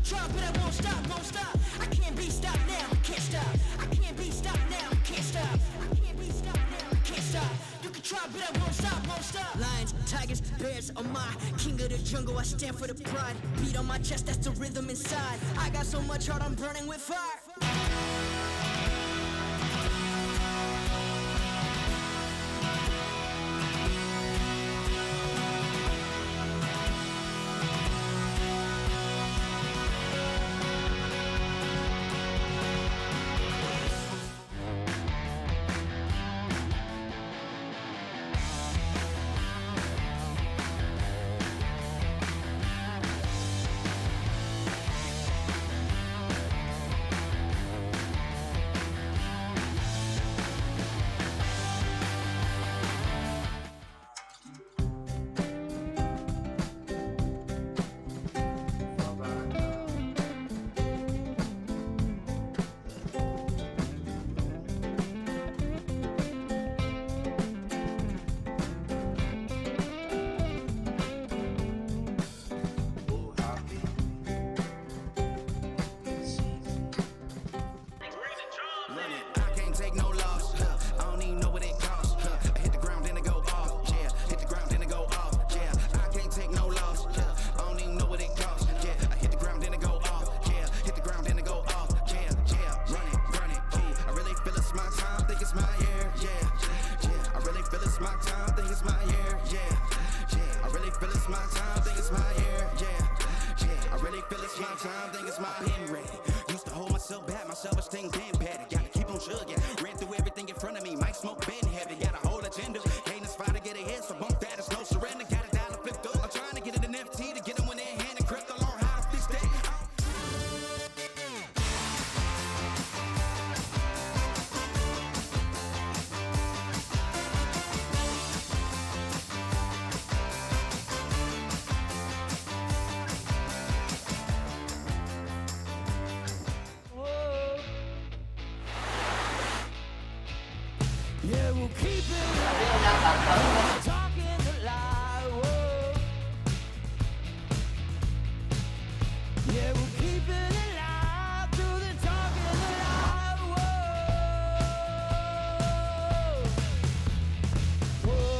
can try, but I won't stop, won't stop. I can't be stopped now, I can't stop. I can't be stopped now, I can't stop. I can't be stopped now, I can't stop. You can try, but I won't stop, won't stop. Lions, tigers, bears are my king of the jungle. I stand for the pride. Beat on my chest, that's the rhythm inside. I got so much heart, I'm burning with fire. Yeah, we'll keep it talking the lie. Whoa. Yeah, we'll keep it alive through the talking the lie. Whoa.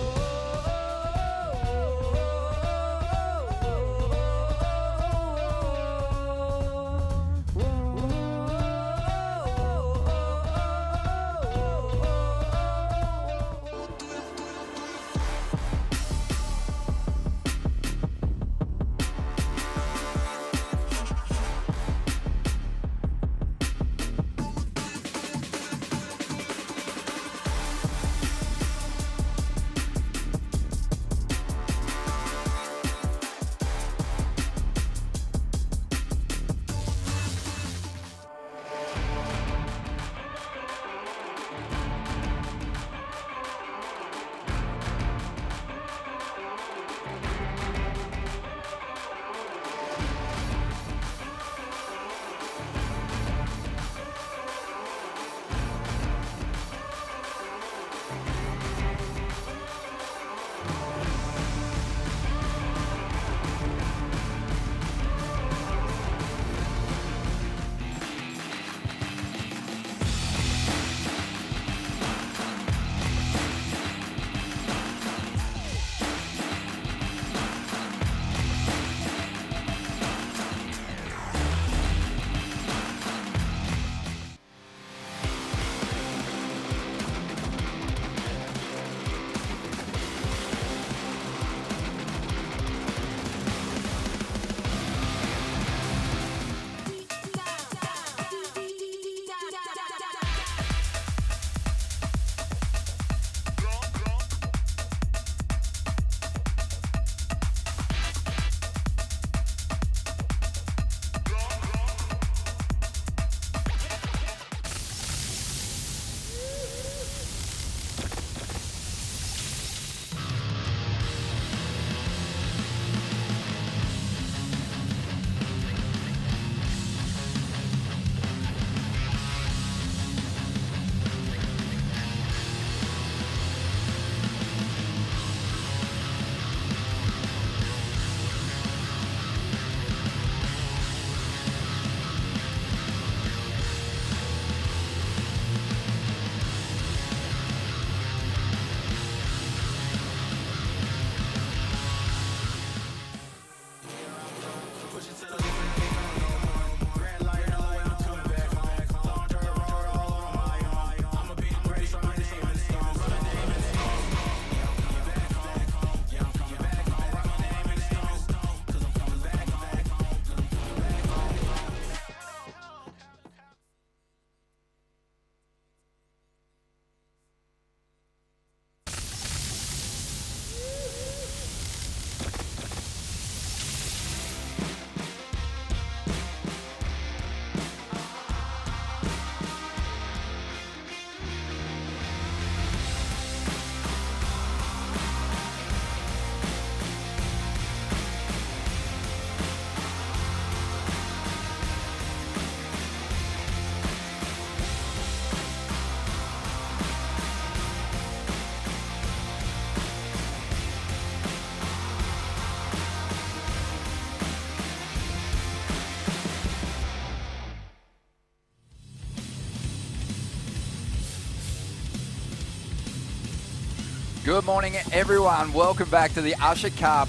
Good morning, everyone. Welcome back to the Usher Cup.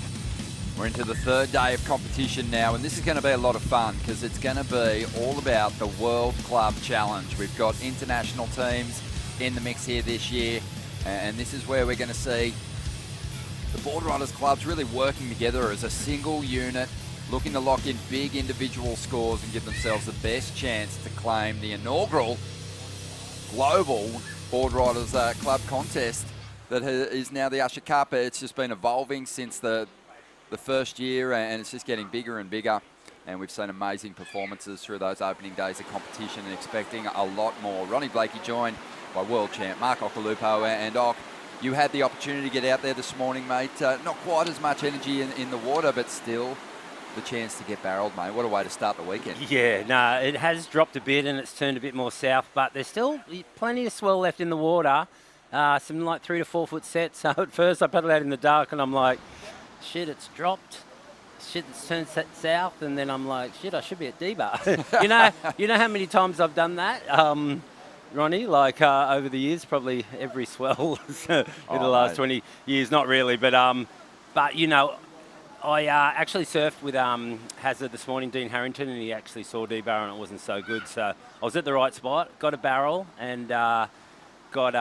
We're into the third day of competition now, and this is going to be a lot of fun because it's going to be all about the World Club Challenge. We've got international teams in the mix here this year, and this is where we're going to see the Board Riders clubs really working together as a single unit, looking to lock in big individual scores and give themselves the best chance to claim the inaugural global Board Riders Club contest that is now the Usher Cup. It's just been evolving since the first year, and it's just getting bigger and bigger. And we've seen amazing performances through those opening days of competition and expecting a lot more. Ronnie Blakey joined by world champ Mark Occhilupo, and Ock, you had the opportunity to get out there this morning, mate. Not quite as much energy in the water, but still the chance to get barreled, mate. What a way to start the weekend. Yeah, no, it has dropped a bit and it's turned a bit more south, but there's still plenty of swell left in the water. Some like 3 to 4 foot sets. So at first I paddled out in the dark and I'm like, shit, it's dropped. Shit, it's turned south. And then I'm like, shit, I should be at D-Bar. you know how many times I've done that, Ronnie? Like over the years, probably every swell in the last 20 years. Not really, but you know, I actually surfed with Hazard this morning, Dean Harrington, and he actually saw D-Bar and it wasn't so good. So I was at the right spot, got a barrel, and got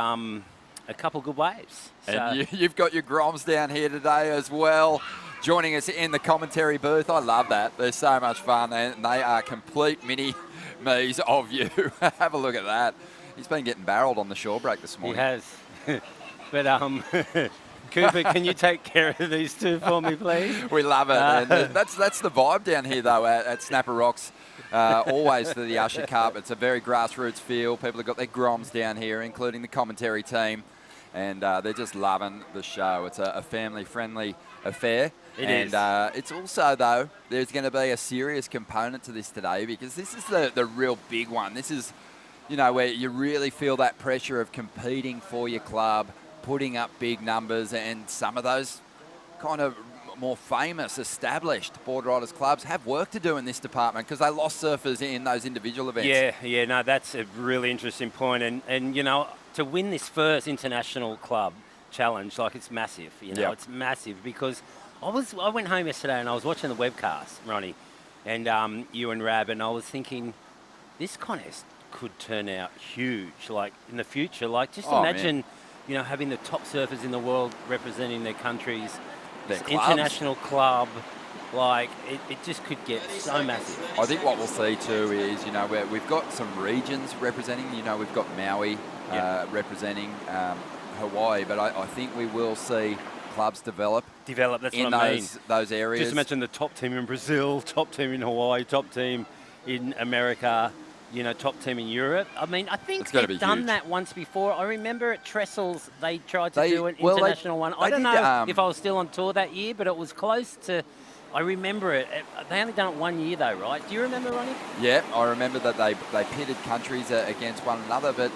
a couple good waves. So. And you've got your Groms down here today as well, joining us in the commentary booth. I love that. They're so much fun, and they are complete mini-me's of you. Have a look at that. He's been getting barreled on the shore break this morning. He has. But Cooper, can you take care of these two for me, please? We love it. And that's the vibe down here, though, at Snapper Rocks. Always for the Usher Cup. It's a very grassroots feel. People have got their Groms down here, including the commentary team. And they're just loving the show. It's a family-friendly affair. It is. It's also, though, there's going to be a serious component to this today because this is the real big one. This is, you know, where you really feel that pressure of competing for your club, putting up big numbers, and some of those kind of more famous, established Board Riders clubs have work to do in this department because they lost surfers in those individual events. Yeah, no, that's a really interesting point. And you know, to win this first international club challenge, like, it's massive. You know, It's massive because I went home yesterday and I was watching the webcast, Ronnie, and you and Rab, and I was thinking, this contest could turn out huge, like, in the future. Like, just imagine... Man. You know, having the top surfers in the world representing their countries, this international club, like, it just could get so massive. I think what we'll see too is, you know, we've got some regions representing, you know, we've got Maui representing Hawaii, but I think we will see clubs develop. That's in what I mean. those areas. Just imagine the top team in Brazil, top team in Hawaii, top team in America, you know, top team in Europe. I mean, I think they've done that once before. I remember at Trestles, they tried to do an international one. I don't know if I was still on tour that year, but it was close to... I remember it. They only done it 1 year, though, right? Do you remember, Ronnie? Yeah, I remember that they pitted countries against one another, but,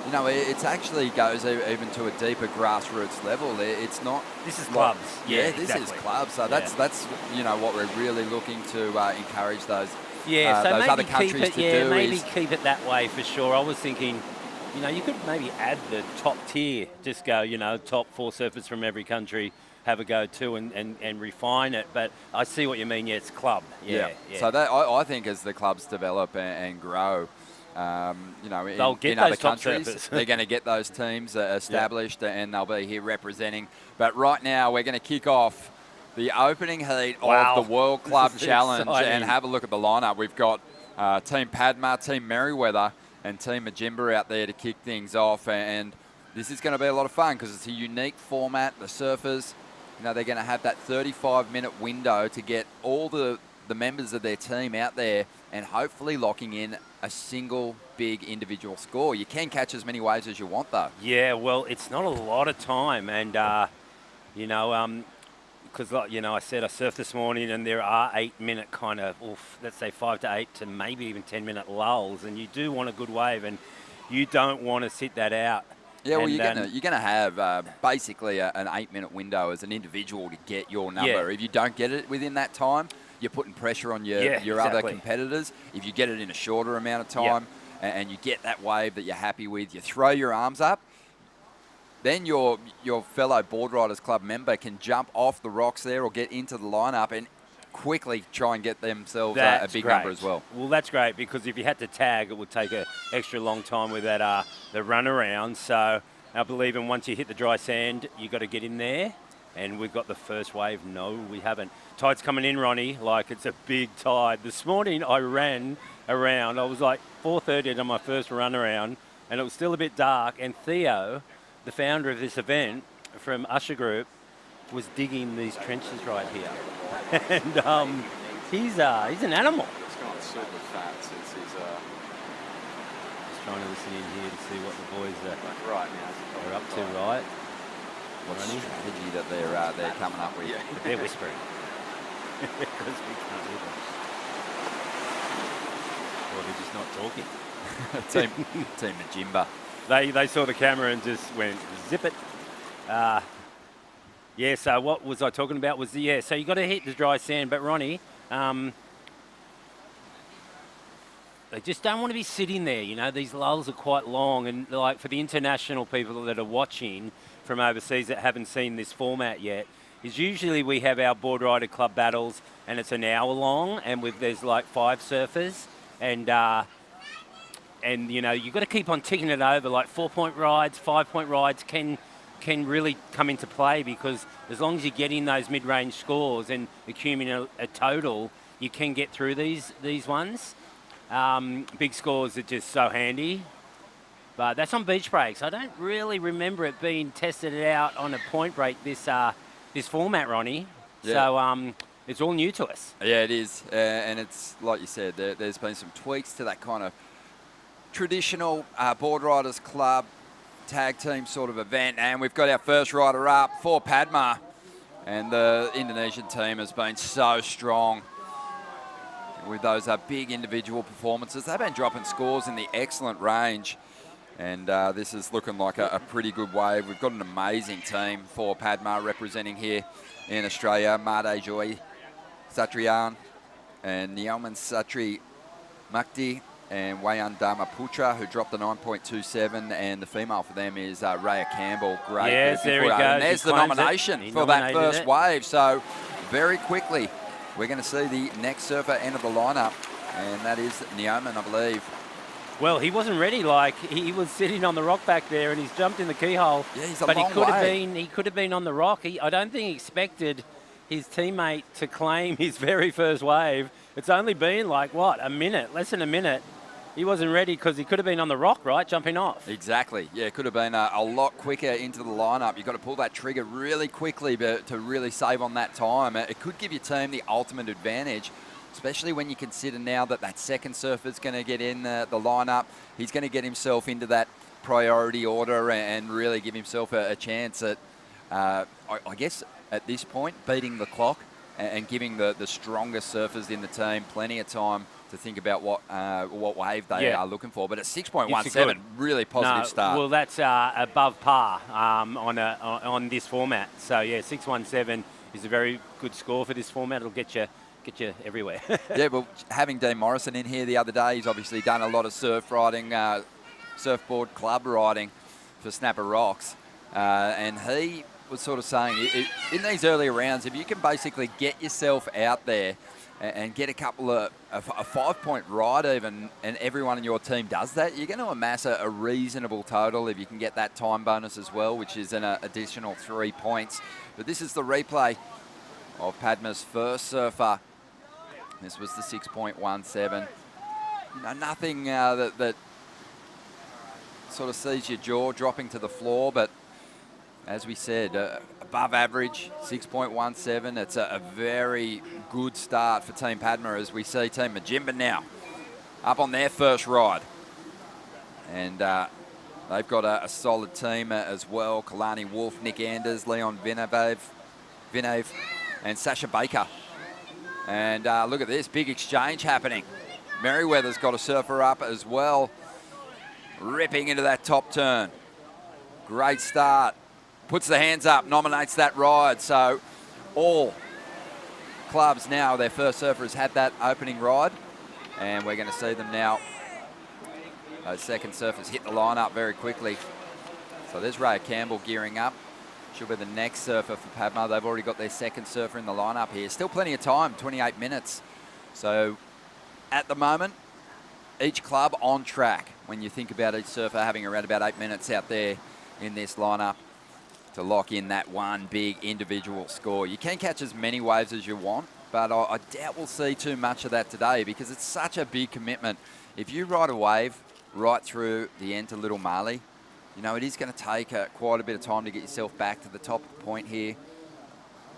you know, it actually goes even to a deeper grassroots level. It's not... This is clubs. Yeah, this is clubs. So that's, you know, what we're really looking to encourage those... Yeah, so those maybe other countries keep it. Maybe keep it that way for sure. I was thinking, you know, you could maybe add the top tier. Just go, you know, top 4 surfers from every country, have a go too, and refine it. But I see what you mean. Yeah, it's club. Yeah. So that I think as the clubs develop and grow, you know, in other countries, they're going to get those teams established and they'll be here representing. But right now, we're going to kick off the opening heat of the World Club Challenge, exciting. And have a look at the lineup. We've got Team Padma, Team Merriweather, and Team Majimba out there to kick things off. And this is going to be a lot of fun because it's a unique format. The surfers, you know, they're going to have that 35-minute window to get all the members of their team out there and hopefully locking in a single big individual score. You can catch as many waves as you want, though. Yeah, well, it's not a lot of time, and you know, because, like, you know, I said I surfed this morning and there are 8-minute kind of, let's say 5 to 8 to maybe even 10-minute lulls, and you do want a good wave and you don't want to sit that out. Yeah, well, you're going to have basically an 8-minute window as an individual to get your number. Yeah. If you don't get it within that time, you're putting pressure on your other competitors. If you get it in a shorter amount of time and you get that wave that you're happy with, you throw your arms up, then your fellow Board Riders Club member can jump off the rocks there or get into the lineup and quickly try and get themselves a big number as well. Well, that's great, because if you had to tag, it would take an extra long time with that the run around. So I believe once you hit the dry sand, you got to get in there. And we've got the first wave. No, we haven't. Tide's coming in, Ronnie, like it's a big tide. This morning I ran around. I was like 4:30 on my first run around, and it was still a bit dark. And Theo, the founder of this event from Usher Group, was digging these trenches right here. And he's an animal. It's got super fat since he's Just trying to listen in here to see what the boys right now. are up to, right? What Ronnie? strategy that they're coming up with. Yeah. They're whispering. Because we can't hear them. Or they're just not talking. Team Majimba. They saw the camera and just went, zip it. Yeah, so what was I talking about was, so you got to hit the dry sand. But Ronnie, they just don't want to be sitting there. You know, these lulls are quite long. And like for the international people that are watching from overseas that haven't seen this format yet, is usually we have our Board Rider Club battles and it's an hour long, and there's like 5 surfers, and you know, you've got to keep on ticking it over. Like 4-point rides, 5-point rides can really come into play, because as long as you're getting those mid-range scores and accumulating a total, you can get through these ones. Big scores are just so handy. But that's on beach breaks. I don't really remember it being tested out on a point break this format, Ronnie. Yeah. So it's all new to us. Yeah, it is. And it's, like you said, there's been some tweaks to that kind of traditional Board Riders Club tag team sort of event. And we've got our first rider up for Padma. And the Indonesian team has been so strong with those big individual performances. They've been dropping scores in the excellent range. And this is looking like a pretty good wave. We've got an amazing team for Padma representing here in Australia. Made Joy Satrian and Nyoman Satri Makti and Wayan Dharma Putra, who dropped a 9.27, and the female for them is Raya Campbell. Great. Yes, there he goes. And there's the nomination for that first wave. So very quickly, we're going to see the next surfer enter the lineup, and that is Nyoman, I believe. Well, he wasn't ready. Like, he was sitting on the rock back there, and he's jumped in the keyhole. Yeah, he's a but long way. He could have been on the rock. I don't think he expected his teammate to claim his very first wave. It's only been like, what, a minute, less than a minute. He wasn't ready because he could have been on the rock, right, jumping off. Exactly. Yeah, it could have been a lot quicker into the lineup. You've got to pull that trigger really quickly to really save on that time. It could give your team the ultimate advantage, especially when you consider now that second surfer's going to get in the lineup. He's going to get himself into that priority order and really give himself a chance at, I guess, at this point, beating the clock and giving the strongest surfers in the team plenty of time to think about what wave they are looking for. But at 6.17, really positive start. Well, that's above par on this format. So, yeah, 6.17 is a very good score for this format. It'll get you everywhere. Yeah, well, having Dean Morrison in here the other day, he's obviously done a lot of surf riding, surfboard club riding for Snapper Rocks. And he was sort of saying, in these earlier rounds, if you can basically get yourself out there and get a couple of a 5-point ride even, and everyone in your team does that, you're going to amass a reasonable total if you can get that time bonus as well, which is an additional 3 points. But this is the replay of Padma's first surfer. This was the 6.17. You know, nothing that sort of sees your jaw dropping to the floor, but as we said, above average, 6.17. It's a very good start for Team Padma, as we see Team Majimba now up on their first ride. And they've got a solid team as well. Kalani Wolf, Nick Anders, Leon Vinev, and Sasha Baker. And look at this, big exchange happening. Merriweather's got a surfer up as well, ripping into that top turn. Great start. Puts the hands up, nominates that ride. So all clubs now, their first surfers had that opening ride. And we're going to see them now. Those second surfers hit the lineup very quickly. So there's Raya Campbell gearing up. She'll be the next surfer for Padma. They've already got their second surfer in the lineup here. Still plenty of time, 28 minutes. So at the moment, each club on track when you think about each surfer having around about 8 minutes out there in this lineup to lock in that one big individual score. You can catch as many waves as you want, but I doubt we'll see too much of that today because it's such a big commitment. If you ride a wave right through the end to Little Marley, you know, it is going to take quite a bit of time to get yourself back to the top of the point here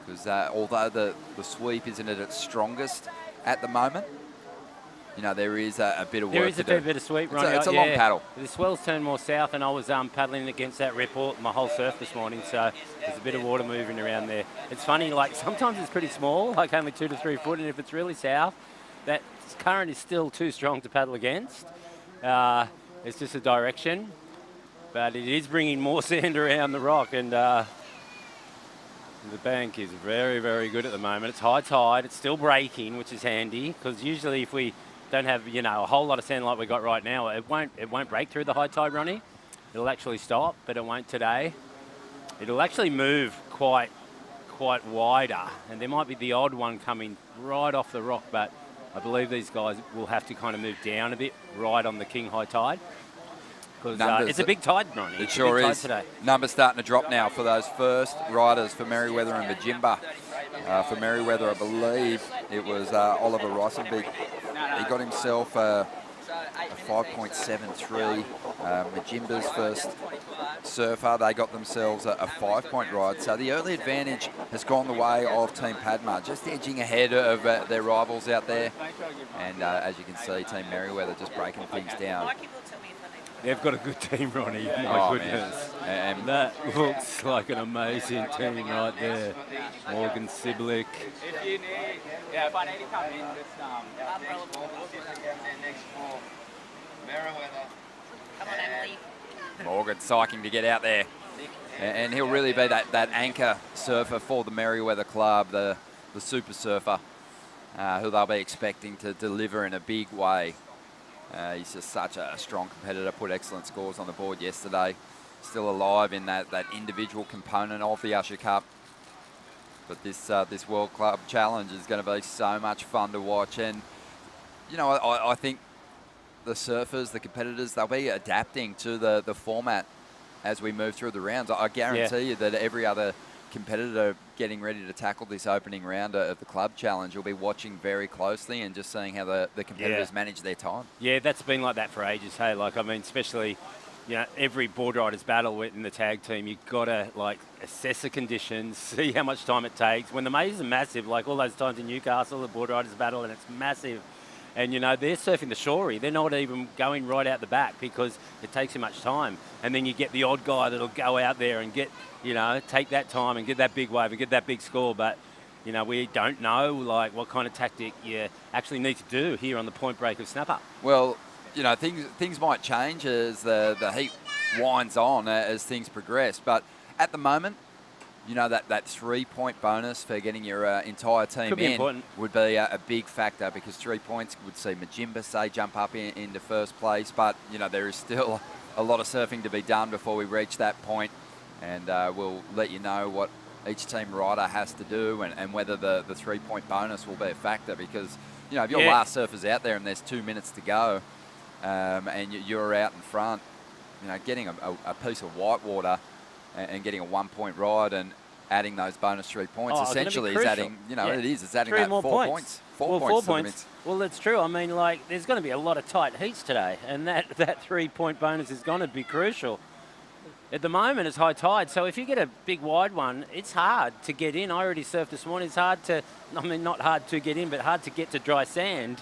because although the sweep isn't at its strongest at the moment, you know, there is a bit of work to do. There is a fair bit of sweep, Ronnie. It's a long paddle. The swell's turned more south, and I was paddling against that report my whole surf this morning, so there's a bit of water moving around there. It's funny, like sometimes it's pretty small, like only 2 to 3 foot, and if it's really south, that current is still too strong to paddle against. It's just a direction, but it is bringing more sand around the rock, and the bank is very, very good at the moment. It's high tide. It's still breaking, which is handy, because usually if we don't have, you know, a whole lot of sand like we got right now, it won't break through the high tide, Ronnie. It'll actually stop, but it won't today. It'll actually move quite wider, and there might be the odd one coming right off the rock, but I believe these guys will have to kind of move down a bit right on the king high tide. Because it's a big tide, Ronnie. It sure is. Today. Numbers starting to drop now for those first riders for Merriweather and Majimba. For Merriweather, I believe it was Oliver Rossenbeek. He got himself a 5.73. Majimba's first surfer, they got themselves a 5-point ride. So the early advantage has gone the way of Team Padma, just edging ahead of their rivals out there. And as you can see, Team Merriweather just breaking things down. They've got a good team, Ronnie. My goodness. And that looks like an amazing team right there. Morgan Siblick. If you need, if I need to come in, just Merriweather. Come on, Emily. Morgan psyching to get out there. And he'll really be that anchor surfer for the Merriweather club, the super surfer, who they'll be expecting to deliver in a big way. He's just such a strong competitor, put excellent scores on the board yesterday. Still alive in that individual component of the Usher Cup. But this World Club Challenge is going to be so much fun to watch. And, you know, I think the surfers, the competitors, they'll be adapting to the format as we move through the rounds. I guarantee you that every other competitor getting ready to tackle this opening round of the Club Challenge will be watching very closely and just seeing how the competitors manage their time. Yeah, that's been like that for ages, hey? Like, I mean, especially, you know, every board riders battle in the tag team, you've got to, like, assess the conditions, see how much time it takes. When the majors are massive, like all those times in Newcastle, the board riders battle and it's massive. And, you know, they're surfing the shorey. They're not even going right out the back because it takes too much time. And then you get the odd guy that'll go out there and get, you know, take that time and get that big wave and get that big score. But, you know, we don't know, like, what kind of tactic you actually need to do here on the point break of Snapper. Well, you know, things might change as the heat winds on as things progress. But at the moment, you know, that 3-point bonus for getting your entire team in would be a big factor because 3 points would see Majimba, say, jump up into first place. But, you know, there is still a lot of surfing to be done before we reach that point. And we'll let you know what each team rider has to do and whether the 3-point bonus will be a factor because, you know, if your last surfer's out there and there's 2 minutes to go and you're out in front, you know, getting a piece of whitewater and getting a 1-point ride and adding those bonus 3 points essentially is adding, you know, it's adding that 4 points. 4 points. Well, that's true. I mean, like, there's going to be a lot of tight heats today, and that 3-point bonus is going to be crucial. At the moment, it's high tide, so if you get a big wide one, it's hard to get in. I already surfed this morning. It's hard to, I mean, not hard to get in, but hard to get to dry sand.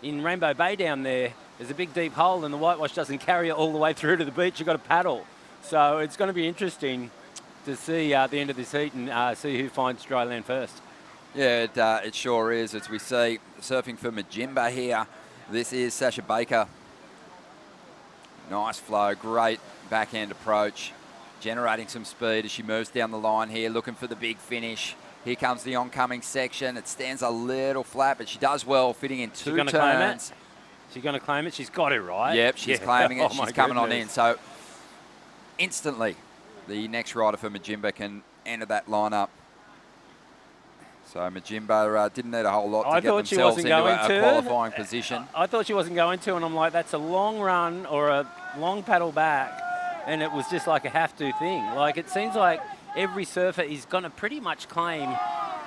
In Rainbow Bay down there, there's a big deep hole, and the whitewash doesn't carry it all the way through to the beach. You've got to paddle. So it's going to be interesting to see the end of this heat and see who finds dry land first. Yeah, it sure is. As we see, surfing for Majimba here, this is Sasha Baker. Nice flow, great backhand approach, generating some speed as she moves down the line here, looking for the big finish. Here comes the oncoming section. It stands a little flat, but she does well, fitting in 2 turns. She's going to claim it? She's got it, right? Yep, she's claiming it. She's coming on in. So instantly, the next rider for Majimba can enter that lineup. So Majimba didn't need a whole lot to get themselves into a qualifying position. I thought she wasn't going to, and I'm like, that's a long run or a long paddle back, and it was just like a have-to thing. Like, it seems like every surfer is going to pretty much claim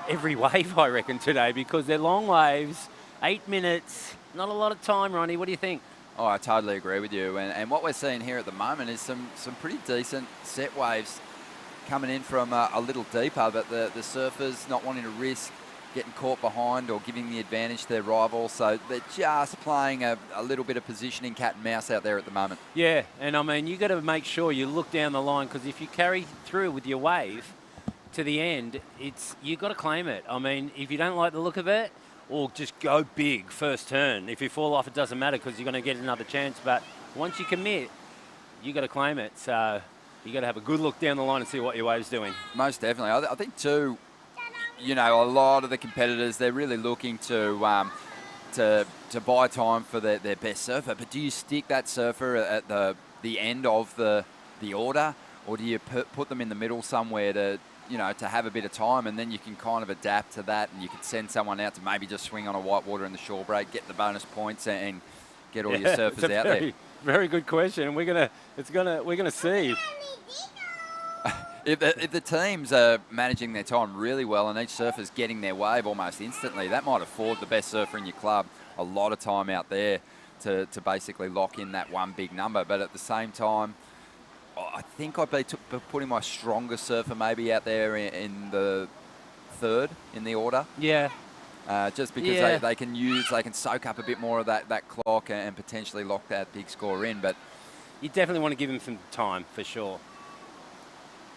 every wave, I reckon, today, because they're long waves, 8 minutes, not a lot of time, Ronnie. What do you think? Oh, I totally agree with you. And what we're seeing here at the moment is some pretty decent set waves coming in from a little deeper, but the surfers not wanting to risk getting caught behind or giving the advantage to their rival. So they're just playing a little bit of positioning cat and mouse out there at the moment. Yeah, and I mean, you got to make sure you look down the line, because if you carry through with your wave to the end, you got to claim it. I mean, if you don't like the look of it, or just go big first turn. If you fall off, it doesn't matter, because you're going to get another chance. But once you commit, you got to claim it. So you got to have a good look down the line and see what your wave's doing. Most definitely. I think too, you know, a lot of the competitors, they're really looking to buy time for their best surfer. But do you stick that surfer at the end of the order, or do you put them in the middle somewhere to have a bit of time, and then you can kind of adapt to that, and you can send someone out to maybe just swing on a whitewater in the shore break, get the bonus points, and get all your surfers out there. Very good question. We're gonna see. If the teams are managing their time really well and each surfer's getting their wave almost instantly, that might afford the best surfer in your club a lot of time out there to basically lock in that one big number. But at the same time, I think I'd be putting my strongest surfer maybe out there in the third in the order. Yeah. Just because they can soak up a bit more of that clock and potentially lock that big score in. But you definitely want to give them some time for sure.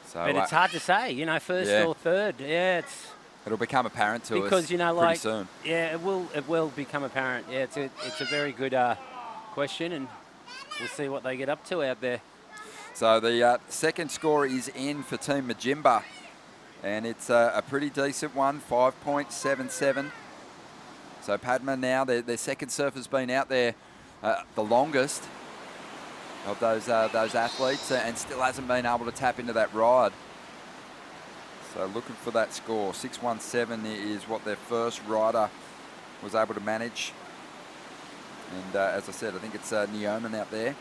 So, but it's hard to say, first or third. Yeah, it'll become apparent to us because pretty soon. Yeah, it will become apparent. Yeah, it's a very good question, and we'll see what they get up to out there. So the second score is in for Team Majimba, and it's a pretty decent one, 5.77. So Padma now, their second surfer's been out there the longest of those athletes, and still hasn't been able to tap into that ride. So looking for that score. 6.17 is what their first rider was able to manage. And as I said, I think it's Neoman out there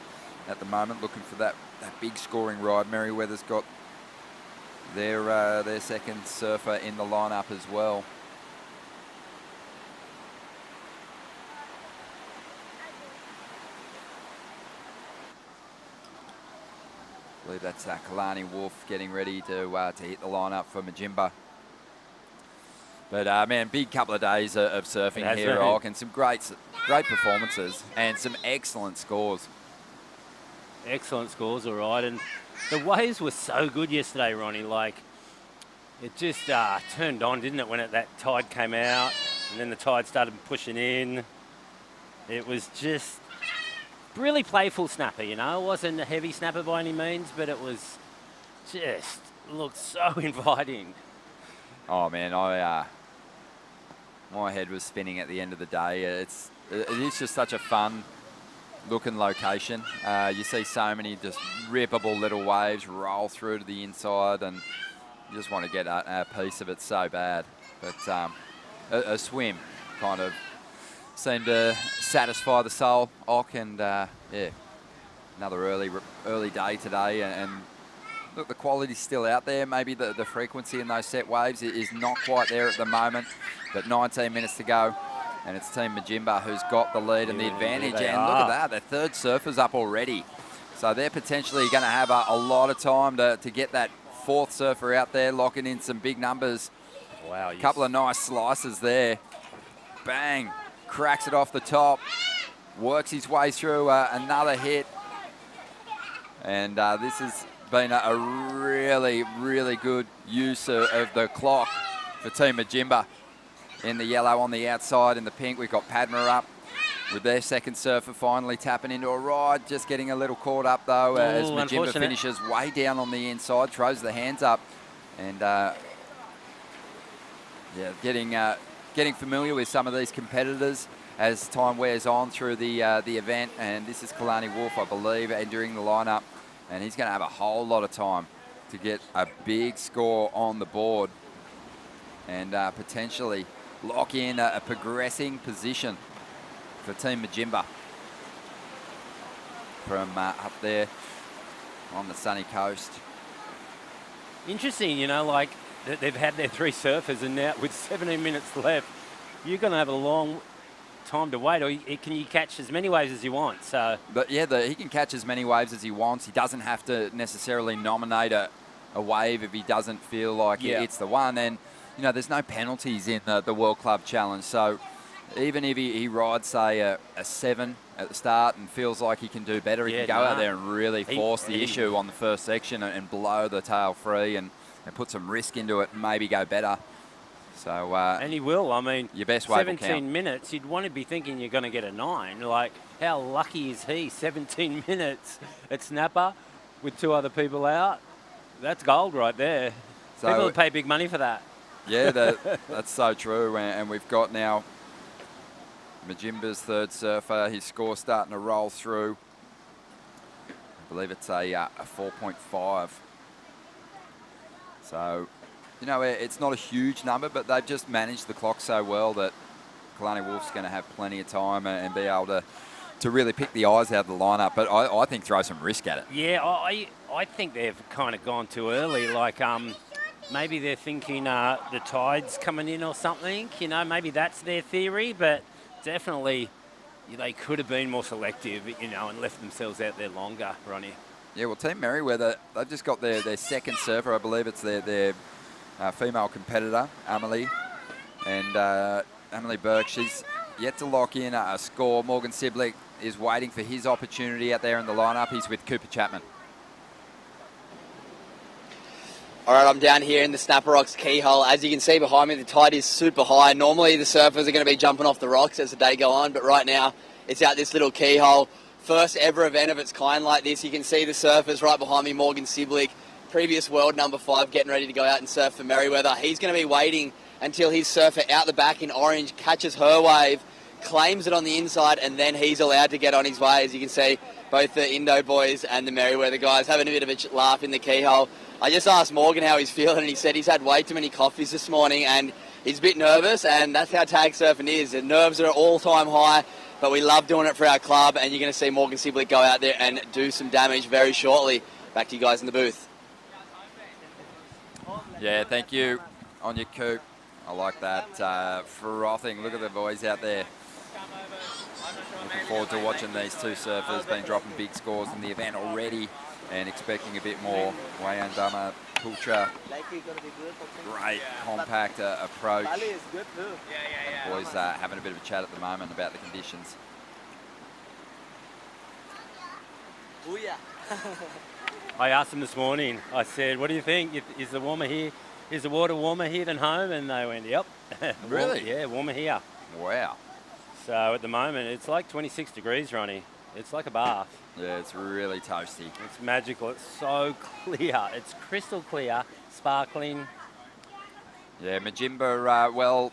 at the moment looking for that big scoring ride. Merriweather's got their second surfer in the lineup as well. I believe that's Kalani Wolf getting ready to hit the lineup for Majimba. But man, big couple of days of surfing here, Rock, and some great performances and some excellent scores. Excellent scores, all right. And the waves were so good yesterday, Ronnie. Like, it just turned on, didn't it, when that tide came out, and then the tide started pushing in. It was just really playful snapper, It wasn't a heavy snapper by any means, but it was just looked so inviting. Oh man, my head was spinning at the end of the day. It is just such a fun looking location. You see so many just rippable little waves roll through to the inside, and you just want to get a piece of it so bad. But a swim kind of seemed to satisfy the soul, Och, and another early day today, and look, the quality's still out there. Maybe the frequency in those set waves is not quite there at the moment, but 19 minutes to go, and it's Team Majimba who's got the lead and the advantage. And look at that, their third surfer's up already. So they're potentially going to have a lot of time to get that fourth surfer out there, locking in some big numbers. Wow. A couple of nice slices there. Bang, cracks it off the top, works his way through another hit. And this has been a really, really good use of the clock for Team Majimba. In the yellow on the outside, in the pink, we've got Padma up with their second surfer finally tapping into a ride. Just getting a little caught up, though, as Majimba finishes way down on the inside, throws the hands up. And, getting familiar with some of these competitors as time wears on through the event. And this is Kalani Wolf, I believe, entering the lineup. And he's going to have a whole lot of time to get a big score on the board and potentially lock in a progressing position for Team Majimba from up there on the sunny coast. Interesting, you know, like they've had their 3 surfers, and now with 17 minutes left, you're going to have a long time to wait, or can you catch as many waves as you want? So, but yeah, he can catch as many waves as he wants. He doesn't have to necessarily nominate a wave if he doesn't feel like it's the one. And you know, there's no penalties in the World Club Challenge, so even if he rides, say, a 7 at the start and feels like he can do better, he can go out there and really force the issue on the first section and blow the tail free and put some risk into it and maybe go better. So and he will. I mean, your best wave 17 minutes, you'd want to be thinking you're going to get a 9. Like, how lucky is he? 17 minutes at Snapper with 2 other people out. That's gold right there. So, people would pay big money for that. Yeah, that's so true. And we've got now Majimba's 3rd surfer. His score starting to roll through. I believe it's a 4.5. So, you know, it's not a huge number, but they've just managed the clock so well that Kalani Wolf's going to have plenty of time and be able to really pick the eyes out of the lineup. But I think throw some risk at it. Yeah, I think they've kind of gone too early. Like, maybe they're thinking the tide's coming in or something. You know, maybe that's their theory, but definitely they could have been more selective, you know, and left themselves out there longer, Ronnie. Yeah, well, Team Merriweather, they've just got their 2nd surfer. I believe it's their female competitor, Amelie. And Amelie Burke, she's yet to lock in a score. Morgan Siblick is waiting for his opportunity out there in the lineup. He's with Cooper Chapman. All right, I'm down here in the Snapper Rocks keyhole. As you can see behind me, the tide is super high. Normally, the surfers are going to be jumping off the rocks as the day go on, but right now, it's out this little keyhole. First ever event of its kind like this. You can see the surfers right behind me, Morgan Siblick, previous world number 5, getting ready to go out and surf for Merriweather. He's going to be waiting until his surfer out the back in orange catches her wave, claims it on the inside, and then he's allowed to get on his way. As you can see, both the Indo boys and the Merriweather guys having a bit of a laugh in the keyhole. I just asked Morgan how he's feeling, and he said he's had way too many coffees this morning and he's a bit nervous, and that's how tag surfing is. The nerves are all-time high, but we love doing it for our club, and you're going to see Morgan Sibley go out there and do some damage very shortly. Back to you guys in the booth. Yeah, thank you on your Coop. I like that. Frothing. Look at the boys out there. Looking forward to watching these 2 surfers been dropping big scores in the event already and expecting a bit more. Wayandama, Pultra, great compact approach. Boys having a bit of a chat at the moment about the conditions. I asked them this morning, I said, what do you think? Is the warmer here? Is the water warmer here than home? And they went, yep. Really? Yeah, warmer here. Wow. So at the moment, it's like 26 degrees, Ronnie. It's like a bath. Yeah, it's really toasty. It's magical. It's so clear. It's crystal clear, sparkling. Yeah, Majimba, well,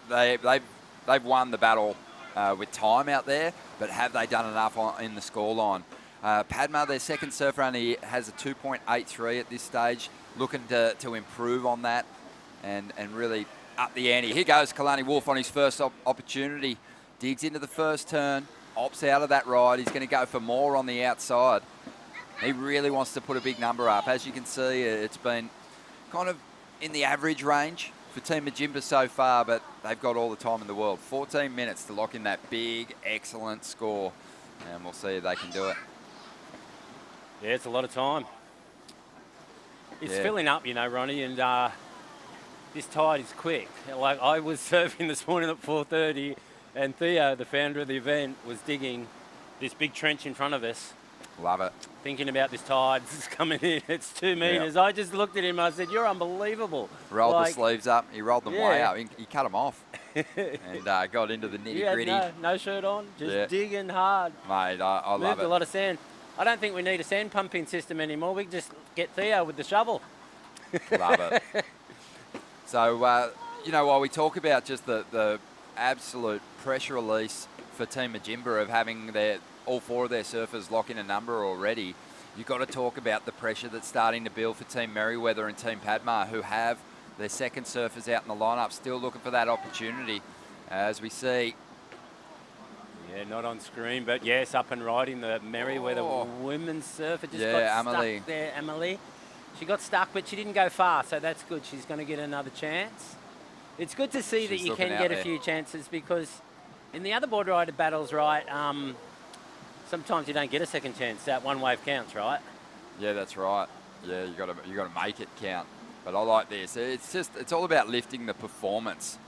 they've won the battle with time out there, but have they done enough in the scoreline? Padma, their 2nd surfer, only has a 2.83 at this stage, looking to improve on that and really up the ante. Here goes Kalani Wolf on his first opportunity. Digs into the first turn, opts out of that ride. He's going to go for more on the outside. He really wants to put a big number up. As you can see, it's been kind of in the average range for Team Majimba so far, but they've got all the time in the world. 14 minutes to lock in that big, excellent score, and we'll see if they can do it. Yeah, it's a lot of time. It's filling up, you know, Ronnie, and this tide is quick. Like, I was surfing this morning at 4:30, and Theo, the founder of the event, was digging this big trench in front of us. Love it. Thinking about this tide that's coming in. It's 2 meters. I just looked at him and I said, you're unbelievable. Rolled the sleeves up. He rolled them way up. He cut them off and got into the nitty-gritty. No shirt on, just digging hard. Mate, I love it. Moved a lot of sand. I don't think we need a sand pumping system anymore. We can just get Theo with the shovel. Love it. So, you know, while we talk about just the absolute pressure release for Team Majimba of having all 4 of their surfers lock in a number already, you've got to talk about the pressure that's starting to build for Team Merriweather and Team Padma, who have their second surfers out in the lineup, still looking for that opportunity. As we see, Yeah, not on screen, but yes, up and riding the Merriweather women's surfer just got stuck there, Emily. She got stuck, but she didn't go far, so that's good. She's going to get another chance. It's good to see that you can get a few chances, because in the other board rider battles, right, sometimes you don't get a second chance. That one wave counts, right? Yeah, that's right. Yeah, you got to make it count. But I like this. It's all about lifting the performance.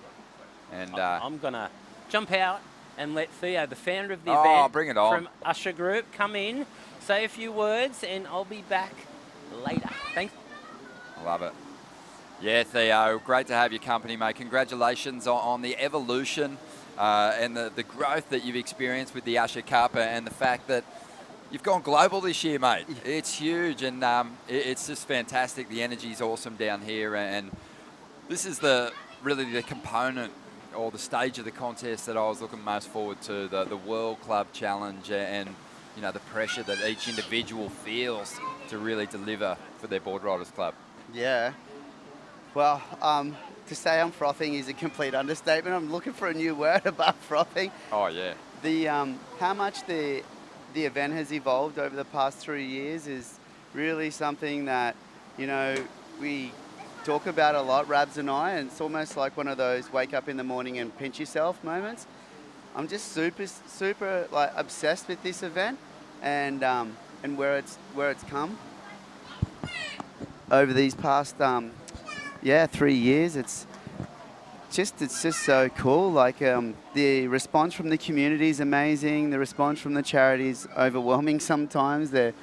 And I'm gonna jump out and let Theo, the founder of the event, bring it on, from Usher Group, come in, say a few words, and I'll be back later. Thanks. I love it. Yeah, Theo, great to have your company, mate. Congratulations on the evolution and the growth that you've experienced with the Usher Cup, and the fact that you've gone global this year, mate. It's huge, and it's just fantastic. The energy's awesome down here, and this is really the component or the stage of the contest that I was looking most forward to, the World Club Challenge, and you know, the pressure that each individual feels to really deliver for their Board Riders Club. Yeah. Well, to say I'm frothing is a complete understatement. I'm looking for a new word above frothing. Oh, yeah. The how much the event has evolved over the past 3 years is really something that, you know, we talk about a lot, Rabs and I, and it's almost like one of those wake up in the morning and pinch yourself moments. I'm just super like obsessed with this event, and where it's come over these past 3 years. It's just so cool. Like the response from the community is amazing. The response from the charities overwhelming sometimes. They're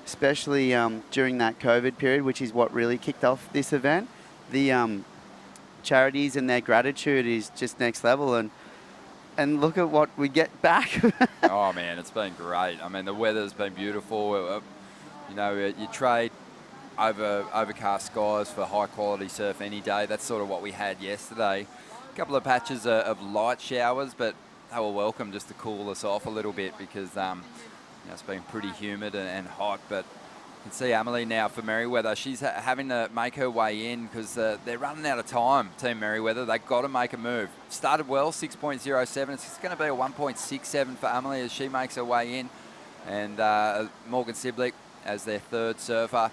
especially during that COVID period, which is what really kicked off this event. The charities and their gratitude is just next level, and look at what we get back. Oh man, it's been great. I mean, the weather's been beautiful. You know, you trade overcast skies for high quality surf any day. That's sort of what we had yesterday. A couple of patches of light showers, but they were welcome just to cool us off a little bit, because you know, it's been pretty humid and hot. But you can see Emily now for Merriweather. She's having to make her way in, because they're running out of time, Team Merriweather. They've got to make a move. Started well, 6.07. It's going to be a 1.67 for Emily as she makes her way in. And Morgan Siblick as their third surfer.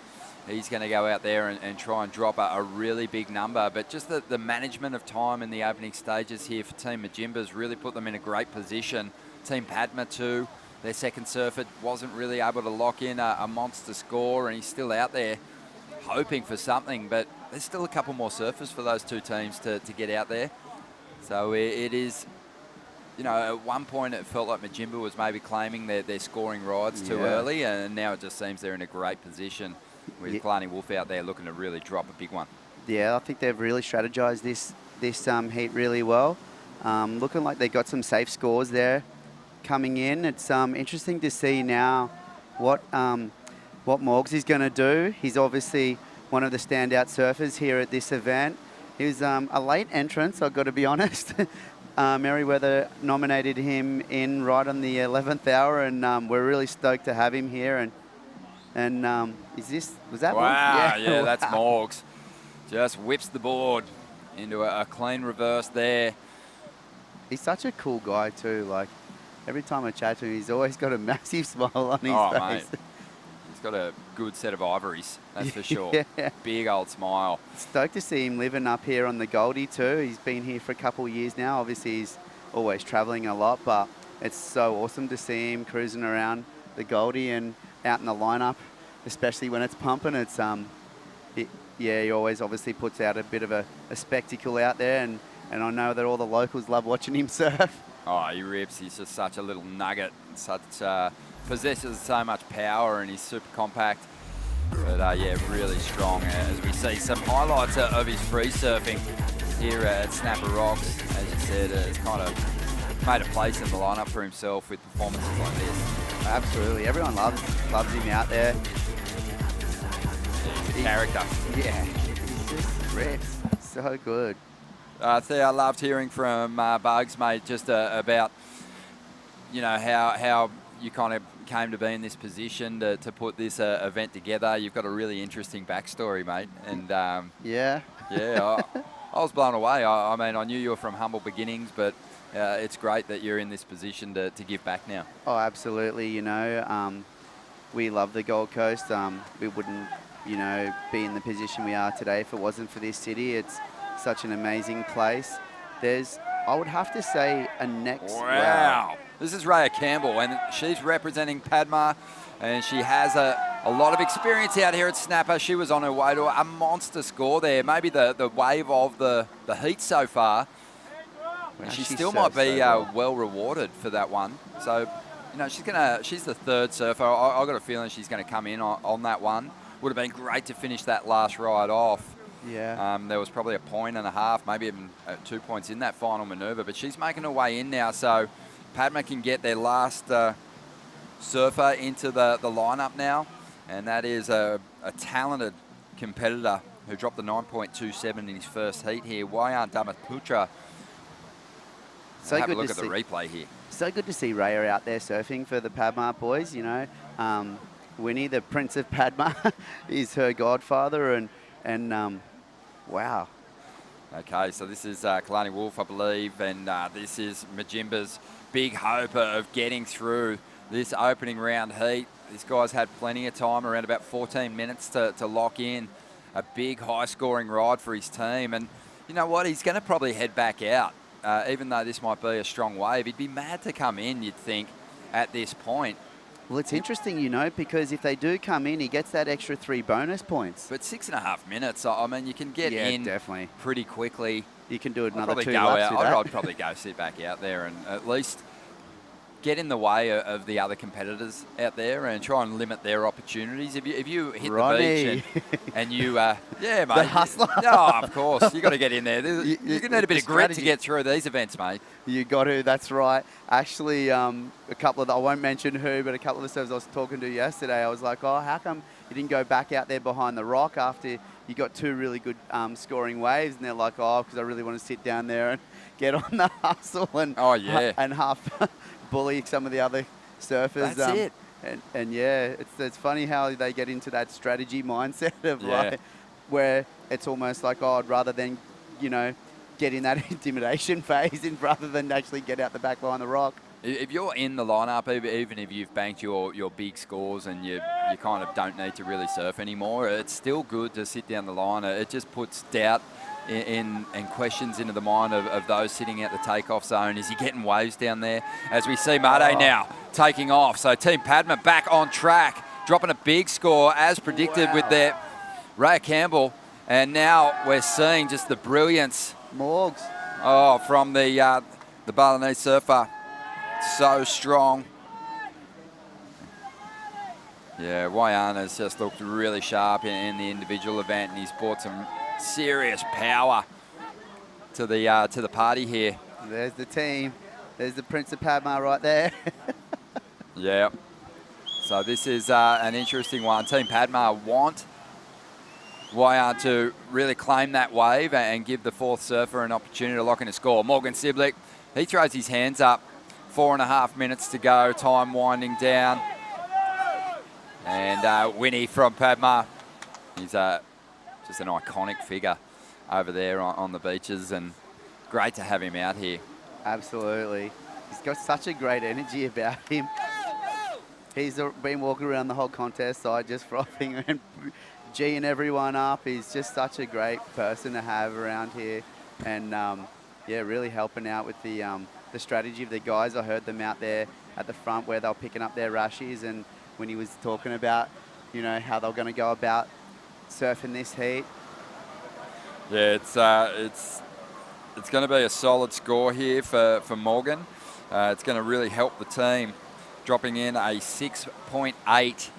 He's going to go out there and try and drop a really big number. But just the management of time in the opening stages here for Team Majimba's really put them in a great position. Team Padma too. Their second surfer wasn't really able to lock in a monster score, and he's still out there hoping for something. But there's still a couple more surfers for those two teams to get out there. So it is, you know, at one point it felt like Majimba was maybe claiming their scoring rides too early, and now it just seems they're in a great position with Kalani Wolf out there looking to really drop a big one. Yeah, I think they've really strategized this heat really well. Looking like they got some safe scores there coming in. It's interesting to see now what Morgs is going to do. He's obviously one of the standout surfers here at this event. He was a late entrance, I've got to be honest. Merriweather nominated him in right on the 11th hour, and we're really stoked to have him here. And was that wow, Morgs? Yeah, that's Morgs. Just whips the board into a clean reverse there. He's such a cool guy too. Like, every time I chat to him, he's always got a massive smile on his face. Mate. He's got a good set of ivories, that's for sure. Yeah. Big old smile. Stoked to see him living up here on the Goldie too. He's been here for a couple of years now. Obviously, he's always traveling a lot, but it's so awesome to see him cruising around the Goldie and out in the lineup, especially when it's pumping. It's he always obviously puts out a bit of a spectacle out there, and I know that all the locals love watching him surf. Oh, he rips. He's just such a little nugget. Possesses so much power, and he's super compact. But yeah, really strong. As we see some highlights of his free surfing here at Snapper Rocks. As you said, it's kind of made a place in the lineup for himself with performances like this. Absolutely. Everyone loves him out there. He's a character. Yeah. He just rips. So good. Theo, I loved hearing from Bugs, mate, just about, you know, how you kind of came to be in this position to put this event together. You've got a really interesting backstory, mate. And Yeah. yeah, I was blown away. I mean, I knew you were from humble beginnings, but it's great that you're in this position to give back now. Oh, absolutely. You know, we love the Gold Coast. We wouldn't, you know, be in the position we are today if it wasn't for this city. It's such an amazing place. I would have to say, a next. Wow. This is Raya Campbell, and she's representing Padma, and she has a lot of experience out here at Snapper. She was on her way to a monster score there, maybe the wave of the heat so far. And she still might be well rewarded for that one. So, you know, she's the third surfer. I got a feeling she's going to come in on that one. Would have been great to finish that last ride off. Yeah. There was probably 1.5 points, maybe even 2 points in that final manoeuvre, but she's making her way in now. So Padma can get their last surfer into the lineup now, and that is a talented competitor who dropped the 9.27 in his first heat here. Wayan Damaputra. So have a good look to at the see. replay here. So good to see Raya out there surfing for the Padma boys, you know. Winnie, the Prince of Padma, is her godfather, and wow. Okay, so this is Kalani Wolf, I believe, and this is Majimba's big hope of getting through this opening round heat. This guy's had plenty of time, around about 14 minutes to lock in a big high-scoring ride for his team. And you know what? He's going to probably head back out, even though this might be a strong wave. He'd be mad to come in, you'd think, at this point. Well, it's interesting, you know, because if they do come in, he gets that extra 3 bonus points. But 6.5 minutes, I mean, you can get in definitely pretty quickly. You can do I'd another probably 2 go laps out. with that. I'd probably go sit back out there and at least get in the way of the other competitors out there and try and limit their opportunities. If you hit Ronnie. the beach and you, yeah, mate. The hustler. Oh, of course. You got to get in there. You're going to need a bit the of grit to strategy. get through these events, mate. You got to, that's right. Actually, a couple of I won't mention who, but a couple of the surfers I was talking to yesterday, I was like, oh, how come you didn't go back out there behind the rock after you got 2 really good scoring waves? And they're like, oh, because I really want to sit down there and get on the hustle and, Oh, yeah. and half bully some of the other surfers. That's it. And yeah, it's funny how they get into that strategy mindset of Yeah. like, where it's almost like, oh, I'd rather than, you know, get in that intimidation phase and rather than actually get out the back behind the rock. If you're in the lineup, even if you've banked your big scores and you kind of don't need to really surf anymore, it's still good to sit down the line. It just puts doubt and questions into the mind of those sitting at the takeoff zone. Is he getting waves down there? As we see Made now taking off. So Team Padma back on track, dropping a big score as predicted with their Raya Campbell. And now we're seeing just the brilliance Morgs. from the Balinese surfer. So strong. Yeah, Wayan has just looked really sharp in the individual event, and he's brought some serious power to the party here. There's the team. There's the Prince of Padma right there. Yeah. So this is an interesting one. Team Padma want Wayan to really claim that wave and give the 4th surfer an opportunity to lock in a score. Morgan Siblick, he throws his hands up. 4.5 minutes to go, time winding down. And Winnie from Padma, he's just an iconic figure over there on the beaches, and great to have him out here. Absolutely. He's got such a great energy about him. He's been walking around the whole contest side just frothing and G'ing everyone up. He's just such a great person to have around here. And yeah, really helping out with the strategy of the guys. I heard them out there at the front where they were picking up their rashies, and when he was talking about, you know, how they're going to go about surfing this heat. Yeah, it's going to be a solid score here for Morgan. It's going to really help the team, dropping in a 6.8,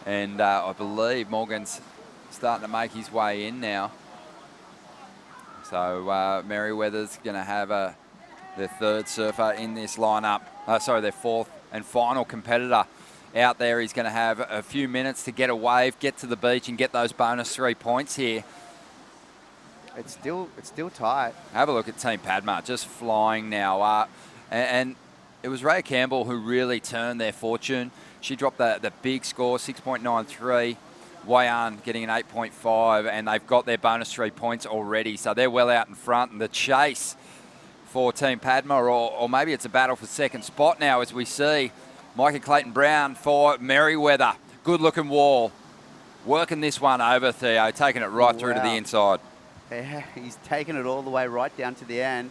and I believe Morgan's starting to make his way in now. So Merriweather's going to have their 3rd surfer in this lineup. Their 4th and final competitor out there. He's going to have a few minutes to get a wave, get to the beach, and get those bonus 3 points here. It's still tight. Have a look at Team Padma, just flying now. And it was Raya Campbell who really turned their fortune. She dropped the big score, 6.93. Wayan getting an 8.5, and they've got their bonus 3 points already, so they're well out in front. And the chase for Team Padma, or maybe it's a battle for second spot now, as we see Micah Clayton-Brown for Merriweather. Good-looking wall. Working this one over, Theo, taking it right through to the inside. Yeah, he's taken it all the way right down to the end.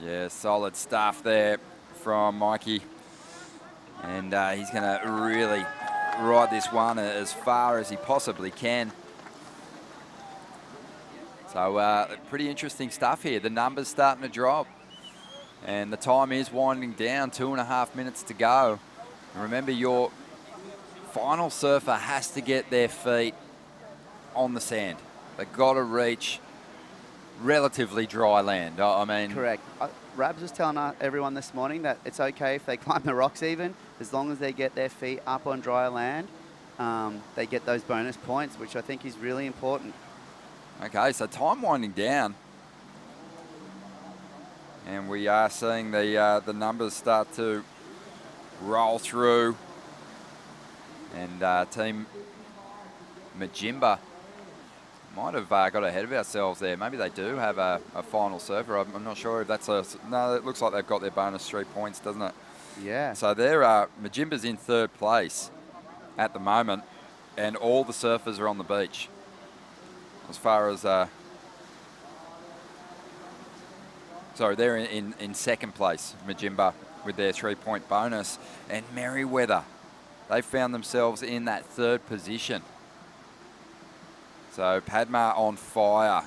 Yeah, solid stuff there from Mikey. And he's going to really ride this one as far as he possibly can. So pretty interesting stuff here. The numbers starting to drop. And the time is winding down, 2.5 minutes to go. And remember, your final surfer has to get their feet on the sand. They've got to reach relatively dry land. I mean, Correct. Rabs was telling everyone this morning that it's okay if they climb the rocks even, as long as they get their feet up on dry land, they get those bonus points, which I think is really important. Okay, so time winding down. And we are seeing the numbers start to roll through. And Team Majimba might have got ahead of ourselves there. Maybe they do have a final surfer. I'm not sure if that's a... No, it looks like they've got their bonus 3 points, doesn't it? Yeah. So there Majimba's in third place at the moment, and all the surfers are on the beach. As far as... Sorry, they're in second place, Majimba, with their 3-point bonus. And Merriweather, they found themselves in that third position. So Padma on fire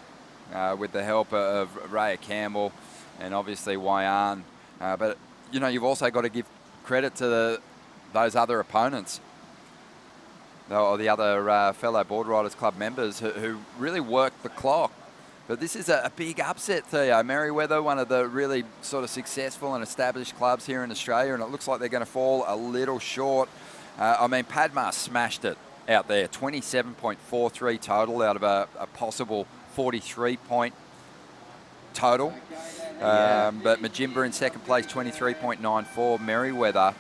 with the help of Raya Campbell and obviously Wayan. But, you know, you've also got to give credit to those other opponents, or the other fellow Board Riders Club members who really worked the clock. But this is a big upset, Theo. Merriweather, one of the really sort of successful and established clubs here in Australia, and it looks like they're going to fall a little short. I mean, Padma smashed it out there, 27.43 total out of a possible 43-point total. But Majimba in second place, 23.94. Merriweather,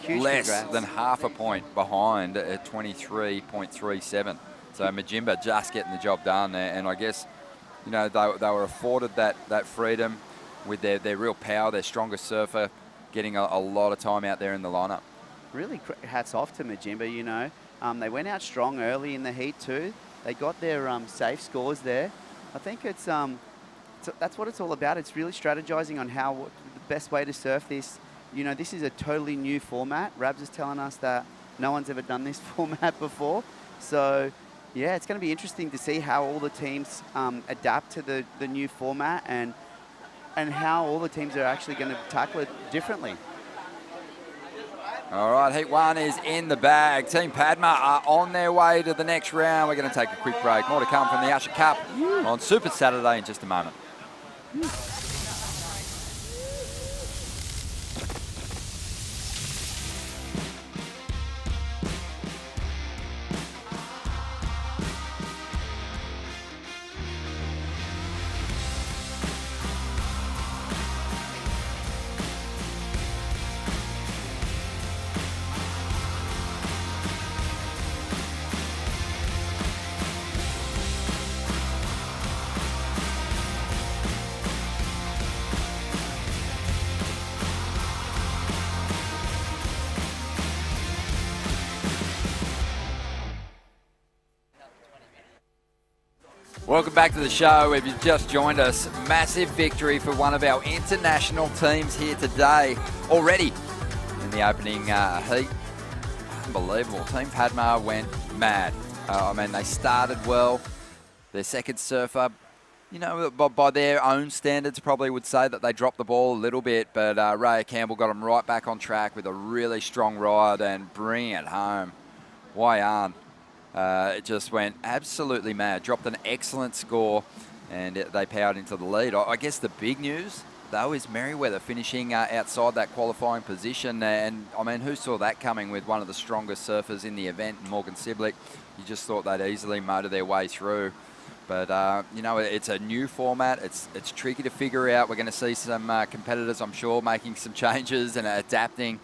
less than half a point behind at 23.37. So Majimba just getting the job done there, and I guess, you know, they were afforded that freedom with their real power, their strongest surfer, getting a lot of time out there in the lineup. Really hats off to Majimba, you know. They went out strong early in the heat too. They got their safe scores there. I think it's that's what it's all about. It's really strategizing on the best way to surf this. You know, this is a totally new format. Rabs is telling us that no one's ever done this format before. So, yeah, it's going to be interesting to see how all the teams adapt to the new format and how all the teams are actually going to tackle it differently. All right, Heat 1 is in the bag. Team Padma are on their way to the next round. We're going to take a quick break. More to come from the Usher Cup on Super Saturday in just a moment. Welcome back to the show. If you've just joined us, massive victory for one of our international teams here today. Already in the opening heat. Unbelievable. Team Padma went mad. I mean, they started well. Their second surfer, you know, by their own standards, probably would say that they dropped the ball a little bit, but Raya Campbell got them right back on track with a really strong ride and bringing it home. Wayan. It just went absolutely mad. Dropped an excellent score, and they powered into the lead. I guess the big news though, is Merriweather finishing outside that qualifying position. And, I mean, who saw that coming with one of the strongest surfers in the event, Morgan Siblick? You just thought they'd easily motor their way through. But, you know, it's a new format. It's tricky to figure out. We're going to see some competitors, I'm sure, making some changes and adapting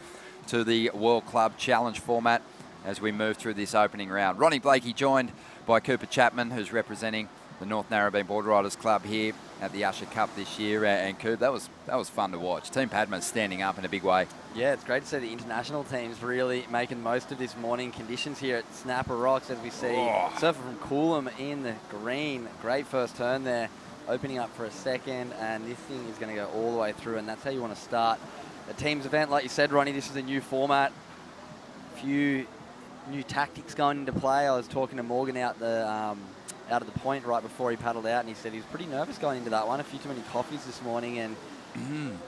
to the World Club Challenge format as we move through this opening round. Ronnie Blakey joined by Cooper Chapman, who's representing the North Narrabeen Border Riders Club here at the Usher Cup this year. And Coop, that was fun to watch. Team Padma's standing up in a big way. Yeah, it's great to see the international teams really making most of this morning conditions here at Snapper Rocks as we see surfer from Coolum in the green. Great first turn there, opening up for a second, and this thing is going to go all the way through, and that's how you want to start a teams event. Like you said, Ronnie, this is a new format. A few new tactics going into play. I was talking to Morgan out of the point right before he paddled out, and he said he was pretty nervous going into that one. A few too many coffees this morning, and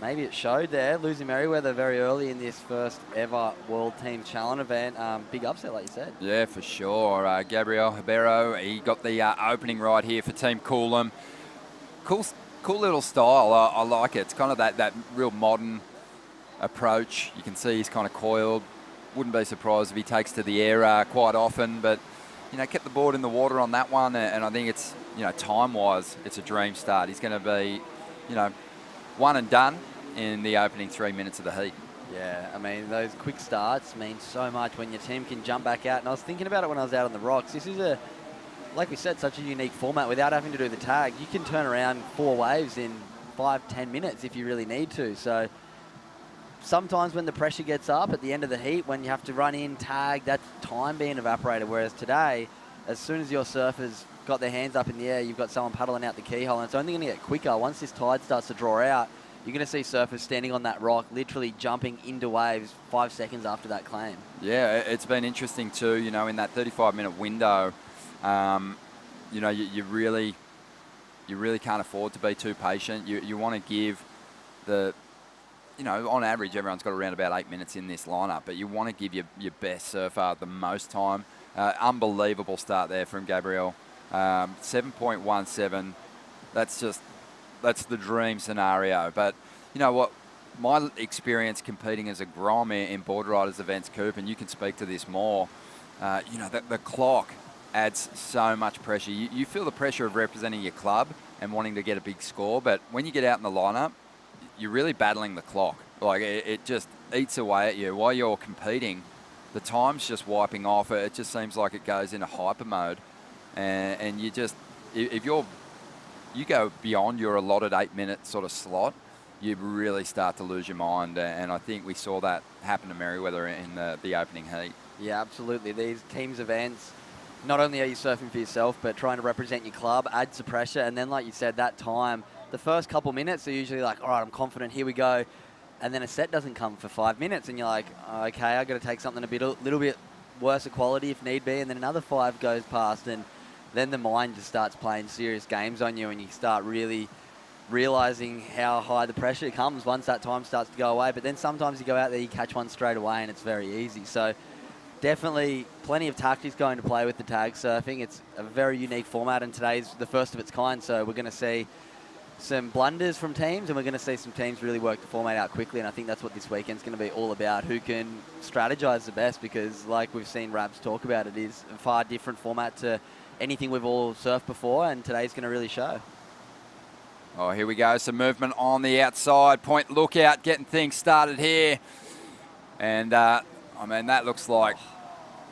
maybe it showed there. Losing Merriweather very early in this first ever World Team Challenge event. Big upset, like you said. Yeah, for sure. Gabriel Ribeiro, he got the opening right here for Team Coolum. Cool little style. I like it. It's kind of that real modern approach. You can see he's kind of coiled. Wouldn't be surprised if he takes to the air quite often, but you know, kept the board in the water on that one, and I think it's, you know, time-wise, it's a dream start. He's going to be, you know, one and done in the opening 3 minutes of the heat. Yeah, I mean, those quick starts mean so much when your team can jump back out. And I was thinking about it when I was out on the rocks. This is like we said, such a unique format. Without having to do the tag, you can turn around 4 waves in 5-10 minutes if you really need to. So sometimes when the pressure gets up at the end of the heat, when you have to run in, tag, that's time being evaporated. Whereas today, as soon as your surfers got their hands up in the air, you've got someone paddling out the keyhole, and it's only going to get quicker. Once this tide starts to draw out, you're going to see surfers standing on that rock, literally jumping into waves 5 seconds after that claim. Yeah, it's been interesting too, you know, in that 35-minute window, you know, you really can't afford to be too patient. You want to give the, you know, on average, everyone's got around about 8 minutes in this lineup, but you want to give your best surfer the most time. Unbelievable start there from Gabriel. 7.17. That's the dream scenario. But you know what? My experience competing as a Grom in Border Riders events, Coop, and you can speak to this more, you know, the clock adds so much pressure. You feel the pressure of representing your club and wanting to get a big score, but when you get out in the lineup, you're really battling the clock. Like, it just eats away at you. While you're competing, the time's just wiping off. It just seems like it goes into hyper mode. And you just, if you go beyond your allotted 8-minute sort of slot, you really start to lose your mind. And I think we saw that happen to Merriweather in the opening heat. Yeah, absolutely. These teams events, not only are you surfing for yourself, but trying to represent your club adds the pressure. And then, like you said, that time, the first couple minutes are usually like, all right, I'm confident, here we go. And then a set doesn't come for 5 minutes, and you're like, okay, I've got to take something a little bit worse quality if need be. And then another 5 goes past, and then the mind just starts playing serious games on you, and you start really realizing how high the pressure comes once that time starts to go away. But then sometimes you go out there, you catch one straight away, and it's very easy. So definitely plenty of tactics going to play with the tag surfing. It's a very unique format, and today's the first of its kind. So we're going to see some blunders from teams, and we're going to see some teams really work the format out quickly, and I think that's what this weekend's going to be all about, who can strategize the best, because like we've seen Rabs talk about, it is a far different format to anything we've all surfed before, and today's going to really show. Oh, here we go. Some movement on the outside. Point lookout, getting things started here. And, I mean, that looks like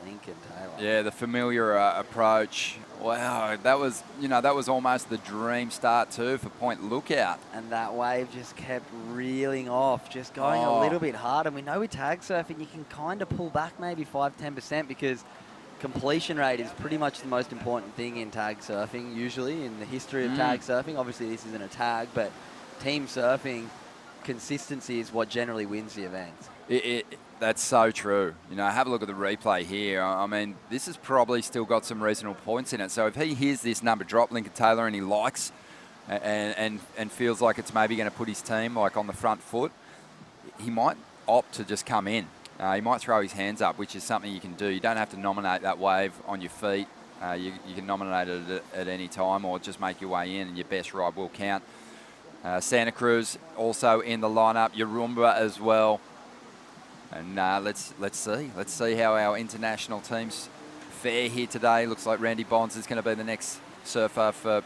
Lincoln Taylor. Yeah, the familiar approach. Wow, that was almost the dream start too for Point Lookout. And that wave just kept reeling off, just going a little bit hard. And we know with tag surfing, you can kind of pull back maybe 5-10% because completion rate is pretty much the most important thing in tag surfing, usually in the history of tag surfing. Obviously, this isn't a tag, but team surfing, consistency is what generally wins the events. That's so true. You know, have a look at the replay here. I mean, this has probably still got some reasonable points in it. So if he hears this number drop, Lincoln Taylor, and he likes and feels like it's maybe going to put his team like on the front foot, he might opt to just come in. He might throw his hands up, which is something you can do. You don't have to nominate that wave on your feet. You can nominate it at any time, or just make your way in, and your best ride will count. Santa Cruz also in the lineup. Yarumba as well. And let's see how our international teams fare here today. Looks like Randy Bonds is going to be the next surfer for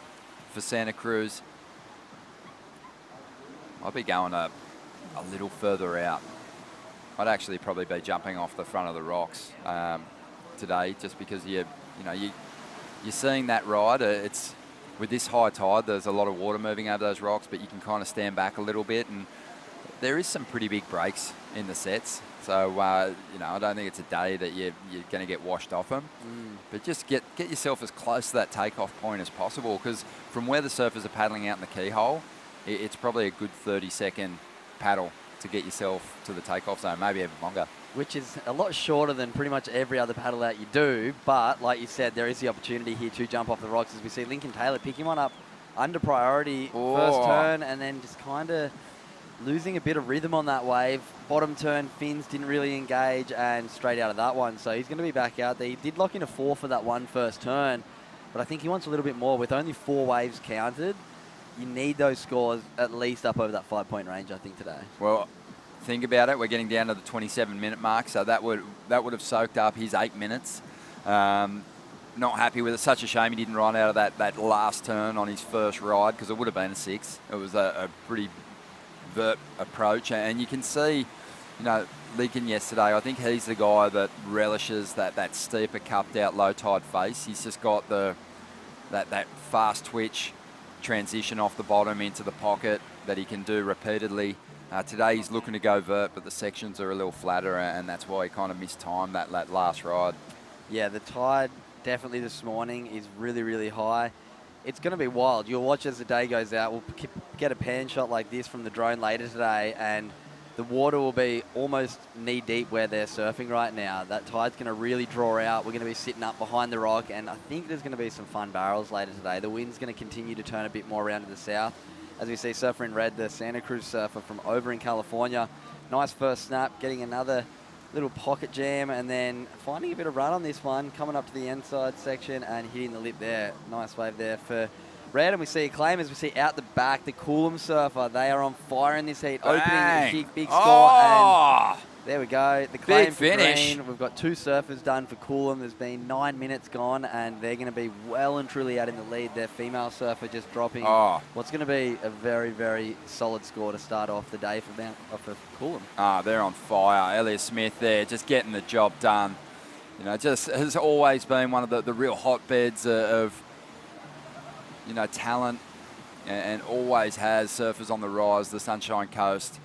Santa Cruz. I'll be going a little further out. I'd actually probably be jumping off the front of the rocks today, just because you're seeing that ride. It's with this high tide, there's a lot of water moving over those rocks, but you can kind of stand back a little bit, and there is some pretty big breaks in the sets. So I don't think it's a day that you're going to get washed off them. But just get yourself as close to that takeoff point as possible, because from where the surfers are paddling out in the keyhole, it's probably a good 30-second paddle to get yourself to the takeoff zone, maybe even longer. Which is a lot shorter than pretty much every other paddle out you do. But like you said, there is the opportunity here to jump off the rocks, as we see Lincoln Taylor picking one up under priority, first turn, and then just kind of losing a bit of rhythm on that wave. Bottom turn, fins didn't really engage, and straight out of that one. So he's going to be back out there. He did lock in a 4 for that one first turn, but I think he wants a little bit more. With only 4 waves counted, you need those scores at least up over that 5-point range, I think, today. Well, think about it. We're getting down to the 27-minute mark, so that would have soaked up his 8 minutes. Not happy with it. Such a shame he didn't run out of that last turn on his first ride, because it would have been a 6. It was a pretty vert approach, and you can see, Lincoln yesterday, I think he's the guy that relishes that steeper, cupped out, low tide face. He's just got that fast twitch transition off the bottom into the pocket that he can do repeatedly. Today he's looking to go vert, but the sections are a little flatter, and that's why he kind of mistimed that last ride. Yeah, the tide definitely this morning is really, really high. It's going to be wild. You'll watch as the day goes out. We'll get a pan shot like this from the drone later today, and the water will be almost knee-deep where they're surfing right now. That tide's going to really draw out. We're going to be sitting up behind the rock, and I think there's going to be some fun barrels later today. The wind's going to continue to turn a bit more around to the south. As we see, surfer in red, the Santa Cruz surfer from over in California. Nice first snap, getting another little pocket jam, and then finding a bit of run on this one, coming up to the inside section and hitting the lip there. Nice wave there for red. And we see Claim, as we see out the back, the Coolum surfer. They are on fire in this heat, opening a big score. And there we go. The Claim big for finish. green. We've got 2 surfers done for Coolum. There's been 9 minutes gone, and they're going to be well and truly out in the lead. Their female surfer just dropping what's going to be a very, very solid score to start off the day for Coolum. They're on fire. Elliot Smith there, just getting the job done. Just has always been one of the real hotbeds of talent, and always has surfers on the rise, the Sunshine Coast.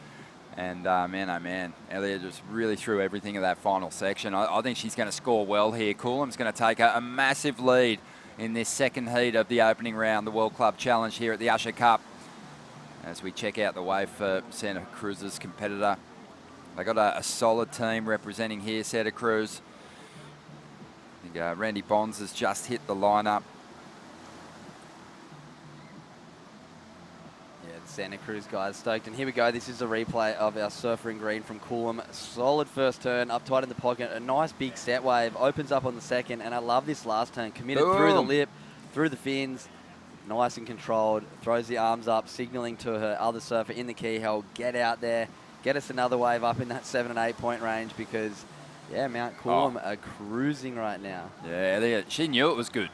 And man, oh man, Elliot just really threw everything in that final section. I think she's going to score well here. Coolum's going to take a massive lead in this second heat of the opening round, the World Club Challenge here at the Usher Cup. As we check out the wave for Santa Cruz's competitor. They got a solid team representing here, Santa Cruz. I think Randy Bonds has just hit the lineup. Santa Cruz guys stoked, and here we go. This is a replay of our surfer in green from Coolum. Solid first turn, up tight in the pocket, a nice big set wave, opens up on the second, and I love this last turn. Committed through the lip, through the fins, nice and controlled, throws the arms up, signaling to her other surfer in the keyhole, get out there, get us another wave up in that 7 and 8 point range, because Mount Coolum are cruising right now. Yeah, she knew it was good.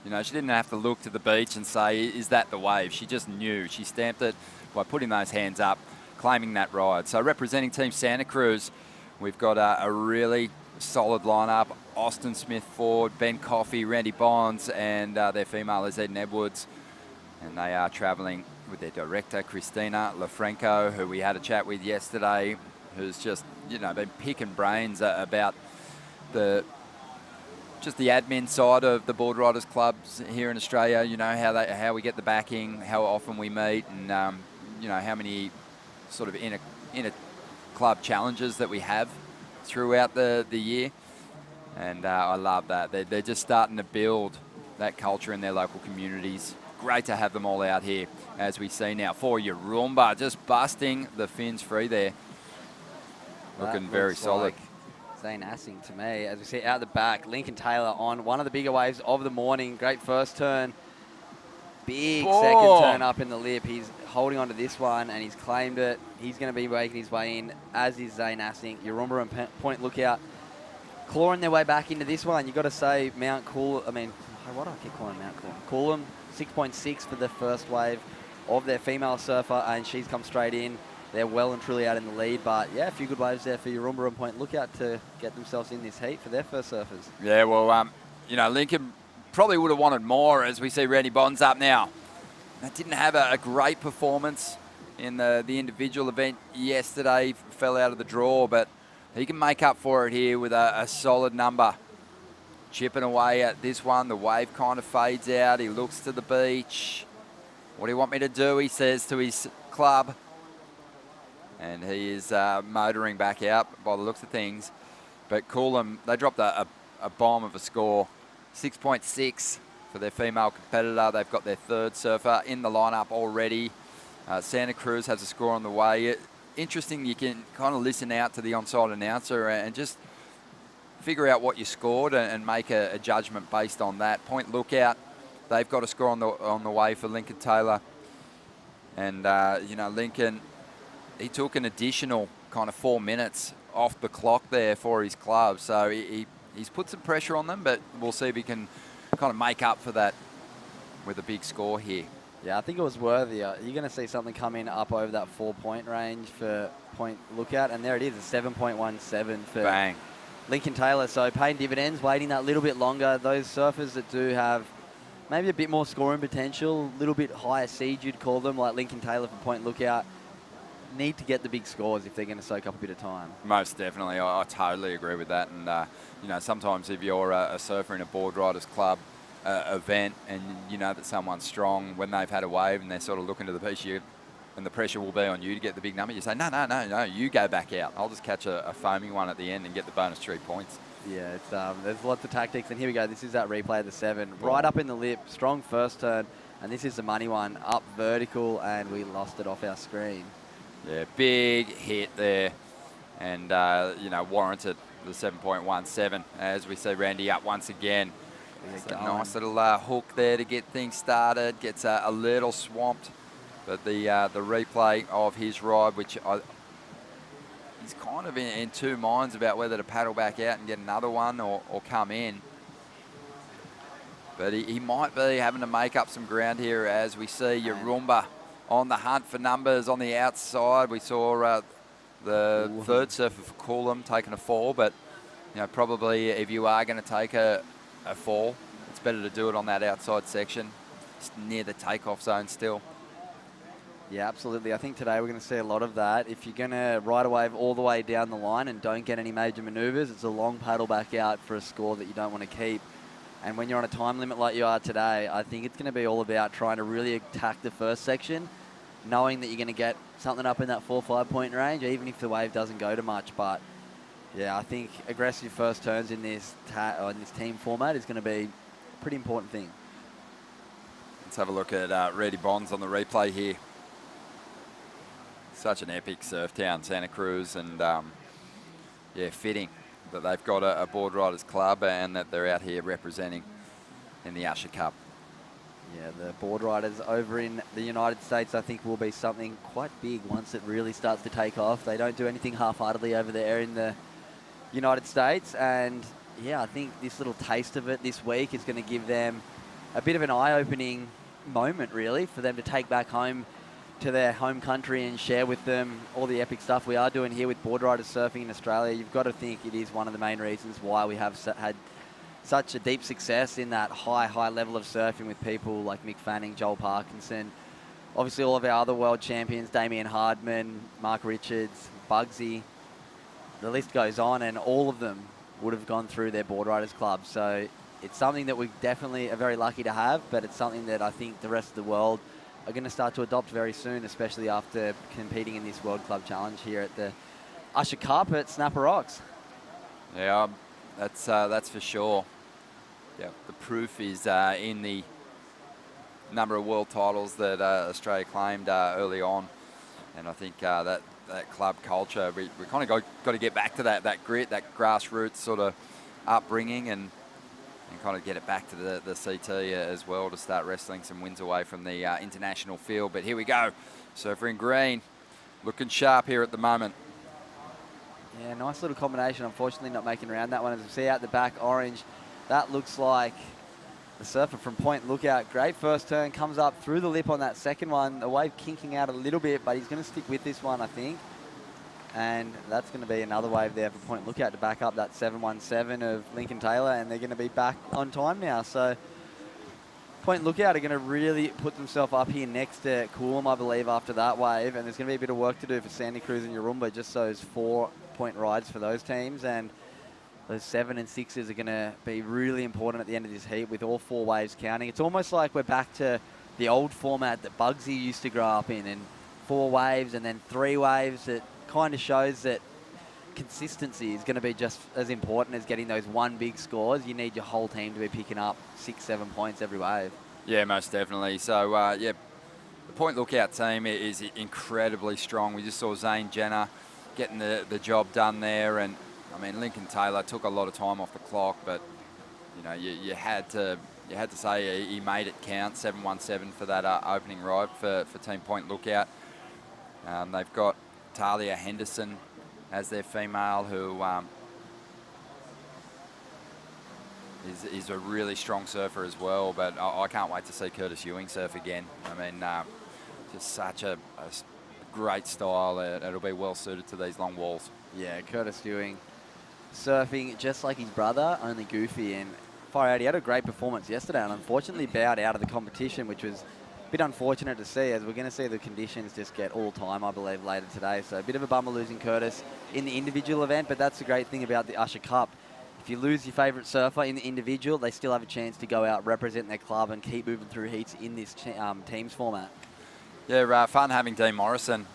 She didn't have to look to the beach and say, is that the wave? She just knew. She stamped it by putting those hands up, claiming that ride. So representing Team Santa Cruz, we've got a really solid lineup. Austin Smith-Ford, Ben Coffey, Randy Bonds, and their female is Eden Edwards. And they are travelling with their director, Christina LaFranco, who we had a chat with yesterday, who's just, been picking brains about the admin side of the board riders clubs here in Australia. How we get the backing, how often we meet, and how many sort of inner club challenges that we have throughout the year. And I love that. They're just starting to build that culture in their local communities. Great to have them all out here, as we see now. For Yarumba, just busting the fins free there. Looking very solid. Zane Assing to me. As we see out the back, Lincoln Taylor on one of the bigger waves of the morning. Great first turn. Big second turn up in the lip. He's holding on to this one, and he's claimed it. He's going to be making his way in, as is Zane Assink. Yarumba and Point Lookout clawing their way back into this one. You've got to say why do I keep calling Mount Coolum? 6.6 for the first wave of their female surfer, and she's come straight in. They're well and truly out in the lead, but yeah, a few good waves there for Yarumba and Point Lookout to get themselves in this heat for their first surfers. Yeah, well, Lincoln probably would have wanted more as we see Randy Bonds up now. That didn't have a great performance in the individual event yesterday. Fell out of the draw, but he can make up for it here with a solid number. Chipping away at this one. The wave kind of fades out. He looks to the beach. What do you want me to do? He says to his club. And he is motoring back out by the looks of things. But Coolum, they dropped a bomb of a score. 6.6 for their female competitor. They've got their third surfer in the lineup already. Santa Cruz has a score on the way. Interesting, you can kind of listen out to the on-site announcer and just figure out what you scored and make a judgment based on that. Point Lookout, they've got a score on the way for Lincoln Taylor. And, Lincoln, he took an additional kind of 4 minutes off the clock there for his club. So he's put some pressure on them, but we'll see if he can kind of make up for that with a big score here. Yeah, I think it was worthier. You're going to see something come in up over that 4-point range for Point Lookout, and there it is, a 7.17 for Bang. Lincoln Taylor. So paying dividends, waiting that little bit longer. Those surfers that do have maybe a bit more scoring potential, a little bit higher seed you'd call them, like Lincoln Taylor for Point Lookout, need to get the big scores if they're going to soak up a bit of time. Most definitely. I totally agree with that. And, sometimes if you're a surfer in a board riders club event and you know that someone's strong, when they've had a wave and they're sort of looking to the beach, and the pressure will be on you to get the big number, you say, no, you go back out. I'll just catch a foaming one at the end and get the bonus 3 points. Yeah, it's, there's lots of tactics. And here we go. This is that replay of the 7. Right up in the lip, strong first turn. And this is the money one, up vertical, and we lost it off our screen. Yeah, big hit there. And, warranted the 7.17 as we see Randy up once again. It's a nice little hook there to get things started. Gets a little swamped. But the replay of his ride, which he's kind of in two minds about whether to paddle back out and get another one or come in. But he might be having to make up some ground here as we see Yarumba on the hunt for numbers on the outside. We saw the third surfer for Coolum taking a fall, but probably if you are going to take a fall, it's better to do it on that outside section, just near the takeoff zone still. Yeah, absolutely. I think today we're going to see a lot of that. If you're going to ride a wave all the way down the line and don't get any major manoeuvres, it's a long paddle back out for a score that you don't want to keep. And when you're on a time limit like you are today, I think it's going to be all about trying to really attack the first section, knowing that you're going to get something up in that 4 or 5 point range, even if the wave doesn't go to much. But yeah, I think aggressive first turns in this team format is going to be a pretty important thing. Let's have a look at Randy Bonds on the replay here. Such an epic surf town, Santa Cruz, and fitting that they've got a board riders club and that they're out here representing in the Usher Cup. Yeah, the board riders over in the United States, I think, will be something quite big once it really starts to take off. They don't do anything half-heartedly over there in the United States, and yeah, I think this little taste of it this week is going to give them a bit of an eye-opening moment, really, for them to take back home to their home country and share with them all the epic stuff we are doing here with board riders surfing in Australia. You've got to think it is one of the main reasons why we have had such a deep success in that high level of surfing with people like Mick Fanning, Joel Parkinson, obviously all of our other world champions, Damien Hardman, Mark Richards, Bugsy. The list goes on, and all of them would have gone through their board riders club. So it's something that we definitely are very lucky to have, but it's something that I think the rest of the world are going to start to adopt very soon, especially after competing in this World Club Challenge here at the Usher Cup at Snapper Rocks. Yeah, that's for sure. Yeah, the proof is in the number of world titles that Australia claimed early on, and I think that club culture, we kind of got to get back to that grit, that grassroots sort of upbringing, and and kind of get it back to the CT as well to start wrestling some wins away from the international field. But here we go. Surfer in green, looking sharp here at the moment. Yeah, nice little combination. Unfortunately, not making around that one. As we see out the back, orange. That looks like the surfer from Point Lookout. Great first turn, comes up through the lip on that second one. The wave kinking out a little bit, but he's going to stick with this one, I think. And that's going to be another wave there for Point Lookout to back up that 717 of Lincoln Taylor, and they're going to be back on time now. So Point Lookout are going to really put themselves up here next to Coolum, I believe, after that wave. And there's going to be a bit of work to do for Santa Cruz and Yarumba, just those 4-point rides for those teams. And those 7 and 6s are going to be really important at the end of this heat with all 4 waves counting. It's almost like we're back to the old format that Bugsy used to grow up in, and 4 waves and then 3 waves. It kind of shows that consistency is going to be just as important as getting those one big scores. You need your whole team to be picking up 6-7 points every wave. Yeah, most definitely. So, yeah, the Point Lookout team is incredibly strong. We just saw Zane Jenner getting the job done there, and I mean, Lincoln Taylor took a lot of time off the clock, but you know, you had to say he made it count. 717 for that opening ride for Team Point Lookout. They've got Talia Henderson as their female, who is a really strong surfer as well. But I can't wait to see Curtis Ewing surf again. I mean, just such a great style. It'll be well suited to these long walls. Yeah, Curtis Ewing surfing just like his brother, only goofy, and far out. He had a great performance yesterday and unfortunately bowed out of the competition, which was a bit unfortunate to see, as we're going to see the conditions just get all time, I believe, later today. So a bit of a bummer losing Curtis in the individual event, but that's the great thing about the Usher Cup. If you lose your favourite surfer in the individual, they still have a chance to go out, represent their club, and keep moving through heats in this teams format. Yeah, fun having Dean Morrison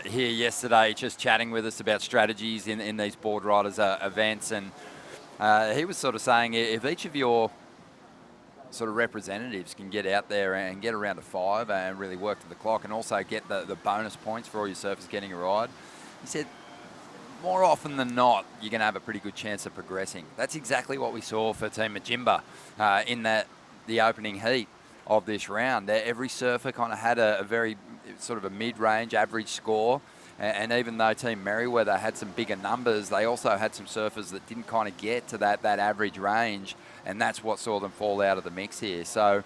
here yesterday, just chatting with us about strategies in these board riders events, and he was sort of saying if each of your sort of representatives can get out there and get around to 5 and really work to the clock, and also get the bonus points for all your surfers getting a ride, he said more often than not you're going to have a pretty good chance of progressing. That's exactly what we saw for Team Majimba in the opening heat of this round. Every surfer kind of had a very sort of a mid-range average score, and even though Team Merriweather had some bigger numbers, they also had some surfers that didn't kind of get to that average range, and that's what saw them fall out of the mix here. So,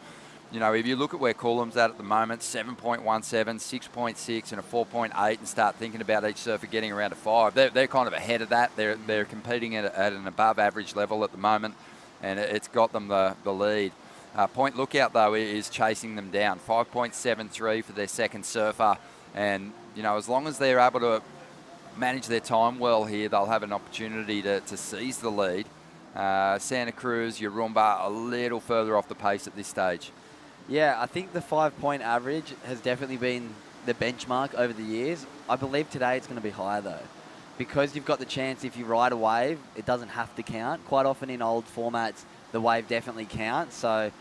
you know, if you look at where Coolum's at the moment, 7.17, 6.6 and a 4.8, and start thinking about each surfer getting around to 5, they're kind of ahead of that. They're competing at an above average level at the moment, and it's got them the lead. Point Lookout, though, is chasing them down. 5.73 for their second surfer. And, you know, as long as they're able to manage their time well here, they'll have an opportunity to seize the lead. Santa Cruz, Yarumba, a little further off the pace at this stage. Yeah, I think the 5-point average has definitely been the benchmark over the years. I believe today it's going to be higher, though, because you've got the chance, if you ride a wave, it doesn't have to count. Quite often in old formats, the wave definitely counts. So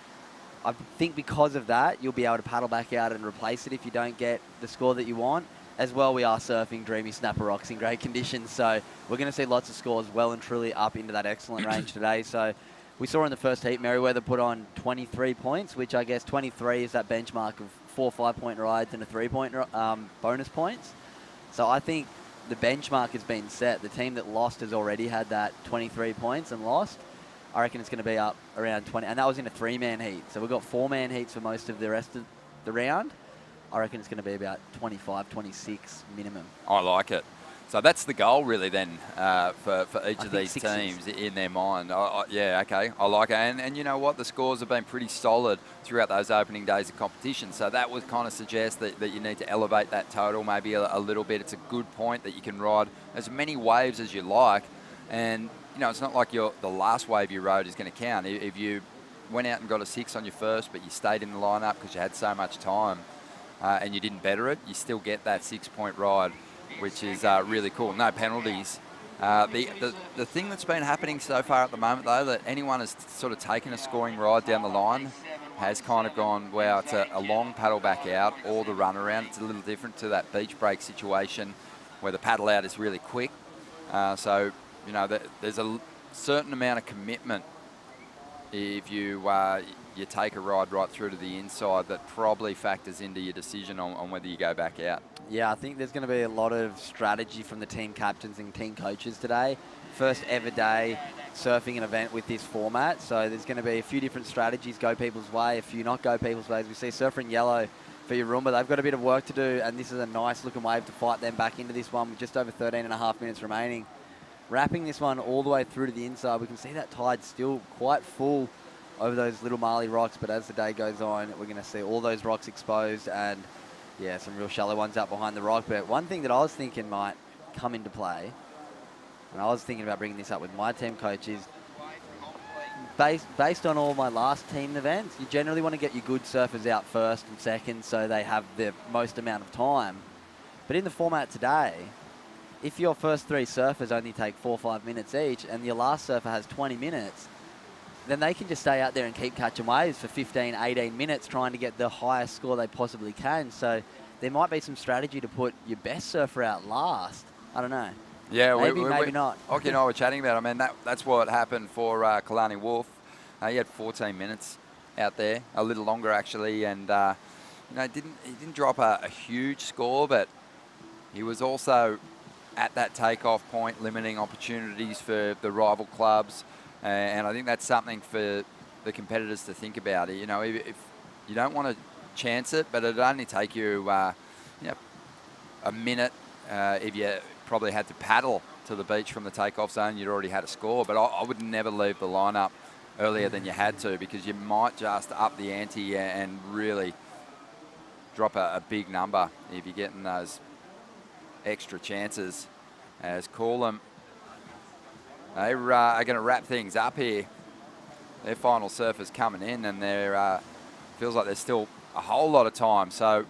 I think because of that, you'll be able to paddle back out and replace it if you don't get the score that you want. As well, we are surfing dreamy snapper rocks in great conditions, so we're going to see lots of scores well and truly up into that excellent range today. So we saw in the first heat, Merriweather put on 23 points, which I guess 23 is that benchmark of 4 5-point rides and a 3-point bonus points. So I think the benchmark has been set. The team that lost has already had that 23 points and lost. I reckon it's going to be up around 20, and that was in a 3-man heat. So we've got 4-man heats for most of the rest of the round. I reckon it's going to be about 25, 26 minimum. I like it. So that's the goal, really, then, for each of these teams in their mind. Yeah, okay, I like it. And you know what? The scores have been pretty solid throughout those opening days of competition. So that would kind of suggest that you need to elevate that total maybe a little bit. It's a good point that you can ride as many waves as you like. And you know, it's not like the last wave you rode is going to count. If you went out and got a 6 on your first, but you stayed in the lineup because you had so much time and you didn't better it, you still get that 6-point ride, which is really cool. No penalties. The thing that's been happening so far at the moment, though, that anyone has sort of taken a scoring ride down the line has kind of gone, wow, it's a long paddle back out or the run around. It's a little different to that beach break situation where the paddle out is really quick. So, you know, there's a certain amount of commitment if you you take a ride right through to the inside, that probably factors into your decision on whether you go back out. Yeah, I think there's going to be a lot of strategy from the team captains and team coaches today. First ever day surfing an event with this format, so there's going to be a few different strategies go people's way, a few not go people's ways. We see Surfer in yellow for your Roomba. They've got a bit of work to do, and this is a nice looking wave to fight them back into this one with just over 13.5 minutes remaining. Wrapping this one all the way through to the inside, we can see that tide still quite full over those little marley rocks, but as the day goes on, we're going to see all those rocks exposed and, yeah, some real shallow ones out behind the rock. But one thing that I was thinking might come into play, and I was thinking about bringing this up with my team coach, is based on all my last team events, you generally want to get your good surfers out first and second so they have the most amount of time. But in the format today, if your first 3 surfers only take 4 or 5 minutes each and your last surfer has 20 minutes, then they can just stay out there and keep catching waves for 15, 18 minutes trying to get the highest score they possibly can. So there might be some strategy to put your best surfer out last. I don't know. Yeah, maybe not. Oki and I were chatting about it. I mean, that's what happened for Kalani Wolf. He had 14 minutes out there, a little longer actually, and you know, he didn't drop a huge score, but he was also at that takeoff point, limiting opportunities for the rival clubs. And I think that's something for the competitors to think about. You know, if you don't want to chance it, but it'd only take you, you know, a minute. If you probably had to paddle to the beach from the takeoff zone, you'd already had a score. But I would never leave the lineup earlier than you had to, because you might just up the ante and really drop a big number if you're getting those extra chances. As Coolum, they are going to wrap things up here. Their final surfer's coming in, and there feels like there's still a whole lot of time. So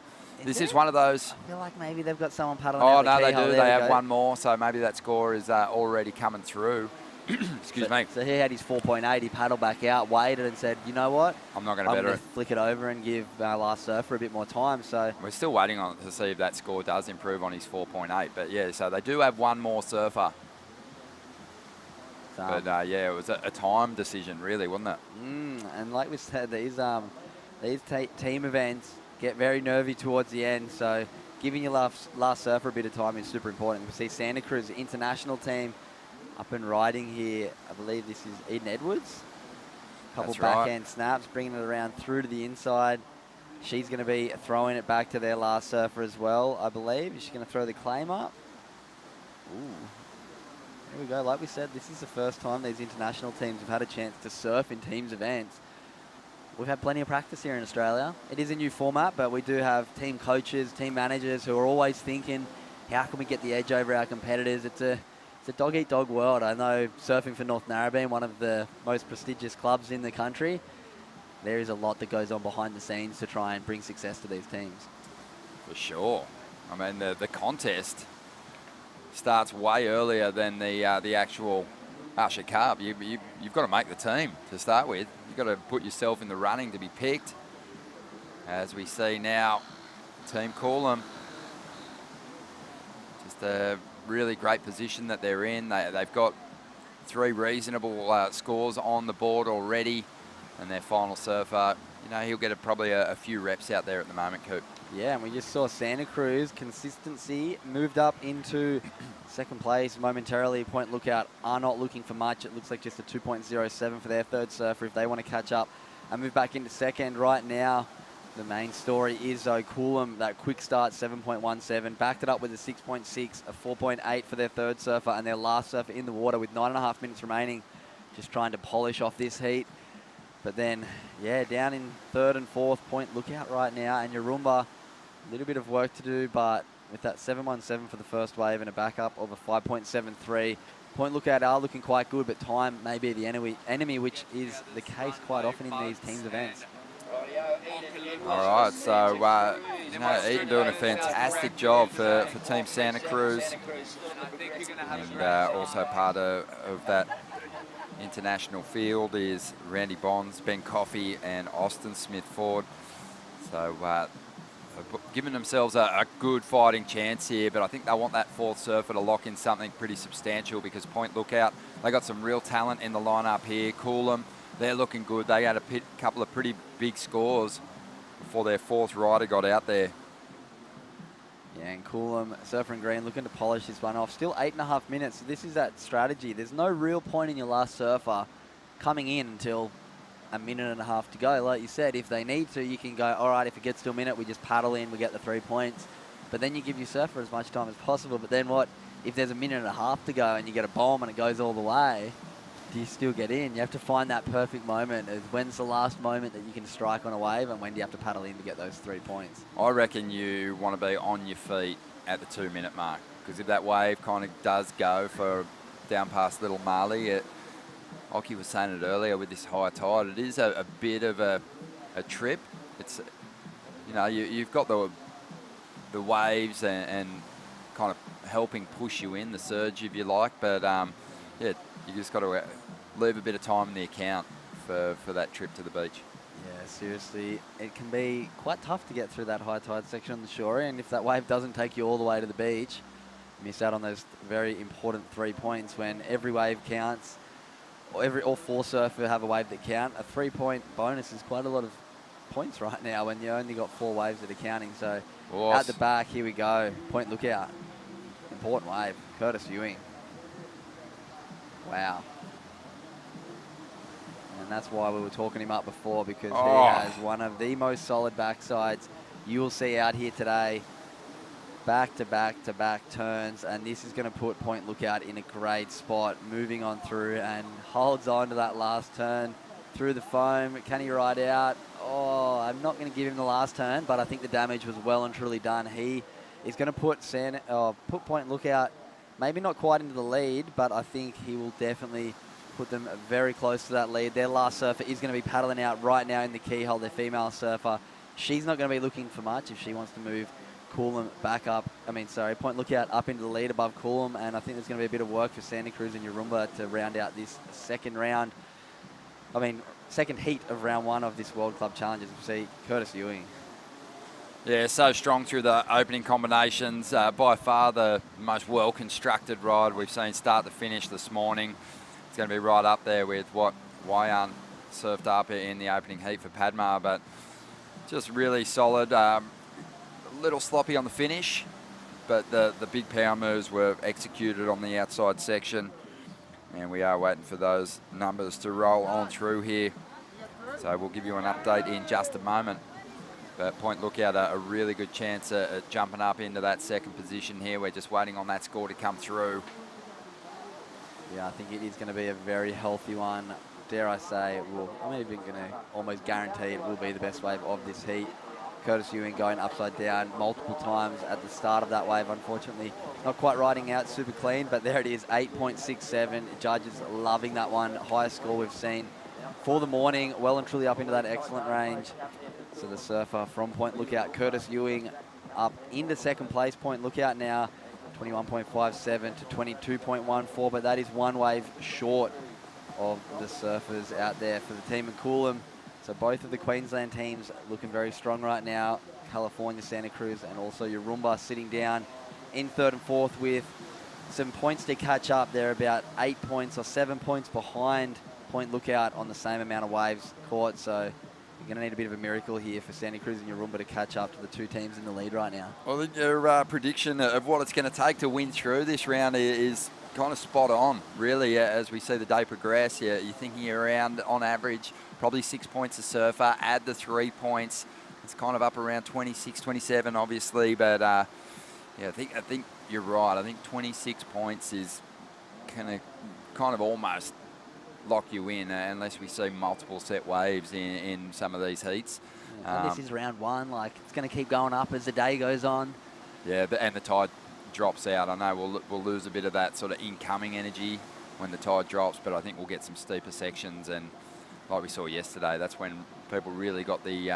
this is one of those. I feel like maybe they've got someone paddling Oh, out the no, they keyhole. do. There They we have go. one more, so maybe that score is already coming through. Excuse me. So he had his 4.8. He paddled back out, waited, and said, "You know what? I'm not going to better it." Flick it over and give our last surfer a bit more time." So We're still waiting on to see if that score does improve on his 4.8. But yeah, so they do have one more surfer. But yeah, it was a time decision, really, wasn't it? And like we said, these team events get very nervy towards the end. So giving your last surfer a bit of time is super important. We see Santa Cruz International team up and riding here. I believe this is Eden Edwards. Couple That's right. backhand snaps, bringing it around through to the inside. She's going to be throwing it back to their last surfer as well, I believe. She's going to throw the claim up. Ooh. There we go. Like we said, this is the first time these international teams have had a chance to surf in teams events. We've had plenty of practice here in Australia. It is a new format, but we do have team coaches, team managers who are always thinking, how can we get the edge over our competitors? It's a dog-eat-dog world. I know surfing for North Narrabeen, one of the most prestigious clubs in the country, there is a lot that goes on behind the scenes to try and bring success to these teams. For sure. I mean, the contest starts way earlier than the actual Usher Cup. You've got to make the team to start with. You've got to put yourself in the running to be picked. As we see now, Team Coolum, just a really great position that they're in. They've got 3 reasonable scores on the board already, and their final surfer, you know, he'll get probably a few reps out there at the moment, Coop. Yeah, and we just saw Santa Cruz consistency moved up into second place momentarily. Point Lookout are not looking for much. It looks like just a 2.07 for their third surfer if they want to catch up and move back into second. Right now, the main story is Coolum, that quick start, 7.17, backed it up with a 6.6, a 4.8 for their third surfer, and their last surfer in the water with 9.5 minutes remaining, just trying to polish off this heat. But then, yeah, down in third and fourth, Point Lookout right now, and your Roomba, a little bit of work to do, but with that 7.17 for the first wave and a backup of a 5.73, Point Lookout are looking quite good, but time may be the enemy, which is the case quite often in these teams events. All right, so you know, Eden doing a fantastic job for Team Santa Cruz, and also part of that international field is Randy Bonds, Ben Coffey, and Austin Smith-Ford. So giving themselves a good fighting chance here, but I think they want that fourth surfer to lock in something pretty substantial, because Point Lookout, they got some real talent in the lineup here. Coolum, they're looking good. They had a couple of pretty big scores before their fourth rider got out there. Yeah, and Coolum, Surfer and Green looking to polish this one off. Still 8.5 minutes. So this is that strategy. There's no real point in your last Surfer coming in until a minute and a half to go. Like you said, if they need to, you can go, all right, if it gets to a minute, we just paddle in, we get the 3 points. But then you give your Surfer as much time as possible. But then what? If there's a minute and a half to go and you get a bomb and it goes all the way, do you still get in? You have to find that perfect moment. When's the last moment that you can strike on a wave, and when do you have to paddle in to get those 3 points? I reckon you want to be on your feet at the 2 minute mark, because if that wave kind of does go for down past Little Marley, Oki was saying it earlier with this high tide, it is a bit of a trip. It's, you know, you've got the waves and kind of helping push you in, the surge if you like, but yeah, you just got to leave a bit of time in the account for that trip to the beach. Yeah, seriously, it can be quite tough to get through that high tide section on the shore, and if that wave doesn't take you all the way to the beach, you miss out on those very important 3 points. When every wave counts, all 4 surfers have a wave that count. A 3-point bonus is quite a lot of points right now when you only got 4 waves that are counting. So at the back, here we go, point lookout, important wave, Curtis Ewing. Wow. And that's why we were talking him up before, because he has one of the most solid backsides you will see out here today. Back to back to back turns, and this is going to put Point Lookout in a great spot. Moving on through and holds on to that last turn through the foam. Can he ride out? Oh, I'm not going to give him the last turn, but I think the damage was well and truly done. He is going to put Point Lookout maybe not quite into the lead, but I think he will definitely put them very close to that lead. Their last surfer is going to be paddling out right now in the keyhole, their female surfer. She's not going to be looking for much if she wants to move Coolum back up. Point Lookout up into the lead above Coolum, and I think there's going to be a bit of work for Santa Cruz and Yarumba to round out this second heat of round 1 of this World Club Challenge. As we see, Curtis Ewing. Yeah, so strong through the opening combinations. By far the most well-constructed ride we've seen start to finish this morning. It's going to be right up there with what Wayan surfed up in the opening heat for Padma, but just really solid. A little sloppy on the finish, but the big power moves were executed on the outside section, and we are waiting for those numbers to roll on through here. So we'll give you an update in just a moment. But Point Lookout a really good chance at jumping up into that second position here. We're just waiting on that score to come through. Yeah, I think it is going to be a very healthy one. Dare I say, I'm even going to almost guarantee it will be the best wave of this heat. Curtis Ewing going upside down multiple times at the start of that wave. Unfortunately, not quite riding out super clean, but there it is, 8.67. Judges loving that one. Highest score we've seen for the morning. Well and truly up into that excellent range. So the surfer from Point Lookout, Curtis Ewing, up into second place. Point Lookout now 21.57 to 22.14, but that is one wave short of the surfers out there for the team in Coolum. So both of the Queensland teams looking very strong right now. California, Santa Cruz, and also Yarumba sitting down in third and fourth with some points to catch up. They're about 8 points or 7 points behind Point Lookout on the same amount of waves caught. So you're going to need a bit of a miracle here for Santa Cruz and Yarumba to catch up to the 2 teams in the lead right now. Well, your prediction of what it's going to take to win through this round is kind of spot on, really, as we see the day progress. You're thinking around, on average, probably 6 points a surfer. Add the 3 points. It's kind of up around 26, 27, obviously. But, yeah, I think you're right. I think 26 points is going to kind of almost lock you in unless we see multiple set waves in some of these heats. And this is round 1. Like, it's going to keep going up as the day goes on. Yeah, and the tide drops out. I know we'll lose a bit of that sort of incoming energy when the tide drops, but I think we'll get some steeper sections, and like we saw yesterday, that's when people really got the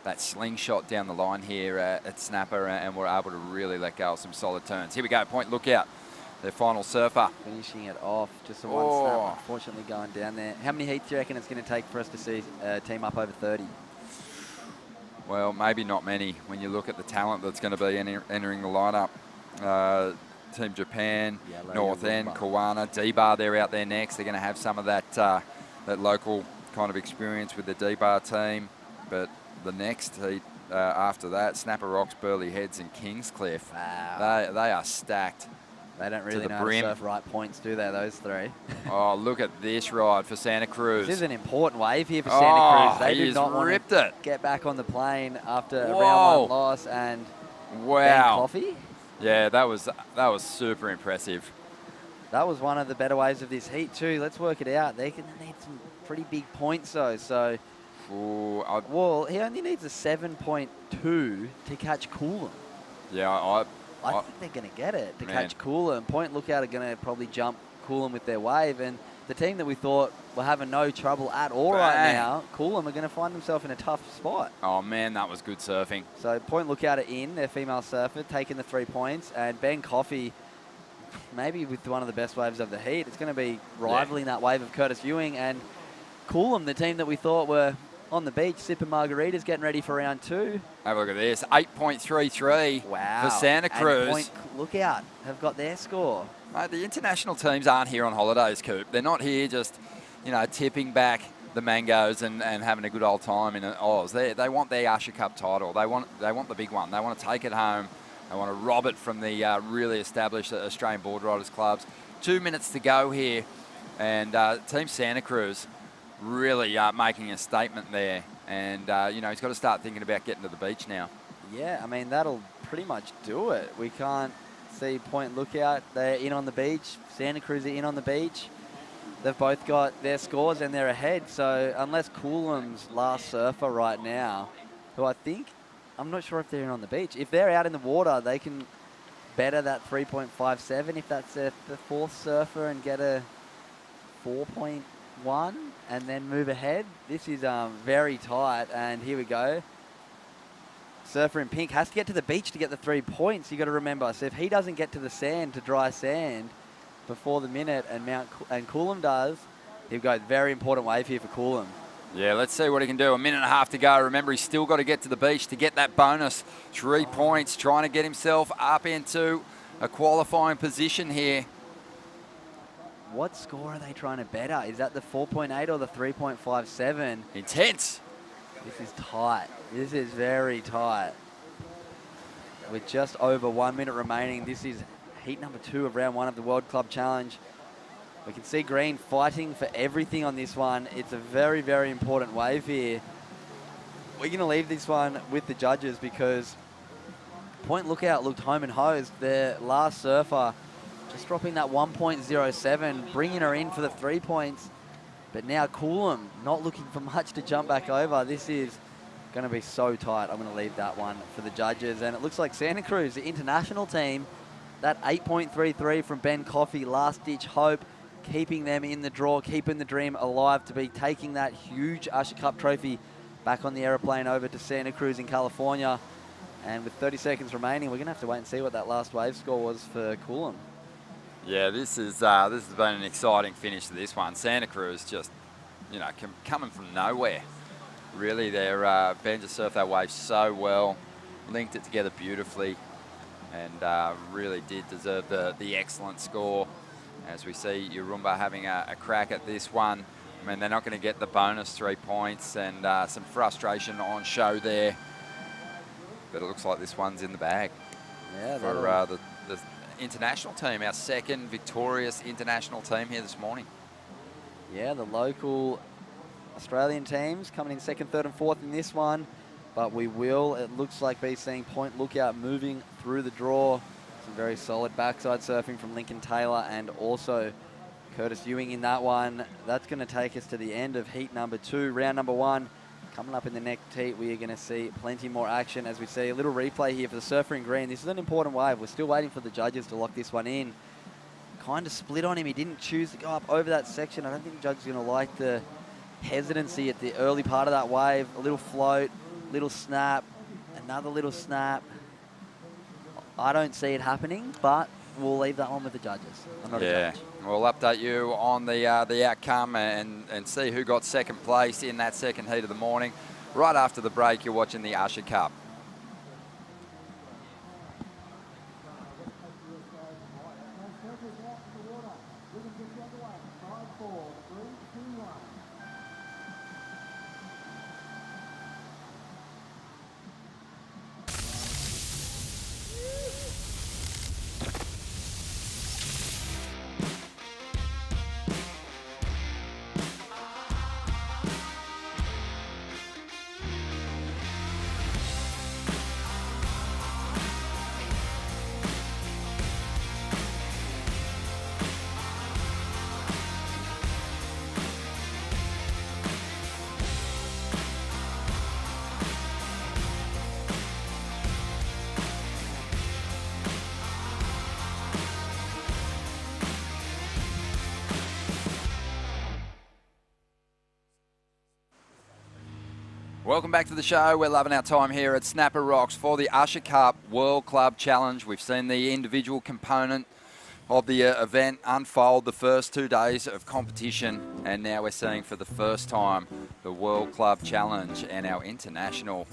that slingshot down the line here at Snapper, and were able to really let go of some solid turns. Here we go, Point Lookout, their final surfer. Finishing it off, just the one snap, unfortunately going down there. How many heats do you reckon it's going to take for us to see a team up over 30? Well, maybe not many when you look at the talent that's going to be entering the lineup. Team Japan, North End, Kawana, D-Bar, they're out there next. They're going to have some of that that local kind of experience with the D-Bar team. But the next heat after that, Snapper Rocks, Burleigh Heads and Kingscliff. Wow. They are stacked. They don't really the know how brim. to surf right points, do they, those three? Oh, look at this ride for Santa Cruz. This is an important wave here for Santa Cruz. They do he's not want ripped to it. get back on the plane after a Whoa. round 1 loss. And Ben Wow. Coffey, Yeah, that was super impressive. that was one of the better waves of this heat too. Let's work it out. They're going to need some pretty big points though. So, Ooh, well, he only needs a 7.2 to catch Coolum. yeah, I think they're going to get it to Man. catch Coolum. Point Lookout are going to probably jump Coolum with their wave. And the team that we thought were having no trouble at all right Bang. now, Coolum are going to find themselves in a tough spot. oh man, that was good surfing. So Point Lookout are in, their female surfer, taking the 3 points. And Ben Coffey, maybe with one of the best waves of the heat, it's going to be rivaling that wave of Curtis Ewing. And Coolum, the team that we thought were on the beach sipping margaritas, getting ready for round 2. Have a look at this, 8.33 Wow. for Santa Cruz. And Point Lookout have got their score. Mate, the international teams aren't here on holidays, Coop. They're not here just, tipping back the mangoes and having a good old time in Oz. They want their Usher Cup title. They want the big one. They want to take it home. They want to rob it from the really established Australian board riders clubs. 2 minutes to go here, and Team Santa Cruz really making a statement there. And, he's got to start thinking about getting to the beach now. Yeah, I mean, that'll pretty much do it. We can't see Point Lookout. They're in on the beach. Santa Cruz are in on the beach. They've both got their scores and they're ahead. So unless Coolum's last surfer right now, who I'm not sure if they're in on the beach. If they're out in the water, they can better that 3.57 if that's the fourth surfer and get a 4.1 and then move ahead. This is very tight, and here we go. Surfer in pink has to get to the beach to get the 3 points. You got to remember, so if he doesn't get to the sand, to dry sand, before the minute, and Coolum does, he'll go. Very important wave here for Coolum. Yeah, let's see what he can do. 1.5 minutes to go. Remember, he's still got to get to the beach to get that bonus 3 points, trying to get himself up into a qualifying position here. What score are they trying to better? Is that the 4.8 or the 3.57? Intense. This is tight. This is very tight. With just over 1 minute remaining, this is heat number 2 of round 1 of the World Club Challenge. We can see Green fighting for everything on this one. It's a very, very important wave here. We're going to leave this one with the judges because Point Lookout looked home and hosed. Their last surfer just dropping that 1.07, bringing her in for the 3 points. But now Coolum not looking for much to jump back over. This is going to be so tight. I'm going to leave that one for the judges. And it looks like Santa Cruz, the international team, that 8.33 from Ben Coffey, last-ditch hope, keeping them in the draw, keeping the dream alive to be taking that huge Usher Cup trophy back on the aeroplane over to Santa Cruz in California. And with 30 seconds remaining, we're going to have to wait and see what that last wave score was for Coolum. Yeah, this has been an exciting finish to this one. Santa Cruz just, coming from nowhere. Really, Ben just surfed that wave so well, linked it together beautifully, and really did deserve the excellent score. As we see Yurumba having a crack at this one. I mean, they're not going to get the bonus 3 points, and some frustration on show there. But it looks like this one's in the bag for the international team, our second victorious international team here this morning. Yeah, the local Australian teams coming in second, third and fourth in this one. But we will, it looks like, be seeing Point Lookout moving through the draw. Some very solid backside surfing from Lincoln Taylor and also Curtis Ewing in that one. That's going to take us to the end of heat number 2. Round number 1 coming up in the next heat. We are going to see plenty more action as we see a little replay here for the surfer in green. This is an important wave. We're still waiting for the judges to lock this one in. Kind of split on him. He didn't choose to go up over that section. I don't think the judge is going to like the hesitancy at the early part of that wave. A little float, little snap, another little snap. I don't see it happening, but we'll leave that one with the judges. I'm not a judge. We'll update you on the outcome and see who got second place in that second heat of the morning. Right after the break, you're watching the Usher Cup. Welcome back to the show. We're loving our time here at Snapper Rocks for the Usher Cup World Club Challenge. We've seen the individual component of the event unfold the first 2 days of competition, and now we're seeing for the first time the World Club Challenge, and our international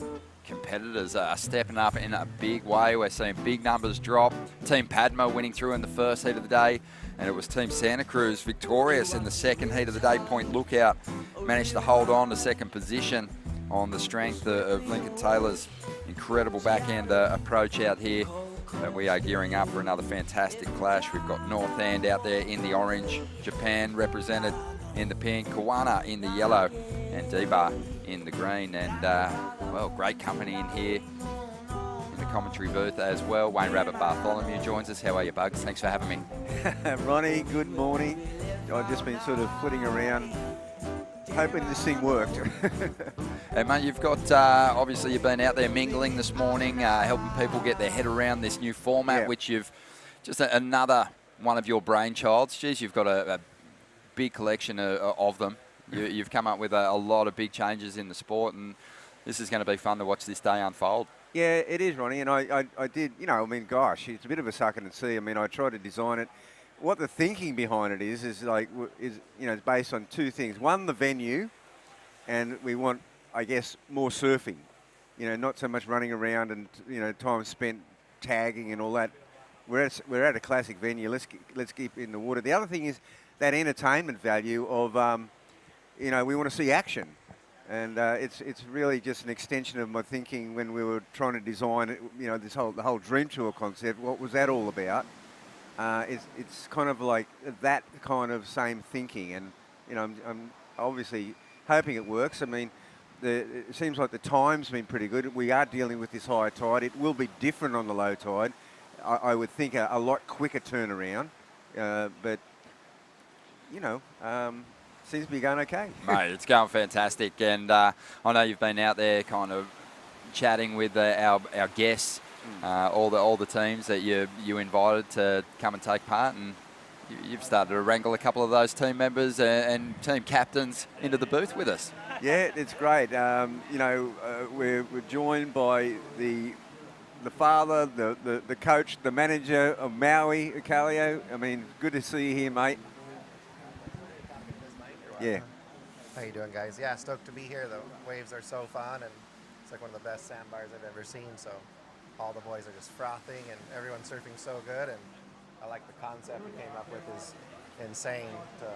competitors are stepping up in a big way. We're seeing big numbers drop. Team Padma winning through in the first heat of the day, and it was Team Santa Cruz victorious in the second heat of the day. Point Lookout managed to hold on to second position on the strength of Lincoln Taylor's incredible backhand approach out here. And we are gearing up for another fantastic clash. We've got North End out there in the orange, Japan represented in the pink, Kawana in the yellow, and D-Bar in the green. And, well, great company in here in the commentary booth as well. Wayne Rabbit Bartholomew joins us. How are you, Bugs? Thanks for having me. Ronnie, good morning. I've just been sort of flitting around hoping this thing worked. Hey, mate, you've got, obviously you've been out there mingling this morning, helping people get their head around this new format, which you've, just another one of your brainchilds. Geez, you've got a big collection of them. You've come up with a lot of big changes in the sport, and this is going to be fun to watch this day unfold. Yeah, it is, Ronnie, and I did, you know, I mean, gosh, it's a bit of a suck and see. I mean, I tried to design it. What the thinking behind it is you know, it's based on two things. One, the venue, and we want, I guess, more surfing. You know, not so much running around and, you know, time spent tagging and all that. We're at a classic venue. Let's keep in the water. The other thing is that entertainment value of, you know, we want to see action, and it's really just an extension of my thinking when we were trying to design it. You know, the whole Dream Tour concept. What was that all about? It's kind of like that kind of same thinking, and you know, I'm obviously hoping it works. I mean, it seems like the time's been pretty good. We are dealing with this high tide. It will be different on the low tide. I would think a lot quicker turnaround, but you know, seems to be going okay. Mate, it's going fantastic, and I know you've been out there kind of chatting with our guests. All the teams that you invited to come and take part, and you've started to wrangle a couple of those team members and team captains into the booth with us. Yeah, it's great. You know, we're joined by the father, the coach, the manager of Maui, Calio. I mean, good to see you here, mate. Yeah. How you doing, guys? Yeah, stoked to be here. The waves are so fun, and it's like one of the best sandbars I've ever seen. So all the boys are just frothing, and everyone's surfing so good. And I like the concept we came up with is insane to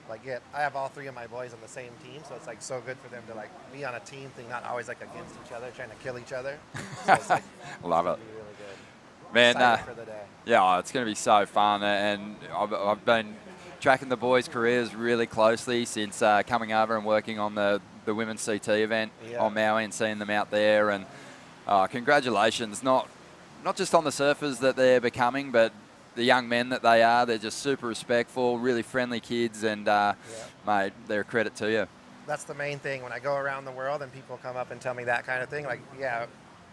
like get. I have all three of my boys on the same team, so it's like so good for them to like be on a team thing, not always like against each other, trying to kill each other. So it's like love it. Really good. Man, for the day. Yeah, it's going to be so fun, and I've been tracking the boys' careers really closely since coming over and working on the women's CT event on Maui and seeing them out there. And congratulations, not just on the surfers that they're becoming, but the young men that they are. They're just super respectful, really friendly kids, and mate, they're a credit to you. That's the main thing. When I go around the world and people come up and tell me that kind of thing, like, yeah,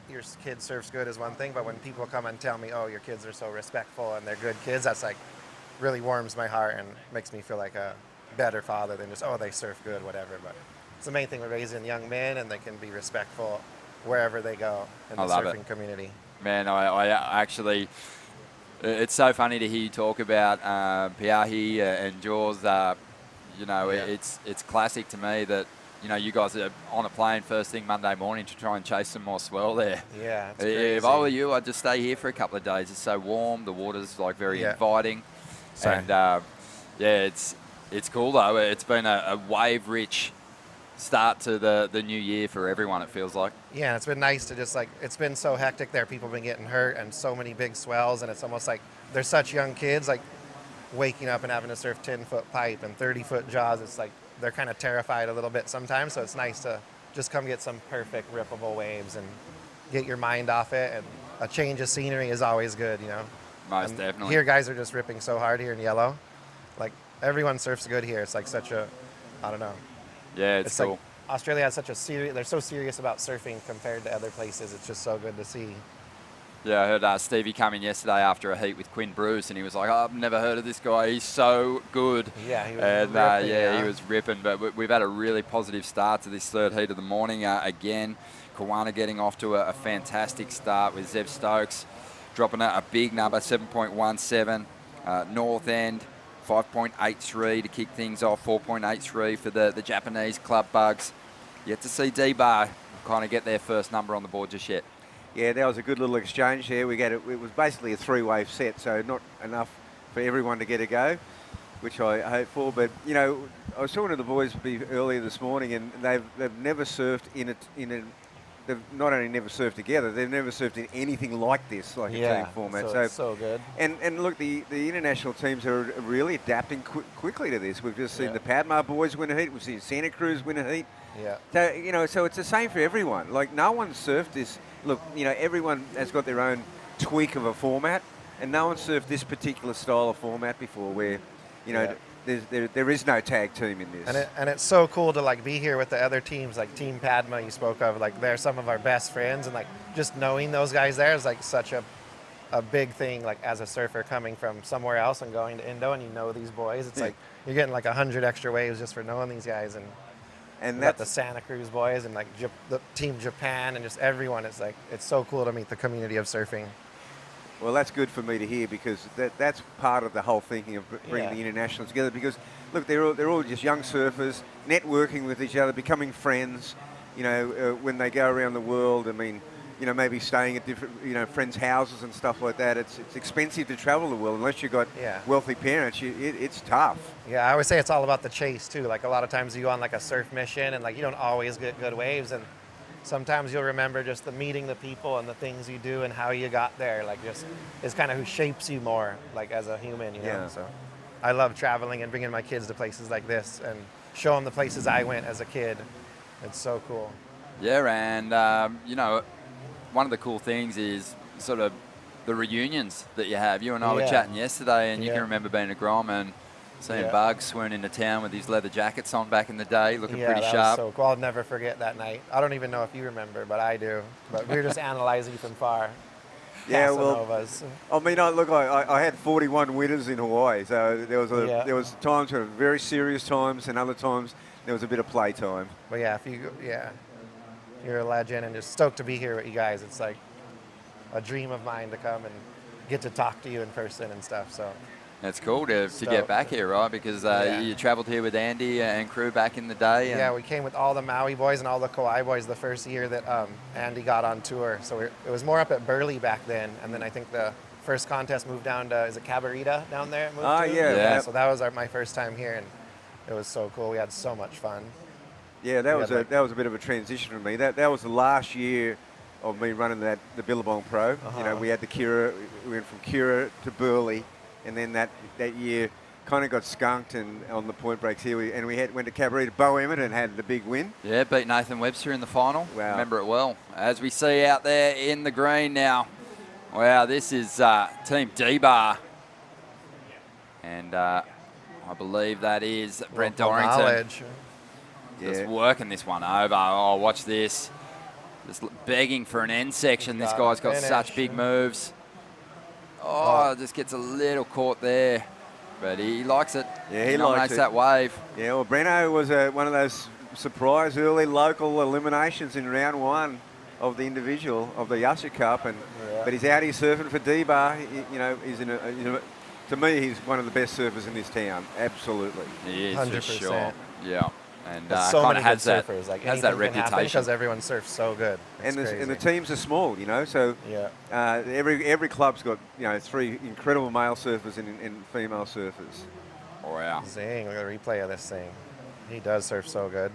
your kid surfs good is one thing, but when people come and tell me, oh, your kids are so respectful and they're good kids, that's like really warms my heart and makes me feel like a better father than just, oh, they surf good, whatever. But it's the main thing. We're raising young men, and they can be respectful wherever they go in the surfing community. Man, I actually, it's so funny to hear you talk about Piahi and Jaws. You know, it's classic to me that, you know, you guys are on a plane first thing Monday morning to try and chase some more swell there. Yeah, it's crazy. If I were you, I'd just stay here for a couple of days. It's so warm. The water's like very inviting. And yeah, it's cool though. It's been a wave-rich start to the new year for everyone, it feels like. Yeah, it's been nice to just like, it's been so hectic there. People have been getting hurt and so many big swells, and it's almost like they're such young kids, like waking up and having to surf 10-foot pipe and 30-foot jaws. It's like they're kind of terrified a little bit sometimes, so it's nice to just come get some perfect rippable waves and get your mind off it, and a change of scenery is always good, you know. Most definitely. Here guys are just ripping so hard here in yellow. Like everyone surfs good here. It's like such a, I don't know. Yeah, it's cool. Like Australia has such a serious, they're so serious about surfing compared to other places. It's just so good to see. Yeah, I heard Stevie come in yesterday after a heat with Quinn Bruce, and he was like, oh, I've never heard of this guy. He's so good. Yeah, he was and, ripping, yeah, he was ripping. But we've had a really positive start to this third heat of the morning. Again, Kawana getting off to a fantastic start with Zev Stokes dropping a big number, 7.17. North End, 5.83 to kick things off, 4.83 for the Japanese club bugs. Yet to see D-Bar kind of get their first number on the board just yet. Yeah, that was a good little exchange there. It was basically a three-wave set, so not enough for everyone to get a go, which I hope for. But, you know, I was talking to the boys earlier this morning, and they've never surfed they've not only never surfed together, they've never surfed in anything like this, like a team format. So it's so good. And look, the international teams are really adapting quickly to this. We've just seen the Padma boys win a heat. We've seen Santa Cruz win a heat. Yeah. So, you know, so it's the same for everyone. Like, no one's surfed this. Look, you know, everyone has got their own tweak of a format, and no one's surfed this particular style of format before where, you know, there is no tag team in this. And it's so cool to, like, be here with the other teams, like Team Padma you spoke of. Like, they're some of our best friends, and, like, just knowing those guys there is, like, such a big thing, like, as a surfer coming from somewhere else and going to Indo, and you know these boys. It's like you're getting, like, 100 extra waves just for knowing these guys. And that's the Santa Cruz boys and, like, the Team Japan and just everyone. It's like, it's so cool to meet the community of surfing. Well, that's good for me to hear, because that's part of the whole thinking of bringing the internationals together. Because, look, they're all just young surfers, networking with each other, becoming friends, you know, when they go around the world. I mean, you know, maybe staying at different, you know, friends' houses and stuff like that. It's expensive to travel the world unless you've got wealthy parents. It's tough. Yeah, I always say it's all about the chase too. Like, a lot of times you go on, like, a surf mission, and, like, you don't always get good waves, and sometimes you'll remember just the meeting the people and the things you do and how you got there. Like, just is kind of who shapes you more, like, as a human, you know. So I love traveling and bringing my kids to places like this and show them the places I went as a kid. It's so cool. Yeah, and you know, one of the cool things is sort of the reunions that you have. You and I were chatting yesterday, and you can remember being a Grom and seeing Bugs swoon into town with his leather jackets on back in the day, looking pretty that sharp. Was so cool. I'll never forget that night. I don't even know if you remember, but I do. But we were just analyzing from far. Yeah, well, I mean, I had 41 winners in Hawaii, so there was times where very serious times, and other times there was a bit of play time. But yeah, you're a legend, and just stoked to be here with you guys. It's like a dream of mine to come and get to talk to you in person and stuff. So it's cool to get back here, right? Because you traveled here with Andy and crew back in the day. Yeah, we came with all the Maui boys and all the Kauai boys the first year that Andy got on tour. So it was more up at Burley back then, and then I think the first contest moved down to, is it Cabarita down there? So that was my first time here, and it was so cool. We had so much fun. Yeah, that was a bit of a transition for me. That was the last year of me running the Billabong Pro. You know, we had we went from Kira to Burley, and then that year kind of got skunked and on the point breaks here. Went to Cabarita. Bo Emmett and had the big win. Yeah, beat Nathan Webster in the final. Wow. Remember it well. As we see out there in the green now. Wow, this is Team D-Bar. And I believe that is Brent Dorrington. Just working this one over. Oh, watch this. Just begging for an end section. This guy's got such big moves. Oh, just gets a little caught there. But he likes it. Yeah, he likes that wave. Yeah, well, Breno was one of those surprise early local eliminations in round one of the individual of the Usher Cup. But he's out here surfing for D-Bar. You know, he's to me, he's one of the best surfers in this town. Absolutely. He is 100%. for sure. Yeah. And so kind many of has good surfers. Like, has that reputation because everyone surfs so good. And the teams are small, you know. So every club's got 3 incredible male surfers and female surfers. Wow. Zing, look at the replay of this thing. He does surf so good.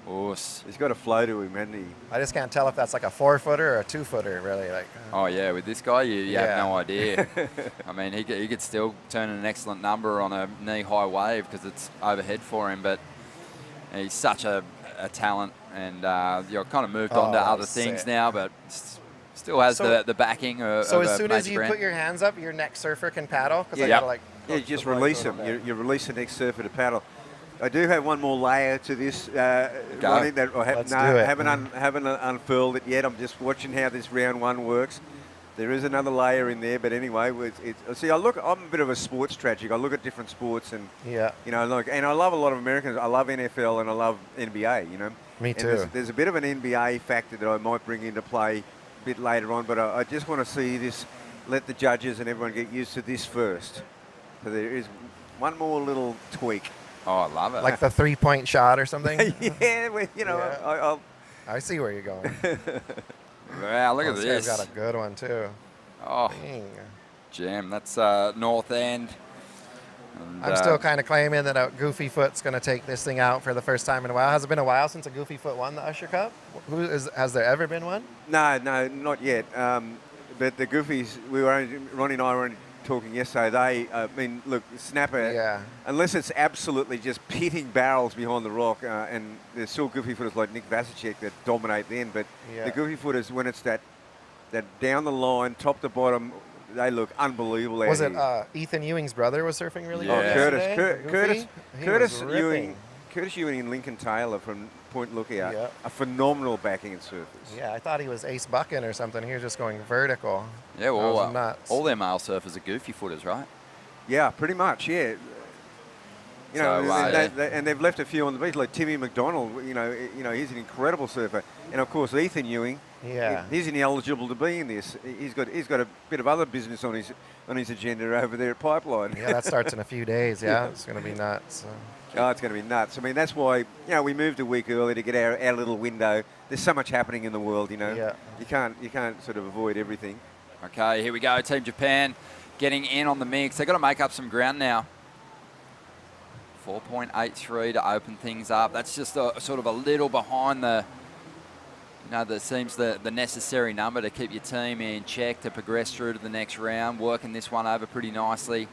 Oos. He's got a flow to him, hasn't he? I just can't tell if that's like a 4-footer or a 2-footer, really. Like. Oh yeah, with this guy, you have no idea. I mean, he could still turn an excellent number on a knee-high wave because it's overhead for him, but he's such a talent, and you've kind of moved on to other things now, but still has the backing of So as soon as you brand. put your hands up, your next surfer can paddle? You just release them. You release the next surfer to paddle. I do have one more layer to this running that I haven't unfurled it yet. I'm just watching how this round one works. There is another layer in there, but anyway, see, I'm a bit of a sports tragic. I look at different sports, and Yeah. you know, and I love a lot of Americans. I love NFL and I love NBA. You know, Me and too. There's a bit of an NBA factor that I might bring into play a bit later on, but I just want to see this. Let the judges and everyone get used to this first. So there is one more little tweak. Oh, I love it. Like the 3-point shot or something? Yeah, well, you know, Yeah. I see where you're going. Wow, look at This this. guy's got a good one, too. Oh, Dang. jam. That's North End. And, I'm still kind of claiming that a Goofy Foot's going to take this thing out for the first time in a while. Has it been a while since a Goofy Foot won the Usher Cup? Has there ever been one? No, not yet. But the Goofies, Ronnie and I were only talking yesterday. I mean, look, Snapper, unless it's absolutely just pitting barrels behind the rock, and there's still Goofy footers like Nick Vasicek that dominate then, but the Goofy footers, when it's that down the line, top to bottom, they look unbelievable out Was it here. Ethan Ewing's brother was surfing really Oh, good yesterday? Curtis He was ripping. Curtis Ewing and Lincoln Taylor from Point Lookout are phenomenal backing and surfers. Yeah, I thought he was ace bucking or something. He was just going vertical. Yeah, well, That was nuts. all their male surfers are goofy footers, right? Yeah, pretty much, yeah. You know, and they've left a few on the beach, like Timmy McDonald. You know, he's an incredible surfer, and of course Ethan Ewing. Yeah, he's ineligible to be in this. He's got a bit of other business on his agenda over there at Pipeline. Yeah, that starts in a few days. Yeah, it's going to be nuts. Oh, it's going to be nuts. I mean, that's why we moved a week early to get our little window. There's so much happening in the world, you know. Yeah. You can't sort of avoid everything. Okay, here we go. Team Japan getting in on the mix. They've got to make up some ground now. 4.83 to open things up. That's just sort of a little behind the, that seems the necessary number to keep your team in check to progress through to the next round. Working this one over pretty nicely.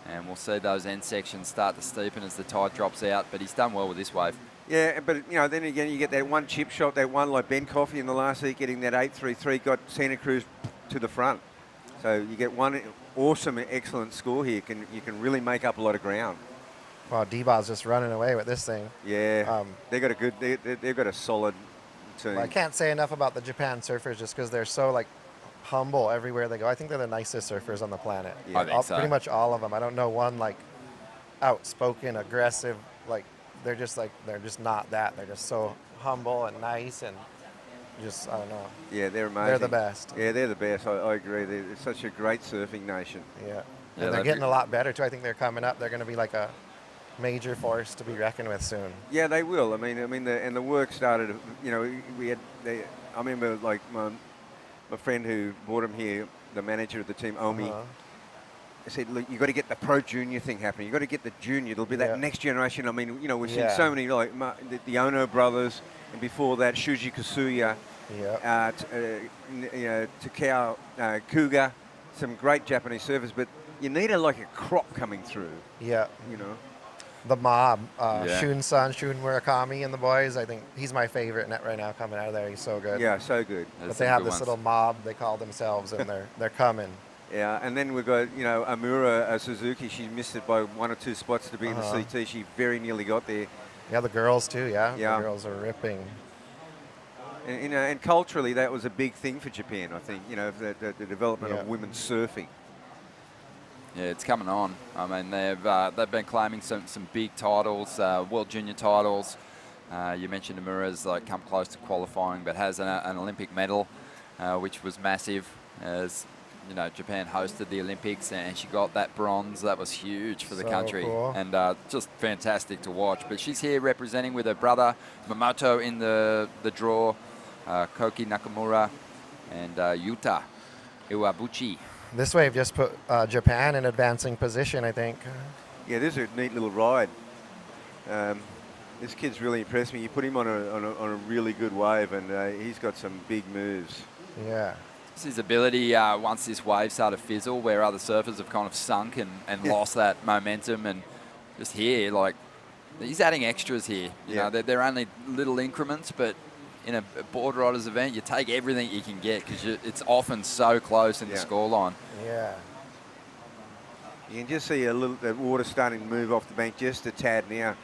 And we'll see those end sections start to steepen as the tide drops out. But he's done well with this wave. Yeah, but then again, you get that one chip shot, that one like Ben Coffey in the last heat, getting that 8.33, got Santa Cruz to the front. So you get one awesome, excellent score here. You can really make up a lot of ground. Wow, D-Ball's just running away with this thing. Yeah, they've got a solid team. Well, I can't say enough about the Japan surfers just because they're so humble everywhere they go. I think they're the nicest surfers on the planet. Yeah, I think so. Pretty much all of them. I don't know one outspoken, aggressive. They're just not that. They're just so humble and nice and just, I don't know. Yeah, they're amazing. They're the best. Yeah, they're the best. I agree. They're such a great surfing nation. Yeah. And they're getting a lot better too. I think they're coming up. They're going to be a major force to be reckoned with soon. Yeah, they will. I mean, the work started. I remember my friend who brought him here, the manager of the team, Omi. I said, look, you got to get the pro junior thing happening. You got to get the junior. There'll be that next generation. I mean, we've seen so many the Ono brothers, and before that, Shuji Kasuya, Takao Kuga, some great Japanese surfers. But you need a crop coming through. Yeah. The mob, Shun-san, Shun Murakami and the boys. I think he's my favorite right now coming out of there. He's so good. Yeah, so good. But they have this little mob they call themselves, and they're coming. Yeah, and then we've got, Amura Suzuki. She missed it by 1 or 2 spots to be in the CT. She very nearly got there. Yeah, the girls too, The girls are ripping. And, and culturally, that was a big thing for Japan, I think, the development of women's surfing. Yeah, it's coming on. I mean, they've been claiming some big titles, World Junior titles. You mentioned Amura's come close to qualifying, but has an Olympic medal, which was massive. As Japan hosted the Olympics, and she got that bronze. That was huge for the country, cool. and just fantastic to watch. But she's here representing with her brother Mamoto in the draw, Koki Nakamura, and Yuta Iwabuchi. This wave just put Japan in advancing position, I think. Yeah, this is a neat little ride. This kid's really impressed me. You put him on a really good wave, and he's got some big moves. Yeah. It's his ability, once this wave started to fizzle, where other surfers have kind of sunk and lost that momentum, and just here, he's adding extras here. You know, they're only little increments, but in a board riders event, you take everything you can get because it's often so close in the scoreline. Yeah. You can just see the water starting to move off the bank just a tad now.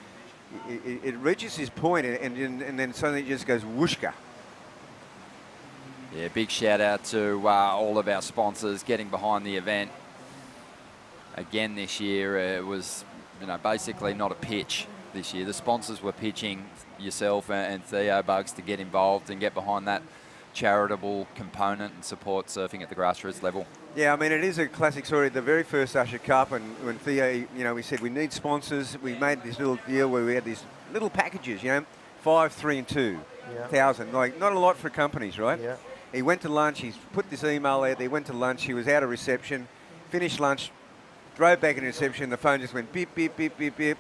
It reaches this point, and then suddenly it just goes whooshka. Yeah, big shout out to all of our sponsors getting behind the event. Again this year, it was basically not a pitch this year. The sponsors were pitching yourself and Theo Bugs to get involved and get behind that charitable component and support surfing at the grassroots level. Yeah, I mean, it is a classic story. The very first Usher Cup, and when Theo, we said we need sponsors, we made this little deal where we had these little packages, 5, 3, and 2,000. Like, not a lot for companies, right? Yeah. He went to lunch, he's put this email out, they went to lunch, he was out of reception, finished lunch, drove back in reception, the phone just went beep, beep, beep, beep, beep,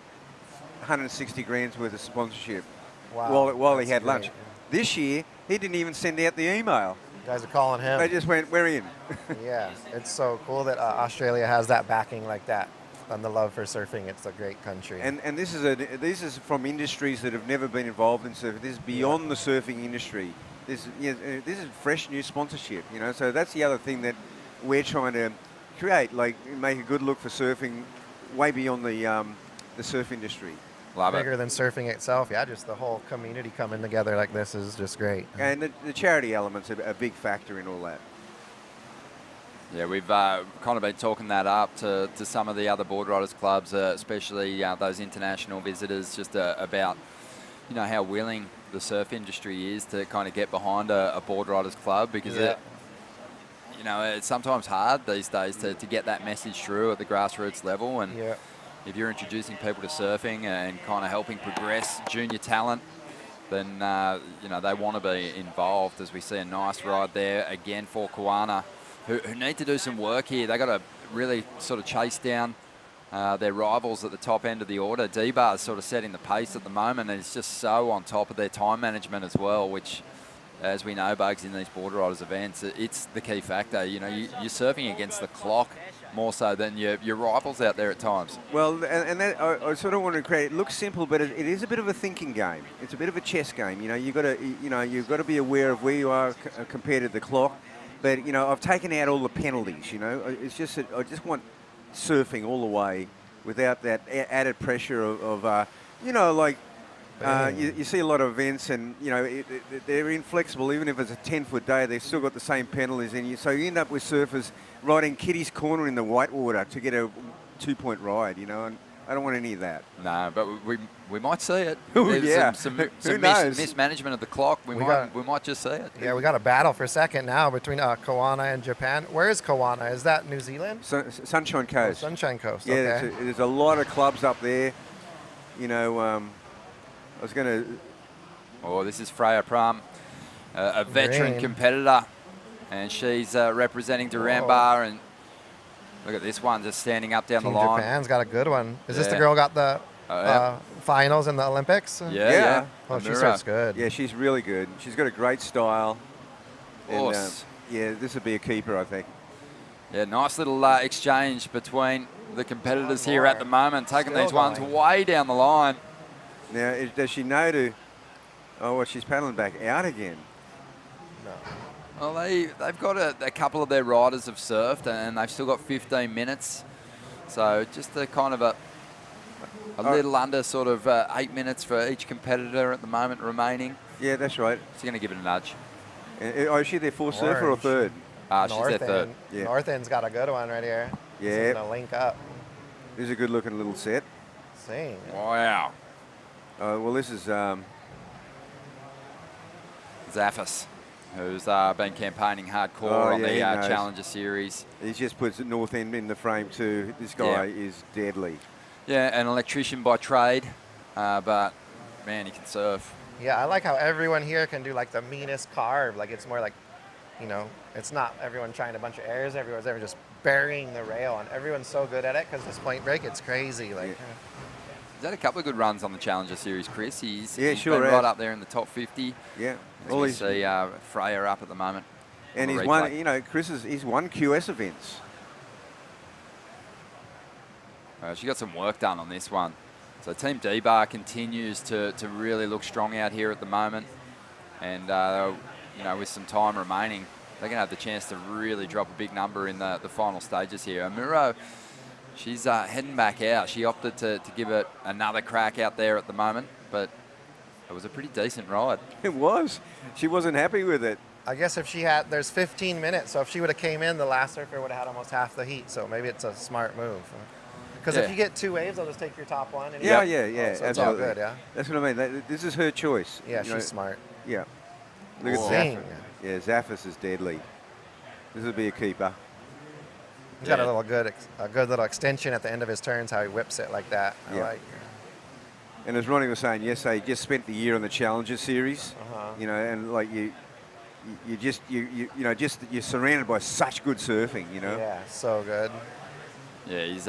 160 grand's worth of sponsorship while he had lunch. This year, he didn't even send out the email. You guys are calling him. They just went, we're in. Yeah, it's so cool that Australia has that backing like that. And the love for surfing, it's a great country. And this is from industries that have never been involved in surfing. This is beyond the surfing industry. This is fresh new sponsorship, So that's the other thing that we're trying to create, like make a good look for surfing way beyond the surf industry. Love Bigger than surfing itself, yeah. Just the whole community coming together like this is just great. And the charity element's a big factor in all that. Yeah, we've kind of been talking that up to some of the other board riders clubs, especially those international visitors, just about how willing the surf industry is to kind of get behind a board riders club, because it's sometimes hard these days to get that message through at the grassroots level. And if you're introducing people to surfing and kind of helping progress junior talent, then they want to be involved. As we see a nice ride there again for Kawana, who need to do some work here. They got to really sort of chase down their rivals at the top end of the order. D-Bar's sort of setting the pace at the moment, and it's just so on top of their time management as well, which, as we know, Bugs, in these board riders events, it's the key factor. You're surfing against the clock more so than your rivals out there at times. Well, and that, I sort of want to create. It looks simple, but it is a bit of a thinking game. It's a bit of a chess game. You've got to be aware of where you are compared to the clock. But I've taken out all the penalties. It's just that I just want surfing all the way without that added pressure of you see a lot of events, and they're inflexible. Even if it's a 10-foot day, they've still got the same penalties, and so you end up with surfers riding Kitty's corner in the whitewater to get a 2-point ride. And I don't want any of that. No, but we might see it. Yeah, some who knows? mismanagement of the clock. We might just see it. Yeah, we got a battle for second now between Kawana and Japan. Where is Kawana? Is that New Zealand? Sunshine Coast. Sunshine Coast. Yeah, okay. there's a lot of clubs up there. I was going to... Oh, this is Freya Prum, a veteran competitor, and she's representing Duranbar. And look at this one, just standing up down Team the line. Japan's got a good one. Is this the girl got the finals in the Olympics? Yeah. Oh, she surfs good. Yeah, she's really good. She's got a great style. And, Awesome. this would be a keeper, I think. Yeah, nice little exchange between the competitors here at the moment, taking Still these ones going. way down the line. Now, does she know to... Oh, well, she's paddling back out again. No. Well, they've got a couple of their riders have surfed, and they've still got 15 minutes. So just a kind of a little under sort of 8 minutes for each competitor at the moment remaining. Yeah, that's right. So you're going to give it a nudge. Is she their fourth surfer or Orange. third? She's their third. Yeah. North End's got a good one right here. Yeah. It's going to link up. This is a good-looking little set. Sing. Wow. Well, this is... Zaffis, who's been campaigning hardcore on the he knows. Challenger Series. He just puts the North End in the frame too. This guy is deadly. Yeah, an electrician by trade, but man, he can surf. Yeah, I like how everyone here can do like the meanest carve. Like it's more like, it's not everyone trying a bunch of airs. Everyone's just burying the rail, and everyone's so good at it because this point break, it's crazy. Like. He's had a couple of good runs on the Challenger Series, Chris. He's sure been has. right up there in the top 50. Yeah. As we see Freya up at the moment. And he's won, he's won QS events. She got some work done on this one. So Team D-Bar continues to really look strong out here at the moment. And, with some time remaining, they're going to have the chance to really drop a big number in the final stages here. Amuro, she's heading back out. She opted to give it another crack out there at the moment, but it was a pretty decent ride. It was. She wasn't happy with it. I guess if she had, there's 15 minutes, so if she would have came in, the last surfer would have had almost half the heat. So maybe it's a smart move. Because if you get 2 waves, they'll just take your top one. And Yeah. so it's all good, yeah. That's what I mean. This is her choice. Yeah, she's smart. Yeah. Look at Zaffis. Yeah, Zaffis is deadly. This would be a keeper. He's got a good little extension at the end of his turns, how he whips it like that. I like. And as Ronnie was saying yesterday, he just spent the year on the Challenger Series. You know, and like you're surrounded by such good surfing. You know. Yeah, so good. Yeah, he's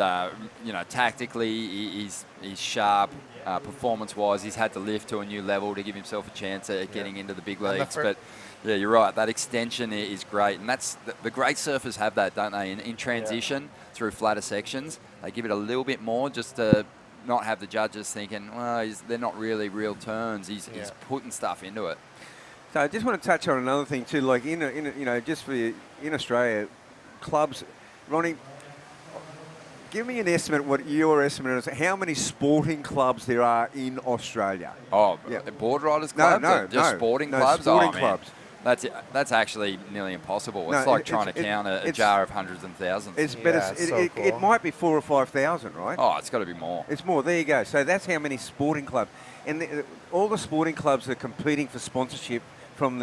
tactically he's sharp. Performance-wise, he's had to lift to a new level to give himself a chance at getting into the big leagues. But yeah, you're right. That extension is great, and that's the great surfers have that, don't they? In transition through flatter sections, they give it a little bit more just to not have the judges thinking, well, they're not really real turns. He's putting stuff into it. So I just want to touch on another thing too, like in Australia, clubs, Ronnie. Give me an estimate, what your estimate is, how many sporting clubs there are in Australia. Oh, board riders clubs? No, sporting clubs? Sporting clubs. That's actually nearly impossible. It's like trying to count a jar of hundreds and thousands. It might be 4,000 or 5,000, right? Oh, it's got to be more. It's more. There you go. So that's how many sporting clubs. And all the sporting clubs are competing for sponsorship from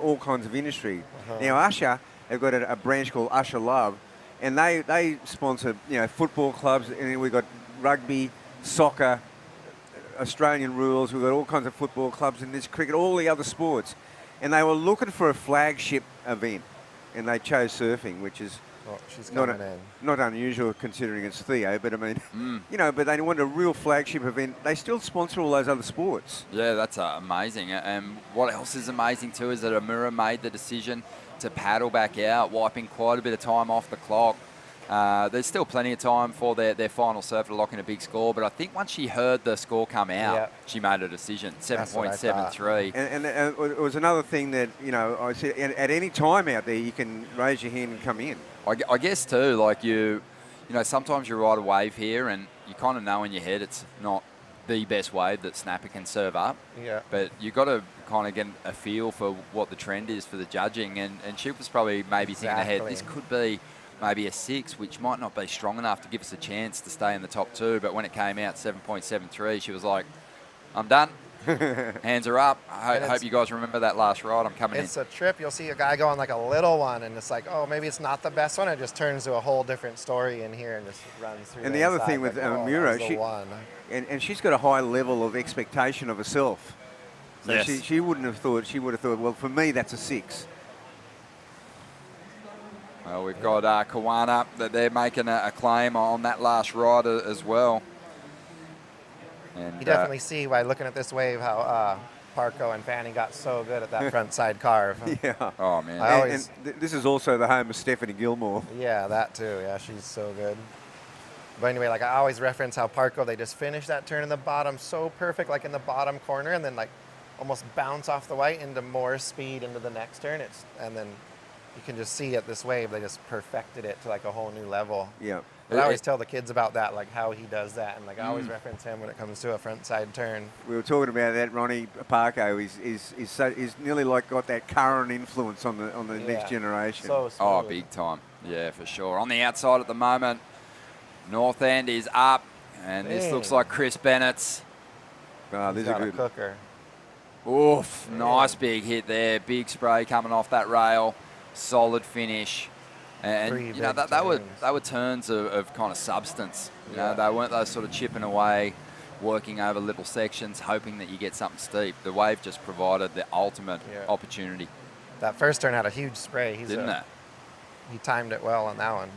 all kinds of industry. Now, Usher, they've got a branch called Usher Love, and they sponsor, football clubs, and we've got rugby, soccer, Australian rules. We've got all kinds of football clubs, and there's cricket, all the other sports. And they were looking for a flagship event, and they chose surfing, which is not unusual considering it's Theo. But I mean, but they wanted a real flagship event. They still sponsor all those other sports. Yeah, that's amazing. And what else is amazing too is that Amura made the decision to paddle back out, wiping quite a bit of time off the clock. There's still plenty of time for their final surf to lock in a big score, but I think once she heard the score come out, she made a decision, 7.73. And it was another thing that, I said, at any time out there, you can raise your hand and come in. I guess too, like sometimes you ride a wave here and you kind of know in your head it's not the best wave that Snapper can serve up. Yeah. But you got to kind of get a feel for what the trend is for the judging. And she was probably maybe thinking ahead, this could be maybe a 6, which might not be strong enough to give us a chance to stay in the top 2. But when it came out 7.73, she was like, I'm done. Hands are up. I hope you guys remember that last ride. I'm coming in. It's a trip. You'll see a guy go on like a little one, and it's like, oh, maybe it's not the best one. It just turns to a whole different story in here and just runs through. And the other thing with Muro, she's got a high level of expectation of herself. So she would have thought, well, for me, that's a 6. Well, we've got Kawana that they're making a claim on that last ride as well. And you definitely see by looking at this wave how Parko and Fanning got so good at that front side carve. Yeah. Oh, man. This is also the home of Stephanie Gilmore. Yeah, that too. Yeah, she's so good. But anyway, like I always reference how Parko, they just finish that turn in the bottom so perfect, like in the bottom corner, and then like almost bounce off the white into more speed into the next turn. And then you can just see at this wave, they just perfected it to like a whole new level. Yeah. But I always tell the kids about that, like how he does that, and like I always reference him when it comes to a front side turn. We were talking about that. Ronnie Parko is nearly like got that current influence on the next generation. So smooth. Oh, big time. Yeah, for sure. On the outside at the moment, North End is up, and this looks like Chris Bennett's. Oh, this is a good cooker. Oof, nice big hit there. Big spray coming off that rail. Solid finish. And they were turns of kind of substance. You know, they weren't those sort of chipping away, working over little sections, hoping that you get something steep. The wave just provided the ultimate opportunity. That first turn had a huge spray. Didn't it? He timed it well on that one.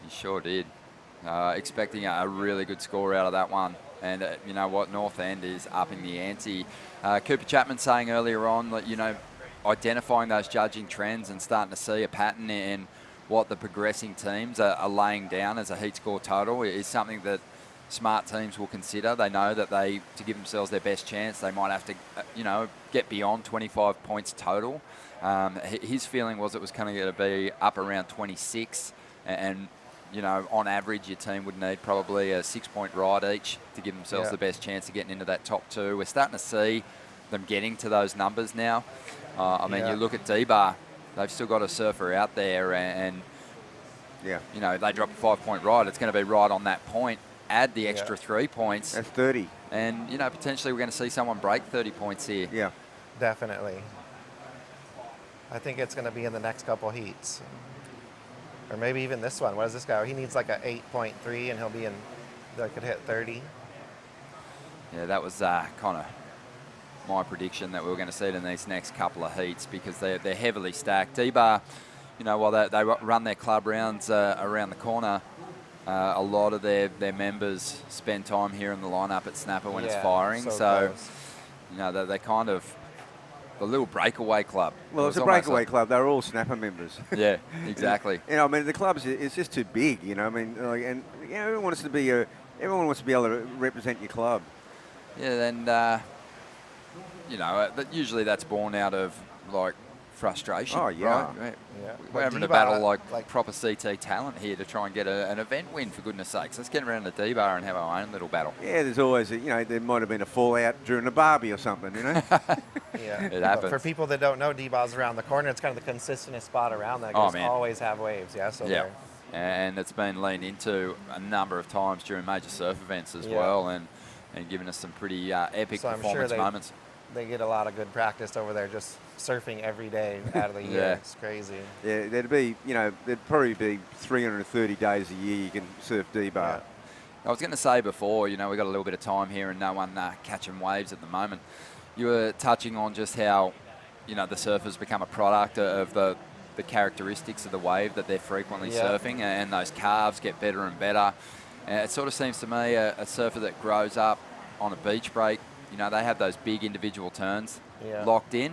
He sure did. Expecting a really good score out of that one. And you know what? North End is upping the ante. Cooper Chapman saying earlier on that, identifying those judging trends and starting to see a pattern in what the progressing teams are laying down as a heat score total is something that smart teams will consider. They know that to give themselves their best chance, they might have to, get beyond 25 points total. His feeling was it was going to be up around 26, and on average, your team would need probably a 6-point ride each to give themselves the best chance of getting into that top 2. We're starting to see them getting to those numbers now. I mean, you look at D-Bar, they've still got a surfer out there, and yeah, you know, they drop a 5-point ride, it's going to be right on that point. Add the extra 3 points. That's 30. And, you know, potentially we're going to see someone break 30 points here. Yeah. Definitely. I think it's going to be in the next couple heats. Or maybe even this one. What is this guy? He needs like a 8.3 and he'll be in, that could hit 30. Yeah, that was kind of my prediction that we were going to see it in these next couple of heats because they're heavily stacked. D-Bar, you know, while they run their club rounds around the corner, a lot of their members spend time here in the lineup at Snapper when it's firing. So you know, they're kind of the little breakaway club. Well, it's a breakaway club. They're all Snapper members. Yeah, exactly. You know, I mean, the club's it's just too big. You know, I mean, like, and you know, everyone wants to be able to represent your club. Yeah, then you know, usually that's born out of like frustration. Oh yeah, right? Yeah. We're having a battle like proper CT talent here to try and get an event win, for goodness sakes. Let's get around the D-Bar and have our own little battle. Yeah, there's always, you know, there might have been a fallout during a barbie or something, you know? Yeah, it happens. But for people that don't know, D-Bar's around the corner. It's kind of the consistent spot around that. Always have waves, So and it's been leaned into a number of times during major surf events as well, and giving us some pretty epic performance moments. They get a lot of good practice over there, just surfing every day out of the year. It's crazy. Yeah, there'd probably be 330 days a year you can surf D-Bar. Yeah. I was going to say before, you know, we've got a little bit of time here and no one catching waves at the moment. You were touching on just how, you know, the surfers become a product of the characteristics of the wave that they're frequently surfing, and those calves get better and better. It sort of seems to me a surfer that grows up on a beach break, you know, they have those big individual turns locked in.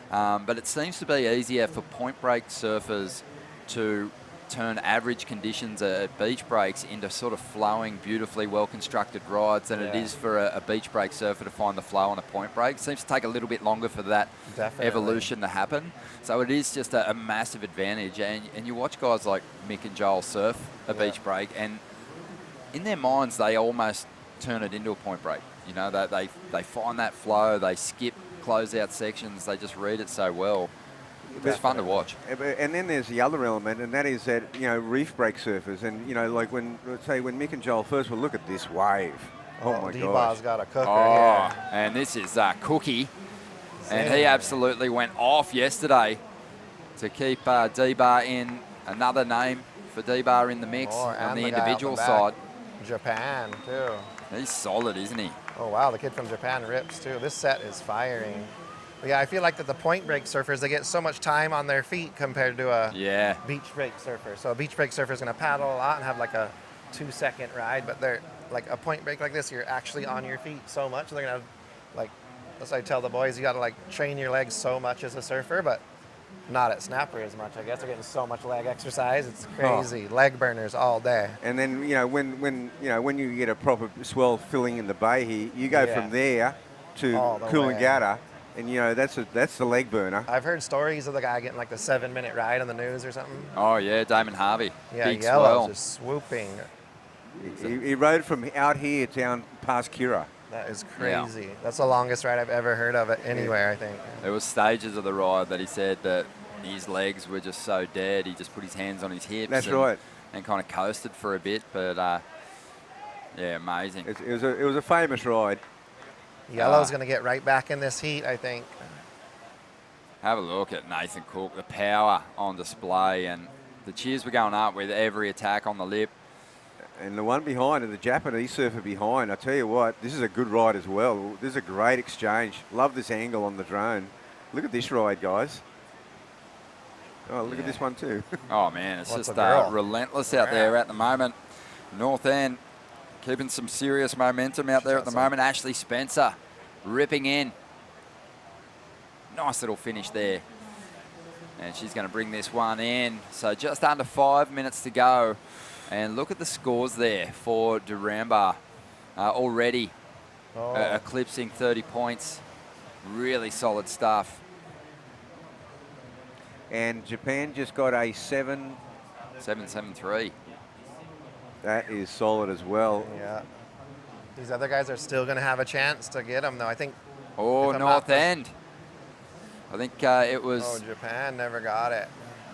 But it seems to be easier for point break surfers to turn average conditions at beach breaks into sort of flowing, beautifully well-constructed rides than it is for a beach break surfer to find the flow on a point break. It seems to take a little bit longer for that evolution to happen. So it is just a massive advantage. And you watch guys like Mick and Joel surf a beach break, and in their minds, they almost turn it into a point break. You know, they find that flow, they skip closeout sections, they just read it so well. It's fun to watch. And then there's the other element, and that is that, you know, reef break surfers, and, you know, like when Mick and Joel first will look at this wave. Oh my God. D-Bar's got a cooker here. And this is Cookie. And he absolutely went off yesterday to keep D-Bar in. Another name for D-Bar in the mix on the individual side. Japan, too. He's solid, isn't he? Oh, wow, the kid from Japan rips, too. This set is firing. But yeah, I feel like that the point break surfers, they get so much time on their feet compared to a beach break surfer. So a beach break surfer is going to paddle a lot and have like a 2-second ride, but they're like a point break like this, you're actually on your feet so much. They're going to have, like, as I tell the boys, you got to like train your legs so much as a surfer, but not at Snapper as much. I guess they're getting so much leg exercise. It's crazy. Leg burners all day. And then, you know, when you get a proper swell filling in the bay here, you go from there to Coolangatta, and, you know, that's the leg burner. I've heard stories of the guy getting like the 7-minute ride on the news or something. Oh yeah, Damon Harvey. Yeah, big Yellow's swell. just swooping. He rode from out here down past Kira. That is crazy. Yeah. That's the longest ride I've ever heard of it anywhere, I think. There was stages of the ride that he said that his legs were just so dead, he just put his hands on his hips. That's right. And kind of coasted for a bit, but yeah, amazing. It was a famous ride. Yellow's going to get right back in this heat, I think. Have a look at Nathan Cook, the power on display, and the cheers were going up with every attack on the lip. And the one behind, and the Japanese surfer behind, I tell you what, this is a good ride as well. This is a great exchange. Love this angle on the drone. Look at this ride, guys. Oh, look at this one too. Oh, man, it's just relentless out there at the moment. North End keeping some serious momentum out there at the moment. Ashley Spencer ripping in. Nice little finish there. And she's going to bring this one in. So just under 5 minutes to go. And look at the scores there for Duramba. Already eclipsing 30 points. Really solid stuff. And Japan just got a 7.73. That is solid as well. Yeah. These other guys are still going to have a chance to get them, though. I think. Oh, North End. I think it was... Oh, Japan never got it.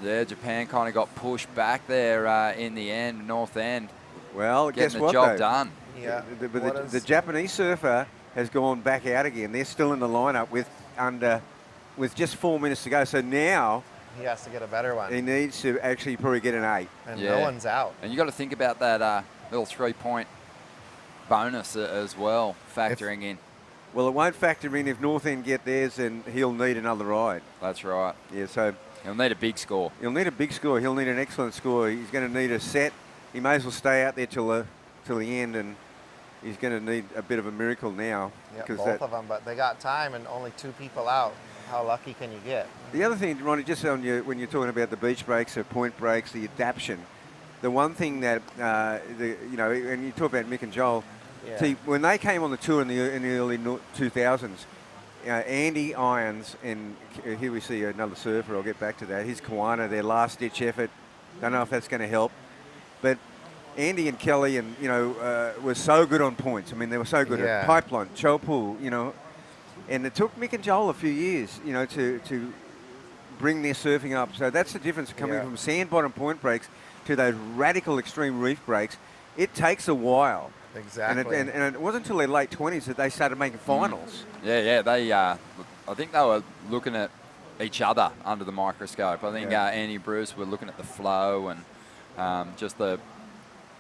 Yeah, Japan kind of got pushed back there in the end, north end. Well, getting guess what, the job though? done. Yeah. The Japanese surfer has gone back out again. They're still in the lineup with just 4 minutes to go. So now he has to get a better one. He needs to actually probably get an 8. And no one's out. And you got to think about that little 3-point bonus as well, factoring in. Well, it won't factor in if North End get theirs, and he'll need another ride. That's right. Yeah, so he'll need a big score. He'll need a big score. He'll need an excellent score. He's going to need a set. He may as well stay out there till the end, and he's going to need a bit of a miracle now. Yeah, both of them, but they got time and only 2 people out. How lucky can you get? The other thing, Ronnie, just on when you're talking about the beach breaks or point breaks, the adaptation, the one thing that, and you talk about Mick and Joel, see, when they came on the tour in the early 2000s, Andy Irons, and here we see another surfer, I'll get back to that, his Kiwana, their last-ditch effort. Don't know if that's going to help. But Andy and Kelly were so good on points. I mean, they were so good at Pipeline, Chopool, and it took Mick and Joel a few years, to bring their surfing up. So that's the difference coming from sand bottom point breaks to those radical extreme reef breaks. It takes a while. Exactly. And it wasn't until their late 20s that they started making finals. Yeah. They, I think they were looking at each other under the microscope. I think Andy and Bruce were looking at the flow and just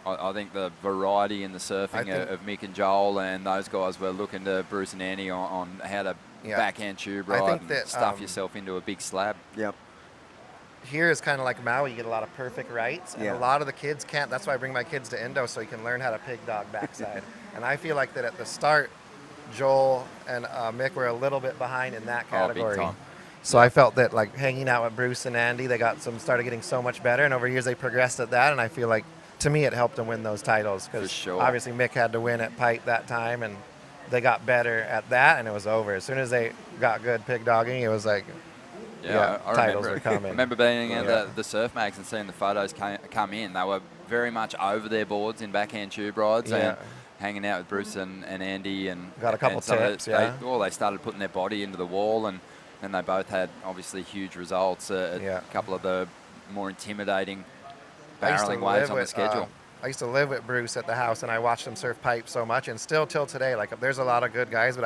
I think the variety in the surfing of Mick and Joel, and those guys were looking to Bruce and Annie on how to backhand tube right and stuff yourself into a big slab. Yep. Here is kind of like Maui. You get a lot of perfect rights, and a lot of the kids can't. That's why I bring my kids to Indo, so you can learn how to pig dog backside. And I feel like that at the start, Joel and Mick were a little bit behind in that category. Big time. So I felt that like hanging out with Bruce and Andy, they started getting so much better, and over years they progressed at that, and I feel like to me it helped them win those titles because obviously Mick had to win at Pipe that time, and they got better at that, and it was over. As soon as they got good pig dogging, it was like, titles were coming. I remember being at the surf mags and seeing the photos come in. They were very much over their boards in backhand tube rides and hanging out with Bruce and Andy. And got a couple tips, they started putting their body into the wall, and they both had obviously huge results at a couple of the more intimidating barreling waves on the schedule. I used to live with Bruce at the house, and I watched him surf pipe so much, and still till today, like there's a lot of good guys, but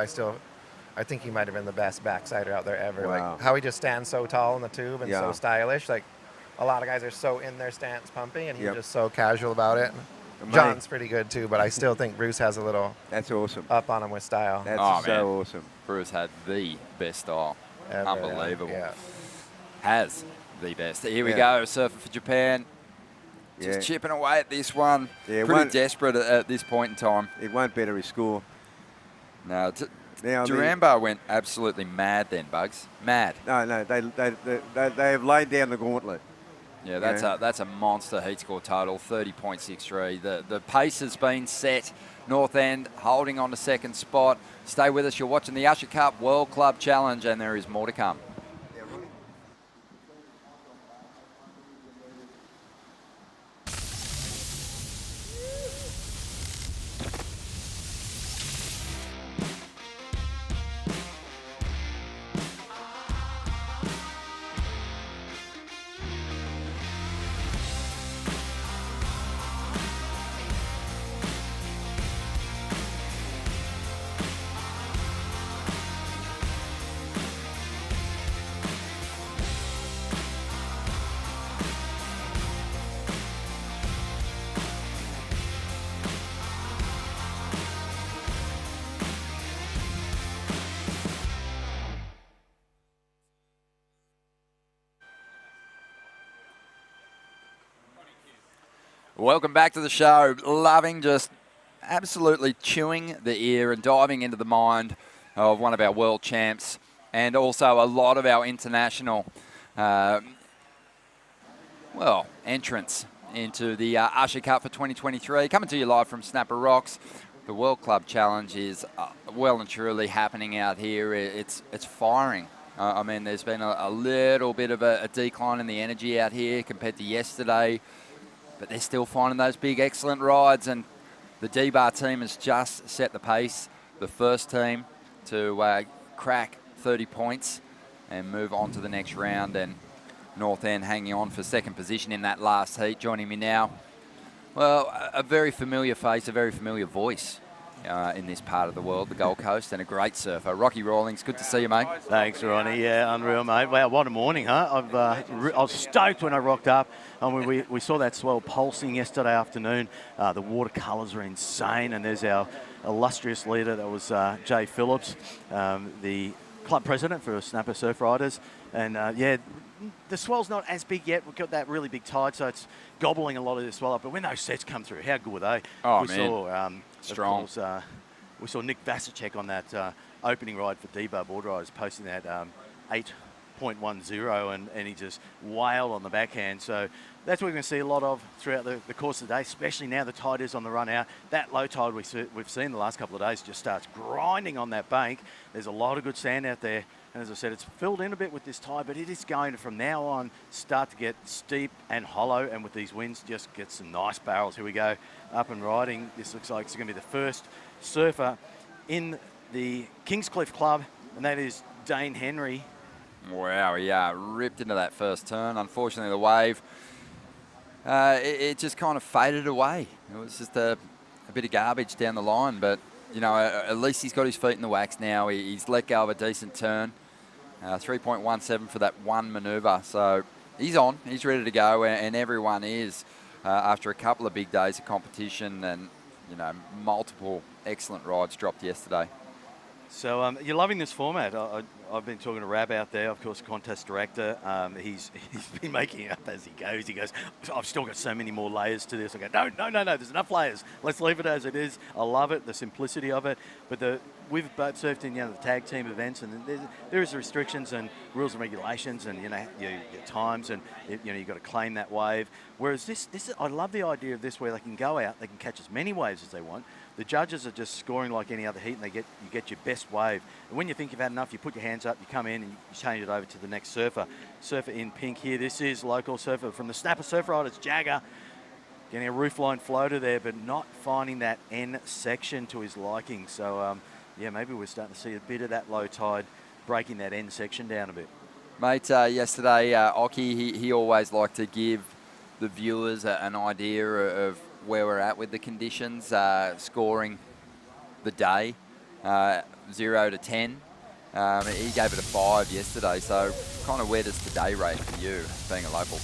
I think he might have been the best backsider out there ever. Wow. Like how he just stands so tall in the tube and so stylish. Like a lot of guys are so in their stance pumping, and he's just so casual about it. John's pretty good too, but I still think Bruce has a little up on him with style. That's so awesome. Bruce had the best style. Ever, unbelievable. Yeah. Has the best. Here we go, surfer for Japan. Just chipping away at this one. Yeah, pretty desperate at this point in time. It won't better his score. No, Durambo went absolutely mad then, Bugs. Mad. No, they have laid down the gauntlet. Yeah, that's a monster heat score total, 30.63. The pace has been set. North End holding on to second spot. Stay with us. You're watching the Usher Cup World Club Challenge, and there is more to come. Welcome back to the show. Loving just absolutely chewing the ear and diving into the mind of one of our world champs, and also a lot of our international, entrants into the Usher Cup for 2023. Coming to you live from Snapper Rocks. The World Club Challenge is well and truly happening out here. It's firing. I mean, there's been a little bit of a decline in the energy out here compared to yesterday, but they're still finding those big, excellent rides, and the D-Bar team has just set the pace. The first team to crack 30 points and move on to the next round. And North End hanging on for second position in that last heat. Joining me now, well, a very familiar face, a very familiar voice in this part of the world, the Gold Coast, and a great surfer. Rocky Rawlings, good to see you, mate. Thanks, Ronnie. Yeah, unreal, mate. Wow, what a morning, huh? I was stoked when I rocked up. I mean, we saw that swell pulsing yesterday afternoon. The watercolours are insane, and there's our illustrious leader, that was Jay Phillips, the club president for Snapper Surf Riders. And yeah, the swell's not as big yet. We've got that really big tide, so it's gobbling a lot of the swell up. But when those sets come through, how good were they? Oh, we man. Saw, strong. Of course, we saw Nick Vasicek on that opening ride for D-Bar Board Riders, posting that 8.10, and he just wailed on the backhand. So that's what we're going to see a lot of throughout the course of the day, especially now the tide is on the run out. That low tide we've seen the last couple of days just starts grinding on that bank. There's a lot of good sand out there. And as I said, it's filled in a bit with this tide, but it is going to, from now on, start to get steep and hollow. And with these winds, just get some nice barrels. Here we go, up and riding. This looks like it's going to be the first surfer in the Kingscliff Club, and that is Dane Henry. Wow, yeah, ripped into that first turn. Unfortunately, the wave, it just kind of faded away. It was just a bit of garbage down the line, but you know, at least he's got his feet in the wax now. He's let go of a decent turn. 3.17 for that one manoeuvre. So he's on. He's ready to go, and everyone is after a couple of big days of competition and, you know, multiple excellent rides dropped yesterday. So you're loving this format. I've been talking to Rab out there, of course, contest director. He's been making it up as he goes. He goes, I've still got so many more layers to this. I go, no, there's enough layers. Let's leave it as it is. I love it, the simplicity of it. But we've both surfed in, you know, the tag team events, and there is restrictions and rules and regulations, and, you know, your times, and, you know, you've got to claim that wave. Whereas this, I love the idea of this, where they can go out, they can catch as many waves as they want. The judges are just scoring like any other heat, and you get your best wave. And when you think you've had enough, you put your hands up, you come in, and you change it over to the next surfer. Surfer in pink here. This is local surfer from the Snapper Surf Riders, Jagger. Getting a roofline floater there, but not finding that N section to his liking. So, yeah, maybe we're starting to see a bit of that low tide breaking that N section down a bit. Mate, yesterday, Occy, he always liked to give the viewers an idea of where we're at with the conditions, scoring the day, 0 to 10. He gave it a 5 yesterday, so kind of where does today rate for you, being a local?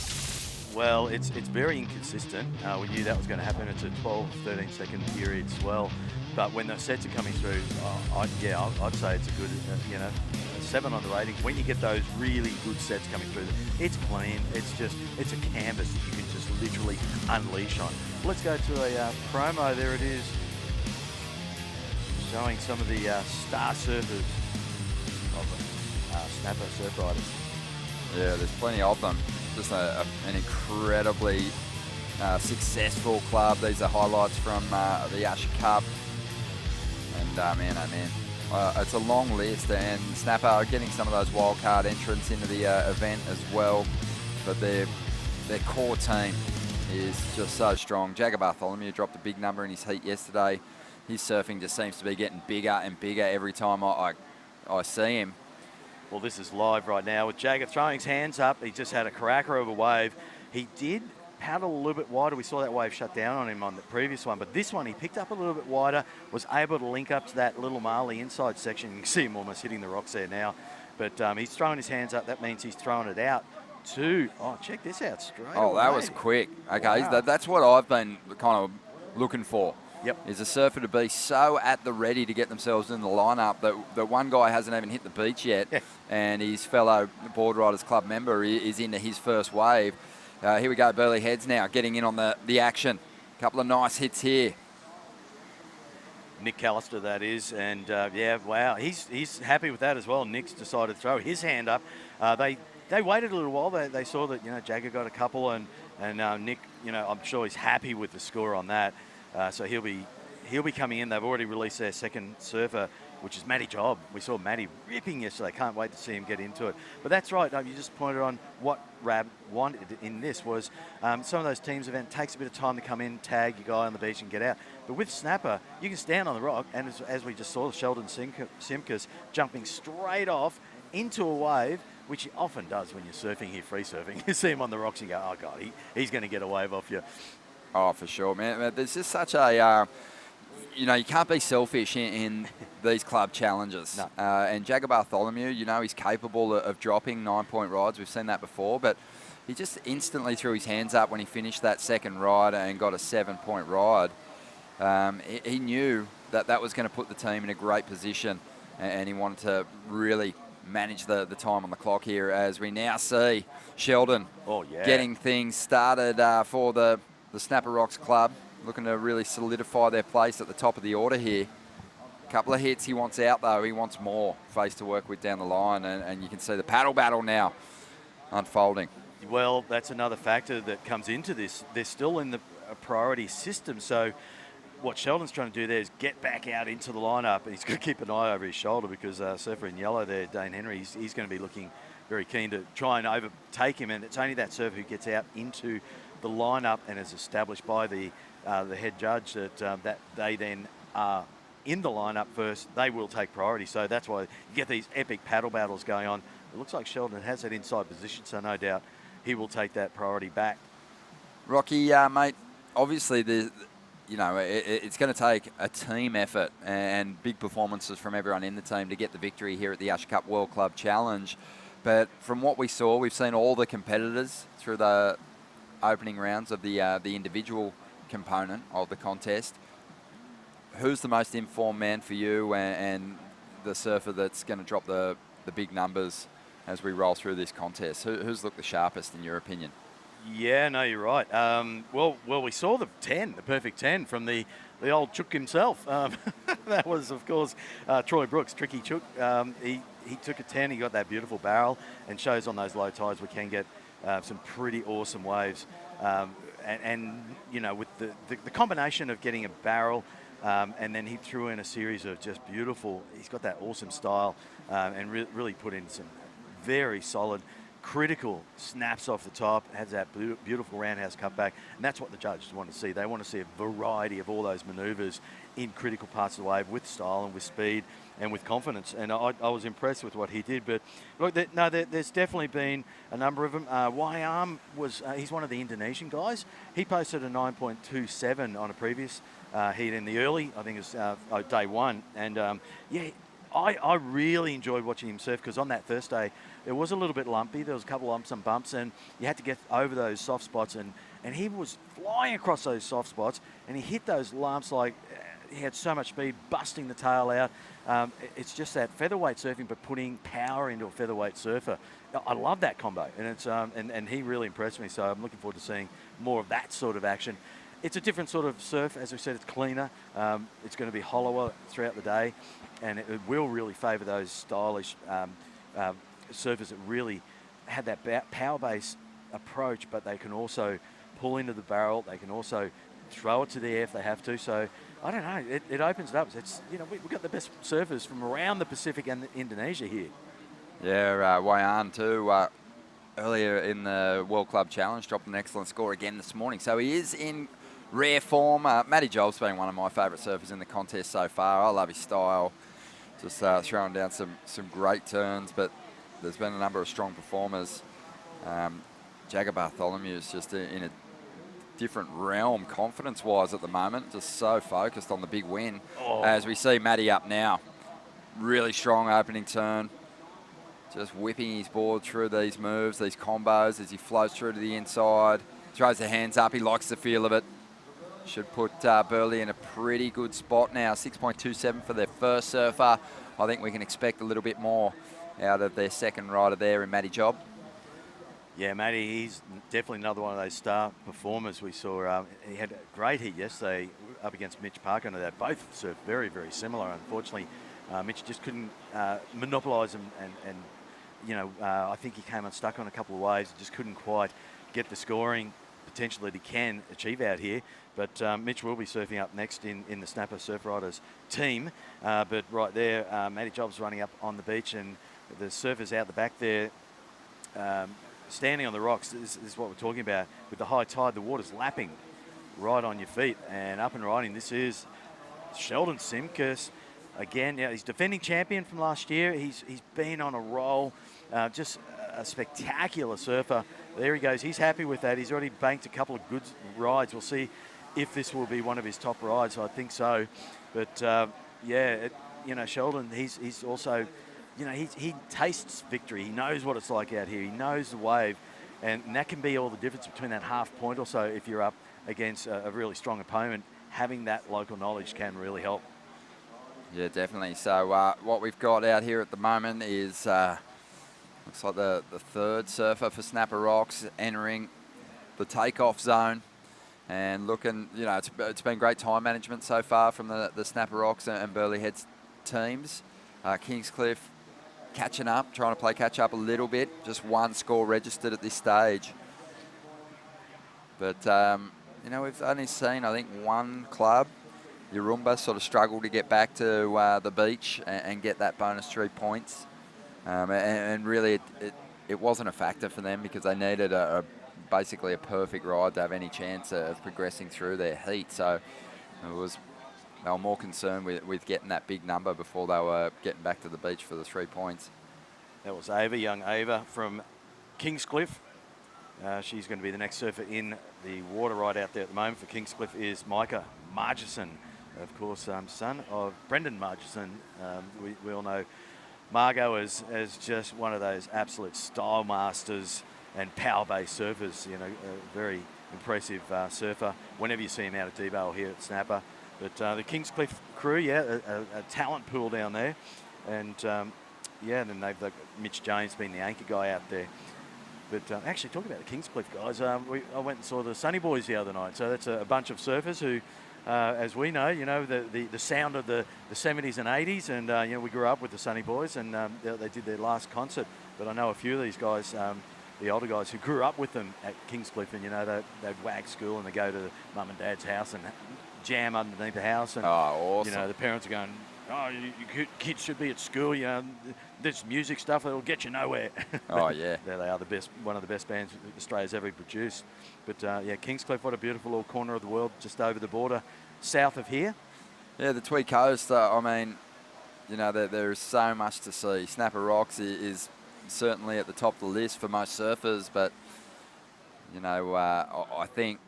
Well, it's very inconsistent. We knew that was going to happen. It's a 12, 13 second period swell. But when the sets are coming through, I'd say it's a good, you know, 7 on the ratings. When you get those really good sets coming through, it's clean. It's a canvas that you can just literally unleash on. Let's go to a promo. There it is, showing some of the star surfers of Snapper Surf Riders. Yeah, there's plenty of them. Just an incredibly successful club. These are highlights from the Usher Cup. And man, oh man, it's a long list. And Snapper are getting some of those wildcard entrants into the event as well. But their core team is just so strong. Jagger Bartholomew dropped a big number in his heat yesterday. His surfing just seems to be getting bigger and bigger every time I see him. Well, this is live right now with Jagger throwing his hands up. He just had a cracker of a wave. He did paddle a little bit wider. We saw that wave shut down on him on the previous one, but this one he picked up a little bit wider, was able to link up to that little Marley inside section. You can see him almost hitting the rocks there now. But he's throwing his hands up. That means he's throwing it out to, check this out straight away. That was quick. Okay, wow. That's what I've been kind of looking for. Yep. Is a surfer to be so at the ready to get themselves in the lineup that one guy hasn't even hit the beach yet, and his fellow Board Riders Club member is into his first wave. Here we go, Burley Heads now getting in on the action. Couple of nice hits here. Nick Callister, that is, and yeah, wow, he's happy with that as well. Nick's decided to throw his hand up. They waited a little while. They saw that, you know, Jagger got a couple, and Nick, you know, I'm sure he's happy with the score on that. So he'll be coming in. They've already released their second surfer, which is Matty Job. We saw Matty ripping yesterday. Can't wait to see him get into it. But that's right. You just pointed on what Rab wanted in this was some of those teams event takes a bit of time to come in, tag your guy on the beach and get out. But with Snapper, you can stand on the rock, and as we just saw, Sheldon Simkus jumping straight off into a wave, which he often does when you're surfing here, free surfing. You see him on the rocks and you go, oh, God, he's going to get a wave off you. Oh, for sure, man. There's just such a, you can't be selfish in these club challenges. No. And Jagger Bartholomew, he's capable of dropping 9-point rides. We've seen that before, but he just instantly threw his hands up when he finished that second ride and got a 7-point ride. He knew that was going to put the team in a great position, and he wanted to really manage the time on the clock here as we now see Sheldon getting things started for the Snapper Rocks Club, looking to really solidify their place at the top of the order here. A couple of hits he wants out, though. He wants more face to work with down the line, and you can see the paddle battle now unfolding. Well, that's another factor that comes into this. They're still in the priority system, so what Sheldon's trying to do there is get back out into the lineup, and he's got to keep an eye over his shoulder because surfer in yellow there, Dane Henry, he's going to be looking very keen to try and overtake him, and it's only that surfer who gets out into the lineup and is established by the head judge that they then are in the lineup first. They will take priority, so that's why you get these epic paddle battles going on. It looks like Sheldon has that inside position, so no doubt he will take that priority back. Rocky, mate, obviously it's going to take a team effort and big performances from everyone in the team to get the victory here at the Usher Cup World Club Challenge. But from what we saw, we've seen all the competitors through the opening rounds of the individual component of the contest. Who's the most informed man for you and the surfer that's going to drop the big numbers as we roll through this contest? Who's looked the sharpest in your opinion? Yeah, no, you're right. Well, we saw the perfect 10 from the old Chook himself. That was, of course, Troy Brooks, Tricky Chook. He took a 10, he got that beautiful barrel, and shows on those low tides we can get some pretty awesome waves. And with the combination of getting a barrel and then he threw in a series of just beautiful, he's got that awesome style and really put in some very solid, critical snaps off the top, has that beautiful roundhouse cutback, and that's what the judges want to see. They want to see a variety of all those manoeuvres in critical parts of the wave with style and with speed and with confidence, and I was impressed with what he did. But look, there's definitely been a number of them. Wyam he's one of the Indonesian guys. He posted a 9.27 on a previous heat in the early, I think it was day one, and I really enjoyed watching him surf because on that first day, it was a little bit lumpy. There was a couple of lumps and bumps, and you had to get over those soft spots, and he was flying across those soft spots, and he hit those lumps like he had so much speed, busting the tail out. It's just that featherweight surfing, but putting power into a featherweight surfer. I love that combo, and it's and he really impressed me, so I'm looking forward to seeing more of that sort of action. It's a different sort of surf. As we said, it's cleaner. It's going to be hollower throughout the day, and it will really favour those stylish surfers that really have that power base approach, but they can also pull into the barrel. They can also throw it to the air if they have to. So I don't know. It opens it up. It's we've got the best surfers from around the Pacific and Indonesia here. Yeah, Wayan too. Earlier in the World Club Challenge, dropped an excellent score again this morning. So he is in rare form. Matty Job's been one of my favourite surfers in the contest so far. I love his style. Just throwing down some great turns, but there's been a number of strong performers. Jagger Bartholomew is just in a different realm confidence-wise at the moment, just so focused on the big win. As we see Matty up now. Really strong opening turn. Just whipping his board through these moves, these combos as he flows through to the inside. Throws the hands up, he likes the feel of it. Should put Burley in a pretty good spot now. 6.27 for their first surfer. I think we can expect a little bit more out of their second rider there in Matty Job. Yeah, Matty, he's definitely another one of those star performers we saw. He had a great heat yesterday up against Mitch Parker. They both surfed very, very similar. Unfortunately, Mitch just couldn't monopolise them, and I think he came unstuck on a couple of waves and just couldn't quite get the scoring potential that he can achieve out here. But Mitch will be surfing up next in the Snapper Surf Riders team. But right there, Matty Job's running up on the beach, and the surfers out the back there standing on the rocks. This is what we're talking about. With the high tide, the water's lapping right on your feet and up and riding. This is Sheldon Simkus. Again, he's defending champion from last year. He's been on a roll. Just a spectacular surfer. There he goes. He's happy with that. He's already banked a couple of good rides. We'll see if this will be one of his top rides. I think so. But, Sheldon, he's also, he tastes victory. He knows what it's like out here. He knows the wave. And that can be all the difference between that half point or so if you're up against a really strong opponent. Having that local knowledge can really help. Yeah, definitely. So what we've got out here at the moment is looks like the third surfer for Snapper Rocks entering the takeoff zone. And looking, it's been great time management so far from the Snapper Rocks and Burleigh Heads teams. Kingscliff catching up, trying to play catch up a little bit. Just one score registered at this stage. But, we've only seen, I think, one club, Yarumba, sort of struggle to get back to the beach and get that bonus 3 points. And really, it wasn't a factor for them because they needed basically a perfect ride to have any chance of progressing through their heat. So they were more concerned with getting that big number before they were getting back to the beach for the 3 points. That was Ava, young Ava from Kingscliff. She's going to be the next surfer in the water ride out there at the moment for Kingscliff is Micah Margison, of course, son of Brendan Margison. We all know Margot as just one of those absolute style masters and power-based surfers, a very impressive surfer whenever you see him out at D-Bale here at Snapper. But the Kingscliff crew, a talent pool down there. And, then they've got Mitch James being the anchor guy out there. But actually, talking about the Kingscliff guys, I went and saw the Sunny Boys the other night. So that's a bunch of surfers who, as we know, the sound of the 70s and 80s. And, we grew up with the Sunny Boys and they did their last concert. But I know a few of these guys, the older guys who grew up with them at Kingscliff, and they'd wag school and they go to the mum and dad's house and jam underneath the house, and awesome. The parents are going, "Oh, you kids should be at school. This music stuff that'll get you nowhere." Oh yeah, there they are, one of the best bands Australia's ever produced. But Kingscliff, what a beautiful little corner of the world, just over the border, south of here. Yeah, the Tweed Coast. There's so much to see. Snapper Rocks is certainly at the top of the list for most surfers, but I think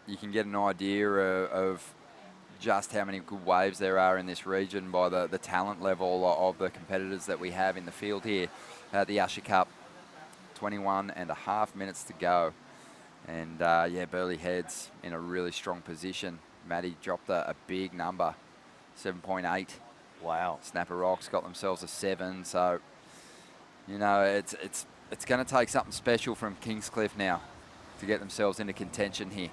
you can get an idea of just how many good waves there are in this region by the talent level of the competitors that we have in the field here at the Usher Cup. 21.5 minutes to go. And Burleigh Heads in a really strong position. Maddie dropped a big number, 7.8. Wow. Snapper Rocks got themselves a 7. So, it's going to take something special from Kingscliff now to get themselves into contention here.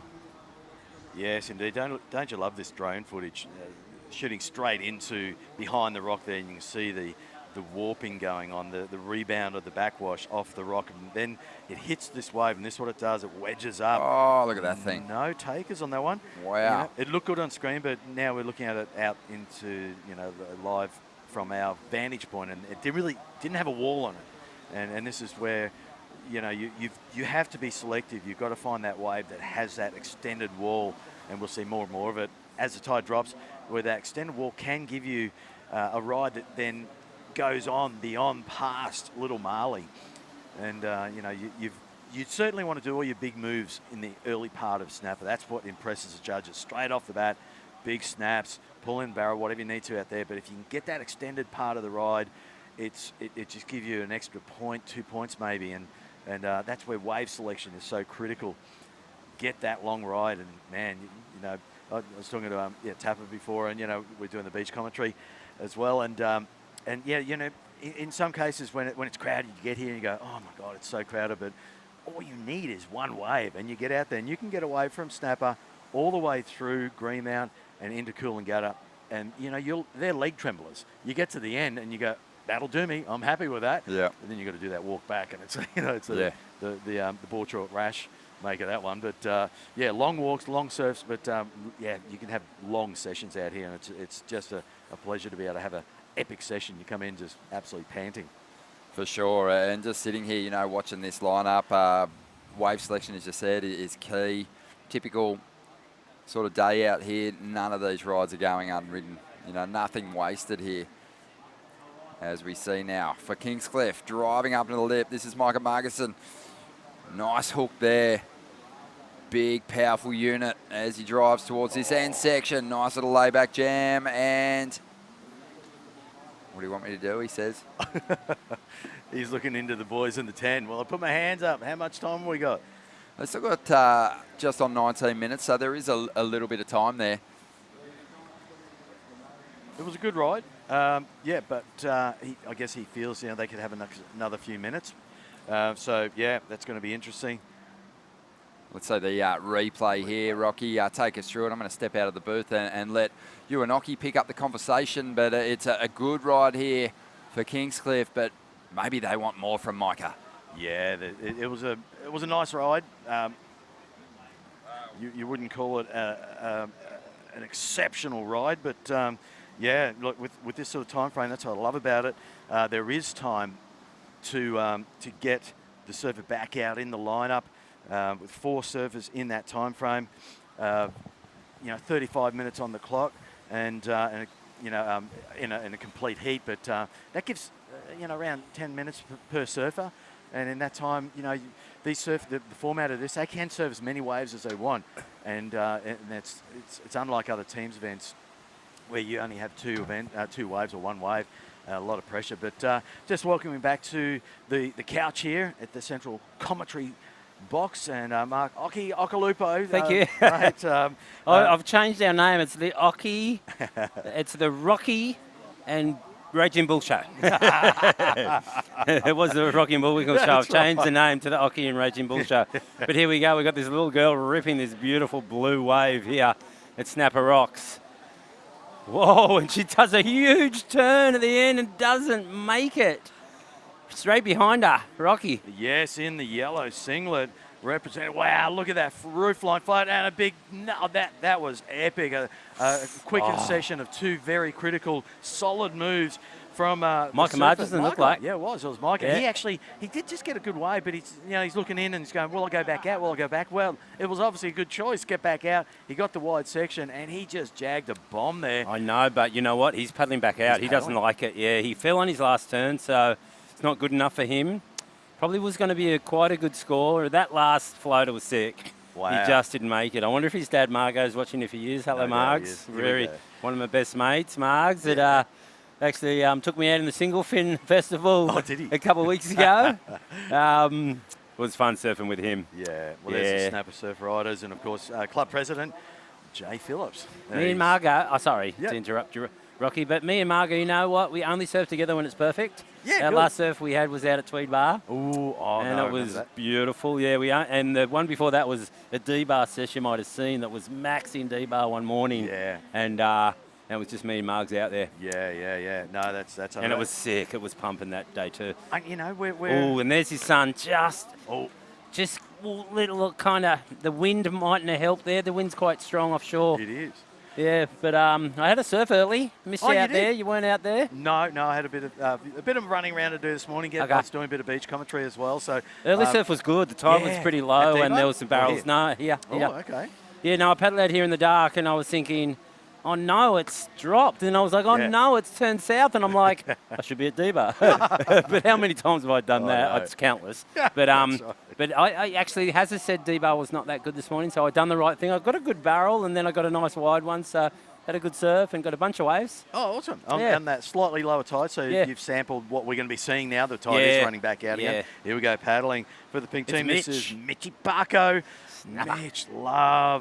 Yes, indeed. Don't you love this drone footage? Shooting straight into behind the rock there, and you can see the warping going on, the rebound of the backwash off the rock, and then it hits this wave, and this is what it does. It wedges up. Oh, look at that thing. No takers on that one. Wow. It looked good on screen, but now we're looking at it out into, live from our vantage point, and it didn't have a wall on it. And this is where, you have to be selective. You've got to find that wave that has that extended wall, and we'll see more and more of it as the tide drops, where that extended wall can give you a ride that then goes on beyond past Little Marley. And, you certainly want to do all your big moves in the early part of Snapper. That's what impresses the judges. Straight off the bat, big snaps, pull in barrel, whatever you need to out there. But if you can get that extended part of the ride, it just gives you an extra point, 2 points maybe. And that's where wave selection is so critical. Get that long ride, and man, I was talking to Tapper before, and we're doing the beach commentary as well, and in some cases when it's crowded, you get here and you go, oh my God, it's so crowded, but all you need is one wave, and you get out there and you can get away from Snapper all the way through Greenmount and into Coolangatta, and they're leg tremblers. You get to the end and you go, that'll do me. I'm happy with that. Yeah. And then you got to do that walk back, and it's the Borchardt rash make of that one. But long walks, long surfs. But you can have long sessions out here, and it's just a pleasure to be able to have an epic session. You come in just absolutely panting. For sure, and just sitting here, watching this lineup, wave selection, as you said, is key. Typical sort of day out here. None of these rides are going unridden. Nothing wasted here. as we see now for Kingscliff, driving up to the lip. This is Micah Margison. Nice hook there. Big, powerful unit as he drives towards this end section. Nice little layback jam. And what do you want me to do, he says? He's looking into the boys in the 10. Well, I put my hands up. How much time have we got? They've still got just on 19 minutes, so there is a little bit of time there. It was a good ride. Yeah, but I guess he feels they could have another few minutes. So, yeah, that's going to be interesting. Let's say the replay here, Rocky. Take us through it. I'm going to step out of the booth and let you and Oki pick up the conversation. But it's a good ride here for Kingscliff, but maybe they want more from Micah. Yeah, it was a nice ride. You wouldn't call it an exceptional ride, but yeah, look, with this sort of time frame, that's what I love about it. There is time to get the surfer back out in the lineup with 4 surfers in that time frame. 35 minutes on the clock, and in a complete heat, but that gives around 10 minutes per surfer. And in that time, the format of this, they can serve as many waves as they want, and it's unlike other teams events where you only have 2 waves or 1 wave. A lot of pressure, but just welcoming back to the couch here at the central commentary box, and Mark Oki Okalupo. Thank you. Right, I've changed our name. It's the Oki, it's the Rocky, and Raging Bull Show. It was the Rocky and Bullwinkle Show. I've changed the name to the Oki and Raging Bull Show. But here we go. We've got this little girl ripping this beautiful blue wave here at Snapper Rocks. Whoa, and she does a huge turn at the end and doesn't make it. Straight behind her, Rocky. Yes, in the yellow singlet. Represented. Wow, look at that roof line float and a big. No, that was epic. A quick session of 2 very critical, solid moves from Micah Margison looked like. Yeah, it was Micah. Yeah. He did just get a good wave, but he's looking in and he's going, will I go back out? Will I go back? Well, it was obviously a good choice. Get back out. He got the wide section and he just jagged a bomb there. I know, but you know what? He's paddling back out. He doesn't like it. Yeah, he fell on his last turn, so it's not good enough for him. Probably was going to be quite a good score. That last floater was sick. Wow. He just didn't make it. I wonder if his dad Margo's watching if he is. Hello, Margs. Very one of my best mates, Margs. That actually took me out in the Single Fin Festival a couple of weeks ago. It was fun surfing with him. Yeah. Well, there's the Snapper Surf Riders and, of course, club president, Jay Phillips. Me and Margo, to interrupt you, Rocky, but me and Margo, you know what? We only surf together when it's perfect. Yeah, Our last surf we had was out at Tweed Bar. And it was beautiful. Yeah, and the one before that was a D-Bar session you might have seen that was max in D-Bar one morning. Yeah. And it was just me and Margs out there. Yeah. No, that's. And it was sick. It was pumping that day too. We're. Oh, and there's his son. Just little kind of. The wind mightn't have helped there. The wind's quite strong offshore. It is. Yeah, but I had a surf early. Missed you out there. You weren't out there. No, I had a bit of running around to do this morning. I was doing a bit of beach commentary as well. So early surf was good. The tide was pretty low, and there was some barrels. Here. Okay. Yeah, no, I paddled out here in the dark, and I was thinking, oh no, it's dropped. And I was like, oh no, it's turned south. And I'm like, I should be at D-Bar. But how many times have I done that? No. It's countless. But I actually, as I said, D-Bar was not that good this morning, so I done the right thing. I got a good barrel, and then I got a nice wide one, so had a good surf and got a bunch of waves. Oh, awesome. On that slightly lower tide, so you've sampled what we're going to be seeing now. The tide is running back out again. Here we go, paddling for the pink team. Mitch. This is Mitchy Barco.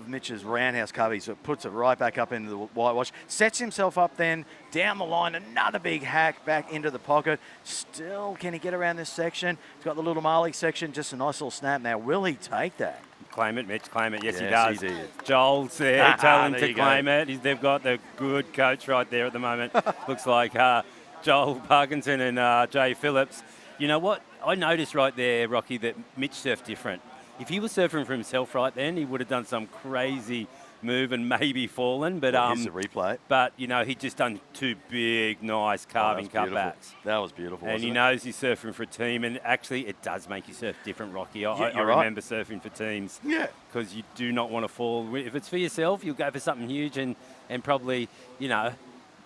Mitch's roundhouse cover, so it puts it right back up into the whitewash. Sets himself up then, down the line, another big hack back into the pocket. Still, can he get around this section? He's got the little Marley section, just a nice little snap. Now, will he take that? Claim it, Mitch, claim it. Yes, he does. He did. Joel's there, tell him to claim it. They've got the good coach right there at the moment. Looks like Joel Parkinson and Jay Phillips. You know what? I noticed right there, Rocky, that Mitch surfed different. If he was surfing for himself right then, he would have done some crazy move and maybe fallen. But here's the replay. But he'd just done 2 big, nice carving cutbacks. That was beautiful. And he knows he's surfing for a team, and actually, it does make you surf different, Rocky. I remember surfing for teams. Yeah. Because you do not want to fall. If it's for yourself, you'll go for something huge and probably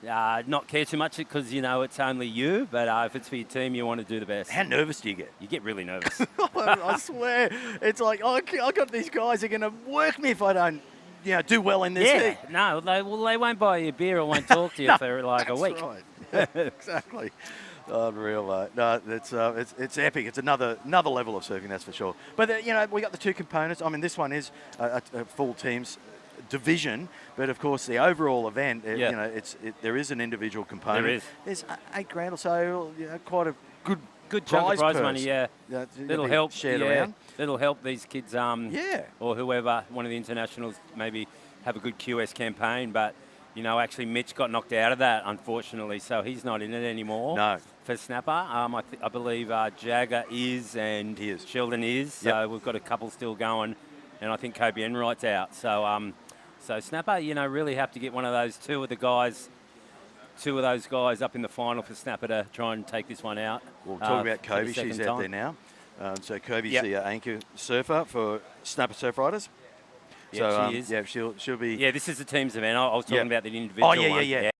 Not care too much because, you know, it's only you, but if it's for your team, you want to do the best. How nervous do you get? You get really nervous. I swear, it's like, I got these guys who are going to work me if I don't, you know, do well in this Yeah, heat. no, they won't buy you a beer or won't talk to you for like a week. Right. Exactly. Unreal, mate. No, it's epic. It's another level of surfing, that's for sure. But you know, we got the two components. I mean, this one is a full teams division, but of course the overall event, you know, there is an individual component. There is. There's $8,000 or so. You know, quite a good chunk of prize purse. money. Yeah, that'll help. Shared around. That'll help these kids. Or whoever, one of the internationals, maybe have a good QS campaign, but. You know, actually, Mitch got knocked out of that, unfortunately, so he's not in it anymore. No. For Snapper, I believe Jagger is and Sheldon is. So we've got a couple still going, and I think Kobe Enright's out. So, so Snapper, you know, really have to get one of those two of those guys up in the final for Snapper to try and take this one out. We'll talk about Kobe. She's out there now. So Kobe's the anchor surfer for Snapper Surf Riders. Yeah, so, she is. Yeah, she'll be. Yeah, this is the team's event. I was talking about the individual one. Yeah.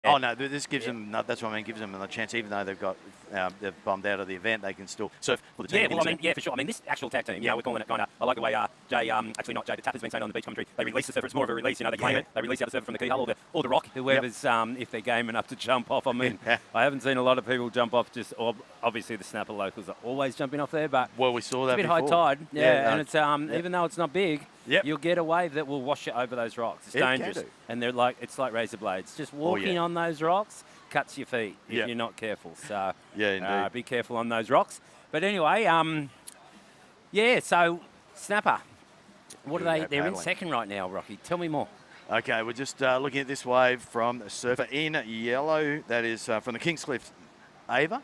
Oh no, this gives them. No, that's what I mean. Gives them a chance, even though they've bombed out of the event, they can still surf for the team. Yeah, well, I mean, for sure. I mean, this actual tag team, we're calling it kind of. I like the way Jay, actually not Jay, the Tapper's been saying on the beach commentary. They release the surfer. It's more of a release. You know, they claim it. They release the other surfer from the keyhole or the rock. Whoever's, if they're game enough to jump off. I mean, I haven't seen a lot of people jump off. Obviously the Snapper locals are always jumping off there, but we saw that it's a bit before. high tide. And it's even though it's not big. Yep. You'll get a wave that will wash it over those rocks. It's dangerous, and it's like razor blades. Just walking on those rocks cuts your feet if you're not careful. So be careful on those rocks. But anyway, so Snapper, what are they? They're in second right now, Rocky. Tell me more. Okay, we're just looking at this wave from a surfer in yellow. That is from the Kingscliff Ava.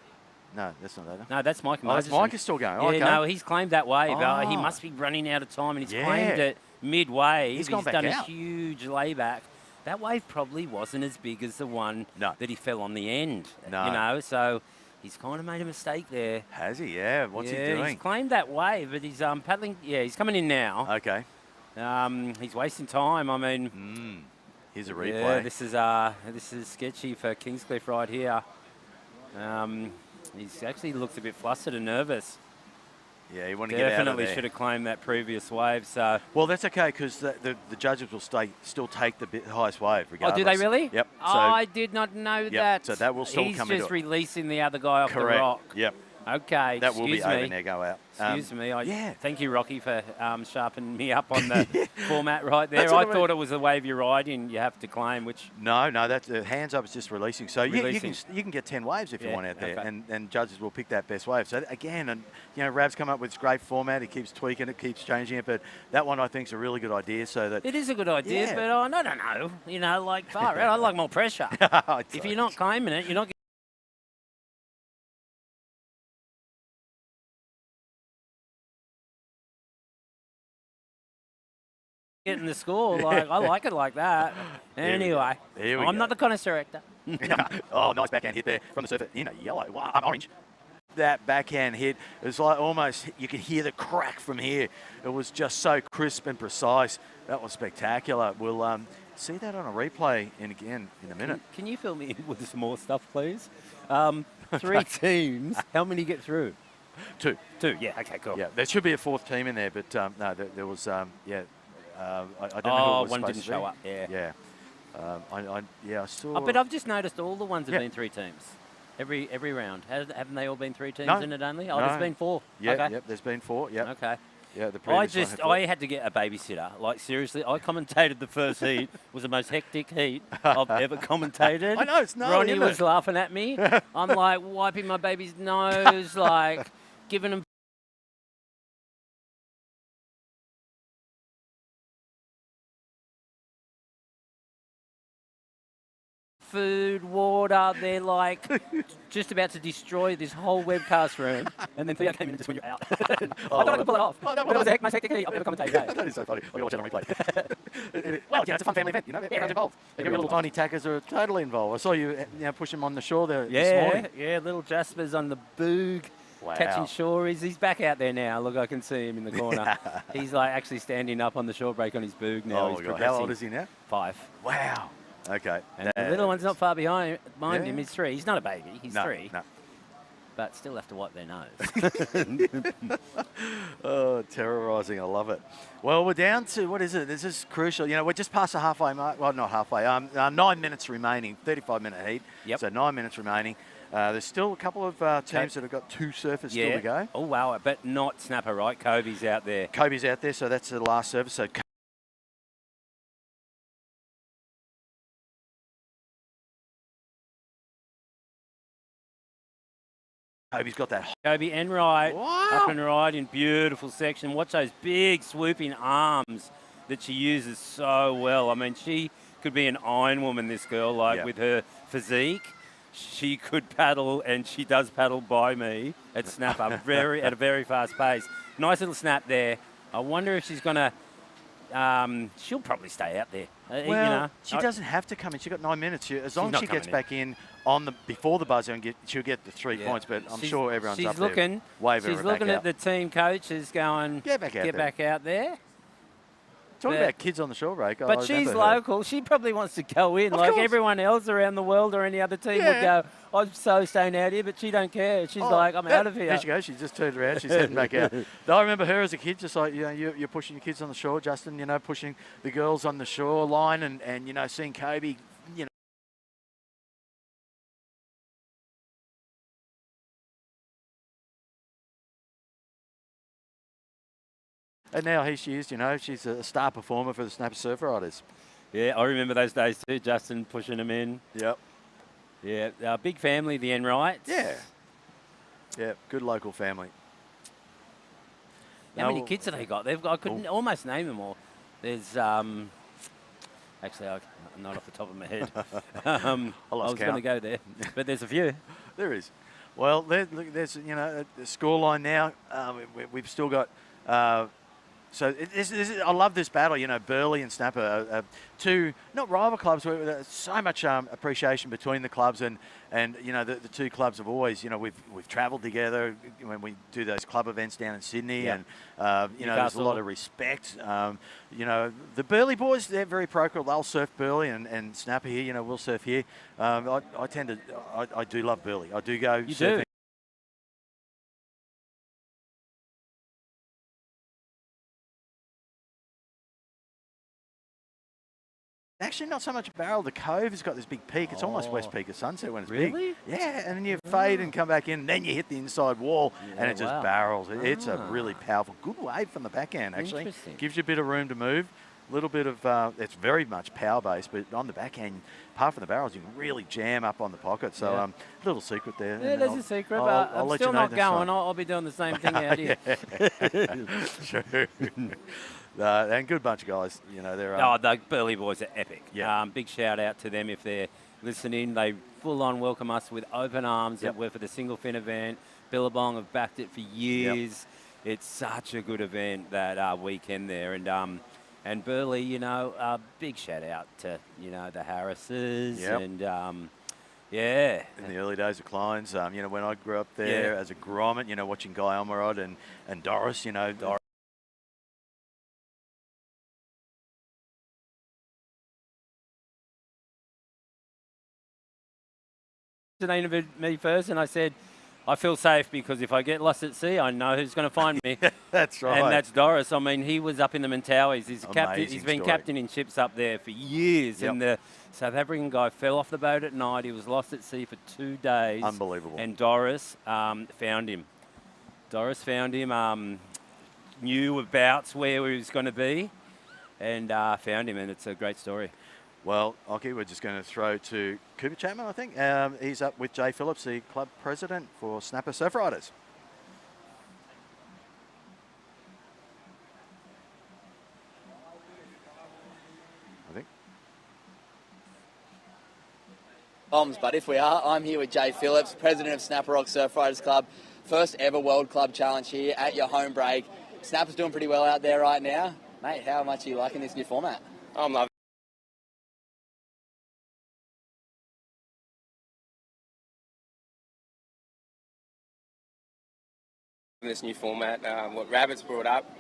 No, that's not Ava. No, that's Mike. Oh, that's Mike is still going. Yeah, okay. no, he's claimed that wave. He must be running out of time, and he's claimed it mid-wave. He's done a huge layback. That wave probably wasn't as big as the one that he fell on the end. No. You know, so he's kind of made a mistake there. Has he? Yeah. What's he doing? He's claimed that wave, but he's paddling. Yeah, he's coming in now. Okay. He's wasting time. I mean, here's a replay. Yeah, this is sketchy for Kingscliff right here. He actually looks a bit flustered and nervous. Yeah, he wanted to get out of there. Definitely should have claimed that previous wave. So well, that's okay because the judges will still take the highest wave regardless. Oh, do they really? Yep. So, I did not know that. So that will still come into it. He's just releasing the other guy off the rock. Yep. Okay. That will be over and there, go out. Excuse me. Thank you, Rocky, for sharpening me up on the format right there. I thought it was the wave you're riding you have to claim, which... No, that's hands up is just releasing. So you can get 10 waves if you want out there, and judges will pick that best wave. So again, and you know, Rab's come up with this great format. He keeps tweaking it, keeps changing it, but that one I think is a really good idea. So that it is a good idea, but I don't know. You know, like far out. I like more pressure. If you're not claiming it, you're not. Getting the score, like I like it like that. Anyway, I'm not the connoisseur actor. Oh, nice backhand hit there from the surfer in a yellow, orange. That backhand hit, it was like almost, you could hear the crack from here. It was just so crisp and precise. That was spectacular. We'll see that on a replay in a minute. Can you fill me in with some more stuff, please? 3 teams. How many get through? 2. 2, yeah, okay, cool. Yeah, there should be a 4th team in there, but no, there was, I don't know who it was one supposed didn't to show be. up. Yeah. I saw. But I've just noticed all the ones have been 3 teams. Every round. Haven't they all been 3 teams in it only? Oh, there's been 4. Yeah, okay. Yep, there's been 4. Yeah. Okay. Yeah, the previous one I had to get a babysitter. Like seriously, I commentated the first heat. It was the most hectic heat I've ever commentated. I know, it's gnarly, Ronnie isn't was it? laughing at me. I'm like wiping my baby's nose, like giving him food, water. They're like just about to destroy this whole webcast room. And then Theo came in and just went, you're out. I thought I could pull it off. But it was the most hectic heat I've ever commentated. That is so funny. I'll watch it on replay. Well, it's a fun family event, you know. Everyone's involved. Your little tiny tackers are totally involved. I saw you, push them on the shore there this morning. Yeah, little Jaspers on the boog. catching shoreys. He's back out there now. Look, I can see him in the corner. He's like actually standing up on the shore break on his boog now. He's progressing. How old is he now? 5. Wow. Okay. And the little one's not far behind him. He's 3. He's not a baby. He's 3. No. But still have to wipe their nose. Oh, terrorising. I love it. Well, we're down to, what is it? This is crucial. You know, we're just past the halfway mark. Well, not halfway. 9 minutes remaining, 35-minute heat. Yep. So 9 minutes remaining. There's still a couple of teams that have got 2 surfers still to go. Oh, wow. But not Snapper, right? Kobe's out there. Kobe's out there, so that's the last service. So Kobe's got that. Kobe Enright up and right in beautiful section. Watch those big swooping arms that she uses so well. I mean, she could be an Iron Woman, this girl, with her physique. She could paddle, and she does paddle by me at Snapper at a very fast pace. Nice little snap there. I wonder if she's going to... she'll probably stay out there. Well, she doesn't have to come in. She's got 9 minutes. As long as she gets back in on before the buzzer, and she'll get the 3 points. But I'm sure everyone's up there. She's looking at the team coaches going, get back out there. Talking about kids on the shore break. But she's local. She probably wants to go in. Like everyone else around the world or any other team would go, I'm so staying out here, but she don't care. She's like, I'm out of here. There she goes. She just turned around. She's heading back out. I remember her as a kid, just like, you're pushing your kids on the shore, Justin, pushing the girls on the shoreline and seeing Kobe, And now here she is, she's a star performer for the Snapper Surf Riders. Yeah, I remember those days too, Justin pushing them in. Yep. Yeah, big family, the Enrights. Yeah. Yeah, good local family. How many kids have they got? I couldn't almost name them all. There's, actually, I'm not off the top of my head. I was going to go there, but there's a few. There is. Well, there's a scoreline now. We've still got... I love this battle, Burleigh and Snapper, two, not rival clubs, but there's so much appreciation between the clubs and the two clubs have always, we've travelled together when we do those club events down in Sydney and, there's a lot of respect. The Burleigh boys, they're very parochial. They'll surf Burleigh and Snapper here, we'll surf here. I do love Burleigh. I do go surfing. Do? Actually, not so much Barrel. The Cove has got this big peak. It's almost West Peak of Sunset when it's big. Yeah, and then you fade and come back in, and then you hit the inside wall, and it just barrels. It's a really powerful, good wave from the backhand, actually. Gives you a bit of room to move. A little bit of, it's very much power-based, but on the backhand, apart from the barrels, you can really jam up on the pocket. So, little secret there. Yeah, there's a secret, but I'm still not going. I'll be doing the same thing out here. Sure. And good bunch of guys, they're... the Burleigh boys are epic. Yeah. Big shout out to them if they're listening. They full-on welcome us with open arms. Yep. We're for the single fin event. Billabong have backed it for years. Yep. It's such a good event, that weekend there. And Burleigh, a big shout out to, the Harrises and... Yeah. In the early days of Kleins, when I grew up there as a grommet, watching Guy Elmerod and Doris, Doris. Interviewed me first, and I said, I feel safe because if I get lost at sea, I know who's going to find me. That's right. And that's Doris. I mean, he was up in the Mentawais. He's been captaining ships up there for years. Yep. And the South African guy fell off the boat at night. He was lost at sea for 2 days. Unbelievable. And Doris found him. Doris found him, knew about where he was going to be, and found him. And it's a great story. Well, okay, we're just going to throw to Cooper Chapman, I think. He's up with Jay Phillips, the club president for Snapper Surf Riders. I think. But if we are, I'm here with Jay Phillips, president of Snapper Rock Surf Riders Club. First ever World Club Challenge here at your home break. Snapper's doing pretty well out there right now. Mate, how much are you liking this new format? I'm loving it. This new format, what Rabbit's brought up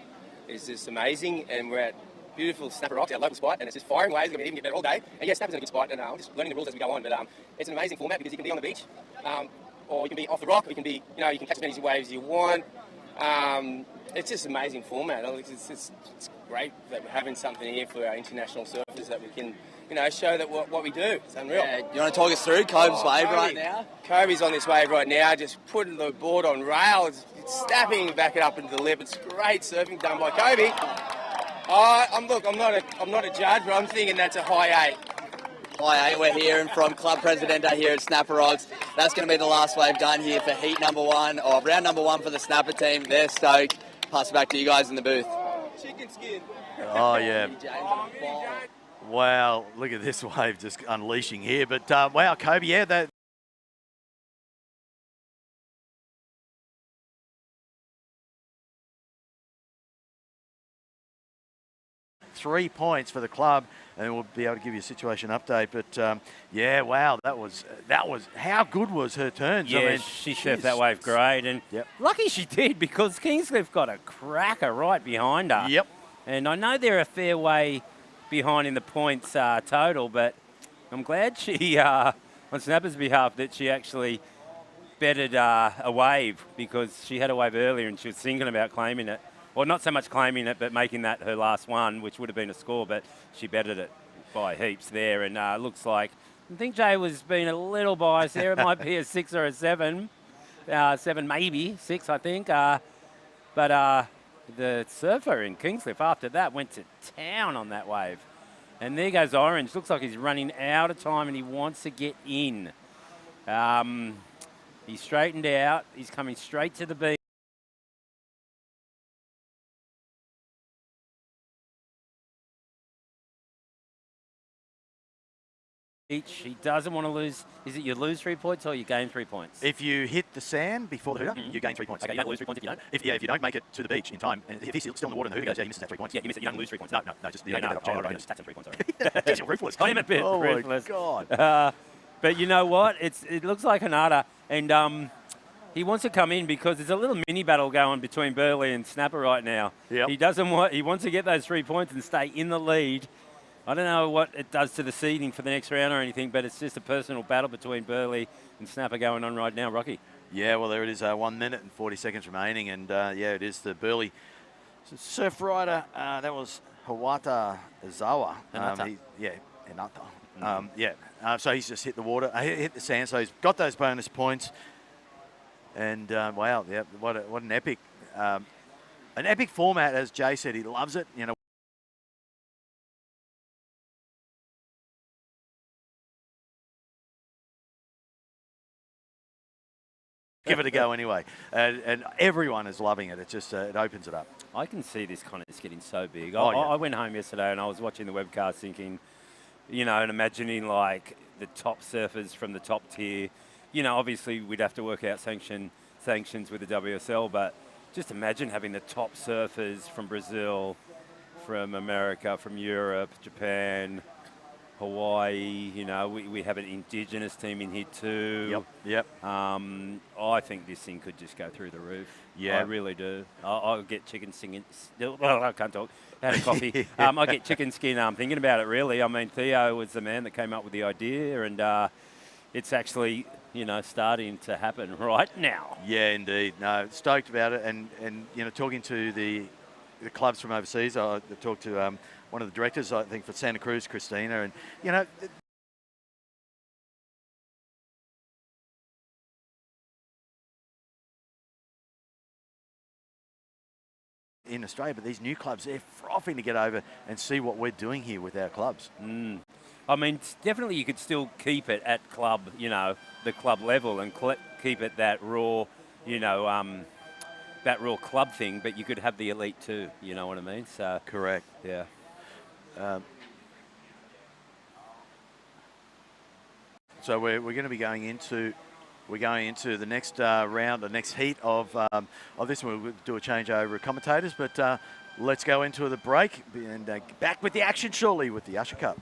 is just amazing, and we're at beautiful Snapper Rocks, our local spot, and it's just firing waves. It's going to get better all day. And yeah, Snapper's in a good spot, and I'm just learning the rules as we go on. But it's an amazing format because you can be on the beach, or you can be off the rock, or you can be, you can catch as many waves as you want. It's just an amazing format. It's great that we're having something here for our international surfers that we can, show that what we do. It's unreal. Yeah, you want to talk us through Kobe's wave right now? Kobe's on this wave right now, just putting the board on rail. It's snapping back it up into the lip. It's great surfing done by Kobe. I'm not a judge, but I'm thinking that's a high 8. High 8, we're hearing from Club Presidente here at Snapper Rocks. That's going to be the last wave done here for heat number 1, or round number 1 for the Snapper team. They're stoked. Pass it back to you guys in the booth. Chicken skin. Oh, yeah. Wow, look at this wave just unleashing here. But, wow, Kobe, yeah, that... Three points for the club, and we'll be able to give you a situation update. But yeah, wow, that was how good was her turns? Yeah, I mean, she surfed that wave great, and lucky she did because Kingscliff got a cracker right behind her. Yep. And I know they're a fair way behind in the points total, but I'm glad she, on Snapper's behalf, that she actually betted a wave because she had a wave earlier and she was thinking about claiming it. Well, not so much claiming it, but making that her last one, which would have been a score, but she betted it by heaps there. And looks like, I think Jay was being a little biased there. It might be a 6 or a 7. 7 maybe, 6 I think. But the surfer in Kingscliff after that went to town on that wave. And there goes Orange. Looks like he's running out of time and he wants to get in. He's straightened out. He's coming straight to the beach. He doesn't want to lose. Is it you lose 3 points or you gain 3 points? If you hit the sand before the hooter, you gain 3 points. Okay, you don't lose 3 points if you don't? If you don't make it to the beach in time, and if he's still in the water and the hooter goes, yeah, he misses that 3 points. Yeah, you miss it. You don't lose 3 points. No, just you don't get that opportunity. Right, just tax him 3 points. Sorry. Jeez, you're ruthless. I'm a bit ruthless. Oh, my God. But you know what? It looks like Hanada, and he wants to come in because there's a little mini battle going between Burley and Snapper right now. Yep. He wants to get those 3 points and stay in the lead. I don't know what it does to the seeding for the next round or anything, but it's just a personal battle between Burley and Snapper going on right now, Rocky. Yeah, well, there it is, 1 minute and 40 seconds remaining, and yeah, it is the Burley surf rider. That was Hawata Izawa. Hinata. Hinata. So he's just hit the water, hit the sand, so he's got those bonus points. And wow, yeah, what an epic format, as Jay said. He loves it, you know. Give it a go anyway, and everyone is loving it. It just it opens it up. I can see this contest getting so big. Oh, I went home yesterday and I was watching the webcast thinking, and imagining like the top surfers from the top tier. Obviously we'd have to work out sanctions with the WSL, but just imagine having the top surfers from Brazil, from America, from Europe, Japan, Hawaii. We have an indigenous team in here too. Yep. I think this thing could just go through the roof. Yeah. I really do. I'll get chicken skin. Well, I can't talk. Had a coffee. I get chicken skin thinking about it, really. I mean, Theo was the man that came up with the idea, and it's actually, starting to happen right now. Yeah, indeed. No, stoked about it, and talking to the clubs from overseas. I talked to one of the directors, I think, for Santa Cruz, Christina, and in Australia, but these new clubs, they're frothing to get over and see what we're doing here with our clubs. I mean, definitely you could still keep it at club, the club level, and keep it that raw, that raw club thing, but you could have the elite too, you know what I mean? So correct. Yeah. So we're going to be going into the next round, the next heat of this. We'll do a changeover of commentators, but let's go into the break and back with the action shortly with the Usher Cup.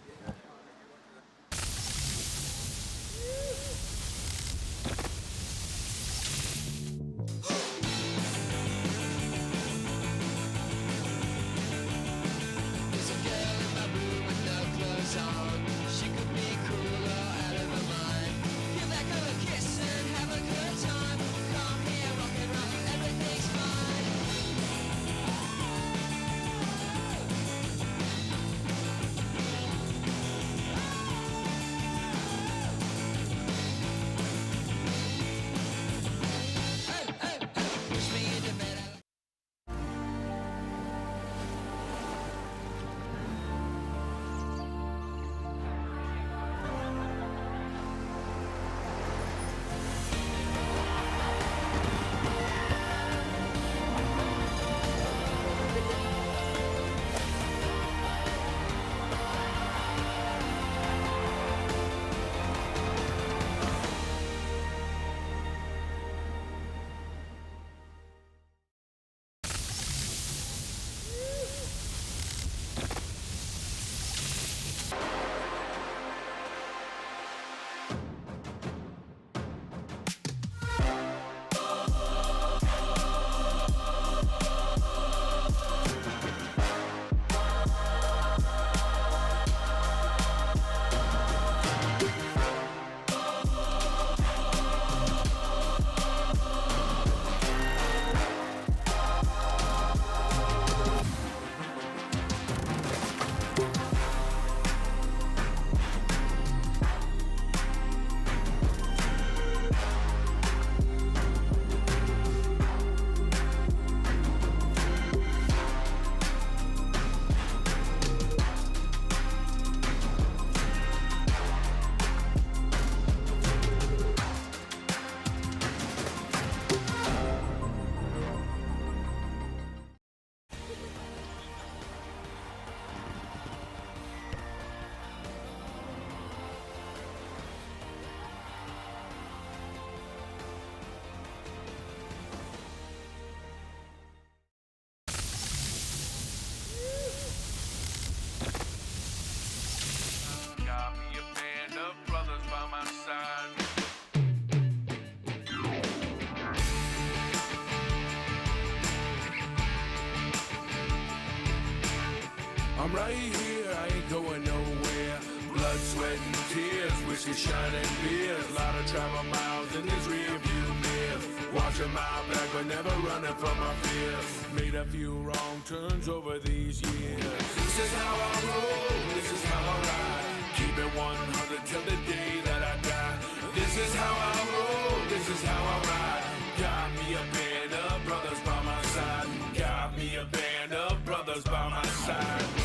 I'm right here, I ain't going nowhere. Blood, sweat, and tears, whiskey, shining beers. Lot of travel miles in this rearview mirror. Watching my back, but never running from my fears. Made a few wrong turns over these years. This is how I roll, this is how I ride. Keep it 100 till the day that I die. This is how I roll, this is how I ride. Got me a band of brothers by my side. Got me a band of brothers by my side.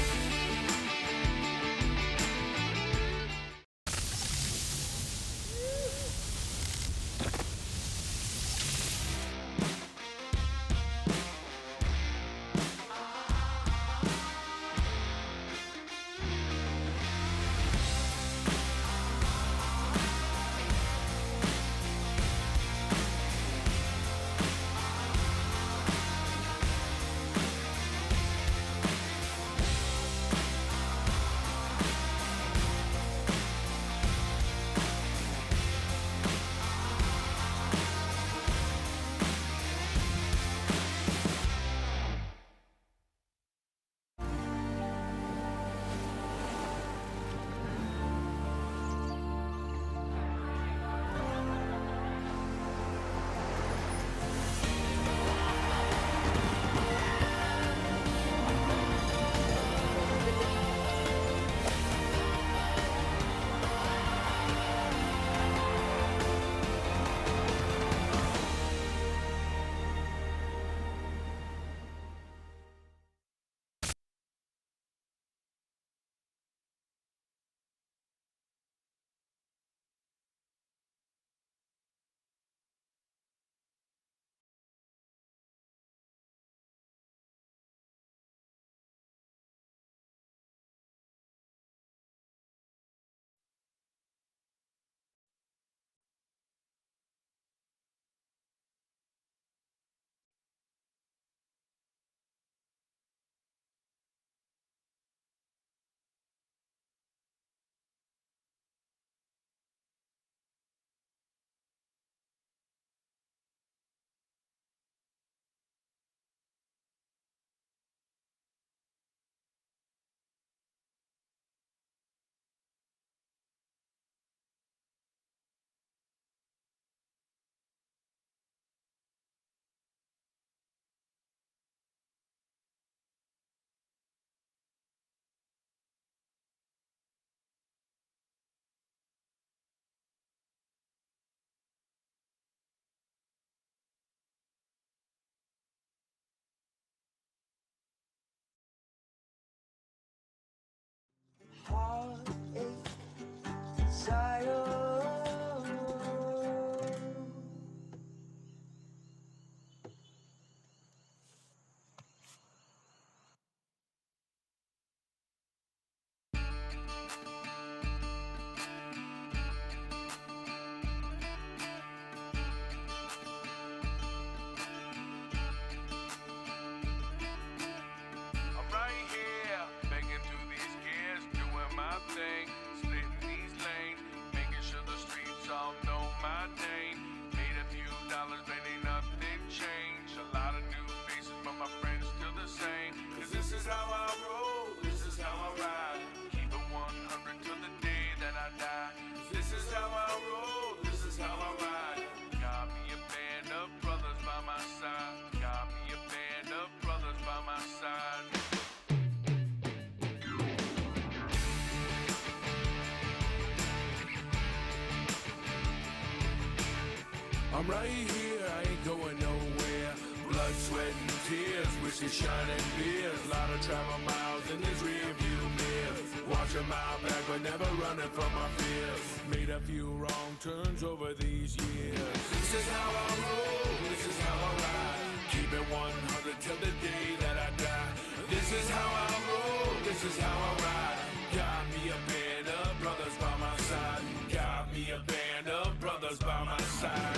I'm right here, I ain't going nowhere. Blood, sweat, and tears, whiskey, shining beers. Lot of travel miles in this rearview mirror. Watching my back, but never running from my fears. Made a few wrong turns over these years. This is how I roll, this is how I ride. Keep it 100 till the day that I die. This is how I roll, this is how I ride. Got me a band of brothers by my side. Got me a band of brothers by my side.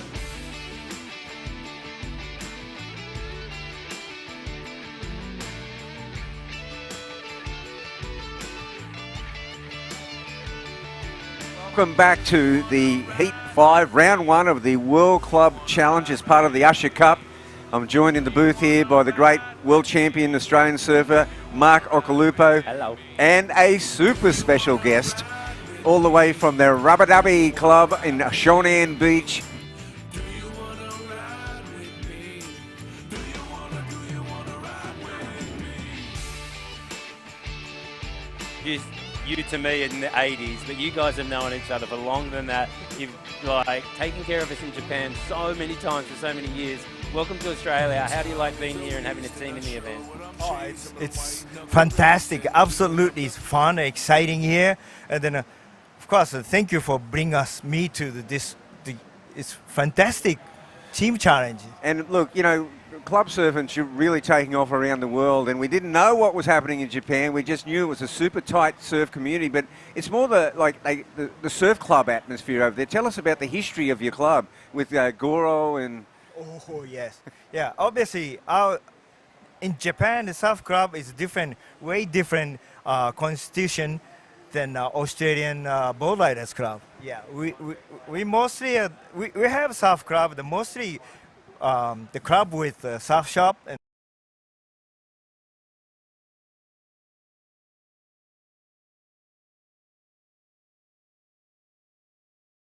Welcome back to the Heat 5, round 1 of the World Club Challenge as part of the Usher Cup. I'm joined in the booth here by the great world champion Australian surfer, Mark Okulupo. Hello. And a super special guest, all the way from the Rubber Dubby Club in Shonan Beach. You to me in the 80s, but you guys have known each other for longer than that. You've like taken care of us in Japan so many times for so many years. Welcome to Australia. How do you like being here and having a team in the event? Oh, it's fantastic. Absolutely, it's fun, exciting here. And then, of course, thank you for bringing me to it's fantastic team challenge. And look, you know, club surfing's really taking off around the world, and we didn't know what was happening in Japan. We just knew it was a super tight surf community, but it's more the surf club atmosphere over there. Tell us about the history of your club with Goro and... Oh, yes. Yeah, obviously, in Japan, the surf club is different, way different constitution than Australian board riders club. Yeah, we mostly, we have surf club, mostly the club with surf shop and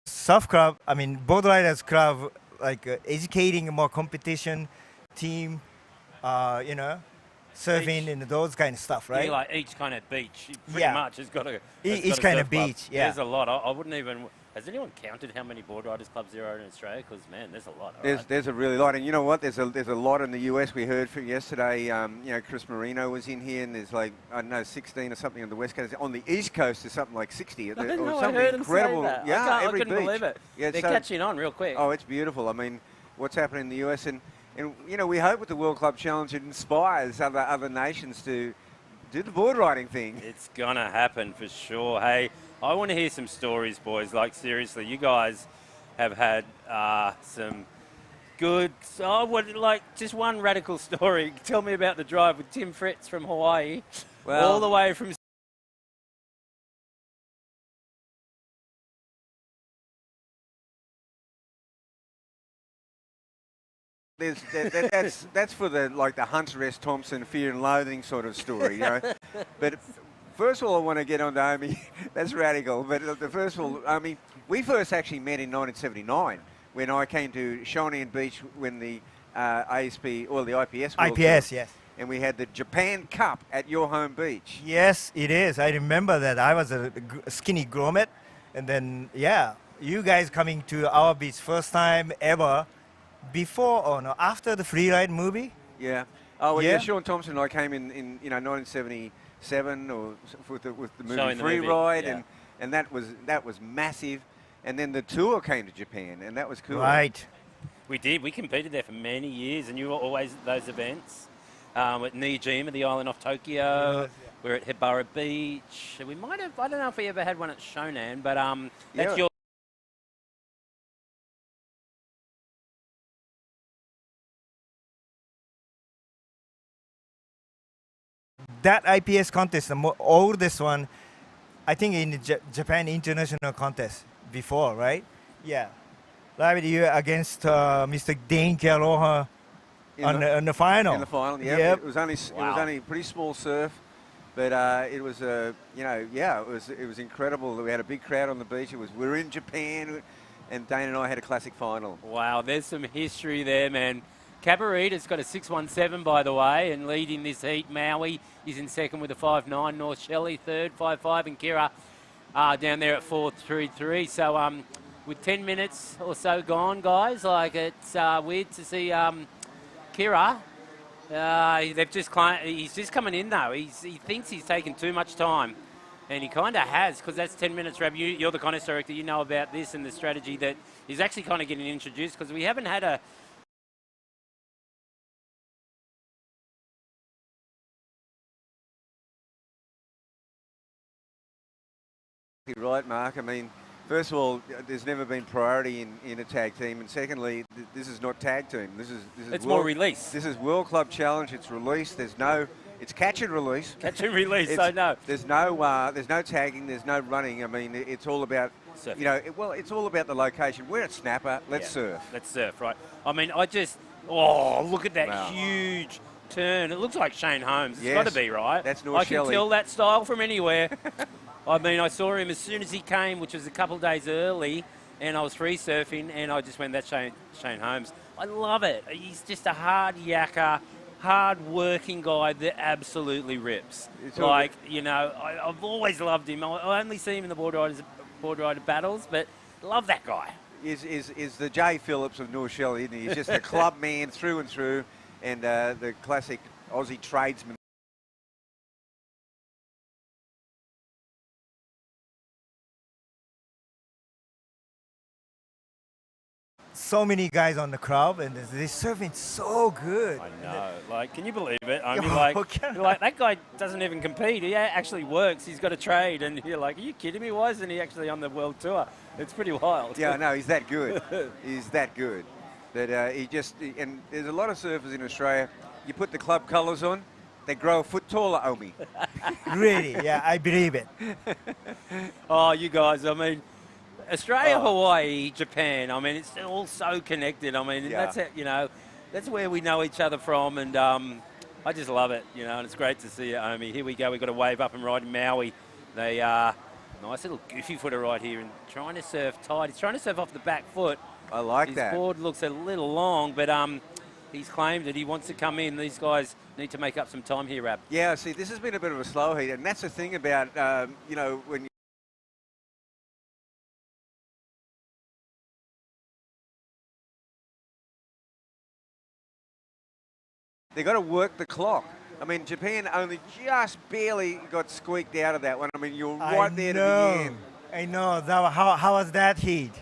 surf club, I mean board riders club, like educating more competition team, you know, surfing and those kind of stuff, right? Yeah, like each kind of beach pretty much has got a each kind of beach. Yeah, there's a lot. I wouldn't even. Has anyone counted how many board riders clubs there are in Australia? Because man, there's a lot. There's a really lot, and you know what? There's a lot in the US. We heard from yesterday. You know, Chris Marino was in here, and there's like I don't know 16 or something on the West Coast. On the East Coast, there's something like 60. I didn't know. I heard incredible. Him say that. Yeah, I every couldn't beach. believe it. Yeah, they're catching on real quick. Oh, it's beautiful. I mean, what's happening in the US, and you know, we hope with the World Club Challenge it inspires other nations to do the board riding thing. It's gonna happen for sure. Hey, I want to hear some stories, boys. Like seriously, you guys have had some good. Like just one radical story. Tell me about the drive with Tim Fritz from Hawaii, all the way from. That's for the Hunter S. Thompson Fear and Loathing sort of story, you know. But first of all, I want to get on to Omi. That's radical. But the first of all, Omi, we first actually met in 1979 when I came to Shonan Beach when the ASP or the IPS. IPS, yes. And we had the Japan Cup at your home beach. Yes, it is. I remember that. I was a skinny grommet, and then you guys coming to our beach first time ever. Before or no, after the Freeride movie? Yeah. Oh, well, yeah. Sean Thompson and I came in 1977 or with the movie Freeride, and that was massive. And then the tour came to Japan, and that was cool. Right. We did. We competed there for many years, and you were always at those events. At Nijima, the island off Tokyo. Yes, We're at Hibara Beach. We might have. I don't know if we ever had one at Shonan, but that's your. That IPS contest, the oldest one, I think in the Japan International Contest before, right? Yeah. Live you against Mr. Dane Kealoha on the final. In the final, yeah. Yep. It was only pretty small surf, but it was it was incredible. We had a big crowd on the beach. We were in Japan, and Dane and I had a classic final. Wow, there's some history there, man. Cabarita's got a 6.17, by the way, and leading this heat. Maui is in second with a 5.9. North Shelley third, 5.5, and Kira down there at 4.33. So with 10 minutes or so gone, guys, like it's weird to see Kira. He's just coming in though. He thinks he's taken too much time, and he kind of has, because that's 10 minutes. Rab, you're the contest director. You know about this and the strategy that is actually kind of getting introduced, because we haven't had a. You're right, Mark. I mean, first of all, there's never been priority in a tag team, and secondly, this is not tag team. This is it's more release. This is World Club Challenge. It's release. It's catch and release. Catch and release. So no. There's no tagging. There's no running. I mean, it's all about surfing. It's all about the location. We're at Snapper. Let's surf. Let's surf, right? I mean, Oh, look at that Wow. huge turn. It looks like Shane Holmes. It's Yes, got to be, right? that's I can Norshelley. tell that style from anywhere. I mean, I saw him as soon as he came, which was a couple of days early, and I was free surfing, and I just went, that's Shane Holmes. I love it. He's just a hard yakker, hard-working guy that absolutely rips. It's all Like, you know, I've always loved him. I only see him in the board rider battles, but love that guy. Is the Jay Phillips of Norshelley, isn't he? He's just a club man through and through, and the classic Aussie tradesman. So many guys on the club, and they're surfing so good. I know. Like, can you believe it? I mean, Oh, like, can you're like, that guy doesn't even compete. He actually works. He's got a trade. And you're like, are you kidding me? Why isn't he actually on the world tour? It's pretty wild. Yeah, no, he's that good. He's that good. That and there's a lot of surfers in Australia. You put the club colours on, they grow a foot taller, Omi. Really? Yeah, I believe it. Oh, you guys, I mean, Australia, Oh. Hawaii, Japan, I mean, it's all so connected. I mean, Yeah. that's it, you know, that's where we know each other from. And I just love it, you know, and it's great to see you, Omi. Here we go. We've got a wave up and ride in Maui. They nice little goofy footer right here and trying to surf tight. He's trying to surf off the back foot. I like His that. board looks a little long, but he's claimed that he wants to come in. These guys need to make up some time here, Rab. Yeah, see, this has been a bit of a slow heat, and that's the thing about, you know, when you they got to work the clock. I mean, Japan only just barely got squeaked out of that one. I mean, you're right there to the end. I know. How was that heat?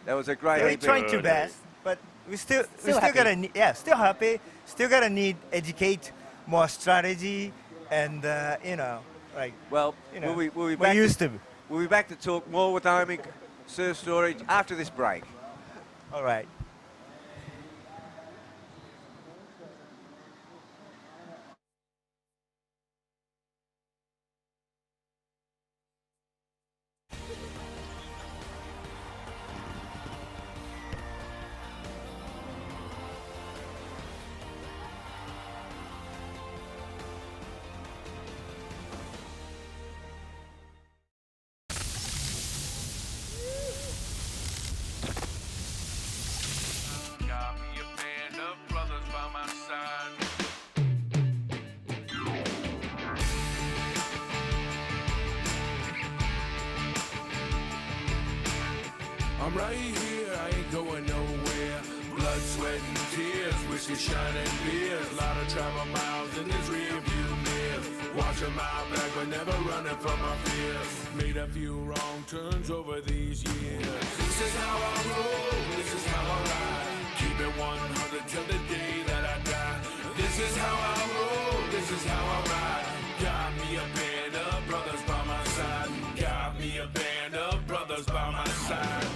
That was a great We're heat. trying to best, but we still happy. gotta still happy. Still gotta need educate more strategy and you know, like Well, you know, we'll be we're back used to. We'll be back to talk more with Omi Surf Storage after this break. All right. Got me a band of brothers by my side. I'm right here, I ain't going nowhere. Blood, sweat, and tears, whiskey, shining beers. Lot of travel miles in this rearview mirror. Watching my back, but never running from my fears. Made a few wrong turns over these years. This is how I roll, this is how I ride. Keep it 100 till the day that I die. This is how I roll, this is how I ride. Got me a band of brothers by my side. Got me a band of brothers by my side.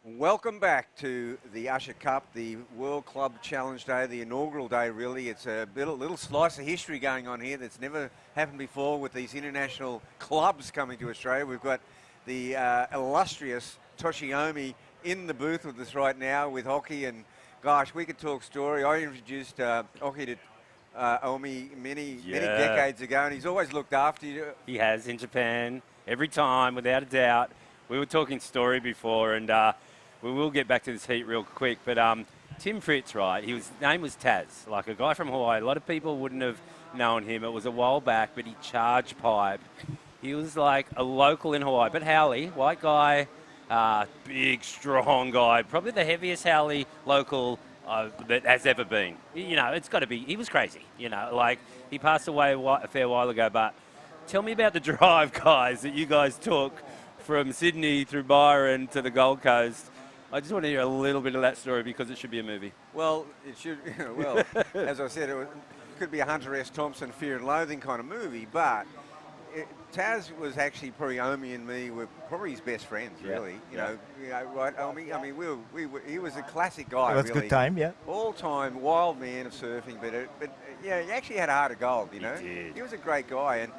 Welcome back to the Usher Cup, the World Club Challenge Day, the inaugural day really. It's a little slice of history going on here that's never happened before with these international clubs coming to Australia. We've got the illustrious Toshiomi in the booth with us right now with Hockey, and gosh, we could talk story. I introduced Hockey to Omi many decades ago, and he's always looked after you. He has in Japan every time, without a doubt. We were talking story before, and we will get back to this heat real quick. But Tim Fritz, right? His name was Taz, like a guy from Hawaii. A lot of people wouldn't have known him. It was a while back, but he charged pipe. He was like a local in Hawaii. But Howley, white guy, big, strong guy, probably the heaviest Howley local that has ever been. You know, it's got to be. He was crazy. You know, like he passed away a fair while ago. But tell me about the drive, guys, that you guys took from Sydney through Byron to the Gold Coast. I just want to hear a little bit of that story because it should be a movie. Well, it should. Well, as I said, it could be a Hunter S. Thompson Fear and Loathing kind of movie, but Taz was actually probably Omi and me were probably his best friends, really. You know, right? Omi. I mean, he was a classic guy. It was really. a good time, yeah. All-time wild man of surfing, but yeah, he actually had a heart of gold. You know, he was a great guy, and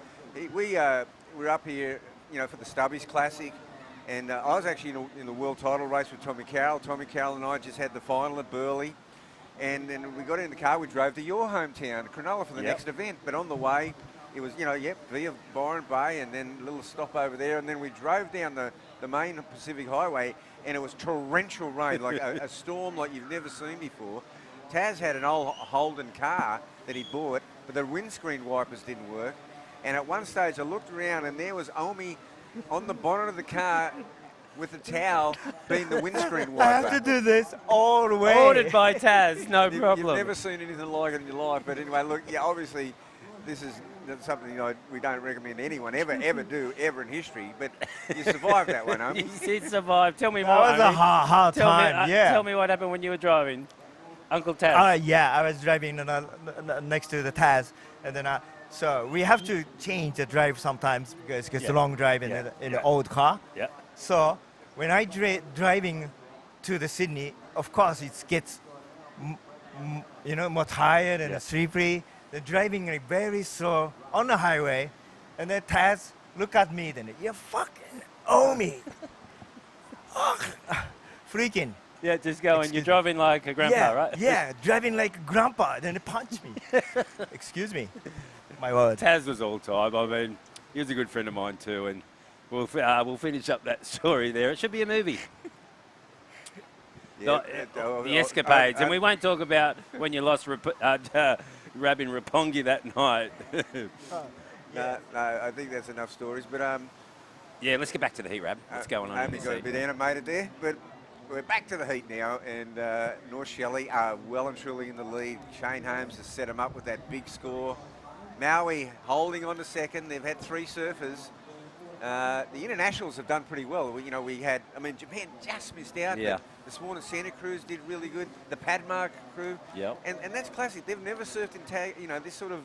we were up here, you know, for the Stubbies Classic. And I was actually in the world title race with Tommy Carroll. Tommy Carroll and I just had the final at Burleigh. And then we got in the car, we drove to your hometown, Cronulla, for the next event. But on the way, it was, you know, via Byron Bay and then a little stop over there. And then we drove down the main Pacific Highway, and it was torrential rain, like a storm like you've never seen before. Taz had an old Holden car that he bought, but the windscreen wipers didn't work. And at one stage, I looked around, and there was Omi on the bonnet of the car with a towel being the windscreen wiper. I have to do this all the way. Ordered by Taz, no problem. You've never seen anything like it in your life. But anyway, look, yeah, obviously this is something we don't recommend anyone ever do in history. But you survived that one, Omi. You did survive. Tell me more. That was a hard time, yeah. Tell me what happened when you were driving. Uncle Taz. Yeah, I was driving next to the Taz, and then so we have to change the drive sometimes because it's a long drive in the old car. Yeah. So when I driving to the Sydney, of course it gets more tired and slippery. The driving like very slow on the highway, and then Taz look at me. Then you fucking owe me. Freaking. Yeah, just going. You're driving like a grandpa, right? Yeah, driving like a grandpa. Then he punched me. Excuse me. My word. Taz was all time. I mean, he was a good friend of mine too, and we'll finish up that story there. It should be a movie. The escapades, and we won't talk about when you lost Rab in Rapongi that night. No, I think that's enough stories. But yeah, let's get back to the heat, Rab. What's going on? Amy got a bit animated there, but we're back to the heat now, and North Shelley are well and truly in the lead. Shane Holmes has set them up with that big score. Maui holding on to second. They've had 3 surfers. The internationals have done pretty well. We had, Japan just missed out. Yeah. This morning, Santa Cruz did really good. The Padmark crew. Yep. And that's classic. They've never surfed in this sort of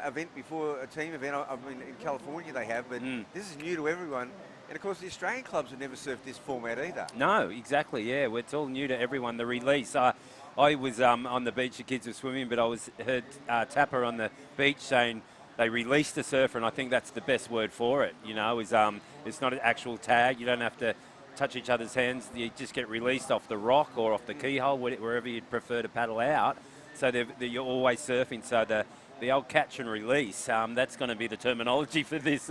event before, a team event. I mean, in California they have, but this is new to everyone. And of course, the Australian clubs have never surfed this format either. No, exactly. Yeah, it's all new to everyone. The release. I was on the beach. The kids were swimming, but I heard Tapper on the beach saying they released the surfer, and I think that's the best word for it. You know, it's not an actual tag. You don't have to touch each other's hands. You just get released off the rock or off the keyhole, wherever you'd prefer to paddle out. So you're always surfing. So the old catch and release, that's going to be the terminology for this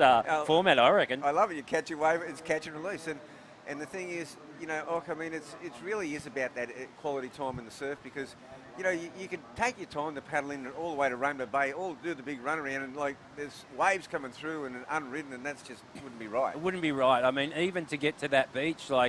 format, I reckon. I love it. You catch your wave, it's catch and release. And the thing is, it really is about that quality time in the surf because, you can take your time to paddle in all the way to Rainbow Bay, all do the big run around, and there's waves coming through and unridden, and that's just wouldn't be right. It wouldn't be right. I mean, even to get to that beach, I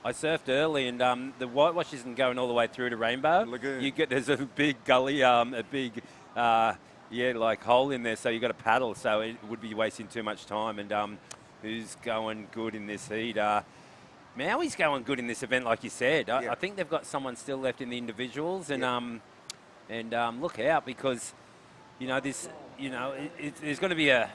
surfed early, and the whitewash isn't going all the way through to Rainbow. Lagoon. There's a big gully, a big hole in there, so you've got to paddle, so it would be wasting too much time. And who's going good in this heat? Maui's going good in this event, like you said. I think they've got someone still left in the individuals, and look out because, there's going to be a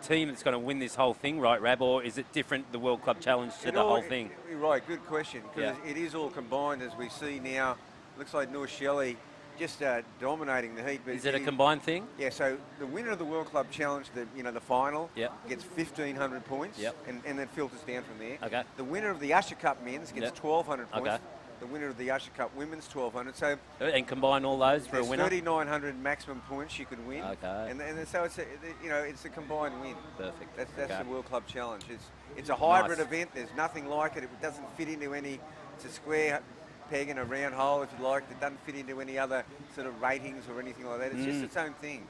team that's going to win this whole thing, right, Rab? Or is it different, the World Club Challenge, to the whole thing? You're right, good question, because it is all combined as we see now. Looks like North Shelley just dominating the heat. But is it a combined thing? Yeah, so the winner of the World Club Challenge, the final, gets 1,500 points, and then filters down from there. Okay. The winner of the Usher Cup men's gets 1,200 points. Okay. The winner of the Usher Cup women's 1,200. So and combine all those for a winner. 3,900 maximum points you can win. Okay. And so it's a combined win. Perfect. That's the World Club Challenge. It's a hybrid event. There's nothing like it. It doesn't fit into any. It's a square peg in a round hole, if you like. It doesn't fit into any other sort of ratings or anything like that. It's just its own thing.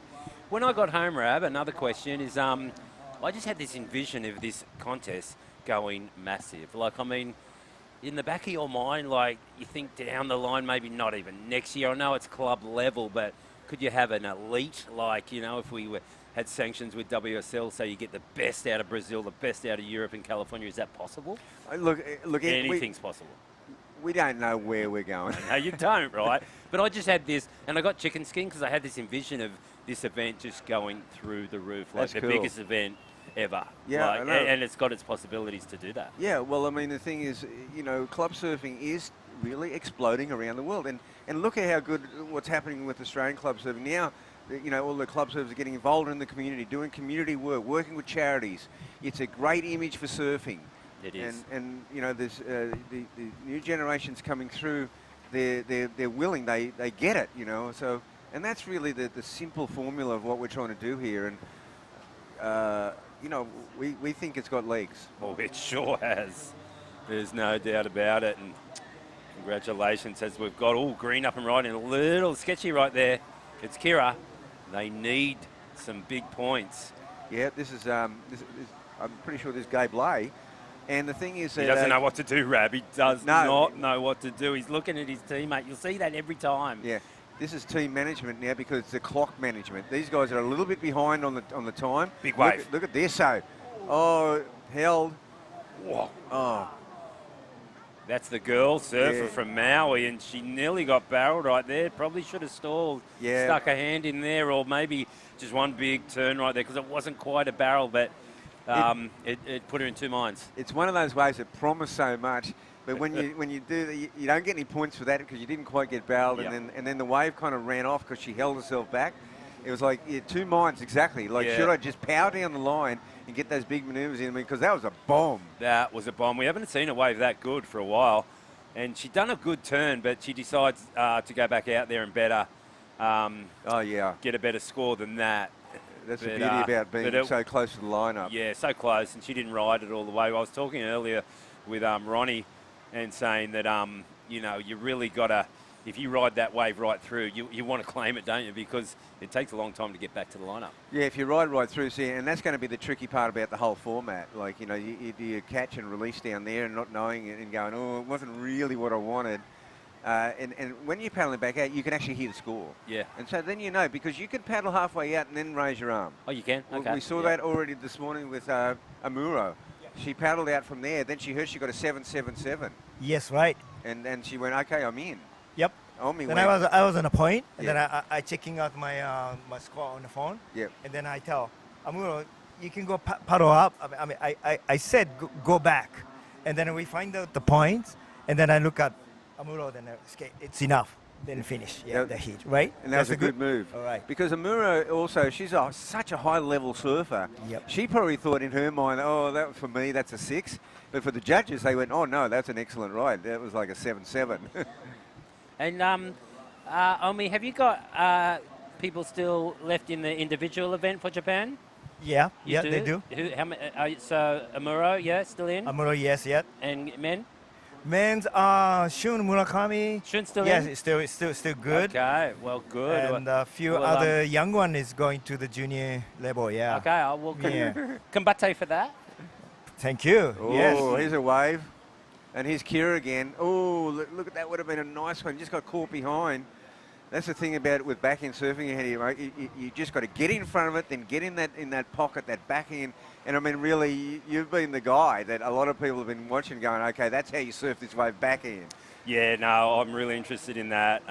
When I got home, Rab, another question is, I just had this envision of this contest going massive. in the back of your mind, like, you think down the line, maybe not even next year. I know it's club level, but could you have an elite, like, you know, if we had sanctions with WSL, so you get the best out of Brazil, the best out of Europe and California? Is that possible? Look, anything's possible. We don't know where we're going. No, you don't, right? But I just had this, and I got chicken skin because I had this envision of this event just going through the roof, like That's the cool. biggest event ever. Yeah, like, I know. and it's got its possibilities to do that. Yeah, well, I mean, the thing is, you know, club surfing is really exploding around the world. And look at how good what's happening with Australian club surfing. Now, you know, all the club surfers are getting involved in the community, doing community work, working with charities. It's a great image for surfing. It is. And you know, there's the new generations coming through. They're willing. They get it. You know. So, and that's really the simple formula of what we're trying to do here. And you know, we think it's got legs. Oh, it sure has. There's no doubt about it. And congratulations, as we've got all green up and right and a little sketchy right there. It's Kira. They need some big points. Yeah, this is I'm pretty sure this is Gabe Lay. And the thing is, He doesn't know what to do, Rab. He does not know what to do. He's looking at his teammate. You'll see that every time. Yeah, this is team management now because it's the clock management. These guys are a little bit behind on the time. Big wave. Look at this. So, held. Whoa. Oh. That's the girl surfer Yeah. from Maui, and she nearly got barreled right there. Probably should have stalled. Yeah. Stuck a hand in there, or maybe just one big turn right there because it wasn't quite a barrel, but it put her in two minds. It's one of those waves that promise so much, but when you do that, you don't get any points for that because you didn't quite get barreled, Yep. and then the wave kind of ran off because she held herself back. It was like two minds exactly. Like, Yeah. should I just power down the line and get those big manoeuvres in? Because that was a bomb. That was a bomb. We haven't seen a wave that good for a while. And she'd done a good turn, but she decides to go back out there and better. Get a better score than that. That's the beauty about being so close to the lineup. Yeah, so close, and she didn't ride it all the way. I was talking earlier with Ronnie and saying that, you know, you really got to, if you ride that wave right through, you want to claim it, don't you? Because it takes a long time to get back to the lineup. Yeah, if you ride right through, see, and that's going to be the tricky part about the whole format. Like, you know, you do your catch and release down there and not knowing it and going, oh, it wasn't really what I wanted. And when you're paddling back out, you can actually hear the score. Yeah. And so then you know, because you can paddle halfway out and then raise your arm. Oh, you can? Okay. We saw that already this morning with Amuro. She paddled out from there, then she heard she got a 777. Yes, right. And she went, okay, I'm in. Yep. Then I was on a point, and then I checking out my my score on the phone. Yep. And then I tell Amuro, you can go paddle up. I mean, I said go back, and then we find out the points, and then I look at Amuro, then it's enough. Then finish, the heat, right? And that was a good move. All right. Because Amuro also, she's such a high-level surfer. Yep. She probably thought in her mind, oh, that for me, that's a 6. But for the judges, they went, oh, no, that's an excellent ride. That was like a 7-7. And, Omi, have you got people still left in the individual event for Japan? Yeah, You they do. How many, so Amuro, still in? Amuro, yes, yeah. And men? Men's Shun Murakami. Shun still yes, in? Yes, still good. Okay, well, good. And a few other young one is going to the junior level, yeah. Okay, well, Kambate for that. Thank you. Oh, yes. Here's a wave. And here's Kira again. Oh, look at that. Would have been a nice one. Just got caught behind. That's the thing about it with backhand surfing ahead of you, mate. You just got to get in front of it, then get in that pocket, that backhand. And I mean, really, you've been the guy that a lot of people have been watching going, okay, that's how you surf this wave backhand. Yeah, no, I'm really interested in that.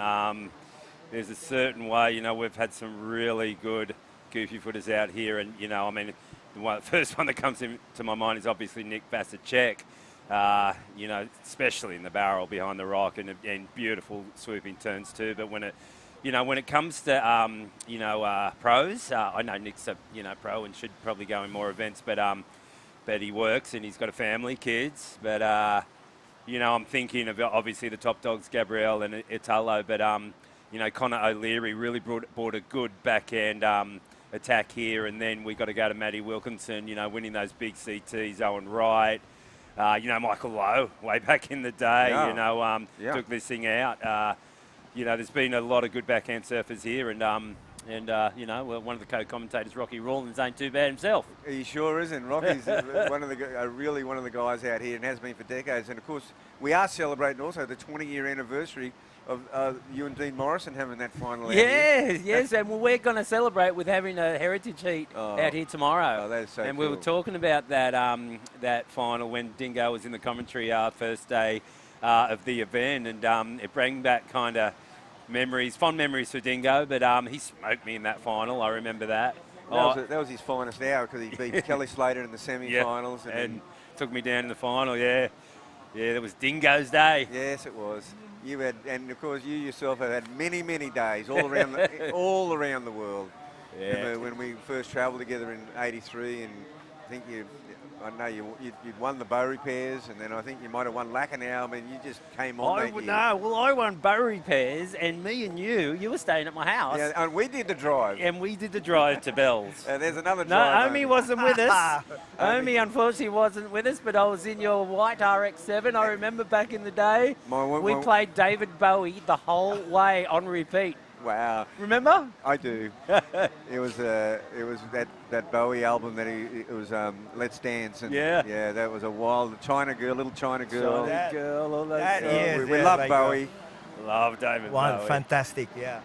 There's a certain way, you know, we've had some really good goofy footers out here. And, you know, I mean, the first one that comes into my mind is obviously Nick Vasicek. You know, especially in the barrel behind the rock and beautiful swooping turns too. But when it comes to, pros, I know Nick's a, pro and should probably go in more events, but he works and he's got a family, kids. But, I'm thinking of obviously the top dogs, Gabrielle and Italo, but, Connor O'Leary really brought a good backhand attack here. And then we got to go to Matty Wilkinson, winning those big CTs, Owen Wright. Michael Lowe, way back in the day, took this thing out. There's been a lot of good backhand surfers here, and one of the co-commentators, Rocky Rawlins, ain't too bad himself. He sure isn't. Rocky's really one of the guys out here and has been for decades. And, of course, we are celebrating also the 20-year anniversary of you and Dean Morrison having that final out here. Yes, and we're going to celebrate with having a heritage heat out here tomorrow. Oh, that is so and cool. we were talking about that that final when Dingo was in the commentary first day of the event, and it brought back kind of fond memories for Dingo, but he smoked me in that final. I remember that. That was his finest hour because he beat Kelly Slater in the semi-finals. Yeah, and took me down in the final, yeah. Yeah, it was Dingo's day. Yes, it was. You had, and of course you yourself have had many, many days all around the world. Yeah. Remember when we first travelled together in '83, and I think I know you'd won the bow repairs, and then I think you might have won Lacanau. I mean, you just came on that year. I won bow repairs, and me and you were staying at my house. Yeah, and we did the drive. And we did the drive to Bells. There's another No, drive. Omi wasn't with us. Omi, unfortunately, wasn't with us, but I was in your white RX-7. I remember back in the day, we played David Bowie the whole way on repeat. Wow. Remember? I do. It was that Bowie album that it was Let's Dance, and yeah, that was a wild China girl, little China girl. China girl, all those. We love like Bowie. Love David Bowie. Fantastic, yeah.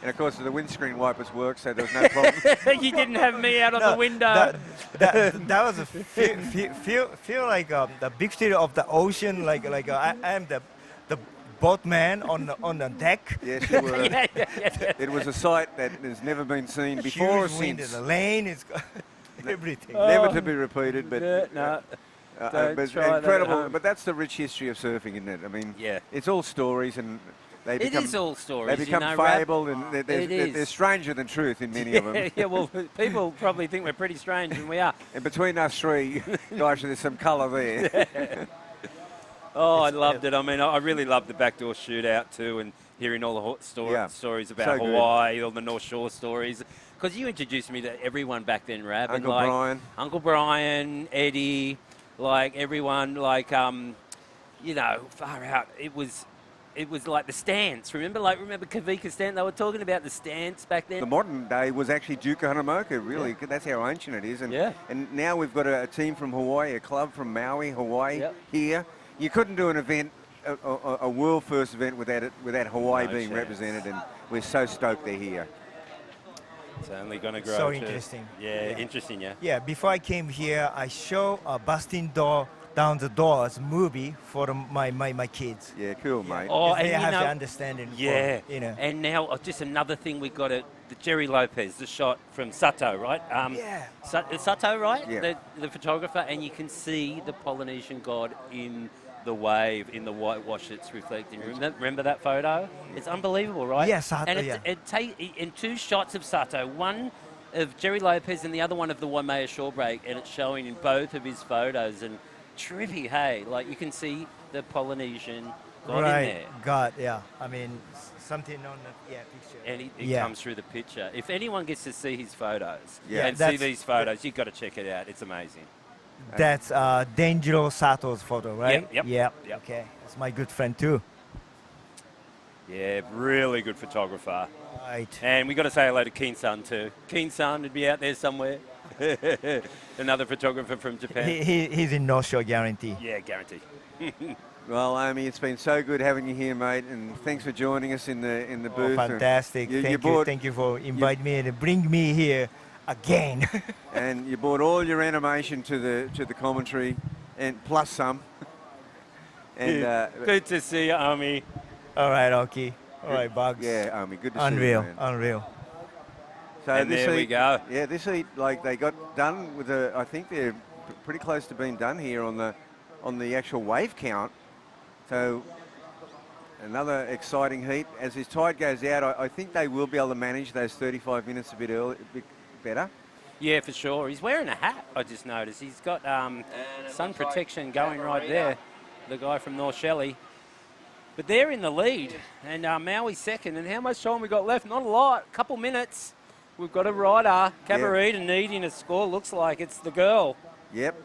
And of course the windscreen wipers worked, so there was no problem. You didn't have me out on the window. That was a feel like the big city of the ocean. Like I am the boatman on the deck. Yes, you were. It was a sight that has never been seen before or Huge wind in since. the lane is everything. Never to be repeated, but no. but try incredible. that. But that's the rich history of surfing, isn't it? I mean, Yeah. it's all stories, and they become, is all stories. They become you know, Rab. fable, and they're stranger than truth in many of them. Yeah, well, people probably think we're pretty strange, and we are. And between us three, gosh, there's some colour there. Oh, I loved it. I mean, I really loved the backdoor shootout too, and hearing all the stories about So good. Hawaii, all the North Shore stories. Because you introduced me to everyone back then, Rab. Uncle and Brian. Uncle Brian, Eddie, like everyone, like, far out. It was like the stance. Remember Kavika Stance? They were talking about the stance back then. The modern day was actually Duke Hanamoku, really. Yeah. That's how ancient it is. And now we've got a team from Hawaii, a club from Maui, Hawaii, here. You couldn't do an event, a world first event without Hawaii being represented, and we're so stoked they're here. It's only going to grow. So interesting. Yeah, interesting, yeah. Yeah, before I came here, I show Busting Down the Doors movie for my kids. Yeah, cool, mate. Oh, they and have the understanding. Yeah, for, And now just another thing we got the Jerry Lopez, the shot from Sato, right? Sato, right? Yeah. The photographer, and you can see the Polynesian god in the wave, in the whitewash it's reflecting. Remember that photo? It's unbelievable, right? Yeah, Sato, and in two shots of Sato, one of Jerry Lopez and the other one of the Waimea shore break, and it's showing in both of his photos, and trippy, hey, like you can see the Polynesian god in there. God, yeah. I mean, something on the picture. And it comes through the picture. If anyone gets to see his photos and that's see these photos, you've got to check it out. It's amazing. That's Denjiro Sato's photo, right? Yep. Yeah. Okay. That's my good friend too. Yeah, really good photographer. Right. And we got to say hello to Keen-san too. Keen-san would be out there somewhere. Another photographer from Japan. He's in North Shore, guarantee. Yeah, guarantee. Well, Amy, it's been so good having you here, mate, and thanks for joining us in the booth. Fantastic. Thank you for inviting me and bring me here again. And you brought all your animation to the commentary, and plus some. And good to see you, Ami. All right, Oki. All right, Bugs. Yeah, Ami, good to see you, man. Unreal. So and there we go. Yeah, this heat, like they got done with I think they're pretty close to being done here on the actual wave count. So another exciting heat. As his tide goes out, I think they will be able to manage those 35 minutes a bit better. Yeah, for sure. He's wearing a hat, I just noticed. He's got sun protection going right there, the guy from North Shelley. But they're in the lead, and Maui's second. And how much time we got left? Not a lot, a couple minutes. We've got a rider, Cabarita, needing a score. Looks like it's the girl. Yep,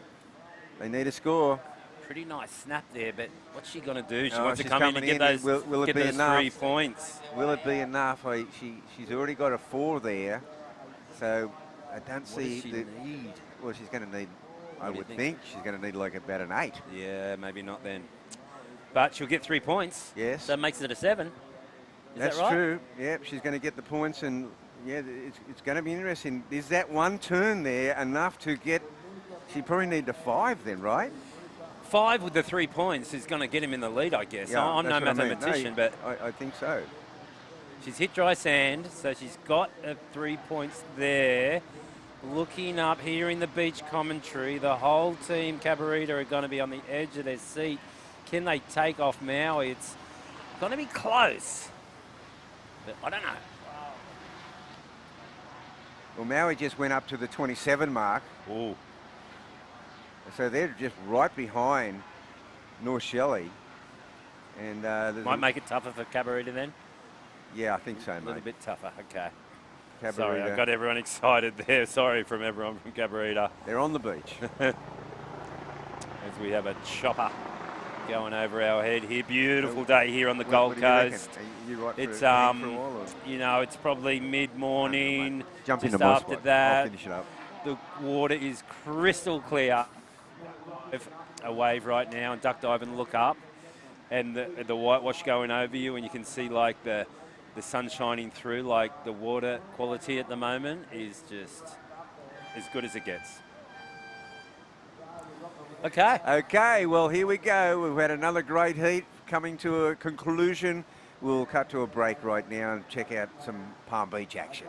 they need a score. Pretty nice snap there, but what's she going to do? She Oh, wants to she's come in coming and get those, will it get be those enough? 3 points. Will it be enough? She's already got a 4 there, so I don't see. What does she need? Well, she's going to need. I do you would think? think she's going to need like about an 8. Yeah, maybe not then. but she'll get 3 points. Yes. So it makes it a 7. Is That's that right? true. Yeah, she's going to get the points, and yeah, it's going to be interesting. Is that one turn there enough to get? She probably need a 5 then, right? 5 with the 3 points is going to get him in the lead, I guess. Yeah, I'm no that's what I mean. mathematician, No, but I think so. she's hit dry sand, so she's got 3 points there. Looking up, hearing the beach commentary, the whole team, Cabarita, are going to be on the edge of their seat. Can they take off Maui? It's going to be close, but I don't know. Well, Maui just went up to the 27 mark. Ooh. So they're just right behind North Shelley. And Might make it tougher for Cabarita then? Yeah, I think so, mate. A little bit tougher, okay. Cabarita. Sorry, I got everyone excited there. Sorry from everyone from Cabarita. They're on the beach. As we have a chopper going over our head here. Beautiful day here on the Gold What do you reckon? Coast. Are you right for It's for a while, or? you know, it's probably mid-morning. Jump just into my after spot. that. I'll finish it up. The water is crystal clear. If a wave right now, and duck dive and look up, and the whitewash going over you, and you can see like the sun shining through. Like the water quality at the moment is just as good as it gets. Okay. Okay, well, here we go. We've had another great heat coming to a conclusion. We'll cut to a break right now and check out some Palm Beach action.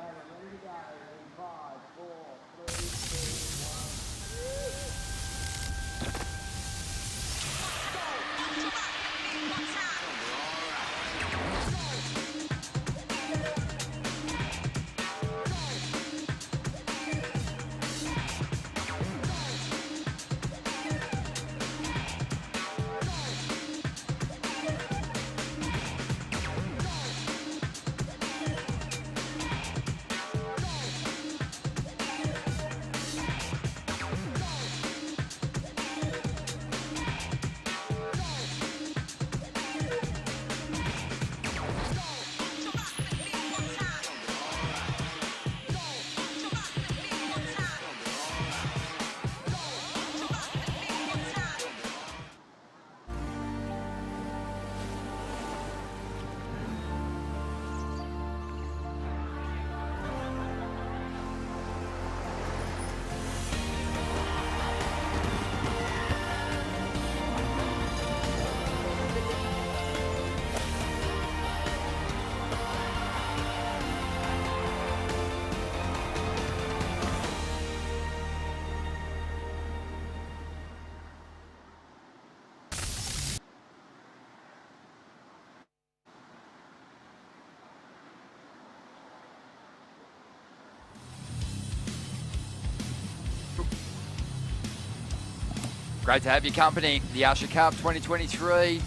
Great to have your company. The Usher Cup 2023.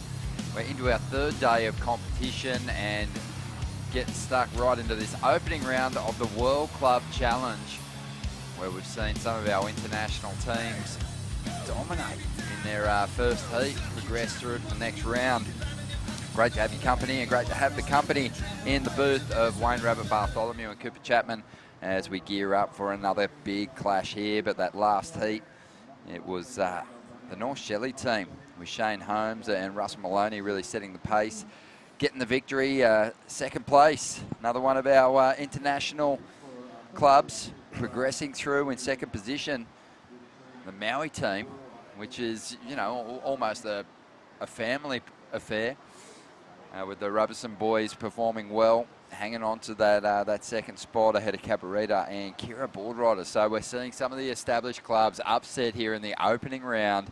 We're into our 3rd day of competition and getting stuck right into this opening round of the World Club Challenge, where we've seen some of our international teams dominate in their first heat, progress through to the next round. Great to have your company, and great to have the company in the booth of Wayne Rabbit Bartholomew and Cooper Chapman as we gear up for another big clash here. But that last heat, it was the North Shelley team with Shane Holmes and Russell Maloney really setting the pace, getting the victory. 2nd place, another one of our international clubs progressing through in 2nd position. The Maui team, which is, you know, almost a family affair, with the Robertson boys performing well, hanging on to that 2nd spot ahead of Cabarita and Kira Boardrider. So we're seeing some of the established clubs upset here in the opening round,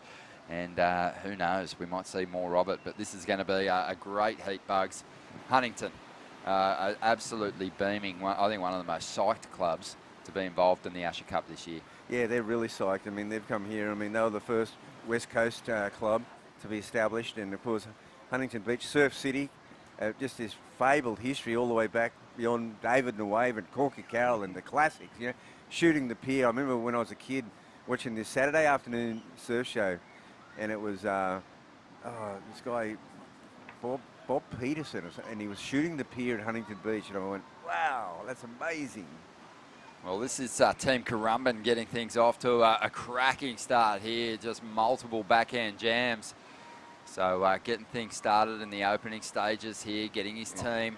and who knows, we might see more of it, but this is going to be a great heat, Bugs. Huntington, absolutely beaming. I think one of the most psyched clubs to be involved in the Usher Cup this year. Yeah, they're really psyched. I mean, they've come here. I mean, they were the first West Coast club to be established, and of course, Huntington Beach, Surf City, just this fabled history all the way back beyond David and the Wave and Corky Carroll and the classics, you know, shooting the pier. I remember when I was a kid watching this Saturday afternoon surf show, and it was this guy, Bob Peterson, and he was shooting the pier at Huntington Beach, and I went, wow, that's amazing. Well, this is Team Currumbin getting things off to a cracking start here. Just multiple backhand jams So getting things started in the opening stages here, getting his team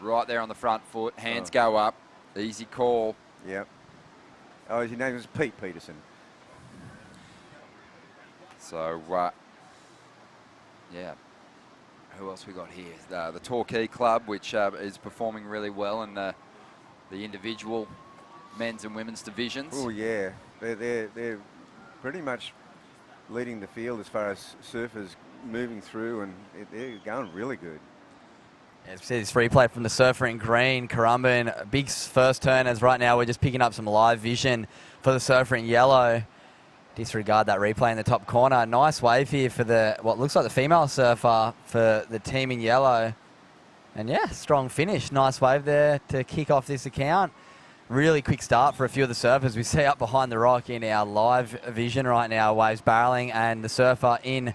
right there on the front foot. Hands go up. Easy call. Yep. Oh, his name is Pete Peterson. So, yeah. Who else we got here? The Torquay Club, which is performing really well in the individual men's and women's divisions. Oh, yeah. They're pretty much leading the field as far as surfers moving through, and they're going really good. As we see this replay from the surfer in green, Currumbin, a big first turn, as right now we're just picking up some live vision for the surfer in yellow. Disregard that replay in the top corner. Nice wave here for what looks like the female surfer for the team in yellow. And yeah, strong finish. Nice wave there to kick off this account. Really quick start for a few of the surfers. We see up behind the rock in our live vision right now, waves barreling, and the surfer in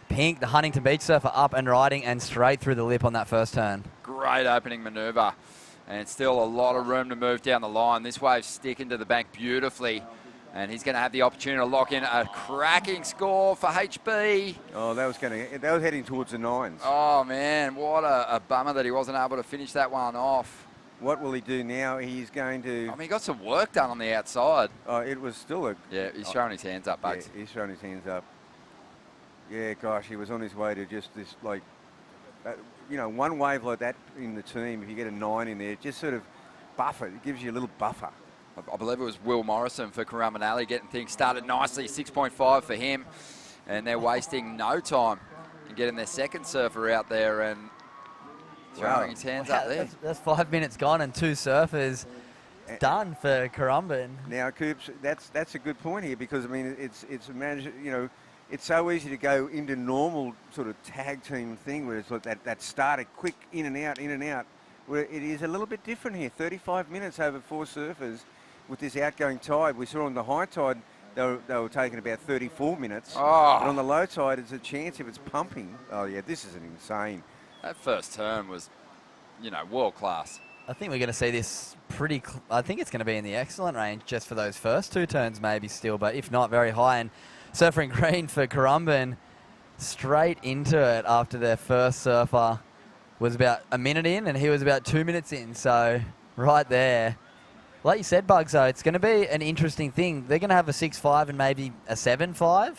pink, the Huntington Beach surfer, up and riding and straight through the lip on that first turn. Great opening manoeuvre, and still a lot of room to move down the line. This wave's sticking to the bank beautifully, and he's going to have the opportunity to lock in a cracking score for HB. Oh, that was heading towards the nines. Oh man, what a bummer that he wasn't able to finish that one off. What will he do now? He's going to... I mean, he got some work done on the outside. Oh, it was still a... Yeah, he's throwing his hands up, Bugs. Yeah, he's throwing his hands up. Yeah, gosh, he was on his way to just this, like, one wave like that in the team, if you get a 9 in there, just sort of buffer. It gives you a little buffer. I believe it was Will Morrison for Currumbin Alley getting things started nicely. 6.5 for him. And they're wasting no time in getting their second surfer out there and throwing his hands up there. That's 5 minutes gone and 2 surfers done for Currumbin. Now, Coops, that's a good point here, because, I mean, it's managed, it's so easy to go into normal sort of tag team thing where it's like that started quick in and out, where it is a little bit different here. 35 minutes over 4 surfers with this outgoing tide. We saw on the high tide they were taking about 34 minutes. Oh. And on the low tide, it's a chance if it's pumping. Oh, yeah, this is an insane. That first turn was, world class. I think we're going to see this I think it's going to be in the excellent range just for those first 2 turns maybe still, but if not, very high. And surfer in green for Currumbin, straight into it after their first surfer was about a minute in, and he was about 2 minutes in. So right there, like you said, Bugs, though, it's going to be an interesting thing. They're going to have a 6.5 and maybe a 7.5.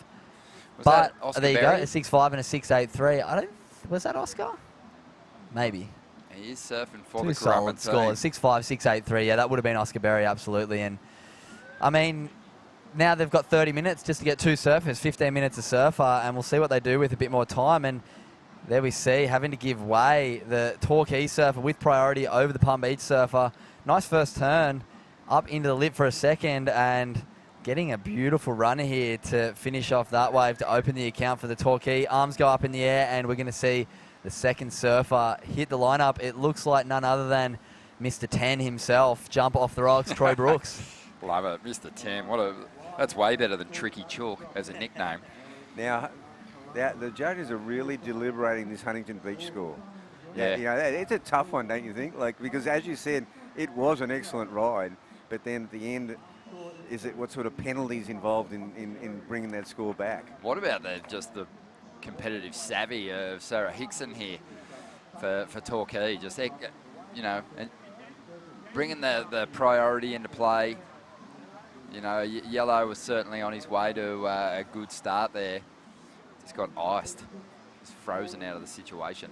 But there you go, a 6.5 and a 6.83. Was that Oscar? Maybe. He is surfing for Two the solid Currumbin scores, 6.5, 6.83. Yeah, that would have been Oscar Berry, absolutely. And I mean, now they've got 30 minutes just to get 2 surfers, 15 minutes a surfer, and we'll see what they do with a bit more time. And there we see, having to give way, the Torquay surfer with priority over the Palm Beach surfer. Nice first turn, up into the lip for a second, and getting a beautiful runner here to finish off that wave to open the account for the Torquay. Arms go up in the air, and we're going to see the second surfer hit the lineup. It looks like none other than Mr. 10 himself, jump off the rocks, Troy Brooks. Love it, Mr. 10. That's way better than Tricky Chalk as a nickname. Now, the judges are really deliberating this Huntington Beach score. Yeah. It's a tough one, don't you think? Because as you said, it was an excellent ride, but then at the end, what sort of penalties involved in bringing that score back? What about just the competitive savvy of Sarah Hickson here for Torquay? Just, and bringing the priority into play. Yellow was certainly on his way to a good start there. Just got iced. Just frozen out of the situation.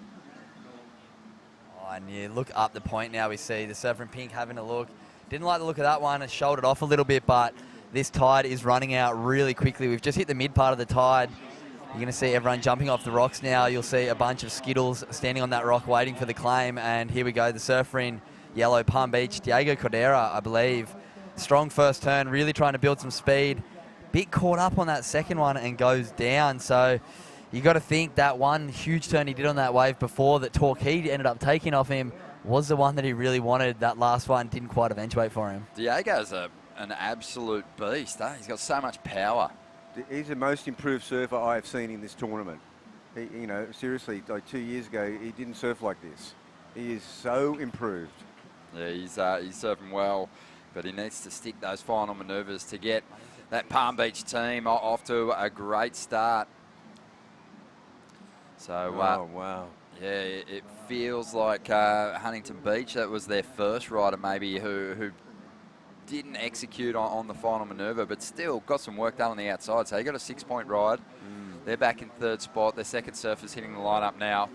Oh, and you look up the point now, we see the surfer in pink having a look. Didn't like the look of that one. It shouldered off a little bit, but this tide is running out really quickly. We've just hit the mid part of the tide. You're going to see everyone jumping off the rocks now. You'll see a bunch of Skittles standing on that rock waiting for the claim. And here we go, the surfer in yellow, Palm Beach, Diego Cordera, I believe. Strong first turn, really trying to build some speed. Bit caught up on that second one and goes down. So you got to think that one huge turn he did on that wave before that Torquay ended up taking off him was the one that he really wanted. That last one didn't quite eventuate for him. Diego's an absolute beast. He's got so much power. He's the most improved surfer I have seen in this tournament. Seriously, like 2 years ago, he didn't surf like this. He is so improved. Yeah, he's surfing well, but he needs to stick those final manoeuvres to get that Palm Beach team off to a great start. So, wow. Yeah, it feels like Huntington Beach, that was their first rider maybe who didn't execute on the final manoeuvre, but still got some work done on the outside. So he got a 6-point ride. They're back in third spot. Their second surfer's hitting the lineup now.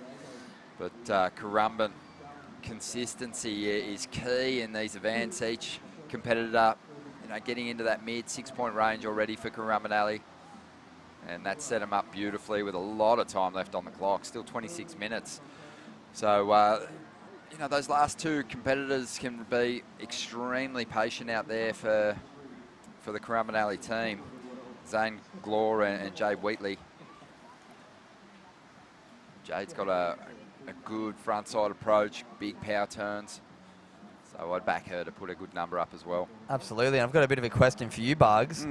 But Currumbin, consistency is key in these events. Each competitor, getting into that mid 6-point range already for Currumbin Alley. And that set them up beautifully with a lot of time left on the clock. Still 26 minutes. So, those last two competitors can be extremely patient out there for the Currumbin Alley team. Zane Glore and Jade Wheatley. Jade's got a good front side approach, big power turns. So I'd back her to put a good number up as well. Absolutely. And I've got a bit of a question for you, Bugs.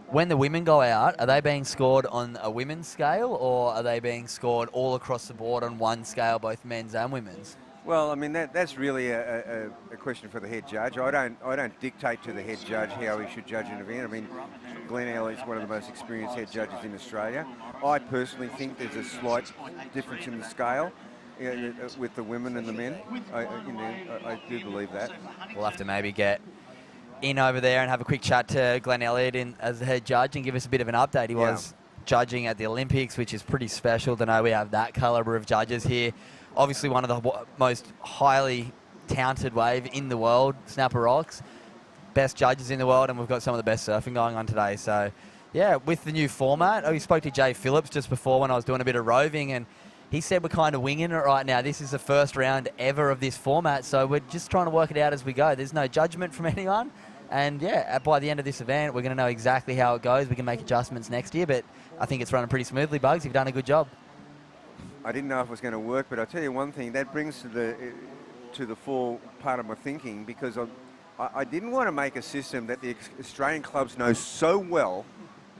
When the women go out, are they being scored on a women's scale, or are they being scored all across the board on one scale, both men's and women's? Well, I mean, that's really a question for the head judge. I don't dictate to the head judge how he should judge an event. I mean, Glenn Elliott's one of the most experienced head judges in Australia. I personally think there's a slight difference in the scale with the women and the men. I do believe that. We'll have to maybe get in over there and have a quick chat to Glenn Elliott as the head judge and give us a bit of an update. He was judging at the Olympics, which is pretty special to know we have that calibre of judges here. Obviously one of the most highly touted wave in the world, Snapper Rocks. Best judges in the world, and we've got some of the best surfing going on today. So, yeah, with the new format, we spoke to Jay Phillips just before when I was doing a bit of roving, and he said we're kind of winging it right now. This is the first round ever of this format, so we're just trying to work it out as we go. There's no judgment from anyone. And, yeah, by the end of this event, we're going to know exactly how it goes. We can make adjustments next year, but I think it's running pretty smoothly, Bugs. You've done a good job. I didn't know if it was going to work, but I'll tell you one thing. That brings to the fore part of my thinking, because I didn't want to make a system that the Australian clubs know so well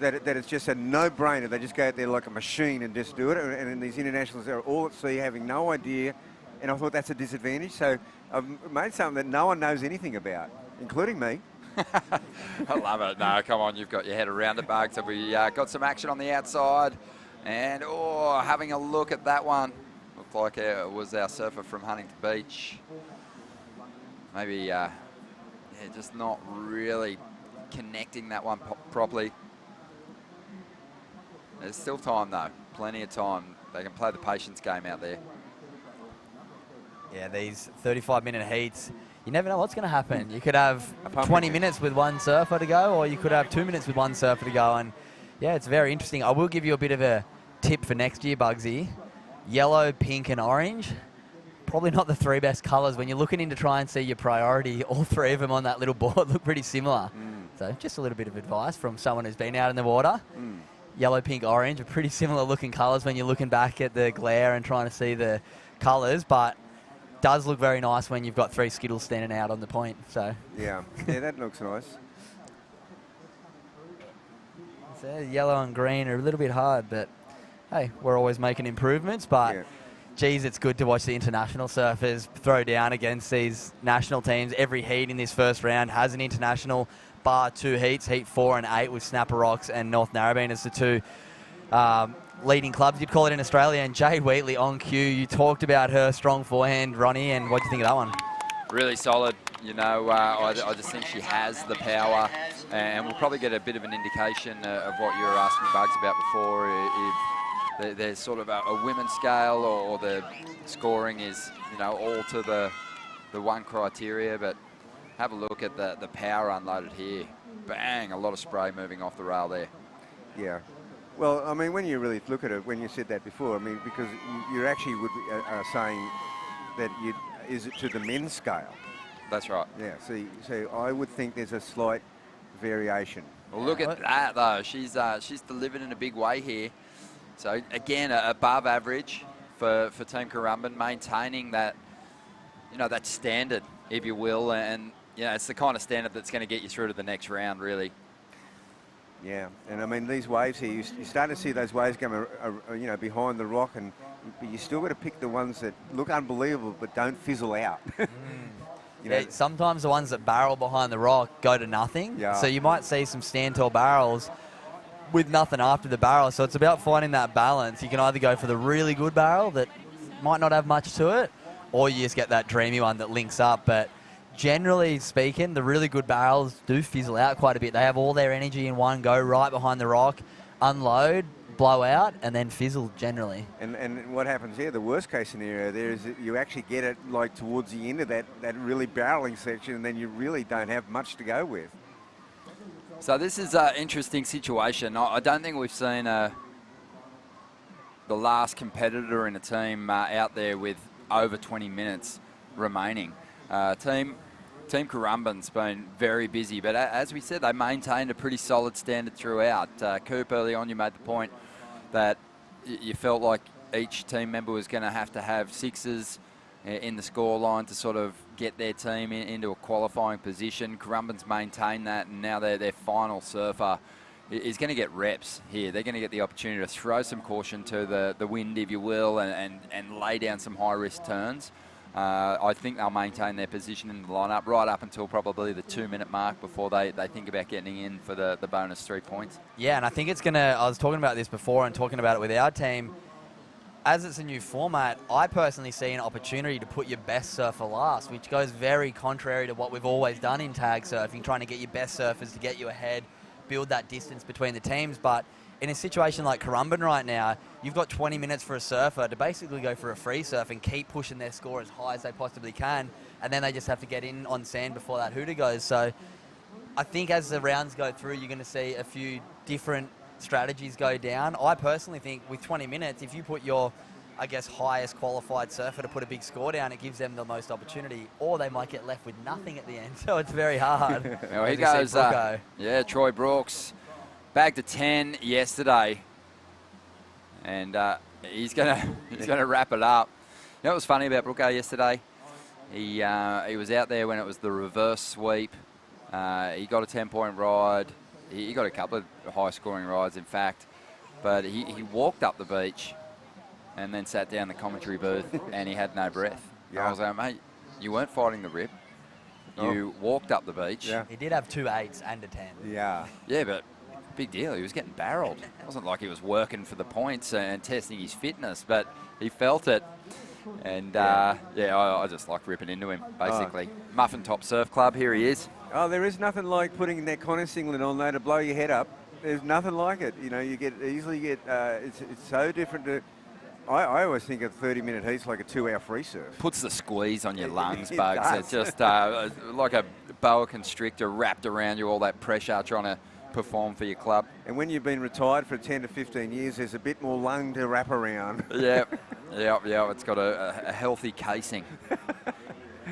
that it's just a no-brainer. They just go out there like a machine and just do it. And then these internationals are all at sea having no idea. And I thought that's a disadvantage. So I've made something that no one knows anything about, including me. I love it. No, come on, you've got your head around it, Bugs. So we got some action on the outside. And, having a look at that one. Looked like it was our surfer from Huntington Beach. Maybe, just not really connecting that one properly. There's still time, though. Plenty of time. They can play the patience game out there. Yeah, these 35-minute heats, you never know what's going to happen. You could have 20 minutes with one surfer to go, or you could have 2 minutes with one surfer to go. And, yeah, it's very interesting. I will give you a bit of a tip for next year, Bugsy. Yellow, pink, and orange. Probably not the three best colours. When you're looking in to try and see your priority, all three of them on that little board look pretty similar. So just a little bit of advice from someone who's been out in the water. Yellow, pink, orange are pretty similar looking colours when you're looking back at the glare and trying to see the colours, but does look very nice when you've got three Skittles standing out on the point. So yeah, that looks nice. So yellow and green are a little bit hard, but hey, we're always making improvements. But geez, it's good to watch the international surfers throw down against these national teams. Every heat in this first round has an international, bar two heats, heat 4 and 8 with Snapper Rocks and North Narrabeen as the two leading clubs, you'd call it, in Australia. And Jade Wheatley on cue. You talked about her strong forehand, Ronnie, and what do you think of that one? Really solid. I just think she has the power, and we'll probably get a bit of an indication of what you were asking Bugs about before, if there's sort of a women's scale or the scoring is, all to the one criteria. But have a look at the power unloaded here. Bang, a lot of spray moving off the rail there. Yeah. Well, I mean, when you really look at it, when you said that before, I mean, because you actually would be saying that is it to the men's scale? That's right. Yeah, so I would think there's a slight variation. Well, look at that, though. She's delivered in a big way here. So, again, above average for Team Currumbin, maintaining that, that standard, if you will. And, it's the kind of standard that's going to get you through to the next round, really. Yeah, and I mean, these waves here, you start to see those waves come, behind the rock, but you still got to pick the ones that look unbelievable but don't fizzle out. Sometimes the ones that barrel behind the rock go to nothing. Yeah. So you might see some stand tall barrels, with nothing after the barrel. So it's about finding that balance. You can either go for the really good barrel that might not have much to it, or you just get that dreamy one that links up. But generally speaking, the really good barrels do fizzle out quite a bit. They have all their energy in one go right behind the rock, unload, blow out, and then fizzle generally. And what happens here, the worst case scenario there is that you actually get it like towards the end of that really barreling section, and then you really don't have much to go with. So this is an interesting situation. I don't think we've seen the last competitor in a team out there with over 20 minutes remaining. Team Currumbin's been very busy, but as we said, they maintained a pretty solid standard throughout. Coop, early on, you made the point that you felt like each team member was going to have sixes in the scoreline to sort of get their team into a qualifying position. Currumbin's maintained that, and now their final surfer is going to get reps here. They're going to get the opportunity to throw some caution to the wind, if you will, and lay down some high-risk turns. I think they'll maintain their position in the lineup right up until probably the 2-minute mark before they think about getting in for the bonus 3 points. Yeah, and I think it's going to, I was talking about this before and talking about it with our team. As it's a new format, I personally see an opportunity to put your best surfer last, which goes very contrary to what we've always done in tag surfing, trying to get your best surfers to get you ahead, build that distance between the teams. But in a situation like Currumbin right now, you've got 20 minutes for a surfer to basically go for a free surf and keep pushing their score as high as they possibly can, and then they just have to get in on sand before that hooter goes. So I think as the rounds go through, you're going to see a few different strategies go down. I personally think with 20 minutes, if you put your, I guess, highest qualified surfer to put a big score down, it gives them the most opportunity, or they might get left with nothing at the end. So it's very hard. Well, here goes, Troy Brooks, bagged to 10 yesterday, and he's gonna wrap it up. You know what was funny about Brooko yesterday? He was out there when it was the reverse sweep. He got a 10-point ride. He got a couple of high-scoring rides, in fact. But he walked up the beach and then sat down in the commentary booth, and he had no breath. Yeah. I was like, mate, you weren't fighting the rip. You walked up the beach. Yeah. He did have 2 8s and a 10. Yeah. Yeah, but big deal. He was getting barreled. It wasn't like he was working for the points and testing his fitness, but he felt it. And, I just like ripping into him, basically. Muffin Top Surf Club, here he is. Oh, there is nothing like putting that Connor singlet on there to blow your head up. There's nothing like it. You know, you easily get, it's so different to, I always think a 30-minute heat's like a 2-hour free surf. Puts the squeeze on your lungs, It Bugs. does. It's just like a boa constrictor wrapped around you, all that pressure trying to perform for your club. And when you've been retired for 10 to 15 years, there's a bit more lung to wrap around. Yep. It's got a healthy casing.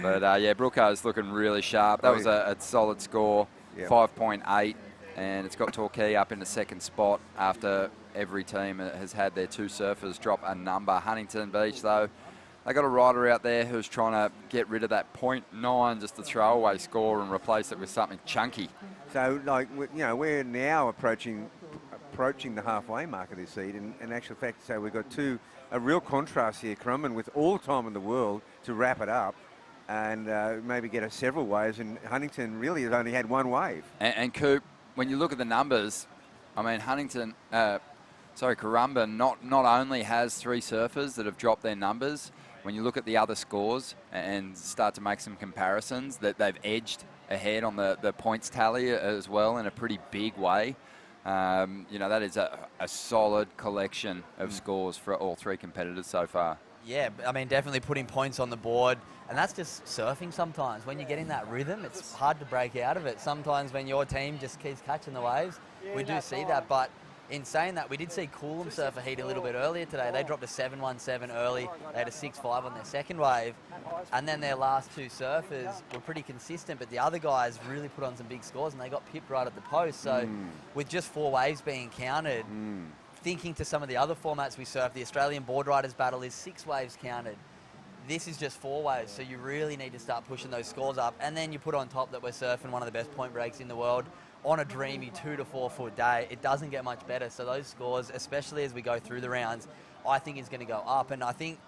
But, Brooko's looking really sharp. That was a solid score, 5.8. And it's got Torquay up in the second spot after every team has had their 2 surfers drop a number. Huntington Beach, though, they got a rider out there who's trying to get rid of that 0.9, just a throwaway score, and replace it with something chunky. So, we're now approaching the halfway mark of this seed. And in actual fact, so we've got a real contrast here. Currumbin with all time in the world to wrap it up and maybe get several waves. And Huntington really has only had 1 wave. And Coop, when you look at the numbers, I mean, Currumbin not only has 3 surfers that have dropped their numbers, when you look at the other scores and start to make some comparisons, that they've edged ahead on the points tally as well in a pretty big way. That is a solid collection of scores for all 3 competitors so far. Yeah, I mean, definitely putting points on the board. And that's just surfing sometimes. When you get in that rhythm, it's hard to break out of it. Sometimes when your team just keeps catching the waves, we do see that. But in saying that, we did see Coolum surf a heat a little bit earlier today. They dropped a 7-1-7 early. They had a 6-5 on their second wave. And then their last 2 surfers were pretty consistent, but the other guys really put on some big scores, and they got pipped right at the post. So with just 4 waves being counted, thinking to some of the other formats we surf, the Australian Board Riders Battle is 6 waves counted. This is just 4 waves, so you really need to start pushing those scores up. And then you put on top that we're surfing one of the best point breaks in the world on a dreamy 2 to 4 foot day. It doesn't get much better. So those scores, especially as we go through the rounds, I think is going to go up. And I think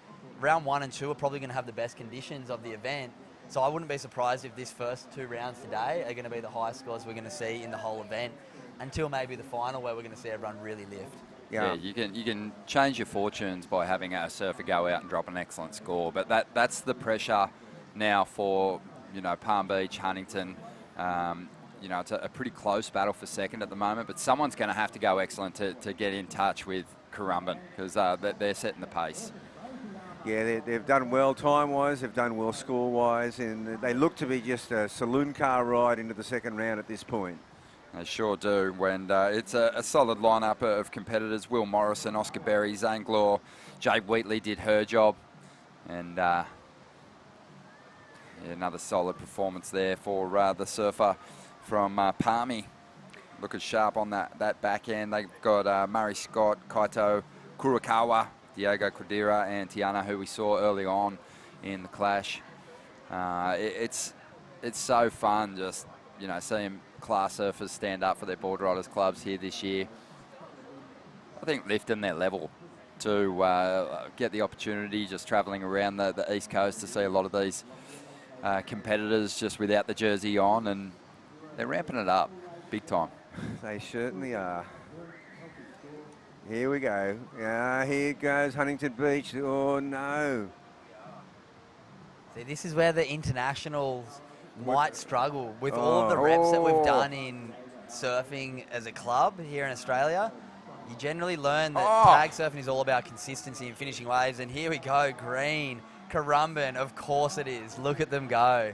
round 1 and 2 are probably going to have the best conditions of the event. So I wouldn't be surprised if this first 2 rounds today are going to be the highest scores we're going to see in the whole event. until maybe the final where we're going to see everyone really lift. Yeah, you can change your fortunes by having a surfer go out and drop an excellent score, but that's the pressure now for, you know, Palm Beach, Huntington. You know, it's a pretty close battle for second at the moment, but someone's going to have to go excellent to get in touch with Currumbin, because they're setting the pace. Yeah, they've done well time-wise, they've done well score-wise, and they look to be just a saloon car ride into the second round at this point. They sure do. And it's a solid lineup of competitors. Will Morrison, Oscar Berry, Zane Glore, Jade Wheatley did her job. And yeah, another solid performance there for the surfer from Palmy. Looking sharp on that back end. They've got Murray Scott, Kaito Kurokawa, Diego Cordera, and Tiana, who we saw early on in the clash. It's so fun just, you know, seeing class surfers stand up for their board riders clubs here this year. I think lifting their level to get the opportunity just travelling around the East Coast to see a lot of these competitors just without the jersey on, and they're ramping it up big time. They certainly are. Here we go. Here goes Huntington Beach. Oh, no. See, this is where the internationals might struggle with all of the reps that we've done in surfing as a club here in Australia. You generally learn that tag surfing is all about consistency and finishing waves. And here we go, Green, Currumbin, of course it is. Look at them go.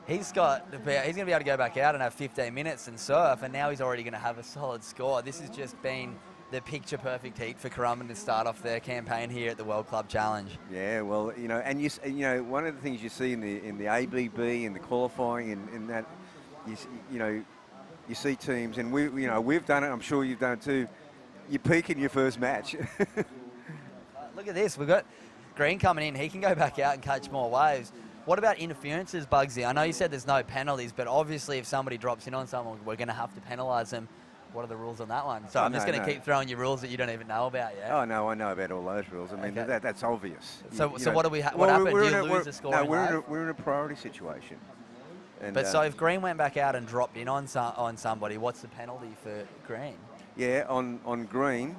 He's going to be able to go back out and have 15 minutes and surf, and now he's already going to have a solid score. This has just been the picture-perfect heat for Currumbin to start off their campaign here at the World Club Challenge. Yeah, well, you know, and you know, one of the things you see in the ABB, in the qualifying, in that, you know, you see teams, and we've done it. I'm sure you've done it too. You peak in your first match. Look at this. We've got Green coming in. He can go back out and catch more waves. What about interferences, Bugsy? I know you said there's no penalties, but obviously if somebody drops in on someone, we're going to have to penalise them. What are the rules on that one? So I'm just going to keep throwing you rules that you don't even know about, yeah? Oh, no, I know about all those rules. I mean, that's obvious. So what do we what happened? Do you lose the score? No, we're in a priority situation. And, but so if Green went back out and dropped in on somebody, what's the penalty for Green? Yeah, on Green,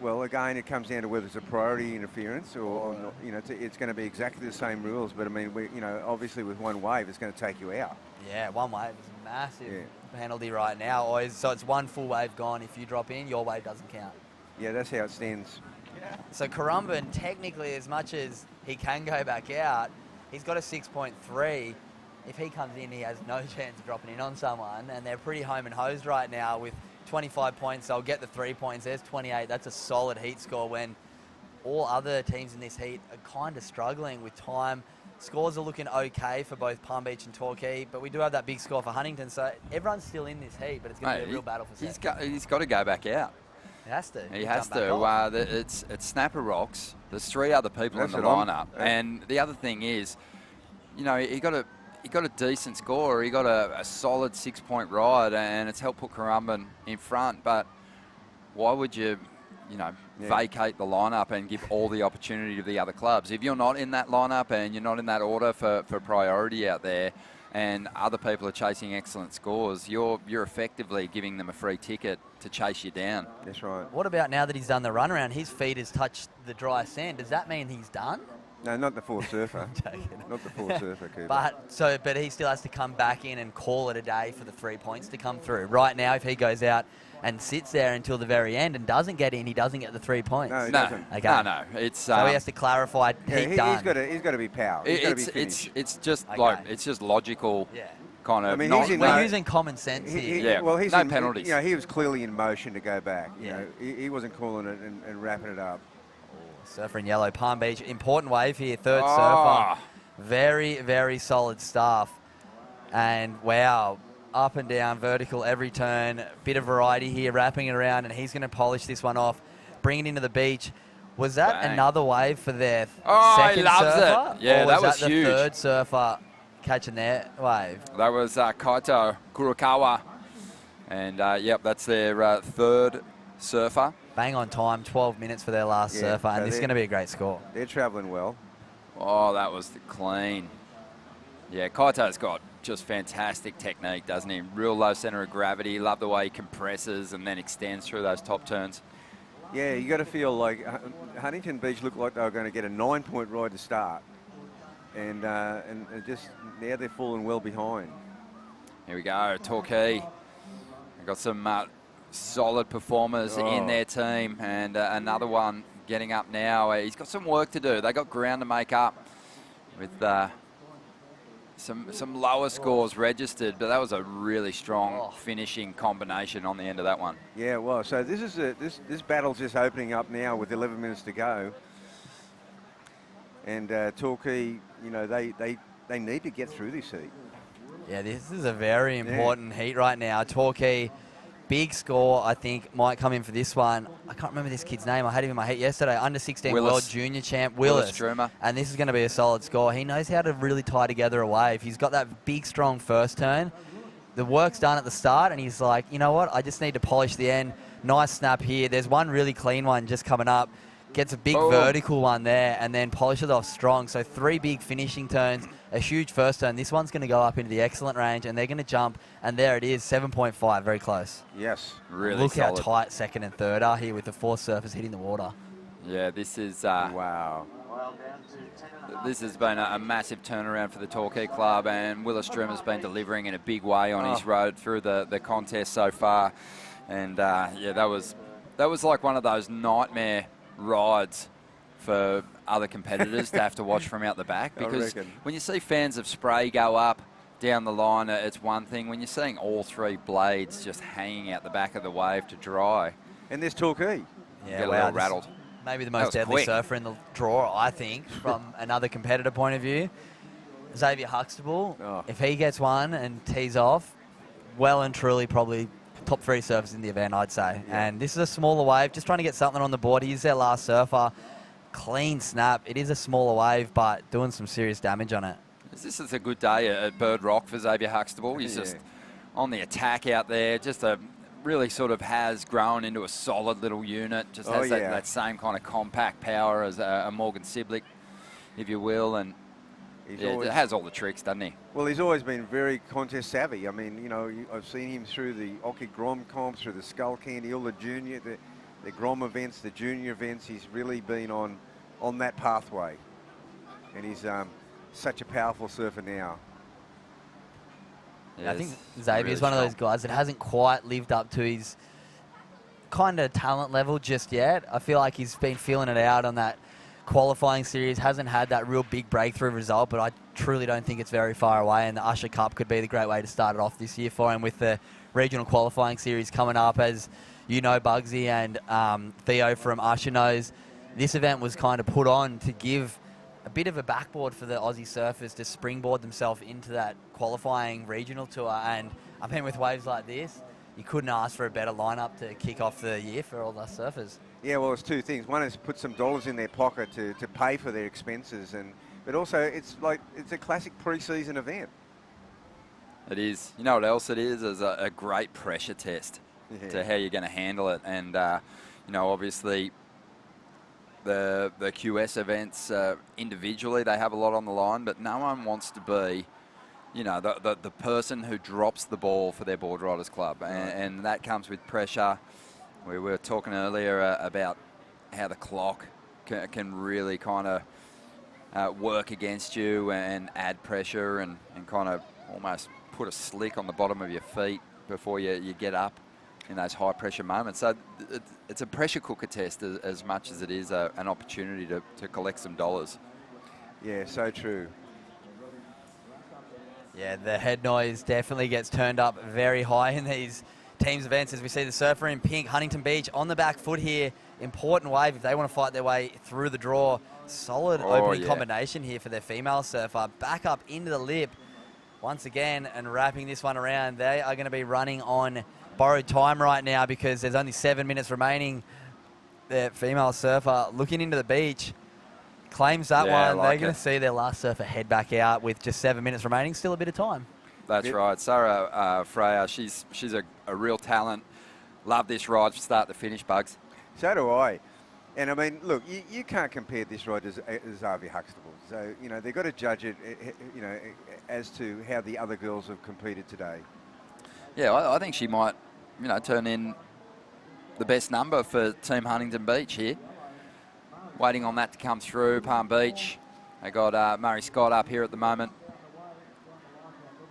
well, again, it comes down to whether it's a priority interference or not, you know, it's going to be exactly the same rules. But I mean, you know, obviously with one wave, it's going to take you out. Yeah, one wave is a massive penalty right now. So it's one full wave gone. If you drop in, your wave doesn't count. Yeah, that's how it stands. So Currumbin, technically, as much as he can go back out, he's got a 6.3. If he comes in, he has no chance of dropping in on someone. And they're pretty home and hosed right now with 25 points. They'll get the 3 points. There's 28. That's a solid heat score when all other teams in this heat are kind of struggling with time. Scores are looking okay for both Palm Beach and Torquay, but we do have that big score for Huntington. So everyone's still in this heat, but it's going to be a real battle for second. He's got to go back out. He has to. He has to. It's Snapper Rocks. There's 3 other people in the lineup, and the other thing is, you know, he got a decent score. He got a solid 6-point ride, and it's helped put Currumbin in front. But why would you, vacate the lineup and give all the opportunity to the other clubs? If you're not in that lineup and you're not in that order for priority out there, and other people are chasing excellent scores, you're effectively giving them a free ticket to chase you down. That's right. What about now that he's done the runaround? His feet has touched the dry sand. Does that mean he's done? No, not the fourth surfer. Not the fourth surfer, Cooper. But he still has to come back in and call it a day for the 3 points to come through. Right now, if he goes out and sits there until the very end and doesn't get in, he doesn't get the 3 points. No, he doesn't. Okay. No. It's so he has to clarify. He's done. He's got to be power. It's just it's just logical. Yeah. Kind of. I mean, we're using common sense here. Well, he's no penalties. He was clearly in motion to go back. He wasn't calling it and wrapping it up. Surfer in yellow, Palm Beach. Important wave here, third surfer. Very, very solid stuff. And wow, up and down, vertical every turn. Bit of variety here, wrapping it around, and he's going to polish this one off, bring it into the beach. Was that another wave for their second surfer? It. Yeah, or that was the huge. Third surfer catching their wave. That was Kaito Kurokawa. And, that's their third surfer. Bang on time, 12 minutes for their last surfer, and this is going to be a great score. They're travelling well. Oh, that was the clean. Yeah, Kaito's got just fantastic technique, doesn't he? Real low centre of gravity. Love the way he compresses and then extends through those top turns. Yeah, you got to feel like Huntington Beach looked like they were going to get a 9-point ride to start, and just now they're falling well behind. Here we go, Torquay. They've got some solid performers in their team, and another one getting up now. He's got some work to do. They got ground to make up with some lower scores registered, but that was a really strong finishing combination on the end of that one. Yeah, well, so this is this battle's just opening up now with 11 minutes to go, and Torquay, you know, they need to get through this heat. Yeah, this is a very important heat right now. Torquay, big score, I think, might come in for this one. I can't remember this kid's name. I had him in my heat yesterday. Under 16 Willis. World Junior Champ, Willis. Stroomer. And this is going to be a solid score. He knows how to really tie together a wave. He's got that big, strong first turn. The work's done at the start, and he's like, you know what? I just need to polish the end. Nice snap here. There's one really clean one just coming up. Gets a big vertical one there, and then polishes off strong. So 3 big finishing turns, a huge first turn. This one's going to go up into the excellent range, and they're going to jump, and there it is, 7.5, very close. Yes. Really Look solid. how tight second and third are here with the fourth surface hitting the water. Yeah, this is... wow. This has been a massive turnaround for the Torquay club, and Willis Stroomer's been delivering in a big way on his road through the contest so far. And, yeah, that was like one of those nightmare rides for other competitors to have to watch from out the back, because when you see fans of spray go up down the line, it's one thing. When you're seeing all 3 blades just hanging out the back of the wave to dry, and there's Torquay, yeah, get a little rattled. Maybe the most deadly surfer in the draw, I think, from another competitor point of view. Xavier Huxtable, if he gets one and tees off, well and truly probably top 3 surfers in the event, I'd say. Yeah. And this is a smaller wave, just trying to get something on the board. He's their last surfer. Clean snap. It is a smaller wave, but doing some serious damage on it. This is a good day at Bird Rock for Xavier Huxtable. He's just on the attack out there, just really sort of has grown into a solid little unit, just has that same kind of compact power as a Morgan Siblick, if you will, and it has all the tricks, doesn't he? Well, he's always been very contest savvy. I mean, you know, I've seen him through the Oki Grom comps, through the Skull Candy, all the junior, the Grom events, the junior events. He's really been on that pathway, and he's such a powerful surfer now. Yeah, I think Xavier's one of those guys that hasn't quite lived up to his kind of talent level just yet. I feel like he's been feeling it out on that qualifying series, hasn't had that real big breakthrough result, but I truly don't think it's very far away, and the Usher Cup could be the great way to start it off this year for him, with the regional qualifying series coming up. As you know, Bugsy and Theo from Usher knows, this event was kind of put on to give a bit of a backboard for the Aussie surfers to springboard themselves into that qualifying regional tour, and I mean, with waves like this, you couldn't ask for a better lineup to kick off the year for all us surfers. Yeah, well, it's 2 things. One is put some dollars in their pocket to pay for their expenses, but also it's a classic pre-season event. It is. You know what else it is? Is a great pressure test to how you're going to handle it, and you know, obviously the QS events individually, they have a lot on the line, but no one wants to be, you know, the person who drops the ball for their board riders club, and that comes with pressure. We were talking earlier about how the clock can really kind of work against you and add pressure and kind of almost put a slick on the bottom of your feet before you get up in those high pressure moments. So it's a pressure cooker test as much as it is an opportunity to collect some dollars. Yeah, so true. Yeah, the head noise definitely gets turned up very high in these teams events, as we see the surfer in pink, Huntington Beach on the back foot here. Important wave if they want to fight their way through the draw. Solid opening combination here for their female surfer. Back up into the lip once again and wrapping this one around. They are going to be running on borrowed time right now because there's only 7 minutes remaining. The female surfer looking into the beach claims that one. They're going to see their last surfer head back out with just 7 minutes remaining. Still a bit of time. That's right. Sarah Freya, she's a real talent. Love this ride from start to finish, Bugs. So do I. And I mean, look, you can't compare this ride to Xavier Huxtable. So, you know, they've got to judge it, you know, as to how the other girls have competed today. Yeah, I think she might, you know, turn in the best number for Team Huntington Beach here. Waiting on that to come through. Palm Beach, they got Murray Scott up here at the moment.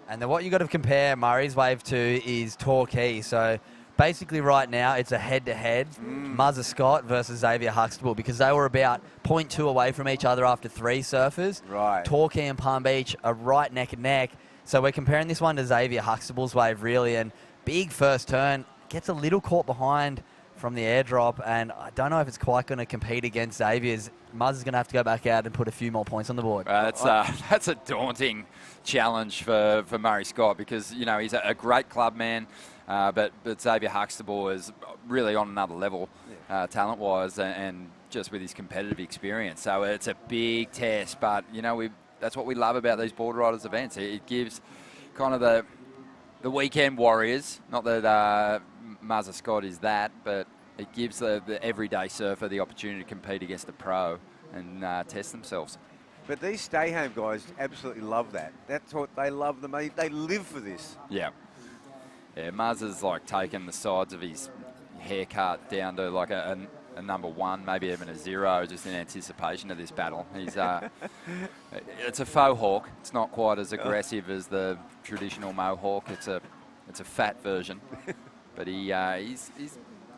And then what you got to compare Murray's wave to is Torquay. So basically right now it's a head-to-head, Muzzer Scott versus Xavier Huxtable, because they were about 0.2 away from each other after 3 surfers. Right. Torquay and Palm Beach are right neck and neck. So we're comparing this one to Xavier Huxtable's wave, really. And big first turn, gets a little caught behind from the airdrop, and I don't know if it's quite going to compete against Xavier's. Muzz is going to have to go back out and put a few more points on the board. That's a daunting challenge for Murray Scott, because, you know, he's a great club man, but Xavier Huxtable is really on another level talent-wise and just with his competitive experience. So it's a big test, but, you know, that's what we love about these board riders events. It gives kind of the weekend warriors, not that Muzzer Scott is that, but it gives the everyday surfer the opportunity to compete against a pro and test themselves. But these stay-home guys absolutely love that. That's what they love. They live for this. Yeah. Yeah, Muzzer's like taking the sides of his haircut down to like a number 1, maybe even a 0, just in anticipation of this battle. He's it's a faux hawk. It's not quite as aggressive as the traditional mohawk. It's a fat version. But he's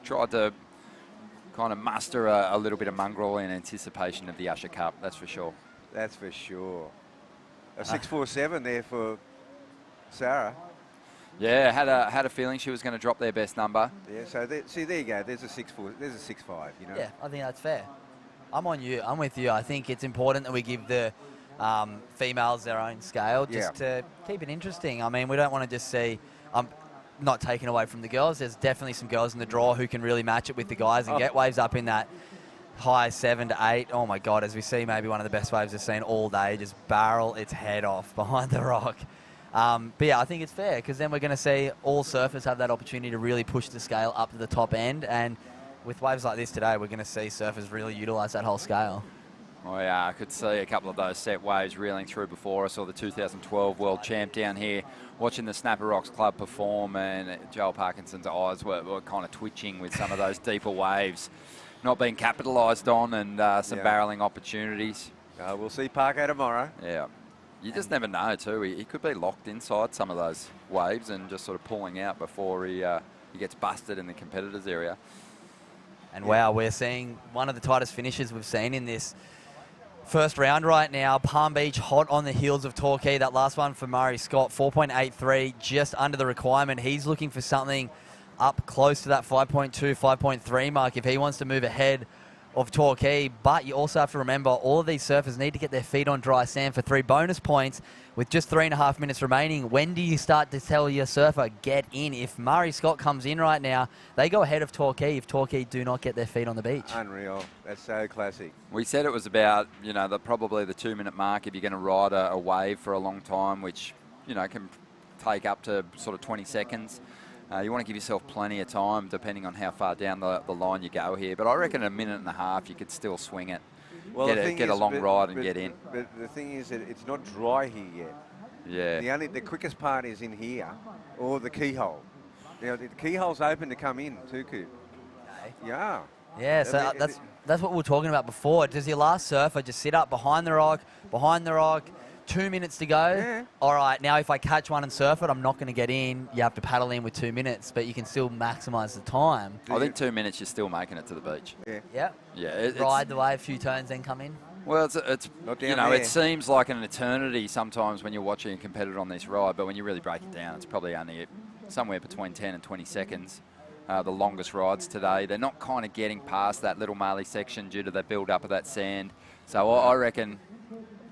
tried to kind of muster a little bit of mongrel in anticipation of the Usher Cup, that's for sure. That's for sure. A 6.47 there for Sarah. Yeah, had a feeling she was going to drop their best number. Yeah, so see, there you go. There's a 6.4. There's a 6.5. You know. Yeah, I think that's fair. I'm on you. I'm with you. I think it's important that we give the females their own scale just to keep it interesting. I mean, we don't want to just see. Not taken away from the girls. There's definitely some girls in the draw who can really match it with the guys and get waves up in that high 7 to 8. Oh my God, as we see maybe one of the best waves we've seen all day, just barrel its head off behind the rock. But yeah, I think it's fair, because then we're going to see all surfers have that opportunity to really push the scale up to the top end. And with waves like this today, we're going to see surfers really utilise that whole scale. Oh yeah, I could see a couple of those set waves reeling through before. I saw the 2012 world champ down here watching the Snapper Rocks Club perform, and Joel Parkinson's eyes were kind of twitching with some of those deeper waves not being capitalised on, and some barrelling opportunities. We'll see Parker tomorrow. Yeah. You just never know too. He could be locked inside some of those waves and just sort of pulling out before he gets busted in the competitors area. And wow, we're seeing one of the tightest finishes we've seen in this first round right now. Palm Beach hot on the heels of Torquay. That last one for Murray Scott, 4.83, just under the requirement. He's looking for something up close to that 5.2, 5.3 mark if he wants to move ahead of Torquay. But you also have to remember, all of these surfers need to get their feet on dry sand for 3 bonus points with just 3.5 minutes remaining. When do you start to tell your surfer, get in? If Murray Scott comes in right now, they go ahead of Torquay if Torquay do not get their feet on the beach. Unreal. That's so classic. We said it was about, you know, probably the 2-minute mark if you're going to ride a wave for a long time, which, you know, can take up to sort of 20 seconds. You want to give yourself plenty of time depending on how far down the line you go here. But I reckon a minute and a half you could still swing it. Well, get a long ride and get in. But the thing is that it's not dry here yet. Yeah. The quickest part is in here, or the keyhole. Now the keyhole's open to come in too, Coop. Okay. Yeah. Yeah, so that's what we were talking about before. Does your last surfer just sit up behind the rock, 2 minutes to go? Yeah. All right, now if I catch one and surf it, I'm not going to get in. You have to paddle in with 2 minutes, but you can still maximise the time. I think 2 minutes you're still making it to the beach. Yeah. Yep. Yeah. Ride the wave, a few turns, then come in. Well, it's Not you down know, there. it seems like an eternity sometimes when you're watching a competitor on this ride, but when you really break it down, it's probably only somewhere between 10 and 20 seconds. The longest rides today. They're not kind of getting past that little Marley section due to the build-up of that sand. So I reckon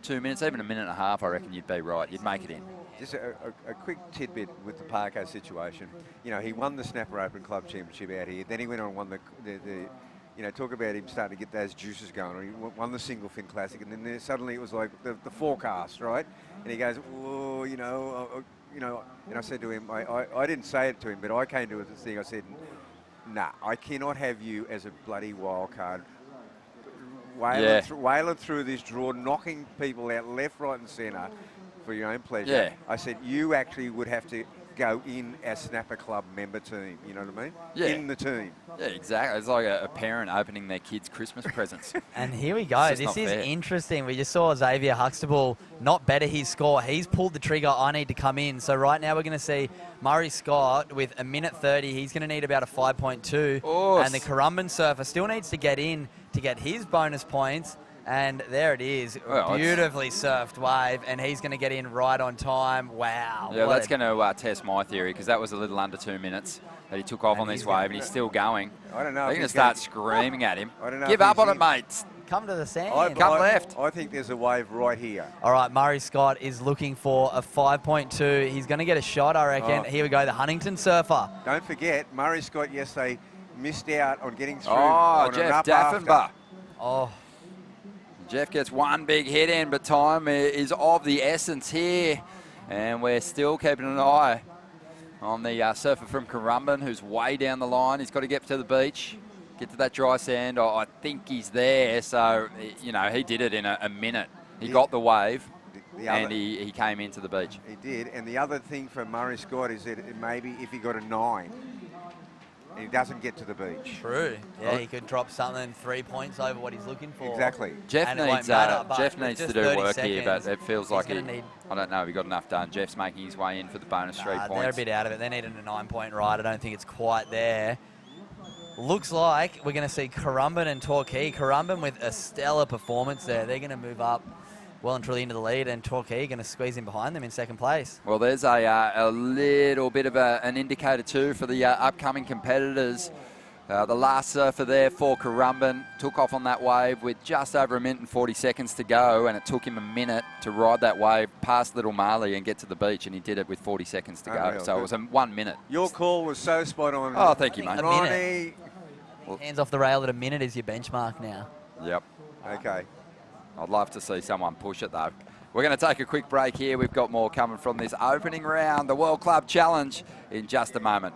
2 minutes, even a minute and a half, I reckon you'd be right. You'd make it in. Just a quick tidbit with the Parko situation. You know, he won the Snapper Open Club Championship out here. Then he went on and won the you know, talk about him starting to get those juices going. He won the Single Fin Classic, and then suddenly it was like the forecast, right? And he goes, oh, you know, and I said to him, I didn't say it to him, but I came to him with this thing. I said, nah, I cannot have you as a bloody wild card wailing through this draw, knocking people out left, right and centre for your own pleasure. Yeah. I said, you actually would have to go in as Snapper Club member team, you know what I mean? Yeah. In the team. Yeah, exactly. It's like a parent opening their kids' Christmas presents. And here we go. It's just This not is fair. interesting. We just saw Xavier Huxtable not better his score. He's pulled the trigger. I need to come in. So right now we're going to see Murray Scott with a minute 30. He's going to need about a 5.2. And the Currumbin surfer still needs to get in to get his bonus points. And there it is. Well, beautifully surfed wave. And he's going to get in right on time. Wow. Yeah, what that's a- going to test my theory, because that was a little under 2 minutes that he took off on this wave, and he's still going. I don't know. They're if going to he's start gonna- screaming at him. I don't know. Give if up he's on it, mates. Come to the sand. Come left. I think there's a wave right here. All right, Murray Scott is looking for a 5.2. He's going to get a shot, I reckon. Oh. Here we go, the Huntington surfer. Don't forget, Murray Scott yesterday missed out on getting through. Oh, on an Jeff up Daffenbach. after. Oh. Jeff gets one big hit in, but time is of the essence here. And we're still keeping an eye on the surfer from Currumbin, who's way down the line. He's got to get to the beach, get to that dry sand. I think he's there. So, you know, he did it in a minute. He got the wave, and he came into the beach. He did. And the other thing for Murray Scott is that maybe if he got a 9, he doesn't get to the beach. True. Yeah, he could drop something 3 points over what he's looking for. Exactly. Jeff And it won't needs matter, but Jeff with needs to just do 30 work here, but seconds, it feels he's like gonna need- I don't know if he got enough done. Jeff's making his way in for the bonus 3 points. They're a bit out of it. They needed a 9-point ride. I don't think it's quite there. Looks like we're going to see Currumbin and Torquay. Currumbin with a stellar performance there. They're going to move up well and truly into the lead, and Torquay going to squeeze in behind them in second place. Well, there's a little bit of an indicator too for the upcoming competitors. The last surfer there for Currumbin took off on that wave with just over 1 minute and 40 seconds to go, and it took him a minute to ride that wave past Little Marley and get to the beach, and he did it with 40 seconds to go. Unreal. So it was 1 minute. Your call was so spot on. Oh, thank you, mate. A Ronnie. minute. Hands off the rail at a minute is your benchmark now. Yep. Okay. I'd love to see someone push it, though. We're going to take a quick break here. We've got more coming from this opening round, the World Club Challenge, in just a moment.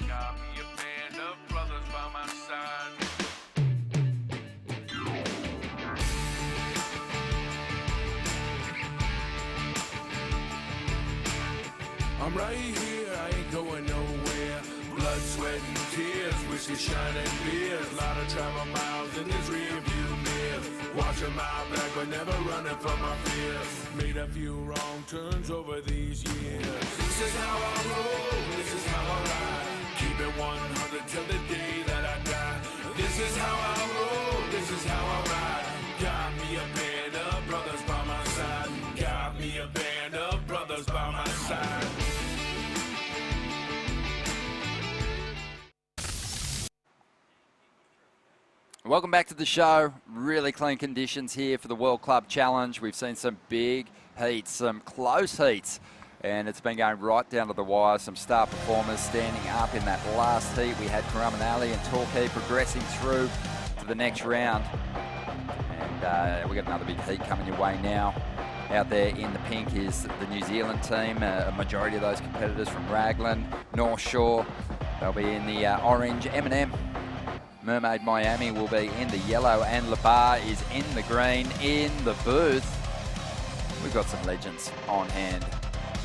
Got me a band of brothers by my side. I'm right here, I ain't going nowhere. Blood, sweat, and tears, whiskey, shining beers. Lot of travel miles in this rearview mirror. Watching my back, but never running from my fears. Made a few wrong turns over these years. This is how I roll, this is how I ride. Keep it 100 till the day that I die. This is how I roll, this is how I ride. Got me a band of brothers by my side. Got me a band of brothers by my side. Welcome back to the show. Really clean conditions here for the World Club Challenge. We've seen some big heats, some close heats, and it's been going right down to the wire. Some star performers standing up in that last heat. We had Currumbin Ali and Torquay progressing through to the next round. And we've got another big heat coming your way now. Out there in the pink is the New Zealand team. A majority of those competitors from Raglan, North Shore. They'll be in the orange. M&M Mermaid Miami will be in the yellow, and Labar is in the green. In the booth, we've got some legends on hand.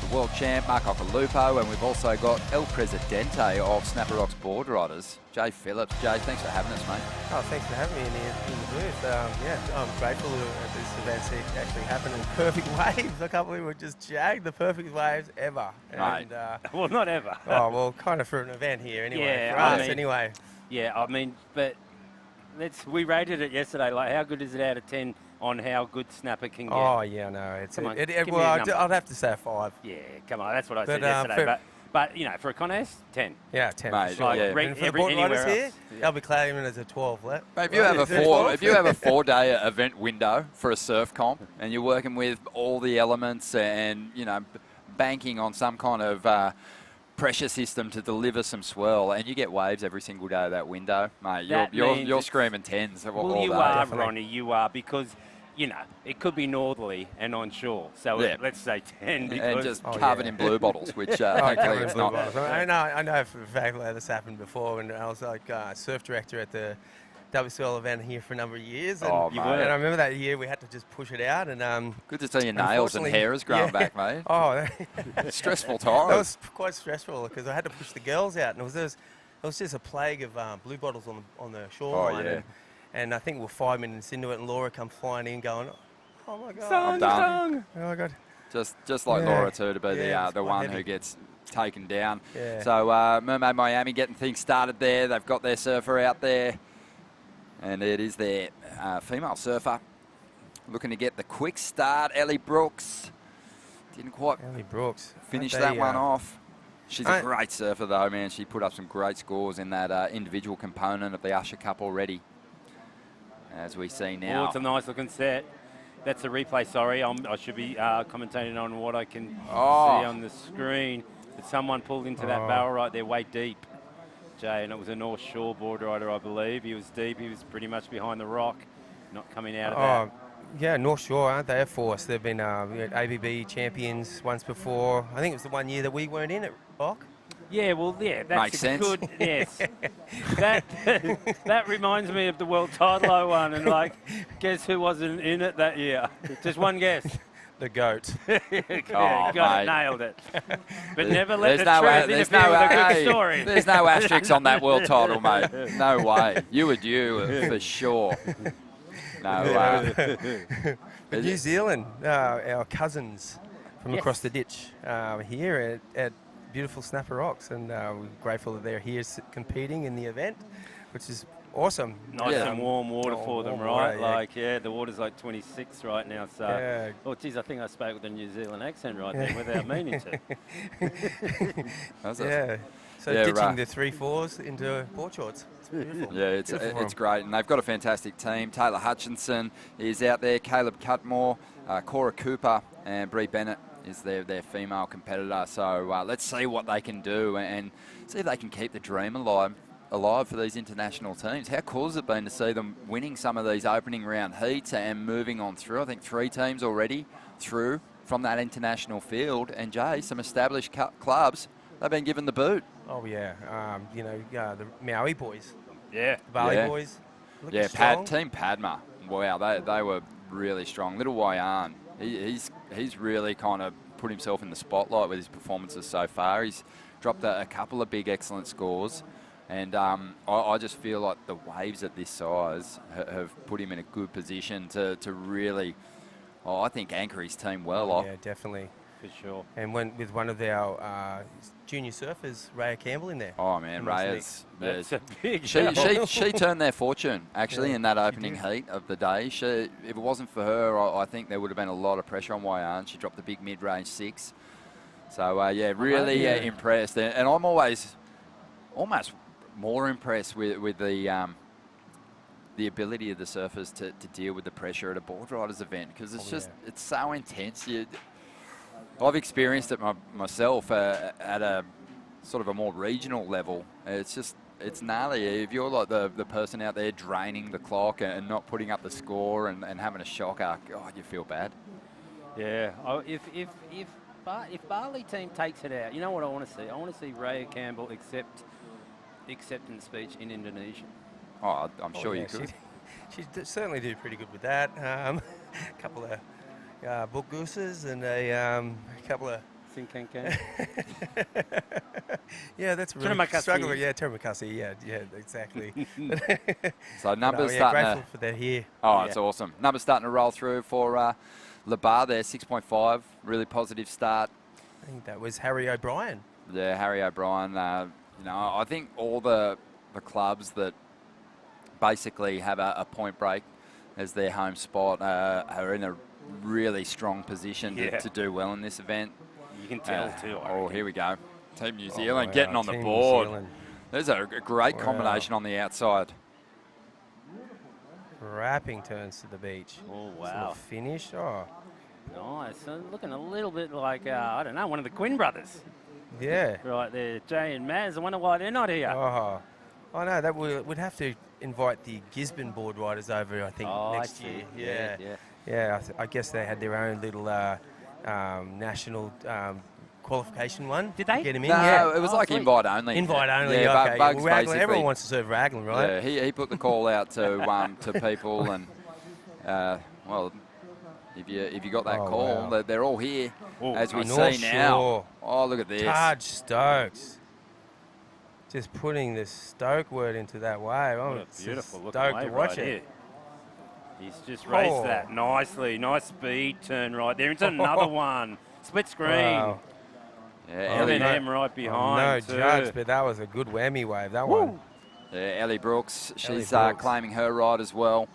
The world champ, Mark Ocalupo, and we've also got El Presidente of Snapper Rocks Board Riders, Jay Phillips. Jay, thanks for having us, mate. Oh, thanks for having me in the booth. Yeah, I'm grateful that this event's actually happened in perfect waves. I can't believe we just jagged the perfect waves ever. Right. And, Well, not ever. Oh, well, kind of for an event here anyway. Yeah, for I us mean- anyway. Yeah, I mean, but we rated it yesterday. Like, how good is it out of 10 on how good Snapper can get? Oh, yeah, no. It's Come on, it, give me well, a I'd number. have to say a 5. Yeah, come on, that's what I But, said yesterday. for- But you know, for a contest, 10. Yeah, 10 Mate, for sure. like, yeah. re- And for the every- board riders anywhere here, else. they'll be claiming it as a 12. Mate, if you have a Is it four, 12? if you have a 4-day event window for a surf comp, and you're working with all the elements and banking on some kind of pressure system to deliver some swell, and you get waves every single day of that window, mate. You're means screaming tens all Well, you day. are, Definitely. Ronnie, you are, because, you know, it could be northerly and onshore. So Yeah. let's say 10 because... And just covered in blue bottles, which thankfully covered it's in blue not. bottles. I know for a fact that this happened before, and I was like surf director at the WSL event here for a number of years. And, Oh, mate. and I remember that year we had to just push it out. And Good to see your nails and hair has grown back, mate. Oh, stressful time. That was quite stressful because I had to push the girls out, and it was just a plague of blue bottles on the shoreline. yeah. And I think we're 5 minutes into it, and Laura come flying in, going, "Oh my God, I'm done. Sung. Oh my God." Just like Yeah. Laura too, to be Yeah, the one heavy. who gets taken down. Yeah. So Mermaid Miami getting things started there. They've got their surfer out there. And it is their female surfer looking to get the quick start. Ellie Brooks didn't quite finish that one off. She's a great surfer though, man. She put up some great scores in that individual component of the Usher Cup already, as we see now. Oh, it's a nice looking set. That's a replay, sorry. I should be commentating on what I can see on the screen. But someone pulled into that barrel right there, way deep, Jay, and it was a North Shore board rider, I believe. He was deep. He was pretty much behind the rock, not coming out of that. Yeah, North Shore, aren't they, a force? They've been ABB champions once before. I think it was the one year that we weren't in it, Rock. Yeah, well, yeah, that's Makes sense. Good. Yes, that reminds me of the world title I won, and like, guess who wasn't in it that year? Just one guess. The goat. Got it, nailed it. But never let the no, truth interfere with a good story. There's no asterisks on that world title, mate. No way. You were due for sure. No. But New Zealand, our cousins from across the ditch here at beautiful Snapper Rocks, and we're grateful that they're here competing in the event, which is awesome. Nice and warm water for them, right? Water, Like, the water's like 26 right now. So, oh, geez, I think I spoke with a New Zealand accent right there without meaning to. So ditching the 3-4s into board shorts. It's beautiful. Yeah, it's great, and they've got a fantastic team. Taylor Hutchinson is out there, Caleb Cutmore, Cora Cooper, and Bree Bennett is their female competitor. So let's see what they can do and see if they can keep the dream alive for these international teams. How cool has it been to see them winning some of these opening round heats and moving on through? I think 3 teams already through from that international field, and Jay, some established clubs, they've been given the boot. Oh yeah, the Maui boys. Yeah. The Bali boys. Yeah, Team Padma. Wow, they were really strong. Little Wayan, he's really kind of put himself in the spotlight with his performances so far. He's dropped a couple of big excellent scores. And I just feel like the waves at this size have put him in a good position to really, I think, anchor his team well. Yeah, definitely. For sure. And with one of our junior surfers, Raya Campbell, in there. Oh, man, Raya's... That's a big she turned their fortune, actually, in that opening heat of the day. If it wasn't for her, I think there would have been a lot of pressure on Wayan. She dropped the big mid-range 6. So, really impressed. And I'm almost more impressed with the ability of the surfers to deal with the pressure at a board riders event, because it's it's so intense. I've experienced it myself at a sort of a more regional level. It's gnarly. If you're like the person out there draining the clock and not putting up the score and having a shocker, God, you feel bad. Yeah. If Bali team takes it out, you know what I want to see? I want to see Raya Campbell acceptance speech in Indonesian. Oh, I'm sure you could. She certainly did pretty good with that. A couple of book gooses and a couple of... Sinkankan. Yeah, that's really struggling. Yeah, terima kasih. Yeah, exactly. So numbers starting grateful for that here. Oh, it's awesome. Numbers starting to roll through for Labar there, 6.5. Really positive start. I think that was Harry O'Brien. Yeah, Harry O'Brien. I think all the clubs that basically have a point break as their home spot are in a really strong position to do well in this event. You can tell too. Here we go. Team New Zealand getting on the board. There's a great combination on the outside. Wrapping turns to the beach. Oh, wow. Finish. Oh. Nice. So looking a little bit like, I don't know, one of the Quinn brothers. Yeah. Right there, Jay and Maz. I wonder why they're not here. Oh, I know that we'd have to invite the Gisborne board riders over. I think Oh, next I see. year. Yeah. Yeah. I guess they had their own little national qualification one. Did they? Get him in? No, Yeah. it was like invite only. Invite only. Yeah, Okay. Bugs Well, basically. everyone wants to serve Raglan, right? Yeah, he put the call out to people, and well, if you got that call, wow. they're all here, as we North see now. Shore. Oh, look at this. Taj Stokes. Just putting the Stoke word into that wave. What I'm a beautiful looking stoked wave to watch right it. here. He's just raced that nicely. Nice speed turn right there into another one. Split screen. Wow. Yeah, M&M right behind. No judge, but that was a good whammy wave, that one. Yeah, Ellie Brooks, she's Brooks. claiming her ride as well.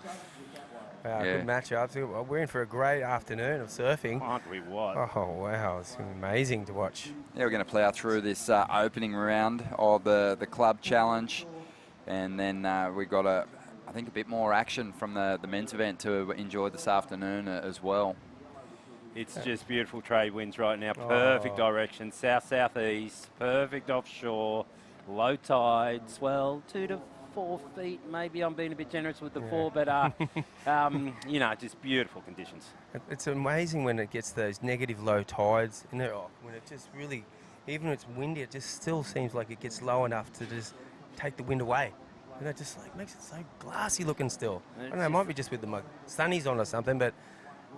Wow, Yeah. good matchup. We're in for a great afternoon of surfing. Aren't we what? Oh, wow. It's amazing to watch. Yeah, we're going to plough through this opening round of the club challenge, and then we got I think a bit more action from the men's event to enjoy this afternoon as well. It's just beautiful trade winds right now. Perfect direction. South-southeast. Perfect offshore. Low tide. Swell 2 to 4 feet. Maybe I'm being a bit generous with the 4, but you know, just beautiful conditions. It's amazing when it gets those negative low tides. When it just really, even when it's windy, it just still seems like it gets low enough to just take the wind away. And it just like makes it so glassy looking still. I don't know, it might be just with the sunnies on or something, but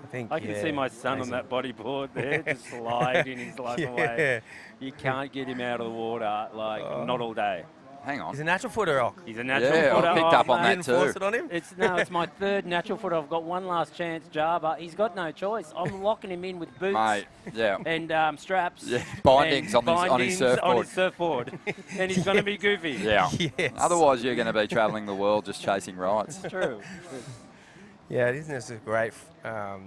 I think I can see my son on that bodyboard there, just sliding his life away. You can't get him out of the water, like, not all day. Hang on. He's a natural footer, Rock. He's a natural Yeah, footer. I picked up on that too. Force it on him? It's my third natural footer. I've got one last chance, Java. He's got no choice. I'm locking him in with boots Mate, yeah. and straps. Yeah, bindings and on his surfboard. And he's going to be goofy. Yeah. Yes. Otherwise, you're going to be travelling the world just chasing rides. It's true. Yeah, isn't this a great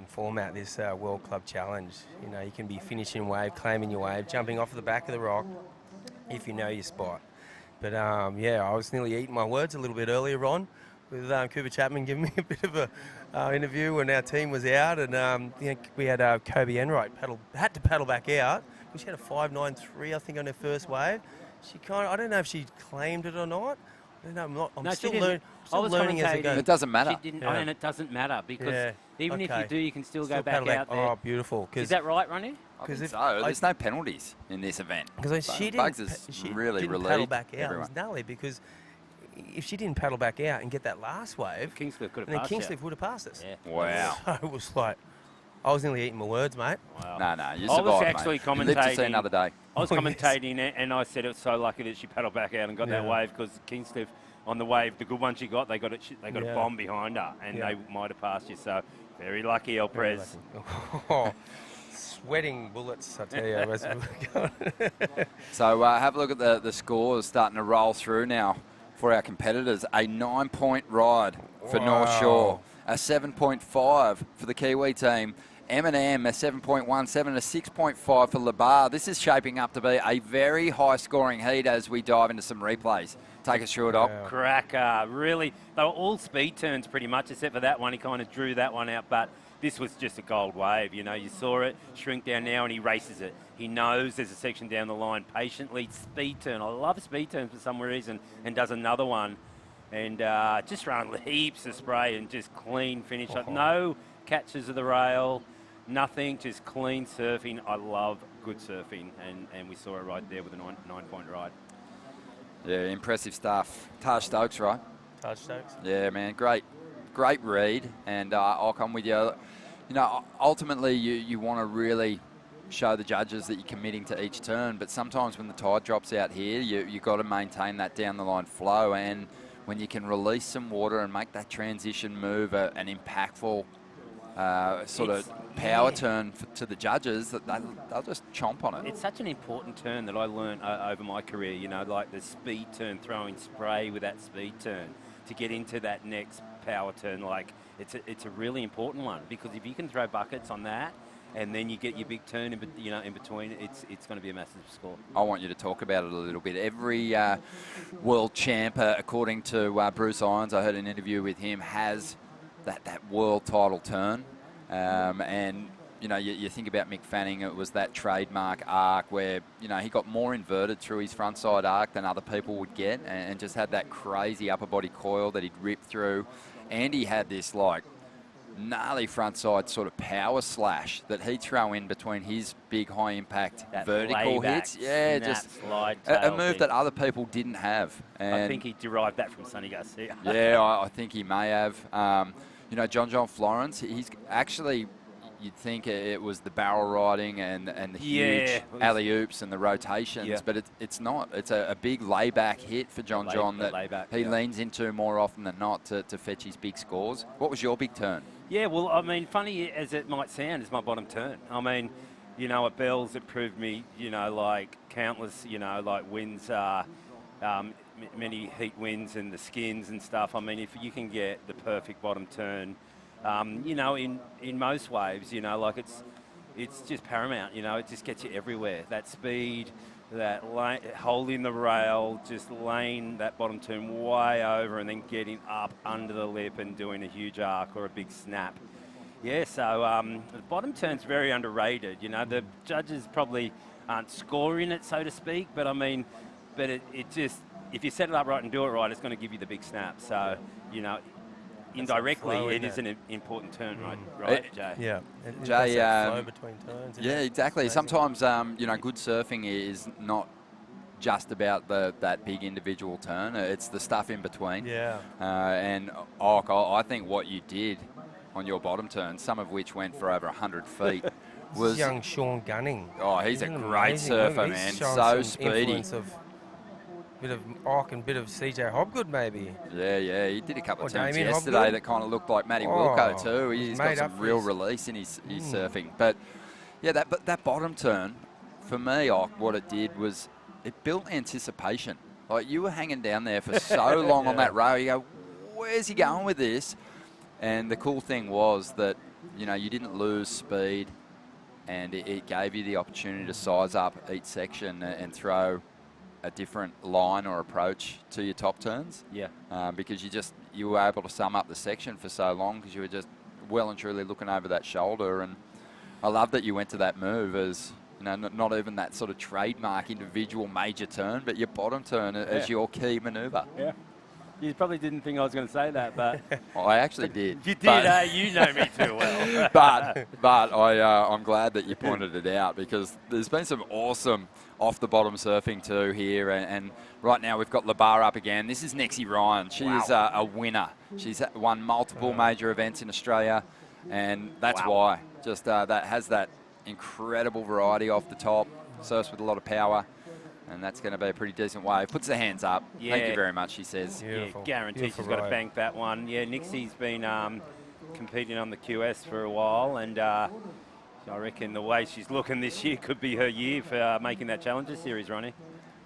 format, this World Club Challenge? You know, you can be finishing wave, claiming your wave, jumping off the back of the rock if you know your spot. But, yeah, I was nearly eating my words a little bit earlier on with Cooper Chapman giving me a bit of a interview when our team was out. And you know, we had Kobe Enright had to paddle back out. She had a 5.93, I think, on her first wave. She I don't know if she claimed it or not. I don't know, I'm still learning as I go. It doesn't matter. And it doesn't matter because even if you do, you can still go back out there. Oh, beautiful. Is that right, Ronnie? There's no penalties in this event. Because she Bugs didn't, has she really didn't relieved paddle back out. everyone. It was gnarly because if she didn't paddle back out and get that last wave, Kingscliff could have then passed Kingscliff would have passed us. Yeah. Wow. So it was like, I was nearly eating my words, mate. Wow. No, you I survived, was actually mate. You lived to see commentating. another day. I was commentating it, and I said it was so lucky that she paddled back out and got that wave because Kingscliff on the wave, the good one she got, they got a bomb behind her, and they might have passed you. So very lucky, El Prez. Sweating bullets, I tell you. So have a look at the scores starting to roll through now for our competitors. A 9-point ride for North Shore, a 7.5 for the Kiwi team, M&M a 7.17, a 6.5 for Labar. This is shaping up to be a very high-scoring heat as we dive into some replays. Take us through it, Doc. Cracker, really. They were all speed turns pretty much, except for that one. He kind of drew that one out, but this was just a gold wave. You know, you saw it shrink down now, and he races it. He knows there's a section down the line. Patiently, speed turn. I love speed turns for some reason, and does another one. And just run heaps of spray and just clean finish. Like no catches of the rail, nothing, just clean surfing. I love good surfing, and we saw it right there with a 9-point ride. Yeah, impressive stuff. Taj Stokes, right? Taj Stokes. Yeah, man, great read, and I'll come with you. You know, ultimately, you want to really show the judges that you're committing to each turn, but sometimes when the tide drops out here, you've got to maintain that down the line flow, and when you can release some water and make that transition move an impactful sort of power turn to the judges, that they'll just chomp on it. It's such an important turn that I learned over my career, you know, like the speed turn, throwing spray with that speed turn to get into that next power turn. Like, it's a really important one, because if you can throw buckets on that and then you get your big turn in between, it's going to be a massive score. I want you to talk about it a little bit. Every world champ, according to Bruce Irons, I heard an interview with him, has that world title turn. And you know, you think about Mick Fanning, it was that trademark arc where, you know, he got more inverted through his front side arc than other people would get, and just had that crazy upper body coil that he'd rip through. And he had this, like, gnarly front side sort of power slash that he'd throw in between his big high impact vertical hits. Yeah, just slide a move that other people didn't have. And I think he derived that from Sonny Garcia. yeah, I think he may have. You know, John Florence, he's actually, you'd think it was the barrel riding and the huge alley-oops and the rotations, but it's not. It's a big layback hit for John that he leans into more often than not to fetch his big scores. What was your big turn? Yeah, well, I mean, funny as it might sound, is my bottom turn. I mean, you know, at Bells, it proved me, you know, like countless, you know, like wins, many heat wins and the skins and stuff. I mean, if you can get the perfect bottom turn, you know, in most waves, you know, like it's just paramount, you know, it just gets you everywhere. That speed, that holding the rail, just laying that bottom turn way over and then getting up under the lip and doing a huge arc or a big snap. Yeah, so the bottom turn's very underrated. You know, the judges probably aren't scoring it, so to speak, but I mean, but it just, if you set it up right and do it right, it's going to give you the big snap. So, you know, indirectly, it is an important turn, right, Jay? Yeah. Jay, flow between turns. Yeah, exactly. Sometimes, you know, good surfing is not just about that big individual turn. It's the stuff in between. Yeah. And I think what you did on your bottom turn, some of which went for over 100 feet, was young Sean Gunning. Oh, he's a great surfer, man. So speedy. Bit of Ock and bit of CJ Hobgood, maybe. Yeah. He did a couple of turns yesterday that kind of looked like Matty Wilco too. He's got some real release in his surfing. But yeah, that bottom turn, for me, Ock, what it did was it built anticipation. Like, you were hanging down there for so long on that rail. You go, where's he going with this? And the cool thing was that, you know, you didn't lose speed, and it gave you the opportunity to size up each section and throw a different line or approach to your top turns. Yeah. Because you were able to sum up the section for so long because you were just well and truly looking over that shoulder. And I love that you went to that move as, you know, not even that sort of trademark individual major turn, but your bottom turn as your key manoeuvre. Yeah. You probably didn't think I was going to say that, but I actually did. You did, you know me too well. but I'm glad that you pointed it out, because there's been some awesome off the bottom surfing too here, and right now we've got LeBar up again. This is Nexie Ryan. She's a winner. She's won multiple major events in Australia, and that's why. Just that has that incredible variety off the top, surfs with a lot of power. And that's going to be a pretty decent wave. Puts the hands up. Yeah. Thank you very much, he says. Beautiful. Yeah, guaranteed she's got to bank that one. Yeah, Nixie's been competing on the QS for a while, and I reckon the way she's looking this year could be her year for making that Challenger Series, Ronnie.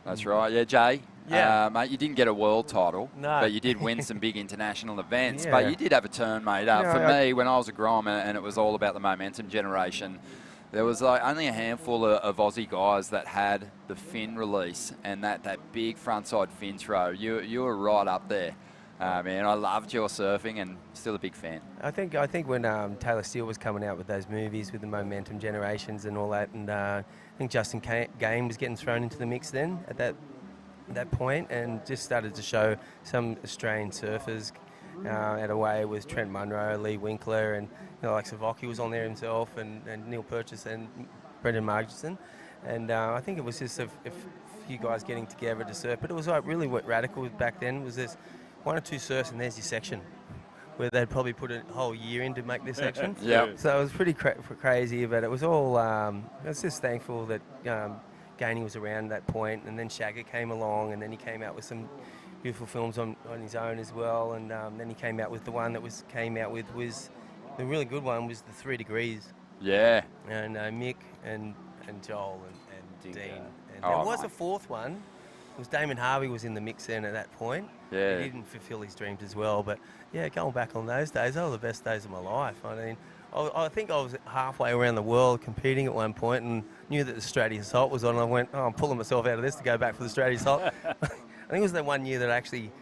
That's right. Yeah, Jay. Yeah. Mate, you didn't get a world title, no, but you did win some big international events. But you did have a turn, mate. For me, when I was a Grom, and it was all about the momentum generation, there was like only a handful of Aussie guys that had the fin release and that big frontside fin throw. You were right up there, man. I loved your surfing, and still a big fan. I think when Taylor Steele was coming out with those movies with the momentum generations and all that, and I think Justin Game was getting thrown into the mix then at that point, and just started to show some Australian surfers at away with Trent Munro, Lee Winkler, and like Savocky was on there himself, and Neil Purchase and Brendan Marginson. And I think it was just a few guys getting together to surf. But it was like really what radical back then was this 1 or 2 surfs and there's your section, where they'd probably put a whole year in to make this section. So it was pretty crazy, but it was all, I was just thankful that Gainey was around at that point, and then Shagger came along, and then he came out with some beautiful films on his own as well, and then he came out with the one that was the really good one was the 3 Degrees. Yeah. And Mick and Joel and Dean. And there was a 4th one. It was Damon Harvey was in the mix then at that point. Yeah. He didn't fulfill his dreams as well. But yeah, going back on those days, those were the best days of my life. I mean, I think I was halfway around the world competing at one point and knew that the Straty Assault was on. And I went, I'm pulling myself out of this to go back for the Straty Assault. I think it was that one year that actually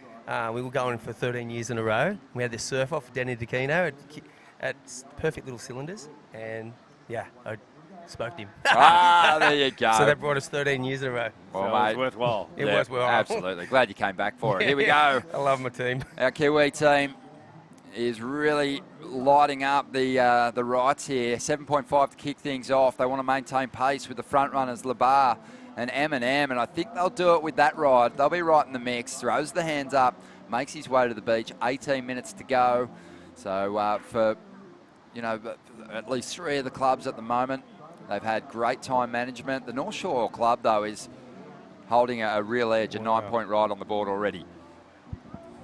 we were going for 13 years in a row. We had this surf off Denny DeCino at perfect little cylinders, and Yeah, I spoke to him. There you go. So that brought us 13 years in a row. Well, So it mate, was worthwhile. It yeah, was well. absolutely. Glad you came back for it. Here we Yeah, go. I love my team. Our Kiwi team is really lighting up the rights here. 7.5 to kick things off. They want to maintain pace with the front runners, Labar and M&M, and I think they'll do it with that ride. They'll be right in the mix. Throws the hands up, makes his way to the beach. 18 minutes to go. So for at least 3 of the clubs at the moment, they've had great time management. The North Shore Club, though, is holding a real edge, a 9-point ride on the board already.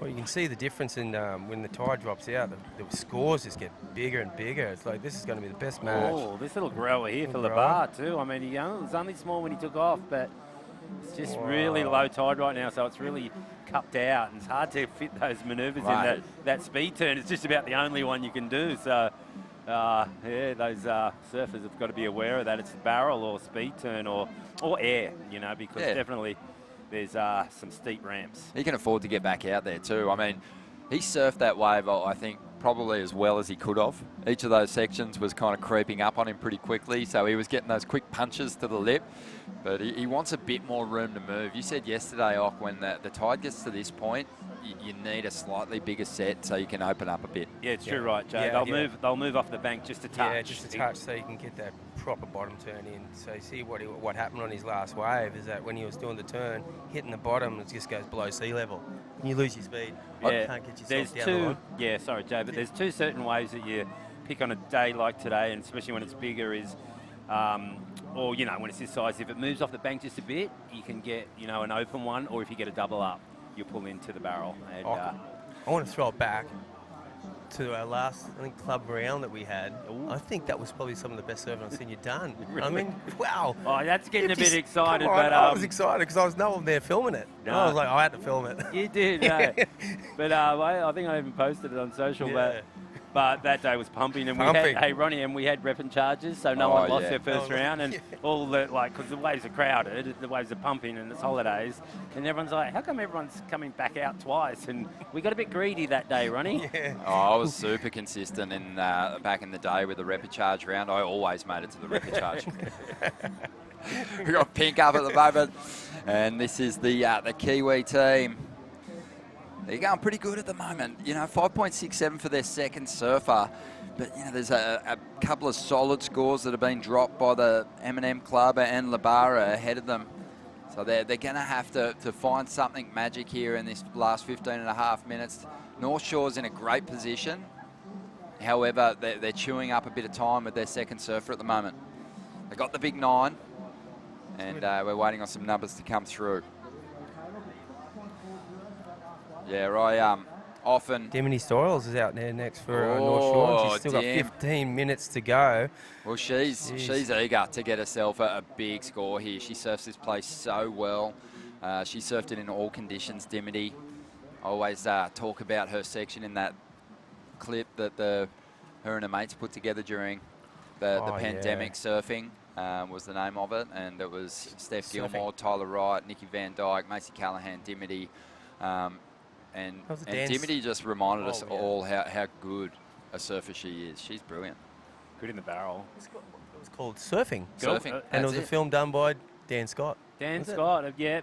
Well, you can see the difference in when the tide drops out. The scores just get bigger and bigger. It's like, this is going to be the best match. Oh, this little grower here for Labar too. I mean, it was only small when he took off, but it's just really low tide right now, so it's really cupped out, and it's hard to fit those manoeuvres in that speed turn. It's just about the only one you can do. So, yeah, those surfers have got to be aware of that. It's barrel or speed turn or air, because definitely there's some steep ramps. He can afford to get back out there too. I mean, he surfed that wave, I think, probably as well as he could have. Each of those sections was kind of creeping up on him pretty quickly, so he was getting those quick punches to the lip. But he wants a bit more room to move. You said yesterday, Ock, when the tide gets to this point, you need a slightly bigger set so you can open up a bit. Yeah, it's true, right, Jay. They'll move off the bank just a touch. Yeah, just a touch, so you can get that proper bottom turn in. So you see what happened on his last wave is that when he was doing the turn, hitting the bottom, it just goes below sea level. And you lose your speed. You can't get yourself down the line. Yeah, sorry, Jay, but there's 2 certain waves that you pick on a day like today, and especially when it's bigger, is or when it's this size, if it moves off the bank just a bit, you can get an open one, or if you get a double up, you pull into the barrel. And, I want to throw it back to our last, I think, club round that we had. I think that was probably some of the best surfing I've seen you done. Really? I mean, wow. Oh, that's getting a bit excited. Come on, but I was excited because I was no one there filming it. No. I was like, I had to film it. You did, no. But I think I even posted it on social. But that day was pumping, and we had, Ronnie, and we had rep and charges, so no one lost their first round, and all the, because the waves are crowded, the waves are pumping, and it's holidays, and everyone's like, how come everyone's coming back out twice? And we got a bit greedy that day, Ronnie. I was super consistent in back in the day with the repechage round. I always made it to the repechage. We got pink up at the moment, and this is the Kiwi team. They're going pretty good at the moment. 5.67 for their second surfer. But, there's a couple of solid scores that have been dropped by the M&M Club and Labara ahead of them. So they're going to have to find something magic here in this last 15 and a half minutes. North Shore's in a great position. However, they're chewing up a bit of time with their second surfer at the moment. They got the big 9, and we're waiting on some numbers to come through. Yeah, I often... Dimity Stoyles is out there next for North Shore. She's still got 15 minutes to go. Well, she's eager to get herself a big score here. She surfs this place so well. She surfed it in all conditions, Dimity. I always talk about her section in that clip that her and her mates put together during the pandemic surfing. Was the name of it, and it was Steph Gilmore, Tyler Wright, Nikki Van Dyke, Macy Callahan, Dimity. And Dimity just reminded us all how good a surfer she is. She's brilliant. Good in the barrel. It was called Surfing. Surfing. And it was a film done by Dan Scott. Dan Scott, yeah.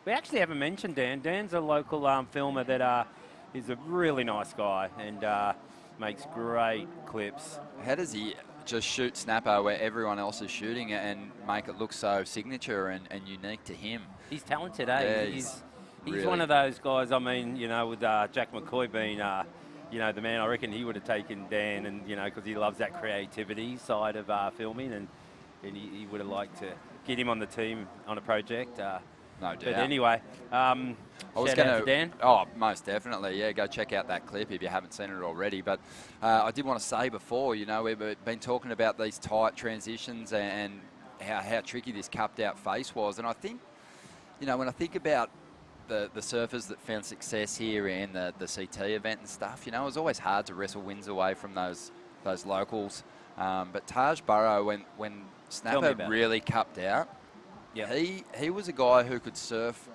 We actually haven't mentioned Dan. Dan's a local filmer that is a really nice guy and makes great clips. How does he just shoot snapper where everyone else is shooting it and make it look so signature and unique to him? He's talented, eh? Yeah, He's really one of those guys, I mean, with Jack McCoy being, the man, I reckon he would have taken Dan and, because he loves that creativity side of filming and he would have liked to get him on the team on a project. No doubt. But anyway, I was going to Dan. Oh, most definitely. Yeah, go check out that clip if you haven't seen it already. But I did want to say before, we've been talking about these tight transitions and how tricky this cupped out face was. And I think, when I think about the surfers that found success here in the CT event and stuff, it was always hard to wrestle wins away from those locals. But Taj Burrow, when Snapper really cupped out, he was a guy who could surf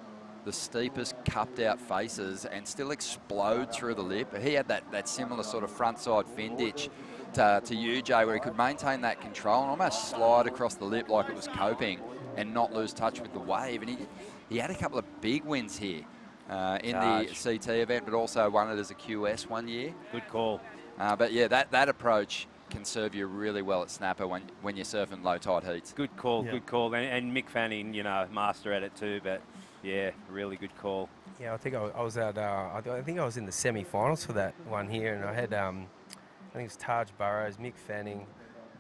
the steepest cupped out faces and still explode through the lip. He had that similar sort of front side fin ditch to you, Jay, where he could maintain that control and almost slide across the lip like it was coping and not lose touch with the wave. And he had a couple of big wins here in the CT event, but also won it as a QS one year. Good call. But yeah, that approach can serve you really well at snapper when you're surfing low tide heats. Good call, good call. And Mick Fanning, you know, master at it too, but yeah, really good call. Yeah, I think I was at. I think I was in the semi-finals for that one here, and I had. I think it was Taj Burrows, Mick Fanning.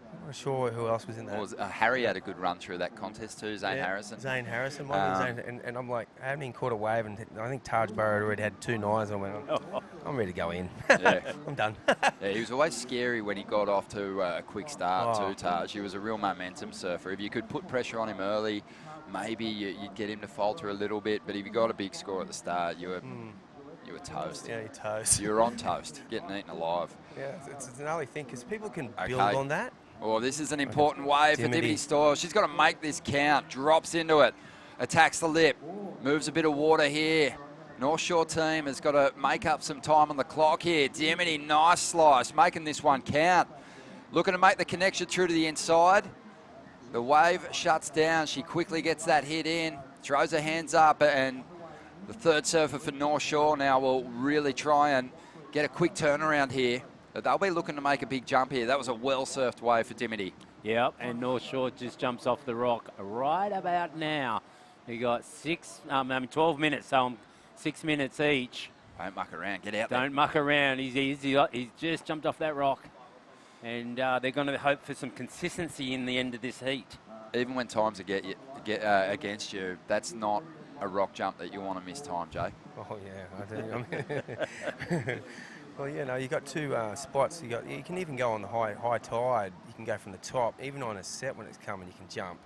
I'm not sure who else was in that. Harry had a good run through that contest too. Zane Harrison. Zane Harrison. And I'm like, I haven't even caught a wave, and I think Taj Burrow already had 2 nines. I went, I'm ready to go in. Yeah. I'm done. Yeah, he was always scary when he got off to a quick start too, Taj. He was a real momentum surfer. If you could put pressure on him early, maybe you'd get him to falter a little bit. But if you got a big score at the start, you were toast. Yeah, you're toast. You were on toast, getting eaten alive. Yeah, it's an early thing because people can build on that. Oh, this is an important wave for Dimity Stoyle. She's got to make this count. Drops into it. Attacks the lip. Moves a bit of water here. North Shore team has got to make up some time on the clock here. Dimity, nice slice. Making this one count. Looking to make the connection through to the inside. The wave shuts down. She quickly gets that hit in. Throws her hands up. And the third surfer for North Shore now will really try and get a quick turnaround here. But they'll be looking to make a big jump here. That was a well-surfed wave for Dimity. Yep, and North Shore just jumps off the rock right about now. We got 12 minutes, so 6 minutes each. Don't muck around, get out there. Don't muck around, he's just jumped off that rock. And they're going to hope for some consistency in the end of this heat. Even when times are against you, that's not a rock jump that you want to miss time, Jay. Oh, yeah, I do. Well, yeah, no, you got 2 spots. You can even go on the high tide. You can go from the top. Even on a set when it's coming, you can jump.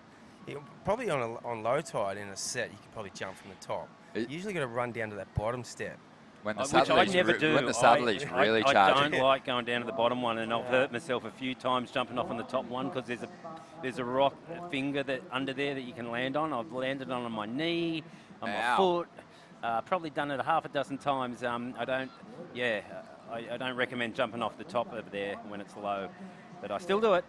Probably on low tide in a set, you can probably jump from the top. You usually got to run down to that bottom step. When the which I never do. When the southerlies really charging. I don't like going down to the bottom one, and I've hurt myself a few times jumping off on the top one because there's a rock finger that under there that you can land on. I've landed on my knee, on my foot. Probably done it a half a dozen times. I don't recommend jumping off the top over there when it's low, but I still do it.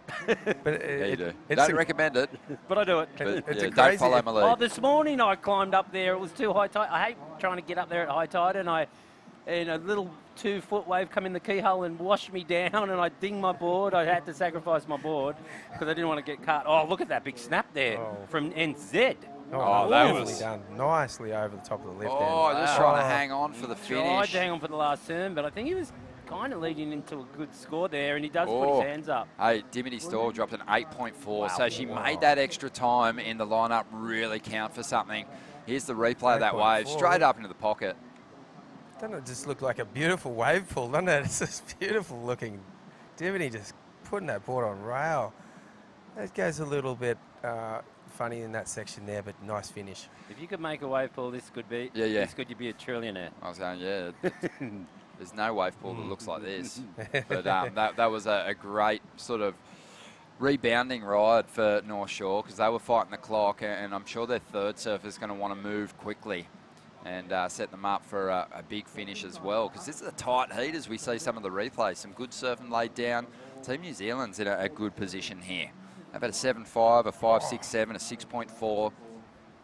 Yeah, you do. Don't recommend it. But I do it. But don't follow my lead. Oh, this morning I climbed up there. It was too high tide. I hate trying to get up there at high tide, and a little 2-foot wave come in the keyhole and washed me down, and I dinged my board. I had to sacrifice my board because I didn't want to get cut. Oh, look at that big snap there from NZ. Oh, that was done nicely over the top of the lip. Just trying to hang on for the finish. Tried to hang on for the last turn, but I think he was kind of leading into a good score there, and he does put his hands up. Hey, Dimity Stoyle dropped an 8.4, so she made that extra time in the lineup really count for something. Here's the replay of that wave, straight up into the pocket. Doesn't it just look like a beautiful wave pool, doesn't it? It's just beautiful looking. Dimity just putting that board on rail. That goes a little bit funny in that section there, but nice finish. If you could make a wave pool, this could be. Yeah. This could be a trillionaire. I was going, yeah. There's no wave pool that looks like this. But that was a great sort of rebounding ride for North Shore because they were fighting the clock, and I'm sure their third surfer is going to want to move quickly and set them up for a big finish as well, because this is a tight heat as we see some of the replays. Some good surfing laid down. Team New Zealand's in a good position here. They've had a 7.5, a 5.67, a 6.4,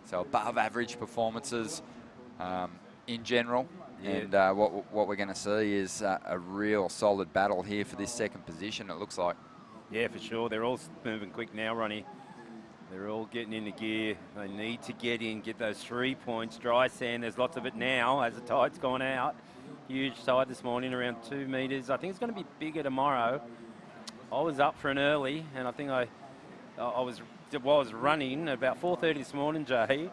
so above average performances in general. Yeah. And what we're going to see is a real solid battle here for this second position, it looks like. Yeah, for sure. They're all moving quick now, Ronnie. They're all getting into gear. They need to get those 3 points. Dry sand, there's lots of it now as the tide's gone out. Huge tide this morning, around 2 metres. I think it's going to be bigger tomorrow. I was up for an early, and I think I was running at about 4:30 this morning, Jay,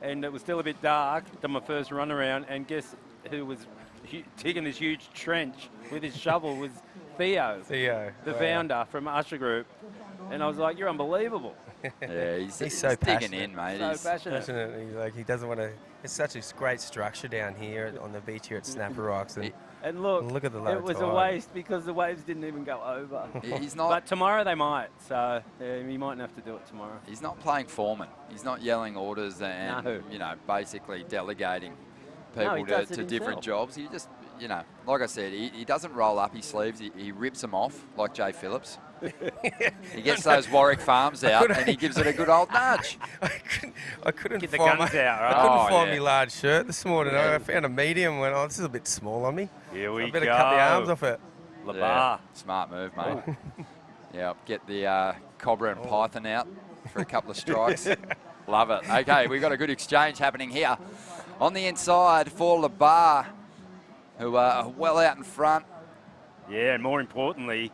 and it was still a bit dark. Done my first run around, and guess who was digging this huge trench with his shovel was Theo, the founder from Usher Group. And I was like, you're unbelievable. Yeah, he's so digging in, mate. So passionate. He doesn't want to. It's such a great structure down here on the beach here at Snapper Rocks. And look at the low it was tide. a waste because the waves didn't even go over. He's not. But tomorrow they might, so he mightn't have to do it tomorrow. He's not playing foreman. He's not yelling orders and basically delegating people to different jobs. you know, like I said, he doesn't roll up his sleeves. He rips them off like Jay Phillips. He gets those Warwick Farms out and he gives it a good old nudge. I couldn't Get the find guns my, out, right? I couldn't Oh, find yeah. my large shirt this morning. Yeah. I found a medium. Went, oh, this is a bit small on me. Here we I better go. cut the arms off it. Labar. Yeah, smart move, mate. Yeah, get the Cobra and Python out for a couple of strikes. Love it. Okay, we've got a good exchange happening here. On the inside for Labar, who are well out in front. Yeah, and more importantly,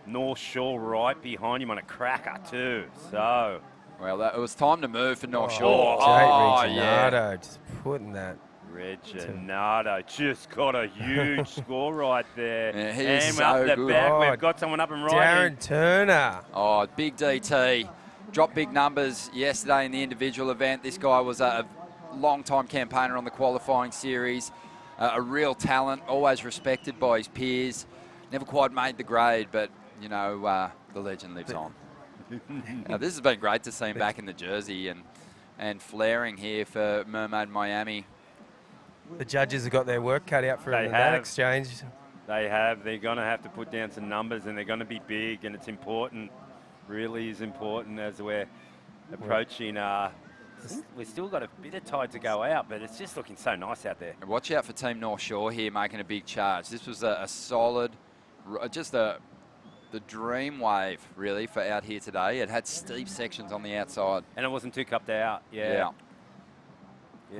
North Shore right behind him on a cracker too. So, well, it was time to move for North Shore. Reginado, just putting that. Reginado just got a huge score right there. Yeah, he and is so up the good. back, Oh, we've got someone up and right. Darren Turner. Oh, big DT. Dropped big numbers yesterday in the individual event. This guy was a long-time campaigner on the qualifying series. A real talent, always respected by his peers. Never quite made the grade, but, you know, the legend lives on. Now, this has been great to see him back in the jersey and flaring here for Mermaid Miami. The judges have got their work cut out for him in that exchange. They have. They're going to have to put down some numbers, and they're going to be big, and it's important. Really is important as we're approaching. We've still got a bit of tide to go out, but it's just looking so nice out there. And watch out for Team North Shore here making a big charge. This was a solid, just the dream wave, really, for out here today. It had steep sections on the outside. And it wasn't too cupped out. Yeah.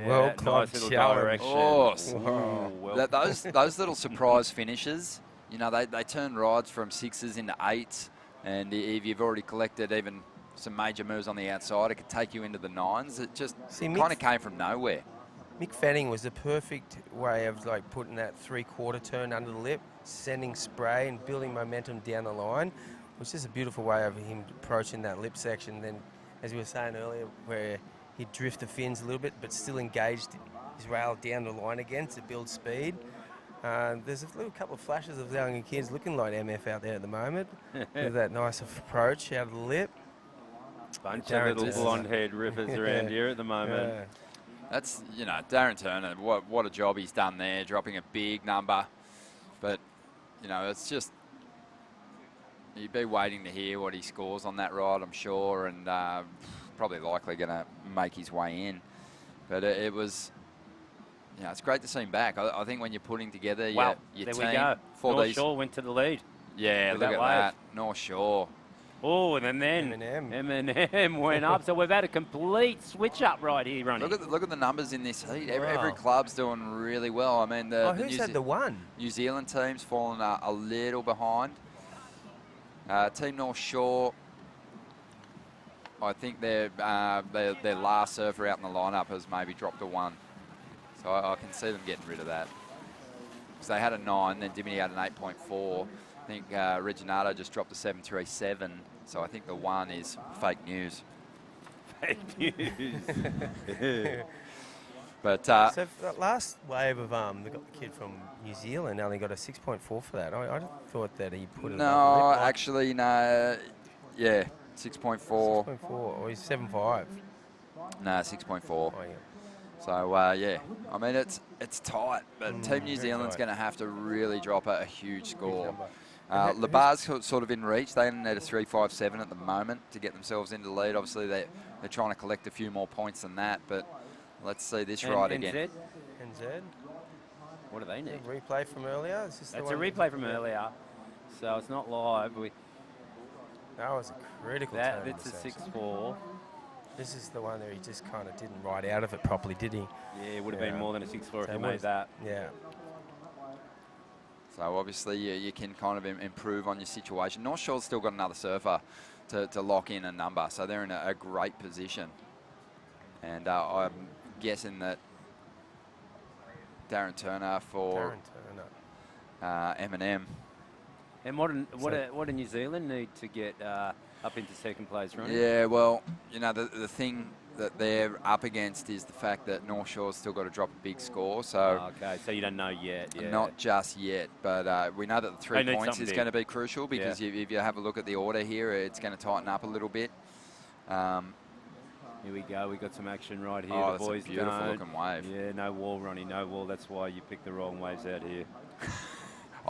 Well, nice little challenge. direction. Oh, well. those little surprise finishes, you know, they turn rides from 6s into 8s. And if you've already collected even some major moves on the outside, it could take you into the 9s. It just kind of came from nowhere. Mick Fanning was the perfect way of like putting that 3/4 turn under the lip, sending spray and building momentum down the line. It was just a beautiful way of him approaching that lip section. Then, as we were saying earlier, where he'd drift the fins a little bit, but still engaged his rail down the line again to build speed. There's a little couple of flashes of young kids looking like MF out there at the moment with that nice approach out of the lip. Bunch of little blonde-haired rippers around here at the moment. Yeah. That's, you know, Darren Turner, what a job he's done there, dropping a big number. But, you know, it's just, you'd be waiting to hear what he scores on that ride, I'm sure, and probably likely going to make his way in. But it was, you know, it's great to see him back. I think when you're putting together your there team we go. for North these. Shore went to the lead. Yeah, with look that at wave. that. North Shore. Oh, and then M&M went up. So we've had a complete switch up right here, Ronnie. Look at the numbers in this heat. Every club's doing really well. I mean, who's had the one? New Zealand team's fallen a little behind. Team North Shore, I think their last surfer out in the lineup has maybe dropped a 1. So I can see them getting rid of that. Because they had a 9, then Dimity had an 8.4. I think Reginado just dropped a 7.37. So I think the 1 is fake news. Fake news. But so that last wave of they got the kid from New Zealand only got a 6.4 for that. I thought that he put it. No, actually, no. Yeah, 6.4. 6.4 or he's 7.5. No, 6.4. Oh, yeah. So yeah, I mean it's tight, but Team New Zealand's going to have to really drop a huge score. Labar's sort of in reach. They need a 3.57 at the moment to get themselves into the lead. Obviously, they're trying to collect a few more points than that, but let's see this ride again. NZ. What do they need? A replay from earlier. That's a replay from earlier, so it's not live. That was a critical turn. It's a 6.4. This is the one where he just kind of didn't ride out of it properly, did he? Yeah, it would have been more than a 6.4 if he it made was- that. Yeah. So obviously you can kind of improve on your situation. North Shore's still got another surfer to lock in a number, so they're in a great position. And I'm guessing that Darren Turner for M&M. And what do New Zealand need to get up into second place, Ronnie? Yeah, well, you know, the thing that they're up against is the fact that North Shore's still got to drop a big score. So okay, so you don't know yet. Yeah. Not just yet, but we know that the 3 They need points something is big. going to be crucial because if you have a look at the order here, it's going to tighten up a little bit. Here we go. We got some action right here. Oh, the that's boys a beautiful don't. looking wave. Yeah, no wall, Ronnie, no wall. That's why you picked the wrong waves out here.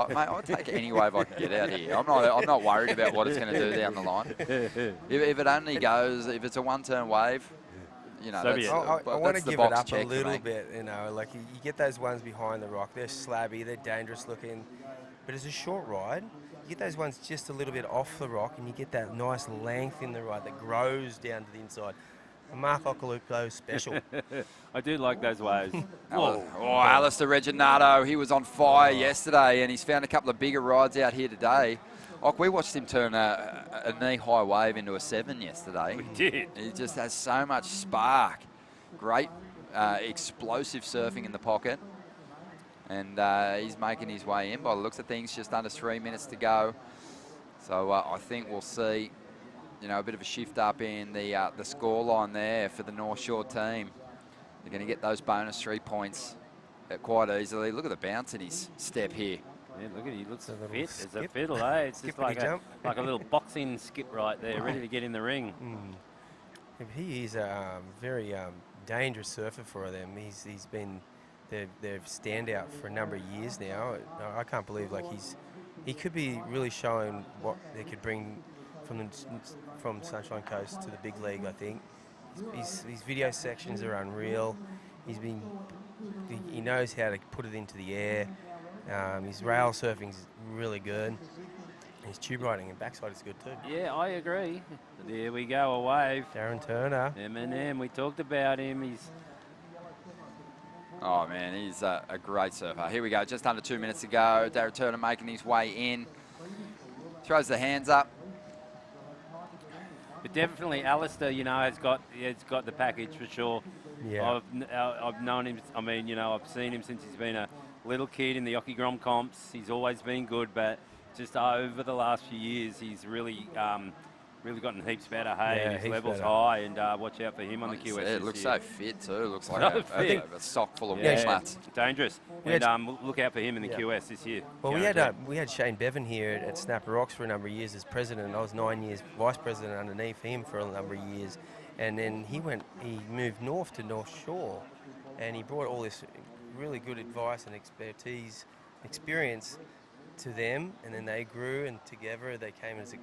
Mate, I'll take any wave I can get out here. I'm not worried about what it's going to do down the line. If it only goes, if it's a one-turn wave, you know, I want to the give box it up a check for little me. bit, you know, like you get those ones behind the rock, they're slabby, they're dangerous looking, but it's a short ride. You get those ones just a little bit off the rock and you get that nice length in the ride that grows down to the inside. A Mark Occhilupo special. I do like those waves. Oh, Alistair Reginato, he was on fire yesterday and he's found a couple of bigger rides out here today. Like, we watched him turn a knee-high wave into a 7 yesterday. We did. He just has so much spark. Great explosive surfing in the pocket. And he's making his way in by the looks of things, just under 3 minutes to go. So I think we'll see, you know, a bit of a shift up in the score line there for the North Shore team. They're going to get those bonus 3 points quite easily. Look at the bounce in his step here. Yeah, look at he looks fit as a fiddle, eh? It's just like a little boxing skip right there, ready to get in the ring. He is a very dangerous surfer for them. He's been their standout for a number of years now. I can't believe he could be really showing what they could bring from Sunshine Coast to the big league. I think his video sections are unreal. He knows how to put it into the air. His rail surfing is really good. His tube riding and backside is good too. Yeah, I agree. There we go, a wave. Darren Turner. M&M, we talked about him. Oh, man, he's a great surfer. Here we go, just under 2 minutes to go. Darren Turner making his way in. Throws the hands up. But definitely Alistair, you know, has got the package for sure. Yeah. I've known him, I mean, you know, I've seen him since he's been a little kid in the Yoki Grom comps. He's always been good, but just over the last few years, he's really gotten heaps better. Hey, Yeah, his heaps levels better. high, and watch out for him on the QS. It looks this year. so fit too. Looks like So a fit. sock full of Yeah, flats. dangerous. And look out for him in the QS this year. Well, Guaranteed. we had Shane Bevan here at Snapper Rocks for a number of years as president. I was 9 years vice president underneath him for a number of years, and then he moved north to North Shore, and he brought all this really good advice and experience to them, and then they grew, and together they came as a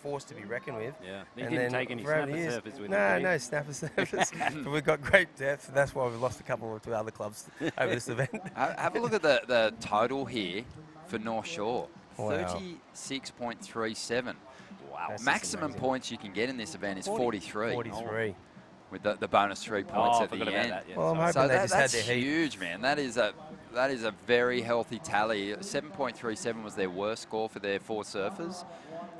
force to be reckoned with. Yeah, he and didn't then take any for over snapper years- surfers with him, No, did he? no snapper surfers. But we've got great depth. That's why we've lost a couple to other clubs over this event. Have a look at the total here for North Shore. Wow. 36.37. Wow. That's Maximum amazing. points you can get in this event is 43. 43. With the bonus 3 points Oh, at the forgot about end. that, yeah, Well, I'm hoping So they just had that's their heat. huge, man. That is a very healthy tally. 7.37 was their worst score for their 4 surfers.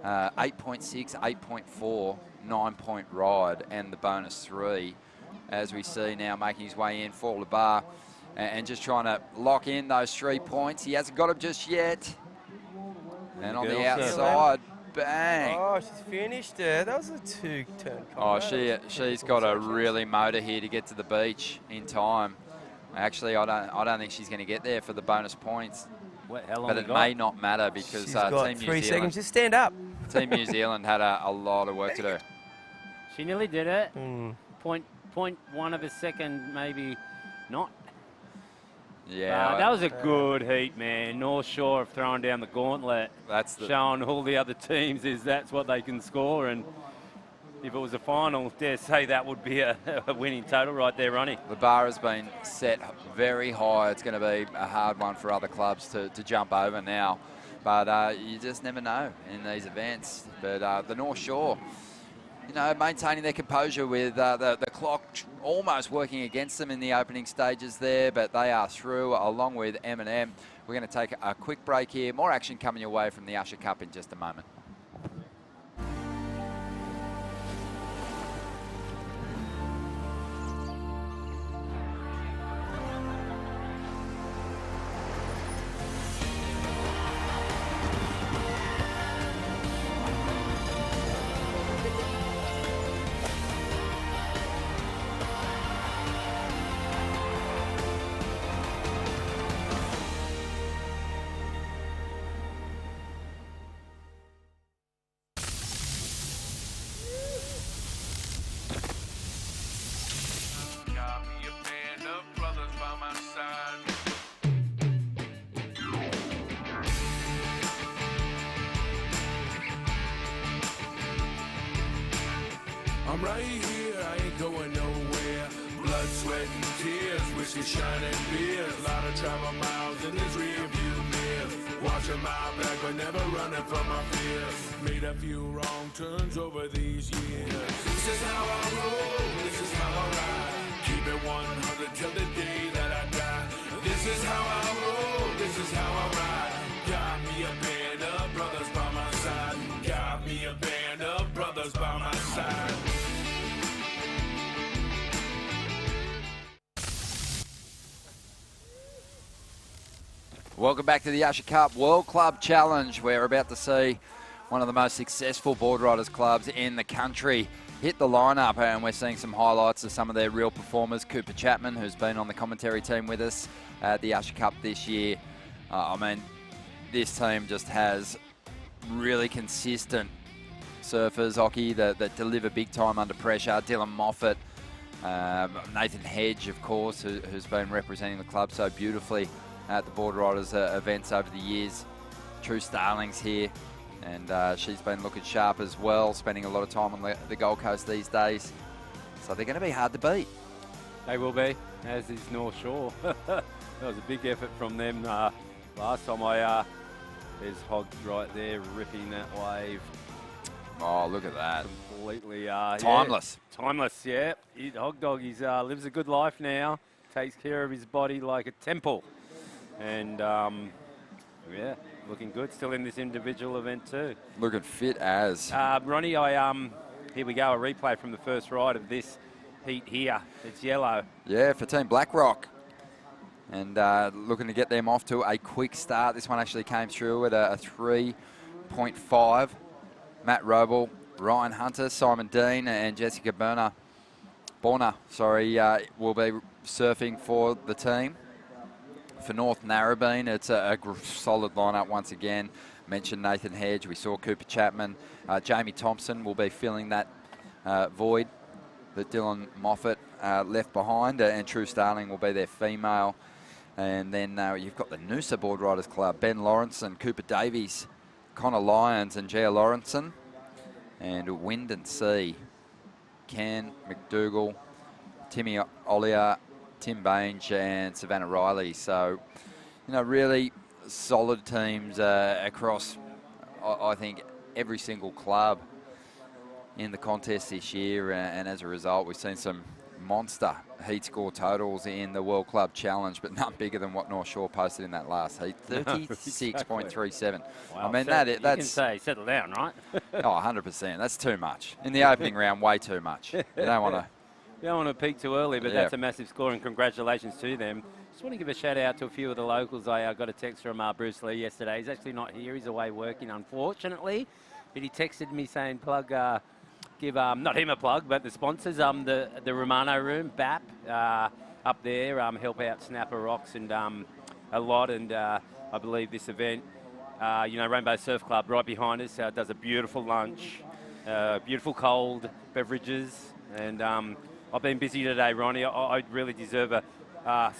8.6, 8.4, 9-point ride, and the bonus 3. As we see now, making his way in for the bar and just trying to lock in those 3 points. He hasn't got them just yet. And on the girl surfer. outside, bang. Oh, she's finished it. That was a 2-turn Oh, combo. she's got a really motor here to get to the beach in time. Actually, I don't think she's going to get there for the bonus points. How long But we it got? may not matter because She's got Team 3 New Zealand, seconds. Just stand up. Team New Zealand had a lot of work to do. She nearly did it. Mm. Point 1 of a second, maybe not. Yeah, that was a good heat, man. North Shore have thrown down the gauntlet. That's showing all the other teams that's what they can score. And if it was a final, dare say that would be a winning total right there, Ronnie. The bar has been set very high. It's going to be a hard one for other clubs to jump over now. But you just never know in these events. But the North Shore, you know, maintaining their composure with the clock almost working against them in the opening stages there, but they are through along with M&M. We're going to take a quick break here. More action coming your way from the Usher Cup in just a moment. right here, I ain't going nowhere. Blood, sweat, and tears, whiskey, shining beers. Lot of travel miles in this rearview mirror. Watching my back, but never running from my fears. Made a few wrong turns over these years. This is how I roll, this is how I ride. Keep it 100 till the day that I die. This is how I roll, this is how I ride. Got me a band of brothers by my side. Got me a band of brothers by my side. Welcome back to the Usher Cup World Club Challenge. We're about to see one of the most successful board riders clubs in the country hit the lineup, and we're seeing some highlights of some of their real performers. Cooper Chapman, who's been on the commentary team with us at the Usher Cup this year. I mean, this team just has really consistent surfers, Occy, that deliver big time under pressure. Dylan Moffat, Nathan Hedge, of course, who's been representing the club so beautifully at the board riders events over the years. True Starling's here, and she's been looking sharp as well, spending a lot of time on the Gold Coast these days. So they're going to be hard to beat. They will be, as is North Shore. That was a big effort from them last time. There's Hogs right there ripping that wave. Oh, look at that. Completely timeless. Yeah, timeless, yeah. Hog Dog lives a good life now. Takes care of his body like a temple. And, yeah, looking good. Still in this individual event too. Looking fit as. Ronnie, here we go, a replay from the first ride of this heat here. It's yellow. Yeah, for Team Blackrock. And looking to get them off to a quick start. This one actually came through at a 3.5. Matt Roble, Ryan Hunter, Simon Dean, and Jessica Bonner, will be surfing for the team. For North Narrabeen, it's a solid lineup once again. Mentioned Nathan Hedge, we saw Cooper Chapman. Jamie Thompson will be filling that void that Dylan Moffat left behind, and True Starling will be their female. And then you've got the Noosa Board Riders Club, Ben Lawrenson, Cooper Davies, Connor Lyons and Gia Lawrenson. And Wind and Sea, Ken McDougall, Timmy Ollier, Tim Bainge and Savannah Riley. So, really solid teams across, I think, every single club in the contest this year. And as a result, we've seen some monster heat score totals in the World Club Challenge, but none bigger than what North Shore posted in that last heat, 36.37. Wow, I mean, that's... You can say, settle down, right? Oh, 100%. That's too much. In the opening round, way too much. You don't want to... You don't want to peak too early, but that's a massive score, and congratulations to them. Just want to give a shout out to a few of the locals. I got a text from Bruce Lee yesterday. He's actually not here. He's away working, unfortunately. But he texted me saying, give not him a plug, but the sponsors, the Romano Room, BAP, up there, help out Snapper Rocks and a lot. And I believe this event, Rainbow Surf Club right behind us, does a beautiful lunch, beautiful cold beverages. And I've been busy today, Ronnie. I really deserve a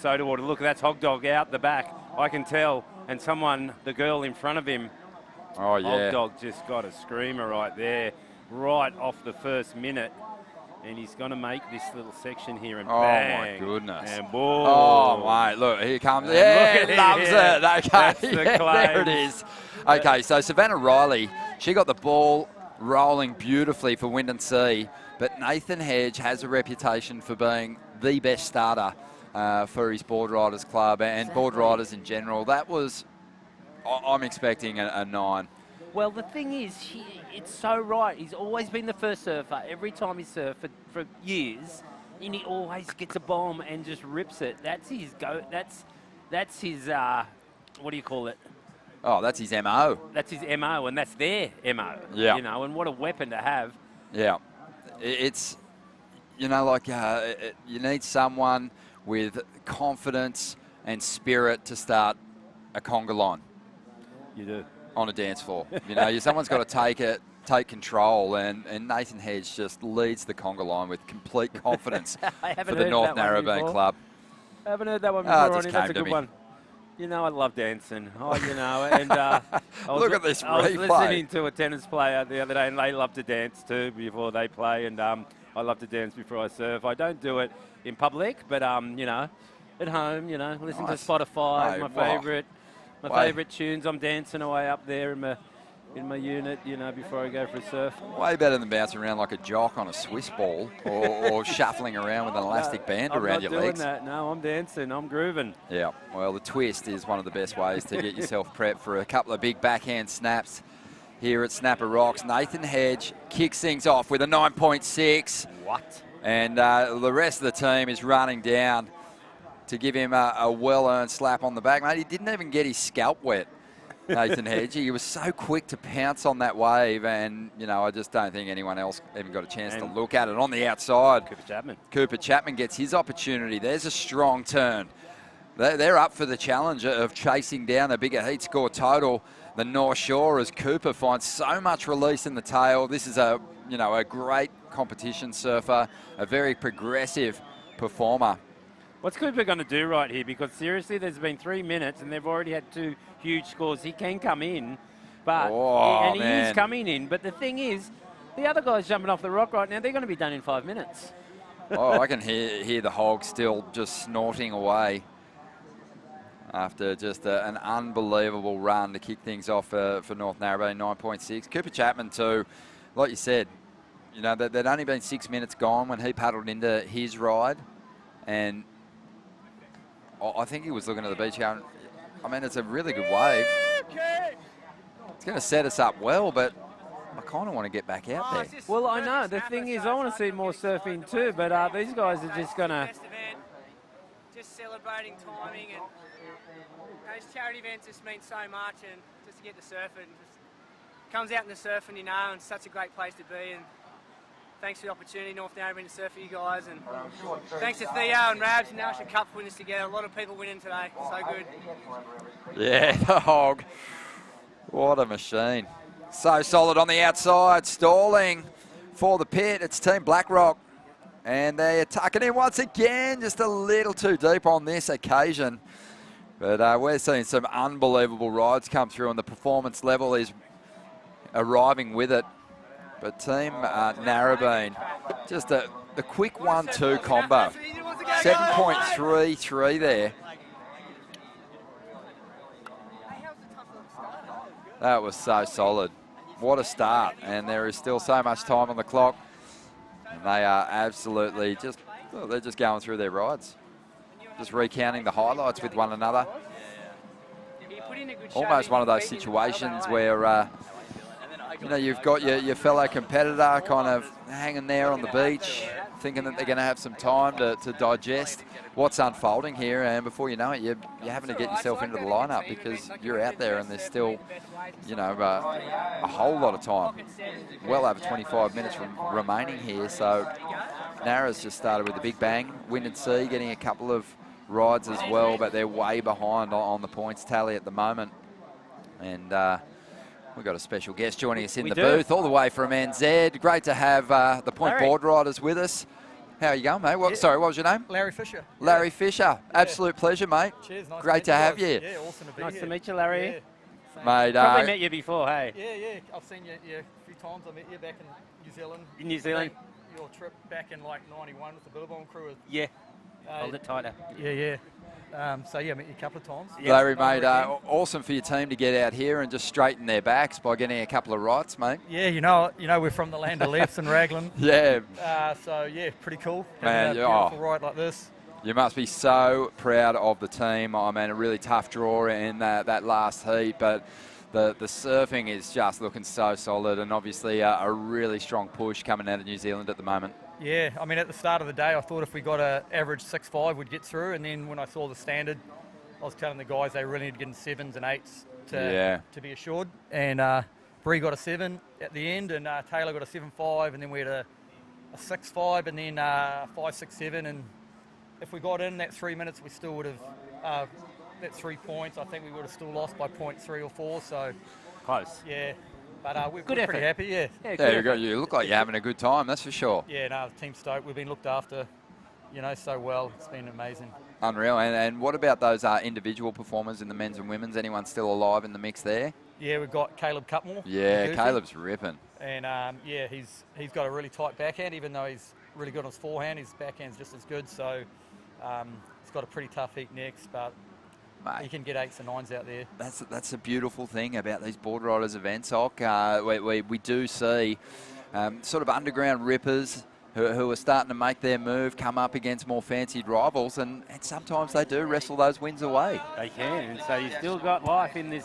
soda water. Look, that's Hog Dog out the back. I can tell. And the girl in front of him, oh yeah, Hog Dog just got a screamer right there. Right off the first minute, and he's going to make this little section here and bang. Oh my goodness! And boom! Oh mate, look, here comes. Yeah, loves it. Okay, that's the there it is. Okay, so Savannah Riley, she got the ball rolling beautifully for Wind and Sea, but Nathan Hedge has a reputation for being the best starter for his board riders club and board riders in general. That was, I'm expecting a 9. Well, the thing is, it's so right. He's always been the first surfer. Every time he surfed for years, and he always gets a bomb and just rips it. That's his go. That's his. What do you call it? Oh, that's his MO. That's his MO, and that's their MO. Yeah. And what a weapon to have. Yeah, it's you need someone with confidence and spirit to start a conga line. You do. On a dance floor. Someone's got to take control, and Nathan Hedge just leads the conga line with complete confidence for the North Narrabeen club. I haven't heard that one before, Ronnie. That's a good me. one. I love dancing. And look at this replay. I was listening to a tennis player the other day, and they love to dance too before they play. And I love to dance before I surf. I don't do it in public, but you know, at home, you know, listen Nice. to Spotify, Oh, my favourite tunes. I'm dancing away up there in my unit, you know, before I go for a surf. Way better than bouncing around like a jock on a Swiss ball or shuffling around with an elastic band around your legs. I'm not doing that. No, I'm dancing. I'm grooving. Yeah, well, the twist is one of the best ways to get yourself prepped for a couple of big backhand snaps here at Snapper Rocks. Nathan Hedge kicks things off with a 9.6. What? And the rest of the team is running down to give him a well-earned slap on the back. Mate, he didn't even get his scalp wet, Nathan Hedge. He was so quick to pounce on that wave, and, you know, I just don't think anyone else even got a chance to look at it on the outside. Cooper Chapman gets his opportunity. There's a strong turn. They're up for the challenge of chasing down a bigger heat score total than North Shore, as Cooper finds so much release in the tail. This is a great competition surfer, a very progressive performer. What's Cooper going to do right here? Because seriously, there's been 3 minutes and they've already had 2 huge scores. He can come in, but he is coming in. But the thing is, the other guys jumping off the rock right now, they're going to be done in 5 minutes. Oh, I can hear the hog still just snorting away after just an unbelievable run to kick things off for North Narrabeen, 9.6. Cooper Chapman too, like you said, you know, there'd only been 6 minutes gone when he paddled into his ride, and I think he was looking at the beach going, I mean, it's a really good wave. It's going to set us up well, but I kind of want to get back out there. Well, I know. The thing is, I want to see more surfing too, but these guys are just going to... Just celebrating timing, and those charity events just mean so much, and just to get to surfing, just comes out in the surfing, you know, and it's such a great place to be. And thanks for the opportunity, North Narrabeen, to surf for you guys, and thanks to Theo and Rabs and the Usher Cup winners together. A lot of people winning today, so good. Yeah, the hog. What a machine. So solid on the outside, stalling for the pit. It's Team Blackrock. And they're tucking in once again, just a little too deep on this occasion. But we're seeing some unbelievable rides come through, and the performance level is arriving with it. But Team Narrabeen, just the quick 1-2 combo. 7.33 there. That was so solid. What a start. And there is still so much time on the clock. And they are absolutely just, well, they're just going through their rides. Just recounting the highlights with one another. Almost one of those situations where, you know, you've got your fellow competitor kind of hanging there on the beach, thinking that they're going to have some time to digest what's unfolding here, and before you know it, you're having to get yourself into the lineup because you're out there and there's still, you know, a whole lot of time. Well over 25 minutes remaining here, so Narra's just started with a big bang. Wind and Sea getting a couple of rides as well, but they're way behind on the points tally at the moment. And we've got a special guest joining us in the booth, all the way from NZ. Great to have the Point Board Riders with us. How are you going, mate? Sorry, what was your name? Larry Fisher. Larry Fisher. Absolute pleasure, mate. Cheers. Nice Great to have you. Yeah, awesome to be Nice here. to meet you, Larry. Yeah. Mate, probably met you before, hey? Yeah. I've seen you a few times. I met you back in New Zealand. In New Zealand? Your trip back in like 91 with the Billabong crew. Yeah. Hold it tighter. Yeah. So yeah, I met you a couple of times. Larry, mate, awesome for your team to get out here and just straighten their backs by getting a couple of rights, mate. Yeah, you know, we're from the land of lefts in Raglan. Yeah. So yeah, pretty cool. Man, having a beautiful ride like this. You must be so proud of the team. I mean, a really tough draw in that last heat, but the surfing is just looking so solid, and obviously a really strong push coming out of New Zealand at the moment. Yeah, I mean, at the start of the day, I thought if we got an average 6.5, we'd get through. And then when I saw the standard, I was telling the guys they really need to get in 7s and 8s to be assured. And Bree got a 7 at the end, and Taylor got a 7.5, and then we had a 6.5, and then 5.67. And if we got in that 3 minutes, we still would have, that 3 points, I think we would have still lost by 0.3 or 4. So close. Yeah. But we're pretty happy, yeah. You look like you're having a good time, that's for sure. Yeah, no, the team's stoked. We've been looked after, you know, so well. It's been amazing. Unreal. And what about those individual performers in the men's and women's? Anyone still alive in the mix there? Yeah, we've got Caleb Cutmore. Yeah, Caleb's ripping. And yeah, he's got a really tight backhand, even though he's really good on his forehand. His backhand's just as good. So he's got a pretty tough heat next, but he can get 8s and 9s out there. That's a beautiful thing about these board riders events, Ock. We do see sort of underground rippers who are starting to make their move, come up against more fancied rivals, and sometimes they do wrestle those wins away. They can, and so you've still got life in this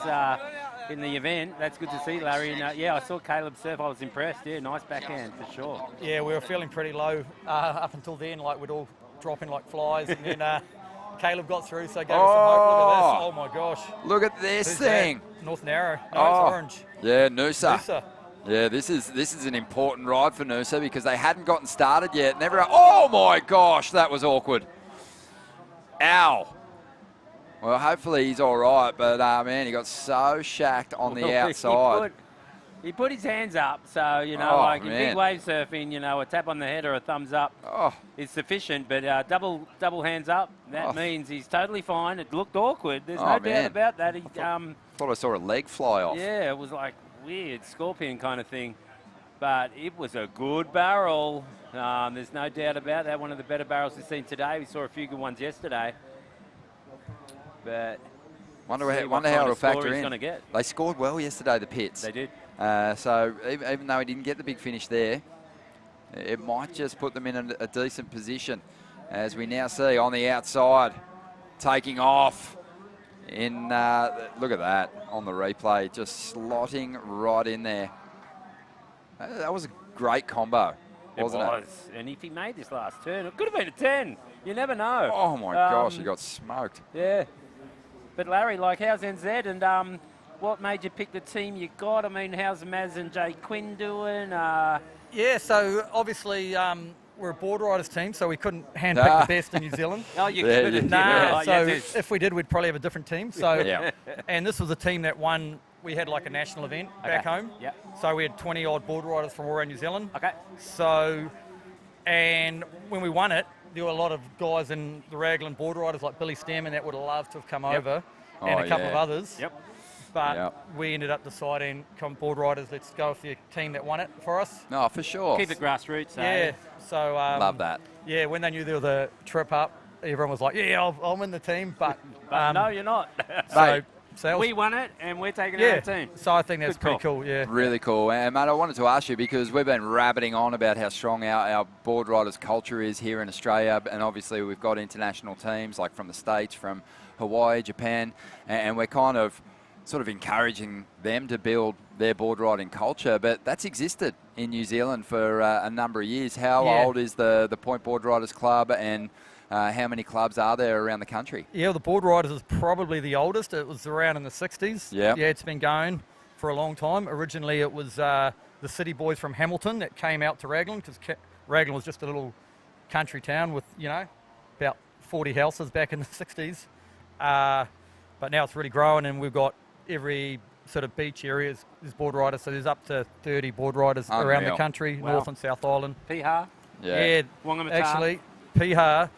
in the event. That's good to see, Larry. And yeah, I saw Caleb surf. I was impressed. Yeah, nice backhand for sure. Yeah, we were feeling pretty low up until then, like we'd all dropping like flies, and then Caleb got through, so gave us some hope. Look at this. Oh my gosh. Look at this Who's thing. That? North Narrow. No, it's orange. Yeah, Noosa. Noosa. Yeah, this is an important ride for Noosa because they hadn't gotten started yet. Oh my gosh, that was awkward. Ow. Well, hopefully he's all right, but man, he got so shacked on the outside. He put his hands up, so, you know, like in big wave surfing, you know, a tap on the head or a thumbs up is sufficient, but double hands up, that means he's totally fine. It looked awkward. There's no doubt about that. He, thought I saw a leg fly off. Yeah, it was like weird scorpion kind of thing, but it was a good barrel. There's no doubt about that. One of the better barrels we've seen today. We saw a few good ones yesterday, but wonder how it'll factor in. They scored well yesterday, the Pits. They did. So even though he didn't get the big finish there, it might just put them in a decent position, as we now see on the outside, taking off. Look at that on the replay, just slotting right in there. That was a great combo, wasn't it? And if he made this last turn, it could have been a 10. You never know. Oh my gosh, he got smoked. Yeah. But Larry, like, how's NZ and what made you pick the team you got? I mean, how's Maz and Jay Quinn doing? Yeah, so obviously we're a board riders team, so we couldn't handpick the best in New Zealand. Oh, you couldn't? Nah, so if we did, we'd probably have a different team. So, and this was a team that won. We had like a national event back home. Yeah. So we had 20 odd board riders from all around New Zealand. Okay. So, and when we won it, there were a lot of guys in the Raglan board riders like Billy Stammen that would have loved to have come over, and a couple of others. Yep. But we ended up deciding, come board riders, let's go with the team that won it for us. No, for sure. Keep it grassroots. Yeah. So love that. Yeah, when they knew there was a trip up, everyone was like, "Yeah, I'll win the team." But no, you're not. So we won it, and we're taking our team. So I think that's pretty cool. Yeah. Really cool. And mate, I wanted to ask you, because we've been rabbiting on about how strong our board riders culture is here in Australia, and obviously we've got international teams like from the States, from Hawaii, Japan, and we're kind of sort of encouraging them to build their board riding culture, but that's existed in New Zealand for a number of years. How old is the Point Board Riders Club, and how many clubs are there around the country? Yeah, the Board Riders is probably the oldest. It was around in the 60s. Yeah. Yeah, it's been going for a long time. Originally it was the city boys from Hamilton that came out to Raglan, because Raglan was just a little country town with, you know, about 40 houses back in the 60s. But now it's really growing, and we've got every sort of beach areas is board riders, so there's up to 30 board riders around the country, North and South Island. Piha? Yeah, Whangamata. actually, Piha,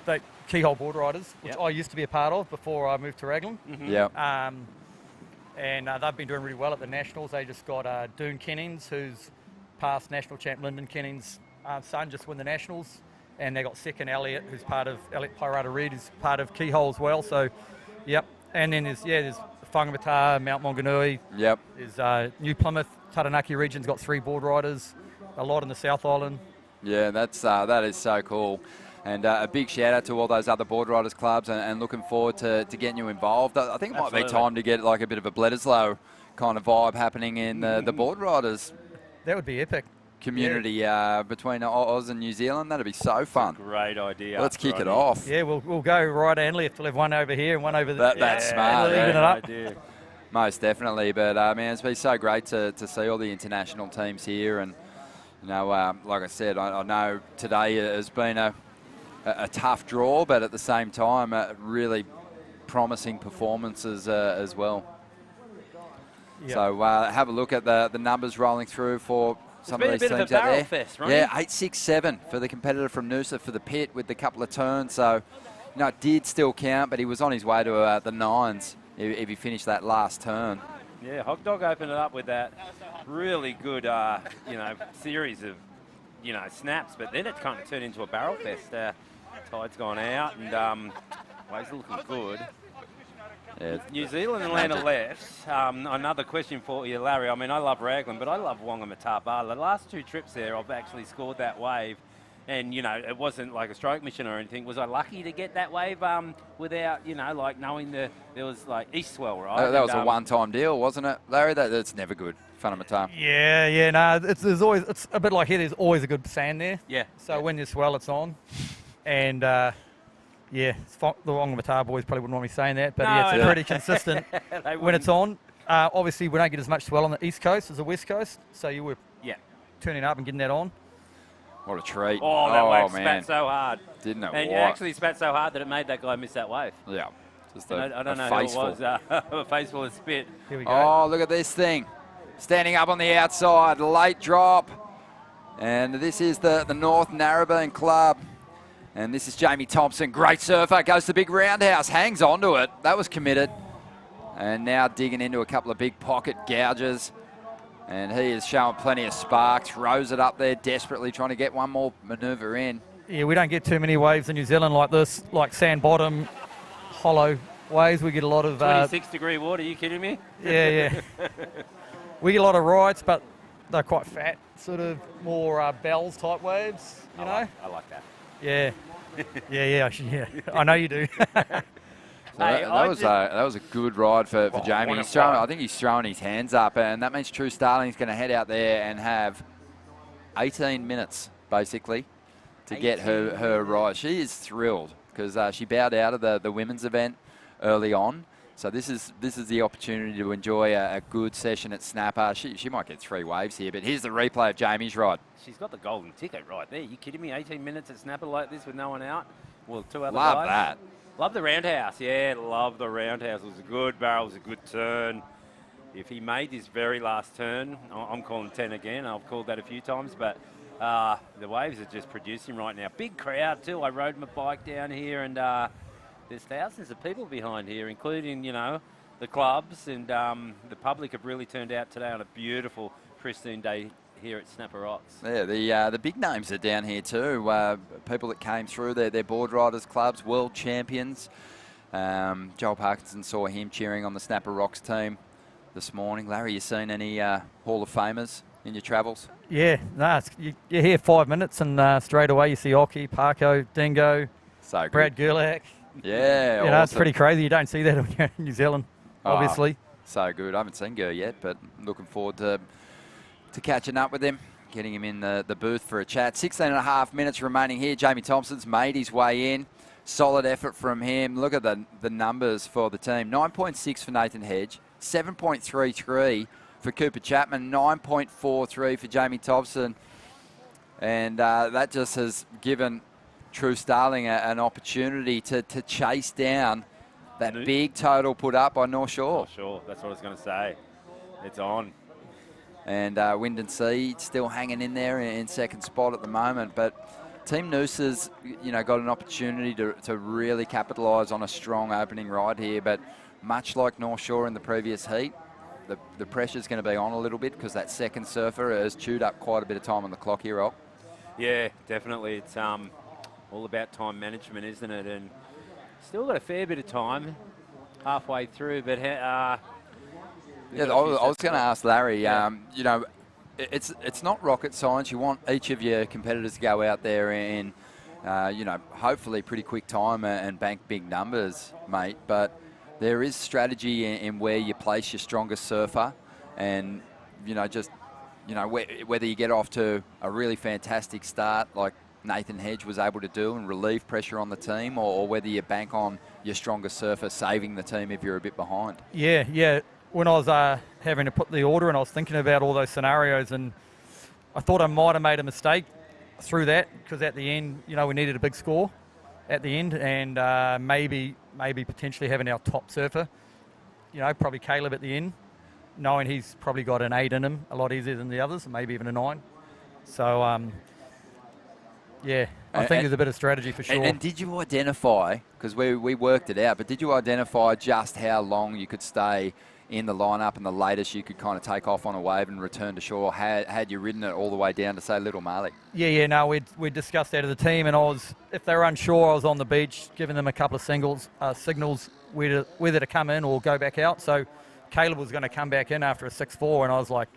the Keyhole Board Riders, which I used to be a part of before I moved to Raglan. And they've been doing really well at the Nationals. They just got Doone Kennings, who's past national champ Lyndon Kennings' son, just won the Nationals. And they got second Elliot, who's part of Elliot Pirata Reed, is part of Keyhole as well. So, And then there's Whangamata, Mount Maunganui. There's New Plymouth, Taranaki region's got 3 board riders, a lot in the South Island. Yeah, that is so cool. And a big shout out to all those other board riders clubs, and looking forward to getting you involved. I think it might be time to get like a bit of a Bledisloe kind of vibe happening in the board riders. That would be epic. Community between Oz and New Zealand. That'd be so fun. Great idea. Let's kick it off. Yeah, we'll go right and left. We'll have one over here and one over there. That's smart. We'll even it up. Most definitely. But man, it's been so great to see all the international teams here. And you know, like I said, I know today has been a tough draw, but at the same time, really promising performances as well. So have a look at the numbers rolling through for some of these teams out there. Fest, right? Yeah, 8-6-7 for the competitor from Noosa for the Pit with a couple of turns. So, you know, it did still count, but he was on his way to the 9s if he finished that last turn. Yeah, Hog Dog opened it up with that really good, series of, snaps, but then it kind of turned into a barrel fest. Tide's gone out, and waves are looking good. Yeah. New Zealand and Atlanta left. Another question for you, Larry. I mean, I love Raglan, but I love Whangamatapa. The last 2 trips there, I've actually scored that wave. And, it wasn't like a stroke mission or anything. Was I lucky to get that wave without, knowing there was, east swell, right? That was a one-time deal, wasn't it, Larry? That's never good. Whangamatapa. Yeah, no, it's a bit like here. There's always a good sand there. Yeah. So when you swell, it's on. And, the Whangamatapa boys probably wouldn't want me saying that, but it's pretty consistent when it's on. Obviously, we don't get as much swell on the east coast as the west coast, so you were turning up and getting that on. What a treat. Oh, that wave man. spat so hard. Didn't it? And it actually spat so hard that it made that guy miss that wave. Yeah. Just I don't know who it was. A face full of spit. Here we go. Oh, look at this thing. Standing up on the outside. Late drop. And this is the North Narrabeen Club. And this is Jamie Thompson. Great surfer. Goes to the big roundhouse. Hangs onto it. That was committed. And now digging into a couple of big pocket gouges. And he is showing plenty of sparks. Rows it up there, desperately trying to get one more manoeuvre in. Yeah, we don't get too many waves in New Zealand like this, like sand bottom, hollow waves. We get a lot of 26-degree water. Are you kidding me? Yeah. We get a lot of rights, but they're quite fat, sort of more bells type waves. You know. I like that. Yeah. Yeah. I know you do. So that was a good ride for Jamie. I think he's throwing his hands up, and that means True Starling's going to head out there and have 18 minutes, basically, to get her ride. She is thrilled because she bowed out of the women's event early on. So this is the opportunity to enjoy a good session at Snapper. She might get 3 waves here, but here's the replay of Jamie's ride. She's got the golden ticket right there. You kidding me? 18 minutes at Snapper like this with no one out? Well, 2 other guys. Love that. Love the roundhouse. Yeah, love the roundhouse. It was a good barrel. It was a good turn. If he made this very last turn, I'm calling 10 again. I've called that a few times, but the waves are just producing right now. Big crowd too. I rode my bike down here, and there's thousands of people behind here, including, the clubs, and the public have really turned out today on a beautiful, pristine day here at Snapper Rocks. Yeah, the big names are down here too. People that came through, they're board riders clubs, world champions. Joel Parkinson saw him cheering on the Snapper Rocks team this morning. Larry, you seen any Hall of Famers in your travels? Yeah, no, you're here 5 minutes and straight away you see Oki, Parko, Dingo, Brad Gerlach. Yeah, awesome. It's pretty crazy. You don't see that when you're in New Zealand, obviously. So good. I haven't seen Ger yet, but looking forward to catching up with him, getting him in the booth for a chat. 16 and a half minutes remaining here. Jamie Thompson's made his way in. Solid effort from him. Look at the numbers for the team. 9.6 for Nathan Hedge, 7.33 for Cooper Chapman, 9.43 for Jamie Thompson. And that just has given True Starling an opportunity to chase down that big total put up by North Shore. North Shore, that's what I was going to say. It's on. And Wind and Sea still hanging in there in second spot at the moment. But Team Noosa's, got an opportunity to really capitalise on a strong opening ride here. But much like North Shore in the previous heat, the pressure's going to be on a little bit because that second surfer has chewed up quite a bit of time on the clock here, Rob. Yeah, definitely. It's all about time management, isn't it? And still got a fair bit of time halfway through, but I was going to ask Larry, it's not rocket science. You want each of your competitors to go out there in, hopefully pretty quick time and bank big numbers, mate. But there is strategy in where you place your strongest surfer and, whether you get off to a really fantastic start like Nathan Hedge was able to do and relieve pressure on the team, or whether you bank on your strongest surfer saving the team if you're a bit behind. Yeah. When I was having to put the order and I was thinking about all those scenarios, and I thought I might have made a mistake through that because at the end, we needed a big score at the end, and maybe potentially having our top surfer, probably Caleb at the end, knowing he's probably got an 8 in him, a lot easier than the others, maybe even a 9. So, I think there's a bit of strategy for sure. And did you identify, because we worked it out, but did you identify just how long you could stay in the lineup and the latest you could kind of take off on a wave and return to shore had you ridden it all the way down to, say, Little Malik? Yeah, no, we discussed that as a team, and if they were unsure, I was on the beach giving them a couple of signals whether to come in or go back out. So Caleb was going to come back in after a 6-4, and I was like,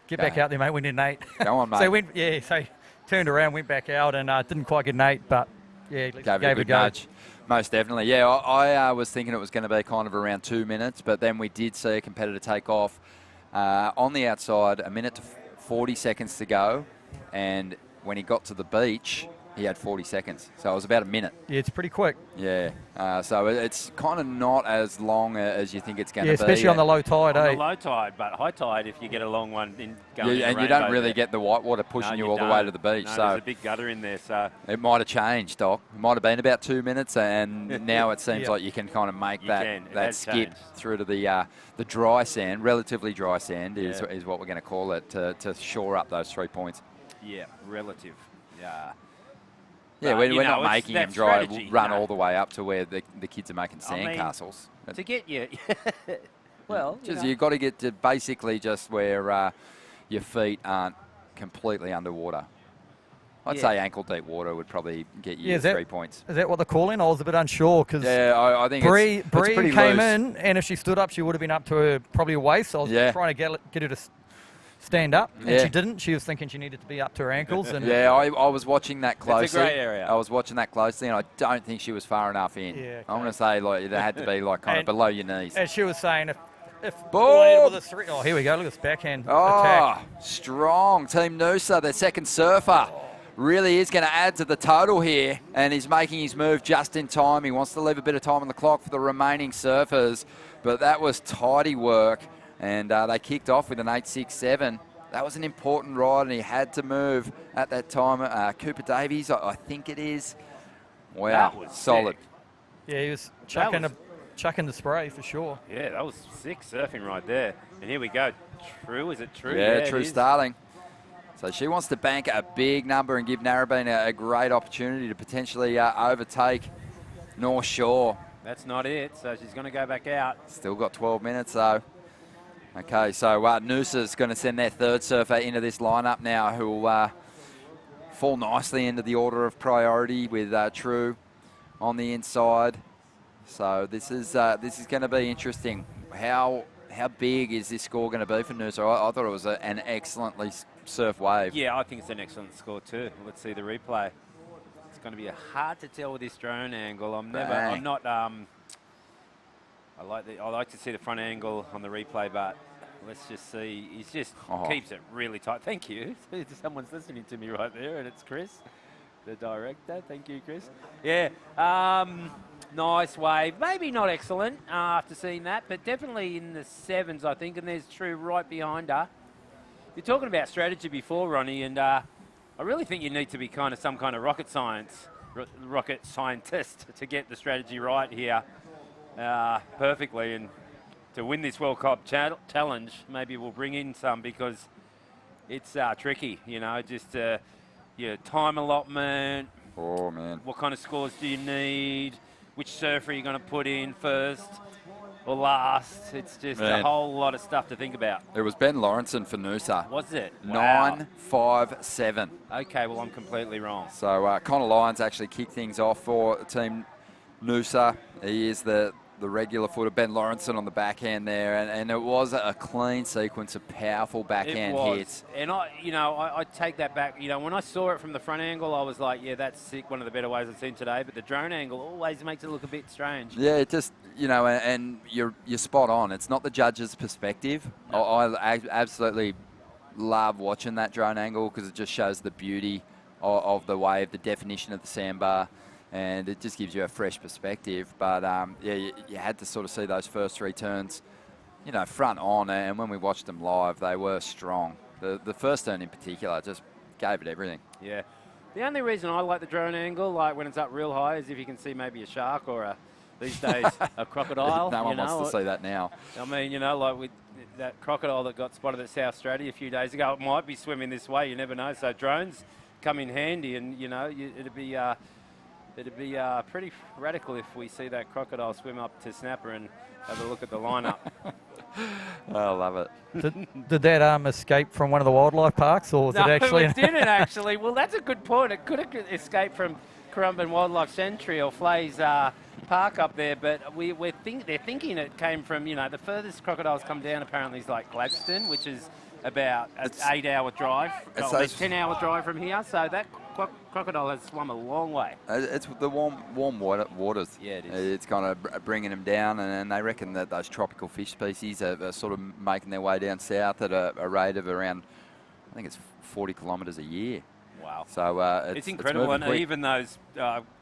get back out there, mate, we need an 8. Go on, mate. So turned around, went back out, and didn't quite get an 8, but yeah, at least Gave gave it a good nudge. Most definitely. Yeah, I was thinking it was going to be kind of around 2 minutes, but then we did see a competitor take off on the outside, 1 minute to 40 seconds to go, and when he got to the beach, he had 40 seconds. So it was about a minute. Yeah, it's pretty quick. Yeah. So it's kind of not as long as you think it's going to be. Especially on the low tide, On the low tide, but high tide, if you get a long one going and you don't really get the whitewater pushing you all the way to the beach. No, so there's a big gutter in there. So it might have changed, Doc. It might have been about 2 minutes, and now it seems like you can kind of make that skip changed. through to the dry sand, relatively dry sand is what we're going to call it, to shore up those 3 points. Yeah, relative. Yeah. Yeah, we're not making them run no. all the way up to where the kids are making sandcastles. To get you, well, You've got to get to basically just where your feet aren't completely underwater. I'd say ankle-deep water would probably get you 3 points. Is that what they're calling? I was a bit unsure because I think Bree it's pretty came loose. in, and if she stood up, she would have been up to her probably her waist. So I was trying to get her to stand up, and she didn't. She was thinking she needed to be up to her ankles. And I was watching that closely. It's a grey area. I was watching that closely, and I don't think she was far enough in. Yeah, okay. I'm going to say it had to be kind of below your knees. As she was saying, if Boom! with a 3, oh, here we go. Look at this backhand attack. Oh, strong. Team Noosa, their second surfer, really is going to add to the total here, and he's making his move just in time. He wants to leave a bit of time on the clock for the remaining surfers, but that was tidy work, and they kicked off with an 8.67. That was an important ride, and he had to move at that time. Cooper Davies, I think it is. Wow, that was solid. Sick. Yeah, he was chucking the spray for sure. Yeah, that was sick surfing right there. And here we go. True, is it true? Yeah, True starting. So she wants to bank a big number and give Narrabeen a great opportunity to potentially overtake North Shore. That's not it, so she's going to go back out. Still got 12 minutes, though. Okay, so Noosa's going to send their third surfer into this lineup now, who will fall nicely into the order of priority with True on the inside. So this is going to be interesting. How big is this score going to be for Noosa? I thought it was an excellently surfed wave. Yeah, I think it's an excellent score too. Let's see the replay. It's going to be hard to tell with this drone angle. I like to see the front angle on the replay, but let's just see. He just keeps it really tight. Thank you. Someone's listening to me right there, and it's Chris, the director. Thank you, Chris. Yeah, nice wave. Maybe not excellent after seeing that, but definitely in the 7s, I think, and there's True right behind her. You're talking about strategy before, Ronnie, and I really think you need to be some kind of rocket scientist to get the strategy right here. Perfectly, and to win this World Cup challenge, maybe we'll bring in some because it's tricky, just your time allotment. Oh, man. What kind of scores do you need? Which surfer are you going to put in first or last? It's just a whole lot of stuff to think about. It was Ben Lawrenson for Noosa. Was it? Wow. 9.57. Okay, well, I'm completely wrong. So Connor Lyons actually kicked things off for Team Noosa. He is the regular footer, Ben Lawrenson on the backhand there, and it was a clean sequence of powerful backhand hits. And I take that back. When I saw it from the front angle, I was like, yeah, that's sick, one of the better waves I've seen today. But the drone angle always makes it look a bit strange. Yeah, it just, and you're spot on. It's not the judge's perspective. No. I absolutely love watching that drone angle because it just shows the beauty of the wave, the definition of the sandbar. And it just gives you a fresh perspective. But, you had to sort of see those first 3 turns, front on. And when we watched them live, they were strong. The first turn in particular just gave it everything. Yeah. The only reason I like the drone angle, like when it's up real high, is if you can see maybe a shark or these days, a crocodile. No one wants to see that now. I mean, like with that crocodile that got spotted at South Australia a few days ago, it might be swimming this way. You never know. So drones come in handy, and, it'd be... It'd be pretty radical if we see that crocodile swim up to snapper and have a look at the lineup. I love it. Did that escape from one of the wildlife parks, or was No, it actually? it didn't actually. Well, that's a good point. It could have escaped from Currumbin Wildlife Sanctuary or Flay's Park up there, but they're thinking it came from, the furthest crocodiles come down apparently is like Gladstone, which is about an 8-hour drive, it's or a those- 10-hour drive from here. So that crocodile has swum a long way. It's the warm waters. Yeah, it is. It's kind of bringing them down, and they reckon that those tropical fish species are sort of making their way down south at a rate of around, I think it's 40 kilometres a year. Wow. So it's incredible, and quick. even those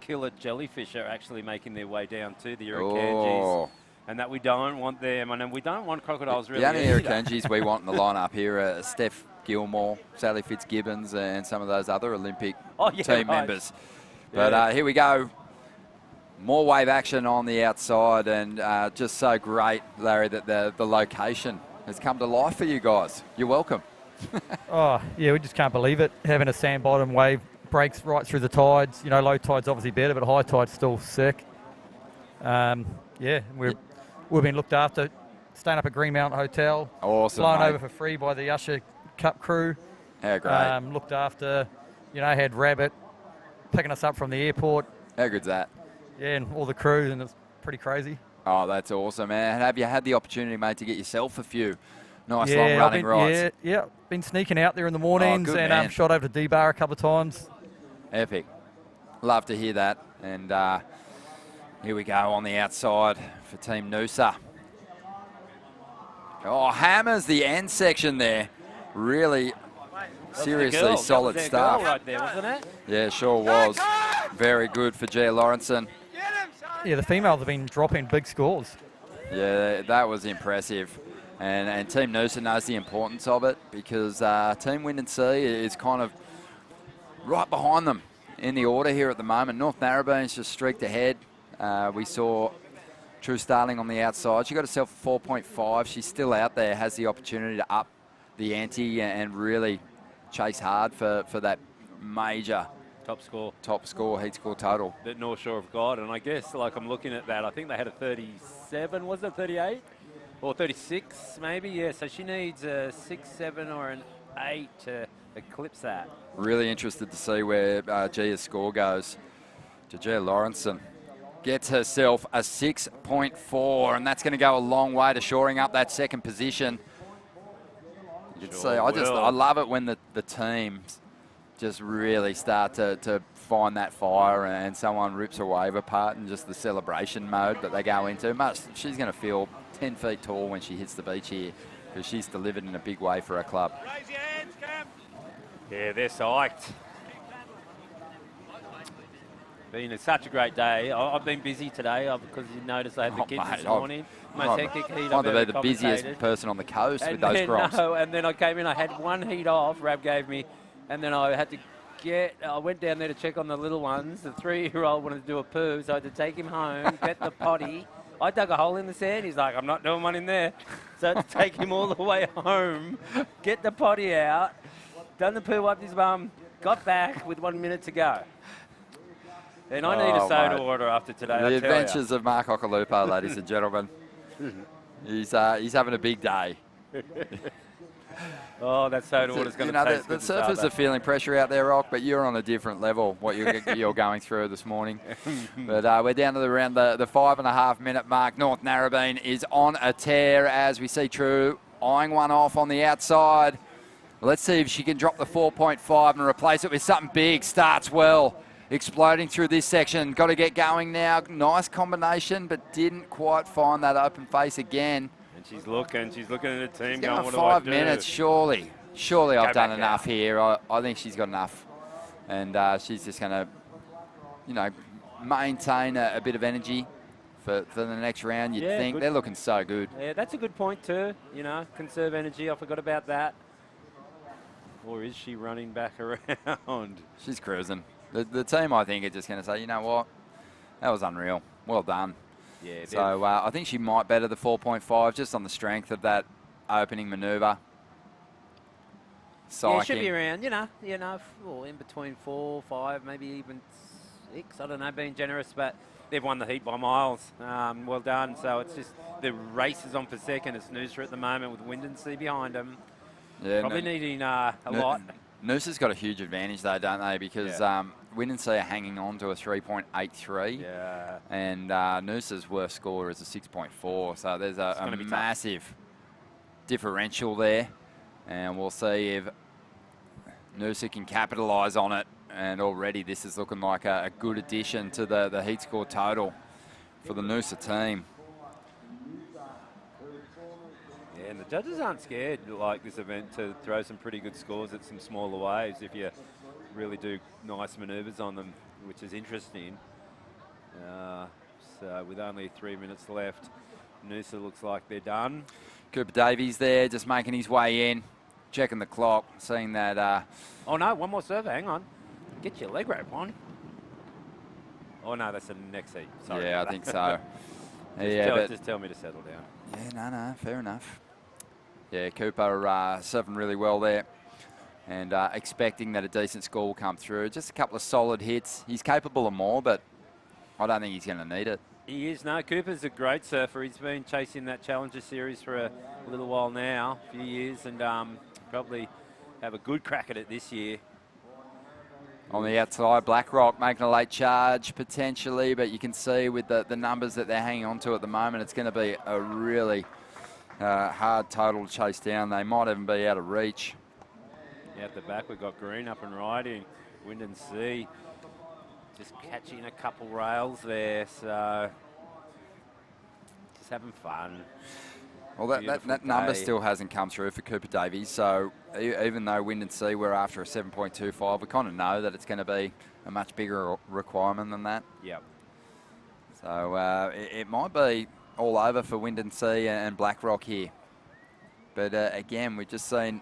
killer jellyfish are actually making their way down too, the Irukandjis. And that we don't want them, and we don't want crocodiles really. The only either. Irukandjis we want in the lineup here are Steph Gilmore, Sally Fitzgibbons, and some of those other Olympic team members. But here we go. More wave action on the outside, and just so great, Larry, that the location has come to life for you guys. You're welcome. Oh, yeah, we just can't believe it. Having a sand bottom wave breaks right through the tides. Low tide's obviously better, but high tide's still sick. We've been looked after, staying up at Green Mountain Hotel. Awesome, Flown mate. over for free by the Usher Cup crew. How great. Looked after, had Rabbit picking us up from the airport. How good's that? Yeah, and all the crew, and it's pretty crazy. Oh, that's awesome, man. Have you had the opportunity, mate, to get yourself a few nice Yeah, long running rides? Yeah, been sneaking out there in the mornings, good and man. shot over to D-Bar a couple of times. Epic. Love to hear that. And here we go on the outside for Team Noosa. Oh, hammers the end section there. Really, seriously solid stuff. Right there, wasn't it? Yeah, sure was. Very good for Gia Lawrenson. Yeah, the females have been dropping big scores. Yeah, that was impressive. And Team Noosa knows the importance of it, because Team Wind and Sea is kind of right behind them in the order here at the moment. North Narrabeen's just streaked ahead. We saw True Starling on the outside. She got herself a 4.5. She's still out there, has the opportunity to up the ante and really chase hard for that major top score, heat score total. That North Shore have got, and I guess, I'm looking at that, I think they had a 37, was it 38? Or 36, maybe, yeah. So she needs a 6, 7, or an 8 to eclipse that. Really interested to see where Gia's score goes. Gia Lawrenson gets herself a 6.4, and that's going to go a long way to shoring up that second position. You can see, I love it when the teams just really start to find that fire, and someone rips a wave apart, and just the celebration mode that they go into. She's going to feel 10 feet tall when she hits the beach here, because she's delivered in a big way for her club. Raise your hands, Cam. Yeah, they're psyched. Been such a great day. I've been busy today because you noticed I had the kids this morning. Most hectic heat I've ever be the busiest person on the coast with those crops. No, and then I came in, I had one heat off, Rab gave me, and then I had to I went down there to check on the little ones. The 3-year-old wanted to do a poo, so I had to take him home, get the potty. I dug a hole in the sand. He's like, I'm not doing one in there. So I had to take him all the way home, get the potty out, done the poo, wiped his bum, got back with 1 minute to go. And I need a soda water after today. The adventures of Mark Occhilupo, ladies and gentlemen. He's having a big day. Oh, that soda water's going to taste the good to start surfers that. are feeling pressure out there, Rock, but you're on a different level, what you're going through this morning. But we're down to around the 5.5 minute mark. North Narrabeen is on a tear as we see True eyeing one off on the outside. Let's see if she can drop the 4.5 and replace it with something big. Starts well. Exploding through this section. Got to get going now. Nice combination, but didn't quite find that open face again. And she's looking at the team Going going, what 5 do I do? minutes, surely I've done back enough out. here. I think she's got enough. And she's just going to, maintain a bit of energy for the next round. You'd think. Good. They're looking so good. Yeah, that's a good point too. Conserve energy. I forgot about that. Or is she running back around? She's cruising. The team, I think, are just going to say, you know what? That was unreal. Well done. Yeah. So I think she might better the 4.5 just on the strength of that opening manoeuvre. Yeah, it should be around, or in between 4, 5, maybe even 6, I don't know, being generous, but they've won the heat by miles. Well done. So it's just the race is on for second. It's Noosa at the moment with Windansea behind them. Yeah, Probably needing a lot. Noosa's got a huge advantage though, don't they? Because Windansea are hanging on to a 3.83. Yeah. And Noosa's worst score is a 6.4. So there's a massive differential there. And we'll see if Noosa can capitalise on it. And already this is looking like a good addition to the heat score total for the Noosa team. Yeah, and the judges aren't scared, like this event, to throw some pretty good scores at some smaller waves if you really do nice manoeuvres on them, which is interesting. So with only 3 minutes left, Noosa looks like they're done. Cooper Davies there, just making his way in, checking the clock, seeing that... oh no, one more serve, hang on. Get your leg rope on. Oh no, that's the next heat. Sorry. Yeah, I think so. Just tell me to settle down. Yeah, no, fair enough. Yeah, Cooper serving really well there, and expecting that a decent score will come through. Just a couple of solid hits. He's capable of more, but I don't think he's going to need it. He is. No, Cooper's a great surfer. He's been chasing that Challenger Series for a little while now, a few years, and probably have a good crack at it this year. On the outside, BlackRock making a late charge potentially, but you can see with the numbers that they're hanging on to at the moment, it's going to be a really hard total to chase down. They might even be out of reach. Yeah, at the back, we've got Green up and riding. Windansea just catching a couple rails there, so just having fun. Well, that number still hasn't come through for Cooper Davies, so even though Windansea were after a 7.25, we kind of know that it's going to be a much bigger requirement than that. Yep. So it might be all over for Windansea and BlackRock here. But again, we've just seen,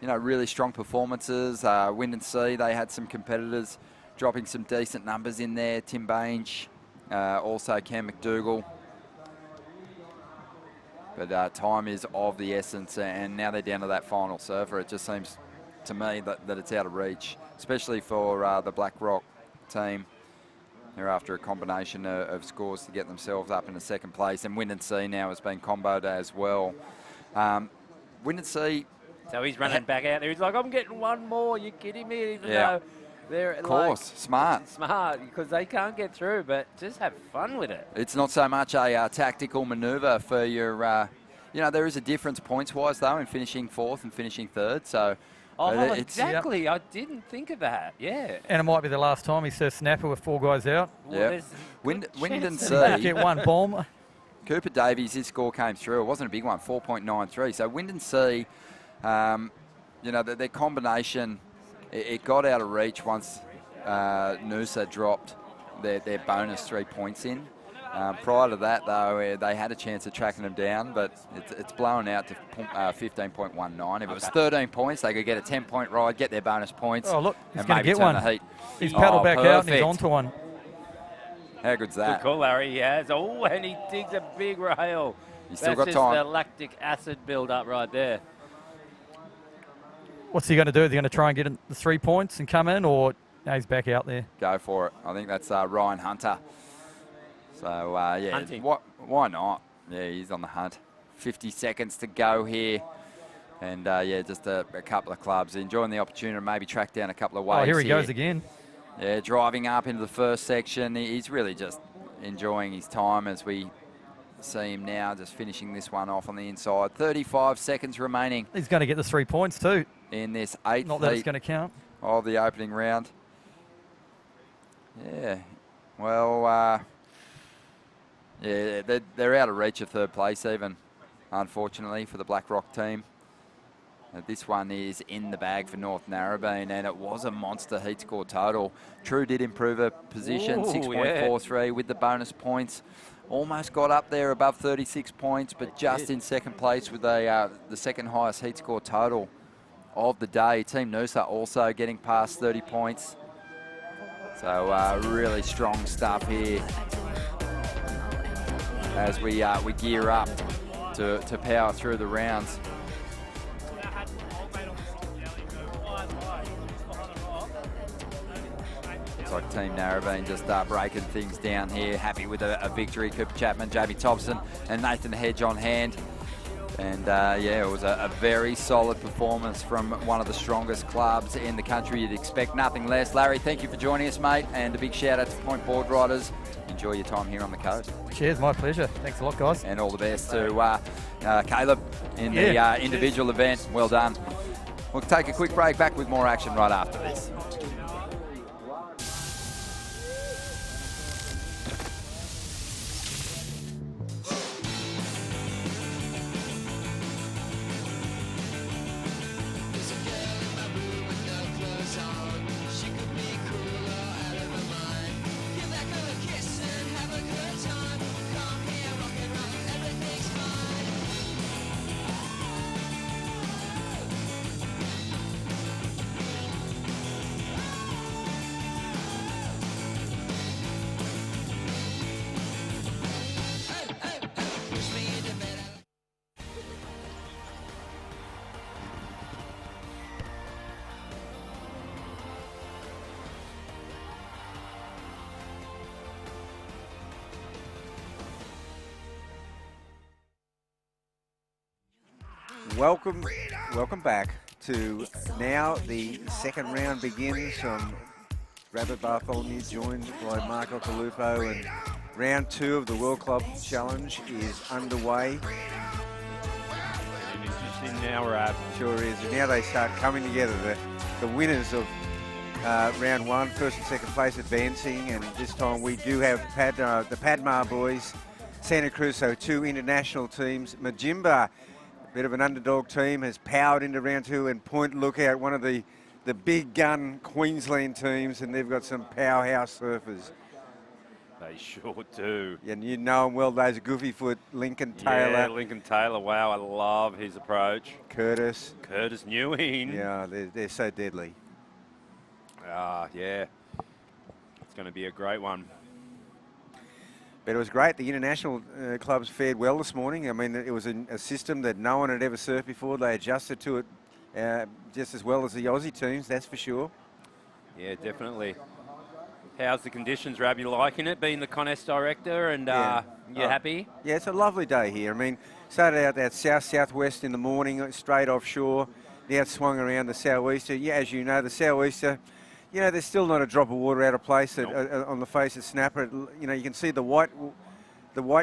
really strong performances. Windansea, they had some competitors dropping some decent numbers in there. Tim Bainge, also Cam McDougall. But time is of the essence, and now they're down to that final surfer. It just seems to me that it's out of reach, especially for the BlackRock team. They're after a combination of scores to get themselves up in the second place, and Windansea now has been comboed as well. Windansea... So he's running back out there. He's like, I'm getting one more. You kidding me? Even yeah. though they're of course, smart, because they can't get through, but just have fun with it. It's not so much a tactical manoeuvre for your, there is a difference points-wise, though, in finishing fourth and finishing third. So, exactly. Yep. I didn't think of that. Yeah. And it might be the last time he says snapper with 4 guys out. Yeah. Windansea get one bomb. Cooper Davies, his score came through. It wasn't a big one, 4.93. So Windansea, their combination, it got out of reach once Noosa dropped their bonus 3 points in. Prior to that, though, they had a chance of tracking them down, but it's blown out to 15.19. If it was 13 points, they could get a 10-point ride, get their bonus points. Oh, look, he's and going to maybe get one. The heat. He's paddled back out and he's onto one. How good's that? Good call, Larry. He has. Oh, and he digs a big rail. He's still got That's time. just the lactic acid build-up right there. What's he going to do? Is he going to try and get the 3 points and come in, or no, he's back out there? Go for it. I think that's Ryan Hunter. So, yeah, Hunting. Why not? Yeah, he's on the hunt. 50 seconds to go here. And, just a couple of clubs. Enjoying the opportunity to maybe track down a couple of waves. Oh, here he goes again. Yeah, driving up into the first section. He's really just enjoying his time as we see him now, just finishing this one off on the inside. 35 seconds remaining. He's going to get the 3 points too. In this 8th Not that heat it's going to count. of the opening round. Yeah, well, they're out of reach of third place even, unfortunately, for the BlackRock team. This one is in the bag for North Narrabeen, and it was a monster heat score total. True did improve her position, 6.43 with the bonus points. Almost got up there above 36 points, but just in second place with the second highest heat score total of the day. Team Noosa also getting past 30 points. So really strong stuff here as we gear up to power through the rounds. like Team Narrabeen just breaking things down here. Happy with a victory. Cooper Chapman, Jamie Thompson and Nathan Hedge on hand. And yeah, it was a very solid performance from one of the strongest clubs in the country. You'd expect nothing less. Larry, thank you for joining us, mate. And a big shout out to Point Board Riders. Enjoy your time here on the coast. Cheers, my pleasure. Thanks a lot, guys. And all the best to Caleb in the individual event. Well done. We'll take a quick break, back with more action right after this. Welcome back to now the second round begins. Rabbit Bartholomew joined by Marco Calupo, and round 2 of the World Club Challenge is underway. Interesting now, Rab. Sure is. And now they start coming together. The winners of round 1, first and second place advancing, and this time we do have the Padmar boys, Santa Cruz, so 2 international teams. Majimba, bit of an underdog team, has powered into round 2, and Point Lookout, one of the big gun Queensland teams, and they've got some powerhouse surfers. They sure do. And you know them well, those Goofy Foot, Lincoln Taylor. Yeah, Lincoln Taylor, wow, I love his approach. Curtis Ewing. Yeah, they're so deadly. Yeah. It's going to be a great one. But it was great. The international clubs fared well this morning. I mean, it was a system that no one had ever surfed before. They adjusted to it just as well as the Aussie teams, that's for sure. Yeah, definitely. How's the conditions, Rab? You liking it, being the contest director, and you happy? Yeah, it's a lovely day here. I mean, started out that south-southwest in the morning, straight offshore. Now it's swung around the southeaster. Yeah, as you know, the southeaster, you know, there's still not a drop of water out of place on the face of Snapper. You know, you can see the white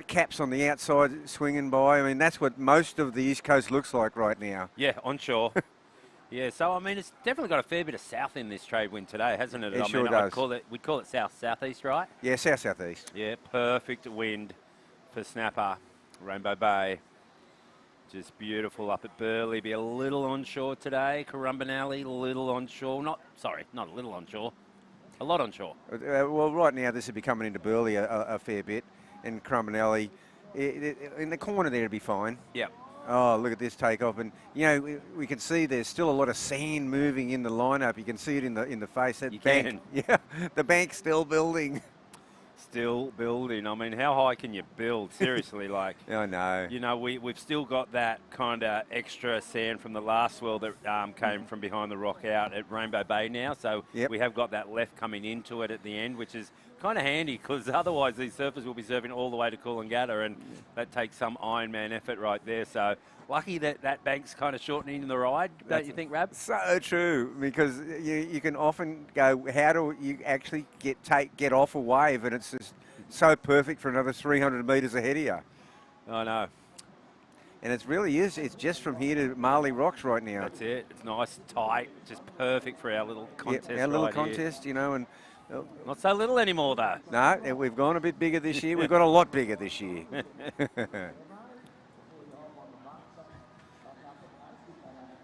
caps on the outside swinging by. I mean, that's what most of the East Coast looks like right now. Yeah, onshore. Yeah, so I mean, it's definitely got a fair bit of south in this trade wind today, hasn't it? It sure does. We'd call it south-southeast, right? Yeah, south-southeast. Yeah, perfect wind for Snapper, Rainbow Bay. Just beautiful up at Burleigh. Be a little onshore today. Currumbinelli, a little onshore. Not a little onshore. A lot onshore. Well, right now this will be coming into Burleigh a fair bit. And Currumbinelli, in the corner there, it'll be fine. Yep. Oh, look at this takeoff. And, you know, we can see there's still a lot of sand moving in the lineup. You can see it in the face. That bank, yeah, the bank's still building. Still building. I mean, how high can you build? Seriously, like. I know. You know, we've still got that kind of extra sand from the last swell that came from behind the rock out at Rainbow Bay now. So we have got that left coming into it at the end, which is kind of handy because otherwise these surfers will be surfing all the way to Coolangatta, and that takes some Ironman effort right there. So lucky that bank's kind of shortening the ride, don't you think, Rab? So true, because you can often go, how do you actually get off a wave, and it's just so perfect for another 300 metres ahead of you. I know. And it really is. It's just from here to Marley Rocks right now. That's it. It's nice, tight, just perfect for our little contest. Yeah, our little contest, you know, and not so little anymore, though. No, we've gone a bit bigger this year. We've got a lot bigger this year.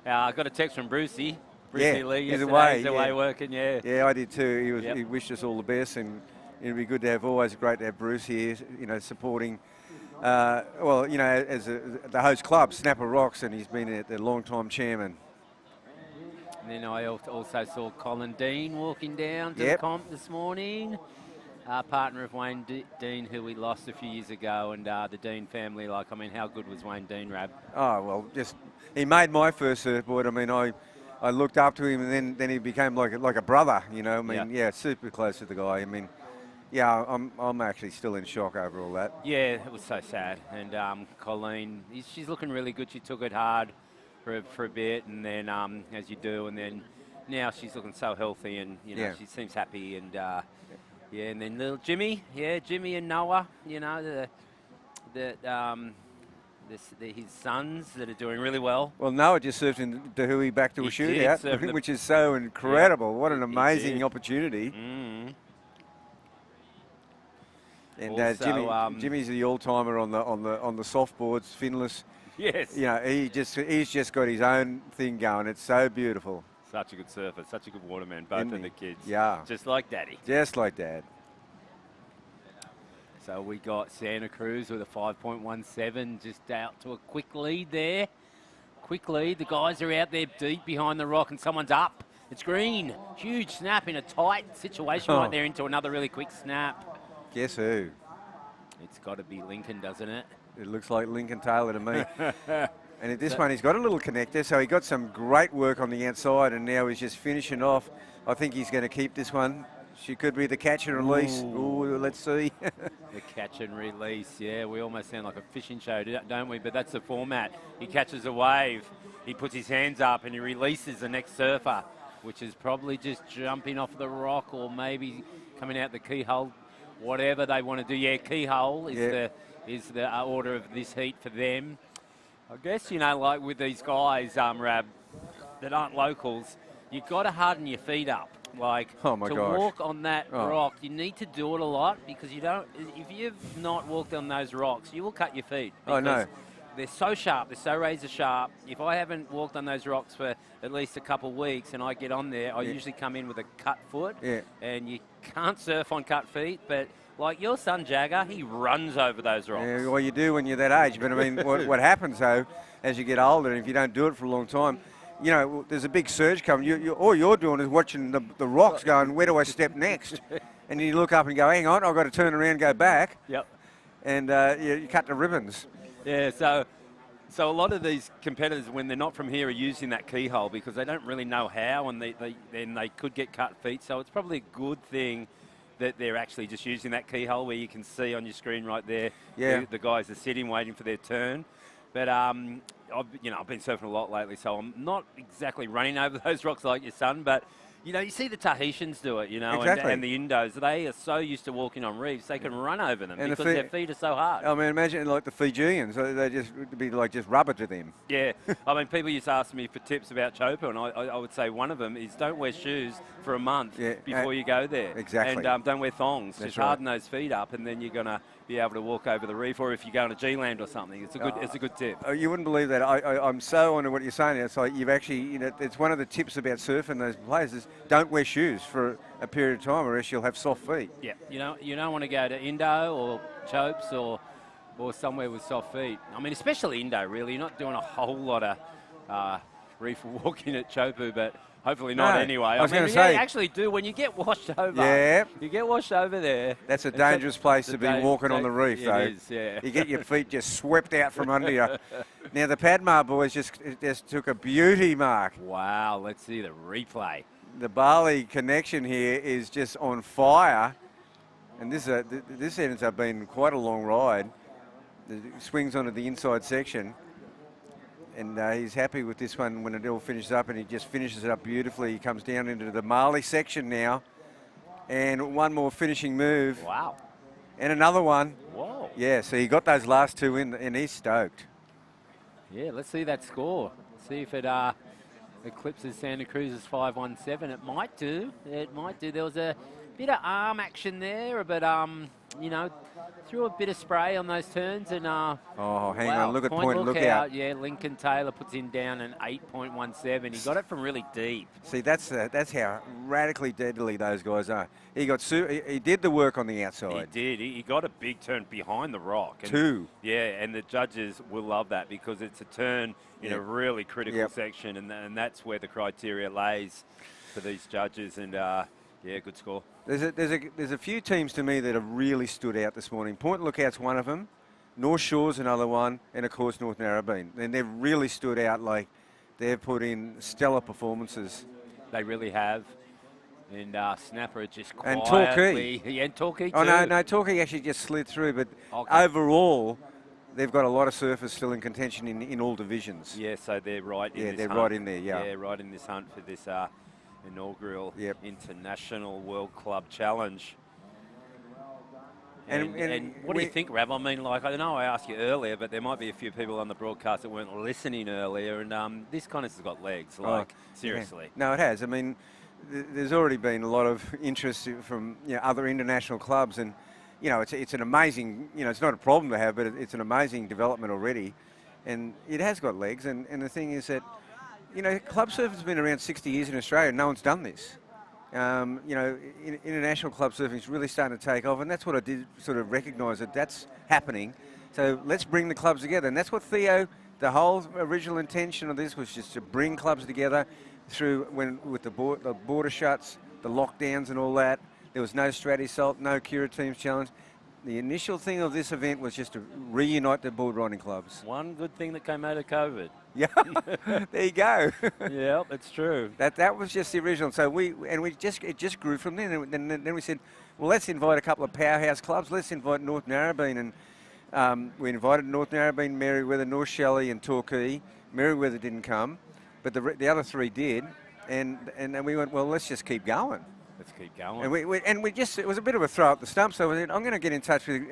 I got a text from Brucey Lee yesterday. He's away. He's away working, yeah. Yeah, I did too. He wished us all the best, and it'd be good to have, always great to have Bruce here, you know, supporting, well, you know, as the host club, Snapper Rocks, and he's been the long-time chairman. And then I also saw Colin Dean walking down to the comp this morning. Partner of Wayne Dean, who we lost a few years ago, and the Dean family. Like, I mean, how good was Wayne Dean, Rab? Oh, well, he made my first surfboard. I mean, I looked up to him, and then he became like a brother. You know, I mean, yeah, super close to the guy. I mean, yeah, I'm actually still in shock over all that. Yeah, it was so sad. And Colleen, she's looking really good. She took it hard for a bit, and then as you do, and then now she's looking so healthy, and you know she seems happy, and yeah, and then little Jimmy, Jimmy and Noah, you know, his sons that are doing really well. Well, Noah just surfed in Dahui back to a shootout, which is so incredible. What an amazing opportunity. And Also, Jimmy's the all-timer on the softboards, finless. Yes. You know, he's just got his own thing going. It's so beautiful. Such a good surfer, such a good waterman, both of the kids. Yeah. Just like Daddy. Just like Dad. So we got Santa Cruz with a 5.17, just out to a quick lead there. Quick lead. The guys are out there deep behind the rock, and someone's up. It's green. Huge snap in a tight situation right there into another really quick snap. Guess who? It's got to be Lincoln, doesn't it? It looks like Lincoln Taylor to me. And at this one, he's got a little connector, so he got some great work on the outside, and now he's just finishing off. I think he's going to keep this one. She could be the catch and release. Ooh, let's see. The catch and release, yeah. We almost sound like a fishing show, don't we? But that's the format. He catches a wave, he puts his hands up, and he releases the next surfer, which is probably just jumping off the rock or maybe coming out the keyhole, whatever they want to do. Yeah, keyhole is the order of this heat for them. I guess, you know, like with these guys, Rab, that aren't locals, you've got to harden your feet up. Like, oh my to gosh. walk on that rock, you need to do it a lot, because you don't, if you've not walked on those rocks, you will cut your feet. Oh, no. They're so sharp, they're so razor sharp. If I haven't walked on those rocks for at least a couple of weeks and I get on there, I usually come in with a cut foot. Yeah. And you can't surf on cut feet, but like your son Jagger, he runs over those rocks. Yeah, well, you do when you're that age. But, I mean, what happens, though, as you get older, and if you don't do it for a long time, you know, there's a big surge coming. All you're doing is watching the rocks going, where do I step next? And you look up and go, hang on, I've got to turn around and go back. Yep. And you cut the ribbons. Yeah, so a lot of these competitors, when they're not from here, are using that keyhole because they don't really know how, and then they could get cut feet. So it's probably a good thing that they're actually just using that keyhole where you can see on your screen right there the guys are sitting waiting for their turn. But I've been surfing a lot lately, so I'm not exactly running over those rocks like your son, but you know, you see the Tahitians do it, you know, and the Indos. They are so used to walking on reefs, they can run over them because their feet are so hard. I mean, imagine like the Fijians, they just would be like just rubber to them. Yeah, I mean, people used to ask me for tips about Chopa, and I would say one of them is don't wear shoes for a month before you go there. Exactly. And don't wear thongs. That's just harden those feet up, and then you're going to be able to walk over the reef, or if you go on a G-land or something, it's a good tip. You wouldn't believe that. I'm so on to what you're saying. It's like you've actually, you know, it's one of the tips about surfing those places. Don't wear shoes for a period of time, or else you'll have soft feet. Yeah, you don't want to go to Indo or Chopes or somewhere with soft feet. I mean, especially Indo, really. You're not doing a whole lot of reef walking at Chopu, but hopefully not anyway. I was going to say, you actually do when you get washed over. Yeah. You get washed over there. That's a dangerous place to be walking on the reef, though. It is, yeah. You get your feet just swept out from under you. Now, the Padmar boys just took a beauty mark. Wow, let's see the replay. The Bali connection here is just on fire. And this ends up being quite a long ride. It swings onto the inside section. And he's happy with this one when it all finishes up, and he just finishes it up beautifully. He comes down into the Marley section now. And one more finishing move. Wow. And another one. Whoa. Yeah, so he got those last two in, and he's stoked. Yeah, let's see that score. See if it eclipses Santa Cruz's 5.17. It might do. It might do. There was a bit of arm action there, but, you know, threw a bit of spray on those turns, and oh, hang on, look at point lookout. Yeah, Lincoln Taylor puts him down an 8.17. He got it from really deep. See, that's how radically deadly those guys are. He did the work on the outside. He did. He got a big turn behind the rock. And, Two. Yeah, and the judges will love that because it's a turn in a really critical section, and that's where the criteria lays for these judges. And yeah, good score. There's a few teams to me that have really stood out this morning. Point Lookout's one of them. North Shore's another one, and of course North Narrabeen. And they've really stood out. Like, they've put in stellar performances. They really have. And Snapper just And quietly. Torquay. Yeah, and Torquay too. Oh, no, Torquay actually just slid through, but Okay. overall, they've got a lot of surfers still in contention in all divisions. Yeah, so they're right in this they're hunt. right in there, yeah. Yeah, right in this hunt for this inaugural International World Club Challenge. And what do you think, Rab? I mean, like, I know I asked you earlier, but there might be a few people on the broadcast that weren't listening earlier, and this kind of has got legs, like, seriously. Yeah. No, it has. I mean, there's already been a lot of interest from other international clubs, and, it's an amazing, it's not a problem to have, but it's an amazing development already, and it has got legs, and the thing is that, club surfing's been around 60 years in Australia, and no one's done this. International club surfing is really starting to take off, and that's what I did sort of recognise that that's happening. So let's bring the clubs together, and that's what the whole original intention of this was, just to bring clubs together through with the border shuts, the lockdowns and all that. There was no Strat Salt, no Cura Teams Challenge. The initial thing of this event was just to reunite the board riding clubs. One good thing that came out of COVID. Yeah, there you go. Yeah, that's true. That was just the original. So it just grew from there. And then we said, well, let's invite a couple of powerhouse clubs. Let's invite North Narrabeen, and we invited North Narrabeen, Merewether, North Shelley, and Torquay. Merewether didn't come, but the other three did. And then we went, well, let's just keep going. Let's keep going. And it was a bit of a throw up the stump. So we said, I'm going to get in touch with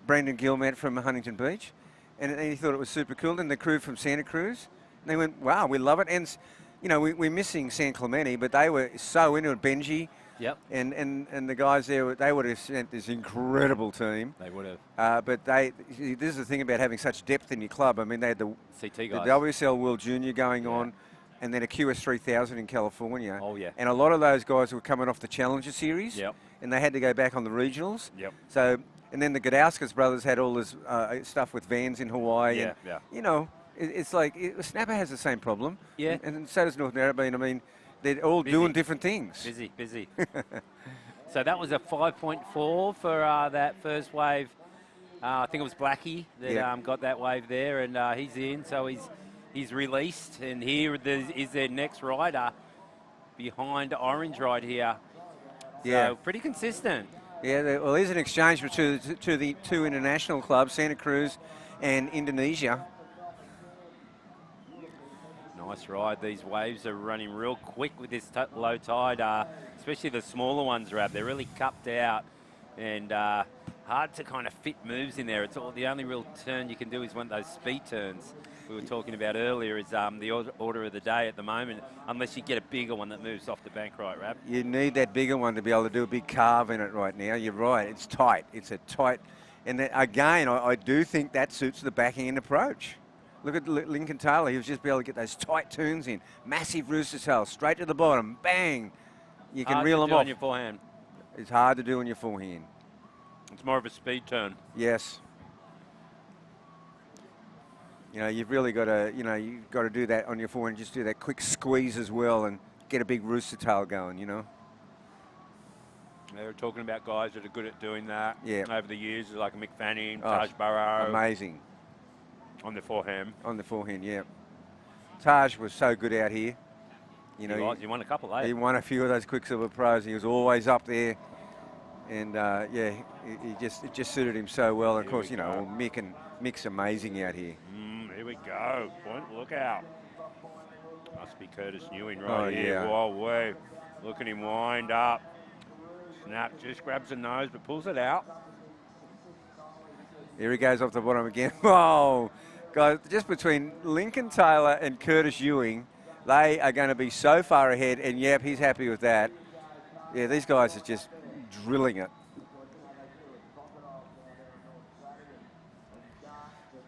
Brandon Gilmat from Huntington Beach. And he thought it was super cool. And the crew from Santa Cruz, and they went, wow, we love it. And, we're missing San Clemente, but they were so into it. Benji. Yep. And the guys there, they would have sent this incredible team. They would have. But this is the thing about having such depth in your club. I mean, they had the CT guys. The WSL World Junior going on, and then a QS 3000 in California. Oh, yeah. And a lot of those guys were coming off the Challenger Series. Yep. And they had to go back on the regionals. Yep. So, and then the Gadauskas brothers had all this stuff with Vans in Hawaii. Yeah, and, yeah. It's like, Snapper has the same problem. Yeah. And so does North Narrabeen. I mean, they're all doing different things. Busy. So that was a 5.4 for that first wave. I think it was Blackie that got that wave there, and he's in, so he's released. And here is their next rider behind Orange right here. So pretty consistent. Yeah, well, there's an exchange to the two international clubs, Santa Cruz and Indonesia. Nice ride. These waves are running real quick with this low tide, especially the smaller ones, Rab. They're really cupped out and hard to kind of fit moves in there. It's the only real turn you can do is one of those speed turns we were talking about earlier is the order of the day at the moment, unless you get a bigger one that moves off the bank, right, Rab? You need that bigger one to be able to do a big carve in it right now. You're right. It's tight. It's a tight. And then, again, I do think that suits the backhand approach. Look at Lincoln Taylor. He was just be able to get those tight turns in. Massive rooster tail, straight to the bottom. Bang. You can reel them off. On your forehand. It's hard to do on your forehand. It's more of a speed turn. Yes. You've really got to, you've got to do that on your forehand. Just do that quick squeeze as well and get a big rooster tail going, They were talking about guys that are good at doing that over the years, like Mick Fanning, Taj Oh, Burrow. amazing. On the forehand. On the forehand, yeah. Taj was so good out here. He won a couple, eh? He won a few of those Quicksilver Pros. He was always up there. And, it just suited him so well. And of course, Mick's amazing out here. Here we go. Point lookout. Must be Curtis Ewing right here. Yeah. Whoa, wave. Look at him wind up. Snap just grabs the nose but pulls it out. Here he goes off the bottom again. Whoa. Guys, just between Lincoln Taylor and Curtis Ewing, they are going to be so far ahead. And, yep, he's happy with that. Yeah, these guys are just drilling it.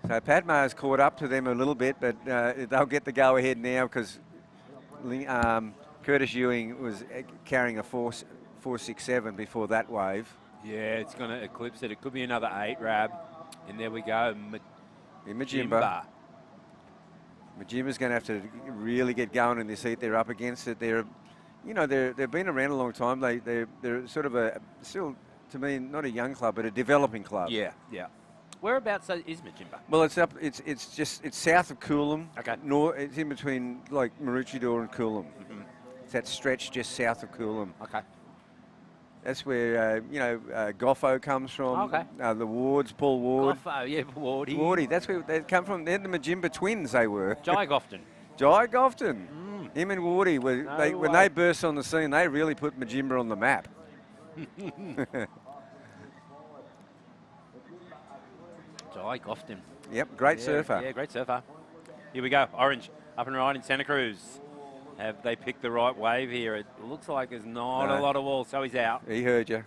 So Padma has caught up to them a little bit, but they'll get the go-ahead now because Curtis Ewing was carrying a 4.67 before that wave. Yeah, it's going to eclipse it. It could be another 8, Rab. And there we go. Majimba. Majimba's going to have to really get going in this heat. They're up against it. They've been around a long time. They're sort of still, to me, not a young club, but a developing club. Yeah, yeah. Whereabouts is Majimba? Well, it's up. It's south of Coolum. Okay. It's in between like Maroochydore and Coolum. Mm-hmm. It's that stretch just south of Coolum. Okay. That's where Goffo comes from. Okay. The Wards, Paul Ward. Goffo, yeah, Wardy. Wardy. That's where they come from. They're the Majimba twins. They were. Jai Gofton. Jai Gofton. Him and Wardy were. No When way. they burst on the scene, they really put Majimba on the map. Jai Gofton. Yep, great surfer. Yeah, great surfer. Here we go. Orange up and right in Santa Cruz. Have they picked the right wave here? It looks like there's not a lot of wall, so he's out. He heard you.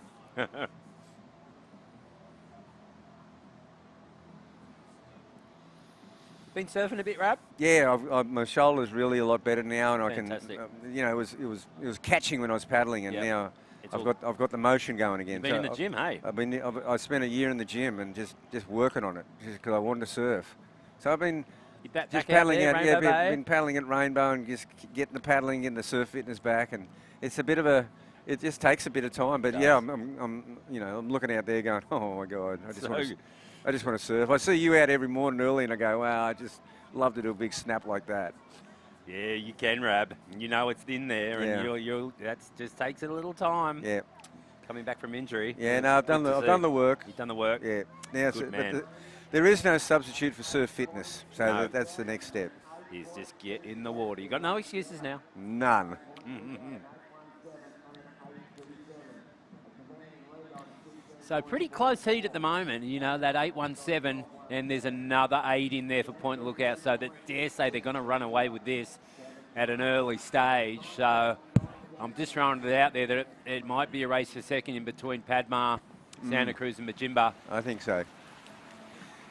Been surfing a bit, Rab? Yeah, my shoulder's really a lot better now, and Fantastic. I can, it was catching when I was paddling, and Yep. now It's I've got the motion going again. You've been in the gym, hey? I spent a year in the gym and just working on it, just because I wanted to surf. So I've been back just out paddling there, out. Rainbow Yeah, Bay? been paddling at Rainbow and just getting the paddling, getting the surf fitness back, and it's a bit of a. It just takes a bit of time, but yeah, I'm looking out there going, oh my God, I just want to surf. I see you out every morning early, and I go, wow, I just love to do a big snap like that. Yeah, you can, Rab. You know it's in there, Yeah. and that just takes it a little time. Yeah. Coming back from injury. Yeah, no, I've done the work. You've done the work. Yeah. Now, Good man. there is no substitute for surf fitness, so No. that's the next step. Is just get in the water. You got no excuses now. None. So pretty close heat at the moment. You know, that 817, and there's another 8 in there for Point Lookout. So that dare say they're going to run away with this at an early stage. So I'm just throwing it out there that it might be a race for second in between Padma, Santa Cruz, and Majimba. I think so.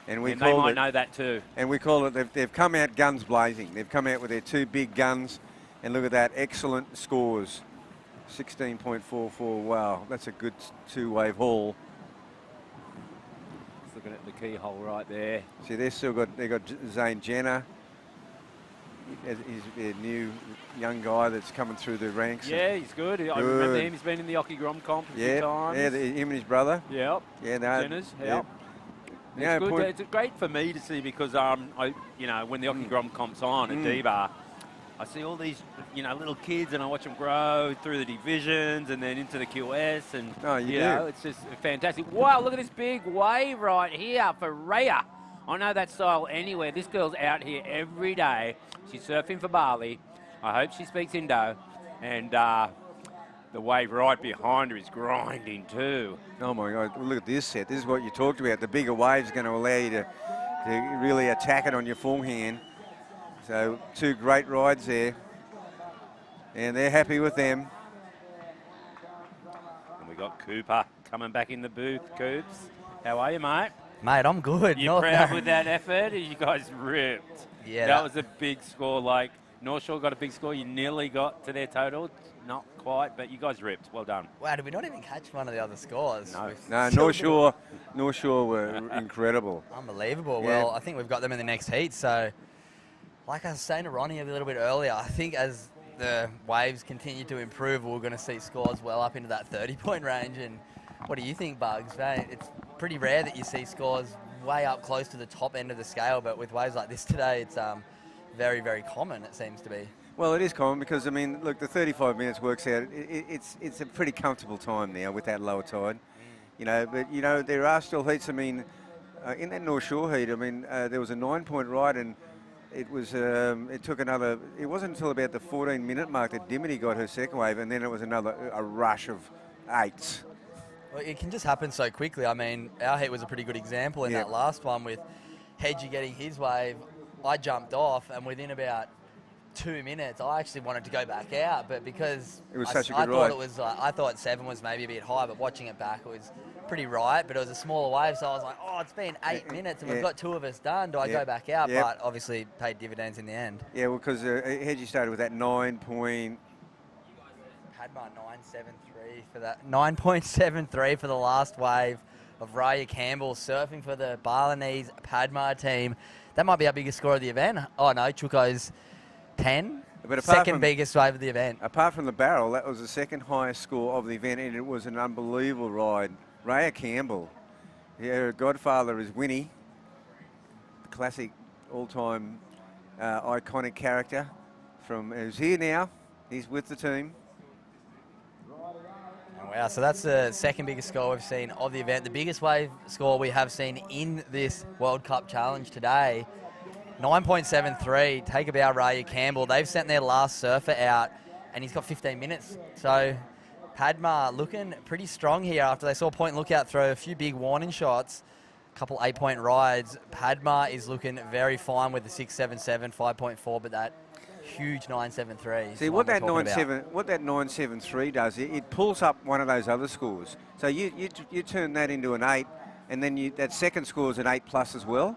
And And they might know that too. And we call it, they've come out guns blazing. They've come out with their two big guns, and look at that, excellent scores. 16.44, wow, that's a good two-wave haul. Just looking at the keyhole right there. See, they've got Zane Jenner. He's their new young guy that's coming through the ranks. Yeah, he's good. I remember him. He's been in the Oki Grom comp a few times. Yeah, him and his brother. Yep. Yeah, no. Jenners, yep. Yeah, It's good. It's great for me to see because when the Oki Grom comp's on at D-Bar, I see all these little kids and I watch them grow through the divisions and then into the QS and it's just fantastic. Wow, look at this big wave right here for Rhea. I know that style anywhere. This girl's out here every day. She's surfing for Bali. I hope she speaks Indo. And the wave right behind her is grinding too. Oh my God, look at this set. This is what you talked about. The bigger wave's going to allow you to really attack it on your forehand. So two great rides there. And they're happy with them. And we got Cooper coming back in the booth. Coops, how are you, mate? Mate, I'm good. You proud with that effort? You guys ripped. Yeah. That was a big score. Like, North Shore got a big score. You nearly got to their total. Not quite, but you guys ripped. Well done. Wow, did we not even catch one of the other scores? No, North Shore were incredible. Unbelievable. Yeah. Well, I think we've got them in the next heat. So, like I was saying to Ronnie a little bit earlier, I think as the waves continue to improve, we're going to see scores well up into that 30-point range. And what do you think, Bugs? Mate, it's pretty rare that you see scores way up close to the top end of the scale, but with waves like this today, it's very, very common, it seems to be. Well, it is common because, I mean, look, the 35 minutes works out. It's a pretty comfortable time now with that lower tide. But, there are still heats. I mean, in that North Shore heat, I mean, there was a 9-point ride and it was, it wasn't until about the 14-minute mark that Dimity got her second wave, and then it was a rush of 8s. Well, it can just happen so quickly. I mean, our heat was a pretty good example in that last one with Hedgie getting his wave. I jumped off, and within about 2 minutes, I actually wanted to go back out, but because it was such a good I ride. thought it was, I thought 7 was maybe a bit high, but watching it back, it was pretty right. But it was a smaller wave, so I was like, oh, it's been 8 minutes, and we've got 2 of us done. Do I go back out? But obviously, paid dividends in the end. Yeah, well, because Hedgie started with that 9-point. Padma 9.73 for that. 9.73 for the last wave of Raya Campbell surfing for the Balinese Padma team. That might be our biggest score of the event. Oh no, Chuko's 10. But second biggest wave of the event. Apart from the barrel, that was the second highest score of the event, and it was an unbelievable ride. Raya Campbell, Yeah, her godfather is Winnie, the classic all-time iconic character who's here now. He's with the team. Wow, so that's the second biggest score we've seen of the event. The biggest wave score we have seen in this World Cup Challenge today, 9.73. Take a bow, Raya Campbell. They've sent their last surfer out, and he's got 15 minutes. So Padma looking pretty strong here after they saw Point Lookout throw a few big warning shots, a couple 8-point rides. Padma is looking very fine with the 6.77, 5.4, but that huge 9.73. See what that 9.73 does, it pulls up one of those other scores. So you turn that into an 8, and then that second score is an 8+ as well.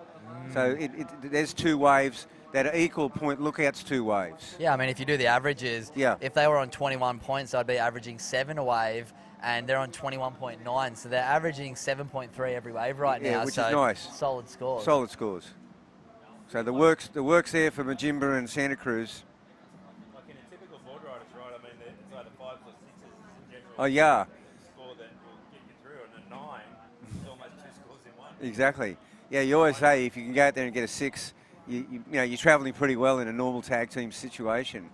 So there's two waves that are equal Point Lookout's two waves. Yeah, I mean, if you do the averages, yeah. If they were on 21 points, I'd be averaging 7 a wave, and they're on 21.9, so they're averaging 7.3 every wave right now. Which so is nice. Solid scores. Solid scores. So the work's there for Majimba and Santa Cruz. Like in a typical board rider's ride, I mean, it's either 5s or 6s generally. Oh, yeah. Score that will get you through, and a 9 is almost 2 scores in one. Exactly. Yeah, you always say if you can go out there and get a 6, you know, you're travelling pretty well in a normal tag team situation.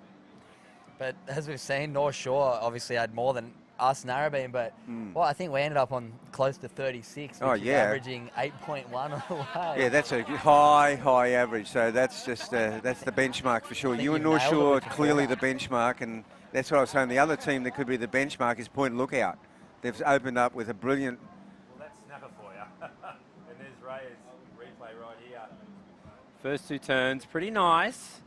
But as we've seen, North Shore obviously had more than us Narrabeen, but well, I think we ended up on close to 36, which is averaging 8.1 on the way. Yeah, that's a high average. So that's just that's the benchmark for sure. You and North Shore are clearly the benchmark, and that's what I was saying. The other team that could be the benchmark is Point Lookout. They've opened up with a brilliant. Well, that's snapper for you. And there's Ray's replay right here. First 2 turns, pretty nice.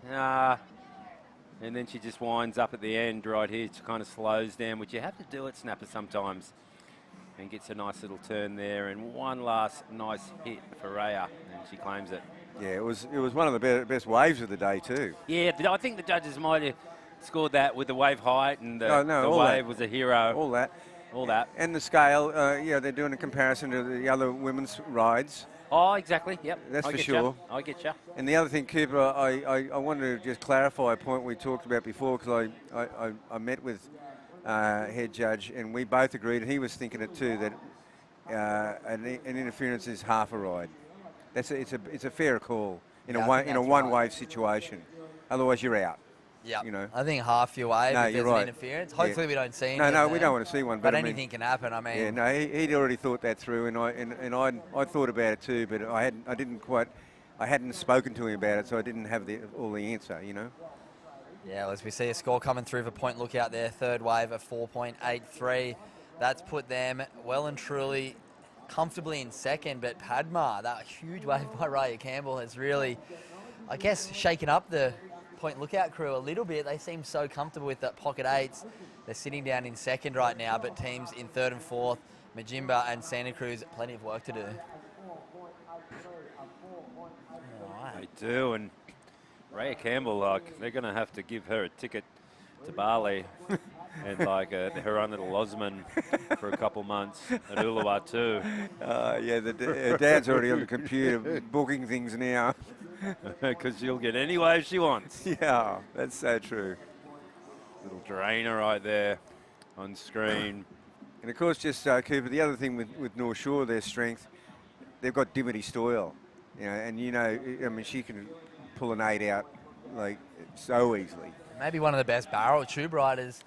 And then she just winds up at the end right here. She kind of slows down, which you have to do at snapper sometimes. And gets a nice little turn there. And one last nice hit for Raya, and she claims it. Yeah, it was one of the best waves of the day too. Yeah, I think the judges might have scored that with the wave height, and the wave was a hero. All that. And the scale, they're doing a comparison to the other women's rides. Oh, exactly. Yep. That's for sure. I get you. And the other thing, Cooper, I wanted to just clarify a point we talked about before, because I met with head judge, and we both agreed, and he was thinking it too, that an interference is half a ride. It's a fair call in a one-wave situation. Otherwise, you're out. Yeah, you know. I think half your wave if there's an right. interference. Hopefully we don't see anything. No, we don't want to see one. But anything can happen. I mean, yeah, no, he'd already thought that through, and I thought about it too, but I hadn't spoken to him about it, so I didn't have all the answer, you know. Yeah, well, as we see a score coming through for Point Lookout there, third wave of 4.83. That's put them well and truly comfortably in second, but Padma, that huge wave by Raya Campbell, has really, I guess, shaken up the Point Lookout crew a little bit. They seem so comfortable with that pocket 8s. They're sitting down in second right now, but teams in third and fourth, Majimba and Santa Cruz, plenty of work to do. They do, and Raya Campbell, they're going to have to give her a ticket to Bali and her own little Osman for a couple months at Uluwatu. Her dad's already on the computer booking things now. Because she'll get any wave she wants. Yeah, that's so true. Little drainer right there on screen. And of course, just Cooper, the other thing with North Shore, their strength, they've got Dimity Stoyle, I mean, she can pull an 8 out so easily. Maybe one of the best barrel tube riders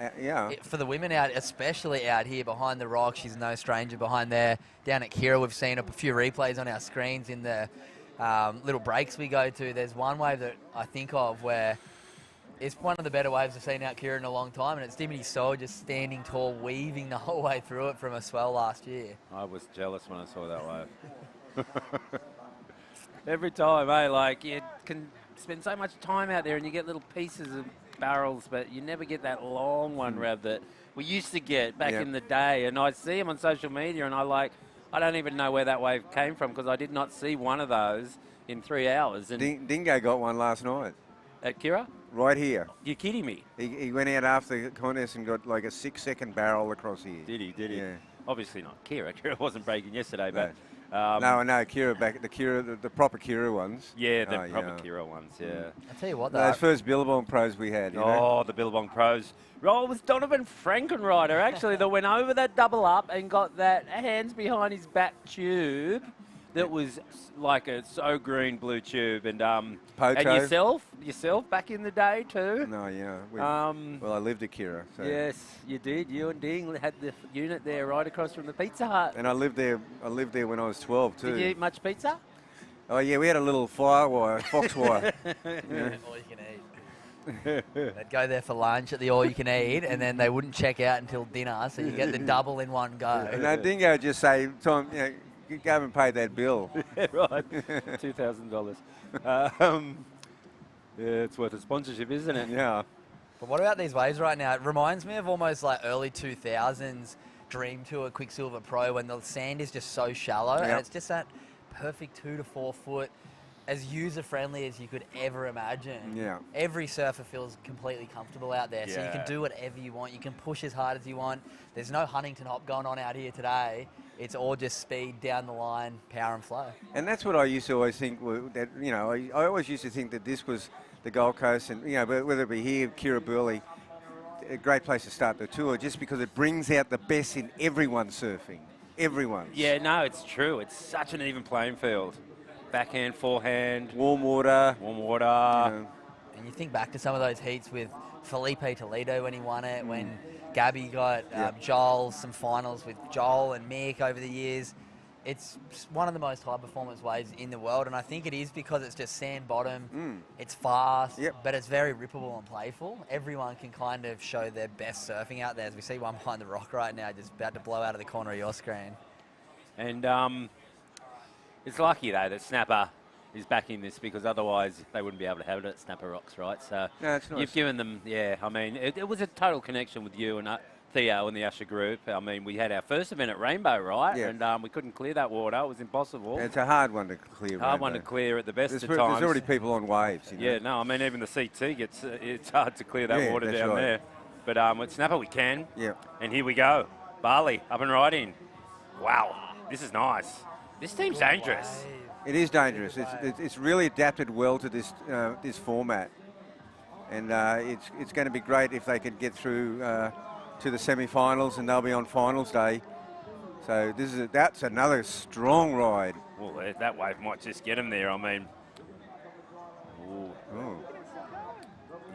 for the women out, especially out here behind the rock. She's no stranger behind there. Down at Kira, we've seen a few replays on our screens in the little breaks we go to. There's one wave that I think of where it's one of the better waves I've seen out here in a long time, and it's Dimity Stoyle just standing tall, weaving the whole way through it from a swell last year. I was jealous when I saw that wave. Every time, you can spend so much time out there and you get little pieces of barrels, but you never get that long one, Rav, that we used to get back in the day. And I see them on social media, and I don't even know where that wave came from, because I did not see one of those in 3 hours. And Dingo got one last night. At Kira? Right here. You're kidding me? He went out after the contest and got a 6-second barrel across here. Did he? Yeah. Obviously not Kira. Kira wasn't breaking yesterday, but No, Kira back the proper Kira ones. Yeah, the proper Kira ones. Yeah. I tell you what, those first Billabong pros we had. You know? The Billabong pros. Oh, it was Donovan Frankenreiter actually that went over that double up and got that hands behind his back tube. That was like a so green blue tube, and yourself back in the day too. No, yeah. Well, I lived at Kira. So. Yes, you did. You and Ding had the unit there right across from the Pizza Hut. And I lived there when I was 12 too. Did you eat much pizza? Oh yeah, we had a little fox wire. All you can eat. They'd go there for lunch at the all you can eat, and then they wouldn't check out until dinner, so you get the double in one go. And Dingo would just say, Tom, you go and pay that bill. Yeah, right. $2,000. Yeah, it's worth a sponsorship, isn't it? Yeah. But what about these waves right now? It reminds me of almost like early 2000s Dream Tour Quicksilver Pro when the sand is just so shallow, and it's just that perfect 2 to 4 foot, as user-friendly as you could ever imagine. Yeah. Every surfer feels completely comfortable out there, so you can do whatever you want. You can push as hard as you want. There's no Huntington hop going on out here today. It's all just speed, down the line, power and flow. And that's what I used to always think, that I always used to think that this was the Gold Coast, and whether it be here, Kirribilli, a great place to start the tour, just because it brings out the best in everyone surfing. Everyone. Yeah, no, it's true. It's such an even playing field. Backhand, forehand. Warm water. And you think back to some of those heats with Felipe Toledo when he won it, when Gabby got Joel, some finals with Joel and Mick over the years. It's one of the most high-performance waves in the world, and I think it is because it's just sand bottom. It's fast, but it's very rippable and playful. Everyone can kind of show their best surfing out there. As we see one behind the rock right now, just about to blow out of the corner of your screen. And it's lucky, though, that Snapper is back in this, because otherwise they wouldn't be able to have it at Snapper Rocks, right? So it's nice. You've given them, I mean, it was a total connection with you and Theo and the Usher group. I mean, we had our first event at Rainbow, right? Yeah. And we couldn't clear that water. It was impossible. It's a hard one to clear. Hard one to clear at the best of times. There's already people on waves. Yeah, no, I mean, even the CT it's hard to clear that water down there. But with Snapper we can. Yeah. And here we go. Bali, up and riding. Wow, this is nice. This team's dangerous. It is dangerous. It's really adapted well to this this format, and it's going to be great if they can get through to the semi-finals, and they'll be on finals day. So that's another strong ride. Well, that wave might just get him there. I mean,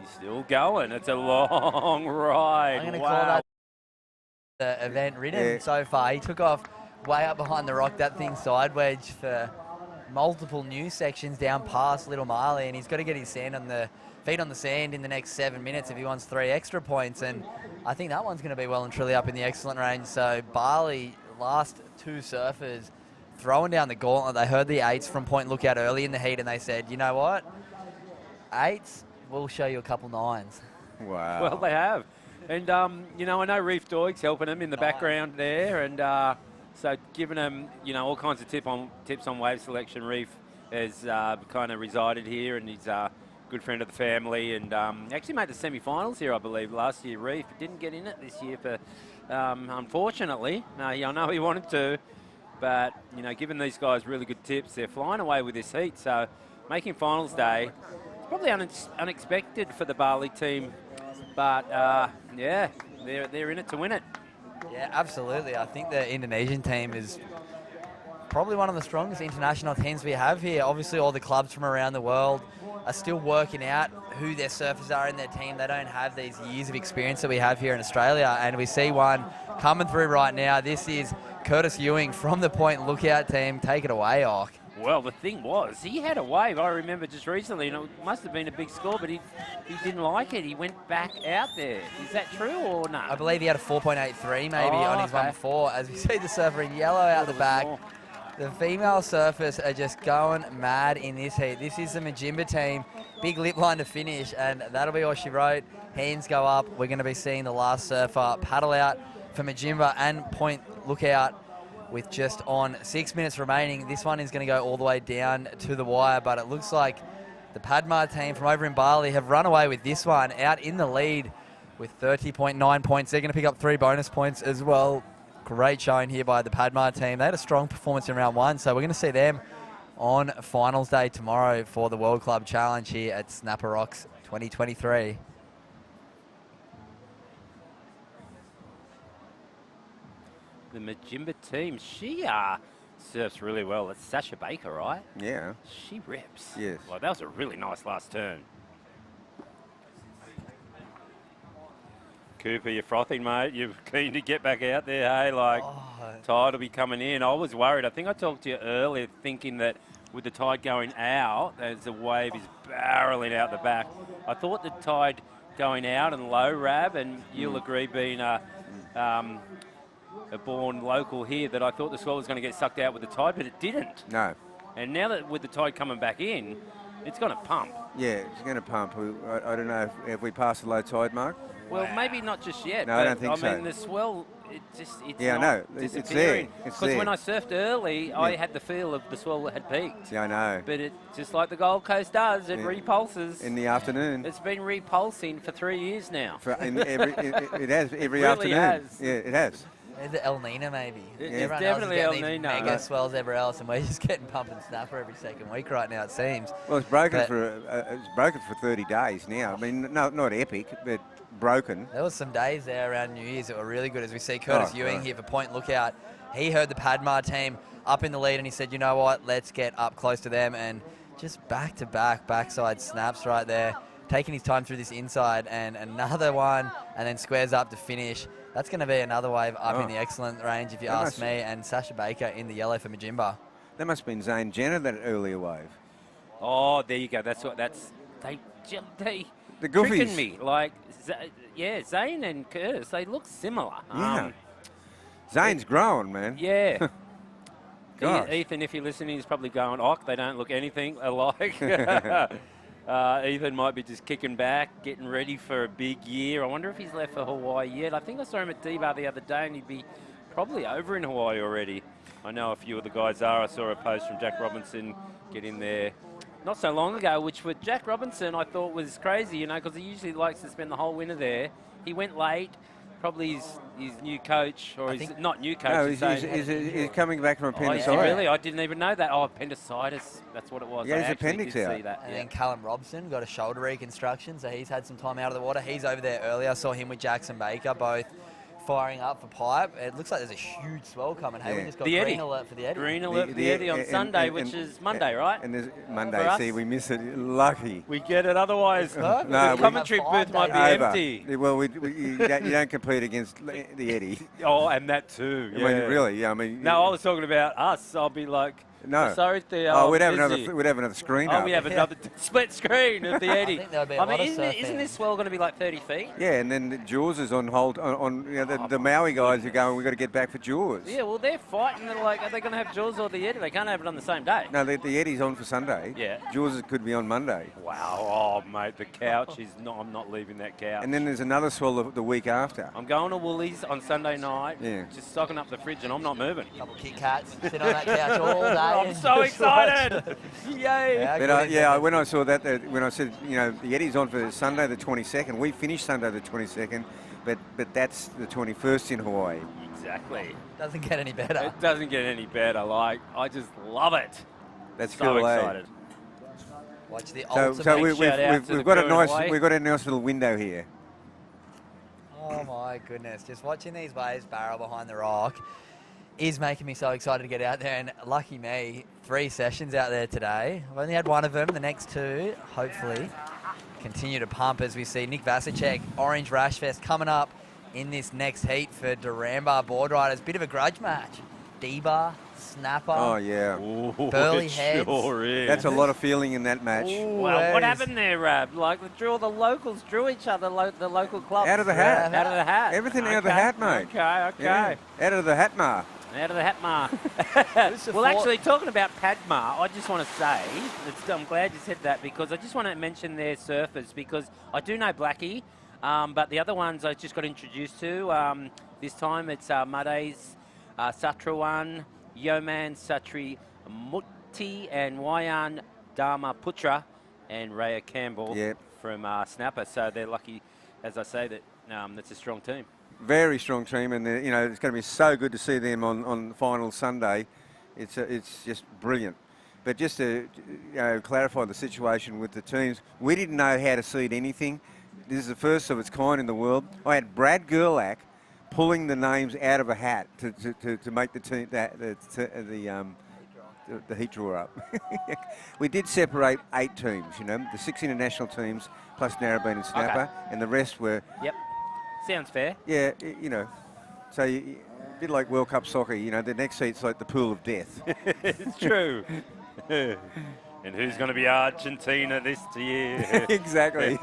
he's still going. It's a long ride. I'm going to call that the event ridden so far. He took off way up behind the rock, that thing side wedge for multiple new sections down past Little Marley, and he's got to get his feet on the sand in the next 7 minutes if he wants 3 extra points, and I think that one's going to be well and truly up in the excellent range. So Bali, last 2 surfers throwing down the gauntlet. They heard the 8s from Point Lookout early in the heat, and they said, you know what, 8s, we'll show you a couple 9s. Wow. Well, they have. And, I know Reef Doig's helping them in the background there, and so giving them, all kinds of tips on wave selection. Reef has kind of resided here, and he's a good friend of the family, and actually made the semi-finals here, I believe, last year. Reef didn't get in it this year, unfortunately. I know he wanted to, but, giving these guys really good tips, they're flying away with this heat, so making finals day, it's probably unexpected for the Bali team, but, they're in it to win it. Yeah, absolutely. I think the Indonesian team is probably one of the strongest international teams we have here. Obviously, all the clubs from around the world are still working out who their surfers are in their team. They don't have these years of experience that we have here in Australia, and we see one coming through right now. This is Curtis Ewing from the Point Lookout team. Take it away, Ock. Well, the thing was, he had a wave, I remember just recently, and it must have been a big score, but he didn't like it. He went back out there. Is that true or not? I believe he had a 4.83 maybe on his one before. As we see the surfer in yellow out the back. The female surfers are just going mad in this heat. This is the Majimba team. Big lip line to finish, and that'll be all she wrote. Hands go up. We're going to be seeing the last surfer paddle out for Majimba and Point Lookout with just on 6 minutes remaining. This one is going to go all the way down to the wire, but it looks like the Padma team from over in Bali have run away with this one, out in the lead with 30.9 points. They're going to pick up 3 bonus points as well. great showing here by the Padma team. They had a strong performance in round 1, so we're going to see them on finals day tomorrow for the World Club Challenge here at Snapper Rocks 2023. The Majimba team, she surfs really well. It's Sasha Baker, right? Yeah. She rips. Yes. Well, that was a really nice last turn. Cooper, you're frothing, mate. You're keen to get back out there, hey? Like, tide will be coming in. I was worried. I think I talked to you earlier thinking that with the tide going out, as the wave is barreling out the back, I thought the tide going out and low, Rab, and you'll agree being a born local here, that I thought the swell was going to get sucked out with the tide, but it didn't. No. And now that with the tide coming back in, it's going to pump. Yeah, it's going to pump. I don't know if we passed the low tide mark. Well, maybe not just yet. No, but I don't think so. I mean, the swell, it's Yeah, I not know. It's disappearing. there. It's Because there. when I surfed early, I had the feel of the swell that had peaked. Yeah, I know. But it, just like the Gold Coast does, it Yeah. repulses. In the afternoon. It's been repulsing for 3 years now. It has every It really afternoon. has. Yeah, it has. The El Nino, maybe. It's Everyone definitely else El is getting Nino. these mega swells everywhere else, and we're just getting pump and snapper every second week right now, it seems. Well, it's broken But it's broken for 30 days now. I mean, no, not epic, but broken. there was some days there around New Year's that were really good, as we see Curtis Ewing right. here for Point Lookout. He heard the Padma team up in the lead, and he said, you know what, let's get up close to them, and just back-to-back backside snaps right there, taking his time through this inside, and another one, and then squares up to finish. That's going to be another wave up in the excellent range, if you ask me, and Sasha Baker in the yellow for Majimba. That must have been Zane Jenner, that earlier wave. Oh, there you go. They The tricking Goofies. me. Like, yeah, Zane and Curtis, they look similar. Yeah. Zane's growing, man. Yeah. Gosh. Ethan, if you're listening, he's probably going, they don't look anything alike. Ethan might be just kicking back, getting ready for a big year. I wonder if he's left for Hawaii yet. I think I saw him at D-Bar the other day, and he'd be probably over in Hawaii already. I know a few of the guys are. I saw a post from Jack Robinson getting there not so long ago, which with Jack Robinson I thought was crazy, because he usually likes to spend the whole winter there. He went late. Probably his new coach, or he's not new coach. No, he's coming back from appendicitis. Oh, really? I didn't even know that. Oh, appendicitis. That's what it was. Yeah, I his actually appendix did out. see that. And then Callum Robson got a shoulder reconstruction, so he's had some time out of the water. He's over there earlier. I saw him with Jackson Baker, both firing up for pipe. It looks like there's a huge swell coming. Hey, we just got The green Eddie. alert for the Eddie. Green alert for the Eddie on Sunday, which is Monday, right? And there's For Monday. us? See, we miss it. Lucky. We get it. Otherwise, No, the commentary booth might be Over. empty. Well, you don't compete against the Eddie. Oh, and that too. I Yeah. mean, really, yeah. I mean, No, I was talking about us. I'll be like, no. sorry, Theo. Oh, we'd I'm have busy. another screen. Oh, up. we have another split screen of the Eddie. think there'll be a lot of isn't this swell going to be like 30 feet? Yeah, and then the Jaws is on hold. The Maui guys are going, we've got to get back for Jaws. Yeah, well, they're fighting. They're like, are they going to have Jaws or the Eddie? They can't have it on the same day. No, the Eddie's on for Sunday. Yeah. Jaws could be on Monday. Wow. Oh, mate, the couch is not. I'm not leaving that couch. And then there's another swell the week after. I'm going to Woolies on Sunday night. Yeah. Just stocking up the fridge, and I'm not moving. Couple Kit Kats, sit on that couch all day. I'm so excited. Yay. But when I saw that, when I said, the Eddie's on for Sunday the 22nd, we finished Sunday the 22nd, but that's the 21st in Hawaii. Exactly. Doesn't get any better. It doesn't get any better. Like, I just love it. That's so cool, excited. Watch the So ultimate. we've got a nice little window here. Oh my goodness! Just watching these waves barrel behind the rock is making me so excited to get out there. And lucky me, 3 sessions out there today. I've only had one of them. The next 2, hopefully, continue to pump as we see Nick Vasicek, Orange Rash Fest coming up in this next heat for Duranbar board riders. Bit of a grudge match. D-bar, Snapper. Oh, yeah. Burly it heads. Sure is. That's a lot of feeling in that match. Well, what happened there, Rab? Like, the locals drew each other, the local clubs. Out of the hat. Out of the hat. Everything out of the hat, mate. Okay. Yeah. Out of the hat, ma. Out of the hat, ma. Well, actually, talking about Padma, I just want to say, I'm glad you said that, because I just want to mention their surfers, because I do know Blackie, but the other ones I just got introduced to. This time it's Madays, Satrawan, Yoman Satri Mutti, and Wayan Dharma Putra, and Raya Campbell from Snapper. So they're lucky, as I say, that that's a strong team. Very strong team, and you know, it's going to be so good to see them on final Sunday. It's just brilliant. But just to clarify the situation with the teams, we didn't know how to seed anything. This is the first of its kind in the world. I had Brad Gerlach pulling the names out of a hat to make the team the heat draw up. We did separate 8 teams, you know, the 6 international teams plus Narrabeen and Snapper, and the rest were. Yep. Sounds fair. Yeah, you know, so a bit like World Cup soccer, you know, the next seat's like the pool of death. It's true. And who's going to be Argentina this year? Exactly.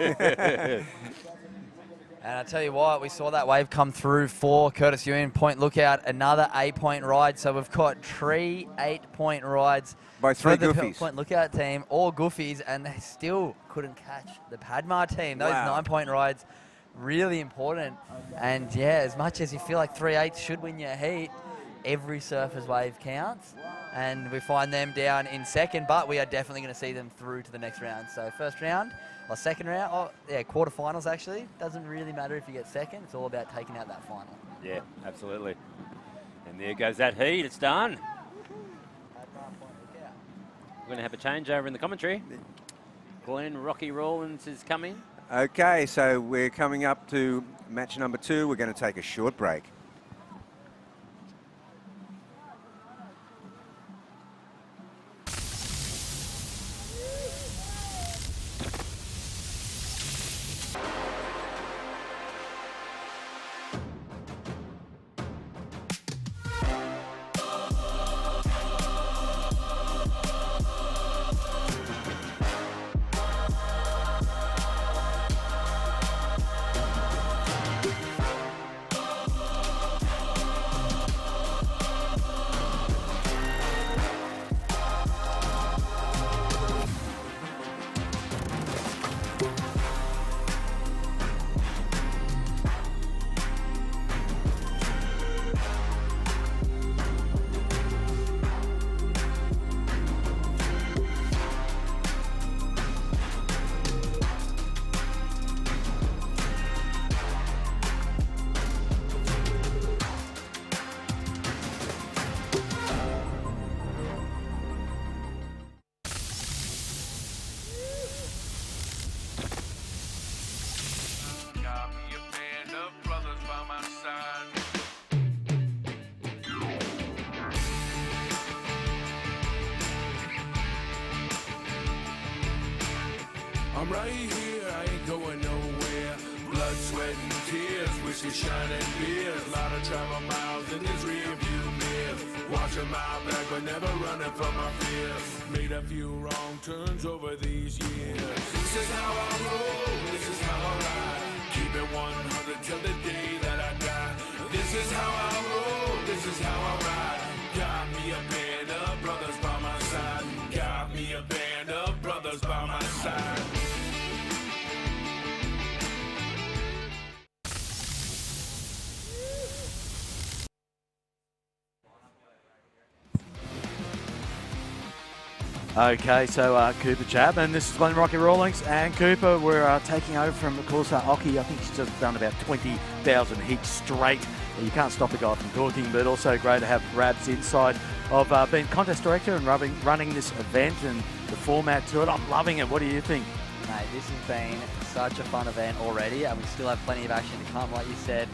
And I tell you what, we saw that wave come through for Curtis Ewing. Point lookout, another 8-point ride. So we've got 3 8-point rides by 3 for the goofies. Point lookout team, all goofies, and they still couldn't catch the Padmar team. Those 9-point rides, really important. And yeah, as much as you feel like 3 8s should win your heat, every surfer's wave counts. And we find them down in second, but we are definitely going to see them through to the next round. So first round, or second round, quarterfinals actually. Doesn't really matter if you get second. It's all about taking out that final. Yeah, absolutely. And there goes that heat. It's done. We're going to have a change over in the commentary. Glenn Rocky Rawlins is coming. Okay, so we're coming up to match number 2. We're going to take a short break. I'm right here, I ain't going nowhere. Blood, sweat, and tears, whiskey, shining beers. Lot of travel miles in this rearview mirror. Watching my back, but never running from my fears. Made a few wrong turns over these years. This is how I roll, this is how I ride. Keep it 100 till the day that I die. This is how I roll, this is how I ride. Got me a band of brothers by my side. Got me a band of brothers by my side. Okay, so Cooper Chap, and this is Glenn Rocky Rawlings, and Cooper, we're taking over from, of course, Oki. I think she's just done about 20,000 heats straight. You can't stop a guy from talking, but also great to have Rab's insight of being contest director and running this event and the format to it. I'm loving it. What do you think? Mate, this has been such a fun event already, and we still have plenty of action to come, like you said.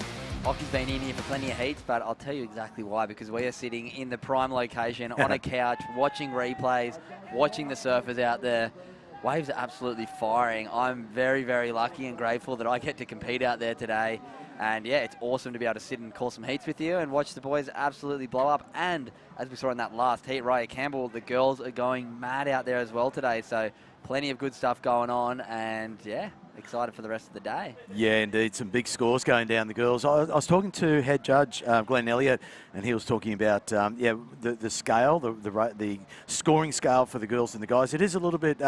Oki's been in here for plenty of heats, but I'll tell you exactly why, because we are sitting in the prime location on a couch, watching replays, watching the surfers out there. Waves are absolutely firing. I'm very, very lucky and grateful that I get to compete out there today. And yeah, it's awesome to be able to sit and call some heats with you and watch the boys absolutely blow up. And as we saw in that last heat, Raya Campbell, the girls are going mad out there as well today. So plenty of good stuff going on, and yeah, excited for the rest of the day. Yeah, indeed. Some big scores going down the girls. I was talking to head judge Glenn Elliott, and he was talking about the scale, the scoring scale for the girls and the guys. It is a little bit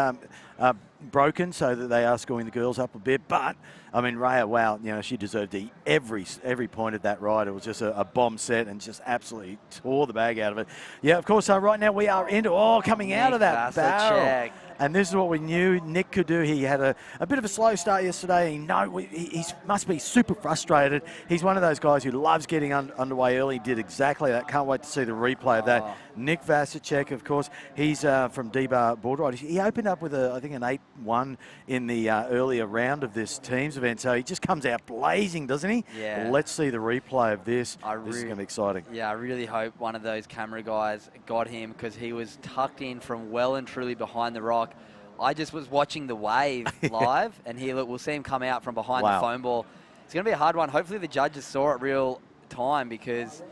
broken, so that they are scoring the girls up a bit. But I mean, Raya, wow, you know, she deserved every point of that ride. It was just a bomb set and just absolutely tore the bag out of it. Yeah, of course. Right now we are into coming out of that barrel. And this is what we knew Nick could do. He had a bit of a slow start yesterday. He must be super frustrated. He's one of those guys who loves getting underway early. He did exactly that. Can't wait to see the replay of that. Nick Vasicek, of course, he's from D-Bar Border Riders. He opened up with, I think, an 8-1 in the earlier round of this teams event. So he just comes out blazing, doesn't he? Yeah. Let's see the replay of this. This is going to be exciting. Yeah, I really hope one of those camera guys got him because he was tucked in from well and truly behind the rock. I just was watching the wave live, and here, look, we'll see him come out from behind the foam ball. It's going to be a hard one. Hopefully the judges saw it real time because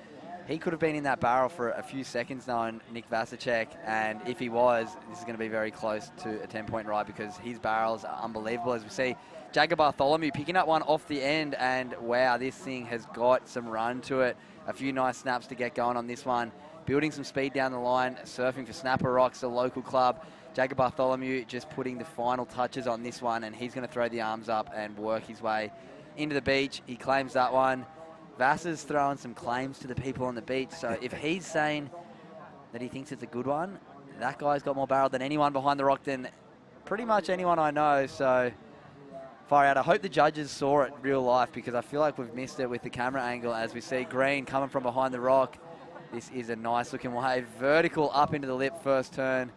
he could have been in that barrel for a few seconds knowing Nick Vasicek, and if he was, this is going to be very close to a 10-point ride because his barrels are unbelievable. As we see, Jagger Bartholomew picking up one off the end, and wow, this thing has got some run to it. A few nice snaps to get going on this one. Building some speed down the line, surfing for Snapper Rocks, the local club. Jagger Bartholomew just putting the final touches on this one, and he's going to throw the arms up and work his way into the beach. He claims that one. Vass is throwing some claims to the people on the beach, so if he's saying that he thinks it's a good one, that guy's got more barrel than anyone behind the rock than pretty much anyone I know, so far out. I hope the judges saw it real life because I feel like we've missed it with the camera angle as we see Green coming from behind the rock. This is a nice looking wave. Vertical up into the lip first turn.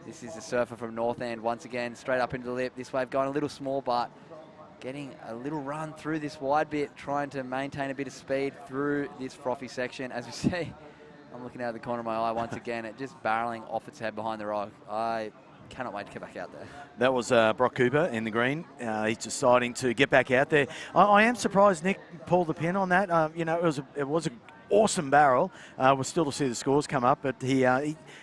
This is the surfer from North End once again, straight up into the lip. This wave going a little small, but getting a little run through this wide bit, trying to maintain a bit of speed through this frothy section. As we see, I'm looking out of the corner of my eye once again, it just barreling off its head behind the rock. I cannot wait to get back out there. That was Brock Cooper in the green. He's deciding to get back out there. I am surprised Nick pulled the pin on that. You know, it was an awesome barrel. We're still to see the scores come up, but he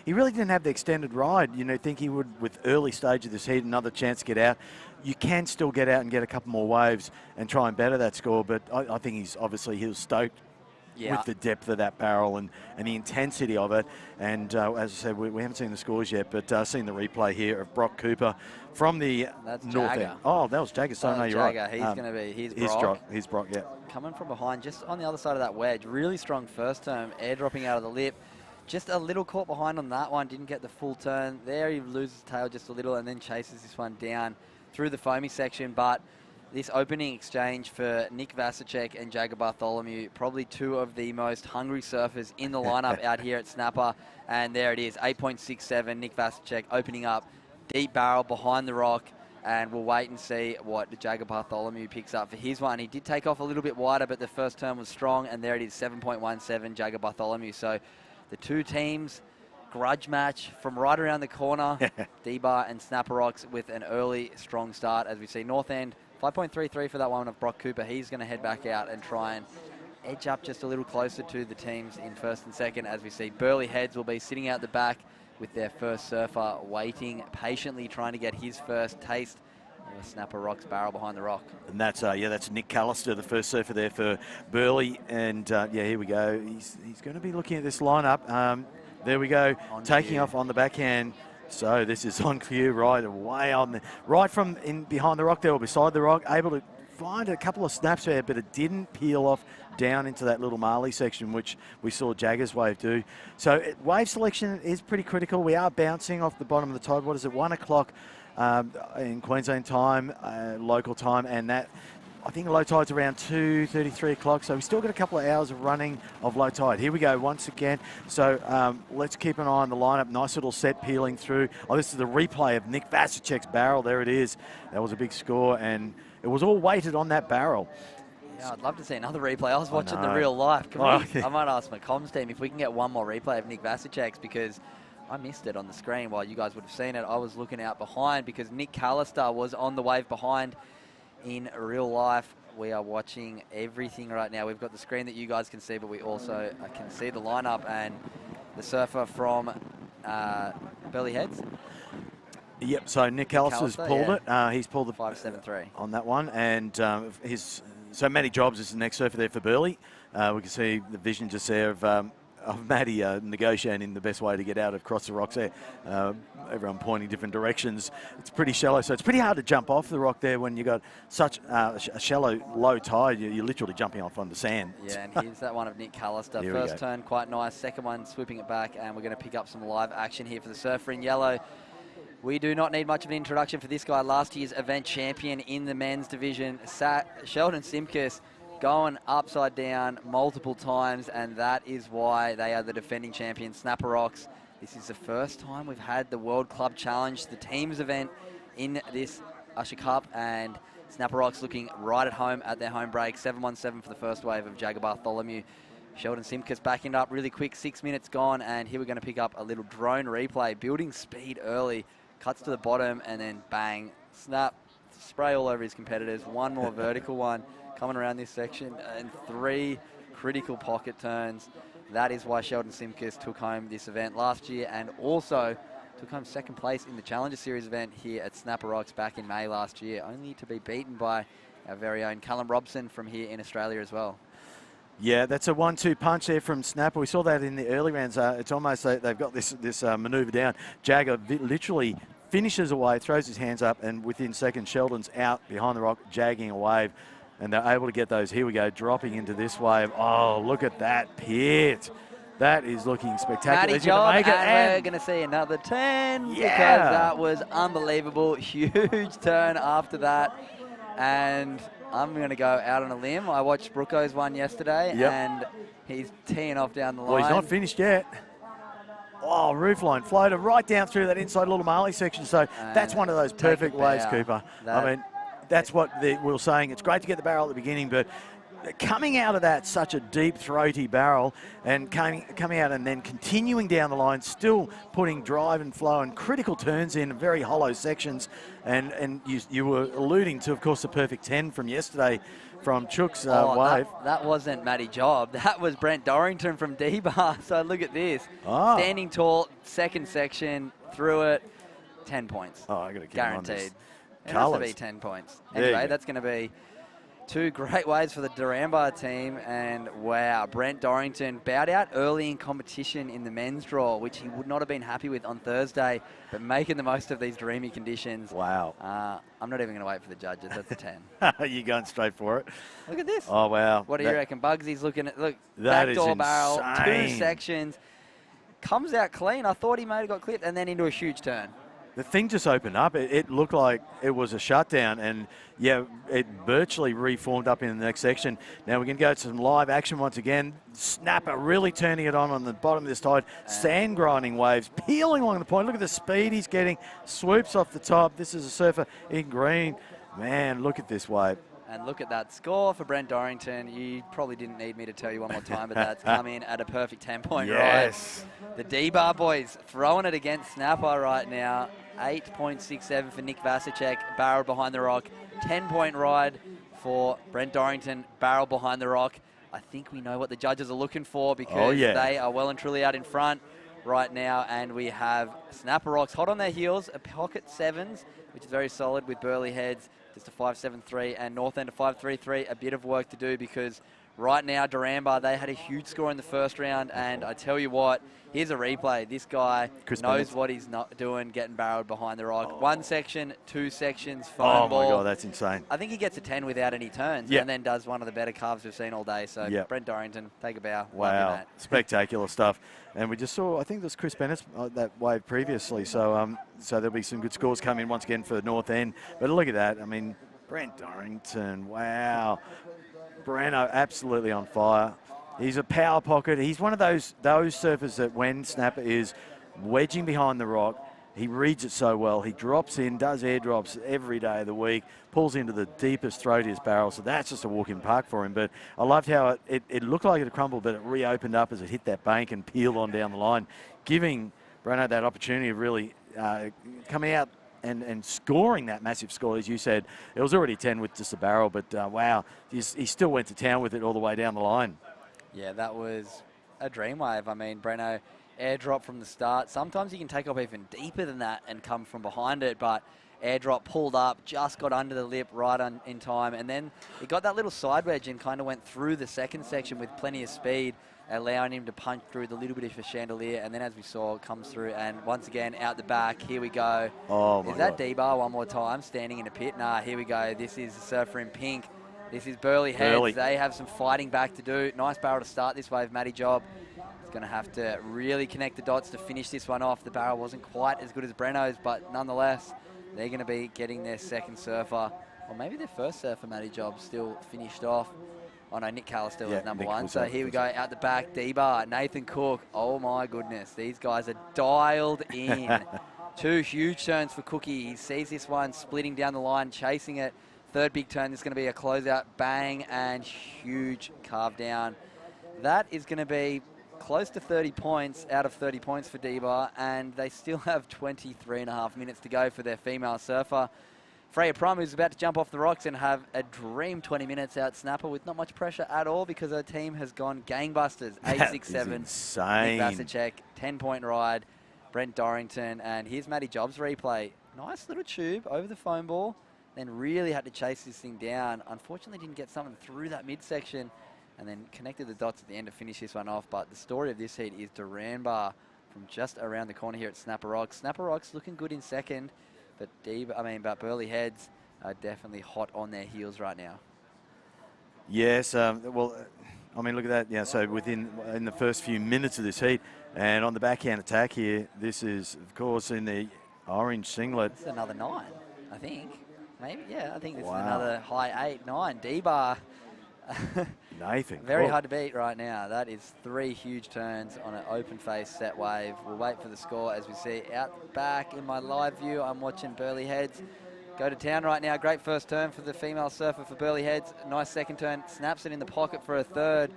really didn't have the extended ride. You know, think he would, with early stage of this heat, another chance to get out. You can still get out and get a couple more waves and try and better that score, but I think he was stoked with the depth of that barrel and the intensity of it. And as I said, we haven't seen the scores yet, but seen the replay here of Brock Cooper from the north end. Oh, that was Jagger. So no, you're right. He's going to be. He's Brock. He's Brock. Yeah. Coming from behind, just on the other side of that wedge. Really strong first turn, airdropping out of the lip. Just a little caught behind on that one. Didn't get the full turn. There he loses tail just a little and then chases this one down through the foamy section. But this opening exchange for Nick Vasicek and Jagger Bartholomew, probably two of the most hungry surfers in the lineup out here at Snapper. And there it is, 8.67, Nick Vasicek opening up, deep barrel behind the rock. And we'll wait and see what Jagger Bartholomew picks up for his one. He did take off a little bit wider, but the first turn was strong. And there it is, 7.17, Jagger Bartholomew. So the two teams, grudge match from right around the corner. D-Bar and Snapper Rocks with an early, strong start. As we see, North End, 5.33 for that one of Brock Cooper. He's going to head back out and try and edge up just a little closer to the teams in first and second. As we see, Burley Heads will be sitting out the back with their first surfer waiting patiently, trying to get his first taste of a Snapper Rocks barrel behind the rock. And that's Nick Callister, the first surfer there for Burley. And here we go. He's going to be looking at this lineup. There we go, taking off on the backhand. So this is on cue, right away right from in behind the rock there or beside the rock, able to find a couple of snaps there, but it didn't peel off down into that little Marley section, which we saw Jagger's wave do. So wave selection is pretty critical. We are bouncing off the bottom of the tide. What is it, 1 o'clock in Queensland time, local time, and that, I think low tide's around 2:30, 3 o'clock, so we've still got a couple of hours of running of low tide. Here we go once again. So let's keep an eye on the lineup. Nice little set peeling through. Oh, this is the replay of Nick Vasicek's barrel. There it is. That was a big score, and it was all weighted on that barrel. Yeah, I'd love to see another replay. I was watching the real life. I might ask my comms team if we can get one more replay of Nick Vasicek's, because I missed it on the screen while you guys would have seen it. I was looking out behind because Nick Callister was on the wave behind. In real life, we are watching everything right now. We've got the screen that you guys can see, but we also can see the lineup and the surfer from Burley Heads. Yep, so Nick Callister's pulled it. He's pulled the 5.73 on that one. And so Matty Jobs is the next surfer there for Burley. We can see the vision just there of Matty negotiating the best way to get out across the rocks there. Everyone pointing different directions. It's pretty shallow, so it's pretty hard to jump off the rock there when you've got such a shallow, low tide. You're literally jumping off on the sand. Yeah, and here's that one of Nick Callister. First turn, quite nice. Second one, swooping it back, and we're going to pick up some live action here for the surfer in yellow. We do not need much of an introduction for this guy. Last year's event champion in the men's division, Sheldon Simkus, going upside down multiple times, and that is why they are the defending champions, Snapper Rocks. This is the first time we've had the World Club Challenge, the teams event in this Usher Cup, and Snapper Rocks looking right at home at their home break. 7-1-7 for the first wave of Jagger Bartholomew. Sheldon Simkus backing it up really quick, 6 minutes gone, and here we're going to pick up a little drone replay, building speed early, cuts to the bottom, and then bang, snap, spray all over his competitors. One more vertical one coming around this section, and 3 critical pocket turns. That is why Sheldon Simkus took home this event last year, and also took home second place in the Challenger Series event here at Snapper Rocks back in May last year, only to be beaten by our very own Callum Robson from here in Australia as well. Yeah, that's a 1-2 punch there from Snapper. We saw that in the early rounds. It's almost like they've got this manoeuvre down. Jagger literally finishes away, throws his hands up, and within seconds, Sheldon's out behind the rock, jagging a wave. And they're able to get those, here we go, dropping into this wave. Oh, look at that pit. That is looking spectacular. Matty job, and we're going to see another 10 because that was unbelievable. Huge turn after that. And I'm going to go out on a limb. I watched Brooko's one yesterday, and he's teeing off down the line. Well, he's not finished yet. Oh, roofline floater right down through that inside little Marley section. So that's one of those perfect waves, Cooper. I mean, that's what we were saying. It's great to get the barrel at the beginning, but coming out of that, such a deep, throaty barrel, and coming out and then continuing down the line, still putting drive and flow and critical turns in very hollow sections. And you were alluding to, of course, the perfect 10 from yesterday from Chook's wave. That wasn't Matty Job. That was Brent Dorrington from D-Bar. So look at this. Standing tall, second section, through it, 10 points. Oh, I got to get guaranteed. It has to be 10 points. Anyway, that's going to be 2 great waves for the Duranbar team. And wow, Brent Dorrington bowed out early in competition in the men's draw, which he would not have been happy with on Thursday, but making the most of these dreamy conditions. Wow. I'm not even going to wait for the judges. That's a 10. You're going straight for it. Look at this. Oh, wow. What do you reckon? Bugsy's looking at, look, that backdoor barrel, insane. 2 sections. Comes out clean. I thought he may have got clipped, and then into a huge turn. The thing just opened up. It looked like it was a shutdown, and yeah, it virtually reformed up in the next section. Now we're going to go to some live action once again. Snapper really turning it on the bottom of this tide. Sand grinding waves, peeling along the point. Look at the speed he's getting. Swoops off the top. This is a surfer in green. Man, look at this wave. And look at that score for Brent Dorrington. You probably didn't need me to tell you one more time, but that's come in at a perfect 10-point ride. The D-Bar boys throwing it against Snapper right now. 8.67 for Nick Vasicek, barrel behind the rock. 10-point ride for Brent Dorrington, barrel behind the rock. I think we know what the judges are looking for because they are well and truly out in front right now. And we have Snapper Rocks hot on their heels, a pocket 7s, which is very solid with Burley Heads. Just a 5.73 and North End a 5.33. A bit of work to do because right now Duranbar, they had a huge score in the first round, and I tell you what, here's a replay. This guy knows what he's not doing, getting barreled behind the rock. 1 section, 2 sections, foam ball. Oh my God, that's insane. I think he gets a 10 without any turns, and then does one of the better carves we've seen all day. So Brent Dorrington, take a bow. Wow, spectacular stuff. And we just saw, I think it was Chris Bennett's that wave previously. So so there'll be some good scores coming in once again for North End. But look at that. I mean, Brent Dorrington, wow. Breno absolutely on fire. He's a power pocket. He's one of those surfers that when Snapper is wedging behind the rock, he reads it so well. He drops in, does airdrops every day of the week, pulls into the deepest, throatiest barrel. So that's just a walk in the park for him. But I loved how it looked like it crumbled, but it reopened up as it hit that bank and peeled on down the line, giving Breno that opportunity of really coming out and scoring that massive score. As you said, it was already 10 with just a barrel, but wow, he still went to town with it all the way down the line. Yeah, that was a dream wave. I mean, Breno, airdrop from the start. Sometimes you can take off even deeper than that and come from behind it, but airdrop pulled up, just got under the lip right in time, and then he got that little side wedge and kind of went through the second section with plenty of speed, allowing him to punch through the little bit of a chandelier, and then as we saw, comes through, and once again, out the back, here we go. Oh my Is that God. D-Bar one more time, standing in a pit? Nah, here we go. This is the surfer in pink. This is Burley Heads. They have some fighting back to do. Nice barrel to start this wave, Matty Job. going to have to really connect the dots to finish this one off. The barrel wasn't quite as good as Breno's, but nonetheless, they're going to be getting their second surfer, or maybe their first surfer, Matty Jobs, still finished off. Oh no, Nick Callister was number one. So here we go, out the back, D-Bar, Nathan Cook. Oh my goodness, these guys are dialed in. 2 huge turns for Cookie. He sees this one splitting down the line, chasing it. Third big turn, this is going to be a closeout, bang, and huge carve down. That is going to be close to 30 points out of 30 points for D-Bar, and they still have 23.5 minutes to go for their female surfer. Freya Prum, who's about to jump off the rocks and have a dream 20 minutes out snapper with not much pressure at all because her team has gone gangbusters. 8-6-7. Insane. Nick Vasicek, 10-point ride. Brent Dorrington, and here's Matty Jobs replay. Nice little tube over the foam ball, then really had to chase this thing down. Unfortunately didn't get something through that midsection, and then connected the dots at the end to finish this one off. But the story of this heat is Duranbar from just around the corner here at Snapper Rocks. Snapper Rocks looking good in second, but Burleigh Heads are definitely hot on their heels right now. Yes, well, I mean, look at that. Yeah, so in the first few minutes of this heat, and on the backhand attack here, this is, of course, in the orange singlet. This is another 9, I think. Maybe, yeah, I think this is another high 8, 9. D-Bar. Nathan. Very hard to beat right now. That is 3 huge turns on an open face set wave. We'll wait for the score as we see out back in my live view. I'm watching Burleigh Heads go to town right now. Great first turn for the female surfer for Burleigh Heads. Nice second turn. Snaps it in the pocket for a third.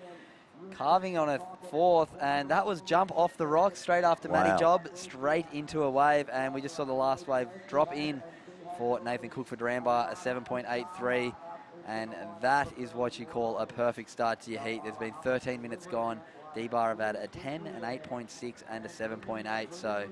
Carving on a fourth, and that was jump off the rocks straight after Matty Job, straight into a wave, and we just saw the last wave drop in for Nathan Cook for Duranbar, a 7.83, and that is what you call a perfect start to your heat. There's been 13 minutes gone. D-Bar have had a 10, an 8.6, and a 7.8, so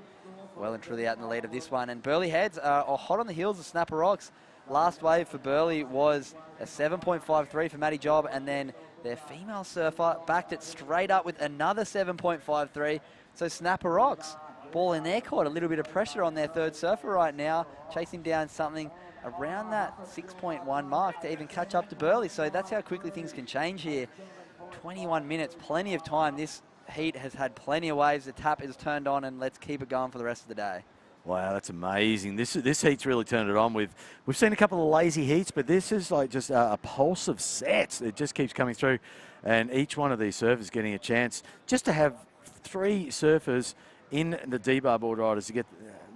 well and truly out in the lead of this one. And Burleigh Heads are hot on the heels of Snapper Rocks. Last wave for Burleigh was a 7.53 for Matty Job, and then their female surfer backed it straight up with another 7.53. So Snapper Rocks, ball in their court, a little bit of pressure on their third surfer right now, chasing down something around that 6.1 mark to even catch up to Burleigh. So that's how quickly things can change here. 21 minutes, plenty of time. This heat has had plenty of waves. The tap is turned on, and let's keep it going for the rest of the day. Wow, that's amazing. This heat's really turned it on. We've seen a couple of lazy heats, but this is like just a pulse of sets. It just keeps coming through, and each one of these surfers getting a chance just to have 3 surfers in the D-Bar board riders to get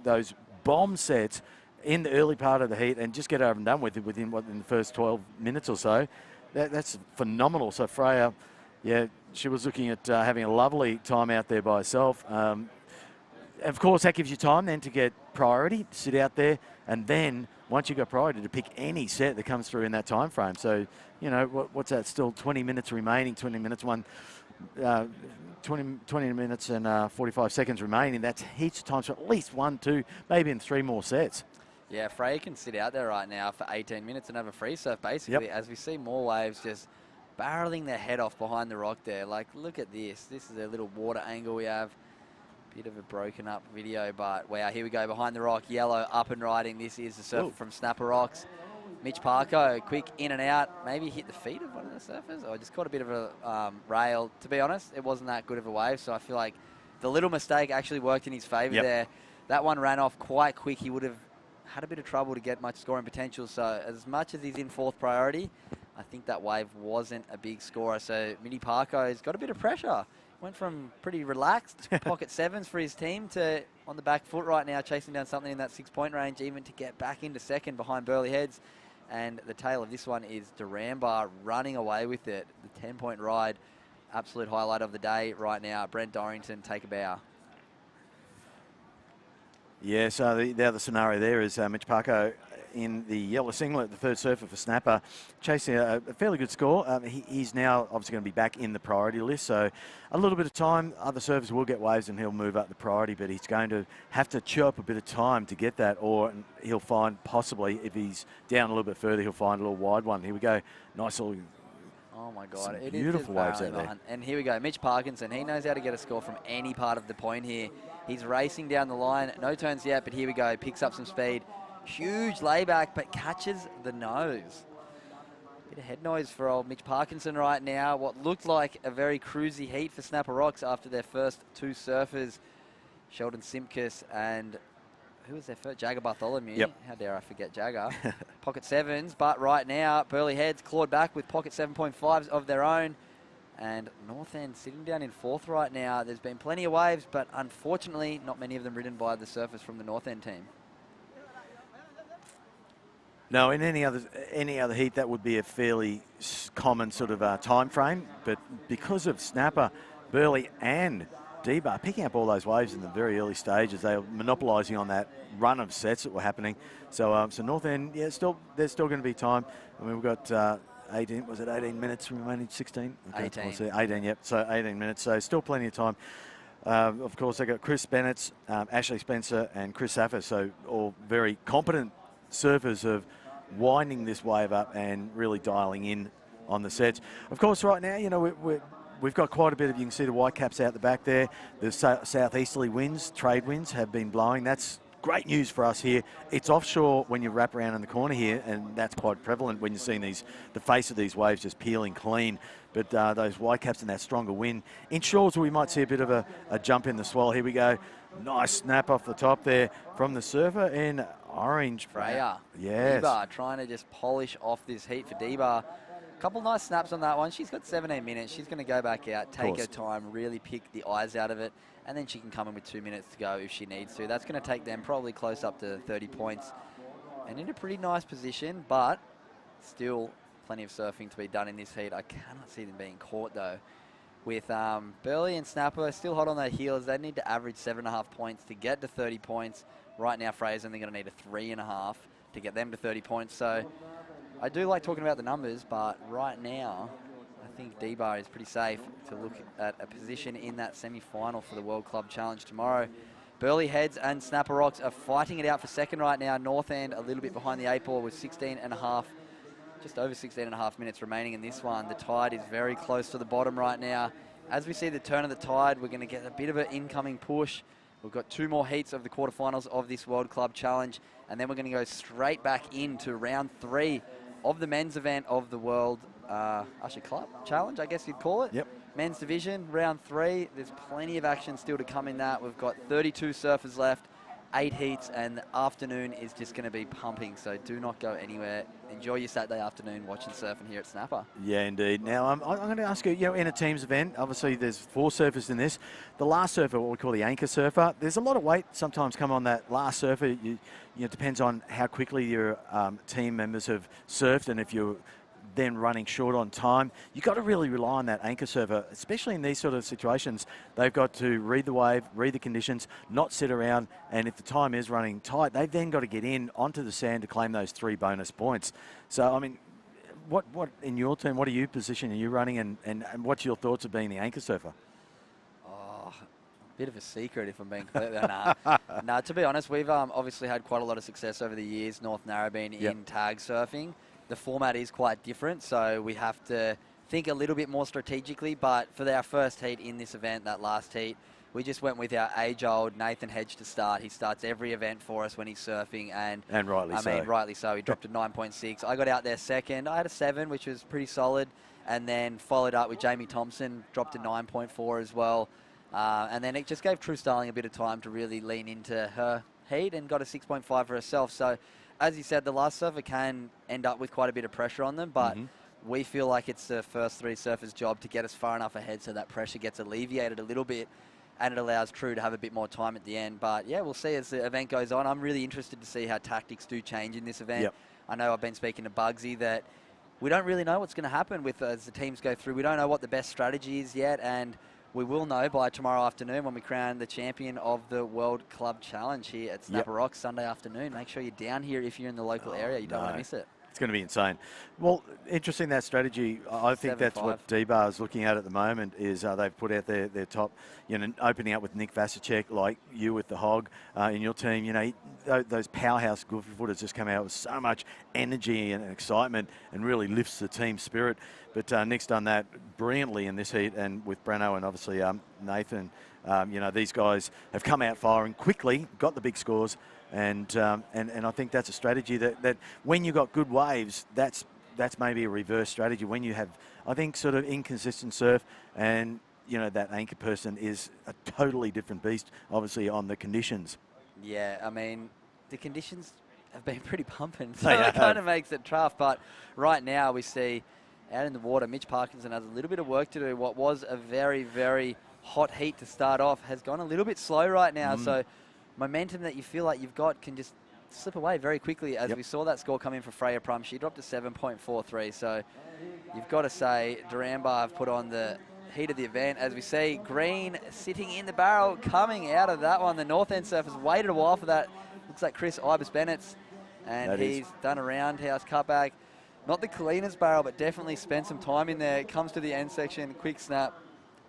those bomb sets in the early part of the heat and just get over and done with it within the first 12 minutes or so. That's phenomenal. So Freya, yeah, she was looking at having a lovely time out there by herself. Of course, that gives you time then to get priority, sit out there, and then once you've got priority to pick any set that comes through in that time frame. So, you know, what's that? Still 20 minutes remaining, 20 minutes, 20 minutes and 45 seconds remaining. That's heaps of time, so at least 1, 2, maybe in 3 more sets. Yeah, Freya can sit out there right now for 18 minutes and have a free surf, basically, as we see more waves just barreling their head off behind the rock there. Like, look at this. This is a little water angle we have. Bit of a broken up video, but wow, here we go behind the rock. Yellow up and riding. This is the surfer from Snapper Rocks. Mitch Parko, quick in and out. Maybe hit the feet of one of the surfers, or just caught a bit of a rail. To be honest, it wasn't that good of a wave, so I feel like the little mistake actually worked in his favour there. That one ran off quite quick. He would have had a bit of trouble to get much scoring potential, so as much as he's in 4th priority, I think that wave wasn't a big scorer. So Mitty Parko's got a bit of pressure. Went from pretty relaxed pocket 7s for his team to on the back foot right now, chasing down something in that 6-point range, even to get back into second behind Burleigh Heads. And the tail of this one is Duranbar running away with it. The 10-point ride, absolute highlight of the day right now. Brent Dorrington, take a bow. Yeah, so the other scenario there is Mitch Parko in the yellow singlet, the third surfer for Snapper, chasing a fairly good score. He's now obviously going to be back in the priority list, so a little bit of time. Other surfers will get waves and he'll move up the priority, but he's going to have to chew up a bit of time to get that, or he'll find possibly, if he's down a little bit further, he'll find a little wide one. Here we go. Nice little... Oh my God, it beautiful waves out there. And here we go, Mitch Parkinson. He knows how to get a score from any part of the point here. He's racing down the line. No turns yet, but here we go. Picks up some speed. Huge layback, but catches the nose. Bit of head noise for old Mitch Parkinson right now. What looked like a very cruisy heat for Snapper Rocks after their first two surfers, Sheldon Simkus and who was their first? Jagger Bartholomew. Yep. How dare I forget Jagger. Pocket 7s, but right now, Burley Heads clawed back with pocket 7.5s of their own. And North End sitting down in 4th right now. There's been plenty of waves, but unfortunately, not many of them ridden by the surfers from the North End team. No, in any other heat, that would be a fairly common sort of time frame. But because of Snapper, Burley and D-Bar picking up all those waves in the very early stages, they were monopolising on that run of sets that were happening. So, so North End, yeah, there's still going to be time. I mean, we've got 18, was it 18 minutes remaining? 16? 18. 18, yep. So 18 minutes. So still plenty of time. Of course, they've got Chris Bennett, Ashley Spencer, and Chris Saffer. So all very competent surfers of winding this wave up and really dialing in on the sets. Of course, right now, you know, we've got quite a bit of, you can see the white caps out the back there. The southeasterly winds, trade winds, have been blowing. That's great news for us here. It's offshore when you wrap around in the corner here, and that's quite prevalent when you're seeing the face of these waves just peeling clean. But those white caps and that stronger wind. Inshores, we might see a bit of a jump in the swell. Here we go. Nice snap off the top there from the surfer in orange. Freya. Yes. D-Bar trying to just polish off this heat for D-Bar. Couple nice snaps on that one. She's got 17 minutes. She's going to go back out, take her time, really pick the eyes out of it, and then she can come in with 2 minutes to go if she needs to. That's going to take them probably close up to 30 points. And in a pretty nice position, but still plenty of surfing to be done in this heat. I cannot see them being caught, though. With Burley and Snapper still hot on their heels, they need to average 7.5 points to get to 30 points. Right now, Freya's only going to need a 3.5 to get them to 30 points. So I do like talking about the numbers, but right now, I think D-Bar is pretty safe to look at a position in that semi-final for the World Club Challenge tomorrow. Burley Heads and Snapper Rocks are fighting it out for second right now. North End a little bit behind the 8 ball with 16.5, just over 16.5 minutes remaining in this one. The tide is very close to the bottom right now. As we see the turn of the tide, we're going to get a bit of an incoming push. We've got 2 more heats of the quarterfinals of this World Club Challenge, and then we're going to go straight back into round 3 of the men's event of the World Usher Cup Challenge, I guess you'd call it. Yep. Men's division, round 3. There's plenty of action still to come in that. We've got 32 surfers left, 8 heats, and the afternoon is just going to be pumping, so do not go anywhere. Enjoy your Saturday afternoon watching surfing here at Snapper. Yeah, indeed. Now, I'm going to ask you, you know, in a team's event, obviously there's 4 surfers in this. The last surfer, what we call the anchor surfer, there's a lot of weight sometimes come on that last surfer. You know, it depends on how quickly your team members have surfed, and if you're then running short on time, you've got to really rely on that anchor surfer, especially in these sort of situations. They've got to read the wave, read the conditions, not sit around, and if the time is running tight, they've then got to get in onto the sand to claim those 3 bonus points. So, I mean, what in your team, what are you position are you running, and what's your thoughts of being the anchor surfer? Oh, a bit of a secret if I'm being completely No, to be honest, we've obviously had quite a lot of success over the years, North Narrabeen, in tag surfing. The format is quite different, so we have to think a little bit more strategically, but for our first heat in this event, that last heat, we just went with our age-old Nathan Hedge to start. He starts every event for us when he's surfing, and rightly so. I mean, rightly so. He dropped a 9.6. I got out there second. I had a 7, which was pretty solid, and then followed up with Jamie Thompson, dropped a 9.4 as well. And then it just gave True Starling a bit of time to really lean into her heat and got a 6.5 for herself. So, as you said, the last surfer can end up with quite a bit of pressure on them, but we feel like it's the first 3 surfers' job to get us far enough ahead so that pressure gets alleviated a little bit, and it allows True to have a bit more time at the end. But yeah, we'll see as the event goes on. I'm really interested to see how tactics do change in this event. Yep. I know I've been speaking to Bugsy that we don't really know what's going to happen with as the teams go through. We don't know what the best strategy is yet, and we will know by tomorrow afternoon when we crown the champion of the World Club Challenge here at Snapper Rocks Sunday afternoon. Make sure you're down here if you're in the local area. You don't want to miss it. It's going to be insane. Well, interesting, that strategy. I think that's what D-Bar is looking at the moment, is they've put out their top, you know, opening up with Nick Vasicek, like you with the Hog in your team. You know, those powerhouse goofy footers just come out with so much energy and excitement and really lifts the team spirit. But Nick's done that brilliantly in this heat, and with Breno and obviously Nathan, you know, these guys have come out firing quickly, got the big scores, and I think that's a strategy that when you've got good waves, that's that's maybe a reverse strategy when you have, I think, sort of inconsistent surf, and you know that anchor person is a totally different beast, obviously on the conditions. Yeah, I mean, the conditions have been pretty pumping, so They it kind have. of makes it tough. But right now we see out in the water, Mitch Parkinson has a little bit of work to do. What was a very, very hot heat to start off has gone a little bit slow right now. So momentum that you feel like you've got can just slip away very quickly, as we saw that score come in for Freya Prum. She dropped to 7.43. So you've got to say Duranbar have put on the heat of the event. As we see Green sitting in the barrel, coming out of that one. The North End surfers waited a while for that. Looks like Chris Ibis-Bennett's, and he's done a roundhouse cutback. Not the cleanest barrel, but definitely spent some time in there. It comes to the end section, quick snap.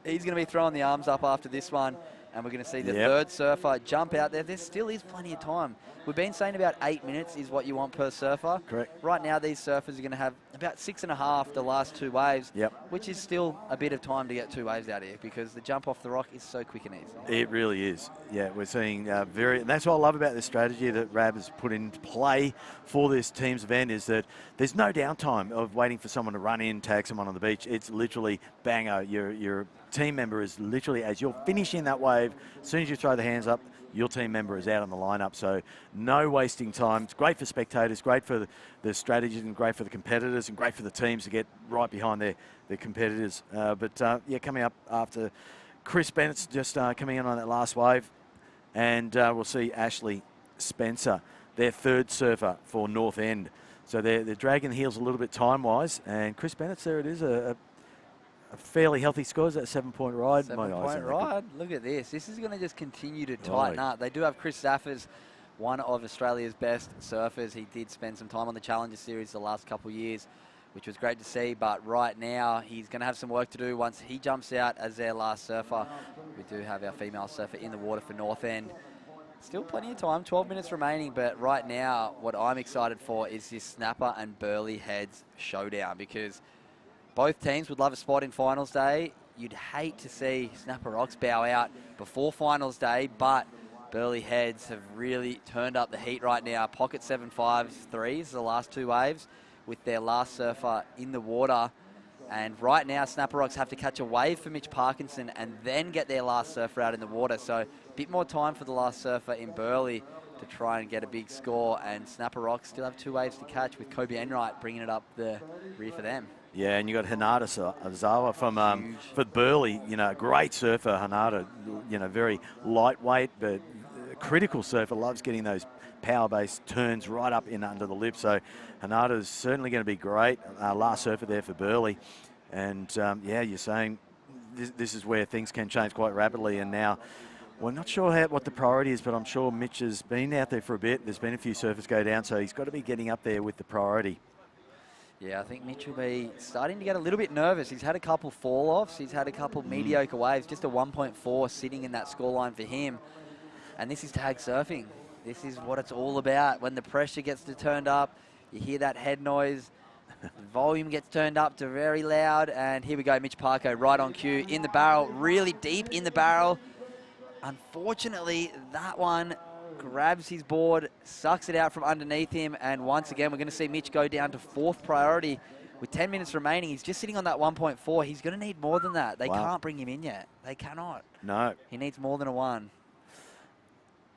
He's going to be throwing the arms up after this one, and we're going to see the third surfer jump out there. There still is plenty of time. We've been saying about 8 minutes is what you want per surfer. Correct. Right now, these surfers are going to have about 6.5 the last two waves, which is still a bit of time to get two waves out here because the jump off the rock is so quick and easy. It really is. Yeah, we're seeing and that's what I love about this strategy that Rab has put into play for this team's event, is that there's no downtime of waiting for someone to run in, tag someone on the beach. It's literally banger. Your team member is literally, as you're finishing that wave, as soon as you throw the hands up, your team member is out on the lineup. So no wasting time. It's great for spectators, great for the strategies, and great for the competitors, and great for the teams to get right behind their competitors. Yeah, coming up after Chris Bennett's just coming in on that last wave, and we'll see Ashley Spencer, their third surfer for North End. So they're dragging the heels a little bit time-wise, and Chris Bennett's there. It is a fairly healthy score. Is that 7-point ride? 7-point ride. Look at this. This is going to just continue to tighten up. They do have Chris Zaffers, one of Australia's best surfers. He did spend some time on the Challenger Series the last couple of years, which was great to see. But right now, he's going to have some work to do once he jumps out as their last surfer. We do have our female surfer in the water for North End. Still plenty of time, 12 minutes remaining. But right now, what I'm excited for is this Snapper and Burley Heads showdown, because both teams would love a spot in finals day. You'd hate to see Snapper Rocks bow out before finals day, but Burley Heads have really turned up the heat right now. Pocket 7.53s, the last two waves, with their last surfer in the water. And right now, Snapper Rocks have to catch a wave for Mitch Parkinson and then get their last surfer out in the water. So a bit more time for the last surfer in Burley to try and get a big score. And Snapper Rocks still have two waves to catch, with Kobe Enright bringing it up the rear for them. Yeah, and you got Hanada Azawa from for Burley. You know, a great surfer, Hanada. You know, very lightweight but critical surfer. Loves getting those power-based turns right up in under the lip. So Hanada's certainly going to be great. Last surfer there for Burley, and yeah, you're saying this is where things can change quite rapidly. And now we're not sure what the priority is, but I'm sure Mitch has been out there for a bit. There's been a few surfers go down, so he's got to be getting up there with the priority. Yeah, I think Mitch will be starting to get a little bit nervous. He's had a couple fall-offs. He's had a couple mediocre waves, just a 1.4 sitting in that scoreline for him. And this is tag surfing. This is what it's all about. When the pressure gets turned up, you hear that head noise, the volume gets turned up to very loud, and here we go, Mitch Parko right on cue, in the barrel, really deep in the barrel. Unfortunately, that one grabs his board, sucks it out from underneath him, and once again, we're going to see Mitch go down to fourth priority. With 10 minutes remaining, he's just sitting on that 1.4. He's going to need more than that. They can't bring him in yet. They cannot. No. He needs more than a 1.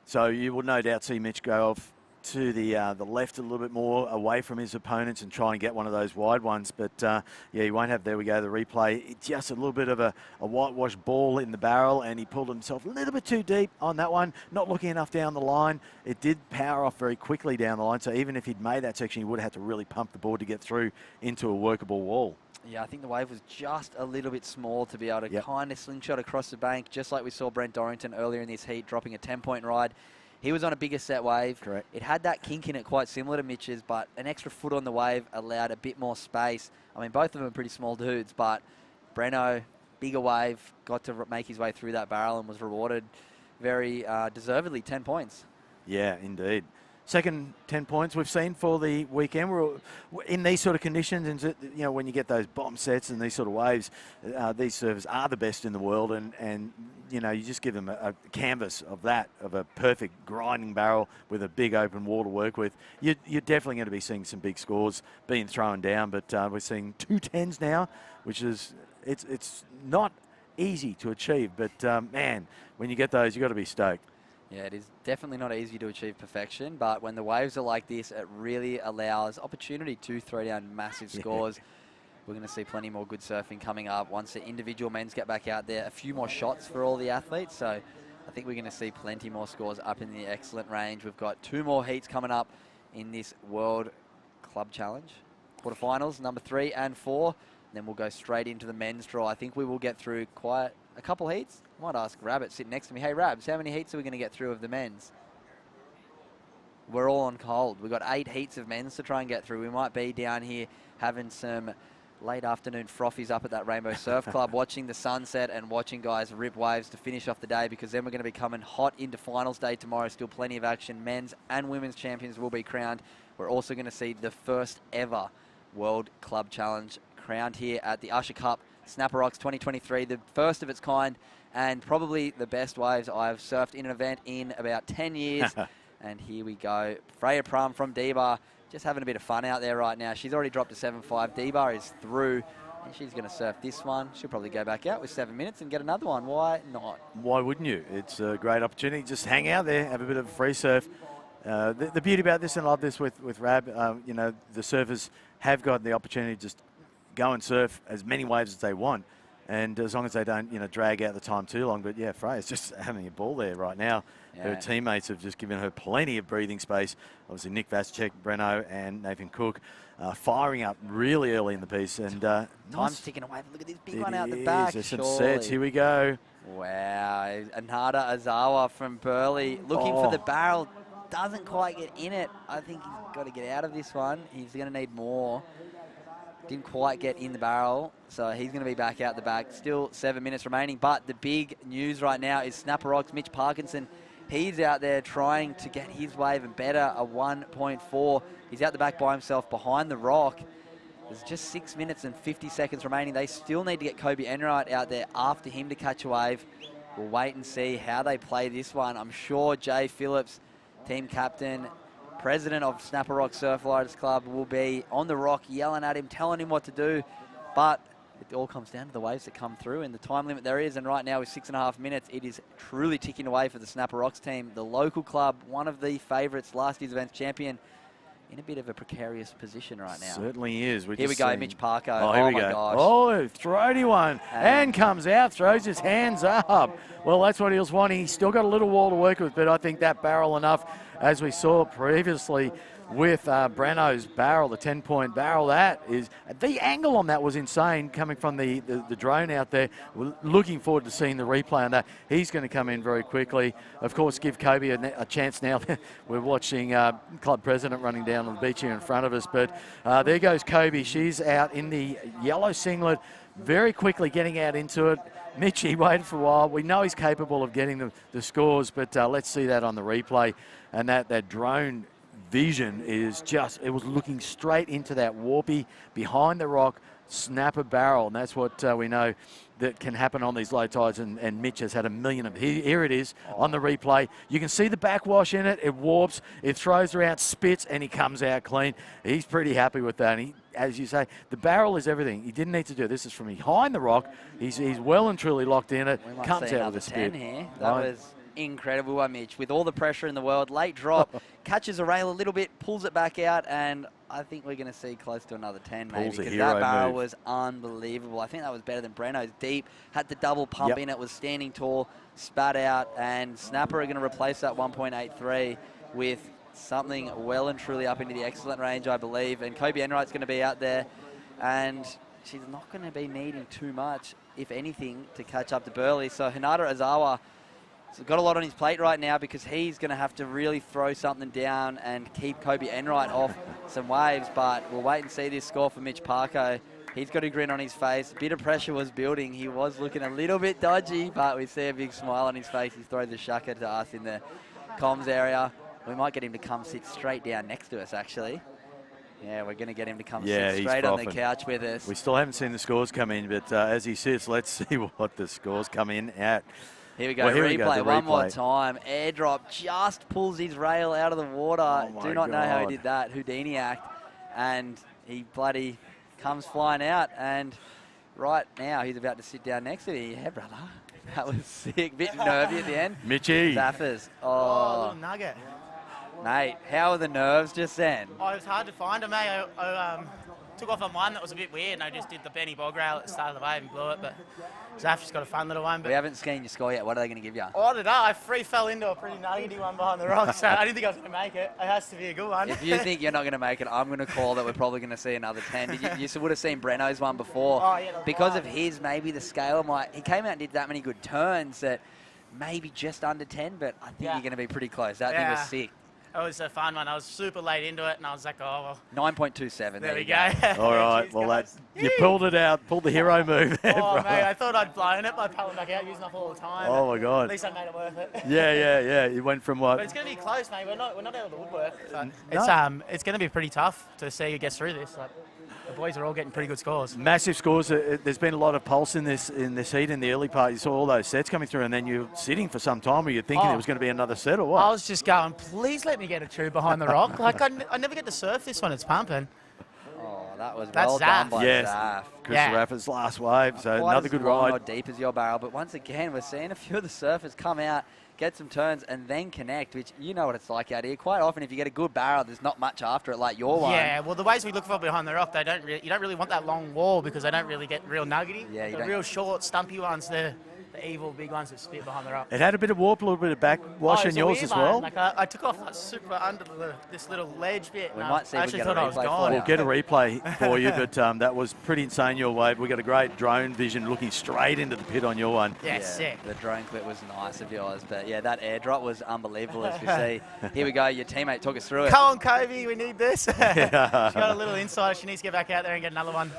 So you will no doubt see Mitch go off to the left a little bit more, away from his opponents, and try and get one of those wide ones. But yeah, he won't have, there we go, the replay. Just a little bit of a whitewash ball in the barrel, and he pulled himself a little bit too deep on that one, not looking enough down the line. It did power off very quickly down the line, so even if he'd made that section, he would have had to really pump the board to get through into a workable wall. Yeah, I think the wave was just a little bit small to be able to kind of slingshot across the bank, just like we saw Brent Dorrington earlier in this heat dropping a 10-point ride. He was on a bigger set wave. Correct. It had that kink in it quite similar to Mitch's, but an extra foot on the wave allowed a bit more space. I mean, both of them are pretty small dudes, but Breno, bigger wave, got to make his way through that barrel and was rewarded very deservedly 10 points. Yeah, indeed. second 10 points we've seen for the weekend. We're in these sort of conditions, and you know, when you get those bomb sets and these sort of waves, these servers are the best in the world, and you know, you just give them a canvas of that, of a perfect grinding barrel with a big open wall to work with. You're definitely going to be seeing some big scores being thrown down, but we're seeing 2 10s now, which is, it's not easy to achieve, but man, when you get those, you've got to be stoked. Yeah, it is definitely not easy to achieve perfection, but when the waves are like this, it really allows opportunity to throw down massive scores. We're going to see plenty more good surfing coming up once the individual men's get back out there. A few more shots for all the athletes, so I think we're going to see plenty more scores up in the excellent range. We've got 2 more heats coming up in this World Club Challenge. Quarterfinals, number 3 and 4. Then we'll go straight into the men's draw. I think we will get through quite a couple heats. I might ask Rabbit sitting next to me. Hey, Rabs, how many heats are we going to get through of the men's? We're all on cold. We've got 8 heats of men's to try and get through. We might be down here having some late afternoon frothies up at that Rainbow Surf Club, watching the sunset and watching guys rip waves to finish off the day, because then we're going to be coming hot into finals day tomorrow. Still plenty of action. Men's and women's champions will be crowned. We're also going to see the first ever World Club Challenge crowned here at the Usher Cup Snapper Rocks 2023, the first of its kind, and probably the best waves I've surfed in an event in about 10 years. And here we go. Freya Prum from D-Bar, just having a bit of fun out there right now. She's already dropped a 7.5. D-Bar is through, and she's going to surf this one. She'll probably go back out with 7 minutes and get another one. Why not? Why wouldn't you? It's a great opportunity. Just hang out there, have a bit of a free surf. The beauty about this, and I love this with Rab, you know, the surfers have got the opportunity to just go and surf as many waves as they want, and as long as they don't, you know, drag out the time too long. But yeah, Freya's just having a ball there right now. Yeah. Her teammates have just given her plenty of breathing space. Obviously, Nick Vasicek, Breno, and Nathan Cook firing up really early in the piece. And time's ticking away. Look at this big one out the back. There's some sets. Here we go. Wow. Anada Azawa from Burleigh looking for the barrel. Doesn't quite get in it. I think he's got to get out of this one. He's going to need more. Didn't quite get in the barrel, so he's going to be back out the back. Still 7 minutes remaining, but the big news right now is Snapper Rocks, Mitch Parkinson. He's out there trying to get his wave and better, a 1.4. He's out the back by himself behind the rock. There's just 6 minutes and 50 seconds remaining. They still need to get Kobe Enright out there after him to catch a wave. We'll wait and see how they play this one. I'm sure Jay Phillips, team captain, president of Snapper Rock Surf Lighters Club, will be on the rock yelling at him, telling him what to do. But it all comes down to the waves that come through and the time limit there is. And right now with 6.5 minutes, it is truly ticking away for the Snapper Rocks team. The local club, one of the favourites, last year's events champion, in a bit of a precarious position right now. Certainly is. Here we go, Mitch Parker. Oh, here we go. Gosh. Oh, throaty one. And comes out, throws his hands up. Well, that's what he was wanting. He's still got a little wall to work with, but I think that barrel enough, as we saw previously with Breno's barrel, the 10-point barrel, that is, the angle on that was insane coming from the drone out there. We're looking forward to seeing the replay on that. He's going to come in very quickly. Of course, give Kobe a chance now. We're watching club president running down on the beach here in front of us, but there goes Kobe. She's out in the yellow singlet, very quickly getting out into it. Mitch, he waited for a while. We know he's capable of getting the scores, but let's see that on the replay. And that drone vision is just, it was looking straight into that warpy behind the rock snapper barrel, and that's what we know that can happen on these low tides, and Mitch has had a million of. Here it is on the replay. You can see the backwash in it. It warps, it throws around, spits, and he comes out clean. He's pretty happy with that. And he, as you say, the barrel is everything. He didn't need to do it. This is from behind the rock. He's well and truly locked in it. Comes out with a spit. Here. That was incredible by Mitch. With all the pressure in the world, late drop, catches a rail a little bit, pulls it back out, and I think we're going to see close to another 10 maybe, because that barrel was unbelievable. I think that was better than Breno's. Deep, had the double pump in it, was standing tall, spat out, and Snapper are going to replace that 1.83 with something well and truly up into the excellent range, I believe. And Kobe Enright's going to be out there, and she's not going to be needing too much, if anything, to catch up to Burleigh. So Hinata Azawa has got a lot on his plate right now, because he's going to have to really throw something down and keep Kobe Enright off some waves. But we'll wait and see this score for Mitch Parko. He's got a grin on his face. A bit of pressure was building. He was looking a little bit dodgy, but we see a big smile on his face. He throws the shaka to us in the comms area. We might get him to come sit straight down next to us, actually. Yeah, we're going to get him to come Yeah, sit he's straight on the frothing. couch with us. We still haven't seen the scores come in, but as he sits, let's see what the scores come in at. Here we go, Well, replay the one more replay. time. Airdrop just pulls his rail out of the water. my Do not know how he God. did that. Houdini act. And he bloody comes flying out. And right now he's about to sit down next to me. Yeah, brother. That was sick. Bit nervy at the end. Mitchie. Zaffers. Oh, little nugget. Mate, how are the nerves just then? Oh, it was hard to find him, eh? I took off on one that was a bit weird, and I just did the Benny bog rail at the start of the wave and blew it, but Zaff just got a fun little one. But We haven't seen your score yet. What are they going to give you? oh, I don't know. I free fell into a pretty nuggety one behind the rock, so I didn't think I was going to make it. It has to be a good one. If you think you're not going to make it, I'm going to call that we're probably going to see another 10. You would have seen Breno's one before. Oh, yeah, that's because right. of his, maybe the scale might... He came out and did that many good turns that maybe just under 10, but I think you're going to be pretty close. That thing was sick. It was a fun one. I was super late into it, and I was like, oh, well. 9.27. There we go. All right, well, you pulled it out, pulled the hero move there, Oh, bro. mate, I thought I'd blown it by paddling back out, using up all the time. Oh, but my God. At least I made it worth it. Yeah. You went from what? But it's going to be close, mate. We're not out of the woodwork. But No. it's going to be pretty tough to see who gets through this. Like, the boys are all getting pretty good scores. Massive scores. There's been a lot of pulse in this heat in the early part. You saw all those sets coming through, and then you're sitting for some time. Were you thinking Oh. there was going to be another set or what? I was just going, please let me get a tube behind the rock. Like, I never get to surf this when it's pumping. Oh, that was That's well done by Yes, Zaff. Chris Raffer's last wave, so Quite another as good long ride. or deep as your barrel, but once again, we're seeing a few of the surfers come out, get some turns, and then connect, which you know what it's like out here. Quite often, if you get a good barrel, there's not much after it like your one. Yeah, well, the waves we look for behind the rock, you don't really want that long wall because they don't really get real nuggety. Yeah, you the don't- real short, stumpy ones, they're the evil big ones that spit behind the rock. It had a bit of warp, a little bit of back wash Oh, in it's a yours weird as one. well. Like I took off like, super under this little ledge bit. We and might see I if we actually get a thought I was replay gone. We'll get a replay for you, but that was pretty insane, your wave. We got a great drone vision looking straight into the pit on your one. Yeah, sick. The drone clip was nice of yours, but yeah, that airdrop was unbelievable as we see. Here we go, your teammate took us through it. Come on, Kobe, we need this. She's Yeah. got a little insight. She needs to get back out there and get another one.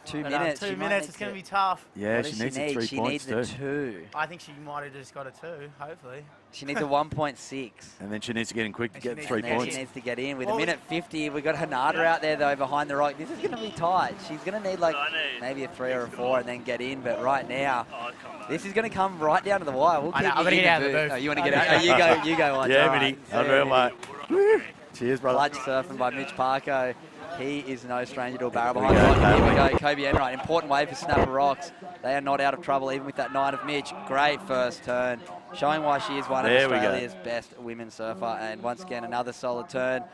2 But, minutes. 2 she might minutes, need it's going to- to be tough. Yeah, What she does needs the need? 3 She points needs the too. 2. I think she might have just got a 2, hopefully. She needs a 1.6. And then she needs to get in quick to get needs 3 And then points. she needs to get in with Well, a minute 50. We've got Hanada out there though behind the rock. This is going to be tight. She's going to need like maybe a 3 or a 4 and then get in. But right now, this is going to come right down to the wire. We'll I keep know, you I'm gonna in get out the of the booth. booth. Oh, you want to get out? Oh, you go on. Yeah, All right. Mitty. Unreal, mate. Woo. Cheers, brother. Clutch surfing by Mitch Parko. He is no stranger to a barrel Here we behind the go, rock. Here we go, Kobe Enright. Important wave for Snapper Rocks. They are not out of trouble even with that 9 of Mitch. Great first turn, showing why she is one of There we go. Australia's best women surfer. And once again, another solid turn.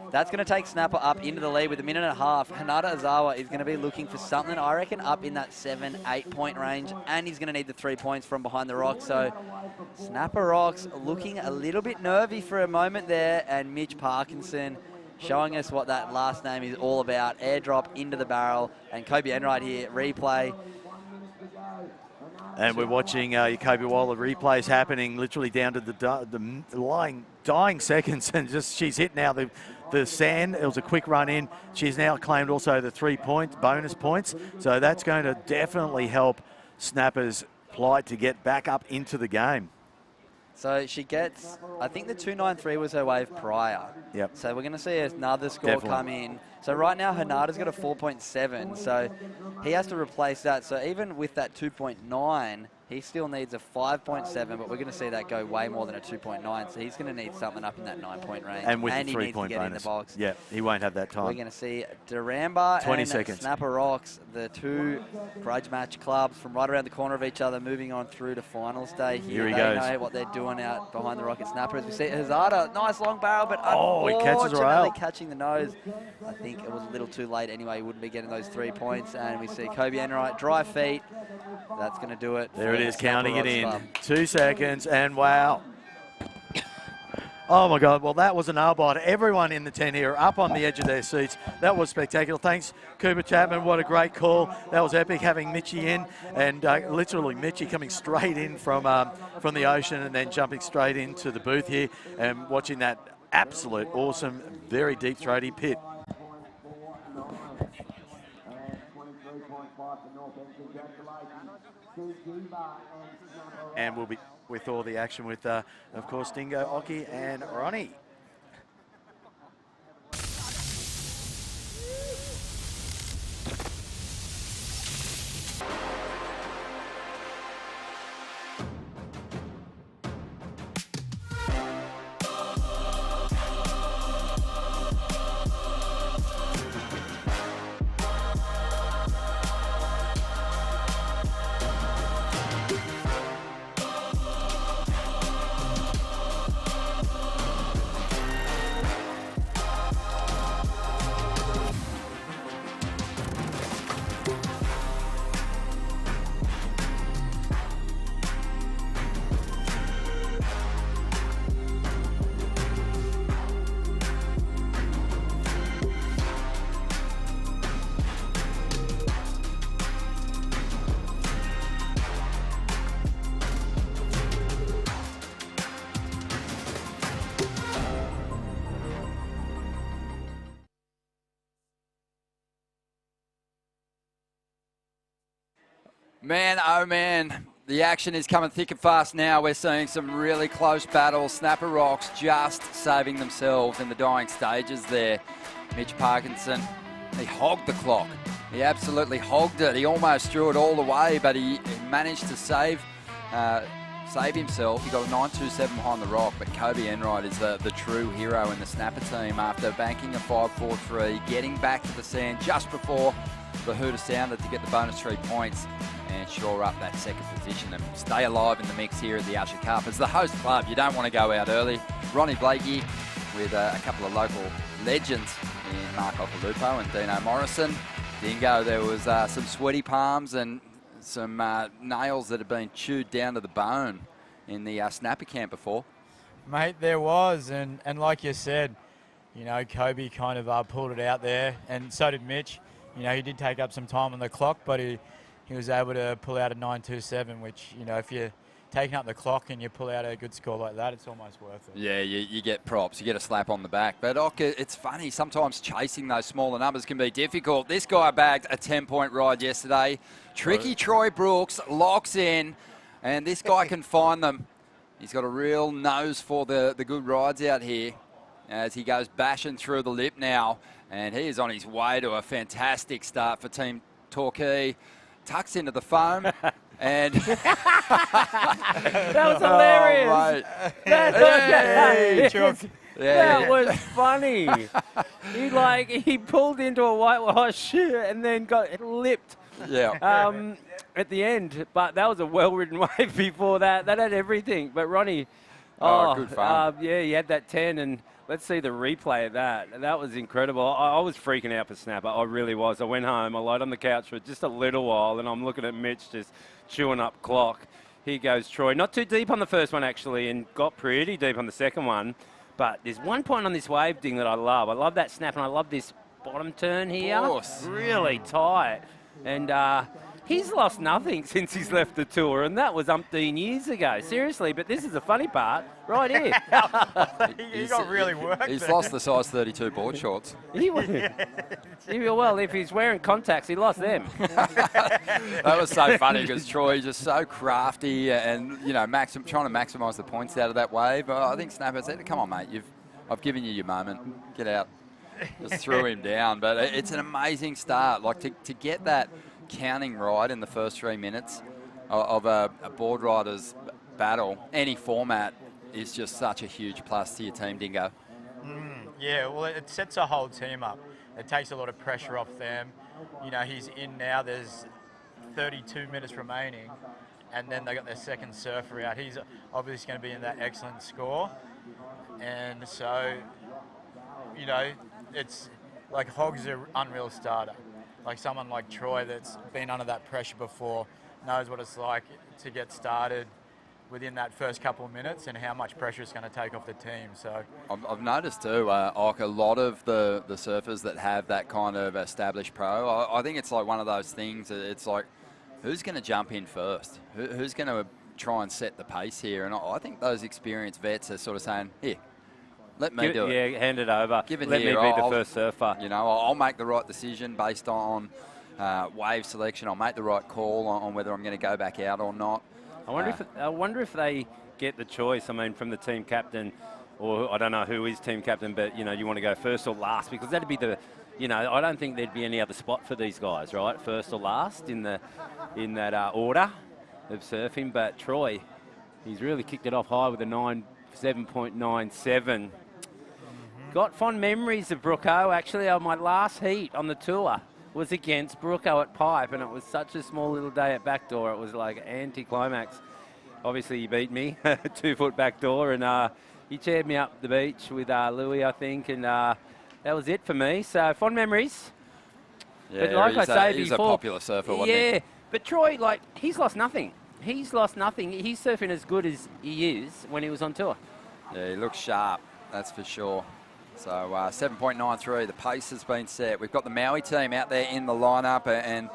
That's going to take Snapper up into the lead with a minute and a half. Hanada Azawa is going to be looking for something, I reckon, up in that 7-8 point range. And he's going to need the 3 points from behind the rock. So Snapper Rocks looking a little bit nervy for a moment there. And Mitch Parkinson showing us what that last name is all about. Airdrop into the barrel. And Kobe Enright here, replay. And we're watching Jacoby while the replay's happening, literally down to the dying seconds, and just she's hit now the sand. It was a quick run in. She's now claimed also the 3 bonus points, so that's going to definitely help Snapper's plight to get back up into the game. So she gets, I think the 293 was her wave prior. Yep. So we're going to see another score Definitely. come in. So right now, Hanada's got a 4.7. So he has to replace that. So even with that 2.9, he still needs a 5.7, but we're going to see that go way more than a 2.9. So he's going to need something up in that 9-point range. And with he the needs 3 to point get in the bonus. box. Yeah, he won't have that time. We're going to see Duramba 20 and seconds. Snapper Rocks, the 2 grudge match clubs from right around the corner of each other, moving on through to finals day. Here he they goes. know what they're doing out behind the Rocket Snapper. As we see Hazada, nice long barrel, but Oh, he catches her unfortunately out. catching the nose. I think it was a little too late anyway. He wouldn't be getting those 3 points. And we see Kobe Enright, dry feet. That's going to do it. There for it the is, Snapper counting it Rocks in. club. 2 seconds, and wow. Oh my God, well that was an arbite. Everyone in the tent here up on the edge of their seats. That was spectacular. Thanks, Cooper Chapman, what a great call. That was epic having Mitchie in, and literally Mitchie coming straight in from the ocean and then jumping straight into the booth here and watching that absolute awesome, very deep throaty pit. And we'll be with all the action with, of course, Dingo, Oki and Ronnie. Man, oh man, the action is coming thick and fast now. We're seeing some really close battles. Snapper Rocks just saving themselves in the dying stages there. Mitch Parkinson, he hogged the clock. He absolutely hogged it. He almost threw it all away, but he managed to save himself. He got a 9.27 behind the rock, but Kobe Enright is the true hero in the Snapper team after banking a 5.43, getting back to the sand just before the hooter sounded to get the bonus 3 points and shore up that second position and stay alive in the mix here at the Usher Cup. As the host club, you don't want to go out early. Ronnie Blakey with a couple of local legends in Mark Occhilupo and Dino Morrison. Dingo, there was some sweaty palms and some nails that had been chewed down to the bone in the Snapper camp before. Mate, there was, and like you said, you know, Kobe kind of pulled it out there, and so did Mitch. You know, he did take up some time on the clock, but he was able to pull out a 9.27, which, you know, if you're taking up the clock and you pull out a good score like that, it's almost worth it. Yeah, you get props, you get a slap on the back. But it's funny, sometimes chasing those smaller numbers can be difficult. This guy bagged a 10-point ride yesterday. Tricky Troy Brooks locks in, and this guy can find them. He's got a real nose for the good rides out here as he goes bashing through the lip now. And he is on his way to a fantastic start for Team Torquay. Tucks into the foam. And that was hilarious. That was funny. He pulled into a whitewash and then got lipped. Yeah. At the end, but that was a well-ridden wave before that. That had everything. But Ronnie, good fun. Yeah, he had that 10, and let's see the replay of that. That was incredible. I was freaking out for Snapper. I really was. I went home. I lied on the couch for just a little while, and I'm looking at Mitch just chewing up clock. Here goes Troy. Not too deep on the first one, actually, and got pretty deep on the second one. But there's one point on this wave thing that I love. I love that snap, and I love this bottom turn here. Of course. Really tight. And he's lost nothing since he's left the tour, and that was umpteen years ago. Seriously, but this is the funny part right here. He got really worked. He's lost the size 32 board shorts. Well, if he's wearing contacts, he lost them. That was so funny because Troy just so crafty and, you know, trying to maximise the points out of that wave. I think Snapper said, come on, mate, I've given you your moment. Get out. Just threw him down. But it's an amazing start. Like, to get that counting right in the first 3 minutes of a board rider's battle, any format, is just such a huge plus to your team, Dingo. Yeah, well, it sets a whole team up. It takes a lot of pressure off them. You know, he's in now. There's 32 minutes remaining, and then they got their second surfer out. He's obviously going to be in that excellent score. And so, you know, it's like Hogg's an unreal starter. Like someone like Troy that's been under that pressure before knows what it's like to get started within that first couple of minutes and how much pressure it's going to take off the team. So I've noticed too, a lot of the surfers that have that kind of established pro, I think it's like one of those things. It's like, who's going to jump in first? Who's going to try and set the pace here? And I think those experienced vets are sort of saying, here, let me do it. Yeah, hand it over. Give it Let here. me be the first surfer. You know, I'll make the right decision based on wave selection. I'll make the right call on whether I'm going to go back out or not. I wonder if they get the choice. I mean, from the team captain, or I don't know who is team captain, but you know, you want to go first or last, because that'd be the, you know, I don't think there'd be any other spot for these guys, right? First or last in that order of surfing. But Troy, he's really kicked it off high with a 7.97. Got fond memories of Brooko. Actually, on my last heat on the tour was against Brooko at Pipe, and it was such a small little day at backdoor. It was like anti-climax. Obviously, he beat me, 2 foot backdoor, and he chaired me up the beach with Louis, I think, and that was it for me. So, fond memories. Yeah, but like I say he's before, a popular surfer, wasn't he? Yeah, but Troy, like, he's lost nothing. He's lost nothing. He's surfing as good as he is when he was on tour. Yeah, he looks sharp, that's for sure. So 7.93, the pace has been set. We've got the Maui team out there in the lineup, and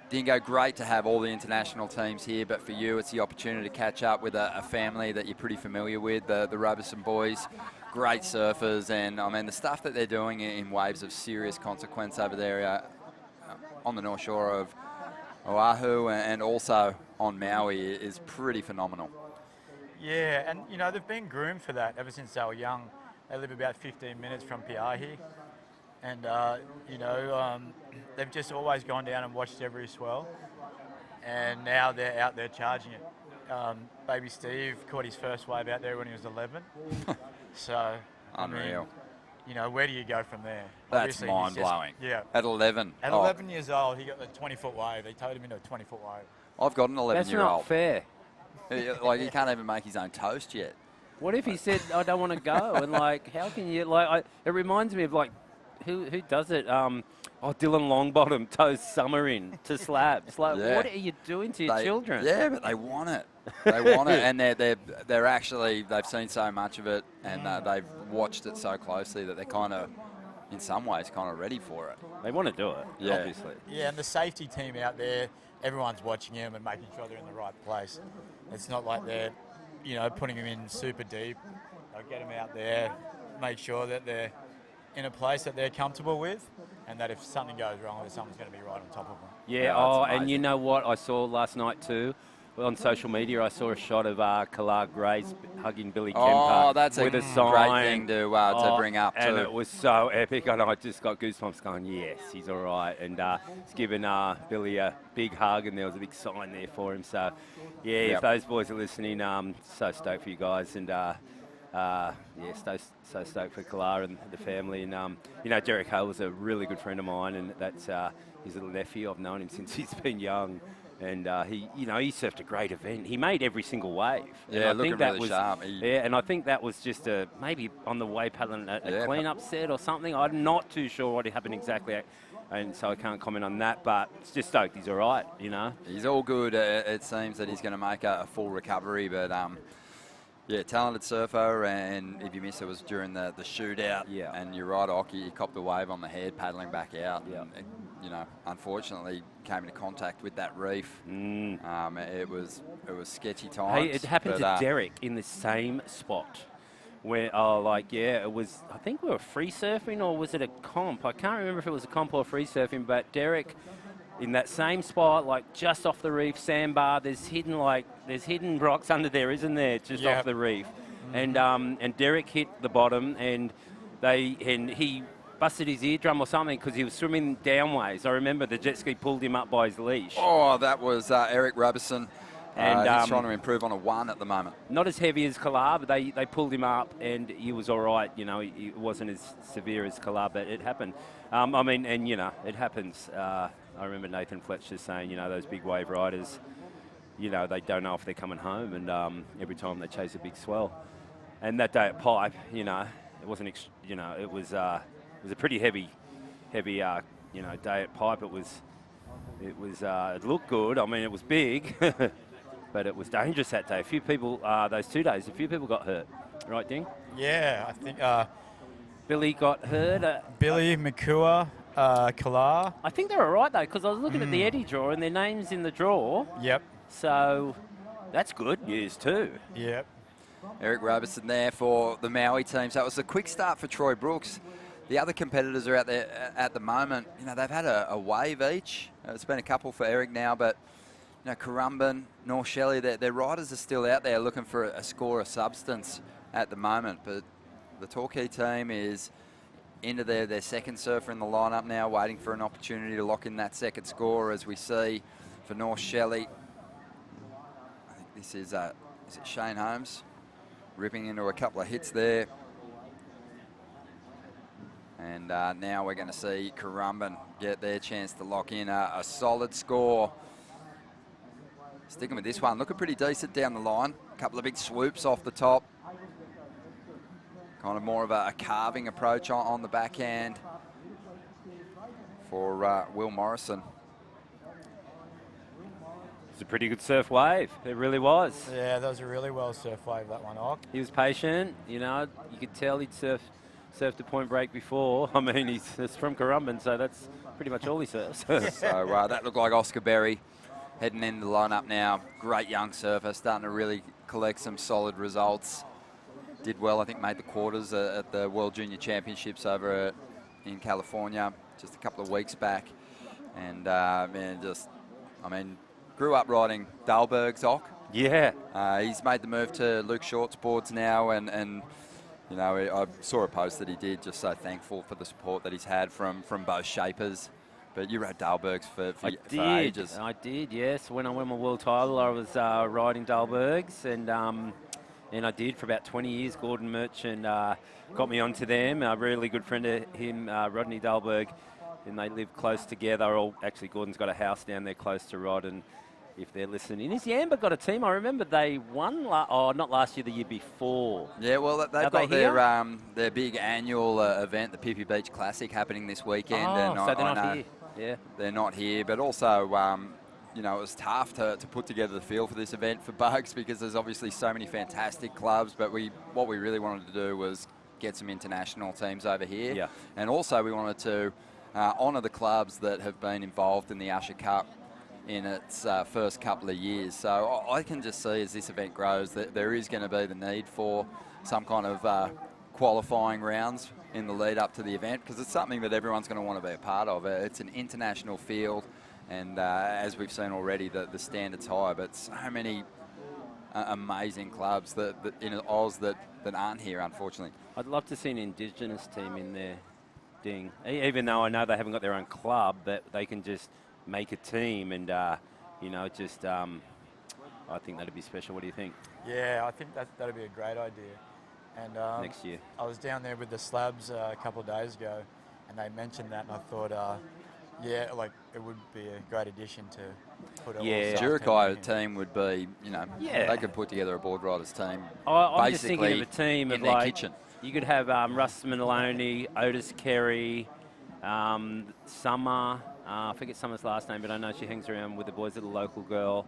Dingo, great to have all the international teams here, but for you it's the opportunity to catch up with a family that you're pretty familiar with, the Robertson boys, great surfers, and I mean the stuff that they're doing in waves of serious consequence over there on the North Shore Oahu and also on Maui is pretty phenomenal. Yeah, and you know they've been groomed for that ever since they were young. They live about 15 minutes from Piahi, and you know they've just always gone down and watched every swell, and now they're out there charging it. Baby Steve caught his first wave out there when he was 11, so Unreal. I mean, you know, where do you go from there? That's Obviously, he's just- mind-blowing. Yeah. At 11. At 11 years old, he got the 20-foot wave. They towed him into a 20-foot wave. I've got an 11-year-old. That's not fair. Like, he can't even make his own toast yet. What if he said, I don't want to go? And, like, how can you, like, it reminds me of, like, who does it? Dylan Longbottom tows Summer in to slabs. Like, Yeah. what are you doing to your children? Yeah, but they want it. They want it, and they're actually, they've seen so much of it, and they've watched it so closely that they're kind of, in some ways, kind of ready for it. They want to do it, Yeah. obviously. Yeah, and the safety team out there, everyone's watching him and making sure they're in the right place. It's not like they're, you know, putting him in super deep. They'll get him out there, make sure that they're in a place that they're comfortable with, and that if something goes wrong, that someone's going to be right on top of them. Yeah, and you know what I saw last night too? Well, on social media, I saw a shot of Kalar Grace hugging Billy Kemper that's a with a great sign. thing to bring up and too. it was so epic, and I just got goosebumps going, yes, he's all right. And it's given Billy a big hug, and there was a big sign there for him. So, yeah, if those boys are listening, so stoked for you guys, and so stoked for Kalar and the family. And you know, Derek Hale was a really good friend of mine, and that's his little nephew. I've known him since he's been young. And he surfed a great event. He made every single wave. Yeah, and looking really sharp. Yeah, and I think that was just maybe on the way paddling a clean-up set or something. I'm not too sure what happened exactly, and so I can't comment on that. But it's just stoked he's all right, you know. He's all good. It seems that he's going to make a full recovery, but yeah, talented surfer, and if you miss it, was during the shootout. Yeah. And you're right, Oki, he copped a wave on the head paddling back out. Yeah. And, you know, unfortunately, came into contact with that reef. It was sketchy times. Hey, it happened to Derek in the same spot. Where, it was, I think we were free surfing, or was it a comp? I can't remember if it was a comp or free surfing, but Derek, in that same spot, like just off the reef, sandbar, there's hidden rocks under there, isn't there? Just off the reef. And Derek hit the bottom, and he busted his eardrum or something because he was swimming downways. I remember the jet ski pulled him up by his leash. Oh, that was Eric Robertson. And he's trying to improve on a 1 at the moment. Not as heavy as Kalar, but they pulled him up, and he was all right. You know, he wasn't as severe as Kalar, but it happened. It happens. I remember Nathan Fletcher saying, you know, those big wave riders, you know, they don't know if they're coming home, and every time they chase a big swell. And that day at Pipe, you know, it wasn't, it was a pretty heavy, day at Pipe. It looked good. I mean, it was big. But it was dangerous that day. A few people, those 2 days, got hurt. Right, Ding? Yeah, I think... Billy got hurt. Billy, Makua, Kalar. I think they're all right, though, because I was looking at the Eddie draw, and their name's in the draw. Yep. So that's good news, too. Yep. Eric Robertson there for the Maui team. So it was a quick start for Troy Brooks. The other competitors are out there at the moment. You know, they've had a wave each. It's been a couple for Eric now, but... You know, Currumbin, North Shelley, their riders are still out there looking for a score of substance at the moment. But the Torquay team is into their second surfer in the lineup now, waiting for an opportunity to lock in that second score, as we see for North Shelley. I think this is it Shane Holmes ripping into a couple of hits there. And now we're going to see Currumbin get their chance to lock in a solid score. Sticking with this one, looking pretty decent down the line. A couple of big swoops off the top. Kind of more of a carving approach on the backhand for Will Morrison. It's a pretty good surf wave. It really was. Yeah, that was a really well surf wave, that one, Ock. He was patient. You know, you could tell he'd surfed a point break before. I mean, he's from Currumbin, so that's pretty much all he surfs. So that looked like Oscar Berry. Heading into the lineup now. Great young surfer, starting to really collect some solid results. Did well, I think, made the quarters at the World Junior Championships over in California just a couple of weeks back. And, man, just I mean, grew up riding Dalberg's Ock. Yeah. He's made the move to Luke Short's boards now, and you know, I saw a post that he did, just so thankful for the support that he's had from both shapers. But you rode Dalberg's for ages. I did, yes. When I won my world title, I was riding Dalberg's, and I did for about 20 years. Gordon Merchant got me onto them. A really good friend of him, Rodney Dalberg, and they live close together. Actually, Gordon's got a house down there close to Rod, and if they're listening, is Yamba got a team? I remember they won, not last year, the year before. Yeah, well, they've got their big annual event, the Pippi Beach Classic, happening this weekend. Oh, and so they're not here. Yeah. They're not here, but also, you know, it was tough to put together the field for this event for Bugs, because there's obviously so many fantastic clubs, but what we really wanted to do was get some international teams over here. Yeah. And also we wanted to honour the clubs that have been involved in the Usher Cup in its first couple of years. So I can just see, as this event grows, that there is going to be the need for some kind of qualifying rounds in the lead up to the event, because it's something that everyone's going to want to be a part of. It's an international field, and as we've seen already, the standard's high, but so many amazing clubs that in Oz that aren't here, unfortunately. I'd love to see an Indigenous team in there, Ding. Even though I know they haven't got their own club, that they can just make a team, and you know, just I think that'd be special. What do you think? Yeah, I think that'd be a great idea. And next year, I was down there with the slabs a couple of days ago, and they mentioned that, and I thought, yeah, like it would be a great addition to put a Jurukai team would be, you know, they could put together a board riders team. I'm just thinking of a team in of their like kitchen. You could have Russ Maloney, Otis Carey, Summer. I forget Summer's last name, but I know she hangs around with the boys at the local girl,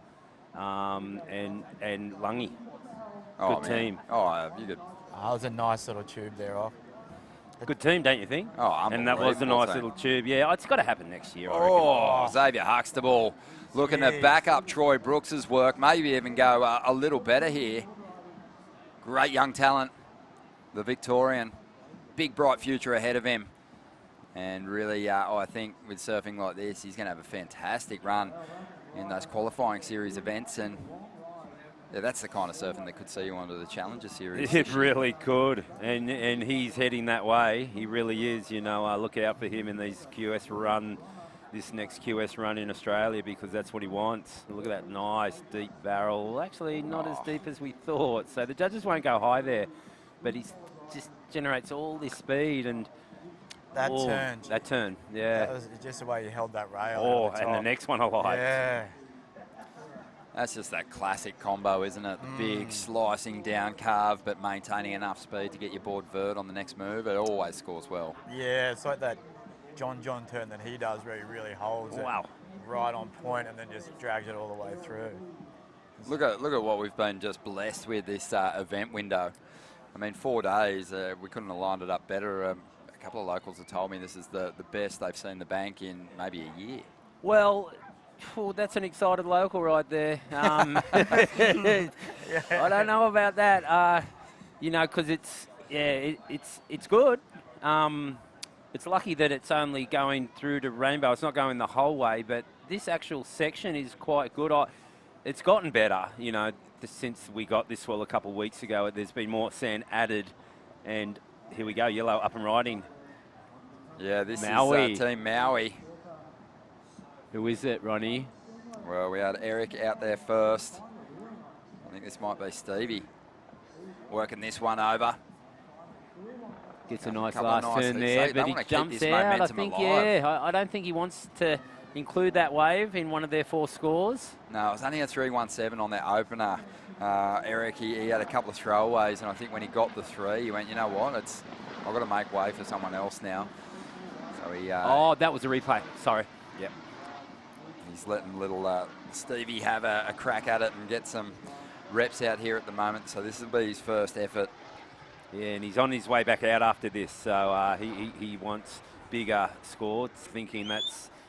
and Lungy. Good team. Oh, you could. That was a nice little tube there off. Good team, don't you think? Oh, and that was a nice little tube. Yeah, it's got to happen next year, I reckon. Oh, Xavier Huxtable looking to back up Troy Brooks's work, maybe even go a little better here. Great young talent, the Victorian. Big, bright future ahead of him. And really, I think with surfing like this, he's going to have a fantastic run in those qualifying series events. And yeah, that's the kind of surfing that could see you onto the Challenger Series. It really could, and he's heading that way. He really is. You know, look out for him in this next QS run in Australia, because that's what he wants. Look at that nice deep barrel. Actually, not as deep as we thought. So the judges won't go high there, but he just generates all this speed and. That turn. That turn, yeah. That was just the way you held that rail. Oh, and the next one I liked. Yeah. That's just that classic combo, isn't it? The big slicing down carve, but maintaining enough speed to get your board vert on the next move. It always scores well. Yeah, it's like that John turn that he does, where he really holds it right on point and then just drags it all the way through. Look at what we've been just blessed with this event window. I mean, 4 days, we couldn't have lined it up better. A couple of locals have told me this is the best they've seen the bank in maybe a year. Well, that's an excited local right there. I don't know about that. You know, because it's good. It's lucky that it's only going through to Rainbow. It's not going the whole way, but this actual section is quite good. It's gotten better, you know, since we got this swell a couple of weeks ago. There's been more sand added, and here we go, yellow up and riding. Yeah, this Maui. is Team Maui. Who is it, Ronnie? Well, we had Eric out there first. I think this might be Stevie working this one over. Gets a nice last turn there, but he jumps out. I think, I don't think he wants to include that wave in one of their 4 scores. No, it was only a 317 on their opener. Eric, he had a couple of throwaways, and I think when he got the 3, he went, you know what, I've got to make way for someone else now. So he... oh, that was a replay. Sorry. Yep. He's letting little Stevie have a crack at it and get some reps out here at the moment. So this will be his first effort. Yeah, and he's on his way back out after this. So he wants bigger scores, thinking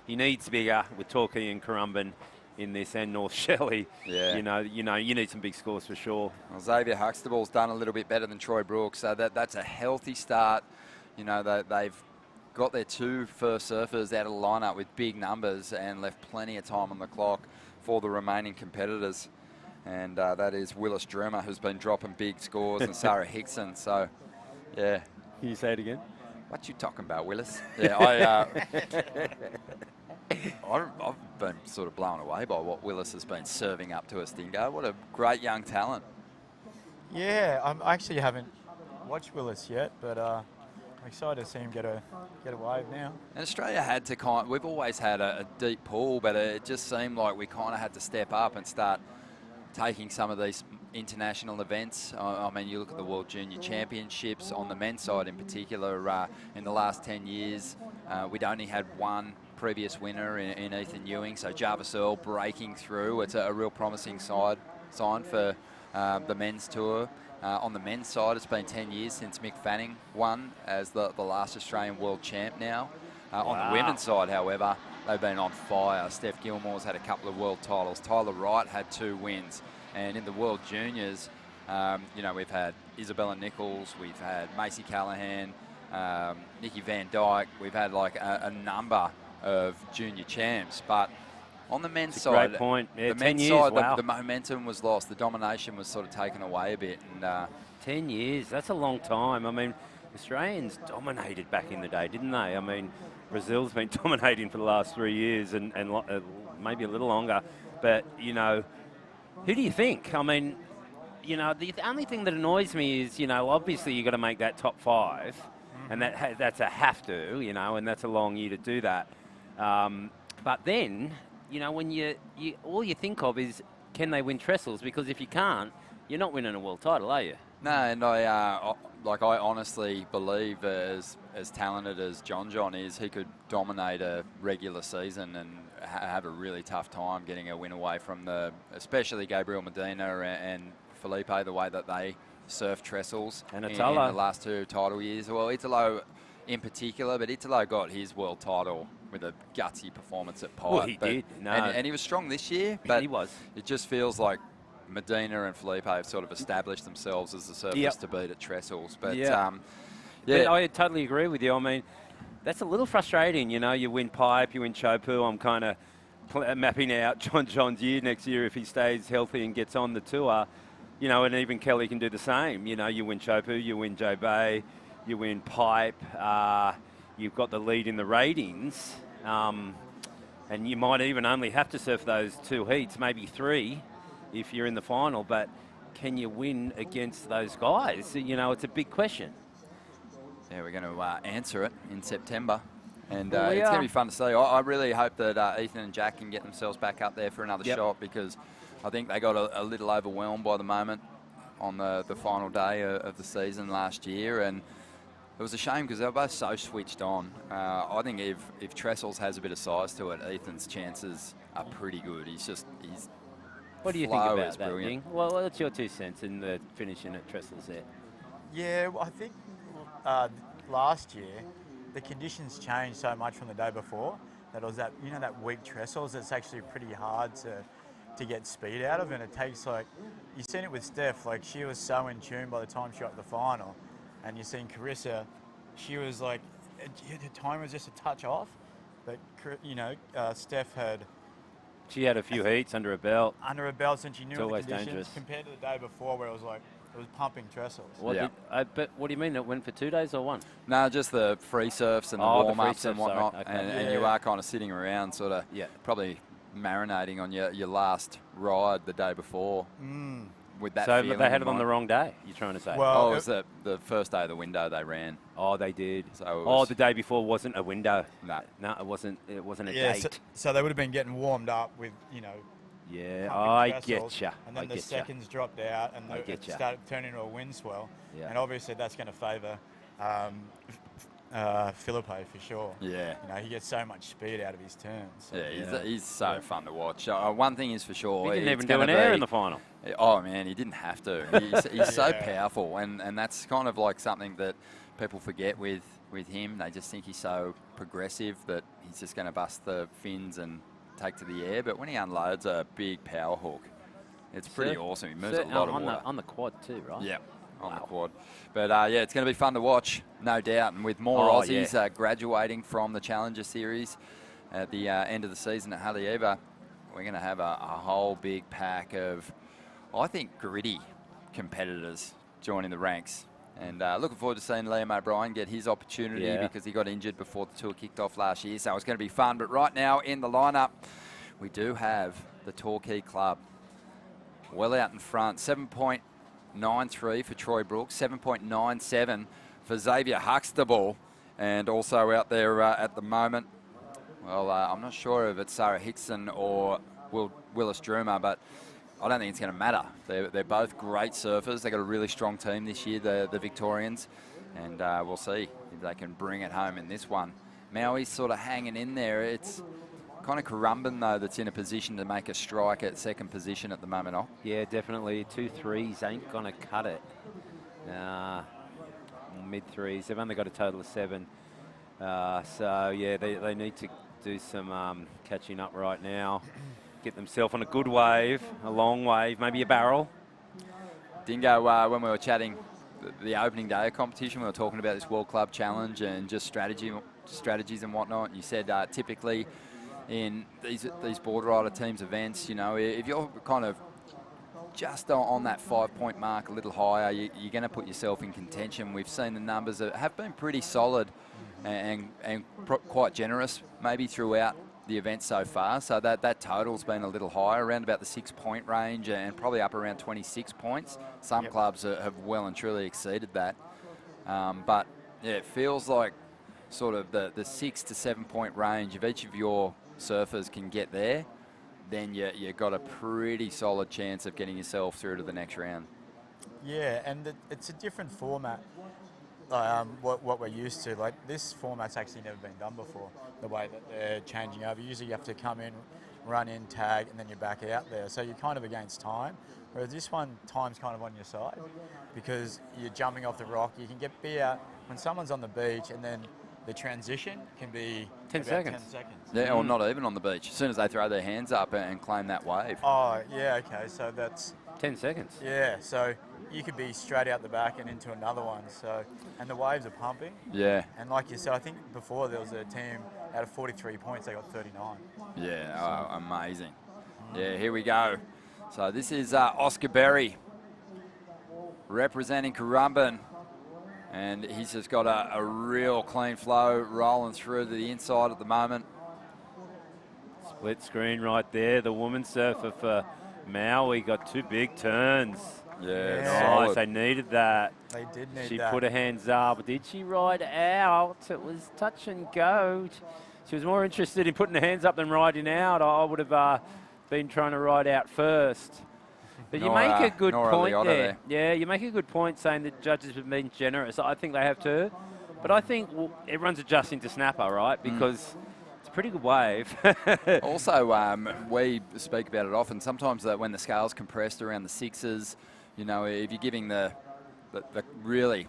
he needs bigger with Torquay and Currumbin in this, and North Shelley. Yeah. You need some big scores for sure. Well, Xavier Huxtable's done a little bit better than Troy Brooks, so that's a healthy start. You know, they've got their 2 first surfers out of the lineup with big numbers and left plenty of time on the clock for the remaining competitors. And that is Willis Drimmer, who's been dropping big scores, and Sarah Hickson. So, yeah. Can you say it again? What you talking about, Willis? Yeah, I've been sort of blown away by what Willis has been serving up to us, Dingo. What a great young talent. Yeah, I actually haven't watched Willis yet, but I'm excited to see him get a wave now. And Australia had to we've always had a deep pool, but it just seemed like we kind of had to step up and start taking some of these international events. I mean, you look at the World Junior Championships on the men's side in particular. In the last 10 years, we'd only had one previous winner in Ethan Ewing, so Jarvis Earl breaking through. It's a real promising sign for the men's tour. On the men's side, it's been 10 years since Mick Fanning won as the last Australian world champ now. On the women's side, however, they've been on fire. Steph Gilmore's had a couple of world titles. Tyler Wright had 2 wins. And in the World Juniors, you know, we've had Isabella Nichols, we've had Macy Callahan, Nikki Van Dyke. We've had like a number of junior champs. But on the men's side, great point. Yeah, the 10 men's years, side, wow. the momentum was lost. The domination was sort of taken away a bit. And 10 years, that's a long time. I mean, Australians dominated back in the day, didn't they? I mean, Brazil's been dominating for the last 3 years and maybe a little longer. But, you know, who do you think? I mean, you know, the only thing that annoys me is, you know, obviously you've got to make that top 5, and that's a have to, you know, and that's a long year to do that. But then, you know, when you all you think of is, can they win trestles? Because if you can't, you're not winning a world title, are you? no, and I honestly believe as talented as John is, he could dominate a regular season and have a really tough time getting a win away from especially Gabriel Medina and Felipe, the way that they surf trestles and in the last 2 title years. Well, Italo in particular, but Italo got his world title with a gutsy performance at Pipe. Well, he did. No. And he was strong this year, but he was. It just feels like Medina and Felipe have sort of established themselves as the surfers to beat at trestles. But But I totally agree with you. I mean, that's a little frustrating. You know, you win Pipe, you win Chopu. I'm kind of mapping out John's year next year if he stays healthy and gets on the tour. You know, and even Kelly can do the same. You know, you win Chopu, you win J Bay, you win Pipe. You've got the lead in the ratings. And you might even only have to surf those 2 heats, maybe 3, if you're in the final. But can you win against those guys? You know, it's a big question. Yeah, we're going to answer it in September. And Well, it's going to be fun to see. I really hope that Ethan and Jack can get themselves back up there for another shot, because I think they got a little overwhelmed by the moment on the final day of the season last year. And it was a shame because they were both so switched on. I think if Trestles has a bit of size to it, Ethan's chances are pretty good. What do you think about that, Ding? Well, what's your 2 cents in the finishing at Trestles there? Yeah, well, I think last year the conditions changed so much from the day before that it was that, you know, that weak trestles. It's actually pretty hard to get speed out of, and it takes, like, you've seen it with Steph, like she was so in tune by the time she got to the final, and you've seen Carissa, she was like, her time was just a touch off, but you know, Steph she had a few heats under her belt. Under her belt, and she knew the always conditions dangerous. compared to the day before where it was like, it was pumping trestles. But what do you mean? It went for 2 days or 1? No, just the free surfs and the warm-ups and whatnot. Okay. And you are kind of sitting around sort of probably marinating on your last ride the day before with that feeling. So they had it on the wrong day, you're trying to say? Well, it was the first day of the window they ran. Oh, they did. So the day before wasn't a window. No, it wasn't a date. So they would have been getting warmed up with, you know. Yeah, pumping I trestles, get you. And then the seconds dropped out, and it started turning into a wind swell. Yeah. And obviously that's going to favour Felipe for sure. Yeah. You know, he gets so much speed out of his turns. So. Yeah, he's so fun to watch. One thing is for sure. He didn't even do an air in the final. Oh, man, he didn't have to. He's so powerful, and that's kind of like something that people forget with him. They just think he's so progressive that he's just going to bust the fins and take to the air. But when he unloads a big power hook, it's pretty awesome. He moves a lot of water. On the quad too, right? Yeah. on the quad. But yeah, it's going to be fun to watch, no doubt. And with more Aussies graduating from the Challenger Series at the end of the season at Haleiwa, we're going to have a whole big pack of, I think, gritty competitors joining the ranks. And looking forward to seeing Liam O'Brien get his opportunity because he got injured before the tour kicked off last year. So it's going to be fun. But right now in the lineup, we do have the Torquay Club well out in front. 7.93 for Troy Brooks, 7.97 for Xavier Huxtable. And also out there at the moment, well, I'm not sure if it's Sarah Hickson or Willis Droomer, but I don't think it's going to matter. They're both great surfers. They've got a really strong team this year, the Victorians, and we'll see if they can bring it home in this one. Maui's sort of hanging in there. It's kind of Currumbin, though, that's in a position to make a strike at second position at the moment. Yeah, definitely. 2 threes ain't going to cut it. Mid threes. They've only got a total of 7. So, yeah, they need to do some catching up right now. Get themselves on a good wave, a long wave, maybe a barrel. Dingo, when we were chatting the opening day of competition, we were talking about this World Club Challenge and just strategies and whatnot. And you said typically in these board rider teams events, you know, if you're kind of just on that 5-point mark, a little higher, you're going to put yourself in contention. We've seen the numbers that have been pretty solid and quite generous maybe throughout the event so far, so that total's been a little higher, around about the 6-point range and probably up around 26 points. Some clubs have well and truly exceeded that. But yeah, it feels like sort of the 6 to 7-point range. If each of your surfers can get there, then you've got a pretty solid chance of getting yourself through to the next round. Yeah, and it's a different format. What we're used to. Like, this format's actually never been done before, the way that they're changing over. Usually you have to come in, run in, tag, and then you're back out there. So you're kind of against time. Whereas this one, time's kind of on your side because you're jumping off the rock. You can be out when someone's on the beach, and then the transition can be 10 seconds. 10 seconds. Yeah, or not even on the beach. As soon as they throw their hands up and claim that wave. Oh, yeah, okay. So that's 10 seconds. Yeah, so you could be straight out the back and into another one. So, and the waves are pumping. Yeah. And like you said, I think before there was a team out of 43 points, they got 39. Yeah, amazing. Yeah, here we go. So this is Oscar Berry representing Currumbin. And he's just got a real clean flow rolling through to the inside at the moment. Split screen right there. The woman surfer for Maui got 2 big turns. Yeah, nice. They needed that. They did need She that. put her hands up. Did she ride out? It was touch and go. She was more interested in putting her hands up than riding out. I would have been trying to ride out first. But you make a good point there. Yeah, you make a good point saying that judges have been generous. I think they have too. But I think everyone's adjusting to snapper, right? Because it's a pretty good wave. Also, we speak about it often. Sometimes when the scale's compressed around the 6s, you know, if you're giving the really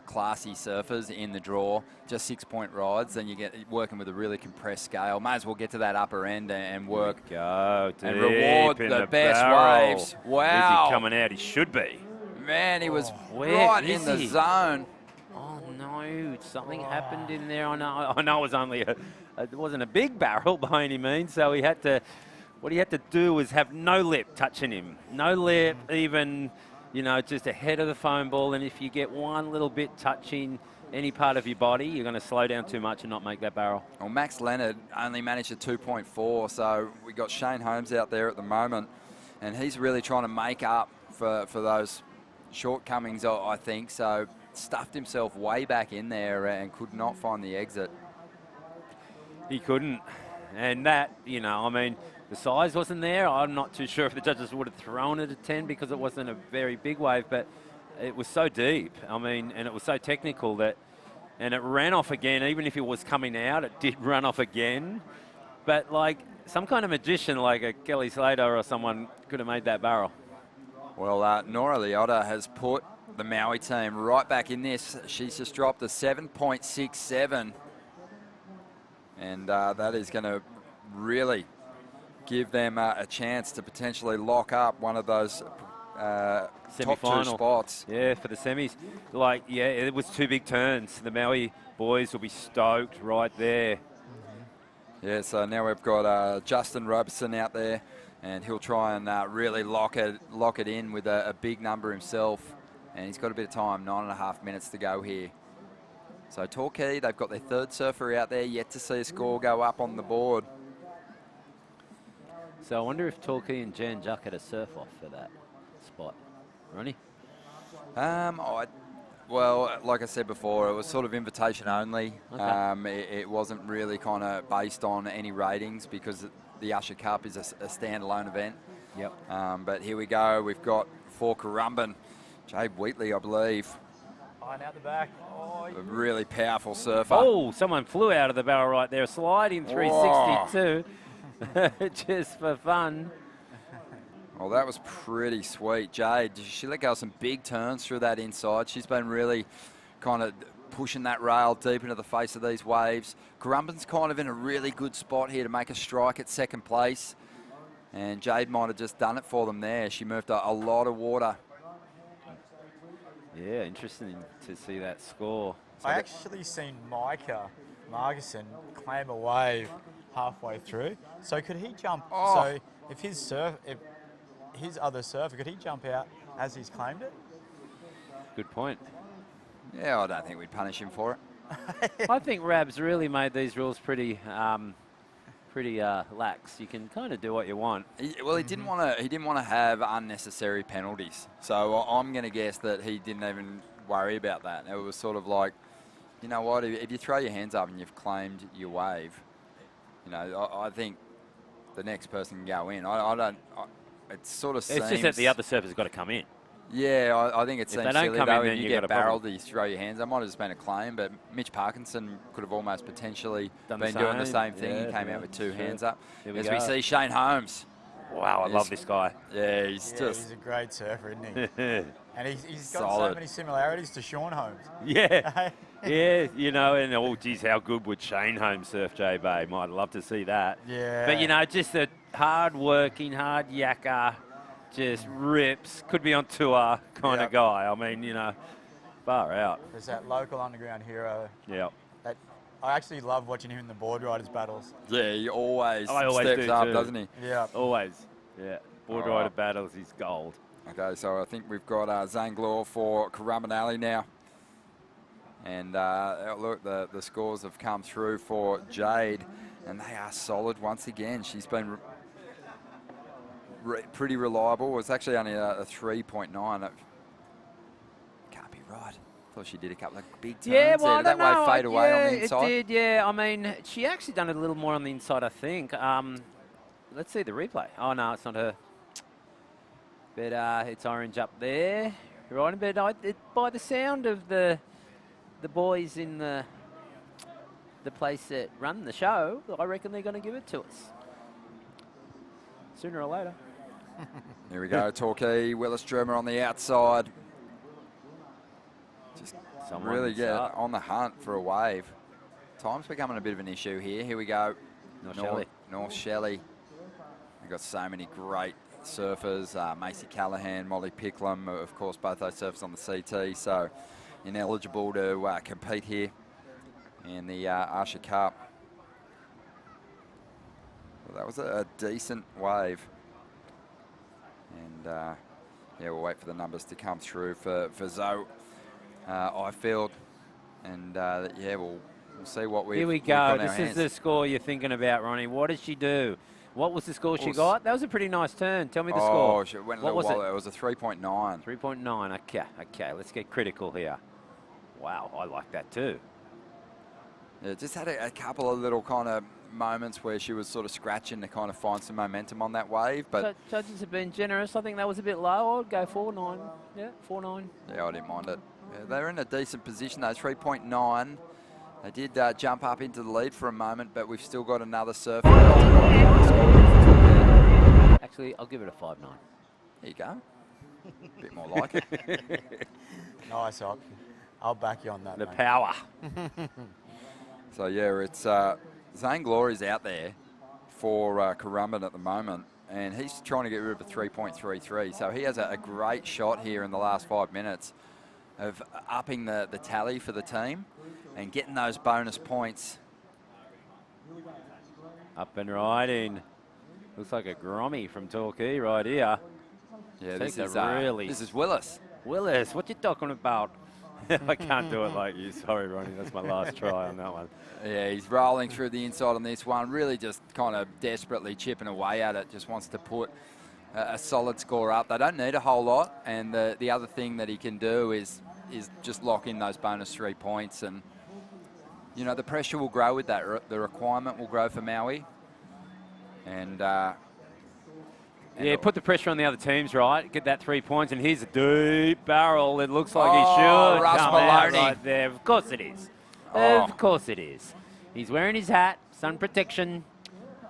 classy surfers in the draw just 6-point rides, then you get working with a really compressed scale. May as well get to that upper end and work and reward the best barrel. waves. Wow. Is he coming out? He should be. Man, he was right in the zone. Oh no, something happened in there. I know it was only it wasn't a big barrel by any means, so he had to, what he had to do was have no lip touching him. No lip, even, you know, just ahead of the foam ball, and if you get one little bit touching any part of your body, you're going to slow down too much and not make that barrel. Well, Max Leonard only managed a 2.4, so we got Shane Holmes out there at the moment, and he's really trying to make up for those shortcomings, I think. So stuffed himself way back in there and could not find the exit. He couldn't, and that, you know, I mean, the size wasn't there. I'm not too sure if the judges would have thrown it at 10 because it wasn't a very big wave, but it was so deep. I mean, and it was so technical that, and it ran off again. Even if it was coming out, it did run off again. But like some kind of magician, like a Kelly Slater or someone, could have made that barrel. Well, Nora Liotta has put the Maui team right back in this. She's just dropped a 7.67. And that is going to really give them a chance to potentially lock up one of those top 2 spots. Yeah, for the semis. Like, yeah, it was 2 big turns. The Maui boys will be stoked right there. Yeah, so now we've got Justin Robertson out there, and he'll try and really lock it in with a big number himself. And he's got a bit of time, 9.5 minutes to go here. So Torquay, they've got their 3rd surfer out there, yet to see a score go up on the board. So I wonder if Torquay and Jan Juck had a surf off for that spot. Ronnie? Well, like I said before, it was sort of invitation only. Okay. It wasn't really kind of based on any ratings because the Usher Cup is a standalone event. Yep. But here we go. We've got for Currumbin, Jade Wheatley, I believe. Line out the back. Oh, A really powerful surfer. Oh, someone flew out of the barrel right there. Sliding 362. Just for fun. Well, that was pretty sweet. Jade, she let go of some big turns through that inside. She's been really kind of pushing that rail deep into the face of these waves. Currumbin's kind of in a really good spot here to make a strike at 2nd place. And Jade might have just done it for them there. She moved a lot of water. Yeah, interesting to see that score. I actually seen Micah Marguson claim a wave halfway through. So could he jump? Oh. So if his other surfer, could he jump out as he's claimed it? Good point. Yeah, I don't think we'd punish him for it. I think Rabs really made these rules pretty lax. You can kind of do what you want. He didn't want to have unnecessary penalties. So I'm going to guess that he didn't even worry about that. It was sort of like, you know what? If you throw your hands up and you've claimed your wave, you know, I think the next person can go in. It sort of seems... It's just that the other surfer's got to come in. Yeah, I think it If seems they don't silly come though. in, If then you you get got a barreled, problem. you throw your hands. That might have just been a claim, but Mitch Parkinson could have almost potentially Done been the doing the same. same thing. Yeah, He came yeah, out with 2 sure. hands up. Here we As go. we see Shane Holmes. Wow, I love this guy. Yeah, he's He's a great surfer, isn't he? And he's got Solid. so many similarities to Sean Holmes. Yeah, yeah, you know, and oh, geez, how good would Shane Holmes surf, J Bay? Might love to see that. Yeah. But, you know, just a hard-working, hard yakker, just rips, could be on tour kind of guy. I mean, you know, far out. There's that local underground hero. Yeah. That I actually love watching him in the board riders battles. Yeah, he always I always steps do up, too. doesn't he? Yeah. Always. Yeah. Board rider battles, he's gold. Okay, so I think we've got Zane Glore for Currumbin Alley now. And look, the scores have come through for Jade, and they are solid once again. She's been pretty reliable. It was actually only a 3.9. It can't be right. Thought she did a couple of big turns Yeah, well, there. I Did don't that know. wave fade away on the Yeah, inside? it did, yeah. I mean, she actually done it a little more on the inside, I think. Let's see the replay. Oh, no, it's not her. But it's orange up there. Right, but by the sound of the boys in the place that run the show, I reckon they're going to give it to us. Sooner or later. Here we go, Torquay, Willis Drummer on the outside. Just Someone really is get up. on the hunt for a wave. Time's becoming a bit of an issue here. Here we go. North Shelley. We've got so many great surfers. Macy Callahan, Molly Picklum, of course, both those surfers on the CT, so ineligible to compete here in the Usher Cup. Well, that was a decent wave. And yeah, we'll wait for the numbers to come through for Zoe Ifield. And yeah, we'll see what Here we we've got go. in our This is hands. the score you're thinking about, Ronnie. What did she do? What was the score she got? That was a pretty nice turn. Tell me the score. Oh, she went a What little was while. It was a 3.9. 3.9. Okay. Let's get critical here. Wow, I like that too. Yeah, just had a couple of little kind of moments where she was sort of scratching to kind of find some momentum on that wave, but Judges have been generous. I think that was a bit low. I'd go 4.9. Yeah, 4.9. yeah, I didn't mind it. Yeah, they're in a decent position though, 3.9. They did jump up into the lead for a moment, but we've still got another surfer. Actually, I'll give it a 5.9. There you go. A bit more like it. Nice, I'll back you on that. The mate. power. So yeah, it's Zane Glory's out there for Currumbin at the moment, and he's trying to get rid of a 3.33. So he has a great shot here in the last 5 minutes of upping the tally for the team and getting those bonus points. Up and riding. Looks like a Grommy from Torquay right here. Yeah, this is Willis. Willis, what you talking about? I can't do it like you. Sorry, Ronnie. That's my last try on that one. Yeah, he's rolling through the inside on this one. Really just kind of desperately chipping away at it. Just wants to put a solid score up. They don't need a whole lot. And the other thing that he can do is just lock in those bonus 3 points. And, you know, the pressure will grow with that. The requirement will grow for Maui. And yeah, put the pressure on the other teams, right? Get that 3 points, and here's a deep barrel. It looks like he should Russ come out Maloney. right there. Of course it is. Oh. Of course it is. He's wearing his hat, sun protection,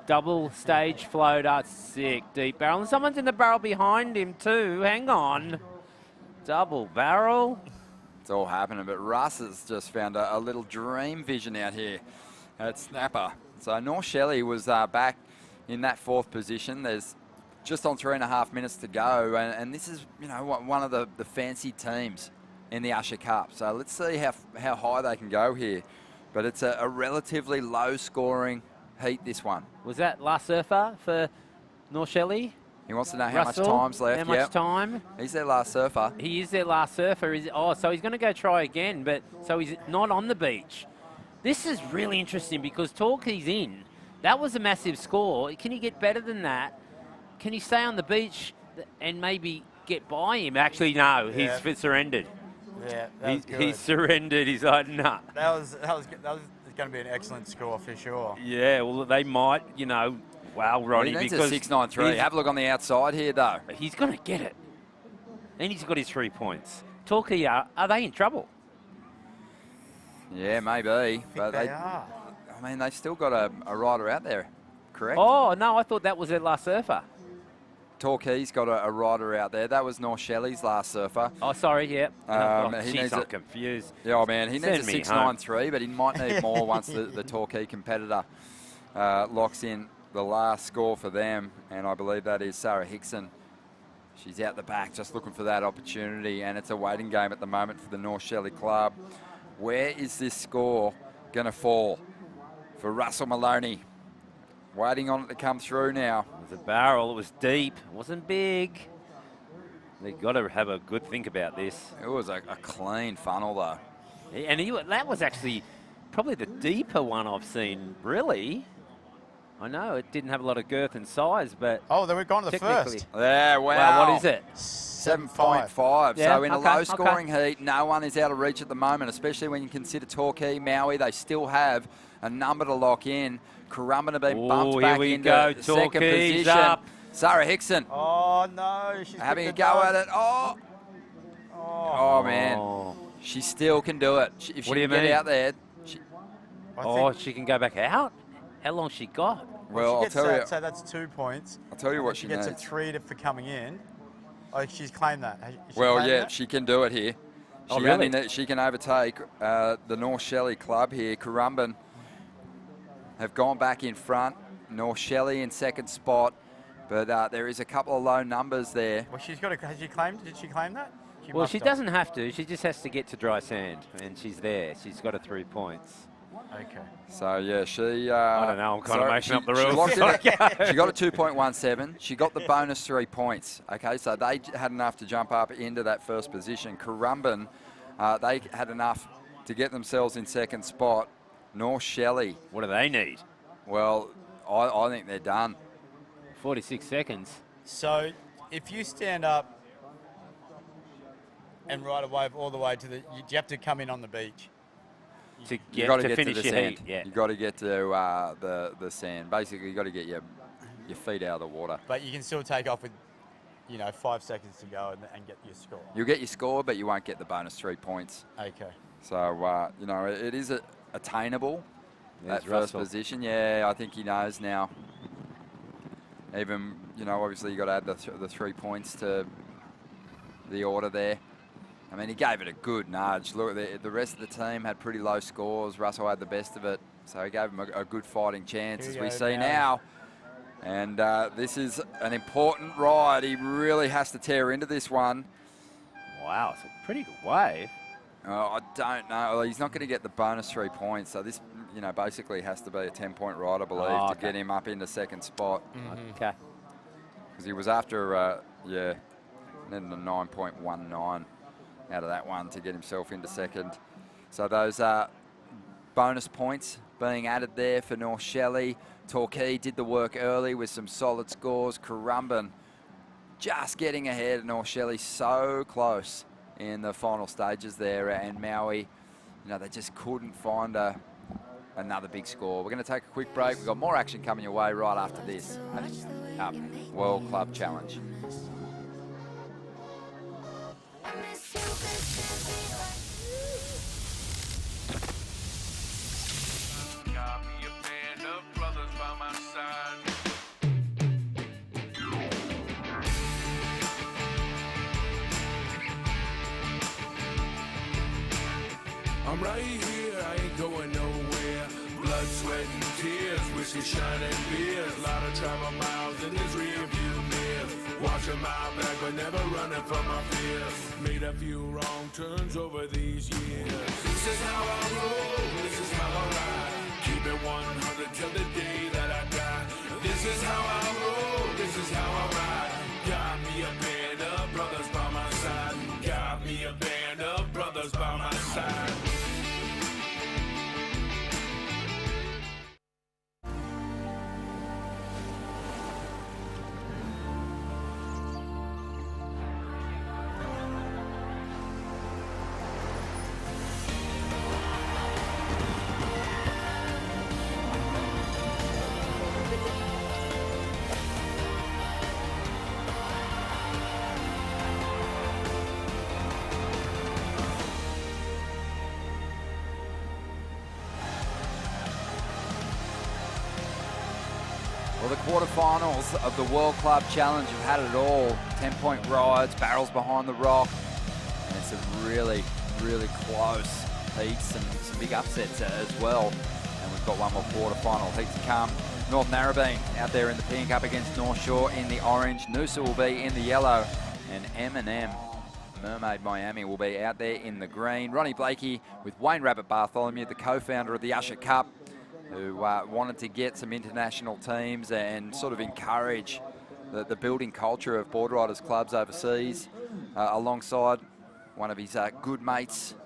double stage floater, sick deep barrel. And someone's in the barrel behind him too. Hang on. Double barrel. It's all happening, but Russ has just found a little dream vision out here at Snapper. So North Shelley was back in that 4th position. There's just on 3.5 minutes to go, and this is, you know, one of the fancy teams in the Usher Cup. So let's see how high they can go here. But it's a relatively low-scoring heat, this one. Was that last surfer for North Shelley? He wants to know how Russell, much time's left. How much time? He's their last surfer. He is their last surfer. So he's going to go try again, but so he's not on the beach. This is really interesting because Torquay's in. That was a massive score. Can he get better than that? Can he stay on the beach and maybe get by him? Actually, no. Yeah. He's surrendered. Yeah, that was good. He's surrendered. He's like, nah. That was going to be an excellent score for sure. Yeah, well, they might, you know, wow, Ronnie, he needs because a 6.93. Have a look on the outside here, though. He's going to get it. And he's got his 3 points. Torquay, are they in trouble? Yeah, maybe. But they are. I mean, they've still got a rider out there, correct? Oh, no, I thought that was their last surfer. Torquay's got a rider out there. That was North Shelley's last surfer. Oh, sorry, yeah. He I'm confused. Yeah, oh, man, he Send needs a me home. 6.93, but he might need more once the Torquay competitor locks in the last score for them. And I believe that is Sarah Hickson. She's out the back just looking for that opportunity, and it's a waiting game at the moment for the North Shelley club. Where is this score going to fall for Russell Maloney? Waiting on it to come through now. It was a barrel. It was deep. It wasn't big. They've got to have a good think about this. It was a clean funnel, though. And that was actually probably the deeper one I've seen, really. I know it didn't have a lot of girth and size, but... Oh, then we've gone to the first. Yeah, wow. Wow, what is it? 7.5. Yeah, so in a low-scoring heat, no one is out of reach at the moment, especially when you consider Torquay, Maui. They still have a number to lock in. Currumbin have been bumped back into second position. Up. Sarah Hickson. Oh, no. She's having a go at it. Oh, man. She still can do it. If she can get out there. She can go back out? How long she got? Well, I'll tell you. So that's 2 points. I'll tell you what she gets needs. a 3 for coming in. Oh, she's claimed that. She can do it here. Oh, really? She can overtake the North Shelley club here. Currumbin have gone back in front. North Shelley in second spot. But there is a couple of low numbers there. Well, has she claimed? Did she claim that? She doesn't have to. She just has to get to dry sand, and she's there. She's got her 3 points. Okay. So, yeah, she... I don't know. I'm kind of making up the rules. She got a 2.17. She got the bonus 3 points. Okay, so they had enough to jump up into that first position. Currumbin, they had enough to get themselves in second spot. North Shelley. What do they need? Well, I think they're done. 46 seconds. So, if you stand up and ride a wave all the way to you have to come in on the beach. To the finish your sand. heat, yeah. You got to get to the sand. Basically, you got to get your feet out of the water. But you can still take off with, 5 seconds to go and get your score. You'll get your score, but you won't get the bonus 3 points. Okay. So it is attainable. That first position. Yeah, I think he knows now. Even obviously you got to add the 3 points to the order there. I mean, he gave it a good nudge. Look, the rest of the team had pretty low scores. Russell had the best of it, so he gave him a good fighting chance. As we see now, And this is an important ride. He really has to tear into this one. Wow, it's a pretty good wave. I don't know. Well, he's not going to get the bonus 3 points. So this, basically has to be a 10-point ride, I believe, to get him up into second spot. Okay. Because he was after, then the 9.19 out of that one to get himself into second. So those bonus points being added there for North Shelley. Torquay did the work early with some solid scores. Currumbin just getting ahead. North Shelley so close in the final stages there. And Maui, they just couldn't find another big score. We're going to take a quick break. We've got more action coming your way right after this. World Club Challenge. Got me a band of brothers by my side. I'm right here, I ain't going nowhere. Blood, sweat, and tears, whiskey, shining beers. Lot of travel miles in this rearview mirror. Watching my back, but never running from my fears. Made a few wrong turns over these years. This is how I roll, this is how I ride. Keep it 100 till the day that I die. This is how I roll, this is how I ride. Got me a band of brothers by my side. Got me a band of brothers by my side. Well, the quarterfinals of the World Club Challenge have had it all. 10-point rides, barrels behind the rock. And it's a really, really close heats and some big upsets as well. And we've got one more quarterfinal heat to come. North Narrabeen out there in the pink up against North Shore in the orange. Noosa will be in the yellow. And M&M, Mermaid Miami, will be out there in the green. Ronnie Blakey with Wayne Rabbit Bartholomew, the co-founder of the Usher Cup, who wanted to get some international teams and sort of encourage the building culture of board riders clubs overseas, alongside one of his good mates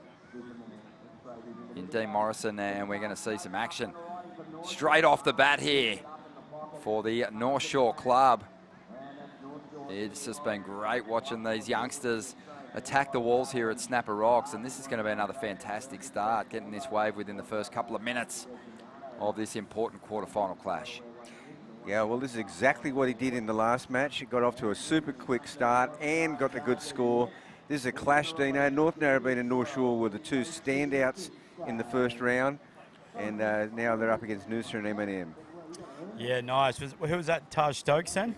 in Dean Morrison, and we're going to see some action straight off the bat here for the North Shore Club. It's just been great watching these youngsters attack the walls here at Snapper Rocks, and this is going to be another fantastic start, getting this wave within the first couple of minutes of this important quarterfinal clash. Yeah, well, this is exactly what he did in the last match. He got off to a super quick start and got the good score. This is a clash, Dino. North Narrabeen and North Shore were the two standouts in the first round, and now they're up against Noosa and M&M. Yeah, nice. Who was that? Taj Stokes then?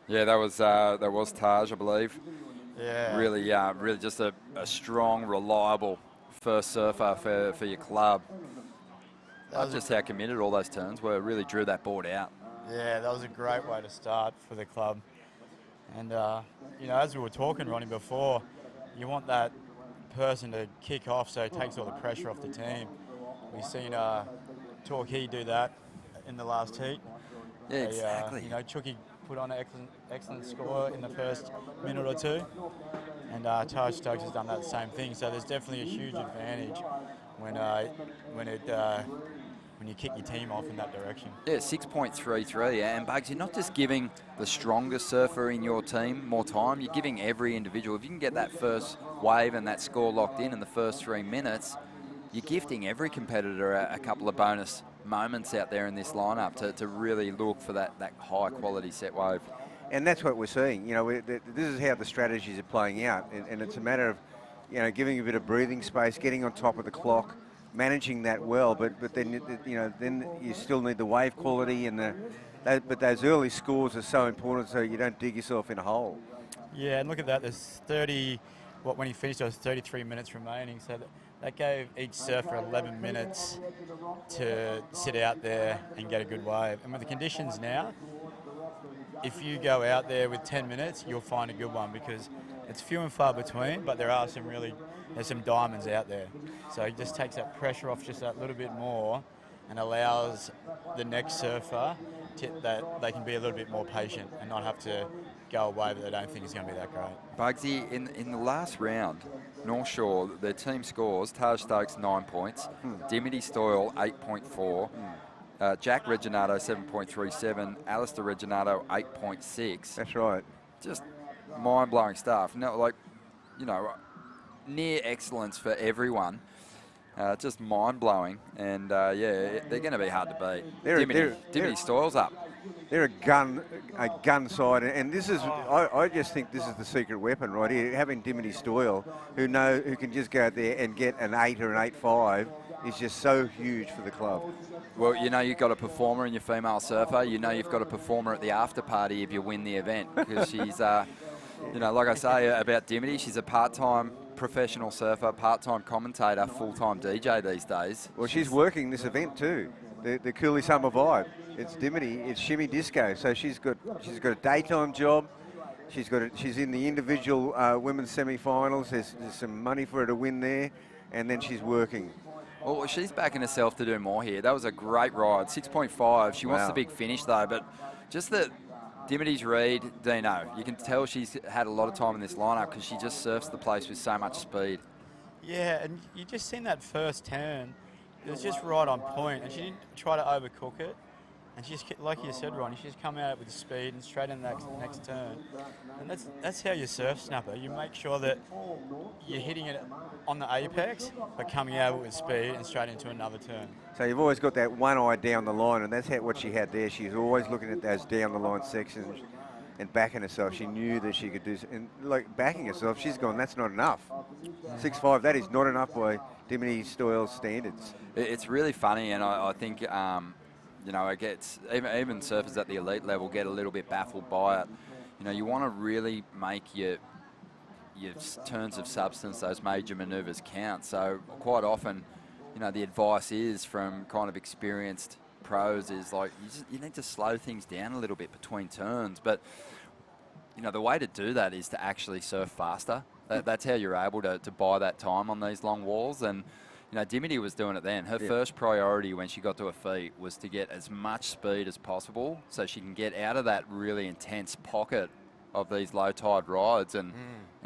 Yeah, that was Taj, I believe. Yeah. Really, really just a strong, reliable first surfer for your club. Just how committed all those turns were, really drew that board out. Yeah, that was a great way to start for the club. And, as we were talking, Ronnie, before, you want that person to kick off so it takes all the pressure off the team. We've seen Torquay do that in the last heat. Yeah, exactly. Chucky put on an excellent score in the first minute or two. And Taj Stokes has done that same thing. So there's definitely a huge advantage when you kick your team off in that direction. Yeah, 6.33, and Bugs, you're not just giving the strongest surfer in your team more time, you're giving every individual. If you can get that first wave and that score locked in the first 3 minutes, you're gifting every competitor a couple of bonus moments out there in this lineup to really look for that high quality set wave. And that's what we're seeing. This is how the strategies are playing out, and it's a matter of, giving a bit of breathing space, getting on top of the clock, managing that well, but then then you still need the wave quality but those early scores are so important so you don't dig yourself in a hole. Yeah, and look at that. There's when he finished, there was 33 minutes remaining, so that gave each surfer 11 minutes to sit out there and get a good wave. And with the conditions now, if you go out there with 10 minutes, you'll find a good one because it's few and far between, but there's some diamonds out there. So it just takes that pressure off just that little bit more and allows the next surfer that they can be a little bit more patient and not have to go away that they don't think is going to be that great. Bugsy, in the last round, North Shore, their team scores, Taj Stokes 9 points, Dimity Stoyle 8.4, Jack Reginato 7.37, Alistair Reginato 8.6. That's right. Just mind-blowing stuff. No, like, you know, near excellence for everyone. Just mind-blowing, and yeah, they're going to be hard to beat. Dimity Stoyle's up. They're a gun side, and this is, I just think this is the secret weapon right here. Having Dimity Stoyle, who can just go out there and get an 8 or an 8.5, is just so huge for the club. Well, you know you've got a performer in your female surfer. You know you've got a performer at the after party if you win the event, because she's, you know, like I say about Dimity, she's a part-time professional surfer, part-time commentator, full-time DJ these days. Well, she's working this event too, the Cooley Summer Vibe. It's Dimity, it's Shimmy Disco. So she's got a daytime job. She's in the individual women's semi-finals. There's some money for her to win there, and then she's working. Well, she's backing herself to do more here. That was a great ride, 6.5. She wants the big finish though, but just the Dimity's read, Dino, you can tell she's had a lot of time in this lineup because she just surfs the place with so much speed. Yeah, and you just seen that first turn. It was just right on point, and she didn't try to overcook it. And she's, like you said, Ronnie, she's come out with speed and straight in the next turn. And that's how you surf snapper. You make sure that you're hitting it on the apex, but coming out with speed and straight into another turn. So you've always got that one eye down the line, and that's what she had there. She's always looking at those down the line sections and backing herself. She knew that she could do, and like backing herself, she's gone, that's not enough. 6.5, that is not enough by Dimity Stoyle's standards. It's really funny, and I think, you know, it gets, even surfers at the elite level get a little bit baffled by it. You know, you want to really make your turns of substance, those major manoeuvres count. So quite often, you know, the advice is from kind of experienced pros is like, you need to slow things down a little bit between turns. But, you know, the way to do that is to actually surf faster. That's how you're able to buy that time on these long walls. And, you know, Dimity was doing it then. Her first priority when she got to her feet was to get as much speed as possible so she can get out of that really intense pocket of these low tide rides and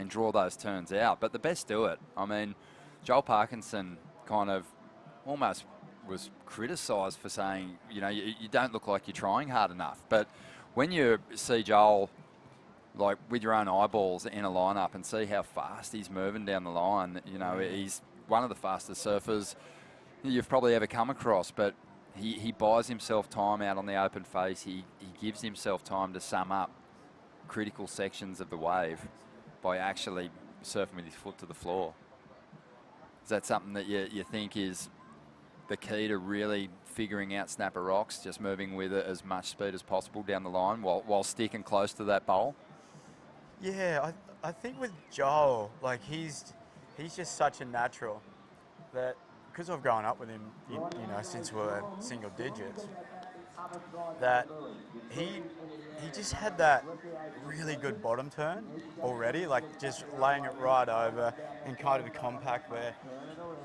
draw those turns out. But the best do it. I mean, Joel Parkinson kind of almost was criticised for saying, you know, you don't look like you're trying hard enough. But when you see Joel, like with your own eyeballs in a lineup and see how fast he's moving down the line, you know, he's one of the fastest surfers you've probably ever come across, but he buys himself time out on the open face. He gives himself time to sum up critical sections of the wave by actually surfing with his foot to the floor. Is that something that you think is the key to really figuring out snapper rocks, just moving with it as much speed as possible down the line while sticking close to that bowl? Yeah, I think with Joel, like he's just such a natural that because I've grown up with him, you know, since we were single digits, that he just had that really good bottom turn already, like just laying it right over and kind of a compact where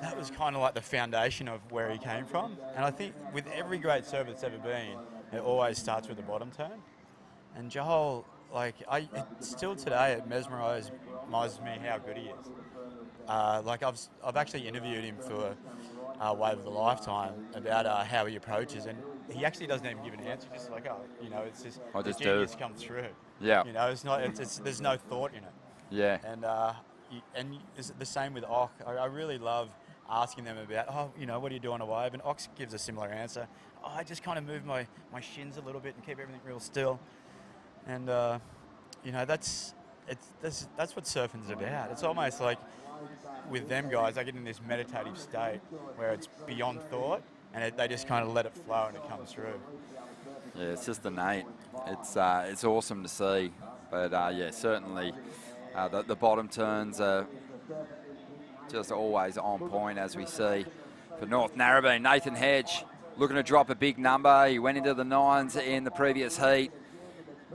that was kind of like the foundation of where he came from. And I think with every great surfer that's ever been, it always starts with the bottom turn. And Joel, like, still today it mesmerises me how good he is. Like I've actually interviewed him for Wave of the Lifetime about how he approaches, and he actually doesn't even give an answer. Just like, oh, you know, it's just the genius comes through. Yeah. You know, it's not. There's no thought in it. Yeah. And it's the same with Ock. I really love asking them about, oh, you know, what do you do on a wave? And Ox gives a similar answer. Oh, I just kind of move my shins a little bit and keep everything real still. And you know, that's what surfing's about. It's almost like with them guys, they get in this meditative state where it's beyond thought, and they just kind of let it flow and it comes through. Yeah, it's just innate. It's awesome to see, but yeah, certainly the bottom turns are just always on point, as we see for North Narrabeen. Nathan Hedge looking to drop a big number. He went into the nines in the previous heat.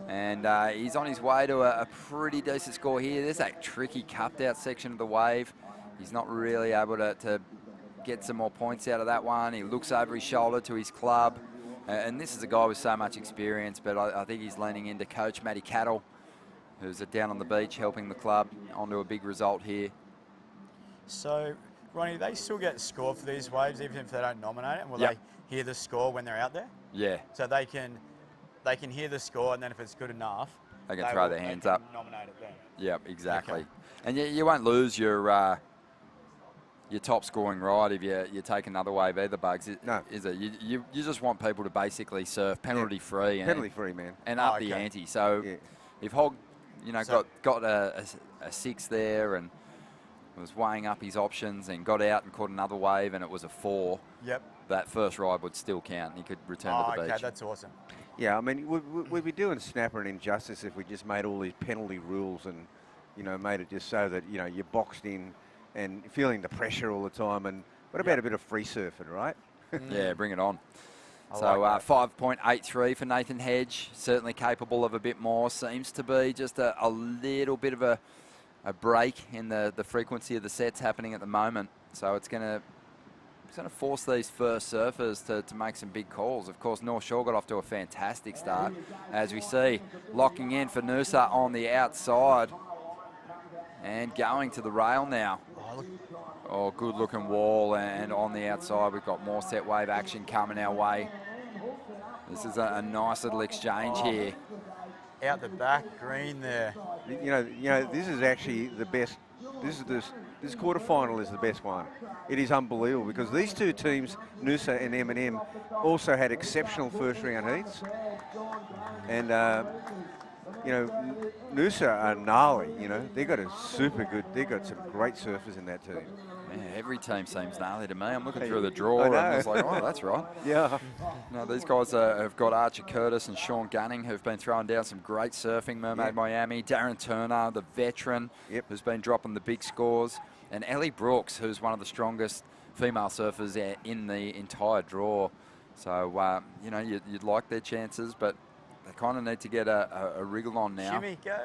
And he's on his way to a pretty decent score here. There's that tricky cupped out section of the wave. He's not really able to get some more points out of that one. He looks over his shoulder to his club. And this is a guy with so much experience, but I think he's leaning into Coach Matty Cattle, who's down on the beach helping the club onto a big result here. So, Ronnie, they still get score for these waves even if they don't nominate it? Will Yep. they hear the score when they're out there? Yeah. So they can hear the score, and then if it's good enough, They can throw their hands up. Nominate it then. Yep, exactly. Okay. And you won't lose your top scoring ride if you take another wave either, Bugs. No. Is it? You just want people to basically surf penalty free. Penalty free, man. And up the ante. So if Hogg, got a 6 there and was weighing up his options and got out and caught another wave and it was a 4, that first ride would still count. He could return to the beach. Okay, that's awesome. Yeah, I mean, we'd be doing Snapper an injustice if we just made all these penalty rules and, made it just so that, you're boxed in and feeling the pressure all the time. And what about a bit of free surfing, right? Yeah, bring it on. I So like 5.83 for Nathan Hedge, certainly capable of a bit more. Seems to be just a little bit of a break in the frequency of the sets happening at the moment. So it's going to force these first surfers to make some big calls. Of course, North Shore got off to a fantastic start. As we see, locking in for Noosa on the outside and going to the rail now. Oh, good looking wall, and on the outside we've got more set wave action coming our way. This is a nice little exchange here. Out the back, green there. This is actually the best. This quarterfinal is the best one. It is unbelievable because these two teams, Noosa and M&M, also had exceptional first round heats. And Noosa are gnarly. They got a super good. They got some great surfers in that team. Yeah, every team seems gnarly to me. I'm looking through the draw and I was like, oh, that's right. Yeah. No, these guys have got Archer Curtis and Sean Gunning, who've been throwing down some great surfing. Mermaid Miami, Darren Turner, the veteran, who's been dropping the big scores, and Ellie Brooks, who's one of the strongest female surfers in the entire draw. So, you'd like their chances, but they kind of need to get a wriggle on now. Shimmy, go.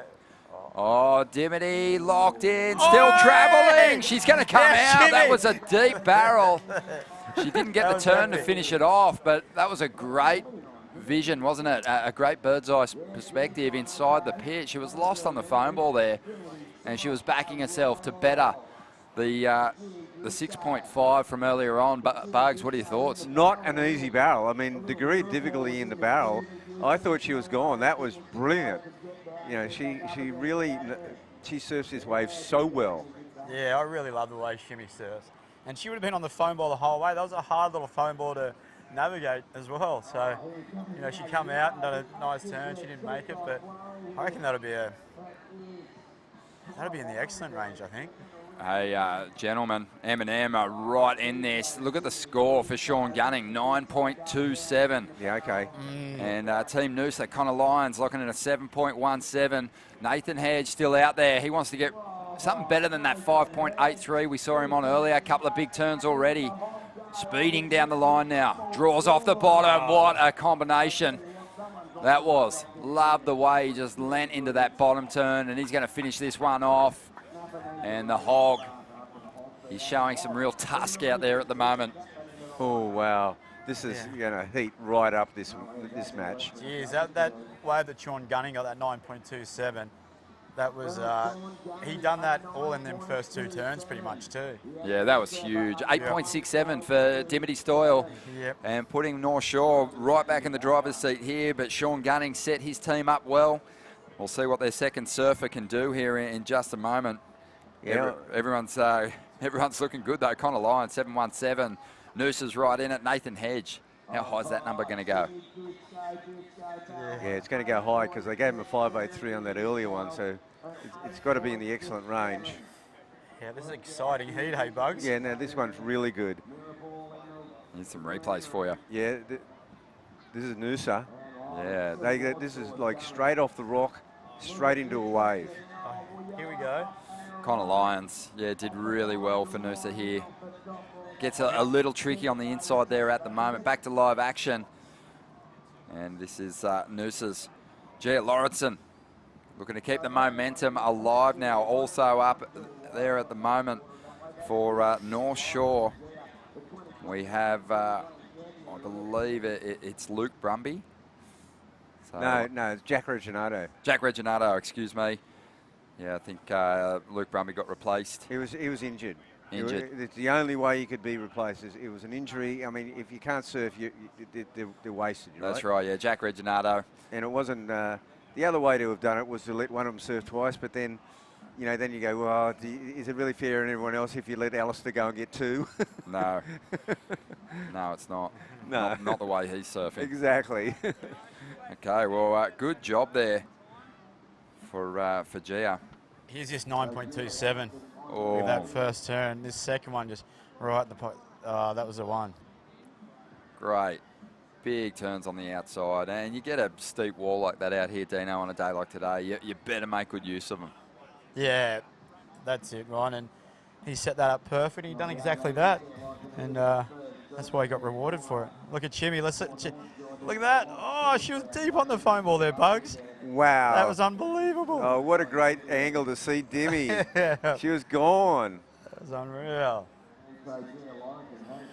Oh, Dimity locked in, still travelling. She's going to come out. Shimmy. That was a deep barrel. She didn't get the turn to finish it off, but that was a great vision, wasn't it? A great bird's eye perspective inside the pit. She was lost on the foam ball there, and she was backing herself to better the 6.5 from earlier on. Bugs, what are your thoughts? Not an easy barrel. I mean, degree of difficulty in the barrel. I thought she was gone. That was brilliant. She really surfs this wave so well. Yeah, I really love the way Shimmy surfs. And she would have been on the foam ball the whole way. That was a hard little foam ball to navigate as well. So, she come out and done a nice turn. She didn't make it, but I reckon that'll be in the excellent range, I think. Hey, gentlemen, M&M are right in this. Look at the score for Sean Gunning, 9.27. Yeah, okay. And Team Noosa, Connor Lyons locking in a 7.17. Nathan Hedge still out there. He wants to get something better than that 5.83 we saw him on earlier. A couple of big turns already. Speeding down the line now. Draws off the bottom. What a combination that was. Love the way he just leant into that bottom turn, and he's going to finish this one off. And the Hogg, he's showing some real tusk out there at the moment. Oh, wow. This is going to heat right up this match. Geez, that wave that Sean Gunning got, that 9.27, that was, he done that all in them first two turns pretty much too. Yeah, that was huge. 8.67 for Dimity Stoyle. Yep. And putting North Shore right back in the driver's seat here, but Sean Gunning set his team up well. We'll see what their second surfer can do here in just a moment. Yeah. Everyone's looking good though. Connor Lyons, 7.17. Noosa's right in it. Nathan Hedge. How high is that number going to go? Yeah, it's going to go high because they gave him a 5.83 on that earlier one, so it's got to be in the excellent range. Yeah, this is an exciting heat, hey, Bugs? Yeah, no, this one's really good. Need some replays for you. Yeah, this is Noosa. Yeah. This is like straight off the rock, straight into a wave. Here we go. Connor Lyons, did really well for Noosa here. Gets a little tricky on the inside there at the moment. Back to live action. And this is Noosa's Gia Lauritsen looking to keep the momentum alive now. Also up there at the moment for North Shore. We have, I believe it's Luke Brumby. So No, it's Jack Reginato. Jack Reginato, excuse me. Yeah, I think Luke Brumby got replaced. He was injured. Injured. It's the only way he could be replaced. It was an injury. I mean, if you can't surf, they're wasted. That's right. Yeah, Jack Reginato. And it wasn't. The other way to have done it was to let one of them surf twice, but then, then you go, well, is it really fair on everyone else if you let Alistair go and get two? No. No, it's not. No. Not the way he's surfing. Exactly. Okay, well, good job there for Gia. Here's just 9.27 Oh. with that first turn. This second one just right in the pot. That was the one. Great. Big turns on the outside. And you get a steep wall like that out here, Dino, on a day like today. You better make good use of them. Yeah, that's it, Ron. And he set that up perfect. He done exactly that. And that's why he got rewarded for it. Look at Chimmy. Look at that. Oh, she was deep on the foam ball there, Bugs. Wow. That was unbelievable. Oh, what a great angle to see Dimmy. Yeah. She was gone. That was unreal.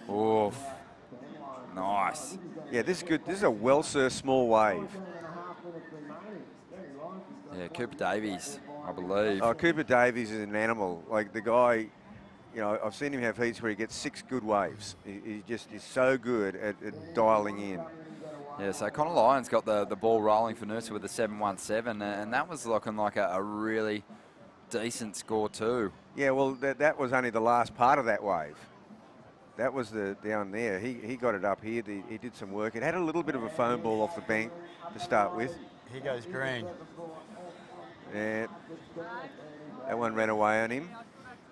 Oof. Nice. Yeah, this is good. This is a well-surfed small wave. Yeah, Cooper Davies, I believe. Oh, Cooper Davies is an animal. Like the guy, I've seen him have heats where he gets 6 good waves. He just is so good at dialing in. Yeah, so Connor Lyons got the ball rolling for Noosa with a 7.17, and that was looking like a really decent score too. Yeah, well, that was only the last part of that wave. That was the down there. He got it up here. He did some work. It had a little bit of a foam ball off the bank to start with. He goes green. Yeah, that one ran away on him.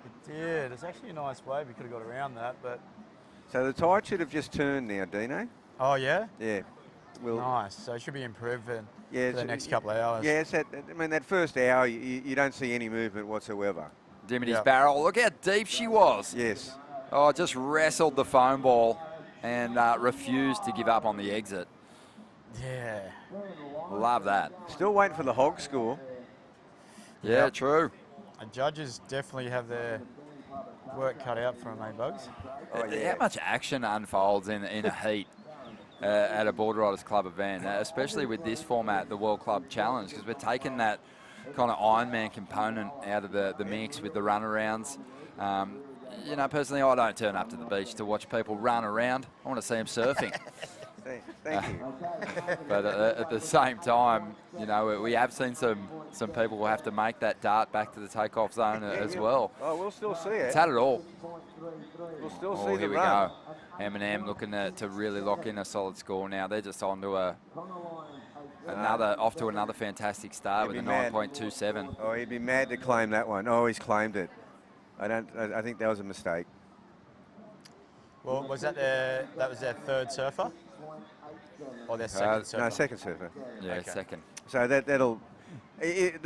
It did. It's actually a nice wave. We could have got around that, but... So the tide should have just turned now, Dino. Oh, yeah? Yeah. Nice. So it should be improved for the next couple of hours. Yeah, that first hour, you don't see any movement whatsoever. Dimity's barrel, look how deep she was. Yes. Oh, just wrestled the foam ball and refused to give up on the exit. Yeah. Love that. Still waiting for the hog score. Yeah, true. And judges definitely have their work cut out for them, eh, Bugs? Oh, yeah. How much action unfolds in a heat at a Board Riders Club event, especially with this format, the World Club Challenge, because we're taking that kind of Ironman component out of the mix with the runarounds. Personally, I don't turn up to the beach to watch people run around. I want to see them surfing. Thank you. But at the same time, we have seen some people who have to make that dart back to the takeoff zone as well. Oh, we'll still see it. It's had it all. We'll still see the here we run. go. M&M looking to really lock in a solid score now. They're just on to another fantastic start with a 9.27. Oh, he'd be mad to claim that one. Oh, he's claimed it. I think that was a mistake. Well, was that their third surfer? Or their second surfer? No, second surfer. Yeah, Okay. second. So the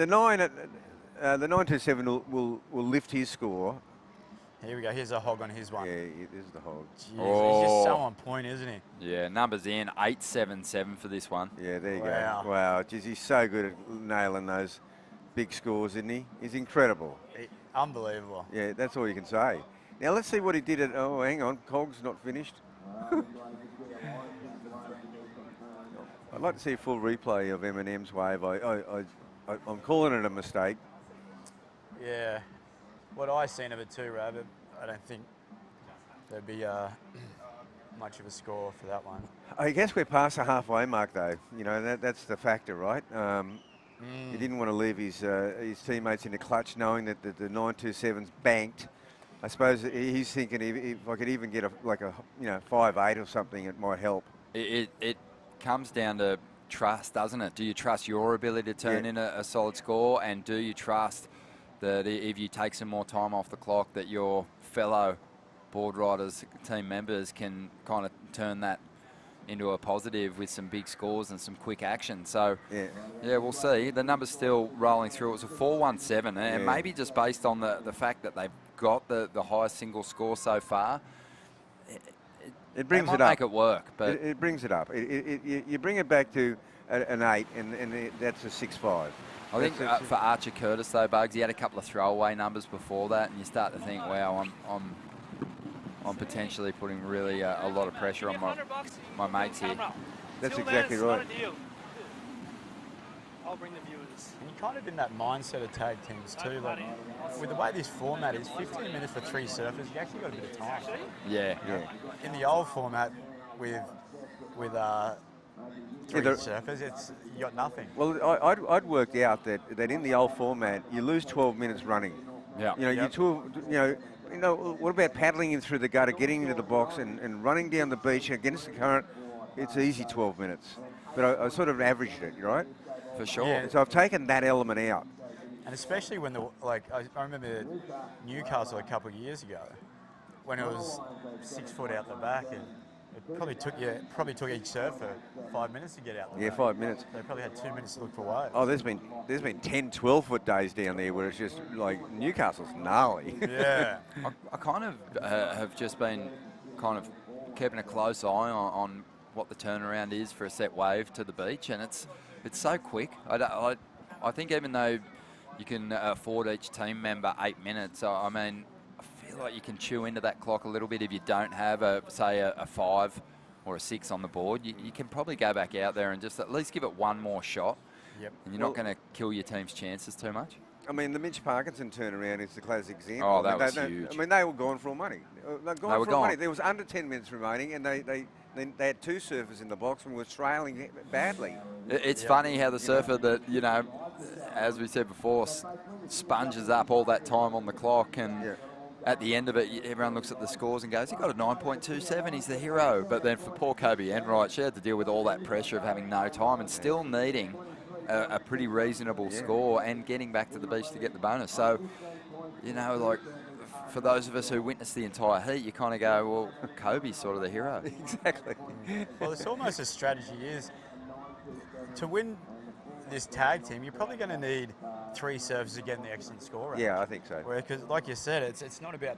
927 will lift his score. Here we go. Here's a hog on his one. Yeah, this is the hog. Jeez, he's just so on point, isn't he? Yeah, numbers in 8.77 for this one. Yeah, there you Wow. go. Wow, geez, he's so good at nailing those big scores, isn't he? He's incredible. Unbelievable. Yeah, that's all you can say. Now let's see what he did at. Oh, hang on, Cog's not finished. I'd like to see a full replay of M&M's wave. I'm calling it a mistake. Yeah. What I seen of it too, Rabbit, I don't think there'd be much of a score for that one. I guess we're past the halfway mark, though. That's the factor, right? He didn't want to leave his teammates in the clutch, knowing that the 927's banked. I suppose he's thinking if I could even get a 5.8 or something, it might help. It comes down to trust, doesn't it? Do you trust your ability to turn in a solid score, and do you trust that if you take some more time off the clock, that your fellow board riders, team members, can kind of turn that into a positive with some big scores and some quick action? So yeah, we'll see. The number's still rolling through. It was a 4.17, and maybe just based on the fact that they've got the highest single score so far, it brings it up. Make it work, but it brings it up. You bring it back to an 8, and that's a 6.5. I think for Archer Curtis though, Bugs, he had a couple of throwaway numbers before that, and you start to think, wow, I'm potentially putting really a lot of pressure on my mates here. That's exactly right. I'll bring the viewers. And you're kind of in that mindset of tag teams too. Like, with the way this format is, 15 minutes for 3 surfers, you actually got a bit of time. Yeah. In the old format, with 3 surfers, you got nothing. Well, I'd worked out that in the old format, you lose 12 minutes running. Yeah. You know, what about paddling in through the gutter, getting into the box and running down the beach against the current? It's easy 12 minutes. But I sort of averaged it, right? For sure. Yeah. So I've taken that element out. And especially when I remember Newcastle a couple of years ago, when it was 6 foot out the back, and it probably took each surfer 5 minutes to get out the back. 5 minutes. They probably had 2 minutes to look for waves. Oh, there's been 10, 12 foot days down there where it's just like Newcastle's gnarly. Yeah. I kind of have just been kind of keeping a close eye on what the turnaround is for a set wave to the beach, and it's so quick. I think even though you can afford each team member 8 minutes, I mean, I feel like you can chew into that clock a little bit if you don't have say a 5 or a 6 on the board. You can probably go back out there and just at least give it one more shot. Yep. And you're not going to kill your team's chances too much. I mean, the Mitch Parkinson turnaround is the classic example. Oh, that was huge. I mean, they were gone for all money. They were gone. Money. There was under 10 minutes remaining, and they had 2 surfers in the box and were trailing badly. It's funny how the surfer that, as we said before, sponges up all that time on the clock, and at the end of it, everyone looks at the scores and goes, he got a 9.27, he's the hero. But then for poor Kobe Enright, she had to deal with all that pressure of having no time and still needing a pretty reasonable score and getting back to the beach to get the bonus. So, for those of us who witnessed the entire heat, you kind of go, well, Kobe's sort of the hero. Exactly. Well, it's almost a strategy is to win this tag team, you're probably going to need 3 surfers to get an excellent score. Right? Yeah, I think so. Because, like you said, it's not about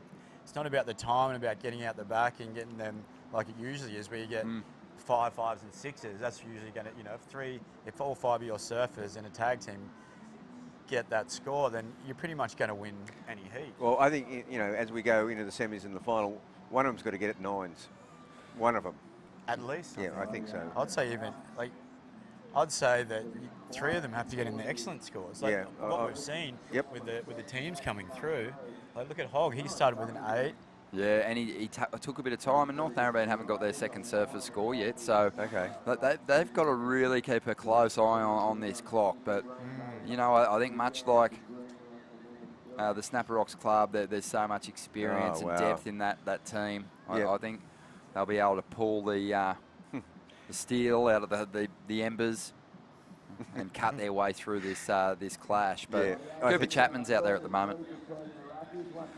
the time and about getting out the back and getting them like it usually is, where you get 5, 5s and 6s. That's usually going to, if all 5 of your surfers in a tag team get that score, then you're pretty much going to win any heat. Well, I think, as we go into the semis and the final, one of them's got to get it 9s. One of them. At least? Yeah, I think so. I'd say I'd say that 3 of them have to get in the excellent scores. Like what we've seen with the teams coming through. Like look at Hogg, he started with an 8. Yeah, and he took a bit of time, and North Narrabeen haven't got their second surfer score yet, so they've got to really keep a close eye on this clock. But, I think much like the Snapper Rocks Club, there's so much experience and depth in that team. I think they'll be able to pull the steel out of the embers and cut their way through this clash. But Cooper Chapman's out there at the moment.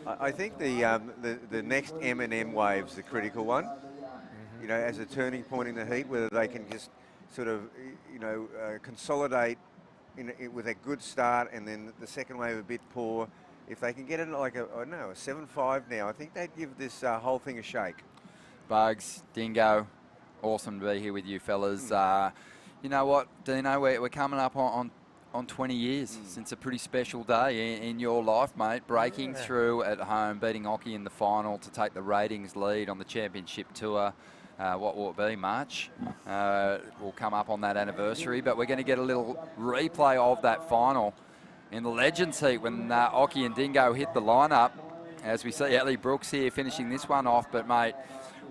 I think the next M&M wave's the critical one. As a turning point in the heat, whether they can just sort of consolidate with a good start, and then the second wave a bit poor. If they can get it like a 7.5 now, I think they'd give this whole thing a shake. Bugs, Dingo, awesome to be here with you fellas. You know what, Dino, we're coming up on 20 years since a pretty special day in your life, mate. Breaking through at home, beating Occy in the final to take the ratings lead on the championship tour. What will it be, March? We'll come up on that anniversary, but we're going to get a little replay of that final in the Legends heat when Occy and Dingo hit the lineup. As we see Ellie Brooks here finishing this one off, but mate,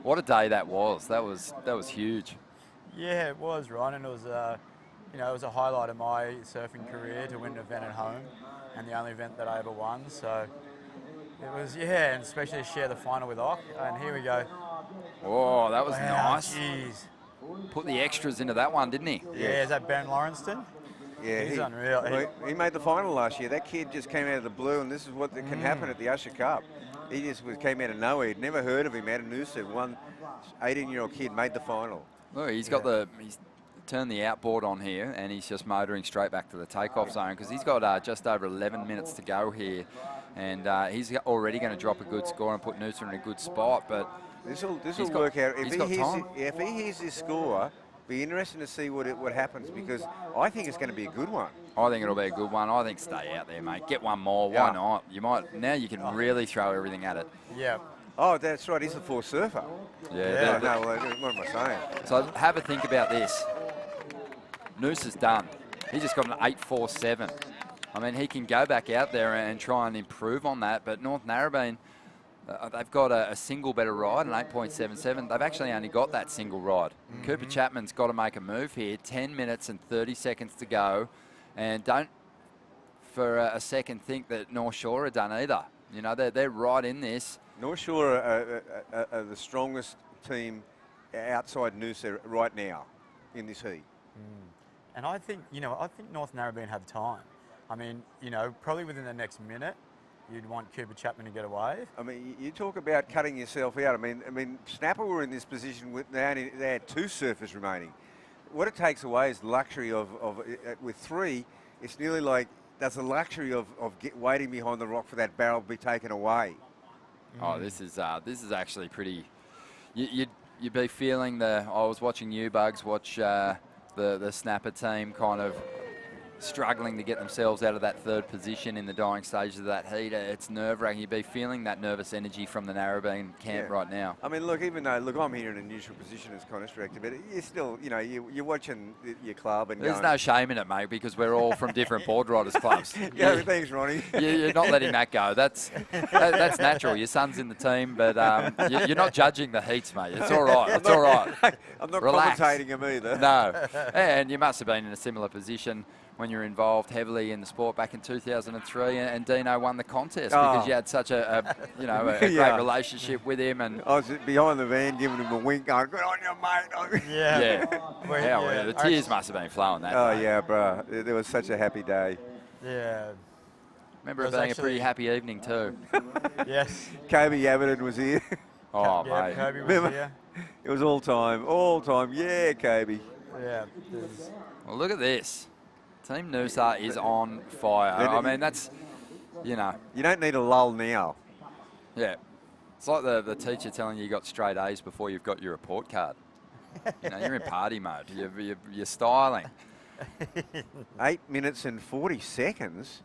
what a day that was. That was huge. Yeah, it was, Ron, and it was it was a highlight of my surfing career to win an event at home, and the only event that I ever won. So it was, and especially to share the final with Ock. And here we go. Oh, that was nice. Jeez. Put the extras into that one, didn't he? Yeah, is that Ben Lawrenston? Yeah, he's unreal. He made the final last year. That kid just came out of the blue, and this is what can happen at the Usher Cup. He just came out of nowhere. He'd never heard of him out of Noosa. One 18-year-old kid made the final. Look, he's turned the outboard on here, and he's just motoring straight back to the takeoff zone because he's got just over 11 minutes to go here, and he's already going to drop a good score and put Noosa in a good spot. But this will work out. If he hears this score, Be interesting to see what happens, because I think it's going to be a good one. I think it'll be a good one. I think stay out there, mate. Get one more. Why Yeah. not? You might now. You can really throw everything at it. Yeah. Oh, that's right. He's the fourth surfer. Yeah. No, what am I saying? So have a think about this. Noose is done. He just got an 8.47. I mean, he can go back out there and try and improve on that. But North Narrabeen, they've got a single better ride, an 8.77. They've actually only got that single ride. Cooper Chapman's got to make a move here. 10 minutes and 30 seconds to go. And don't for a second think that North Shore are done either. You know, they're right in this. North Shore are the strongest team outside Noosa right now in this heat. And I think, I think North Narrabeen have time. I mean, probably within the next minute, you'd want Cooper Chapman to get away. I mean, you talk about cutting yourself out. I mean, Snapper were in this position with they had 2 surfers remaining. What it takes away is the luxury of with 3. It's nearly like there's a luxury of waiting behind the rock for that barrel to be taken away. Oh, this is actually pretty. You'd be feeling the. I was watching you, Bugs, watch the Snapper team kind of struggling to get themselves out of that third position in the dying stages of that heat. It's nerve-wracking. You'd be feeling that nervous energy from the Narrabeen camp right now. I mean, look, even though, I'm here in a neutral position as contest director, but you're still, you're watching your club and There's going, no shame in it, mate, because we're all from different board riders clubs. Yeah, thanks, Ronnie. You're not letting that go. That's natural. Your son's in the team, but you're not judging the heats, mate. It's all right. It's all right. I'm not Relax. commentating him either. No. And you must have been in a similar position when you were involved heavily in the sport back in 2003, and Dino won the contest because you had such a great relationship with him. And I was behind the van giving him a wink, going, "Good on you, mate." Yeah. The tears must have been flowing that day. Yeah, bro. It was such a happy day. Yeah. Remember it being a pretty happy evening too. Yes. Kobe Abbott was here. Oh, Yeah, mate. Kobe was Remember? here. It was all time. Yeah, Kobe. Yeah. Well, look at this. Team Noosa is on fire. I mean, that's, You don't need a lull now. Yeah. It's like the teacher telling you got straight A's before you've got your report card. You're in party mode. You're styling. 8 minutes and 40 seconds.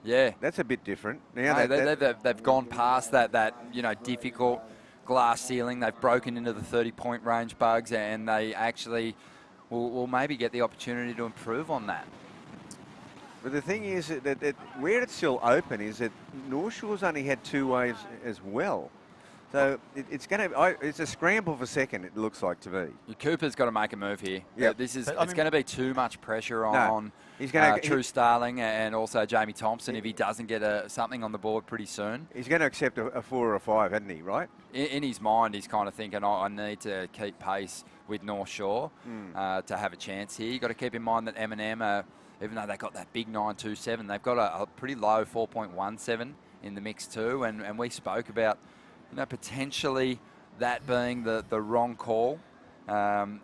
Yeah. That's a bit different. Now They've gone past that difficult glass ceiling. They've broken into the 30-point range, Bugs, and they actually will maybe get the opportunity to improve on that. But the thing is that where it's still open is that North Shore's only had 2 waves as well. So it's a scramble for second, it looks like to me. Cooper's got to make a move here. Yep. It's going to be too much pressure on he's gonna, True Starling and also Jamie Thompson if he doesn't get something on the board pretty soon. He's going to accept a 4 or a 5, hasn't he, right? In his mind, he's kind of thinking, I need to keep pace with North Shore to have a chance here. You've got to keep in mind that M&M, even though they've got that big 9.27, they've got a pretty low 4.17 in the mix too. And we spoke about potentially that being the wrong call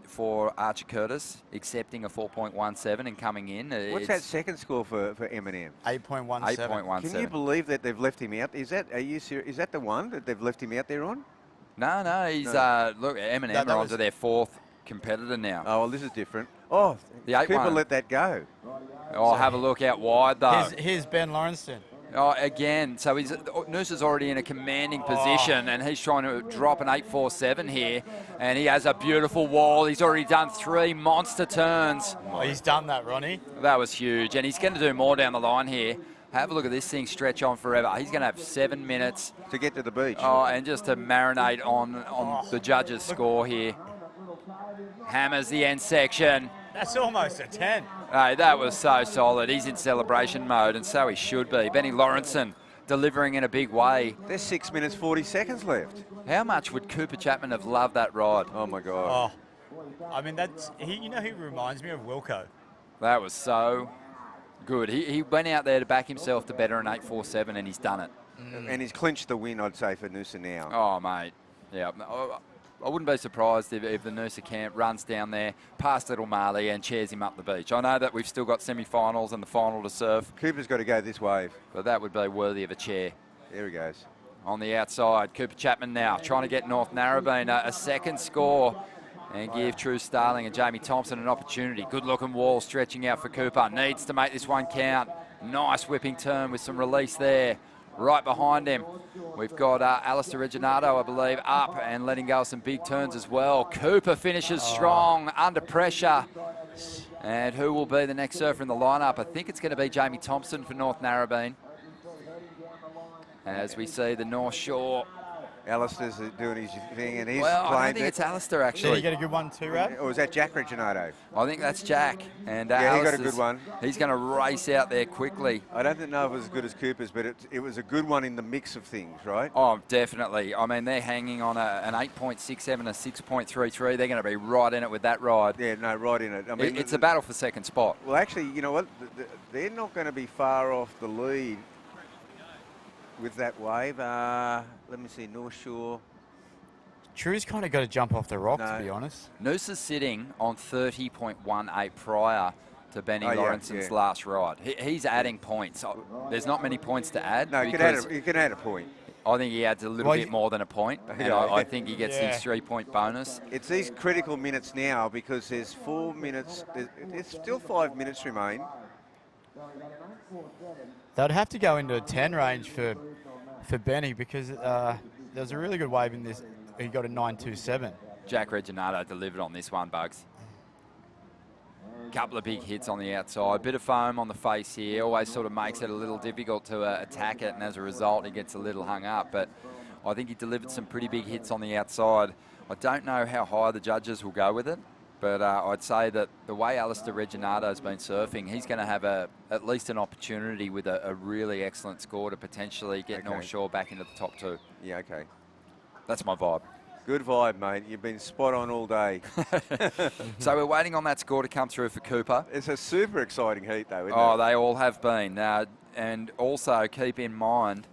for Archer Curtis, accepting a 4.17 and coming in. What's that second score for M&M? 8.17. 8.17. Can you believe that they've left him out? Are you serious? Is that the one that they've left him out there on? No, he's look, M&M are onto their 4th competitor now. Oh, well, this is different. Oh, the 8 Cooper one. let that go. Oh, have a look out wide though. Here's Ben Lawrenson. Oh, again, so Noosa's already in a commanding position, and he's trying to drop an 8.47 here, and he has a beautiful wall. He's already done 3 monster turns. Oh, he's done that, Ronnie. That was huge, and he's going to do more down the line here. Have a look at this thing stretch on forever. He's going to have 7 minutes. To get to the beach. Oh, and just to marinate on the judges' score here. Hammers the end section. That's almost a 10. Hey, that was so solid. He's in celebration mode, and so he should be. Benny Lawrenson delivering in a big way. There's 6 minutes, 40 seconds left. How much would Cooper Chapman have loved that ride? Oh, my God. Oh, I mean, he reminds me of Wilco. That was so good. He went out there to back himself to better an 8.47, and he's done it. And he's clinched the win, I'd say, for Noosa now. Oh, mate. Yeah. I wouldn't be surprised if the Noosa camp runs down there past Little Marley and chairs him up the beach. I know that we've still got semi-finals and the final to surf. Cooper's got to go this wave. But that would be worthy of a chair. There he goes. On the outside, Cooper Chapman now trying to get North Narrabeen a second score. and give True Starling and Jamie Thompson an opportunity. Good-looking wall stretching out for Cooper. Needs to make this one count. Nice whipping turn with some release there. Right behind him, we've got Alistair Reginato, I believe, up and letting go of some big turns as well. Cooper finishes strong, under pressure. And who will be the next surfer in the lineup? I think it's going to be Jamie Thompson for North Narrabeen. As we see the North Shore. Alistair's doing his thing, and he's well, playing. I don't think it's Alistair, actually. Did he get a good one too, Rab? Or was that Jack Reginato? I think that's Jack. And yeah, he got a good one. He's going to race out there quickly. I don't know if it was as good as Cooper's, but it was a good one in the mix of things, right? Oh, definitely. I mean, they're hanging on an 8.67, a 6.33. They're going to be right in it with that ride. Yeah, no, right in it. I mean, it's a battle for second spot. Well, actually, you know what? They're not going to be far off the lead with that wave. Let me see, North Shore. True's kind of got to jump off the rock, to be honest. Noose is sitting on 30.18 prior to Benny Lawrenson's last ride. He's adding points. There's not many points to add. No, you can add a point. I think he adds a little bit more than a point, and I think he gets his 3-point bonus. It's these critical minutes now because there's 4 minutes. There's still 5 minutes remain. They'd have to go into a 10 range for Benny because there's a really good wave in this. He got a 9.27. Jack Reginato delivered on this one, Bugs. Couple of big hits on the outside. Bit of foam on the face here. Always sort of makes it a little difficult to attack it, and as a result, he gets a little hung up. But I think he delivered some pretty big hits on the outside. I don't know how high the judges will go with it, but I'd say that the way Alistair Reginato's been surfing, he's going to have at least an opportunity with a really excellent score to potentially get North Shore back into the top 2. Yeah, okay. That's my vibe. Good vibe, mate. You've been spot on all day. So we're waiting on that score to come through for Cooper. It's a super exciting heat, though, isn't it? They all have been. And also keep in mind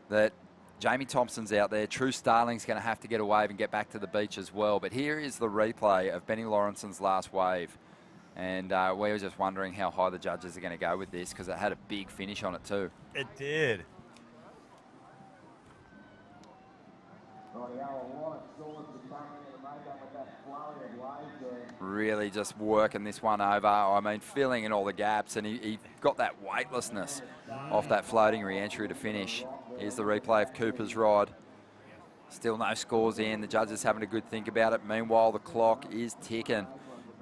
that Jamie Thompson's out there. True Starling's going to have to get a wave and get back to the beach as well. But here is the replay of Benny Lawrenson's last wave. And we were just wondering how high the judges are going to go with this because it had a big finish on it too. It did. Really just working this one over. I mean, filling in all the gaps, and he got that weightlessness off that floating re-entry to finish. Here's the replay of Cooper's ride. Still no scores in. The judges having a good think about it. Meanwhile, the clock is ticking,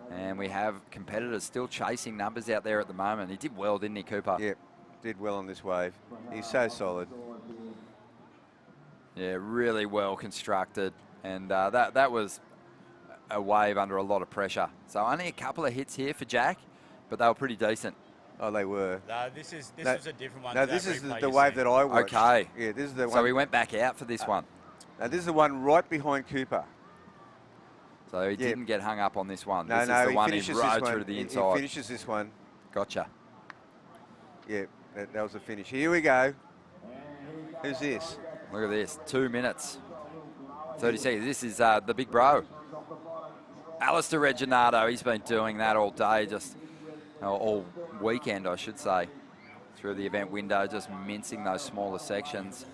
and we have competitors still chasing numbers out there at the moment. He did well, didn't he, Cooper? Yep, did well on this wave. He's so solid. Yeah, really well constructed, and that was a wave under a lot of pressure. So only a couple of hits here for Jack, but they were pretty decent. Oh, they were. No, this was a different one. No, this is the wave that I watched. Okay. Yeah, this is the one. So we went back out for this one. Now this is the one right behind Cooper. So he didn't get hung up on this one. No, this is the one he rode through to the inside. He finishes this one. Gotcha. Yeah, that was the finish. Here we go. Who's this? Look at this, 2 minutes, 30 seconds. This is the big bro. Alistair Reginato, he's been doing that all day, just all weekend, I should say, through the event window, just mincing those smaller sections.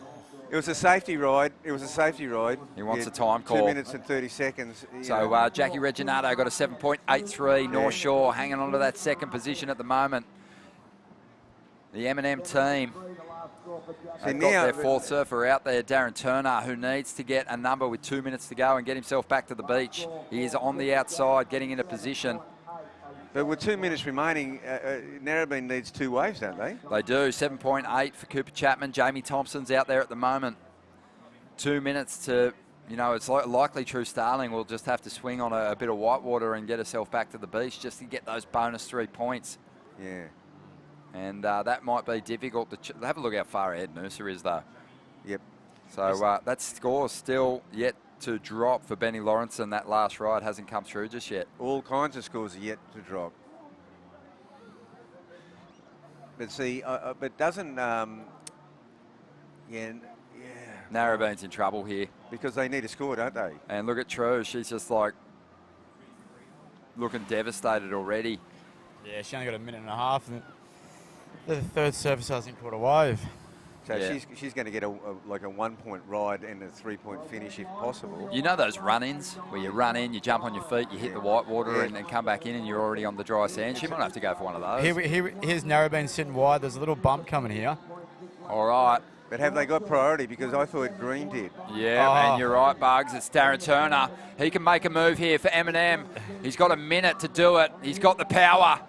It was a safety ride. He wants a time call. 2 minutes and 30 seconds. So Jackie Reginato got a 7.83. North Shore hanging on to that second position at the moment. The M&M team have got their fourth surfer out there, Darren Turner, who needs to get a number with 2 minutes to go and get himself back to the beach. He is on the outside, getting into position. But with 2 minutes remaining, Narrabeen needs 2 waves, don't they? They do. 7.8 for Cooper Chapman. Jamie Thompson's out there at the moment. 2 minutes to, it's likely True Starling will just have to swing on a bit of whitewater and get herself back to the beach just to get those bonus 3 points. Yeah. And that might be difficult to have a look how far ahead Noosa is, though. Yep. So that score still yet to drop for Benny Lawrenson. That last ride hasn't come through just yet. All kinds of scores are yet to drop. But see, but doesn't, Narrabeen's in trouble here. Because they need a score, don't they? And look at True, she's just like looking devastated already. Yeah, she only got a minute and a half. And the third surface hasn't caught a wave. So Yeah. she's going to get like a 1 point ride and a 3 point finish if possible. You know those run-ins where you run in, you jump on your feet, you hit the white water and come back in and you're already on the dry sand? She might have to go for one of those. Here's Narrabeen sitting wide. There's a little bump coming here. All right. But have they got priority? Because I thought Green did. Yeah, man, you're right, Bugs. It's Darren Turner. He can make a move here for Eminem. He's got a minute to do it. He's got the power.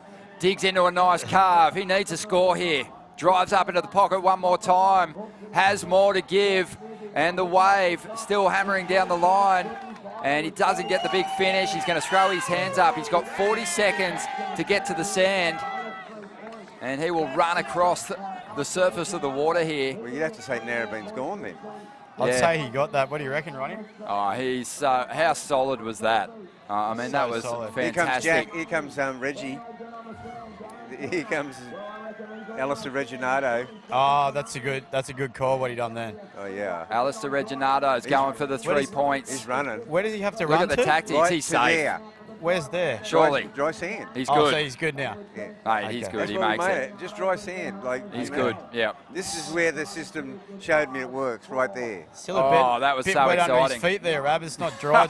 Digs into a nice carve. He needs a score here. Drives up into the pocket one more time. Has more to give. And the wave still hammering down the line. And he doesn't get the big finish. He's going to throw his hands up. He's got 40 seconds to get to the sand. And he will run across the surface of the water here. Well, you'd have to say Narrabeen's gone then. I'd say he got that. What do you reckon, Ronnie? Oh, he's how solid was that? I mean, that was solid. fantastic. Here comes Reggie. Here comes Alistair Reginato. Oh, that's a good call. What he done then? Oh yeah. Alistair Reginato is going for the 3 points. He's running. Where does he have to Look run at the to? tactics. Right He's to safe. there. Where's there? Surely. Dry sand. He's Oh, good. so he's good now. Yeah. Mate, he's Okay. good. That's He what we makes made it. Just dry sand. He's good. Yeah. This is where the system showed me it works, right there. Still a bit, Oh, that was bit so wet under his exciting. feet there, Rab. It's not dry.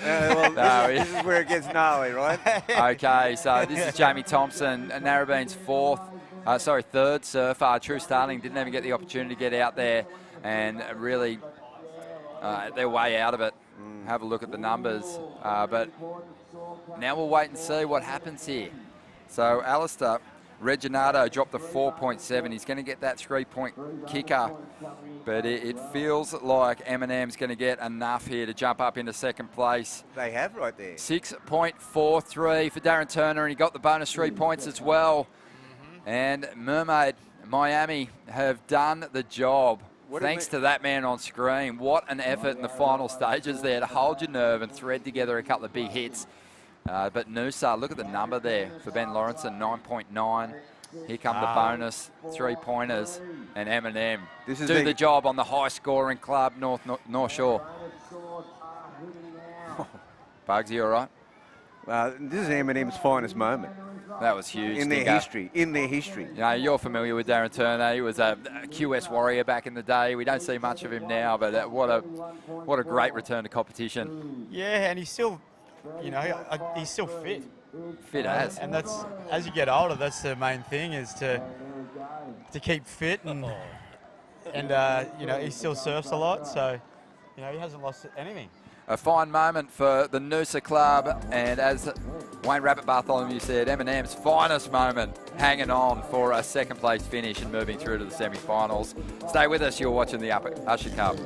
Well, No, this is where it gets gnarly, right? Okay, so this is Jamie Thompson, Narrabeen's third surfer. True Starling didn't even get the opportunity to get out there, and really they're way out of it. Have a look at the numbers, but now we'll wait and see what happens here. So Alistair Reginato dropped to 4.7. He's going to get that 3-point kicker, but it feels like Eminem's going to get enough here to jump up into second place. They have right there. 6.43 for Darren Turner, and he got the bonus 3 points as well. And Mermaid Miami have done the job. Thanks to that man on screen. What an effort in the final stages there to hold your nerve and thread together a couple of big hits. But Noosa, look at the number there for Ben Lawrenson, 9.9. Here come the bonus 3-pointers, and Eminem do the job on the high-scoring club, North Shore. Bugs, you all right? This is Eminem's finest moment. That was huge. In their history. In their history. You know, you're familiar with Darren Turner. He was a QS warrior back in the day. We don't see much of him now, but what a great return to competition. Yeah, and he's still, he's still fit. Fit as. And that's, as you get older, that's the main thing, is to keep fit, and he still surfs a lot, so he hasn't lost anything. A fine moment for the Noosa Club, and as Wayne Rabbit Bartholomew said, Eminem's finest moment, hanging on for a second place finish and moving through to the semi-finals. Stay with us, you're watching the Usher Cup.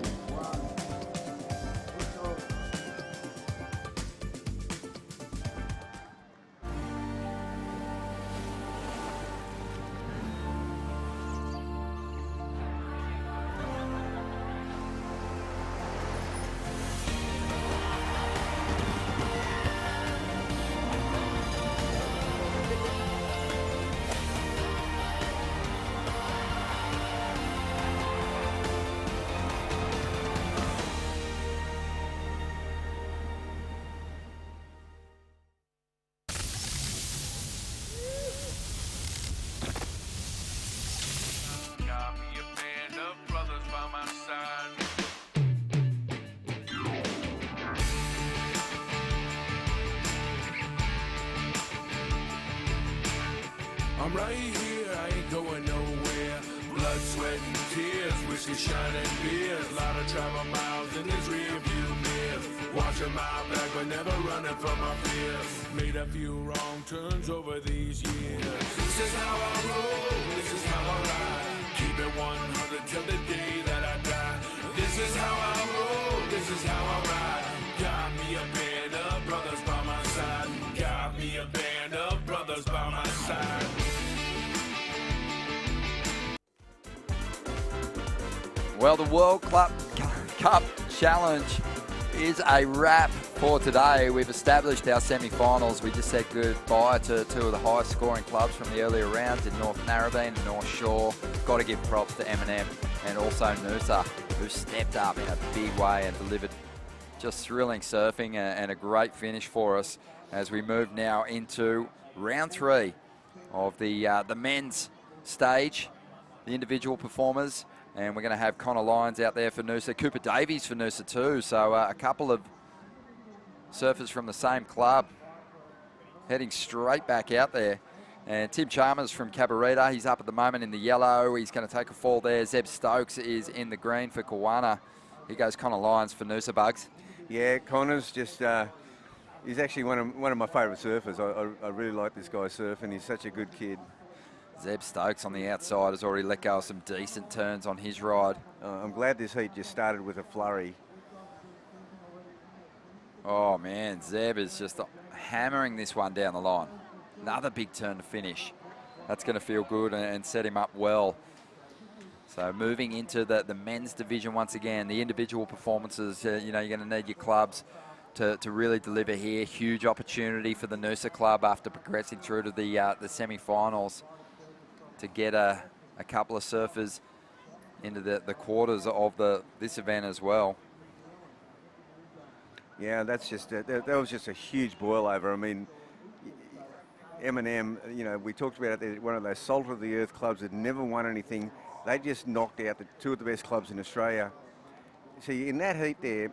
I'm right here, I ain't going nowhere. Blood, sweat, and tears, whiskey, shining beers. Lot of travel miles in this rearview mirror. Watching my back, but never running from my fears. Made a few wrong turns over these years. This is how I roll, this is how I ride. Keep it 100 till the day that I die. This is how I roll, this is how I ride. Got me a band of brothers by my side. Got me a band of brothers by my side. Well, the World Cup Challenge is a wrap for today. We've established our semi-finals. We just said goodbye to two of the highest scoring clubs from the earlier rounds in North Narrabeen and North Shore. Got to give props to Eminem and also Noosa, who stepped up in a big way and delivered just thrilling surfing and a great finish for us as we move now into round 3 of the men's stage. The individual performers. And we're going to have Connor Lyons out there for Noosa, Cooper Davies for Noosa too. So a couple of surfers from the same club heading straight back out there. And Tim Chalmers from Cabarita, he's up at the moment in the yellow. He's going to take a fall there. Zeb Stokes is in the green for Kawana. He goes Connor Lyons for Noosa, Bugs. Yeah, Connor's just, he's actually one of my favourite surfers. I really like this guy surfing. He's such a good kid. Zeb Stokes on the outside has already let go of some decent turns on his ride. I'm glad this heat just started with a flurry. Oh man, Zeb is just hammering this one down the line. Another big turn to finish. That's going to feel good and set him up well. So moving into the men's division once again, the individual performances, you know, you're going to need your clubs to really deliver here. Huge opportunity for the Noosa club after progressing through to the semi-finals to get a couple of surfers into the quarters of this event as well. Yeah, that's just that was just a huge boil over. I mean, M&M, you know, we talked about it, one of those salt of the earth clubs that never won anything. They just knocked out two of the best clubs in Australia. See, in that heat there,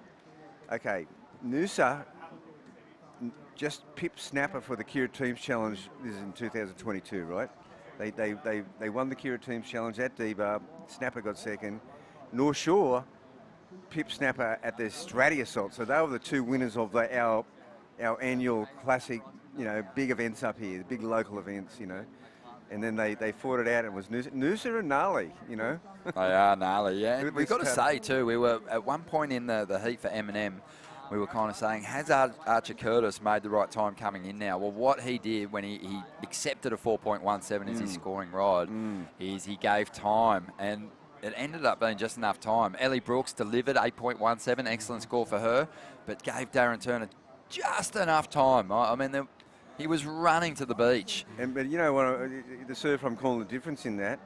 okay, Noosa just pipped Snapper for the Kira Teams Challenge. This is in 2022, right? They won the Kira Teams Challenge at D-Bar. Snapper got second. North Shore pipped Snapper at the Strati Assault. So they were the two winners of our annual classic, you know, big events up here, the big local events, you know. And then they fought it out. It was Noosa and gnarly, you know. They are gnarly, yeah. We've got to say too, we were at one point in the heat for M&M, we were kind of saying, has Archer Curtis made the right time coming in now? Well, what he did when he accepted a 4.17 as his scoring ride is he gave time, and it ended up being just enough time. Ellie Brooks delivered 8.17, excellent score for her, but gave Darren Turner just enough time. I mean, he was running to the beach. But you know what, the surfer I'm calling the difference in that,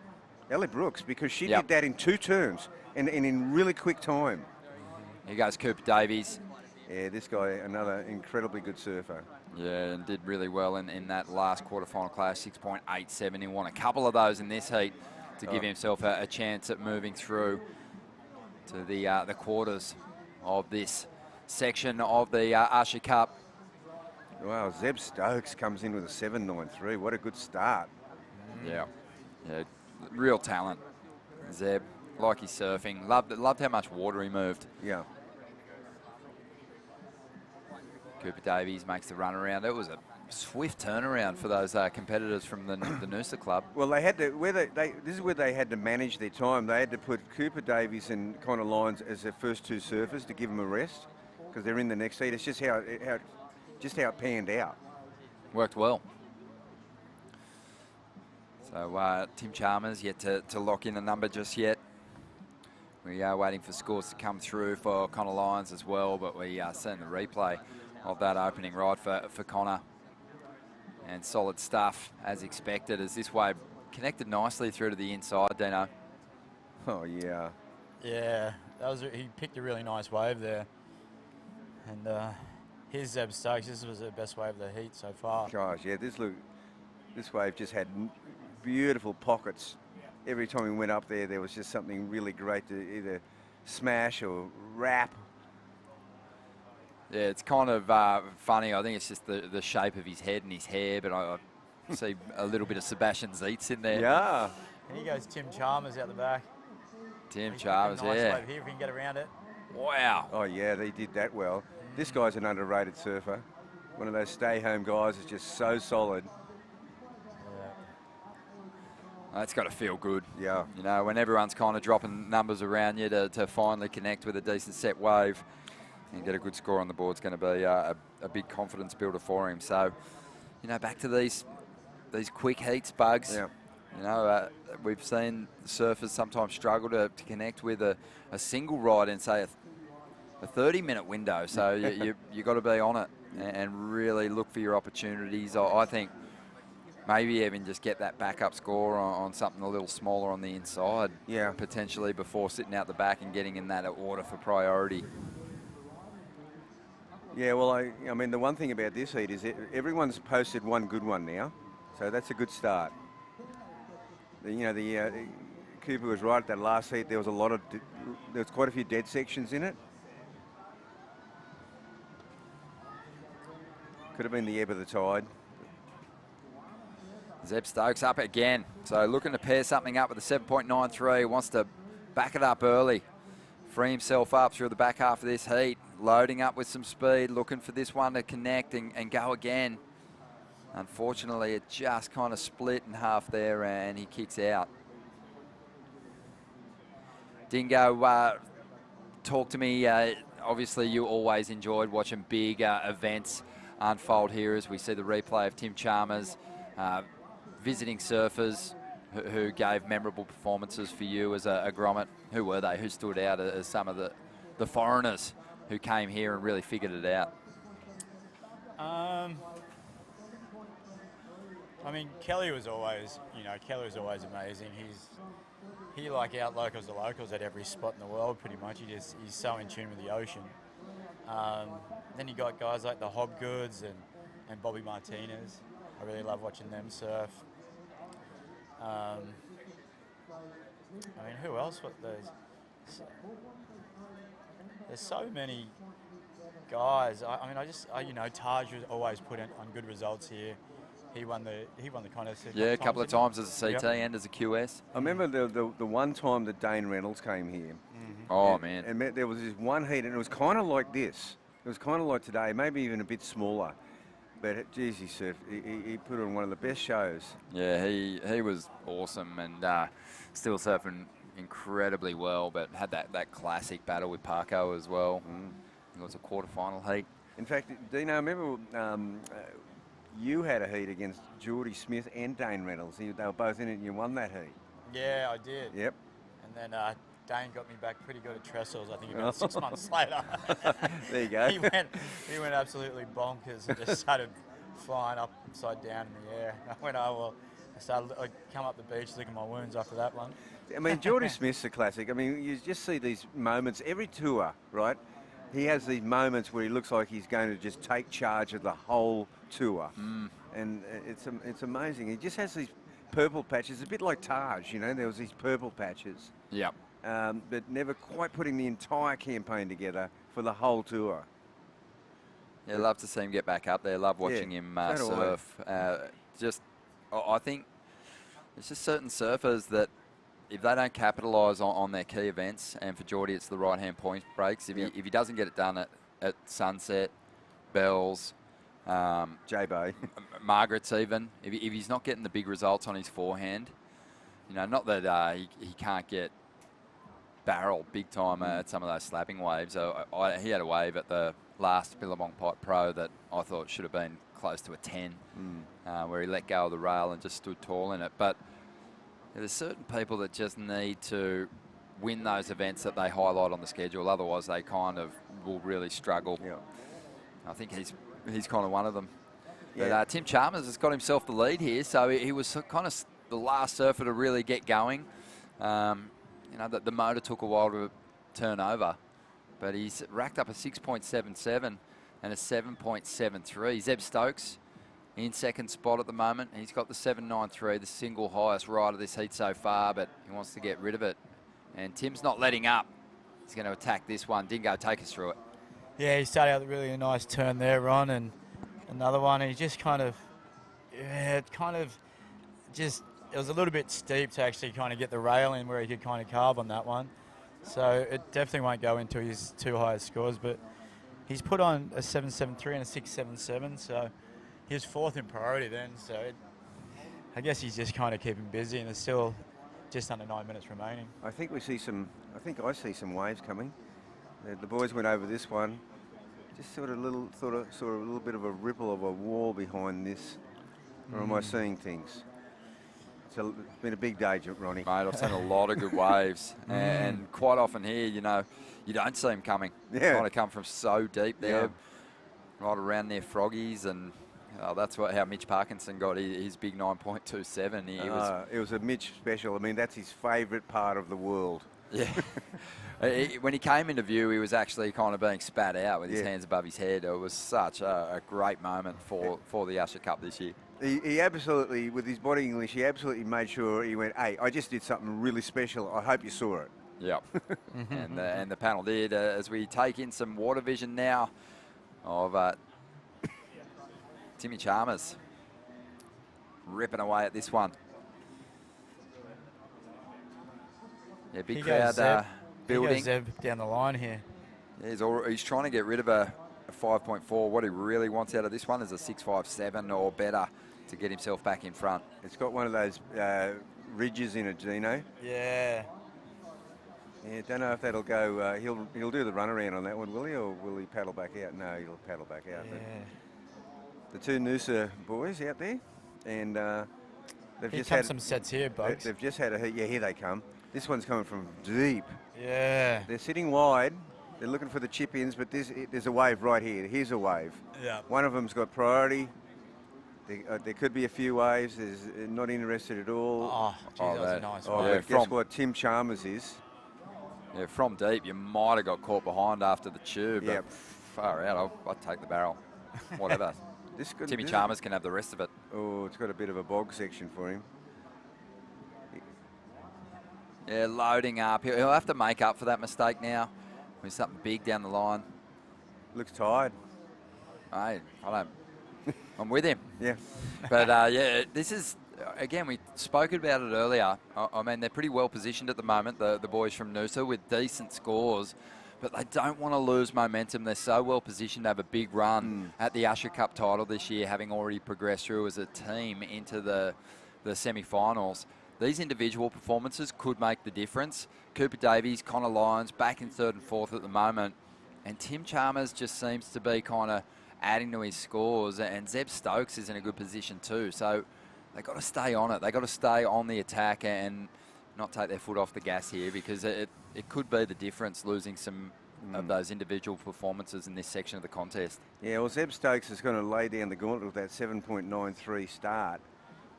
Ellie Brooks, because she did that in 2 turns and in really quick time. Here goes Cooper Davies. Yeah, this guy, another incredibly good surfer. Yeah, and did really well in that last quarterfinal class, 6.87. He won a couple of those in this heat to give himself a chance at moving through to the quarters of this section of the Usher Cup. Wow, Zeb Stokes comes in with a 7.93. What a good start. Yeah, real talent, Zeb. Like his surfing. Loved how much water he moved. Yeah. Cooper Davies makes the run around. It was a swift turnaround for those competitors from the Noosa club. Well, they had to. This is where they had to manage their time. They had to put Cooper Davies and Connor Lyons as their first 2 surfers to give them a rest because they're in the next heat. It's just how it panned out. Worked well. So Tim Chalmers yet to lock in a number just yet. We are waiting for scores to come through for Connor Lyons as well, but we are seeing the replay of that opening ride for Connor. And solid stuff as expected as this wave connected nicely through to the inside, Dino. Oh, yeah. Yeah, he picked a really nice wave there. And here's Zeb Stokes. This was the best wave of the heat so far. Gosh, yeah, this wave just had beautiful pockets. Every time we went up there was just something really great to either smash or wrap. Yeah, it's kind of funny. I think it's just the shape of his head and his hair, but I see a little bit of Sebastian Zeitz in there. Yeah. And here goes Tim Chalmers out the back. Tim Chalmers, nice yeah. wave here if we can get around it. Wow. Oh, yeah, they did that well. This guy's an underrated surfer. One of those stay-home guys is just so solid. That's got to feel good. Yeah. You know, when everyone's kind of dropping numbers around you to finally connect with a decent set wave and get a good score on the board is going to be a big confidence builder for him. So, you know, back to these quick heats, Bugs. Yeah. You know, we've seen surfers sometimes struggle to connect with a single ride in, say, a 30-minute window. So you got to be on it and really look for your opportunities. I think maybe even just get that backup score on something a little smaller on the inside. Yeah. Potentially before sitting out the back and getting in that order for priority. Yeah, well, I mean, the one thing about this heat is everyone's posted one good one now, so that's a good start. Cooper was right at that last heat. There was quite a few dead sections in it. Could have been the ebb of the tide. Zeb Stokes up again. So looking to pair something up with a 7.93. Wants to back it up early. Free himself up through the back half of this heat. Loading up with some speed. Looking for this one to connect and go again. Unfortunately, it just kind of split in half there and he kicks out. Dingo, talk to me. Obviously, you always enjoyed watching big events unfold here as we see the replay of Tim Chalmers visiting surfers who gave memorable performances for you as a grommet. Who were they? Who stood out as some of the foreigners who came here and really figured it out? I mean, Kelly was always amazing. He like out locals the locals at every spot in the world pretty much. He's so in tune with the ocean. Then you got guys like the Hobgoods and Bobby Martinez. I really love watching them surf. I mean, who else? There's so many guys. Taj was always put on good results here. He won the contest. Yeah, a couple of times as a CT and as a QS. I remember the one time that Dane Reynolds came here. Mm-hmm. Oh, man. And there was this one heat, and it was kind of like this. It was kind of like today, maybe even a bit smaller. But, geez, he surfed. He put on one of the best shows. Yeah, he was awesome and still surfing incredibly well, but had that classic battle with Parko as well. It was a quarterfinal heat. In fact, Dino, I remember you had a heat against Geordie Smith and Dane Reynolds. They were both in it and you won that heat. Yeah, I did. Yep. And then Dane got me back pretty good at trestles, I think about 6 months later. There you go. He went absolutely bonkers and just started flying upside down in the air. I went, I come up the beach licking my wounds after that one. I mean, Geordie Smith's a classic. I mean, you just see these moments every tour, right? He has these moments where he looks like he's going to just take charge of the whole tour. And it's amazing. He just has these purple patches, a bit like Taj, you know, there was these purple patches. Yep. But never quite putting the entire campaign together for the whole tour. Yeah, love to see him get back up there. Love watching him surf. I think it's just certain surfers that if they don't capitalise on their key events, and for Geordie it's the right-hand point breaks, if he doesn't get it done at Sunset, Bells, J-Bay, Margaret's even, if he's not getting the big results on his forehand, you know, not that he can't get barrel big time at some of those slapping waves. He had a wave at the last Billabong Pipe Pro that I thought should have been close to a 10, where he let go of the rail and just stood tall in it. But there's certain people that just need to win those events that they highlight on the schedule. Otherwise, they kind of will really struggle. Yeah. I think he's kind of one of them. Yeah. But Tim Chalmers has got himself the lead here, so he was kind of the last surfer to really get going. You know, the motor took a while to turn over, but he's racked up a 6.77 and a 7.73. Zeb Stokes in second spot at the moment. He's got the 7.93, the single highest ride of this heat so far, but he wants to get rid of it. And Tim's not letting up. He's going to attack this one. Dingo, take us through it. Yeah, he started out with really a nice turn there, Ron, and another one. And he just it was a little bit steep to actually kind of get the rail in where he could kind of carve on that one. So it definitely won't go into his two highest scores, but he's put on a 7.73 and a 6.77, so he was fourth in priority then. So I guess he's just kind of keeping busy, and there's still just under 9 minutes remaining. I think I see some waves coming. The boys went over this one. Just sort of a little bit of a ripple of a wall behind this. Or am I seeing things? It's been a big day, Ronnie. Mate, I've seen a lot of good waves. And quite often here, you know, you don't see them coming. Yeah. Kind of come from so deep there, right around their froggies. And that's how Mitch Parkinson got his big 9.27. It was a Mitch special. I mean, that's his favourite part of the world. Yeah. When he came into view, he was actually kind of being spat out with his hands above his head. It was such a great moment for the Usher Cup this year. He absolutely, with his body English, he absolutely made sure he went, hey, I just did something really special. I hope you saw it. Yep. and the panel did. As we take in some water vision now of Timmy Chalmers ripping away at this one. Yeah, big crowd building. He goes Zeb down the line here. Yeah, he's trying to get rid of a 5.4. What he really wants out of this one is a 6.57 or better to get himself back in front. It's got one of those ridges in it, Gino. Yeah. Yeah, don't know if that'll go. He'll do the run around on that one, will he, or will he paddle back out? No, he'll paddle back out. Yeah. The two Noosa boys out there, and they've Here just comes had some sets here, Bugs. They've just had a heat. Yeah, here they come. This one's coming from deep. Yeah. They're sitting wide. They're looking for the chip-ins, but there's a wave right here. Here's a wave. Yeah. One of them's got priority. There could be a few waves. There's not interested at all. Oh, geez, that was a nice Oh, wave. guess what Tim Chalmers is? Yeah, from deep, you might have got caught behind after the tube. Yeah. But far out, I'd take the barrel. Whatever. Timmy this- Chalmers can have the rest of it. Oh, it's got a bit of a bog section for him. Yeah, loading up. He'll have to make up for that mistake now with something big down the line. Looks tired. Hey, I'm with him. Yeah. But yeah, this is, again, we spoke about it earlier. I mean, they're pretty well positioned at the moment, the boys from Noosa, with decent scores. But they don't want to lose momentum. They're so well positioned to have a big run at the Usher Cup title this year, having already progressed through as a team into the semi-finals. These individual performances could make the difference. Cooper Davies, Connor Lyons back in third and fourth at the moment. And Tim Chalmers just seems to be kind of adding to his scores. And Zeb Stokes is in a good position too. So they've got to stay on it. They've got to stay on the attack and not take their foot off the gas here, because it could be the difference, losing some of those individual performances in this section of the contest. Yeah, well, Zeb Stokes is going to lay down the gauntlet with that 7.93 start.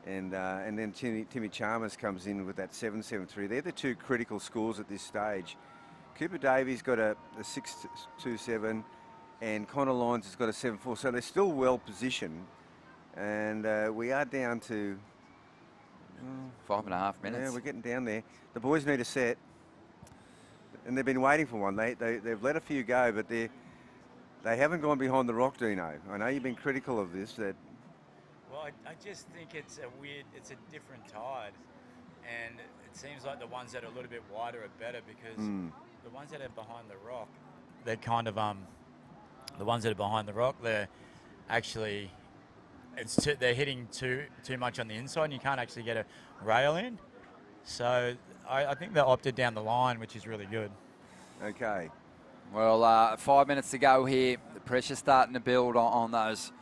And then Timmy Chalmers comes in with that 7.73. They're the two critical scores at this stage. Cooper Davies got a 6.27, and Connor Lyons has got a 7.4. So they're still well positioned. And we are down to 5.5 minutes. Yeah, we're getting down there. The boys need a set, and they've been waiting for one. They've let a few go, but they haven't gone behind the rock, Dino. I know you've been critical of this. Well, I just think it's a different tide, and it seems like the ones that are a little bit wider are better, because the ones that are behind the rock, they're kind of the ones that are behind the rock, they're actually they're hitting too much on the inside, and you can't actually get a rail in. So I think they opted down the line, which is really good. Okay. Well, 5 minutes to go here. The pressure's starting to build on those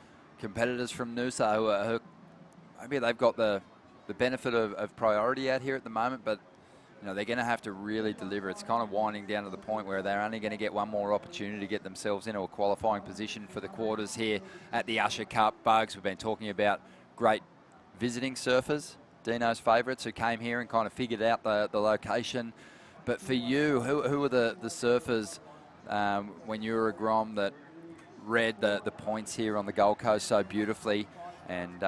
competitors from Noosa who maybe they've got the benefit of priority out here at the moment, but you know, they're going to have to really deliver. It's kind of winding down to the point where they're only going to get one more opportunity to get themselves into a qualifying position for the quarters here at the Usher Cup. Bugs, we've been talking about great visiting surfers, Dino's favourites, who came here and kind of figured out the location. But for you, who were the surfers when you were a Grom that read the points here on the Gold Coast so beautifully and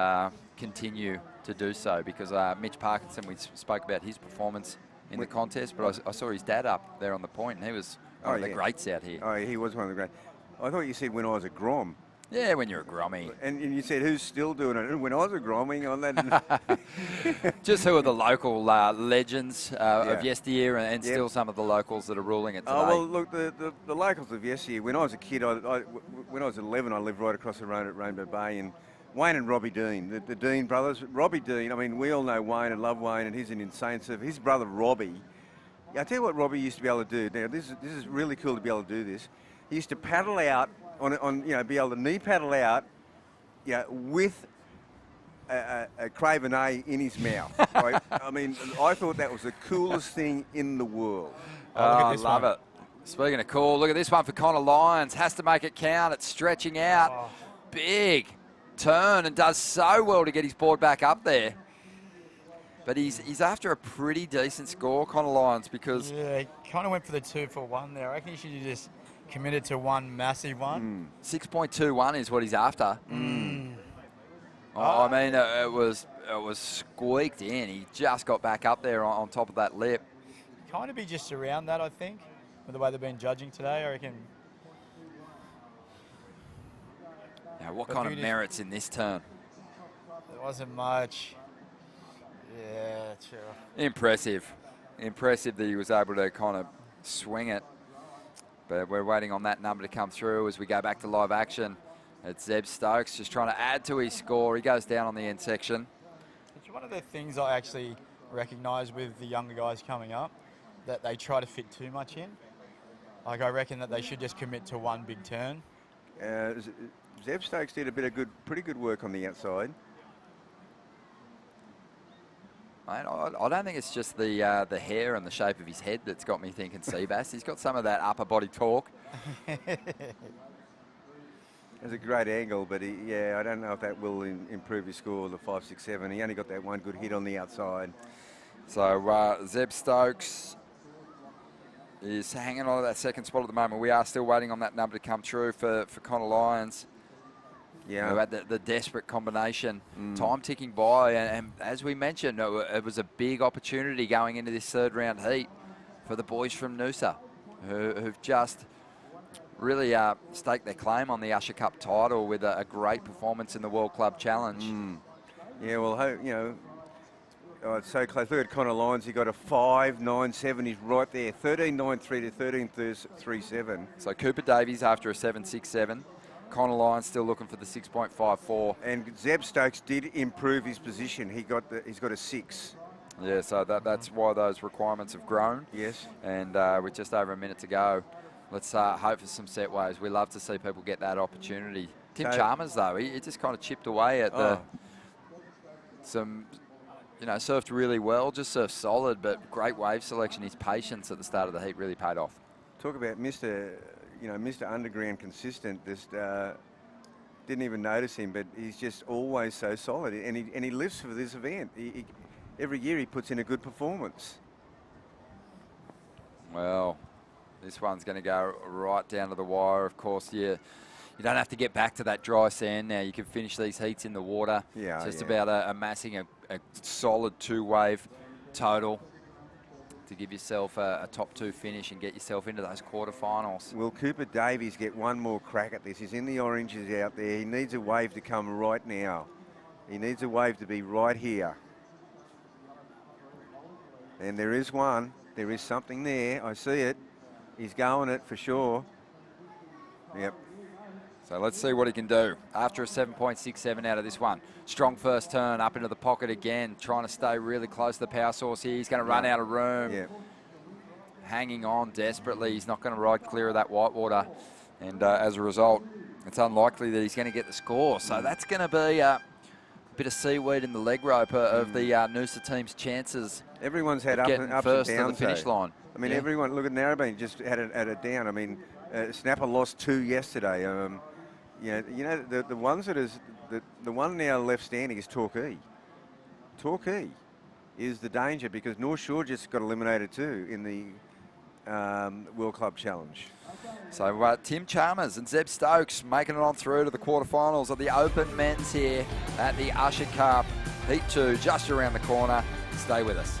continue to do so? Because Mitch Parkinson, we spoke about his performance in the contest, but I saw his dad up there on the point, and he was one of the greats out here. Oh, he was one of the greats. I thought you said when I was a Grom. Yeah, when you're a Grommy. And you said who's still doing it? And when I was a Gromming on that. Just who are the local legends of yesteryear, and still some of the locals that are ruling it today. Oh, well, look, the locals of yesteryear, when I was a kid, when I was 11, I lived right across the road at Rainbow Bay, and Wayne and Robbie Dean, the Dean brothers. Robbie Dean, I mean, we all know Wayne and love Wayne, and he's an insane surfer. His brother Robbie, I tell you what Robbie used to be able to do. Now, this is really cool to be able to do this. He used to paddle out be able to knee paddle out, with a Cravenet in his mouth. Right? I mean, I thought that was the coolest thing in the world. I love it. Speaking of cool, look at this one for Connor Lyons. Has to make it count. It's stretching out. Big turn, and does so well to get his board back up there. But he's after a pretty decent score, Connor Lyons, because... Yeah, he kind of went for the 2 for 1 there. I reckon he should have just committed to one massive one. 6.21 is what he's after. Oh, I mean, it was squeaked in. He just got back up there on top of that lip. Kind of be just around that, I think, with the way they've been judging today. I reckon. Now, what kind of merits in this turn? There wasn't much. Yeah, sure. Impressive. Impressive that he was able to kind of swing it. But we're waiting on that number to come through as we go back to live action. It's Zeb Stokes just trying to add to his score. He goes down on the end section. It's one of the things I actually recognise with the younger guys coming up, that they try to fit too much in. Like, I reckon that they should just commit to one big turn. Zeb Stokes did pretty good work on the outside. Mate, I don't think it's just the hair and the shape of his head that's got me thinking Seabass. He's got some of that upper body torque. It's a great angle, but I don't know if that will improve his score, the 5, 6, 7. He only got that one good hit on the outside. So Zeb Stokes is hanging on to that second spot at the moment. We are still waiting on that number to come through for Connor Lyons. Yeah. Who had the desperate combination. Time ticking by, and as we mentioned, it was a big opportunity going into this third round heat for the boys from Noosa, who've just really staked their claim on the Usher Cup title with a great performance in the World Club Challenge. Yeah, well, it's so close. Look at Connor Lyons. He got a 5.97. He's right there. 13.93 to 13.37. So Cooper Davies after a 7.67. Connor Lyons still looking for the 6.54. And Zeb Stokes did improve his position. He's got a 6. Yeah, so that's why those requirements have grown. Yes. And with just over a minute to go, let's hope for some set waves. We love to see people get that opportunity. Tim Chalmers, though, he just kind of chipped away at surfed really well, just surfed solid, but great wave selection. His patience at the start of the heat really paid off. Talk about Mr. Underground consistent. Just didn't even notice him, but he's just always so solid, and he lives for this event. Every year he puts in a good performance. Well, this one's going to go right down to the wire. Of course, you don't have to get back to that dry sand now. You can finish these heats in the water. Yeah, just about amassing a solid 2-wave total to give yourself a top 2 finish and get yourself into those quarterfinals. Will Cooper Davies get one more crack at this? He's in the oranges out there. He needs a wave to come right now. He needs a wave to be right here. And there is one. There is something there. I see it. He's going it for sure. Yep. So let's see what he can do after a 7.67 out of this one. Strong first turn, up into the pocket again, trying to stay really close to the power source here. He's going to run out of room. Yeah. Hanging on desperately. He's not going to ride clear of that whitewater. And as a result, it's unlikely that he's going to get the score. So that's going to be a bit of seaweed in the leg rope of the Noosa team's chances. Everyone's had ups and first downs to the finish line. I mean, everyone, look at Narrabeen, just had it down. I mean, Snapper lost 2 yesterday. The ones that is the one now left standing is Torquay. Torquay is the danger because North Shore just got eliminated too in the World Club Challenge. So Tim Chalmers and Zeb Stokes making it on through to the quarterfinals of the Open Men's here at the Usher Cup. Heat 2 just around the corner. Stay with us.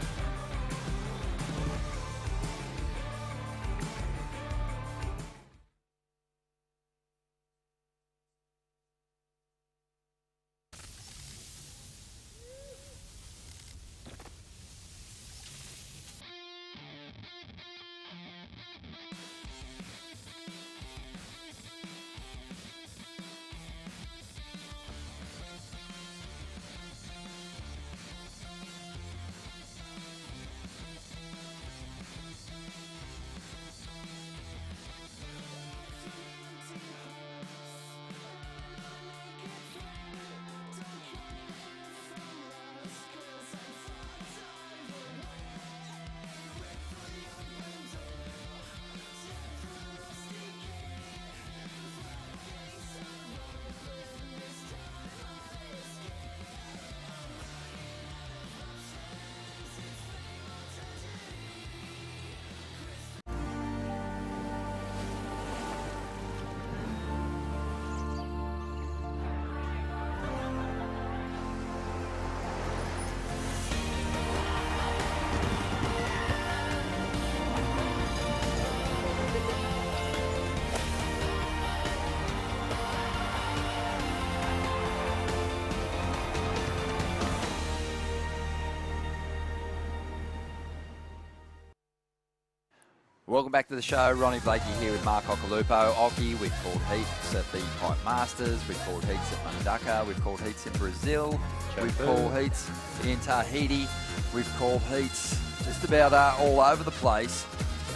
Welcome back to the show. Ronnie Blakey here with Mark Occhilupo. Occhi, we've called heats at the Pipe Masters. We've called heats at Mundaka. We've called heats in Brazil. We've called heats in Tahiti. We've called heats just about all over the place.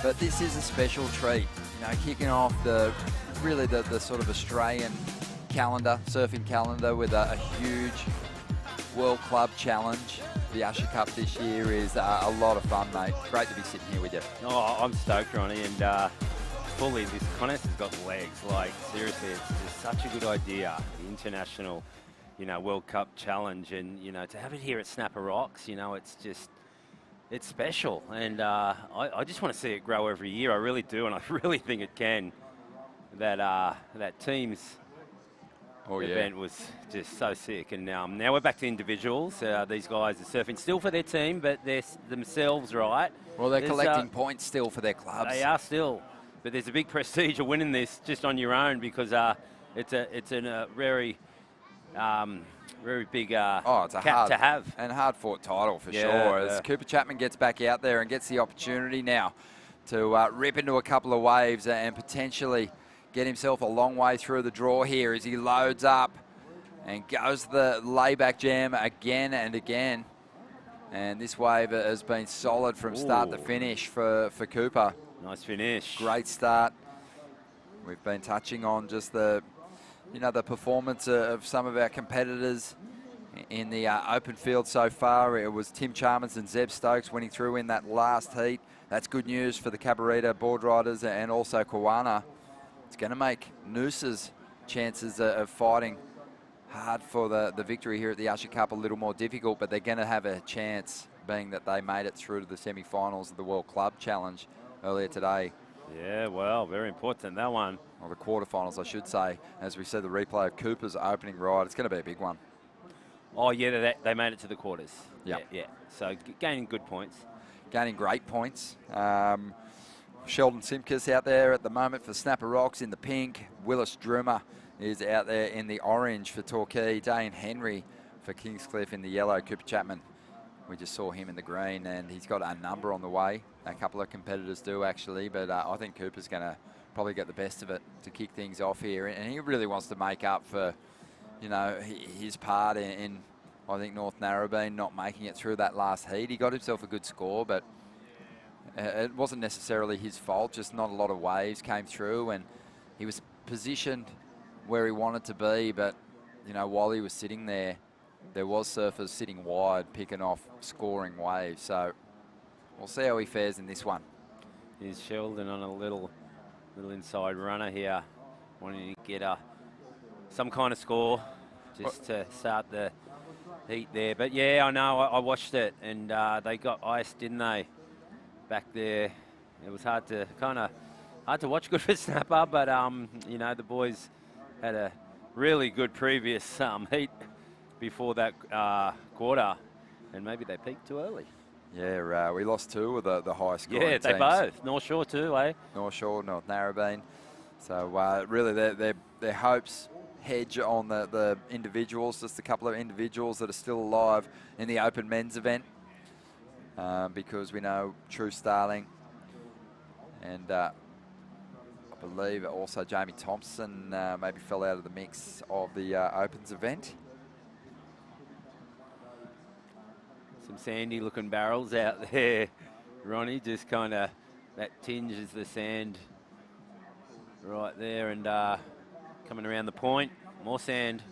But this is a special treat. You know, kicking off the sort of Australian calendar, surfing calendar, with a huge World Club Challenge. The Usher Cup this year is a lot of fun, mate. Great to be sitting here with you. Oh, I'm stoked, Ronnie, and fully, this contest has got legs. Like, seriously, it's just such a good idea. The international, World Cup Challenge, and, to have it here at Snapper Rocks, it's special. And I just want to see it grow every year. I really do, and I really think it can. That team's event was just so sick. And now we're back to individuals. These guys are surfing still for their team, but they're themselves, right? Well, they're collecting points still for their clubs. They are still. But there's a big prestige of winning this just on your own, because it's a very big it's a cap to have. And hard-fought title for sure. As Cooper Chapman gets back out there and gets the opportunity now to rip into a couple of waves and potentially get himself a long way through the draw here as he loads up and goes the layback jam again and again. And this wave has been solid from start to finish for Cooper. Nice finish. Great start. We've been touching on just the performance of some of our competitors in the open field so far. It was Tim Chalmers and Zeb Stokes winning through in that last heat. That's good news for the Cabarita board riders and also Kawana. It's going to make Noosa's chances of fighting hard for the victory here at the Usher Cup a little more difficult, but they're going to have a chance, being that they made it through to the semi-finals of the World Club Challenge earlier today. Yeah, well, very important, that one. Or the quarterfinals, I should say, as we see the replay of Cooper's opening ride. It's going to be a big one. Oh, yeah, they made it to the quarters. Yep. Yeah. So gaining good points. Gaining great points. Sheldon Simkus out there at the moment for Snapper Rocks in the pink. Willis Drummer is out there in the orange for Torquay. Dane Henry for Kingscliff in the yellow. Cooper Chapman, we just saw him in the green, and he's got a number on the way. A couple of competitors do, actually, but I think Cooper's going to probably get the best of it to kick things off here. And he really wants to make up for, his part in I think, North Narrabeen not making it through that last heat. He got himself a good score, but it wasn't necessarily his fault, just not a lot of waves came through, and he was positioned where he wanted to be, but, while he was sitting there, there was surfers sitting wide, picking off, scoring waves. So we'll see how he fares in this one. Here's Sheldon on a little inside runner here, wanting to get some kind of score just to start the heat there. But yeah, I know, I watched it, and they got iced, didn't they? Back there, it was hard to watch. Good for Snapper, but the boys had a really good previous heat before that quarter, and maybe they peaked too early. Yeah, we lost two of the high scoring teams. Yeah, they both. North Shore too, eh? North Shore, North Narrabeen. So really, their hopes hedge on the individuals, just a couple of individuals that are still alive in the open men's event. Because we know True Starling and I believe also Jamie Thompson maybe fell out of the mix of the Opens event. Some sandy looking barrels out there, Ronnie, just kind of that tinges the sand right there, and coming around the point, more sand.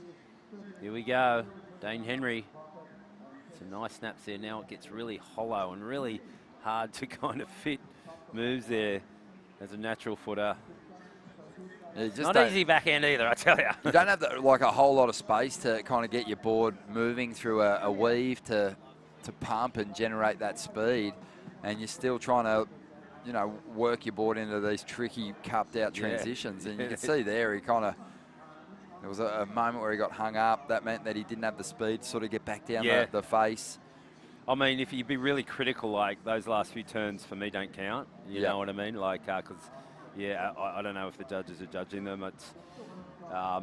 Here we go, Dane Henry. Some nice snaps there. Now it gets really hollow and really hard to kind of fit moves there as a natural footer. Not easy backhand either, I tell you. You don't have a whole lot of space to kind of get your board moving through a weave to pump and generate that speed, and you're still trying to, work your board into these tricky cupped out transitions. And you can see there there was a moment where he got hung up. That meant that he didn't have the speed to sort of get back down the face. I mean, if you'd be really critical, like those last few turns for me don't count. You know what I mean? Like, because, I don't know if the judges are judging them. It's, at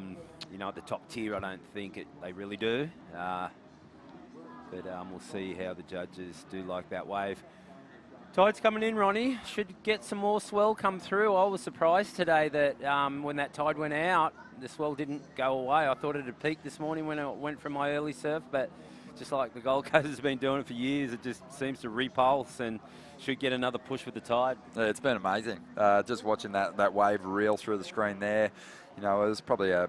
the top tier, I don't think they really do. But we'll see how the judges do like that wave. Tide's coming in, Ronnie. Should get some more swell come through. I was surprised today that when that tide went out, the swell didn't go away. I thought it had peaked this morning when it went from my early surf, but just like the Gold Coast has been doing it for years, it just seems to repulse and should get another push with the tide. Yeah, it's been amazing. Just watching that wave reel through the screen there. You know, it was probably a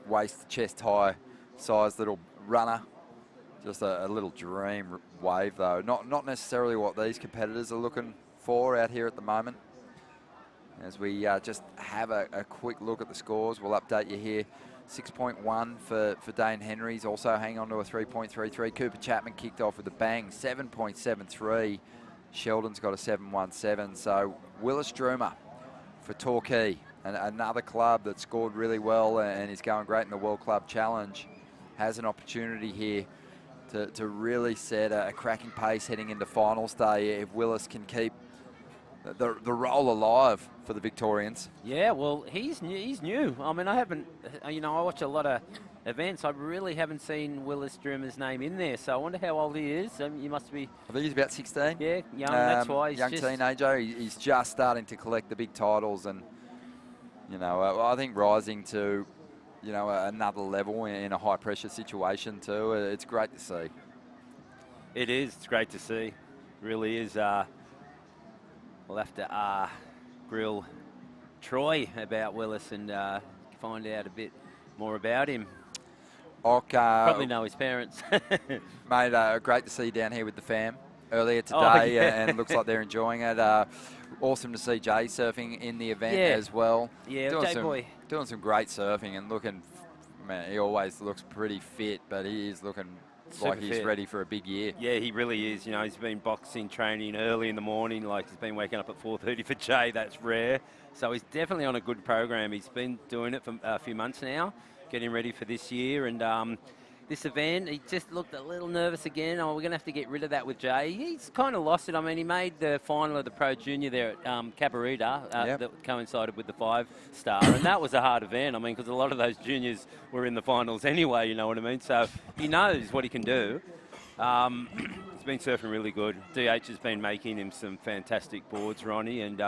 waist, chest high sized little runner. Just a little dream wave, though. Not necessarily what these competitors are looking for out here at the moment. As we just have a quick look at the scores, we'll update you here. 6.1 for Dane Henry's, also hang on to a 3.33. Cooper Chapman kicked off with a bang, 7.73. Sheldon's got a 7.17. So Willis Droomer for Torquay, and another club that scored really well and is going great in the World Club Challenge, has an opportunity here to really set a cracking pace heading into finals day if Willis can keep the roll alive for the Victorians. Yeah, well, he's new. I mean, I haven't, I watch a lot of events. I really haven't seen Willis Droomer's name in there, so I wonder how old he is. He must be... I think he's about 16. Yeah, young, that's why. He's young just teenager. He's just starting to collect the big titles and, I think rising to, another level in a high-pressure situation too. It's great to see. It is. It's great to see. Really is. We'll have to grill Troy about Willis and find out a bit more about him. Probably know his parents. Mate, great to see you down here with the fam earlier today, and it looks like they're enjoying it. Awesome to see Jay surfing in the event as well. Yeah, doing some great surfing and looking, man, he always looks pretty fit, but he is looking like he's ready for a big year. Yeah, he really is. He's been boxing training early in the morning, like he's been waking up at 4:30 for Jay. That's rare. So he's definitely on a good program. He's been doing it for a few months now, getting ready for this year. And this event, he just looked a little nervous again. Oh, we're going to have to get rid of that with Jay. He's kind of lost it. I mean, he made the final of the Pro Junior there at Cabarita that coincided with the 5-star. And that was a hard event. I mean, because a lot of those juniors were in the finals anyway, you know what I mean? So he knows what he can do. He's been surfing really good. DH has been making him some fantastic boards, Ronnie. And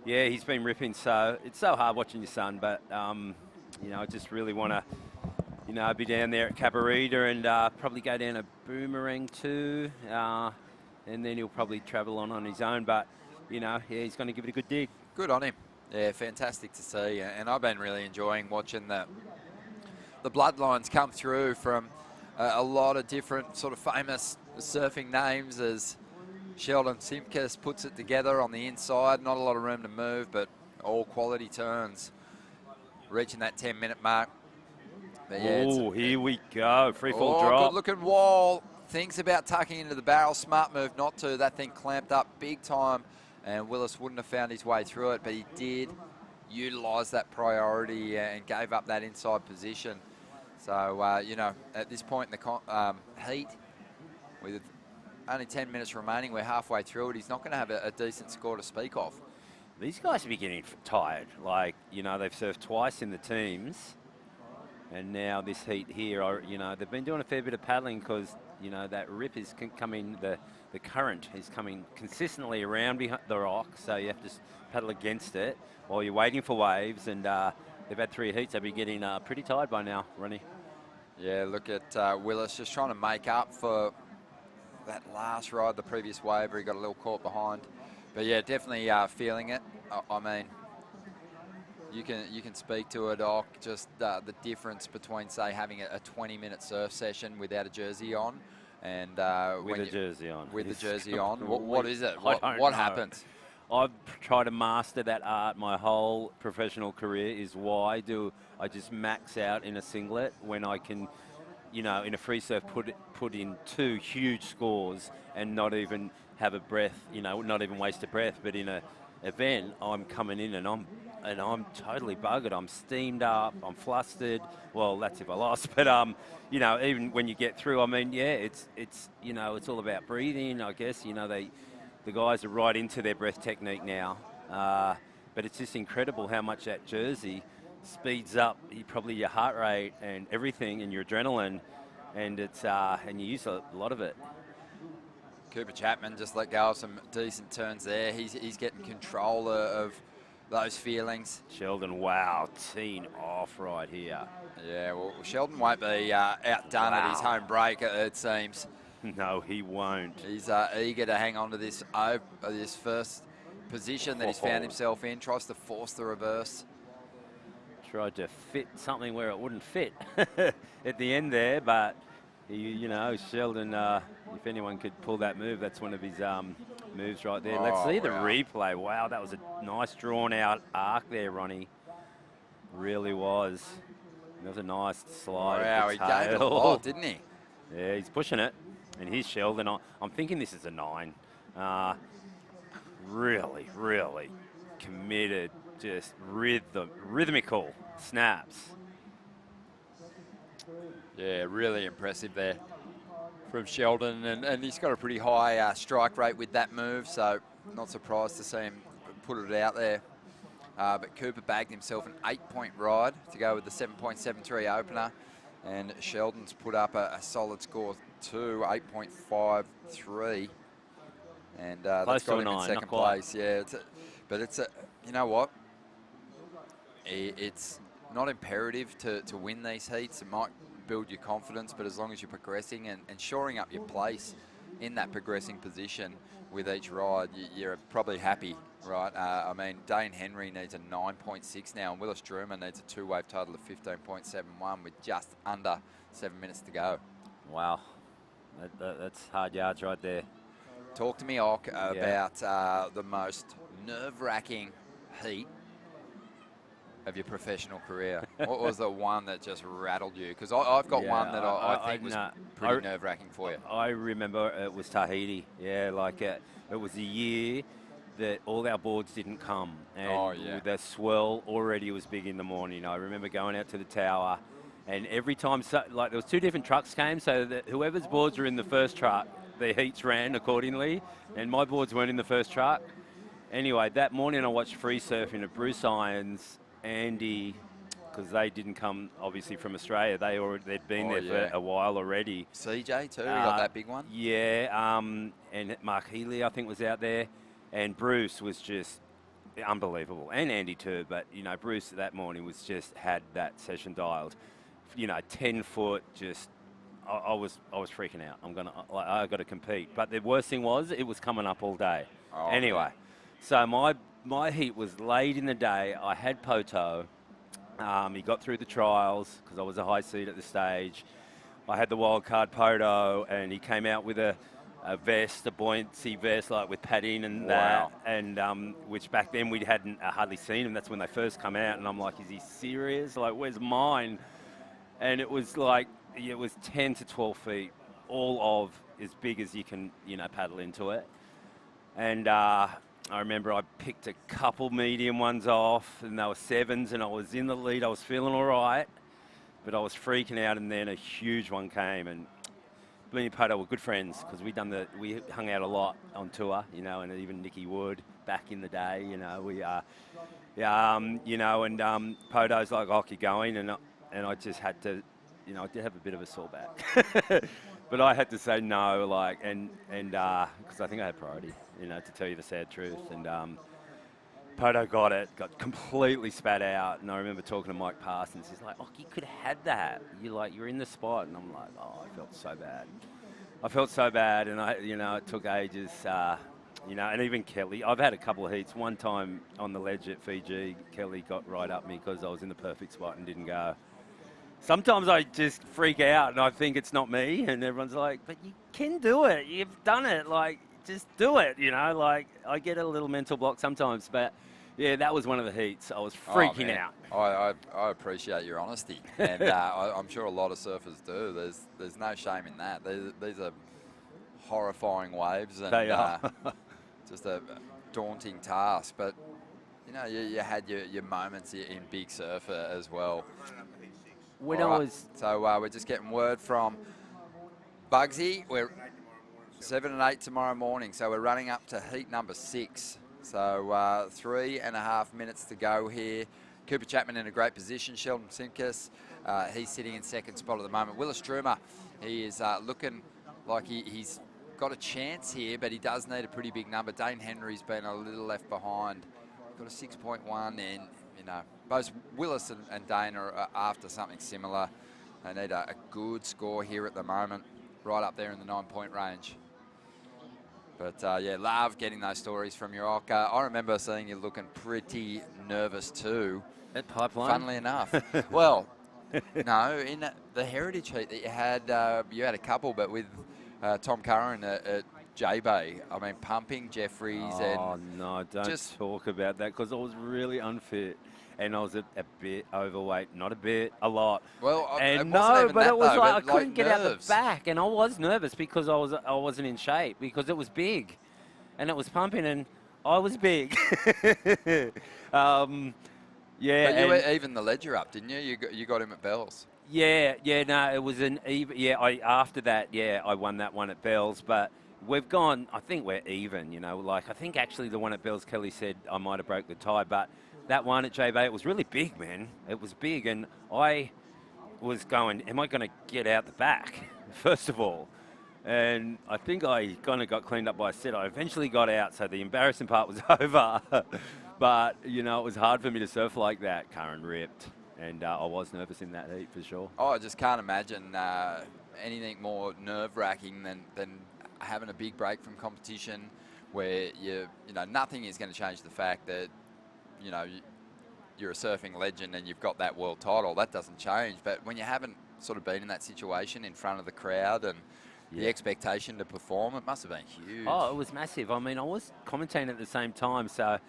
yeah, he's been ripping. So it's so hard watching your son. But, I just really want to... be down there at Cabarita and probably go down a Boomerang too. And then he'll probably travel on his own. But, he's going to give it a good dig. Good on him. Yeah, fantastic to see. And I've been really enjoying watching the bloodlines come through from a lot of different sort of famous surfing names as Sheldon Simkus puts it together on the inside. Not a lot of room to move, but all quality turns. Reaching that 10-minute mark. Oh, here we go. Free fall drop. Good looking wall. Thinks about tucking into the barrel. Smart move not to. That thing clamped up big time. And Willis wouldn't have found his way through it, but he did utilise that priority and gave up that inside position. So, at this point in the heat, with only 10 minutes remaining, we're halfway through it. He's not going to have a decent score to speak of. These guys are getting tired. Like, they've surfed twice in the teams. And now this heat here, they've been doing a fair bit of paddling because, that rip is coming, the current is coming consistently around behind the rock. So you have to paddle against it while you're waiting for waves. And they've had 3 heats. They'll be getting pretty tired by now, Ronnie. Yeah, look at Willis just trying to make up for that last ride, the previous wave where he got a little caught behind. But yeah, definitely feeling it. I mean, you can speak to it, Doc, just the difference between, say, having a 20-minute surf session without a jersey on and with a jersey on. With the jersey on. What is it? What happens? I've tried to master that art my whole professional career. Is why do I just max out in a singlet when I can, in a free surf put in 2 huge scores and not even have a breath, not even waste a breath. But in a event, I'm coming in and I'm totally buggered. I'm steamed up. I'm flustered. Well, that's if I lost. But even when you get through, I mean, yeah, it's all about breathing. I guess the guys are right into their breath technique now. But it's just incredible how much that jersey speeds up probably your heart rate and everything and your adrenaline, and it's and you use a lot of it. Cooper Chapman just let go of some decent turns there. He's getting control of those feelings. Sheldon, wow, teeing off right here. Yeah, well, Sheldon won't be outdone at his home break, it seems. No, he won't. He's eager to hang on to this first position that he's found himself in. Tries to force the reverse. Tried to fit something where it wouldn't fit at the end there, but you know, Sheldon, if anyone could pull that move, that's one of his moves right there. Let's see the replay. Wow, that was a nice drawn out arc there, Ronnie. Really was. That was a nice slide. Wow, he gave it a lot, didn't he? Yeah, he's pushing it. And here's Sheldon. I'm thinking this is a 9. Really, really committed. Just rhythmical snaps. Yeah, really impressive there from Sheldon. And he's got a pretty high strike rate with that move, so not surprised to see him put it out there. But Cooper bagged himself an 8-point ride to go with the 7.73 opener. And Sheldon's put up a solid score too, 8.53. And that's got him in second place. Yeah, but it's you know what? It's not imperative to win these heats. It might build your confidence, but as long as you're progressing and shoring up your place in that progressing position with each ride, you're probably happy, right? I mean, Dane Henry needs a 9.6 now, and Willis Druma needs a 2-wave total of 15.71 with just under 7 minutes to go. Wow, that's hard yards right there. Talk to me, Ock, about the most nerve-wracking heat of your professional career. What was the one that just rattled you? Because I've got one that I think was pretty nerve-wracking for you. I remember it was Tahiti. Yeah, like it was a year that all our boards didn't come. And the swell already was big in the morning. I remember going out to the tower, and every time, like there was 2 different trucks came, so that whoever's boards were in the first truck, the heats ran accordingly, and my boards weren't in the first truck. Anyway, that morning I watched free surfing at Bruce Irons, Andy, because they didn't come obviously from Australia. They'd been there for a while already. CJ too, we got that big one. Yeah, and Mark Healy I think was out there, and Bruce was just unbelievable, and Andy too. But you know, Bruce that morning was just had that session dialed. You know, 10 foot, just I was freaking out. I got to compete. But the worst thing was it was coming up all day. Anyway, so my heat was late in the day. I had Poto. He got through the trials because I was a high seed at the stage. I had the wild card Poto, and he came out with a vest, a buoyancy vest, like with padding and that, and which back then we hadn't hardly seen him. That's when they first come out, and I'm like, is he serious? Like, where's mine? And it was like, it was 10 to 12 feet, all of as big as you can, you know, paddle into it. And I remember I picked a couple medium ones off, and they were 7s, and I was in the lead. I was feeling all right, but I was freaking out, and then a huge one came. And me and Poto were good friends because we hung out a lot on tour, you know, and even Nicky Wood back in the day, you know, you know, and Poto's like, "Oh, keep going," and I just had to, you know, I did have a bit of a sore back, but I had to say no, like, and because I think I had priority, you know, to tell you the sad truth. And Poto got completely spat out, and I remember talking to Mike Parsons. He's like, "Oh, you could have had that. You're in the spot," and I'm like, "Oh, I felt so bad. I felt so bad," and you know, it took ages. You know, and even Kelly, I've had a couple of heats. One time on the ledge at Fiji, Kelly got right up me because I was in the perfect spot and didn't go. Sometimes I just freak out and I think it's not me, and everyone's like, "But you can do it. You've done it. Like, just do it." You know, like I get a little mental block sometimes, but yeah, that was one of the heats. I was freaking out. I appreciate your honesty, and I'm sure a lot of surfers do. There's no shame in that. These are horrifying waves, and they are. Just a daunting task. But you know, you had your moments in Big Surfer as well. So we're just getting word from Bugsy. We're 7 and 8 tomorrow morning, so we're running up to heat number 6. So 3.5 minutes to go here. Cooper Chapman in a great position. Sheldon Simkus, he's sitting in second spot at the moment. Willis Druma, he is looking like he's got a chance here, but he does need a pretty big number. Dane Henry's been a little left behind. Got a 6.1, and you know, both Willis and Dane are after something similar. They need a good score here at the moment, right up there in the 9-point range. But yeah, love getting those stories from you, Och. I remember seeing you looking pretty nervous too. At Pipeline? Funnily enough. Well, no, in the Heritage Heat that you had a couple, but with Tom Curran at J-Bay. I mean, pumping Jeffries and... no, don't just talk about that, because I was really unfit. And I was a bit overweight, not a bit, a lot. Well, and it wasn't even but that it was though, like I but couldn't get out the nerves. back, and I was nervous because I wasn't in shape, because it was big, and it was pumping, and I was big. Yeah, But you were even the ledger up, didn't you? You got him at Bell's. yeah, no, it was an even. Yeah, after that, yeah, I won that one at Bell's, but we've gone. I think we're even. You know, like I think actually the one at Bell's, Kelly said I might have broke the tie, but that one at J-Bay, it was really big, man. It was big, and I was going, am I going to get out the back, first of all? And I think I kind of got cleaned up by a set. I eventually got out, so the embarrassing part was over. But, you know, it was hard for me to surf like that. Curran ripped, and I was nervous in that heat for sure. Oh, I just can't imagine anything more nerve-wracking than having a big break from competition where you know, nothing is going to change the fact that, you know, you're a surfing legend and you've got that world title. That doesn't change. But when you haven't sort of been in that situation in front of the crowd and the expectation to perform, it must have been huge. Oh, it was massive. I mean, I was commentating at the same time, so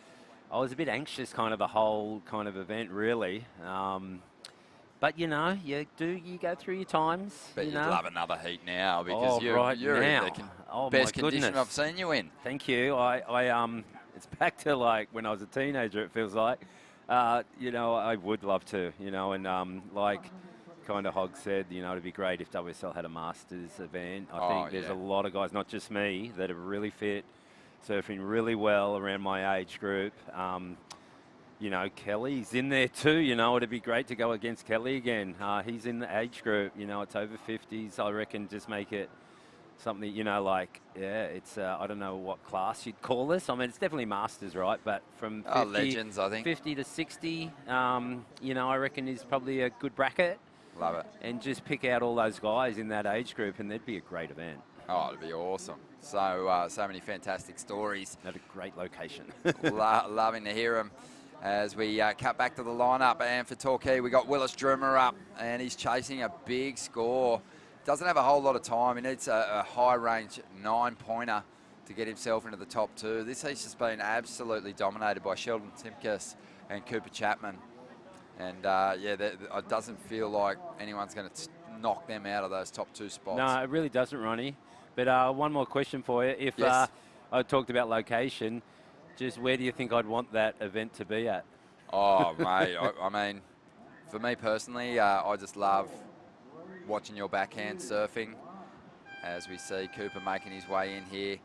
I was a bit anxious kind of the whole kind of event, really. But, you know, you go through your times. But you'd love another heat now because you're now. in the best condition goodness. I've seen you in. Thank you. It's back to like when I was a teenager, it feels like. You know, I would love to, you know, and like kind of Hog said, you know, it'd be great if WSL had a Masters event. I think there's a lot of guys, not just me, that are really fit, surfing really well around my age group. You know, Kelly's in there too, you know, it'd be great to go against Kelly again. He's in the age group, you know, it's over 50s. I reckon just make it something, you know, like, yeah, it's, I don't know what class you'd call this. I mean, it's definitely Masters, right? But from 50, legends, I think. 50 to 60, you know, I reckon is probably a good bracket. Love it. And just pick out all those guys in that age group, and that'd be a great event. Oh, it'd be awesome. So, so many fantastic stories. At a great location. Loving to hear them. As we cut back to the lineup, and for Torquay, we got Willis Drummer up, and he's chasing a big score. Doesn't have a whole lot of time. He needs a high-range 9-pointer to get himself into the top two. This heat's just been absolutely dominated by Sheldon Simkus and Cooper Chapman. And, yeah, it doesn't feel like anyone's going to knock them out of those top two spots. No, it really doesn't, Ronnie. But one more question for you. If I talked about location, just where do you think I'd want that event to be at? Oh, mate, I mean, for me personally, I just love watching your backhand surfing as we see Cooper making his way in here.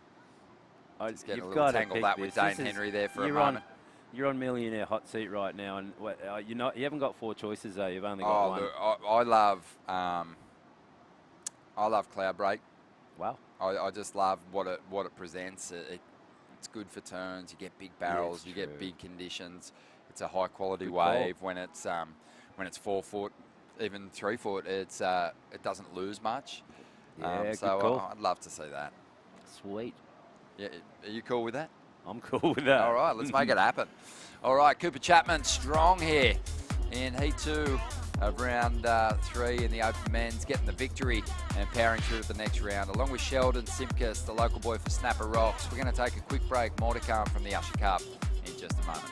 Just getting a little tangled up with Dane Henry there for a moment. You're on millionaire hot seat right now, and you haven't got 4 choices though. You've only got one. Look, I love Cloud Break. Wow. I just love what it presents. It's good for turns. You get big barrels. You get big conditions. It's a high quality wave when it's 4 foot, even 3 foot. It doesn't lose much. Yeah, so good call. I'd love to see that. Sweet. Yeah, are you cool with that? I'm cool with that. All right, let's make it happen. All right, Cooper Chapman strong here in Heat 2 of round 3 in the Open Men's, getting the victory and powering through to the next round, along with Sheldon Simkus, the local boy for Snapper Rocks. We're going to take a quick break. More to come from the Usher Cup in just a moment.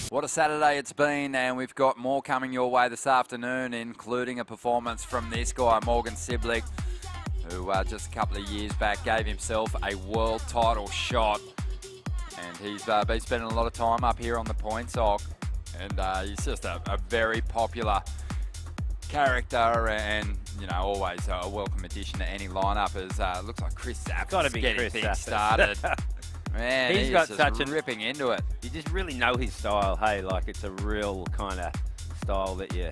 What a Saturday it's been, and we've got more coming your way this afternoon, including a performance from this guy, Morgan Siblick, who just a couple of years back gave himself a world title shot. And he's been spending a lot of time up here on the point sock, and he's just a very popular character, and you know, always a welcome addition to any lineup. As looks like Chris Zapp's getting Chris things Zappis. started. Man, he's got just such ripping into it. You just really know his style. Hey, like it's a real kind of style that you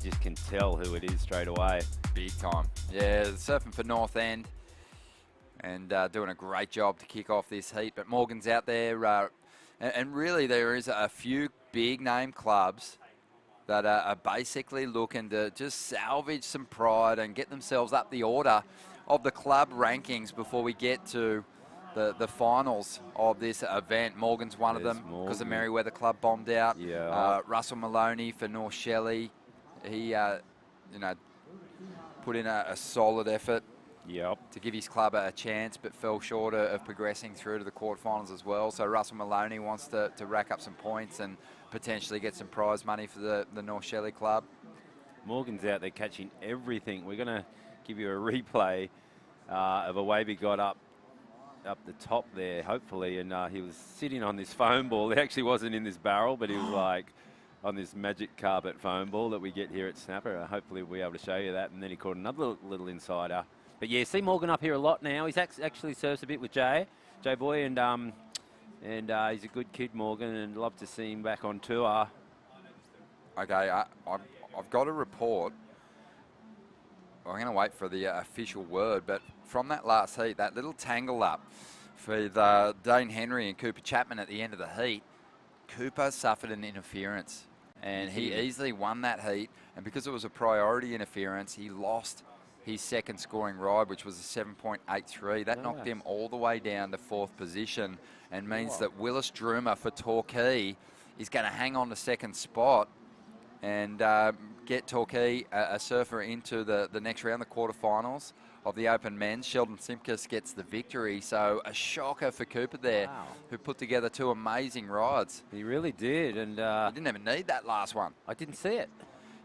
just can tell who it is straight away. Big time. Yeah, surfing for North End, and doing a great job to kick off this heat. But Morgan's out there, and really there is a few big name clubs that are basically looking to just salvage some pride and get themselves up the order of the club rankings before we get to the finals of this event. Morgan's one of them because the Merriweather Club bombed out. Yeah. Russell Maloney for North Shelley, he you know, put in a solid effort to give his club a chance, but fell short of progressing through to the quarterfinals as well. So Russell Maloney wants to rack up some points and potentially get some prize money for the North Shelley club. Morgan's out there catching everything. We're going to give you a replay of a wave he got up the top there, hopefully, and he was sitting on this foam ball. He actually wasn't in this barrel, but he was like on this magic carpet foam ball that we get here at Snapper. Hopefully we'll be able to show you that. And then he caught another little insider. But yeah, see Morgan up here a lot now. He's actually surfs a bit with Jay Boy, and he's a good kid, Morgan, and love to see him back on tour. Okay, I've got a report. I'm going to wait for the official word, but from that last heat, that little tangle up for the Dane Henry and Cooper Chapman at the end of the heat, Cooper suffered an interference, and he easily won that heat. And because it was a priority interference, he lost his second scoring ride, which was a 7.83. That knocked him all the way down to 4th position, and means that Willis Droomer for Torquay is going to hang on to 2nd spot and get Torquay a surfer into the next round, the quarterfinals of the Open Men's. Sheldon Simkus gets the victory, so a shocker for Cooper there, who put together 2 amazing rides. He really did, and he didn't even need that last one. I didn't see it.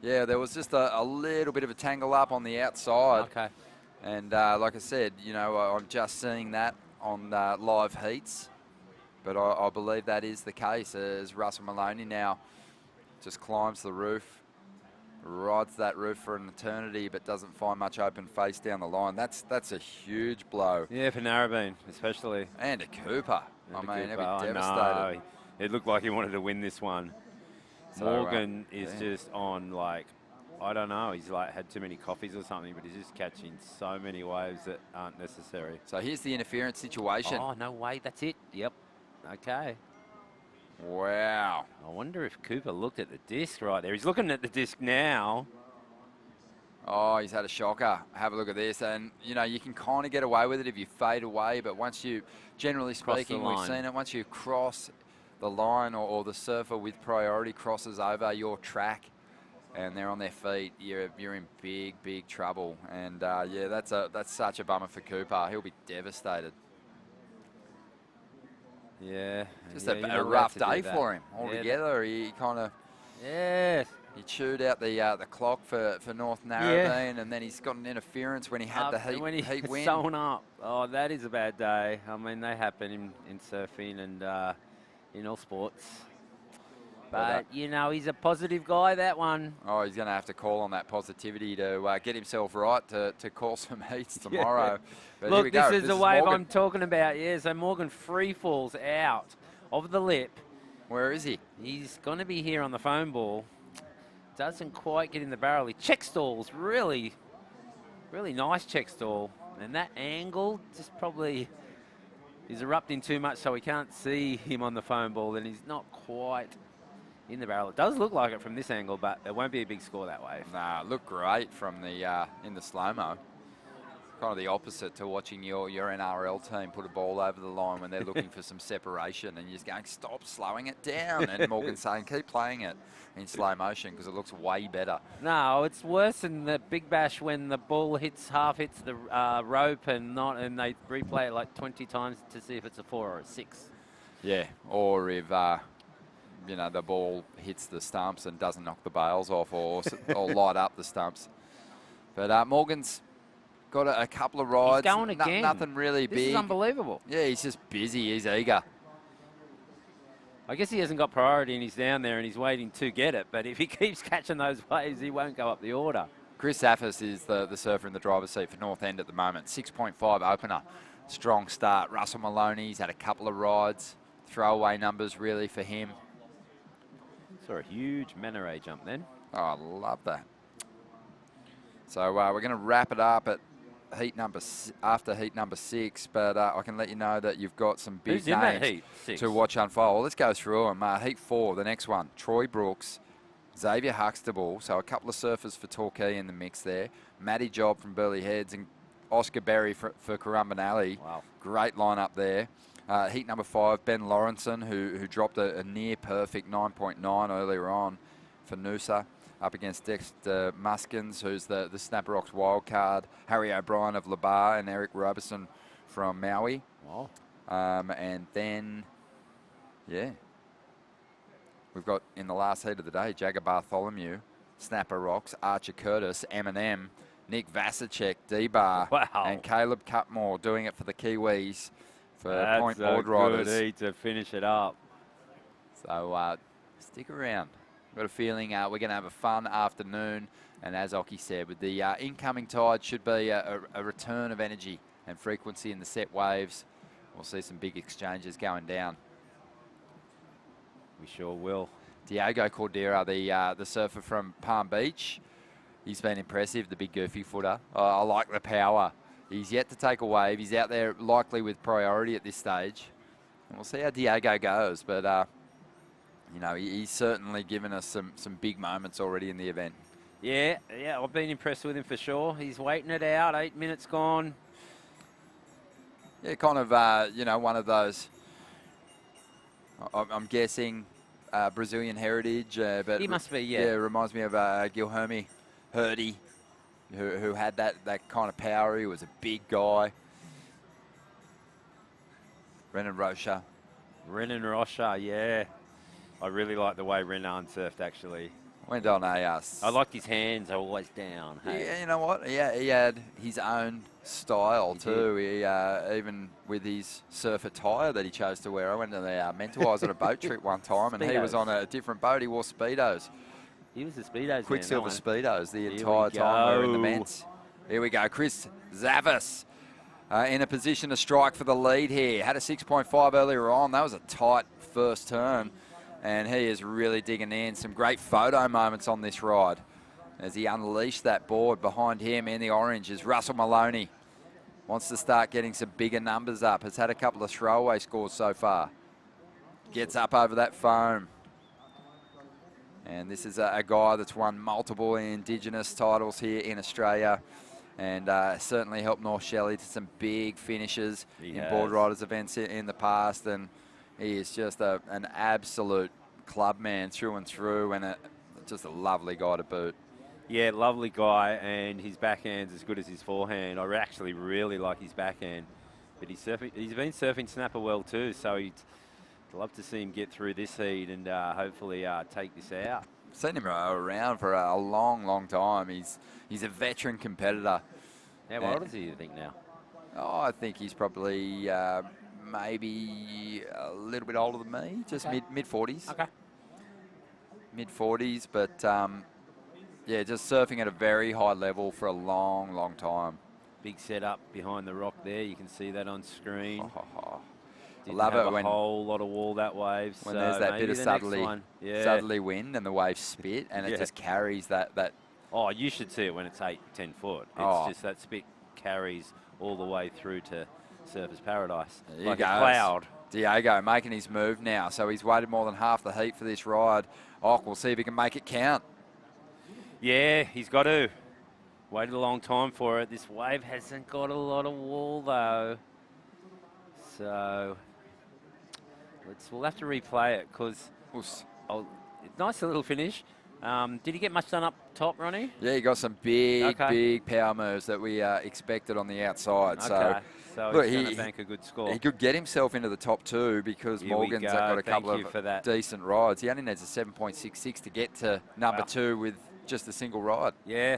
Yeah, there was just a little bit of a tangle up on the outside. Okay. And like I said, you know, I'm just seeing that on live heats, but I believe that is the case, as Russell Maloney now just climbs the roof, rides that roof for an eternity, but doesn't find much open face down the line. That's a huge blow. Yeah, for Narrabeen especially. And to Cooper. I mean, he'd be devastated. No. It looked like he wanted to win this one. So, Morgan is just on, like, I don't know, he's like had too many coffees or something, but he's just catching so many waves that aren't necessary. So here's the interference situation. Oh, no way, that's it. Yep. Okay. Wow. I wonder if Cooper looked at the disc right there. He's looking at the disc now. Oh, he's had a shocker. Have a look at this. And, you know, you can kind of get away with it if you fade away, but once you, generally speaking, we've seen it, once you cross the line or the surfer with priority crosses over your track and they're on their feet, you're in big trouble. And, yeah, that's such a bummer for Cooper. He'll be devastated. Yeah. Just a rough day for him altogether. He kind of... Yes. He chewed out the clock for North Narrabeen, and then he's got an interference when he had the heat win. Sewn up. Oh, that is a bad day. I mean, they happen in surfing and in all sports. But, you know, he's a positive guy, that one. Oh, he's going to have to call on that positivity to get himself right to call some heats tomorrow. But look, here we go. This is the wave Morgan. I'm talking about. Yeah, so Morgan free falls out of the lip. Where is he? He's going to be here on the foam ball. Doesn't quite get in the barrel. He check stalls, really nice check stall. And that angle just probably is erupting too much, so we can't see him on the foam ball, and he's not quite in the barrel. It does look like it from this angle, but it won't be a big score that way. Nah, looked great from the in the slow-mo. Kind of the opposite to watching your NRL team put a ball over the line when they're looking for some separation, and you're just going, stop slowing it down. And Morgan's saying, keep playing it in slow motion because it looks way better. No, it's worse than the Big Bash when the ball half hits the rope and they replay it like 20 times to see if it's a 4 or a 6. Yeah, or if you know, the ball hits the stumps and doesn't knock the bails off or light up the stumps. But Morgan's got a couple of rides. He's going again. Nothing really This big. is unbelievable. Yeah, he's just busy. He's eager. I guess he hasn't got priority and he's down there and he's waiting to get it. But if he keeps catching those waves, he won't go up the order. Chris Zaffis is the surfer in the driver's seat for North End at the moment. 6.5 opener. Strong start. Russell Maloney's had a couple of rides. Throwaway numbers really for him. Saw a huge Manoré jump then. Oh, I love that. So we're going to wrap it up at after heat number 6, but I can let you know that you've got some big Who's in that names heat 6? to watch unfold. Well, let's go through them. Heat 4, the next one, Troy Brooks, Xavier Huxtable, so a couple of surfers for Torquay in the mix there. Matty Job from Burleigh Heads and Oscar Berry for Currumbinally. Wow. Great lineup there. Heat number 5, Ben Lawrenson, who dropped a near perfect 9.9 earlier on for Noosa, up against Dexter Muskins, who's the Snapper Rocks wild card, Harry O'Brien of Labar, and Eric Robertson from Maui. Wow. And then, yeah, we've got in the last heat of the day, Jagger Bartholomew, Snapper Rocks, Archer Curtis, Eminem, Nick Vasicek, D-Bar, and Caleb Cutmore doing it for the Kiwis for Point Board Riders. Good heat to finish it up. So stick around. Got a feeling we're going to have a fun afternoon, and as Oki said, with the incoming tide should be a return of energy and frequency in the set waves. We'll see some big exchanges going down. We sure will. Diego Cordera, the surfer from Palm Beach, he's been impressive, the big goofy footer. I like the power. He's yet to take a wave. He's out there likely with priority at this stage. And we'll see how Diego goes, but you know, he's certainly given us some big moments already in the event. Yeah, I've been impressed with him for sure. He's waiting it out, 8 minutes gone. Yeah, kind of, you know, one of those, I'm guessing, Brazilian heritage. But He must be, yeah. Yeah, it reminds me of Guilherme Hurdy, who had that kind of power. He was a big guy. Renan Rocha, yeah. I really like the way Renan surfed, actually. Went on a... I liked his hands always down. Hey? Yeah, you know what? Yeah, he had his own style too. He even with his surf attire that he chose to wear. I went to the Mentawais on a boat trip one time, and he was on a different boat. He wore Speedos. He was the Speedos. Quicksilver Speedos the entire time we were in the Ments. Here we go. Chris Zavis in a position to strike for the lead here. Had a 6.5 earlier on. That was a tight first turn. And he is really digging in. Some great photo moments on this ride as he unleashed that board. Behind him in the orange is Russell Maloney. Wants to start getting some bigger numbers up. Has had a couple of throwaway scores so far. Gets up over that foam. And this is a guy that's won multiple Indigenous titles here in Australia. And certainly helped North Shelley to some big finishes in board riders events in the past. And he is just an absolute club man through and through, and just a lovely guy to boot. Yeah, lovely guy, and his backhand's as good as his forehand. I actually really like his backhand. But he's been surfing snapper well too, so I'd love to see him get through this heat and hopefully take this out. I've seen him around for a long, long time. He's a veteran competitor. How old is he, you think, now? Oh, I think he's probably... maybe a little bit older than me, just mid-40s. Okay. Mid-40s, but yeah, just surfing at a very high level for a long, long time. Big setup behind the rock there. You can see that on screen. I love it when a whole lot of wall that wave. When so there's that bit of southerly wind and the waves spit, and it just carries that. Oh, you should see it when it's 8-10 foot. It's just that spit carries all the way through to Surfer's Paradise. There like he goes. a cloud. Diego making his move now, so he's waited more than half the heat for this ride. We'll see if he can make it count. Yeah, he's got to. Waited a long time for it. This wave hasn't got a lot of wall though. So we'll have to replay it because nice little finish. Did he get much done up top, Ronnie? Yeah, he got some big power moves that we expected on the outside. Okay. So look, he's going to bank a good score. He could get himself into the top 2 because Here Morgan's got a couple you for that. of decent rides. He only needs a 7.66 to get to number 2 with just a single ride. Yeah.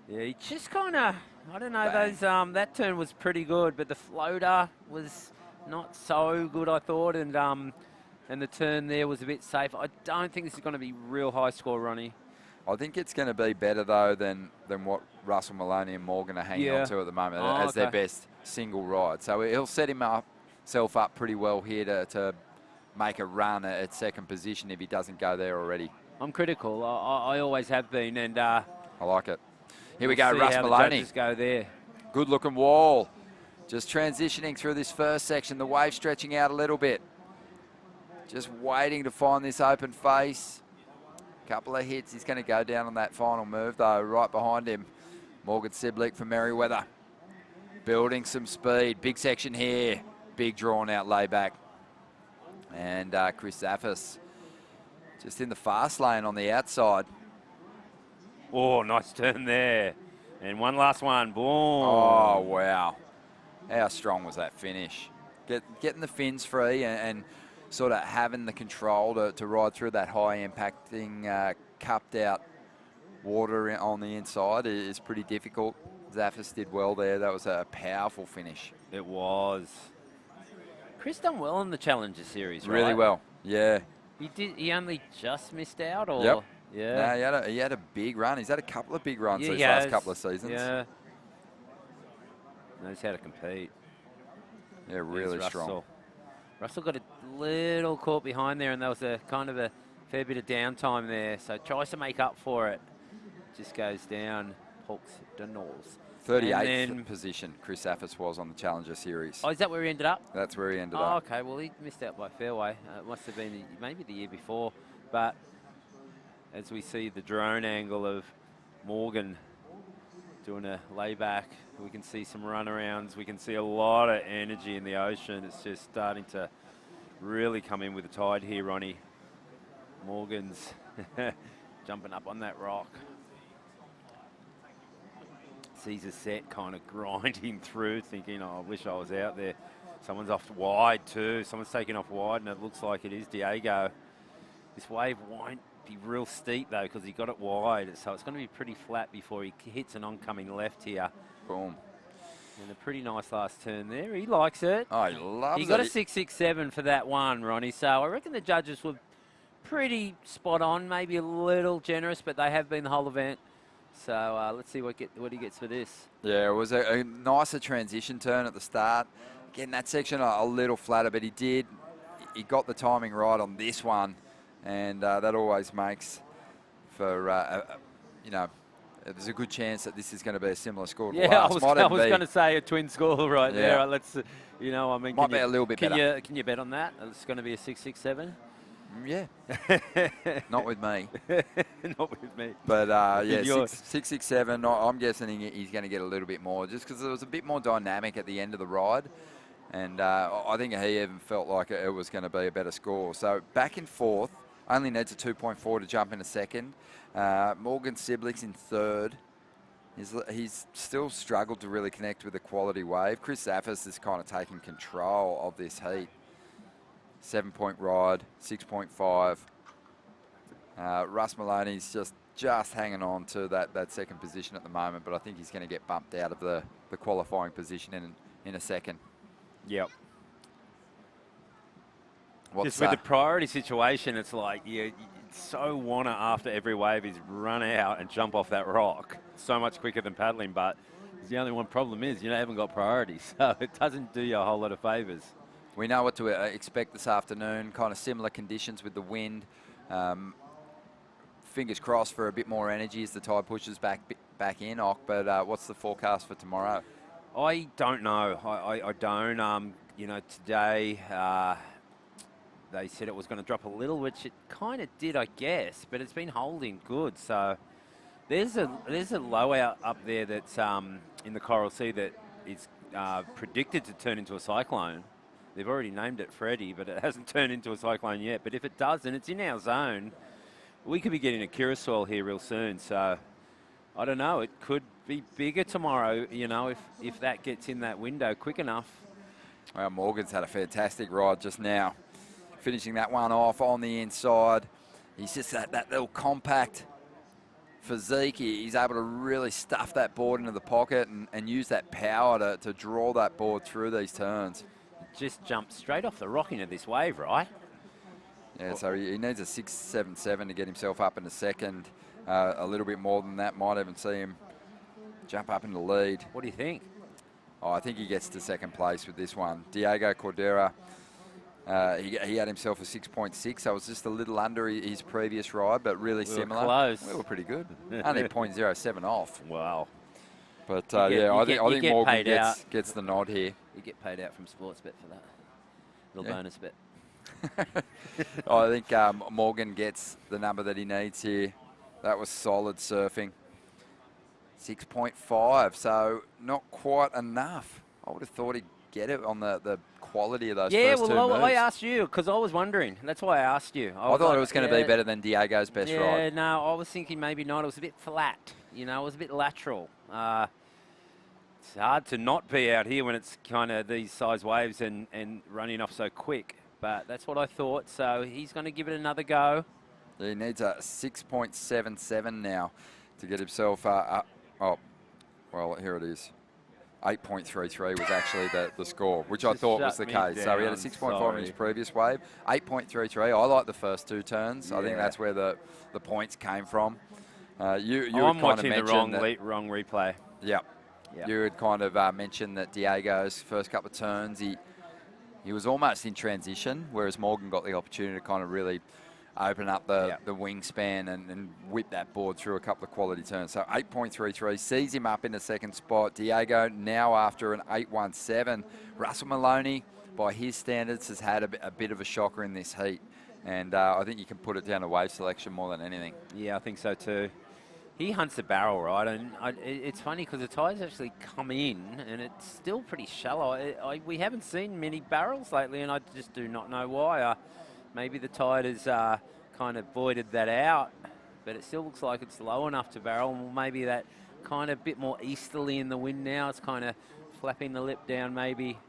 Yeah, he just kind of, I don't know, those that turn was pretty good, but the floater was not so good, I thought, and the turn there was a bit safe. I don't think this is going to be real high score, Ronnie. I think it's going to be better, though, than what Russell Maloney and Morgan are hanging on to at the moment as their best single ride. So he'll set himself up pretty well here to make a run at second position if he doesn't go there already. I'm critical. I always have been, and I like it. Here we go, Russ Maloney. The judges go there. Good looking wall. Just transitioning through this first section, the wave stretching out a little bit. Just waiting to find this open face. Couple of hits. He's going to go down on that final move, though. Right behind him, Morgan Siblick from Merriweather. Building some speed. Big section here. Big drawn-out layback. And Chris Zaffis just in the fast lane on the outside. Oh, nice turn there. And one last one. Boom. Oh, wow. How strong was that finish? Getting the fins free and sort of having the control to ride through that high impacting cupped out water on the inside is pretty difficult. Zaffis did well there. That was a powerful finish. It was. Chris done well in the Challenger Series, right? Really well, yeah. He only just missed out, or? Yep. Yeah. No, he had a big run. He's had a couple of big runs these has. last couple of seasons. Yeah. Knows how to compete. Yeah, really strong. Russell got a little caught behind there, and there was a kind of a fair bit of downtime there. So tries to make up for it. Just goes down, pokes the nose. 38th position Chris Zaffis was on the Challenger Series. Oh, is that where he ended up? That's where he ended up. up. Okay. Well, he missed out by fairway. It must have been maybe the year before. But as we see the drone angle of Morgan doing a layback, we can see some runarounds. We can see a lot of energy in the ocean. It's just starting to really come in with the tide here, Ronnie. Morgan's jumping up on that rock. Sees a set kind of grinding through, thinking, oh, I wish I was out there. Someone's off wide too. Someone's taking off wide, and it looks like it is Diego. This wave won't be real steep, though, because he got it wide. So it's going to be pretty flat before he hits an oncoming left here. Boom. And a pretty nice last turn there. He likes it. Oh, he loves it. He got a 6.67 for that one, Ronnie. So I reckon the judges were pretty spot on, maybe a little generous, but they have been the whole event. So let's see what he gets for this. Yeah, it was a nicer transition turn at the start. Getting that section a little flatter, but he got the timing right on this one, and that always makes for, there's a good chance that this is going to be a similar score to last. I was going to say a twin score right there. Let's, might be a little bit better. Can you bet on that? It's going to be a 6.67? Yeah. Not with me. Not with me. But, 6.67, I'm guessing he's going to get a little bit more just because it was a bit more dynamic at the end of the ride. And I think he even felt like it was going to be a better score. So back in fourth, only needs a 2.4 to jump in second. Morgan Siblick's in third. He's still struggled to really connect with the quality wave. Chris Zaffis is kind of taking control of this heat. 7-point ride, 6.5. Russ Maloney's just hanging on to that second position at the moment, but I think he's going to get bumped out of the qualifying position in a second. Yep. Just with the priority situation, it's like you so want to, after every wave, is run out and jump off that rock so much quicker than paddling, but the only one problem is you haven't got priority, so it doesn't do you a whole lot of favours. We know what to expect this afternoon, kind of similar conditions with the wind. Fingers crossed for a bit more energy as the tide pushes back in, but what's the forecast for tomorrow? I don't know. I don't. Today they said it was going to drop a little, which it kind of did, I guess, but it's been holding good. So there's a low out up there that's in the Coral Sea that is predicted to turn into a cyclone. They've already named it Freddie, but it hasn't turned into a cyclone yet. But if it does, and it's in our zone, we could be getting a Curacao here real soon. So I don't know. It could be bigger tomorrow, you know, if that gets in that window quick enough. Well, Morgan's had a fantastic ride just now, finishing that one off on the inside. He's just that little compact physique. He's able to really stuff that board into the pocket and use that power to draw that board through these turns. Just jumped straight off the rock into this wave, right? Yeah, so he needs a 6.77 to get himself up in the second. A little bit more than that. Might even see him jump up in the lead. What do you think? Oh, I think he gets to second place with this one. Diego Cordera, he had himself a 6.6. So it was just a little under his previous ride, but really similar. Close. We were pretty good. Only 0.07 off. Wow. But I think Morgan gets the nod here. You get paid out from Sportsbet for that. Little bonus bet. I think Morgan gets the number that he needs here. That was solid surfing. 6.5, so not quite enough. I would have thought he'd get it on the quality of those first two moves. I asked you because I was wondering. That's why I asked you. I thought it was going to be better than Diego's best ride. Yeah, no, I was thinking maybe not. It was a bit flat. You know, it was a bit lateral. It's hard to not be out here when it's kind of these size waves and running off so quick. But that's what I thought. So he's going to give it another go. He needs a 6.77 now to get himself up. Oh, well, here it is. 8.33 was actually the score, which I thought was the case. So he had a 6.5 in his previous wave. 8.33. I like the first two turns. Yeah. I think that's where the points came from. I'm watching the wrong replay. Yep. You had kind of mentioned that Diego's first couple of turns, he was almost in transition, whereas Morgan got the opportunity to kind of really open up the wingspan and whip that board through a couple of quality turns. So 8.33 sees him up in the second spot. Diego now after an 8.17. Russell Maloney, by his standards, has had a bit of a shocker in this heat. And I think you can put it down to wave selection more than anything. Yeah, I think so too. He hunts the barrel, right? And it's funny because the tide's actually come in and it's still pretty shallow. We haven't seen many barrels lately, and I just do not know why. Maybe the tide has kind of voided that out, but it still looks like it's low enough to barrel. Maybe that kind of bit more easterly in the wind now. It's kind of flapping the lip down maybe.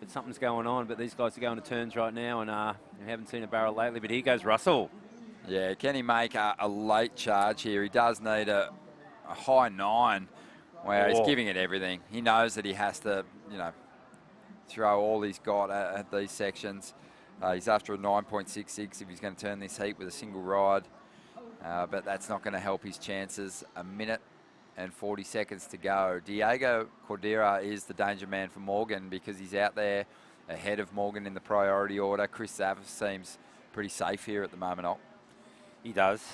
But something's going on, but these guys are going to turns right now, and we haven't seen a barrel lately. But here goes Russell. Yeah, can he make a late charge here? He does need a high 9. Wow, he's giving it everything. He knows that he has to, throw all he's got at these sections. He's after a 9.66 if he's going to turn this heat with a single ride. But that's not going to help his chances. 1 minute and 40 seconds to go. Diego Cordera is the danger man for Morgan because he's out there ahead of Morgan in the priority order. Chris Zavas seems pretty safe here at the moment. He does.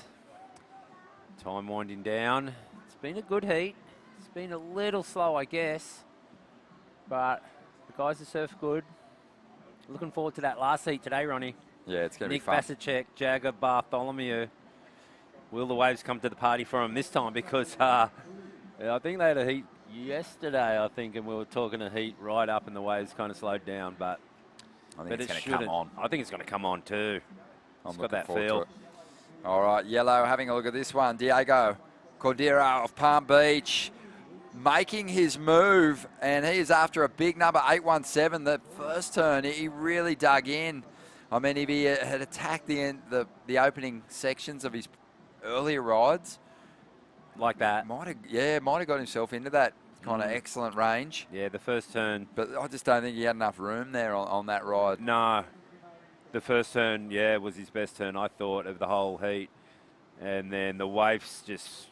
Time winding down. It's been a good heat. It's been a little slow, I guess. But the guys have surfed good. Looking forward to that last heat today, Ronnie. Yeah, it's going to be Nick fun. Vasicek, Jagger, Bartholomew. Will the waves come to the party for him this time? Because I think they had a heat yesterday, and we were talking a heat right up and the waves kind of slowed down. But I think it's going to come on. I think it's going to come on too. I'm it's got that feel. All right, Yellow having a look at this one. Diego Cordera of Palm Beach making his move, and he is after a big number, 8.17. The first turn, he really dug in. I mean, if he had attacked the opening sections of his earlier rides, like that, might have got himself into that kind of excellent range. Yeah, the first turn. But I just don't think he had enough room there on that ride. No. The first turn, was his best turn, I thought, of the whole heat. And then the waves just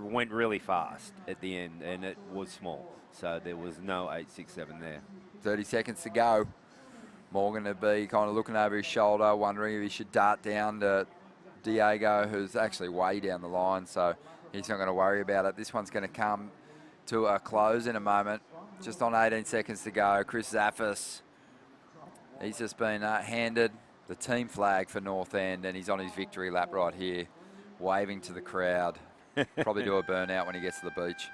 went really fast at the end, and it was small. So there was no 8.67 there. 30 seconds to go. Morgan would be kind of looking over his shoulder, wondering if he should dart down to Diego, who's actually way down the line. So he's not going to worry about it. This one's going to come to a close in a moment. Just on 18 seconds to go. Chris Zaffis, he's just been handed the team flag for North End, and he's on his victory lap right here, waving to the crowd. Probably do a burnout when he gets to the beach.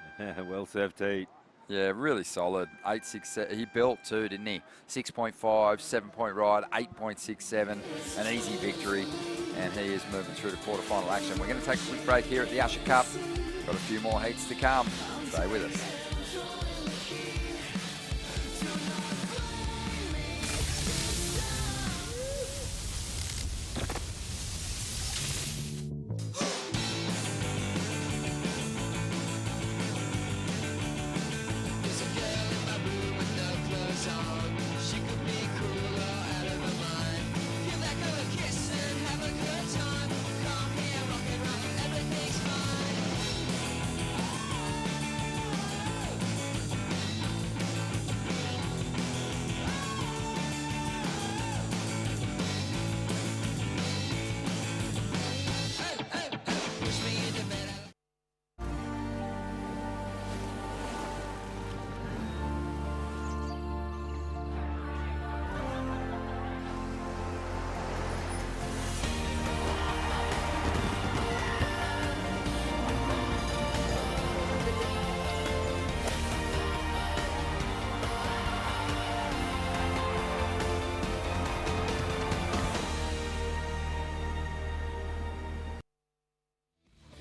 Well served, Heat. Yeah, really solid. 8.67. He built too, didn't he? 6.5, 7-point ride, 8.67. An easy victory. and he is moving through to quarterfinal action. We're going to take a quick break here at the Usher Cup. Got a few more heats to come. Stay with us.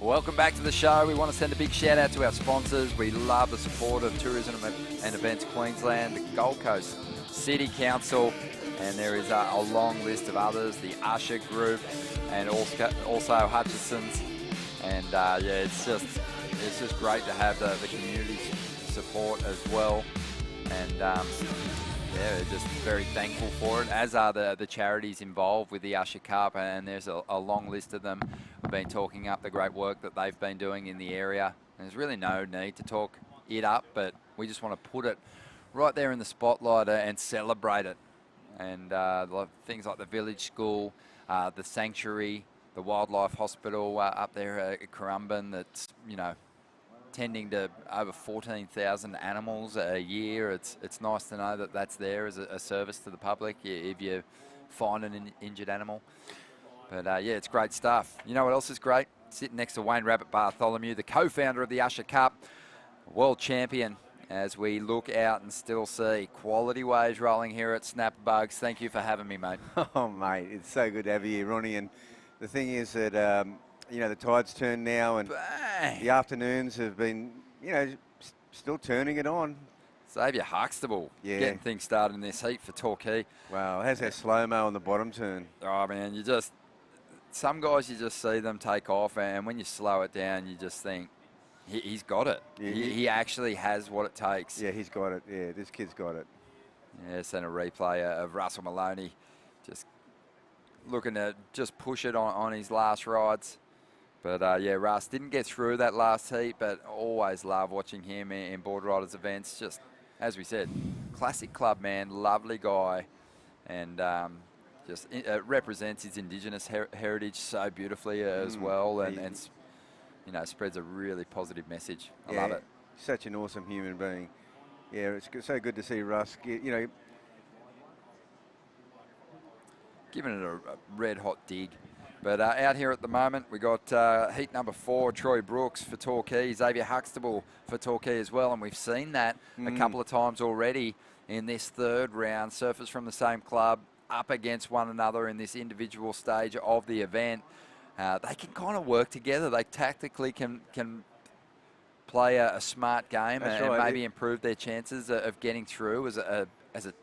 Welcome back to the show. We want to send a big shout out to our sponsors. We love the support of Tourism and Events Queensland, the Gold Coast City Council, and there is a long list of others, the Usher Group, and also Hutchison's. And yeah, it's just great to have the community support as well. And yeah, just very thankful for it, as are the charities involved with the Usher Cup, and there's a long list of them. We've been talking up the great work that they've been doing in the area. And there's really no need to talk it up, but we just want to put it right there in the spotlight and celebrate it. And things like the village school, the sanctuary, the wildlife hospital up there at Currumbin, that's, you know, tending to over 14,000 animals a year. It's nice to know that that's there as a service to the public if you find an injured animal. But yeah, it's great stuff. You know what else is great? Sitting next to Wayne Rabbit Bartholomew, the co-founder of the Usher Cup, world champion, as we look out and still see quality waves rolling here at Snapperbugs. Thank you for having me, mate. Oh, mate, it's so good to have you here, Ronnie. And the thing is that, you know, the tide's turned now, and the afternoons have been, you know, still turning it on. Xavier Huxtable getting things started in this heat for Torquay. Wow, how's that slow-mo on the bottom turn? Oh, man, some guys, you just see them take off, and when you slow it down, you just think, he's got it. Yeah, he actually has what it takes. Yeah, he's got it. Yeah, this kid's got it. Yeah, sent a replay of Russell Maloney just looking to just push it on his last rides. But yeah, Russ didn't get through that last heat, but always love watching him in board riders events. Just, as we said, classic club man, lovely guy, and just represents his Indigenous heritage so beautifully as well, and you know, spreads a really positive message. I love it. Such an awesome human being. Yeah, it's so good to see Russ, you know, giving it a red hot dig. But out here at the moment, we got heat number 4, Troy Brooks for Torquay, Xavier Huxtable for Torquay as well, and we've seen that a couple of times already in this third round. Surfers from the same club up against one another in this individual stage of the event. They can kind of work together. They tactically can play a smart game and maybe improve their chances of getting through as a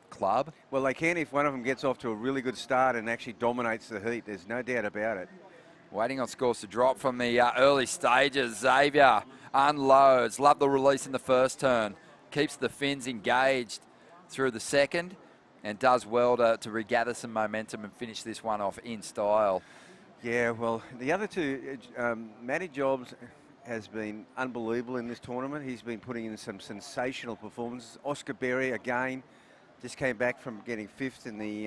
club. Well, they can if one of them gets off to a really good start and actually dominates the heat. There's no doubt about it. Waiting on scores to drop from the early stages. Xavier unloads. Love the release in the first turn. Keeps the fins engaged through the second and does well to regather some momentum and finish this one off in style. Yeah, well, the other two, Matty Jobs has been unbelievable in this tournament. He's been putting in some sensational performances. Oscar Berry, again, just came back from getting 5th in the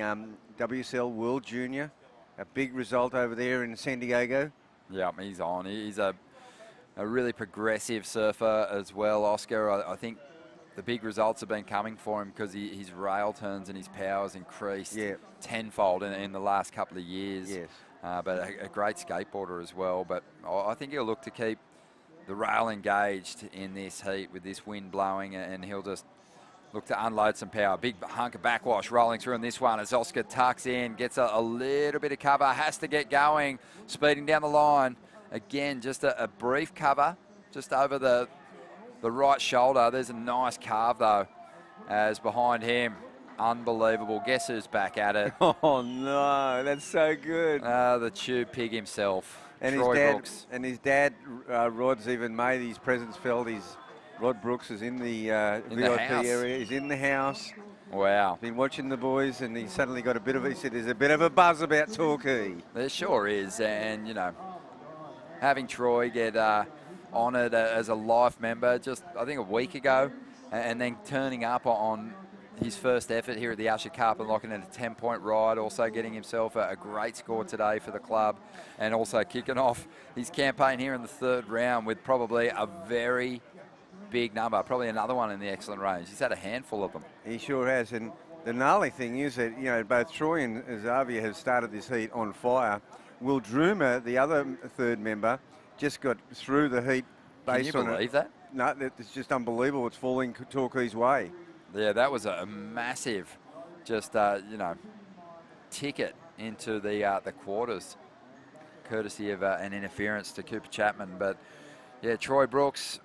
WSL World Junior. A big result over there in San Diego. Yeah, he's on. He's a really progressive surfer as well, Oscar. I think the big results have been coming for him because his rail turns and his power's increased tenfold in the last couple of years. Yes. But a great skateboarder as well. But I think he'll look to keep the rail engaged in this heat with this wind blowing, and he'll just look to unload some power. Big hunk of backwash rolling through in this one as Oscar tucks in, gets a little bit of cover, has to get going, speeding down the line. Again, just a brief cover, just over the right shoulder. There's a nice carve, though, as behind him, unbelievable. Guess who's back at it? Oh, no, that's so good. The tube pig himself, And Troy his dad, Brooks. And his dad, Rod's even made his presence felt. Rod Brooks is in the VIP area. He's in the house. Wow. Been watching the boys, and he suddenly got he said, there's a bit of a buzz about Torquay. There sure is. And, you know, having Troy get honoured as a life member just, I think, a week ago, and then turning up on his first effort here at the Usher Cup and locking in a 10-point ride, also getting himself a great score today for the club, and also kicking off his campaign here in the third round with probably a very big number, probably another one in the excellent range. He's had a handful of them. He sure has. And the gnarly thing is that, you know, both Troy and Xavier have started this heat on fire. Will Droomer, the other third member, just got through the heat based on it. Can you believe that? No, it's just unbelievable. It's falling Torquay's way. Yeah, that was a massive, just, you know, ticket into the quarters, courtesy of an interference to Cooper Chapman. But, yeah, Troy Brooks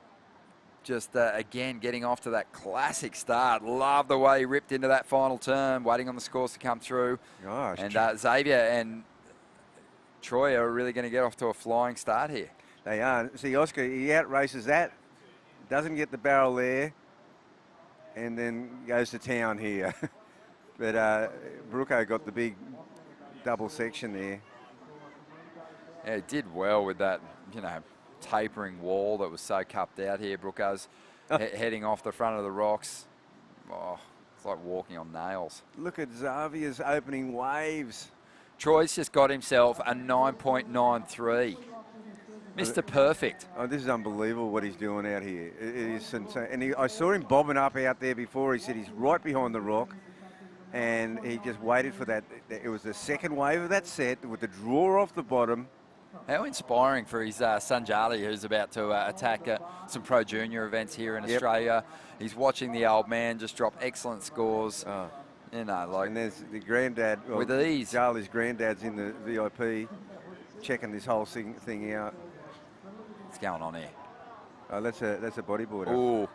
just, again, getting off to that classic start. Love the way he ripped into that final turn, waiting on the scores to come through. Gosh. And Xavier and Troy are really going to get off to a flying start here. They are. See, Oscar, he outraces that, doesn't get the barrel there, and then goes to town here. But Brooko got the big double section there. Yeah, he did well with that, you know, tapering wall that was so cupped out here. Brooko's heading off the front of the rocks. Oh, it's like walking on nails. Look at Xavier's opening waves. Troy's just got himself a 9.93. Mr. Perfect. Oh, this is unbelievable what he's doing out here. It is insane. And I saw him bobbing up out there before. He said he's right behind the rock, and he just waited for that. It was the second wave of that set with the draw off the bottom. How inspiring for his son Charlie, who's about to attack some Pro Junior events here in Australia. He's watching the old man just drop excellent scores. You know, like, and there's the granddad. Well, with ease. Charlie's granddad's in the VIP, checking this whole thing out. What's going on here? Oh, that's a bodyboarder. Ooh.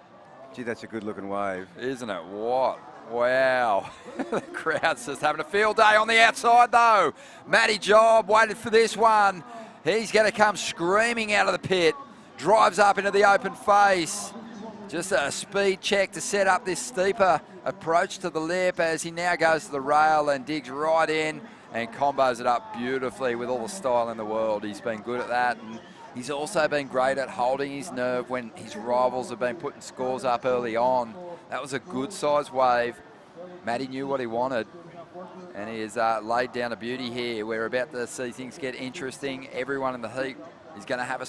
Gee, that's a good-looking wave. Isn't it? What? Wow. The crowd's just having a field day on the outside, though. Matty Job waited for this one. He's going to come screaming out of the pit. Drives up into the open face. Just a speed check to set up this steeper approach to the lip as he now goes to the rail and digs right in and combos it up beautifully with all the style in the world. He's been good at that, and he's also been great at holding his nerve when his rivals have been putting scores up early on. That was a good size wave. Matty knew what he wanted, and he has laid down a beauty here. We're about to see things get interesting. Everyone in the heat is going to have a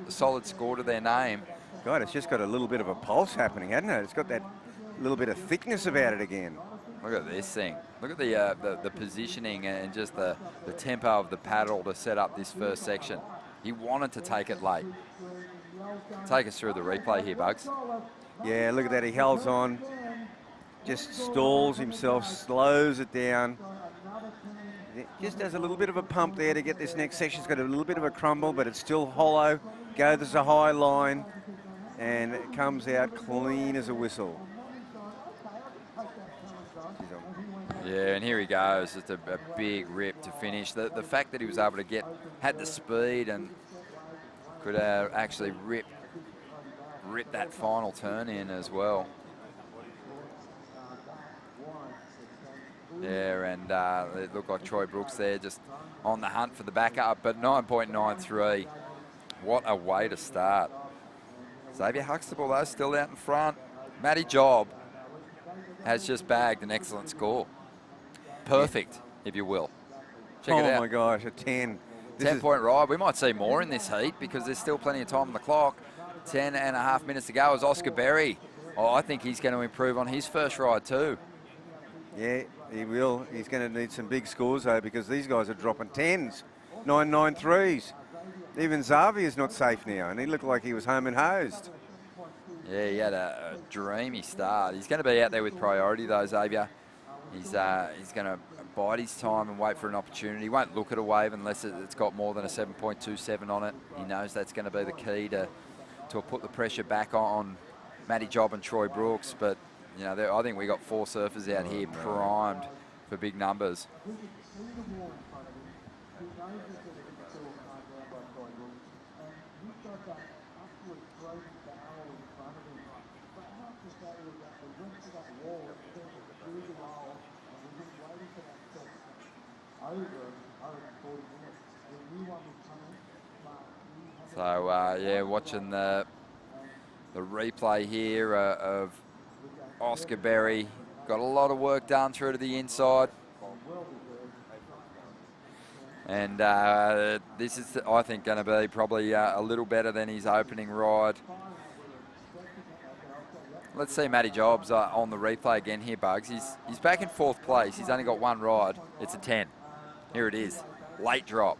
solid score to their name. God, it's just got a little bit of a pulse happening, hasn't it? It's got that little bit of thickness about it again. Look at this thing. Look at the positioning and just the tempo of the paddle to set up this first section. He wanted to take it late. Take us through the replay here, Bugs. Yeah, look at that. He holds on, just stalls himself, slows it down. Just does a little bit of a pump there to get this next section. It's got a little bit of a crumble, but it's still hollow. Goes a high line, and it comes out clean as a whistle. Yeah, and here he goes, just a big rip to finish. The fact that he was able to had the speed and could actually rip that final turn in as well. Yeah, and it looked like Troy Brooks there just on the hunt for the backup, but 9.93. What a way to start. Xavier Huxtable, though, still out in front. Matty Job has just bagged an excellent score. Perfect, if you will. Check it out. Oh, my gosh, a 10. 10-point ride. We might see more in this heat because there's still plenty of time on the clock. 10.5 minutes to go as Oscar Berry. Oh, I think he's going to improve on his first ride too. Yeah, he will. He's going to need some big scores, though, because these guys are dropping 10s, 9.93s. Even Xavier's not safe now, and he looked like he was home and hosed. Yeah, he had a dreamy start. He's going to be out there with priority, though, Xavier. He's going to bide his time and wait for an opportunity. He won't look at a wave unless it's got more than a 7.27 on it. He knows that's going to be the key to put the pressure back on Matty Job and Troy Brooks. But, you know, I think we got 4 surfers out here primed for big numbers. So, yeah, watching the replay here of Oscar Berry. Got a lot of work done through to the inside. And this is, I think, going to be probably a little better than his opening ride. Let's see Matty Jobs on the replay again here, Bugs. He's back in 4th place. He's only got 1 ride. It's a 10. Here it is. Late drop.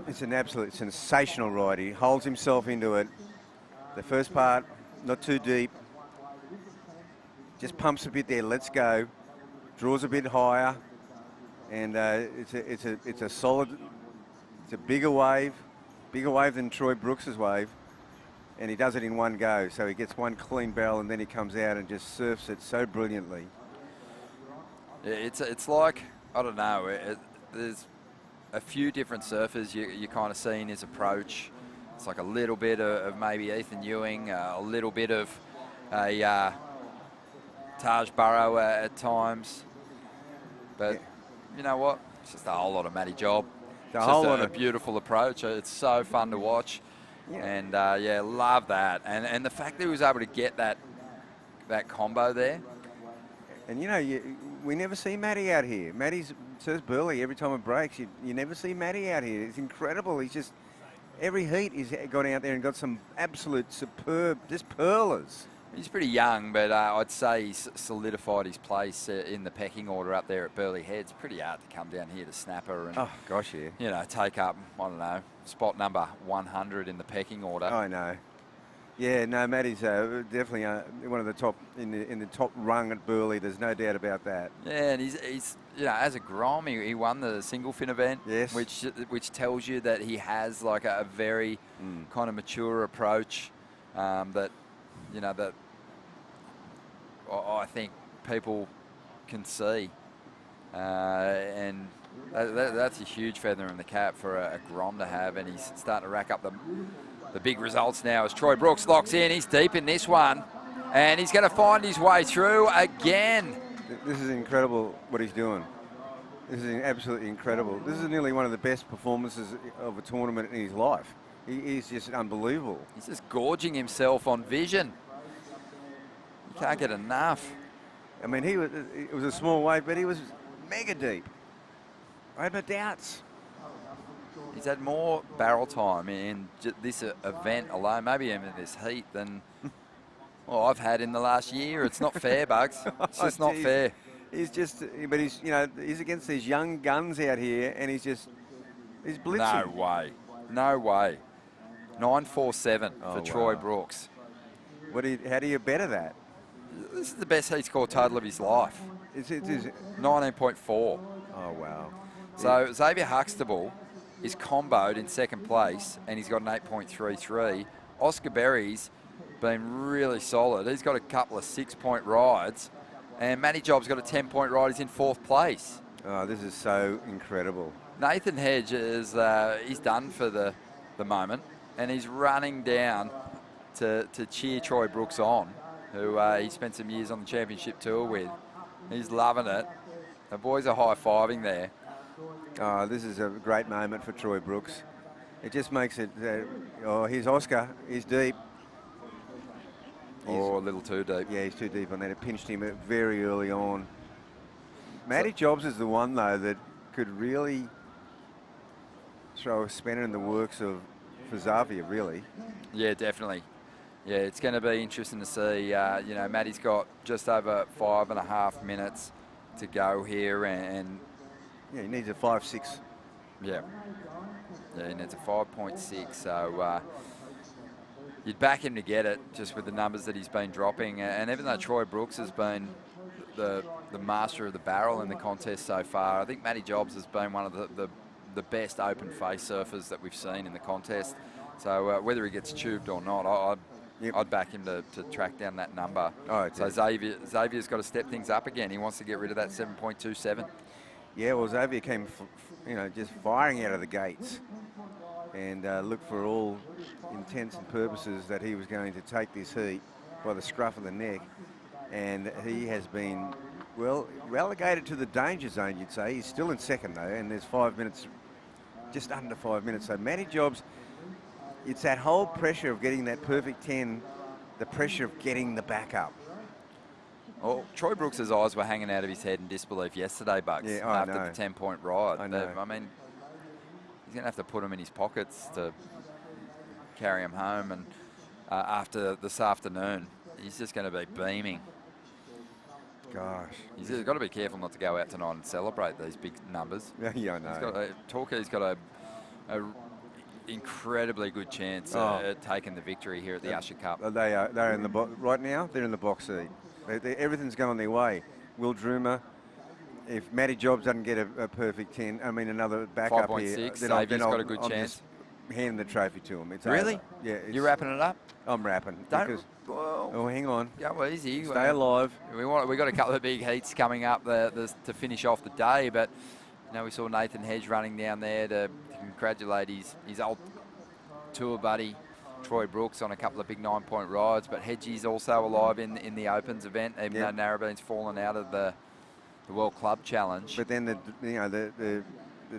It's an absolute sensational ride. He holds himself into it. The first part, not too deep. Just pumps a bit there. Let's go. Draws a bit higher, and it's a solid. It's a bigger wave than Troy Brooks's wave, and he does it in one go. So he gets one clean barrel, and then he comes out and just surfs it so brilliantly. Yeah, it's like, I don't know. There's a few different surfers you kind of see in his approach. It's like a little bit of maybe Ethan Ewing, a little bit of a Taj Burrow at times. But you know what? It's just a whole lot of Matty Job. It's just a beautiful approach. It's so fun to watch. Yeah. And yeah, love that. And the fact that he was able to get that combo there. And you know, we never see Matty out here. Matty's surfs Burley every time it breaks. You never see Matty out here. It's incredible. He's just, every heat he's got out there and got some absolute superb, just pearlers. He's pretty young, but I'd say he's solidified his place in the pecking order up there at Burley Heads. Pretty hard to come down here to Snapper and, oh gosh, yeah, you know, take up, I don't know, spot number 100 in the pecking order. I know. Yeah, no, Matty's definitely one of the top in the top rung at Burley. There's no doubt about that. Yeah, and he's you know, as a Grom, he won the single fin event, yes, which tells you that he has like a very kind of mature approach that, you know, that I think people can see, and that's a huge feather in the cap for a Grom to have, and he's starting to rack up the big results now as Troy Brooks locks in. He's deep in this one, and he's going to find his way through again. This is incredible what he's doing. This is absolutely incredible. This is nearly one of the best performances of a tournament in his life. He's just unbelievable. He's just gorging himself on vision. You can't get enough. I mean, it was a small wave, but he was mega deep. I had my doubts. He's had more barrel time in this event alone, maybe even this heat, than I've had in the last year. It's not fair, Bugs. It's just not fair. He's just, but he's, you know, he's against these young guns out here, and he's blitzing. No way. No way. 9.47 for Troy Brooks. How do you better that? This is the best heat score total of his life. Is 19.4. Oh, wow. So Xavier Huxtable is comboed in 2nd place, and he's got an 8.33. Oscar Berry's been really solid. He's got a couple of 6-point rides, and Matty Job's got a 10-point ride. He's in 4th place. Oh, this is so incredible. Nathan Hedge is he's done for the moment, and he's running down to cheer Troy Brooks on, who he spent some years on the championship tour with. He's loving it. The boys are high-fiving there. Oh, this is a great moment for Troy Brooks. It just makes it, here's Oscar. He's deep. A little too deep. Yeah, he's too deep on that. It pinched him very early on. Matty Jobs is the one, though, that could really throw a spanner in the works for Xavier, really. Yeah, definitely. Yeah, it's going to be interesting to see. You know, Matty's got just over 5.5 minutes to go here, and yeah, he needs a 5.6. Yeah. Yeah, he needs a 5.6. So you'd back him to get it just with the numbers that he's been dropping. And even though Troy Brooks has been the master of the barrel in the contest so far, I think Matty Jobs has been one of the best open face surfers that we've seen in the contest. So whether he gets tubed or not, I'd back him to track down that number. Oh, so Xavier's got to step things up again. He wants to get rid of that 7.27. Yeah, well, Xavier came, just firing out of the gates, and looked for all intents and purposes that he was going to take this heat by the scruff of the neck, and he has been, well, relegated to the danger zone, you'd say. He's still in second, though, and there's 5 minutes, just under 5 minutes. So Matty Jobs, it's that whole pressure of getting that perfect 10, the pressure of getting the back up. Well, Troy Brooks' eyes were hanging out of his head in disbelief yesterday, Bugs, after the 10-point ride. I mean, he's going to have to put them in his pockets to carry him home. And after this afternoon, he's just going to be beaming. Gosh. He's got to be careful not to go out tonight and celebrate these big numbers. Yeah, I know. Torquay's got a incredibly good chance at taking the victory here at the Usher Cup. They're in the right now. They're in the box seat. Everything's going their way. Will Droomer, if Matty Jobs doesn't get a perfect 10, I mean another backup 5.6, here, Xavier's got a good chance. Hand the trophy to him. It's really? Over. Yeah. You're wrapping it up? I'm wrapping. Oh, hang on. Go easy. Stay alive. We got a couple of big heats coming up to finish off the day, but we saw Nathan Hedge running down there to congratulate his old tour buddy Troy Brooks on a couple of big 9-point rides. But Hedgie's also alive in the Opens event, even though Narrabeen's fallen out of the World Club Challenge. But then the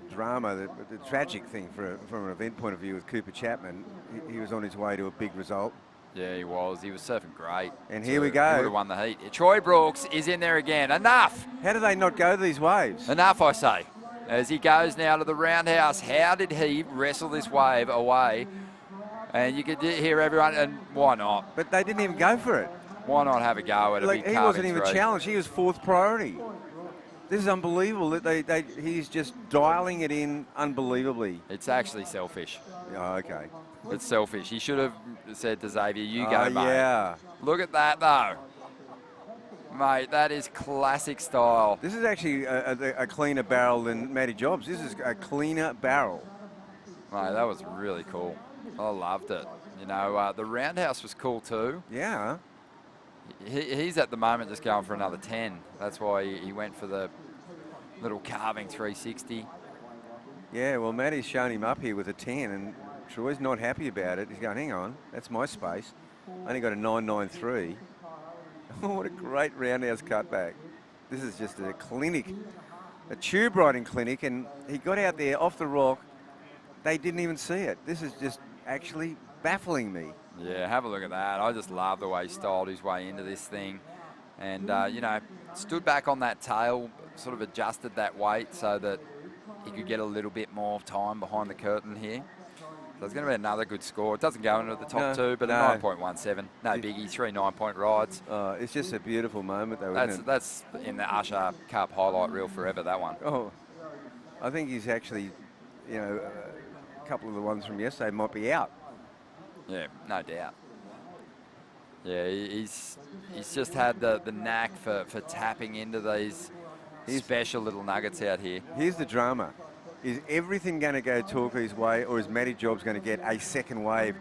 drama, the tragic thing from an event point of view with Cooper Chapman, he was on his way to a big result. Yeah, he was. He was surfing great. And here we go. He would have won the heat. Troy Brooks is in there again. Enough. How do they not go these waves? Enough, I say. As he goes now to the roundhouse, how did he wrestle this wave away? And you could hear everyone, and why not? But they didn't even go for it. Why not have a go at a big He wasn't even challenged. He was fourth priority. This is unbelievable. That he's just dialing it in unbelievably. It's actually selfish. Oh, okay. It's selfish. He should have said to Xavier, you go, mate. Yeah. Look at that, though. Mate, that is classic style. This is actually a cleaner barrel than Matty Jobs. This is a cleaner barrel. Mate, that was really cool. I loved it. The roundhouse was cool too. Yeah. He's at the moment just going for another 10. That's why he went for the little carving 360. Yeah, well, Matty's shown him up here with a 10, and Troy's not happy about it. He's going, hang on, that's my space. Only got a 993. What a great roundhouse cutback. This is just a clinic, a tube riding clinic, and he got out there off the rock. They didn't even see it. This is just actually baffling me. Yeah, have a look at that. I just love the way he styled his way into this thing. And, stood back on that tail, sort of adjusted that weight so that he could get a little bit more time behind the curtain here. So it's going to be another good score. It doesn't go into the top two, but a 9.17. No biggie, 3 9-point rides. It's just a beautiful moment, though, isn't it? That's in the Usher Cup highlight reel forever, that one. Oh, I think he's actually, a couple of the ones from yesterday might be out. Yeah, no doubt. Yeah, he's just had the knack for tapping into these special little nuggets out here. Here's the drama. Is everything going to go Torquay's way, or is Matty Jobs going to get a second wave?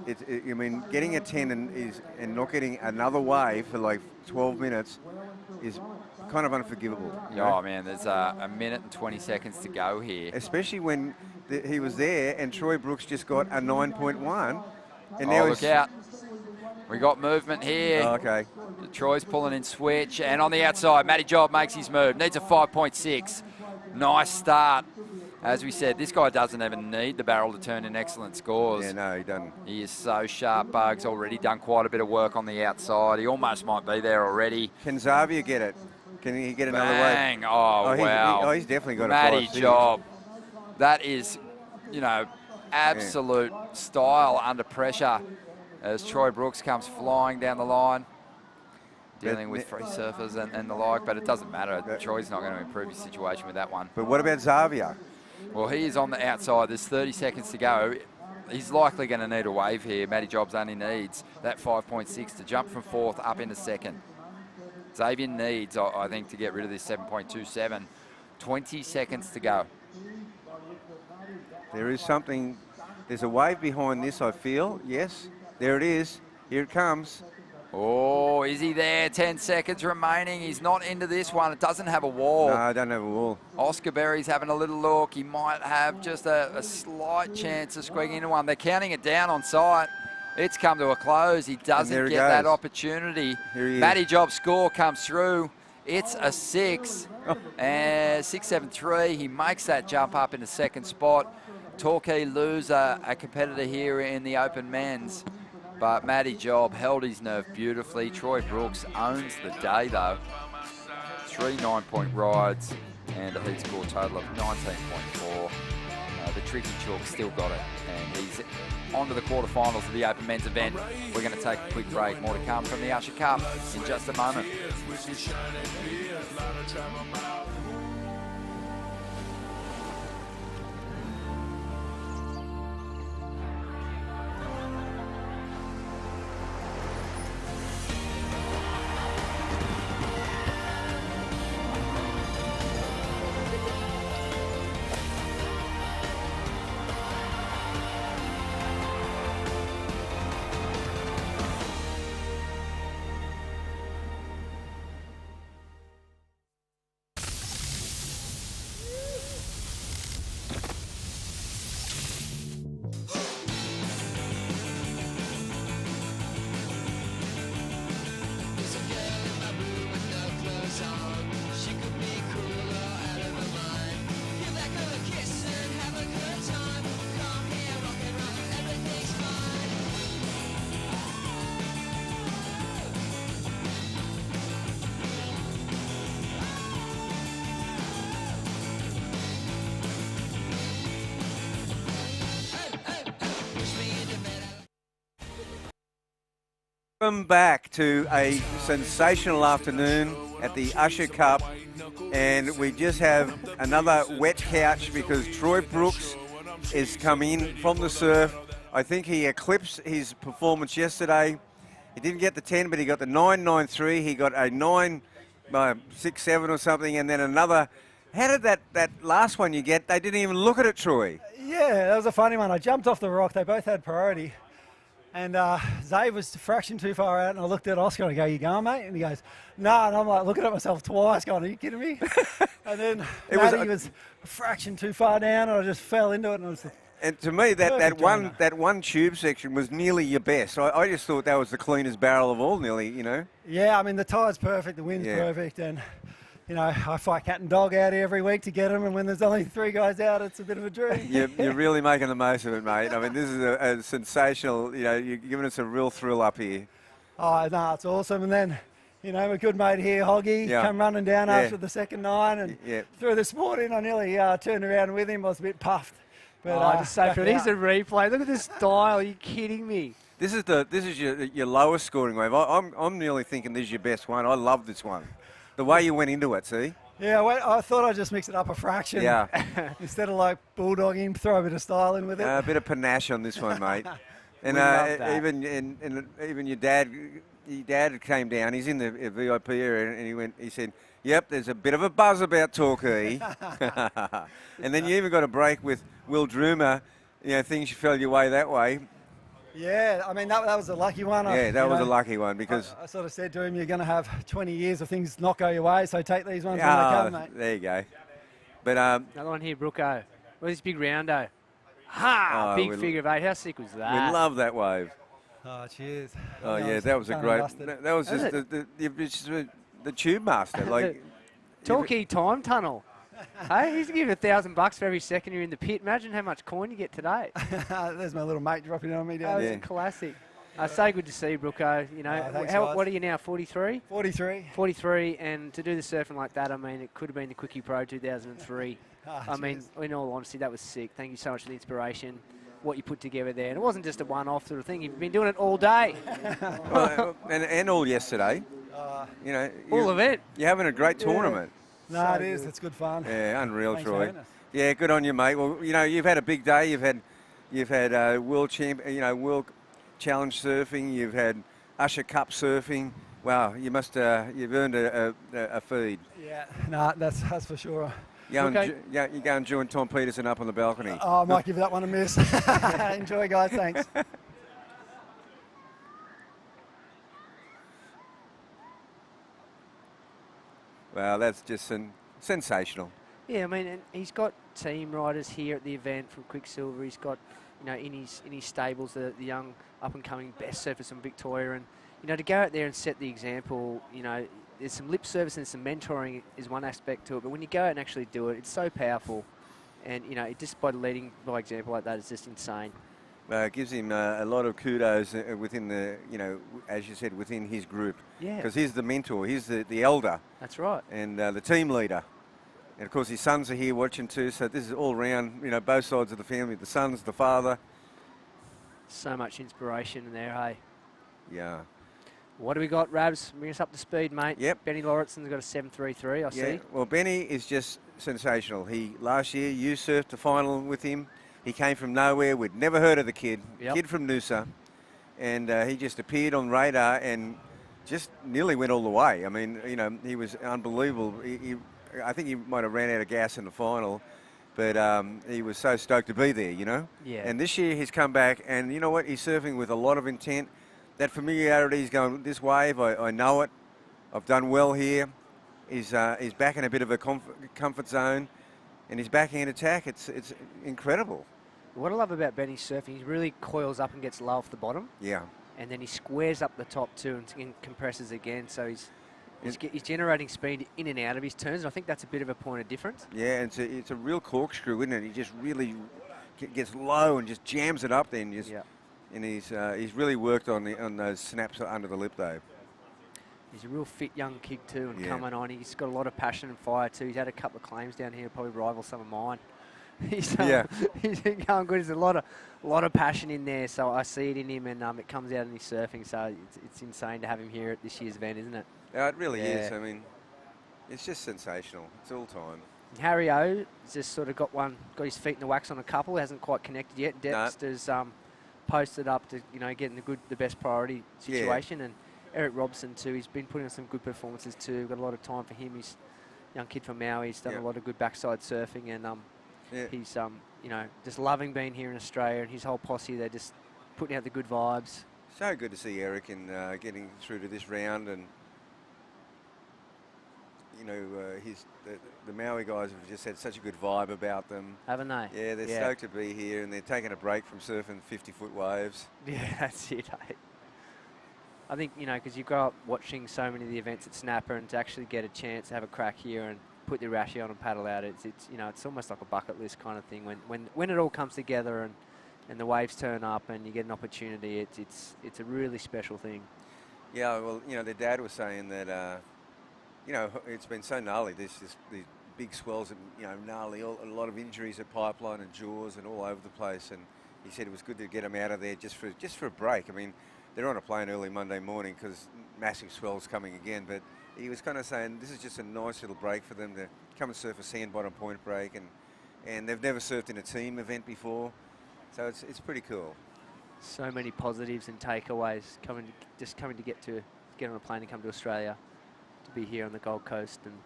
Getting a 10 and not getting another wave for like 12 minutes is kind of unforgivable. Oh, man, there's a minute and 20 seconds to go here. Especially when he was there and Troy Brooks just got a 9.1. And now look out. We got movement here. Oh, okay. Troy's pulling in switch, and on the outside, Matty Job makes his move. Needs a 5.6. Nice start. As we said, this guy doesn't even need the barrel to turn in excellent scores. Yeah, no, he doesn't. He is so sharp, Bugs. Already done quite a bit of work on the outside. He almost might be there already. Can Xavier get it? Can he get another Bang. wave? Oh, wow. He's definitely got Matty a 5.6. Job. That is, absolute style under pressure as Troy Brooks comes flying down the line, dealing with free surfers and the like, but it doesn't matter. Troy's not going to improve his situation with that one. But what about Xavier? Well, he is on the outside. There's 30 seconds to go. he's likely going to need a wave here. Matty Jobs only needs that 5.6 to jump from 4th up into 2nd. Xavier needs, I think, to get rid of this 7.27. 20 seconds to go. There is something, there's a wave behind this, I feel. Yes, there it is. Here it comes. Oh, is he there? 10 seconds remaining. He's not into this one. It doesn't have a wall. No, I don't have a wall. Oscar Berry's having a little look. He might have just a slight chance of squeaking into one. They're counting it down on site. It's come to a close. He doesn't get that opportunity. Matty Job's score comes through. It's a 6. And 6.73. He makes that jump up in the 2nd spot. Torquay lose a competitor here in the open men's. But Matty Job held his nerve beautifully. Troy Brooks owns the day, though. 3 9-point rides and a heat score total of 19.4. The Tricky Chalk still got it, and he's on to the quarterfinals of the Open Men's event. We're going to take a quick break. More to come from the Usher Cup in just a moment. Welcome back to a sensational afternoon at the Usher Cup, and we just have another wet couch because Troy Brooks is coming in from the surf. I think he eclipsed his performance yesterday. He didn't get the 10, but he got the 9.93. He got a 9.67 or something, and then another. How did that last one you get? They didn't even look at it, Troy. Yeah, that was a funny one. I jumped off the rock. They both had priority. And Zay was a fraction too far out, and I looked at Oscar and I go, "You going, mate?" And he goes, "No." And I'm like looking at myself twice going, "Are you kidding me?" And then Matty was a fraction too far down, and I just fell into it. And, and to me, that one tube section was nearly your best. I just thought that was the cleanest barrel of all, nearly, you know. Yeah, I mean, the tide's perfect, the wind's perfect, and, you know, I fight cat and dog out here every week to get them, and when there's only 3 guys out, it's a bit of a dream. You're really making the most of it, mate. I mean, this is a sensational, you know, you're giving us a real thrill up here. Oh, no, it's awesome. And then, you know, my good mate here, Hoggy, come running down after the second 9, and through this morning I nearly turned around with him. I was a bit puffed. But just say, here's a replay. Look at this style. Are you kidding me? This is your lowest scoring wave. I'm nearly thinking this is your best one. I love this one. The way you went into it, see? Yeah, I thought I'd just mix it up a fraction. Yeah. Instead of like bulldogging, throw a bit of style in with it. A bit of panache on this one, mate. And even your dad came down. He's in the VIP area, and he said, "Yep, there's a bit of a buzz about Torquay." And then you even got a break with Will Droomer. You know, things fell your way that way. Yeah, I mean, that was a lucky one. Yeah, that was a lucky one because I sort of said to him, "You're going to have 20 years of things not go your way, so take these ones when they come, mate." There you go. But another one here, Brooko. Where's this big roundo? Ha! Big figure of 8. How sick was that? We love that wave. Oh, cheers. Oh, yeah, that was a great. That was just the tube master, like Torquay time tunnel. Hey, he's giving $1,000 for every second you're in the pit. Imagine how much coin you get today. There's my little mate dropping on me down there. That was a classic. So good to see you, Brooko. You know, thanks, what are you now, 43? 43. 43, and to do the surfing like that, I mean, it could have been the Quickie Pro 2003. I mean, in all honesty, that was sick. Thank you so much for the inspiration, what you put together there. And it wasn't just a one-off sort of thing. You've been doing it all day. and all yesterday. You know, all of it. You're having a great tournament. No, it is. It's good fun. Yeah, unreal, Thanks Troy. for having us. Yeah, good on you, mate. Well, you know, you've had a big day. You've had You've had world challenge surfing. You've had Usher Cup surfing. Wow, you've earned a feed. Yeah, nah, that's for sure. You go and join Tom Peterson up on the balcony. Oh, I might give that one a miss. Enjoy, guys. Thanks. Wow, that's just sensational. Yeah, I mean, and he's got team riders here at the event from Quicksilver. He's got, in his stables the young up and coming best surfers from Victoria, and to go out there and set the example. There's some lip service and some mentoring is one aspect to it, but when you go out and actually do it, it's so powerful, and just by leading by example like that, it's just insane. It gives him a lot of kudos within the, as you said, within his group. Yeah. Because he's the mentor, he's the elder. That's right. And the team leader. And of course his sons are here watching too, so this is all round, both sides of the family, the sons, the father. So much inspiration in there, hey? Yeah. What do we got, Rabs? Bring us up to speed, mate. Yep. Benny Laurenson's got a 7.33, I see. Well, Benny is just sensational. Last year, you surfed the final with him. He came from nowhere. We'd never heard of the kid. Yep. Kid from Noosa. And he just appeared on radar and just nearly went all the way. I mean, he was unbelievable. I think he might have ran out of gas in the final, but he was so stoked to be there, Yeah. And this year he's come back, and you know what? He's surfing with a lot of intent. That familiarity, he's going, this wave, I know it. I've done well here. He's back in a bit of a comfort zone, and his backhand attack, it's incredible. What I love about Benny's surfing, he really coils up and gets low off the bottom. Yeah. And then he squares up the top too and compresses again. So he's generating speed in and out of his turns. And I think that's a bit of a point of difference. Yeah, and it's a real corkscrew, isn't it? He just really gets low and just jams it up then. And he's really worked on those snaps under the lip though. He's a real fit young kid too, and coming on. He's got a lot of passion and fire too. He's had a couple of claims down here, probably rival some of mine. He's been going good. There's a lot of passion in there, so I see it in him, and it comes out in his surfing. So it's insane to have him here at this year's event, isn't it? Yeah, it really is. I mean, it's just sensational. It's all time. And Harry O just sort of got his feet in the wax on a couple. Hasn't quite connected yet. Dexter's posted up to get in the best priority situation, and Eric Robson too. He's been putting on some good performances too. Got a lot of time for him. He's a young kid from Maui. He's done a lot of good backside surfing, and he's just loving being here in Australia, and his whole posse. They're just putting out the good vibes. So good to see Eric and getting through to this round, and the Maui guys have just had such a good vibe about them, haven't they? Yeah, they're stoked to be here, and they're taking a break from surfing 50-foot waves. Yeah, that's it. I think because you grow up watching so many of the events at Snapper, and to actually get a chance to have a crack here and put the rashi on and paddle out, it's almost like a bucket list kind of thing. When it all comes together and the waves turn up and you get an opportunity, it's a really special thing. Yeah, well, their dad was saying that it's been so gnarly. These big swells and gnarly, a lot of injuries at Pipeline and Jaws and all over the place. And he said it was good to get them out of there just for a break. I mean, they're on a plane early Monday morning because massive swells coming again, but he was kind of saying this is just a nice little break for them to come and surf a sand bottom point break, and they've never surfed in a team event before, so it's pretty cool. So many positives and takeaways coming to get on a plane and come to Australia to be here on the Gold Coast, and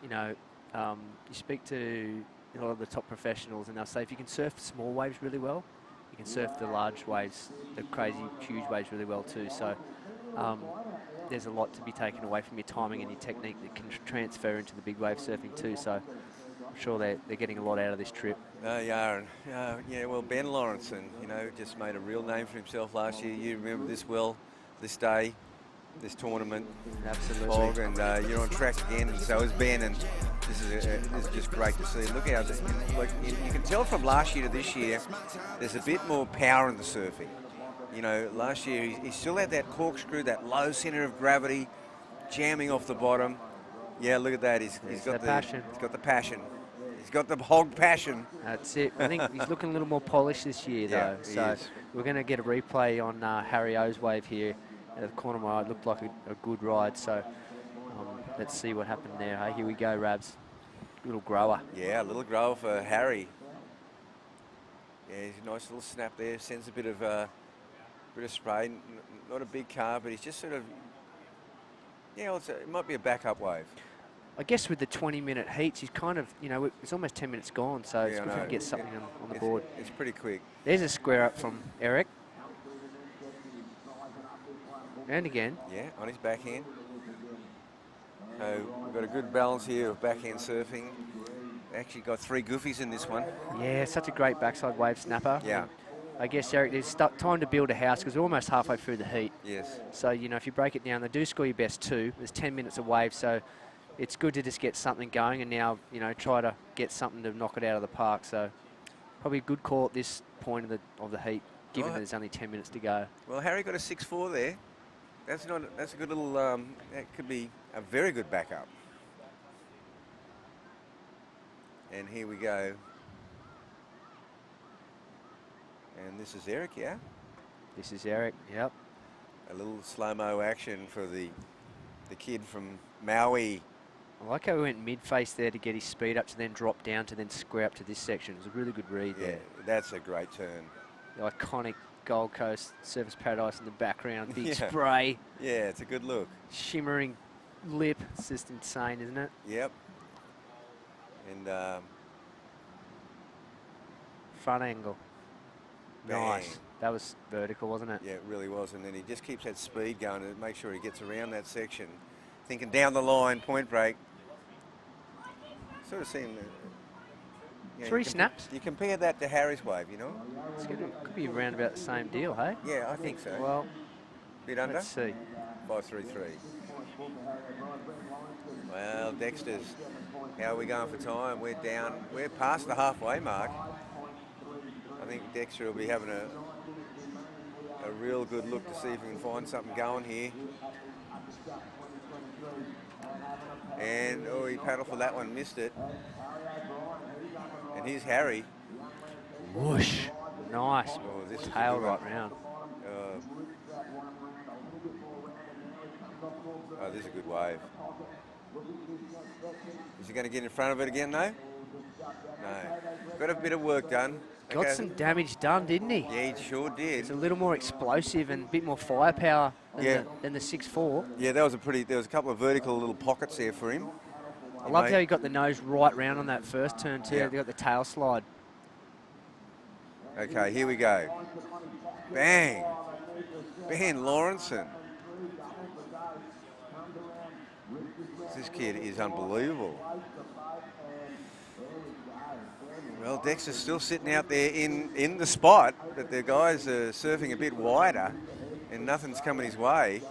you speak to a lot of the top professionals and they'll say if you can surf small waves really well, you can surf the large waves, the crazy huge waves really well too. So there's a lot to be taken away from your timing and your technique that can transfer into the big wave surfing too. So I'm sure they're getting a lot out of this trip. They are. Well, Ben Lawrenson, just made a real name for himself last year. You remember this well, this day, this tournament. Absolutely. Fog, and you're on track again, and so is Ben, and this is just great to see. Look how you can tell from last year to this year, there's a bit more power in the surfing. Last year he still had that corkscrew, that low center of gravity, jamming off the bottom. Yeah, look at that. He's got the passion. He's got the passion. He's got the hog passion. That's it. I think he's looking a little more polished this year, though. So we're going to get a replay on Harry O's wave here at the corner of my eye. It looked like a good ride. So let's see what happened there. Hey, here we go, Rabs. Little grower. Yeah, a little grower for Harry. Yeah, he's a nice little snap there. Sends a bit of spray. Not a big car, but he's just sort of. Yeah, well, it might be a backup wave. I guess with the 20-minute heats, he's kind of, it's almost 10 minutes gone, so it's good if he can get something on the board. It's pretty quick. There's a square up from Eric. And again. Yeah, on his backhand. So we've got a good balance here of backhand surfing. Actually got 3 goofies in this one. Yeah, such a great backside wave snapper. Yeah. And I guess, Eric, there's time to build a house because we're almost halfway through the heat. Yes. So, if you break it down, they do score your best 2. There's 10 minutes of wave, so it's good to just get something going and now, try to get something to knock it out of the park. So probably a good call at this point of the heat, given that there's only 10 minutes to go. Well, Harry got a 6-4 there. That's a good little, that could be a very good backup. And here we go. And this is Eric, yeah? This is Eric, yep. A little slow-mo action for the kid from Maui. I like how he went mid-face there to get his speed up to then drop down to then square up to this section. It was a really good read there. That's a great turn. The iconic Gold Coast Surface Paradise in the background, big spray. Yeah, it's a good look. Shimmering lip. It's just insane, isn't it? Yep. And front angle. Bang. Nice. That was vertical, wasn't it? Yeah, it really was. And then he just keeps that speed going to make sure he gets around that section. Thinking down the line, point break. Sort of seeing... 3 snaps. You compare that to Harry's wave, It's good. It could be around about the same deal, hey? Yeah, I think so. Well, bit under? let's see. 5.33. Well, Dexter's, how are we going for time? We're down, we're past the halfway mark. I think Dexter will be having a real good look to see if we can find something going here. And, oh, he paddled for that one, missed it. And here's Harry. Whoosh. Nice. Oh, this is tail right round. Oh, this is a good wave. Is he going to get in front of it again, though? No. Got a bit of work done. Got some damage done, didn't he? Yeah, he sure did. It's a little more explosive and a bit more firepower than the 6.4. Yeah, there was a couple of vertical little pockets there for him. I loved how he got the nose right round on that first turn too. Yeah. They got the tail slide. Okay, here we go. Bang. Ben Lawrenson. This kid is unbelievable. Well, Dexter's still sitting out there in the spot, but the guys are surfing a bit wider and nothing's coming his way.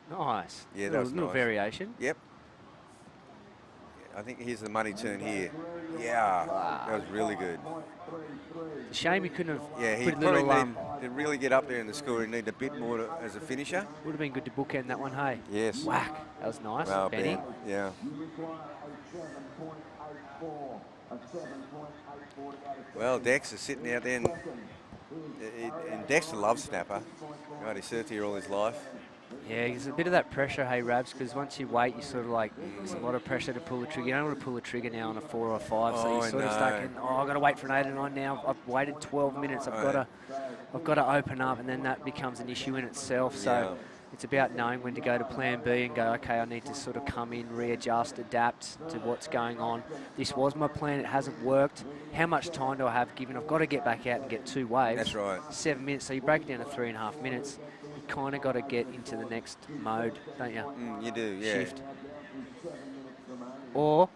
Nice. Yeah, that was a little nice. variation. Yep. I think here's the money turn here. Yeah, that was really good. It's a shame he couldn't have he put a probably little... to really get up there in the score, he needed a bit more as a finisher. Would have been good to bookend that one, hey? Yes. Whack. That was nice, Well, Benny. Ben, yeah. Well, Dex is sitting out there, and Dexter loves snapper. God, he surfed here all his life. Yeah, there's a bit of that pressure, hey, Rabs, because once you wait, you sort of like, there's a lot of pressure to pull the trigger. You don't want to pull the trigger now on a 4 or a 5, so you're sort of stuck in, I've got to wait for an 8 or 9 now. I've waited 12 minutes. I've got to open up, and then that becomes an issue in itself. So it's about knowing when to go to plan B and go, okay, I need to sort of come in, readjust, adapt to what's going on. This was my plan. It hasn't worked. How much time do I have given? I've got to get back out and get 2 waves. That's right. 7 minutes. So you break it down to 3.5 minutes. You kind of got to get into the next mode, don't you? You do, yeah. Shift. Or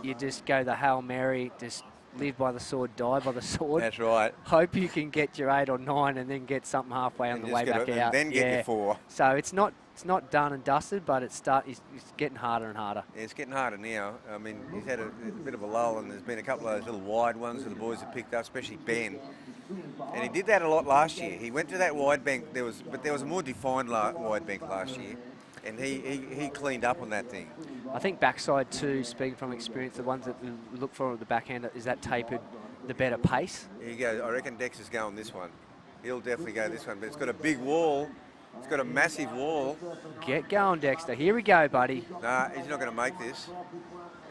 you just go the Hail Mary, just live by the sword, die by the sword. That's right. Hope you can get your 8 or 9 and then get something halfway on the way back out. And then get your 4. So it's not done and dusted, but it's getting harder and harder. Yeah, it's getting harder now. I mean, he's had a bit of a lull, and there's been a couple of those little wide ones that the boys have picked up, especially Ben. And he did that a lot last year. He went to that wide bank. But there was a more defined wide bank last year, and he cleaned up on that thing. I think backside too, speaking from experience, the ones that we look for at the backhand, is that tapered, the better pace. Here you go. I reckon Dex is going this one. He'll definitely go this one, but it's got a big wall, He's got a massive wall. Get going, Dexter. Here we go, buddy. Nah, he's not going to make this.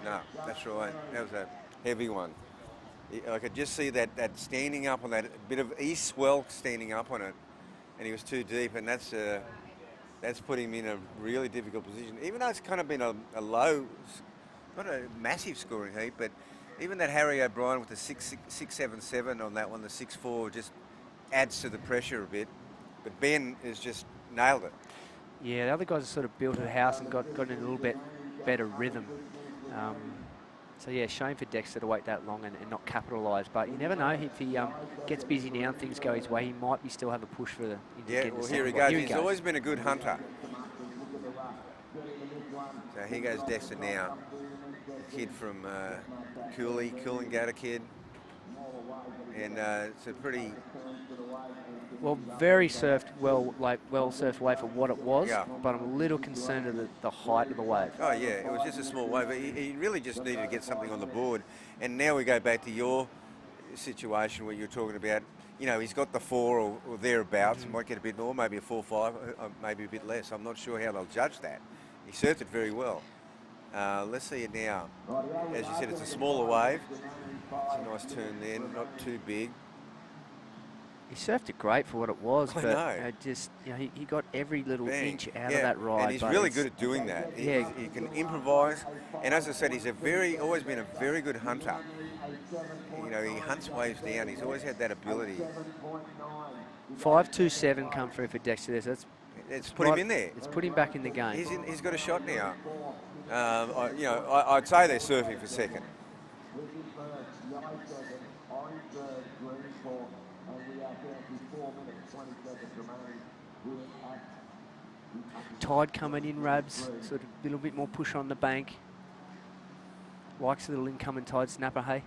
No, that's right. That was a heavy one. I could just see that standing up on that bit of east swell standing up on it, and he was too deep, and that's put him in a really difficult position. Even though it's kind of been a low, not a massive scoring heat, but even that Harry O'Brien with the 6.77 on that one, the 6.4 just adds to the pressure a bit. But Ben has just nailed it. Yeah, the other guys have sort of built a house and got in a little bit better rhythm. So yeah, shame for Dexter to wait that long and not capitalise. But you never know, if he gets busy now and things go his way, he might still have a push for the. Yeah, well here he goes. He's always been a good hunter. So here goes Dexter now. A kid from Coolangatta kid. And it's a pretty... Well, very surfed, well surfed wave for what it was, Yeah. but I'm a little concerned of the height of the wave. Oh yeah, it was just a small wave. He really just needed to get something on the board. And now we go back to your situation where you're talking about, you know, he's got the 4 or thereabouts. Might get a bit more, maybe a 4-5, maybe a bit less. I'm not sure how they'll judge that. He surfed it very well. Let's see it now. As you said, it's a smaller wave. It's a nice turn there, not too big. He surfed it great for what it was, I but know. He got every little inch out Yeah, of that ride. and he's really good at doing that. Yeah. He can improvise, and as I said, he's always been a very good hunter. You know, he hunts waves down. He's always had that ability. 5.27 come through for Dexter. So It's put him in there. It's put him back in the game. He's got a shot now. I'd say they're surfing for second. Tide coming in, Rabs. Sort of a little bit more push on the bank. Likes a little incoming tide snapper, hey?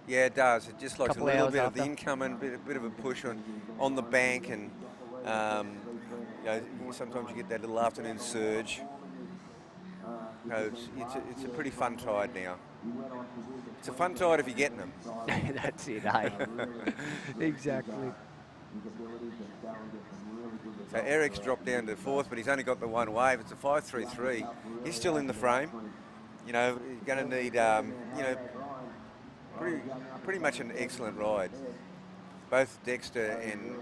Yeah, it does. It just likes a Couple little hours bit of the after. incoming, bit of a push on the bank, and sometimes you get that little afternoon surge. No, it's a pretty fun tide now. It's a fun tide if you're getting them. That's it, hey? Exactly. So Eric's dropped down to 4th, but he's only got the one wave. It's a 5.33. He's still in the frame. You know, he's going to need, pretty much an excellent ride. Both Dexter and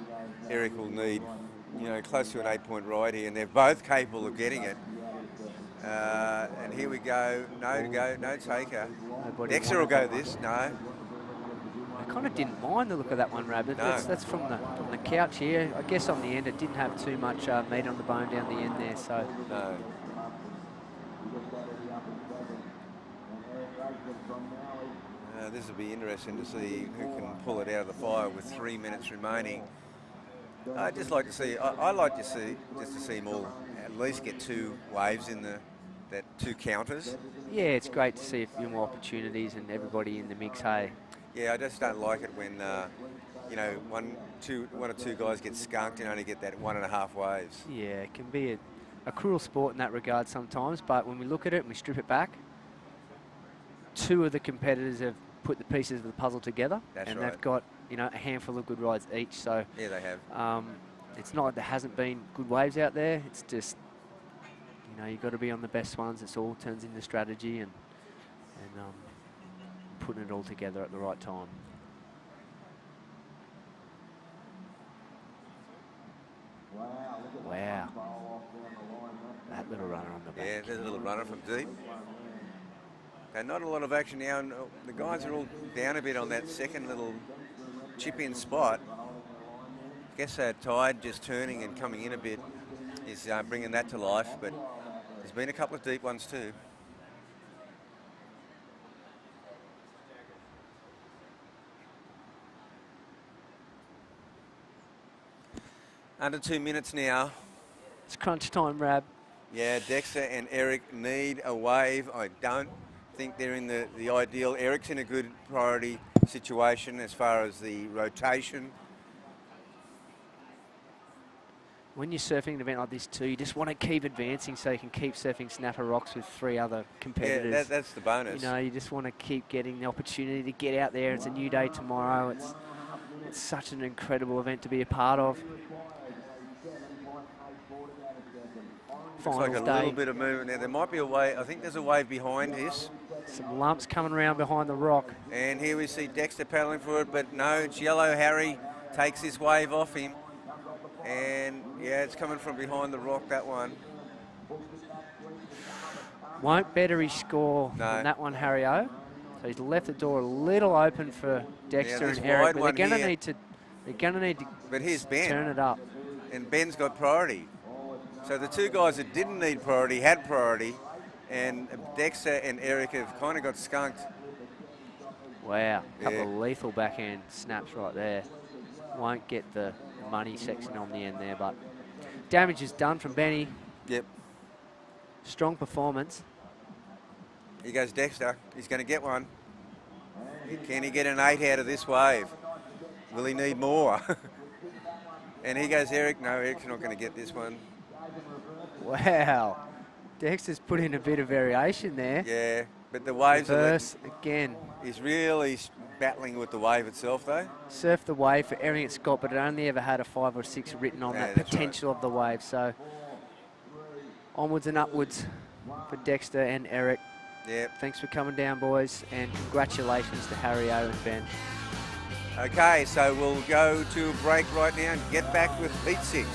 Eric will need, close to an 8-point ride here, and they're both capable of getting it. And here we go. No taker. Nobody Dexter will go this. No. I kind of didn't mind the look of that one, Rabbit. No. That's from the couch here. I guess on the end it didn't have too much meat on the bone down the end there. So No. This will be interesting to see who can pull it out of the fire with 3 minutes remaining. I'd just like to see. I like to see just to see them all at least get 2 waves in that 2 counters. yeah, it's great to see a few more opportunities and everybody in the mix. Hey, Yeah, I just don't like it when one or two guys get skunked and only get that 1.5 waves. yeah, it can be a cruel sport in that regard sometimes. But when we look at it and we strip it back, 2 of the competitors have put the pieces of the puzzle together, That's and right. they've got a handful of good rides each. So Yeah, they have. it's not like there hasn't been good waves out there. It's just you've got to be on the best ones. It all turns into strategy and putting it all together at the right time. Wow. That little runner on the back. Yeah, there's a little runner from deep. Okay, not a lot of action now, and the guys are all down a bit on that second little chip-in spot. I guess that tide just turning and coming in a bit is bringing that to life, but there's been a couple of deep ones too. Under 2 minutes now. It's crunch time, Rab. Yeah, Dexter and Eric need a wave. I don't think they're in the ideal. Eric's in a good priority situation as far as the rotation. When you're surfing an event like this too, you just want to keep advancing so you can keep surfing snapper rocks with 3 other competitors. Yeah, that's the bonus. You just want to keep getting the opportunity to get out there. It's a new day tomorrow. It's such an incredible event to be a part of. finals like a day. little bit of movement there. There might be a wave. I think there's a wave behind this. Some lumps coming around behind the rock. And here we see Dexter paddling for it, but no, it's Yellow Harry takes this wave off him. And yeah, it's coming from behind the rock, that one. Won't better his score than that one, Harry O. So he's left the door a little open for Dexter and Eric, but they're going to need to. They're going to need to but here's Ben. Turn it up. And Ben's got priority. So the two guys that didn't need priority had priority, and Dexter and Eric have kind of got skunked. Wow, a couple of lethal backhand snaps right there. Won't get the money section on the end there, but damage is done from Benny. Yep. Strong performance. Here goes Dexter. He's going to get one. Can he get an 8 out of this wave? Will he need more? And here goes Eric. No, Eric's not going to get this one. Wow. Dexter's put in a bit of variation there. Yeah, but the waves reverse again. He's really battling with the wave itself, though. Surf the wave for everything it's got, but it only ever had a 5 or 6 written on that potential of the wave. So onwards and upwards for Dexter and Eric. Yep. Thanks for coming down, boys, and congratulations to Harry O and Ben. Okay, so we'll go to a break right now and get back with Heat 6.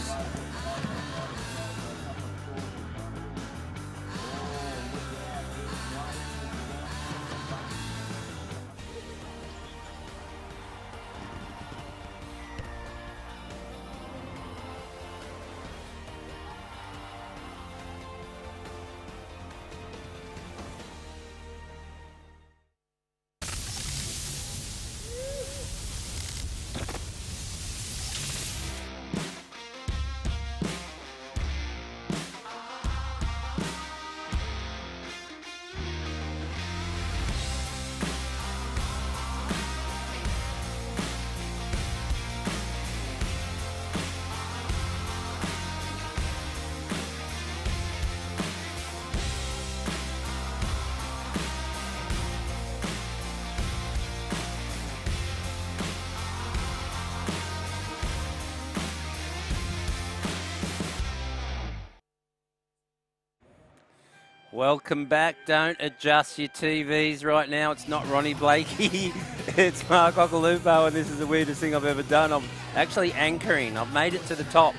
Welcome back. Don't adjust your TVs right now. It's not Ronnie Blakey. It's Mark Occhilupo, and this is the weirdest thing I've ever done. I'm actually anchoring. I've made it to the top.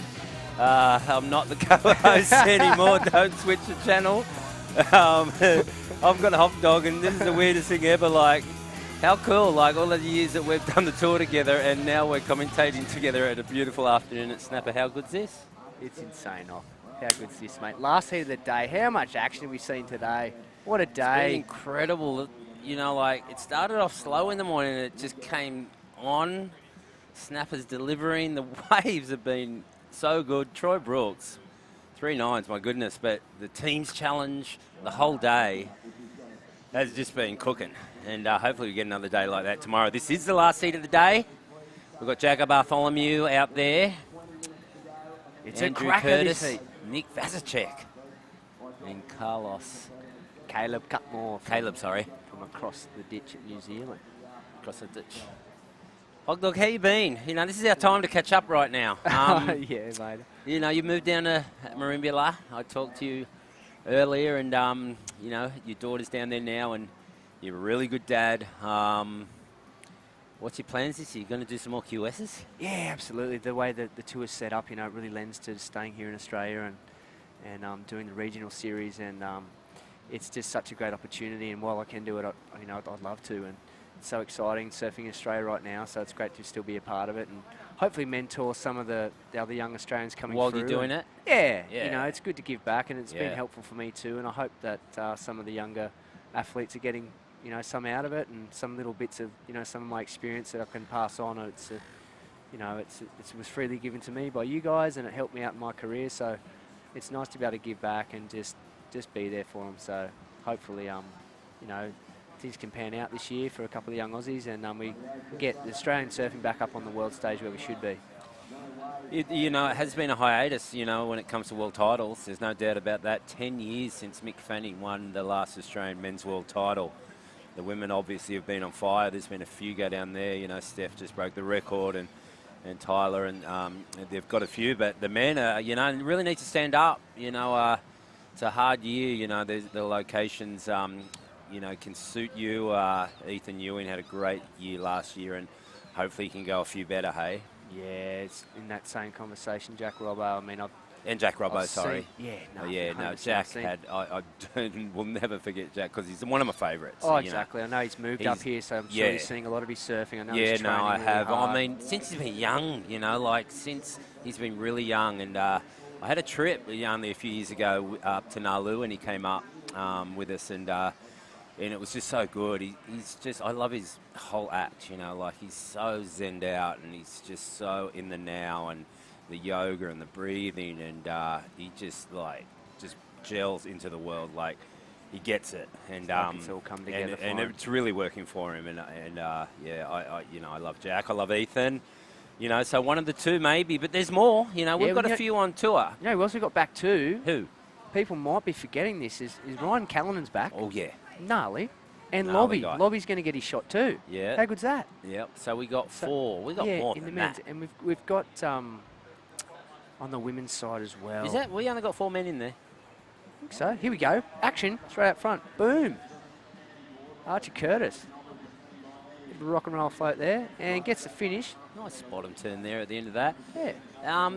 I'm not the co-host anymore. Don't switch the channel. I've got a hot dog, and this is the weirdest thing ever. Like, how cool. Like, all of the years that we've done the tour together, and now we're commentating together at a beautiful afternoon at Snapper. How good's this? It's insane, Ock. How good's this, mate? Last heat of the day. How much action have we seen today? What a day. It's been incredible. You know, like, it started off slow in the morning and it just came on. Snappers delivering. The waves have been so good. Troy Brooks, 3 9s, my goodness. But the team's challenge, the whole day, has just been cooking. And hopefully we get another day like that tomorrow. This is the last heat of the day. We've got Jagger Bartholomew out there. It's Andrew a cracker Curtis, this heat. Nick Vazicek, and Caleb Cutmore. Sorry. From across the ditch at New Zealand. Across the ditch. Hog Dog, how you been? You know, this is our time to catch up right now. Yeah, mate. You know, you moved down to Merimbula. I talked to you earlier, and, you know, your daughter's down there now, and you're a really good dad. What's your plans this year? You going to do some more QSs? Yeah, absolutely. The way that the tour's set up, you know, it really lends to staying here in Australia and doing the regional series, and it's just such a great opportunity. And while I can do it, I'd love to. And it's so exciting surfing in Australia right now. So it's great to still be a part of it and hopefully mentor some of the other young Australians coming while through. you're doing it. Yeah, yeah. You know, it's good to give back, and it's been helpful for me too. And I hope that some of the younger athletes are getting, you know, some out of it, and some little bits of, you know, some of my experience that I can pass on. It's, you know, it was freely given to me by you guys, and it helped me out in my career. So it's nice to be able to give back and just be there for them. So hopefully, you know, things can pan out this year for a couple of young Aussies, and we get Australian surfing back up on the world stage where we should be. You know, it has been a hiatus, you know, when it comes to world titles. There's no doubt about that. 10 years since Mick Fanning won the last Australian men's world title. The women obviously have been on fire. There's been a few go down there. You know, Steph just broke the record, and Tyler, and they've got a few. But the men, you know, really need to stand up. You know, it's a hard year. You know, the locations, you know, can suit you. Ethan Ewing had a great year last year, and hopefully he can go a few better. Hey. Yeah, it's in that same conversation, Jack Robbo. I mean, And Jack Robbo, I've sorry. seen- yeah, no, yeah, no. 100% Jack seen- had. I will never forget Jack because he's one of my favourites. Oh, you know. exactly. I know he's moved up here, so I'm sure yeah. he's seeing a lot of his surfing. I know Yeah, he's no, training I really have. hard. I mean, since he's been young, you know, like since he's been really young. And I had a trip only a few years ago up to Nalu, and he came up with us, and it was just so good. He's just, I love his whole act, you know, like he's so zenned out, and he's just so in the now, and the yoga and the breathing, and he just gels into the world, like he gets it, and like it's all come together for and him. it's really working for him, and yeah, I you know, I love Jack, I love Ethan, you know, so one of the two maybe, but there's more, you know, we've Yeah, got we a got- few on tour. You know who else we got back too? Who? People might be forgetting this. Is Ryan Callinan's back? Oh yeah, gnarly. And Gnarly Lobby. guy. Lobby's going to get his shot too. Yeah. How good's that? Yep. So we got four. We got yeah, more in the than men's, that. and we've got on the women's side as well. Is that we only got 4 men in there? I think so. Here we go. Action straight out front. Boom. Archie Curtis. Rock and roll float there and gets the finish. Nice bottom turn there at the end of that. Yeah.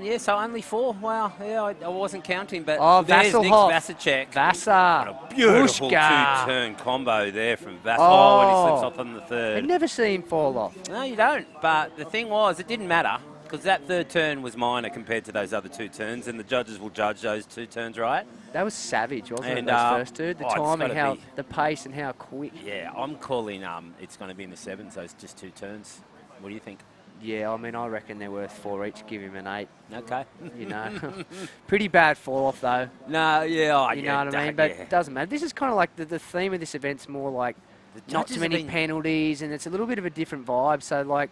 Yeah, so only 4. Wow, yeah, I wasn't counting, but Oh, there's Nick Vasselhoff. Vasacek. Vassar. What a beautiful Pushka. two-turn combo there from Vassar when he slips off on the I third. never see him fall off. No, you don't. But the thing was, it didn't matter because that third turn was minor compared to those other 2 turns, and the judges will judge those 2 turns, right? That was savage, wasn't And, it, those first two? The it's timing, gotta how be- the pace and how quick. Yeah, I'm calling it's going to be in the 7s, those just 2 turns. What do you think? Yeah, I mean, I reckon they're worth 4 each. Give him an 8. Okay. You know, pretty bad fall off though. No, yeah, you know what I mean. But yeah. it doesn't matter. This is kind of like the theme of this event's more like not judges too have many been- penalties, and it's a little bit of a different vibe. So like,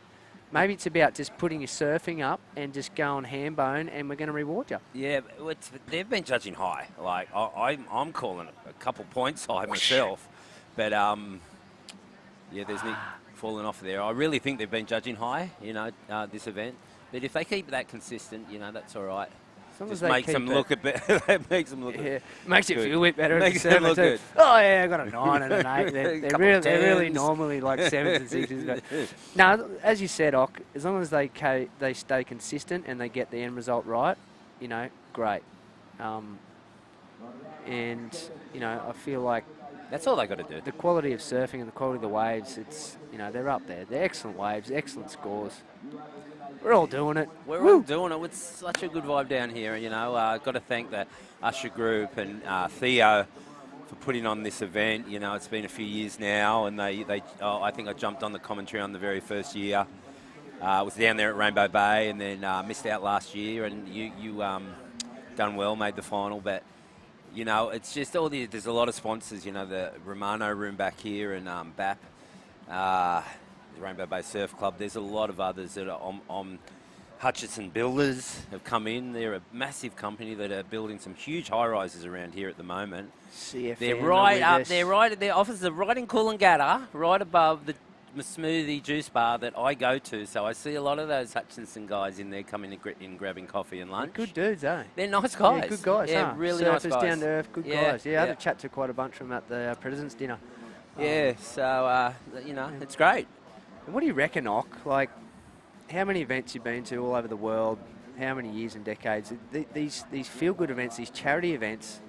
maybe it's about just putting your surfing up and just going ham bone, and we're going to reward you. Yeah, but they've been judging high. Like I'm calling it a couple points high myself, but yeah, there's Nick falling off there. I really think they've been judging high, you know, this event. But if they keep that consistent, you know, that's all right. As long as Just they makes keep them it- look a bit. That makes them look. Yeah, makes you good. feel a bit better. as a Makes them surfer look too. good. Oh yeah, I got a 9 and an 8. They're Couple really, of they're really 10s. normally like 7s and 6s. But no, as you said, Ock, as long as they stay consistent and they get the end result right, you know, great. And you know, I feel like that's all they got to do. The quality of surfing and the quality of the waves, it's, you know, they're up there. They're excellent waves, excellent scores. We're all doing it. We're Woo! all doing it. It's such a good vibe down here, you know. Got to thank the Usher Group and Theo for putting on this event. You know, it's been a few years now, and I think I jumped on the commentary on the very first year. Was down there at Rainbow Bay, and then missed out last year. And you done well, made the final, but you know, it's just there's a lot of sponsors. You know, the Romano Room back here and BAP. The Rainbow Bay Surf Club. There's a lot of others that are on Hutchison Builders have come in. They're a massive company that are building some huge high-rises around here at the moment. CFM They're are right with up. us. They're right. Their offices are right in Coolangatta, right above the smoothie juice bar that I go to. So I see a lot of those Hutchinson guys in there coming in grabbing coffee and lunch. Good dudes, eh? They're nice guys. Yeah, good guys, Yeah, huh? really Surfers nice guys. down to earth, good Yeah, guys. Yeah, I had a chat to quite a bunch of them at the President's Dinner. Yeah, so, you know, it's great. And what do you reckon, Ock? Like, how many events you've been to all over the world? How many years and decades? These feel-good events, these charity events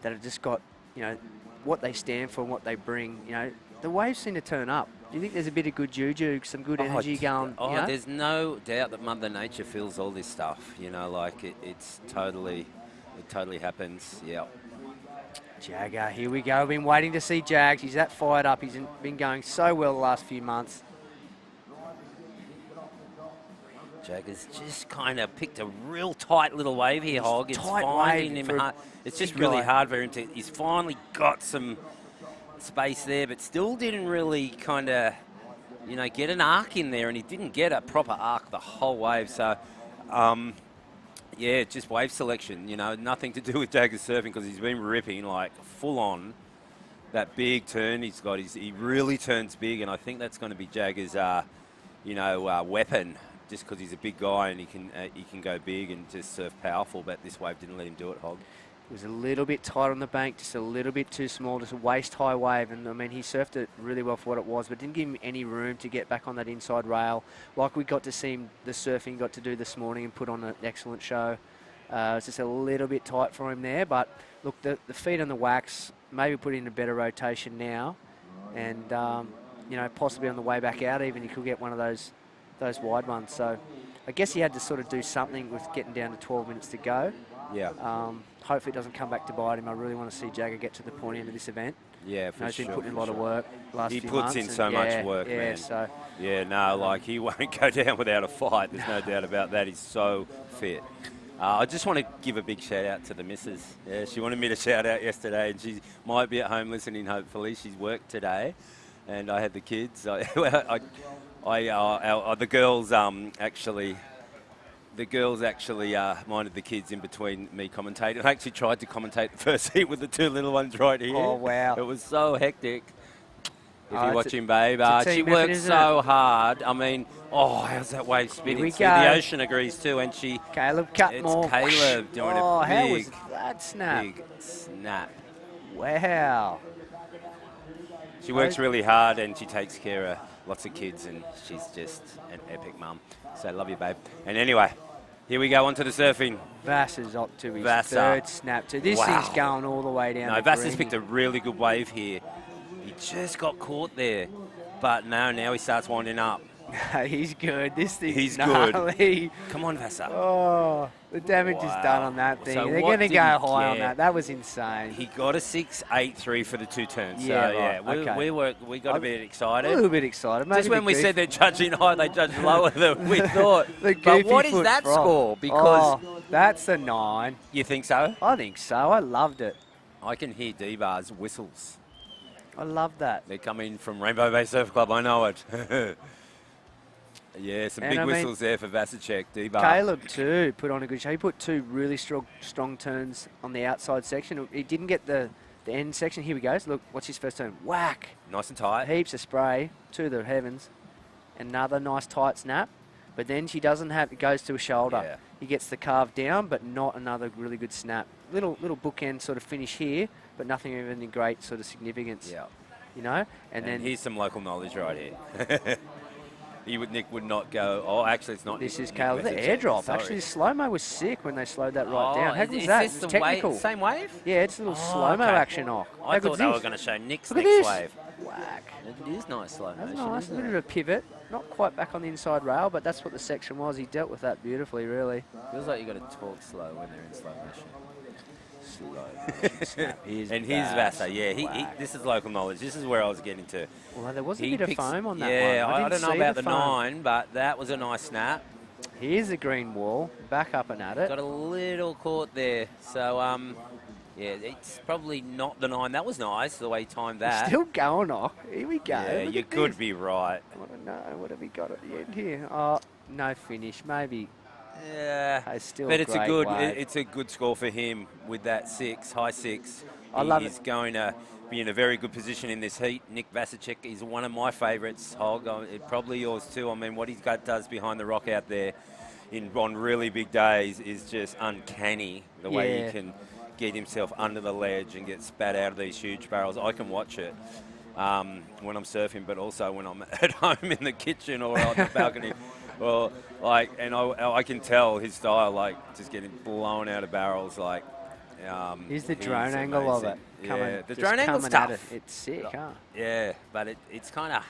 that have just got, you know, what they stand for and what they bring, you know, the waves seem to turn up. Do you think there's a bit of good juju, some good energy going? Oh, you know? there's no doubt that Mother Nature feels all this stuff. You know, like it totally happens. Yeah. Jagger, here we go. We've been waiting to see Jags. He's that fired up. He's been going so well the last few months. Jagger's just kind of picked a real tight little wave here, Hog. It's tight finding wave him for a hard. It's just big really guy. hard for him to. He's finally got some space there, but still didn't really kind of, you know, get an arc in there, and he didn't get a proper arc the whole wave. So, yeah, just wave selection. You know, nothing to do with Jagger's surfing because he's been ripping like full on. That big turn he's got, he really turns big, and I think that's going to be Jagger's, you know, weapon. Just because he's a big guy and he can go big and just surf powerful, but this wave didn't let him do it, Hog. It was a little bit tight on the bank, just a little bit too small, just a waist-high wave. And, I mean, he surfed it really well for what it was, but didn't give him any room to get back on that inside rail. Like we got to see him, the surfing he got to do this morning and put on an excellent show. It's just a little bit tight for him there. But, look, the feet on the wax, maybe put in a better rotation now. And, you know, possibly on the way back out even, he could get one of those wide ones. So I guess he had to sort of do something with getting down to 12 minutes to go. Yeah. Hopefully it doesn't come back to bite him. I really want to see Jagger get to the pointy end of this event. Yeah, for He's sure. been putting in a lot of work last few months. He puts in so much work, man. So yeah, no, like he won't go down without a fight. There's no doubt about that. He's so fit. I just want to give a big shout out to the missus. Yeah, she wanted me to shout out yesterday, and she might be at home listening. Hopefully, she's worked today, and I had the kids. The girls The girls actually minded the kids in between me commentating. I actually tried to commentate the first heat with the two little ones right here. Oh, wow. It was so hectic. If you're it's watching, babe, it's a she team effort, worked isn't so it? hard. I mean, how's that wave spinning? we See, go. the ocean agrees too, and she... Caleb cut It's more. Caleb doing Oh, a how was big, that snap? big snap. Wow. She works really hard and she takes care of lots of kids, and she's just an epic mum. So love you, babe. And anyway, here we go on to the surfing. Vass is up to his Vassar. third snap too. This thing's going all the way down. No, the Vass has green. picked a really good wave here. He just got caught there. But now he starts winding up. He's good. This thing's He's gnarly. good. Come on, Vassar. Oh, the damage is done on that thing. So They're what going to did go he high on get? that. That was insane. He got a 6.83 for the two turns. Yeah, so, right, yeah, okay. we got a bit excited. A little bit excited. Maybe Just when the we goof- said they're judging high, they judged lower than we thought. The But what goofy is foot that frog. score? Because that's a 9. You think so? I think so. I loved it. I can hear D-Bar's whistles. I love that. They're coming from Rainbow Bay Surf Club. I know it. Yeah, some And big I mean, whistles there for Vasicek, D-Bar. Caleb too put on a good show. He put 2 really strong turns on the outside section. He didn't get the end section. Here we go. Look, what's his first turn? Whack. Nice and tight. Heaps of spray to the heavens. Another nice tight snap. But then she doesn't have, it goes to a shoulder. Yeah. He gets the carve down, but not another really good snap. Little bookend sort of finish here, but nothing of any great sort of significance. Yeah. You know? And then here's some local knowledge right here. Nick would not go, oh, actually, it's not. this Nick, is Caleb. The Vasicek, airdrop. sorry. Actually, slow-mo was sick when they slowed that right Oh, down. How is- good was is that? this It the was technical. same wave? Yeah, it's a little Oh, slow-mo okay. action off. I How thought good's they were this? going to show Nick's Look at next this. wave. Whack. It is nice slow That's motion, nice. A isn't little it? bit of a pivot. Not quite back on the inside rail, but that's what the section was. He dealt with that beautifully, really. Feels like you got to talk slow when they're in slow motion. Slow snap. Here's And here's Vass. Vassar, yeah. This is local knowledge. This is where I was getting to. Well, there was a He bit of picks- foam on that yeah, one. I don't know didn't see about the foam. 9, but that was a nice snap. Here's the green wall. Back up and at it. Got a little caught there. So, yeah, it's probably not the 9. That was nice, the way he timed that. Still going off. Here we go. Yeah, Look you at could this. be right. I don't know. What have we got at the end here? Oh, no finish. Maybe. Yeah, It's still but it's a great good wave. it's a good score for him with that 6, high 6. I love He's going to be in a very good position in this heat. Nick Vasicek is one of my favourites. Hog, probably yours too. I mean, what he's does behind the rock out there on really big days is just uncanny. The way Yeah. he can get himself under the ledge and get spat out of these huge barrels. I can watch it when I'm surfing, but also when I'm at home in the kitchen or on the balcony. Well, and I can tell his style, just getting blown out of barrels, Here's the he's drone angle of amazing. it. Coming, Yeah, the just drone angle's coming at tough. it. It's sick, huh? Yeah, but it's kind of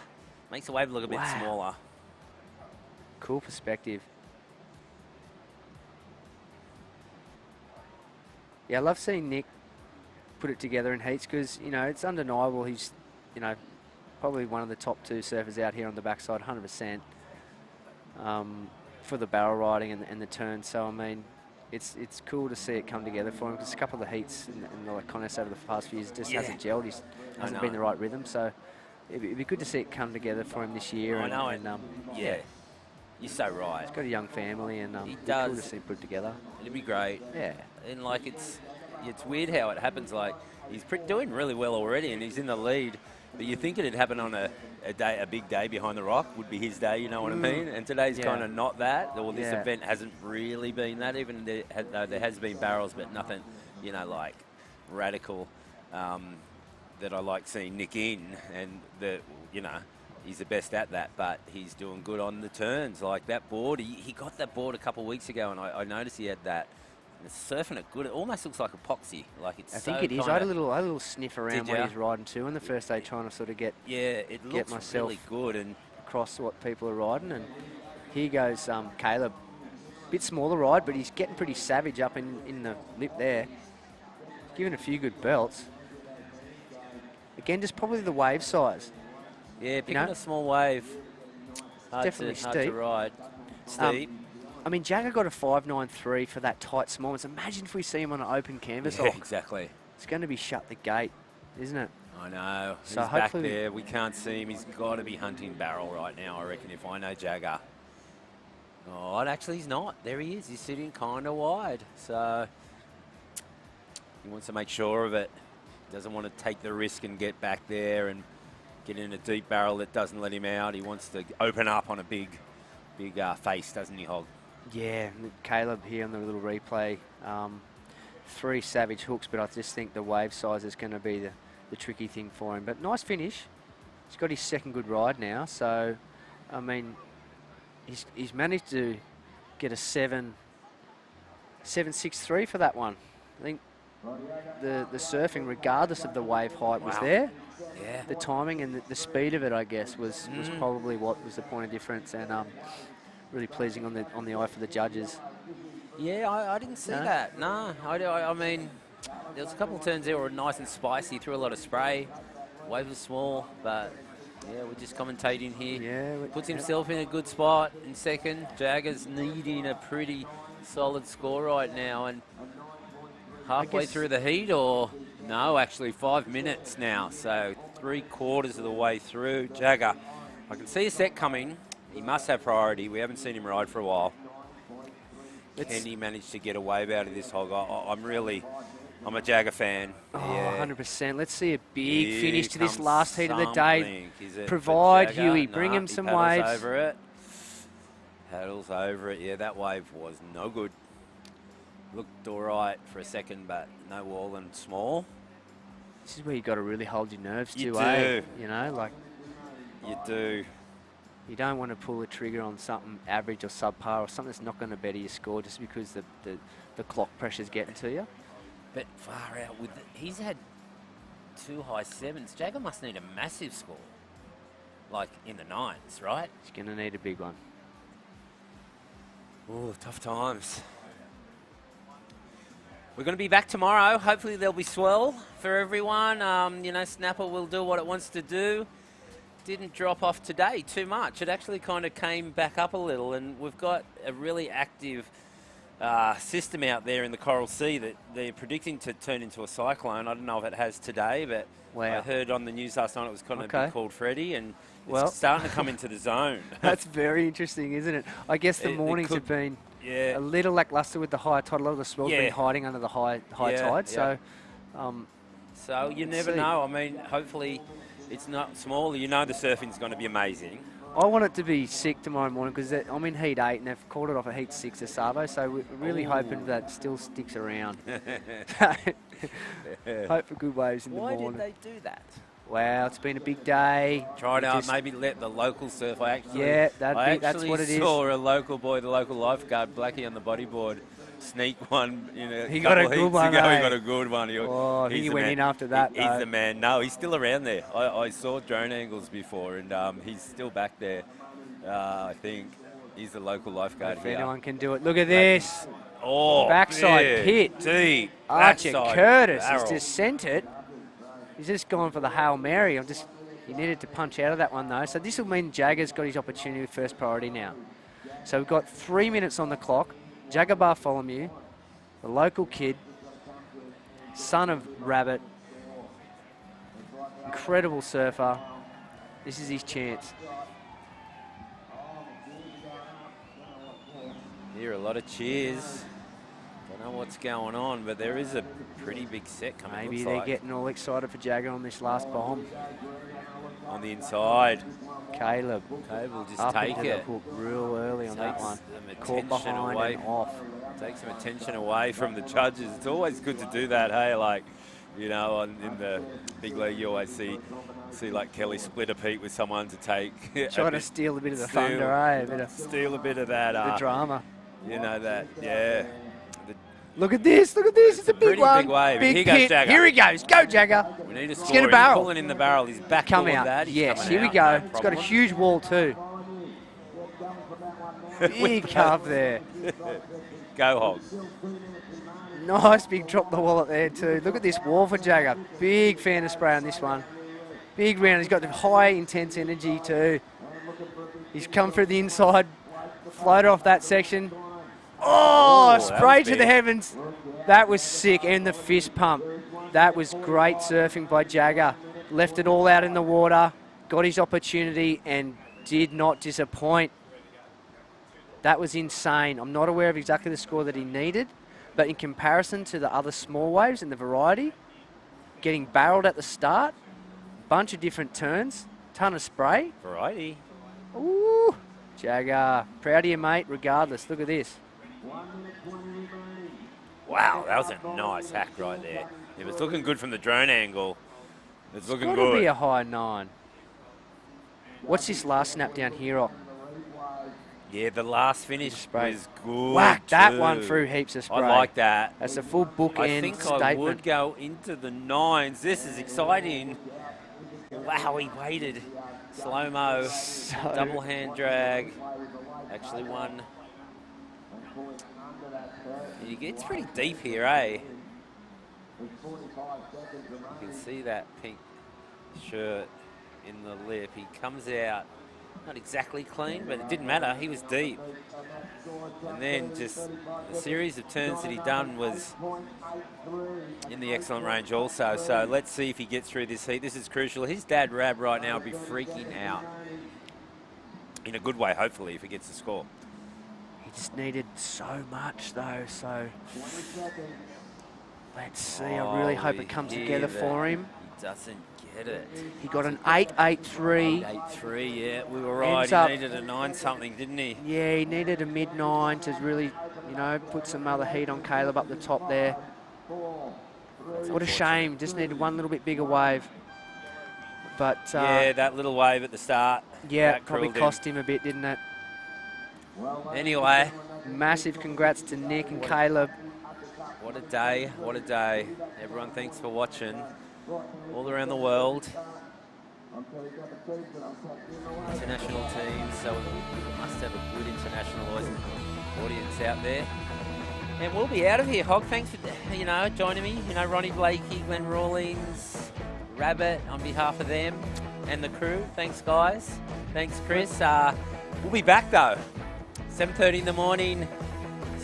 makes the wave look a bit Wow. smaller. Cool perspective. Yeah, I love seeing Nick put it together in heats because, it's undeniable he's, probably one of the top 2 surfers out here on the backside, 100%, for the barrel riding and the turn. So, I mean, it's cool to see it come together for him because a couple of the heats and the contests over the past few years just Yeah. hasn't gelled. He hasn't been know. the right rhythm. So, it'd be good to see it come together for him this year. I know, and yeah, you're so right. He's got a young family and He it'd be cool to does. see him put it together. It'd be great. Yeah. And it's weird how it happens. He's doing really well already, and he's in the lead. But you think it'd happen on a big day behind the rock would be his day. You know what I mean? And today's Yeah. kind of not that. Well, this Yeah. event hasn't really been that. Even there has been barrels, but nothing you know, like radical that I like seeing Nick in, and that, you know, he's the best at that, but he's doing good on the turns. Like that board, he got that board a couple of weeks ago, and I noticed he had that. And it's surfing it good. It almost looks like epoxy. Like it's. I think it is. I had a little sniff around when he's riding too on the first day, trying to sort of get looks really good and across what people are riding. And here goes Caleb. Bit smaller ride, but he's getting pretty savage up in the lip there. He's giving a few good belts. Again, just probably the wave size. Yeah, picking a small wave. Definitely hard steep. to ride. Steep. I mean, Jagger got a 5.93 for that tight small. Imagine if we see him on an open canvas. Yeah, exactly. It's going to be shut the gate, isn't it? I know. So he's back hopefully there. We can't see him. He's got to be hunting barrel right now, I reckon, if I know Jagger. Oh, actually, he's not. There he is. He's sitting kind of wide. So he wants to make sure of it. Doesn't want to take the risk and get back there and get in a deep barrel that doesn't let him out. He wants to open up on a big face, doesn't he, Hog? Yeah, Caleb here on the little replay. 3 savage hooks, but I just think the wave size is going to be the tricky thing for him. But nice finish. He's got his second good ride now. So, I mean, he's managed to get a 7.63 for that one. I think the surfing, regardless of the wave height, was there. Yeah. The timing and the speed of it, I guess, was probably what was the point of difference, and really pleasing on the eye for the judges. Yeah, I didn't see that. No, I mean, there was a couple of turns there were nice and spicy, threw a lot of spray. Wave was small, but yeah, we're just commentating here. Yeah, puts himself in a good spot in second. Jagger's needing a pretty solid score right now, and halfway through the heat, or no, actually 5 minutes now, so 3/4 of the way through. Jagger, I can see a set coming. He must have priority. We haven't seen him ride for a while. Can he manage to get a wave out of this, Hog? I'm a Jagger fan. Oh, yeah. 100%. Let's see a big Here finish to this comes last heat of the day. something. Is it Provide for Jagger? Huey, bring him he some paddles waves. over it. Paddles over it. Yeah, that wave was no good. Looked all right for a second, but no wall and small. This is where you got to really hold your nerves You too, do. eh? You know, like You do. you don't want to pull the trigger on something average or subpar or something that's not going to better your score just because the clock pressure's getting to you. But far out with he's had 2 high 7s. Jagger must need a massive score, like in the 9s, right? He's going to need a big one. Oh, tough times. We're going to be back tomorrow. Hopefully there'll be swell for everyone. You know, Snapper will do what it wants to do. Didn't drop off today too much. It actually kind of came back up a little, and we've got a really active system out there in the Coral Sea that they're predicting to turn into a cyclone. I don't know if it has today, but I heard on the news last night it was going to be called Freddie, and it's starting to come into the zone. That's very interesting, isn't it? I guess the mornings have been a little lackluster with the high tide. A lot of the swell's been hiding under the high tide. So, so you never know. I mean, hopefully it's not small. You know the surfing's going to be amazing. I want it to be sick tomorrow morning because I'm in heat 8 and they've called it off at heat 6 at Savo, so we're really hoping that still sticks around. Hope for good waves in the morning. Why did they do that? Wow, it's been a big day. Try to maybe let the local surf. I actually that's what it is. saw a local boy, the local lifeguard, Blackie on the bodyboard, sneak one in a He couple got a good heats one, ago. He eh? got a good one. I think he went in after that. He's the man. No, he's still around there. I saw drone angles before, and he's still back there. I think he's the local lifeguard If here. anyone can do it. Look at this. Oh, backside pit. Deep. Archer Backside Curtis barrel. has just sent it. He's just gone for the Hail Mary. He needed to punch out of that one, though. So this will mean Jagger's got his opportunity with first priority now. So we've got 3 minutes on the clock. Jagger Bartholomew, the local kid, son of Rabbit, incredible surfer. This is his chance. Hear a lot of cheers. Don't know what's going on, but there is a pretty big set coming. Maybe looks they're like. getting all excited for Jagger on this last bomb. On the inside. Caleb. Caleb will just Up take into it. the hook real early on that Takes one. some Caught attention behind away. and off. Take some attention away from the judges. It's always good to do that, hey? Like, you know, in the big league, you always see like Kelly split a peat with someone to take. Trying to steal a bit of the thunder, eh? Steal a bit of that. The drama. You know that, yeah. Look at this, it's a big pretty one. big wave. Big Here goes hit. Jagger. Here he goes, go Jagger. We need a Let's score. get a He's barrel. pulling in the barrel. He's back Come doing out. that. He's Yes, coming here we out, go. no It's got a problem. huge wall too. Big carve there. Go Hog. Nice big drop the wallet there too. Look at this wall for Jagger. Big fan of spray on this one. Big round. He's got the high intense energy too. He's come through the inside. Floater off that section. Oh, spray to the heavens. That was sick. And the fist pump. That was great surfing by Jagger. Left it all out in the water. Got his opportunity and did not disappoint. That was insane. I'm not aware of exactly the score that he needed, but in comparison to the other small waves in the variety, getting barreled at the start, bunch of different turns, ton of spray. Variety. Ooh, Jagger. Proud of you, mate, regardless. Look at this. Wow, that was a nice hack right there. It was looking good from the drone angle. It's looking Gotta good. be a high 9. What's this last snap down here? Oh, Yeah, the last finish was good. whack that too. one through heaps of spray. I like that. That's a full bookend I think statement. I would go into the 9s. This is exciting. Wow, he waited. Slow-mo, double hand drag. Actually one. It gets pretty deep here, eh? You can see that pink shirt in the lip. He comes out, not exactly clean, but it didn't matter. He was deep. And then just the series of turns that he done was in the excellent range also. So let's see if he gets through this heat. This is crucial. His dad, Rab, right now would be freaking out. In a good way, hopefully, if he gets the score. He just needed so much, though, so let's see. I really hope it comes together for him. He doesn't get it. He got an 8.83. 8.3, yeah, we were right. Ends He up- needed a 9-something, didn't he? Yeah, he needed a mid-9 to really, you know, put some other heat on Caleb up the top there. What a shame. Just needed one little bit bigger wave. But Yeah, that little wave at the start. yeah, that probably cruelled him. cost him a bit, didn't it? Anyway. Massive congrats to Nick and Caleb. What a day, what a day. Everyone, thanks for watching. All around the world. International teams, so we must have a good international audience out there. And we'll be out of here, Hog. Thanks for, you know, joining me. You know, Ronnie Blakey, Glenn Rawlings, Rabbit, on behalf of them and the crew. Thanks, guys. Thanks, Chris. We'll be back, though. 7:30 in the morning.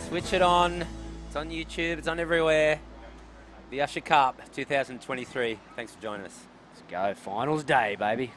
Switch it on. It's on YouTube. It's on everywhere. The Usher Cup 2023. Thanks for joining us. Let's go. Finals day, baby.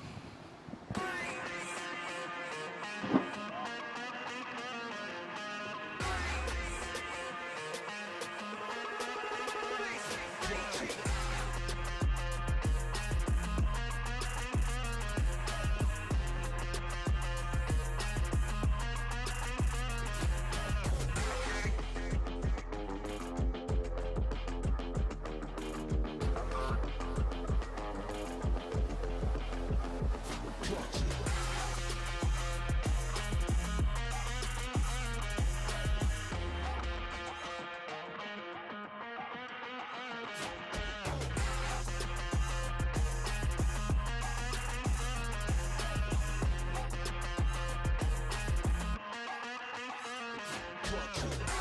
Clutch it.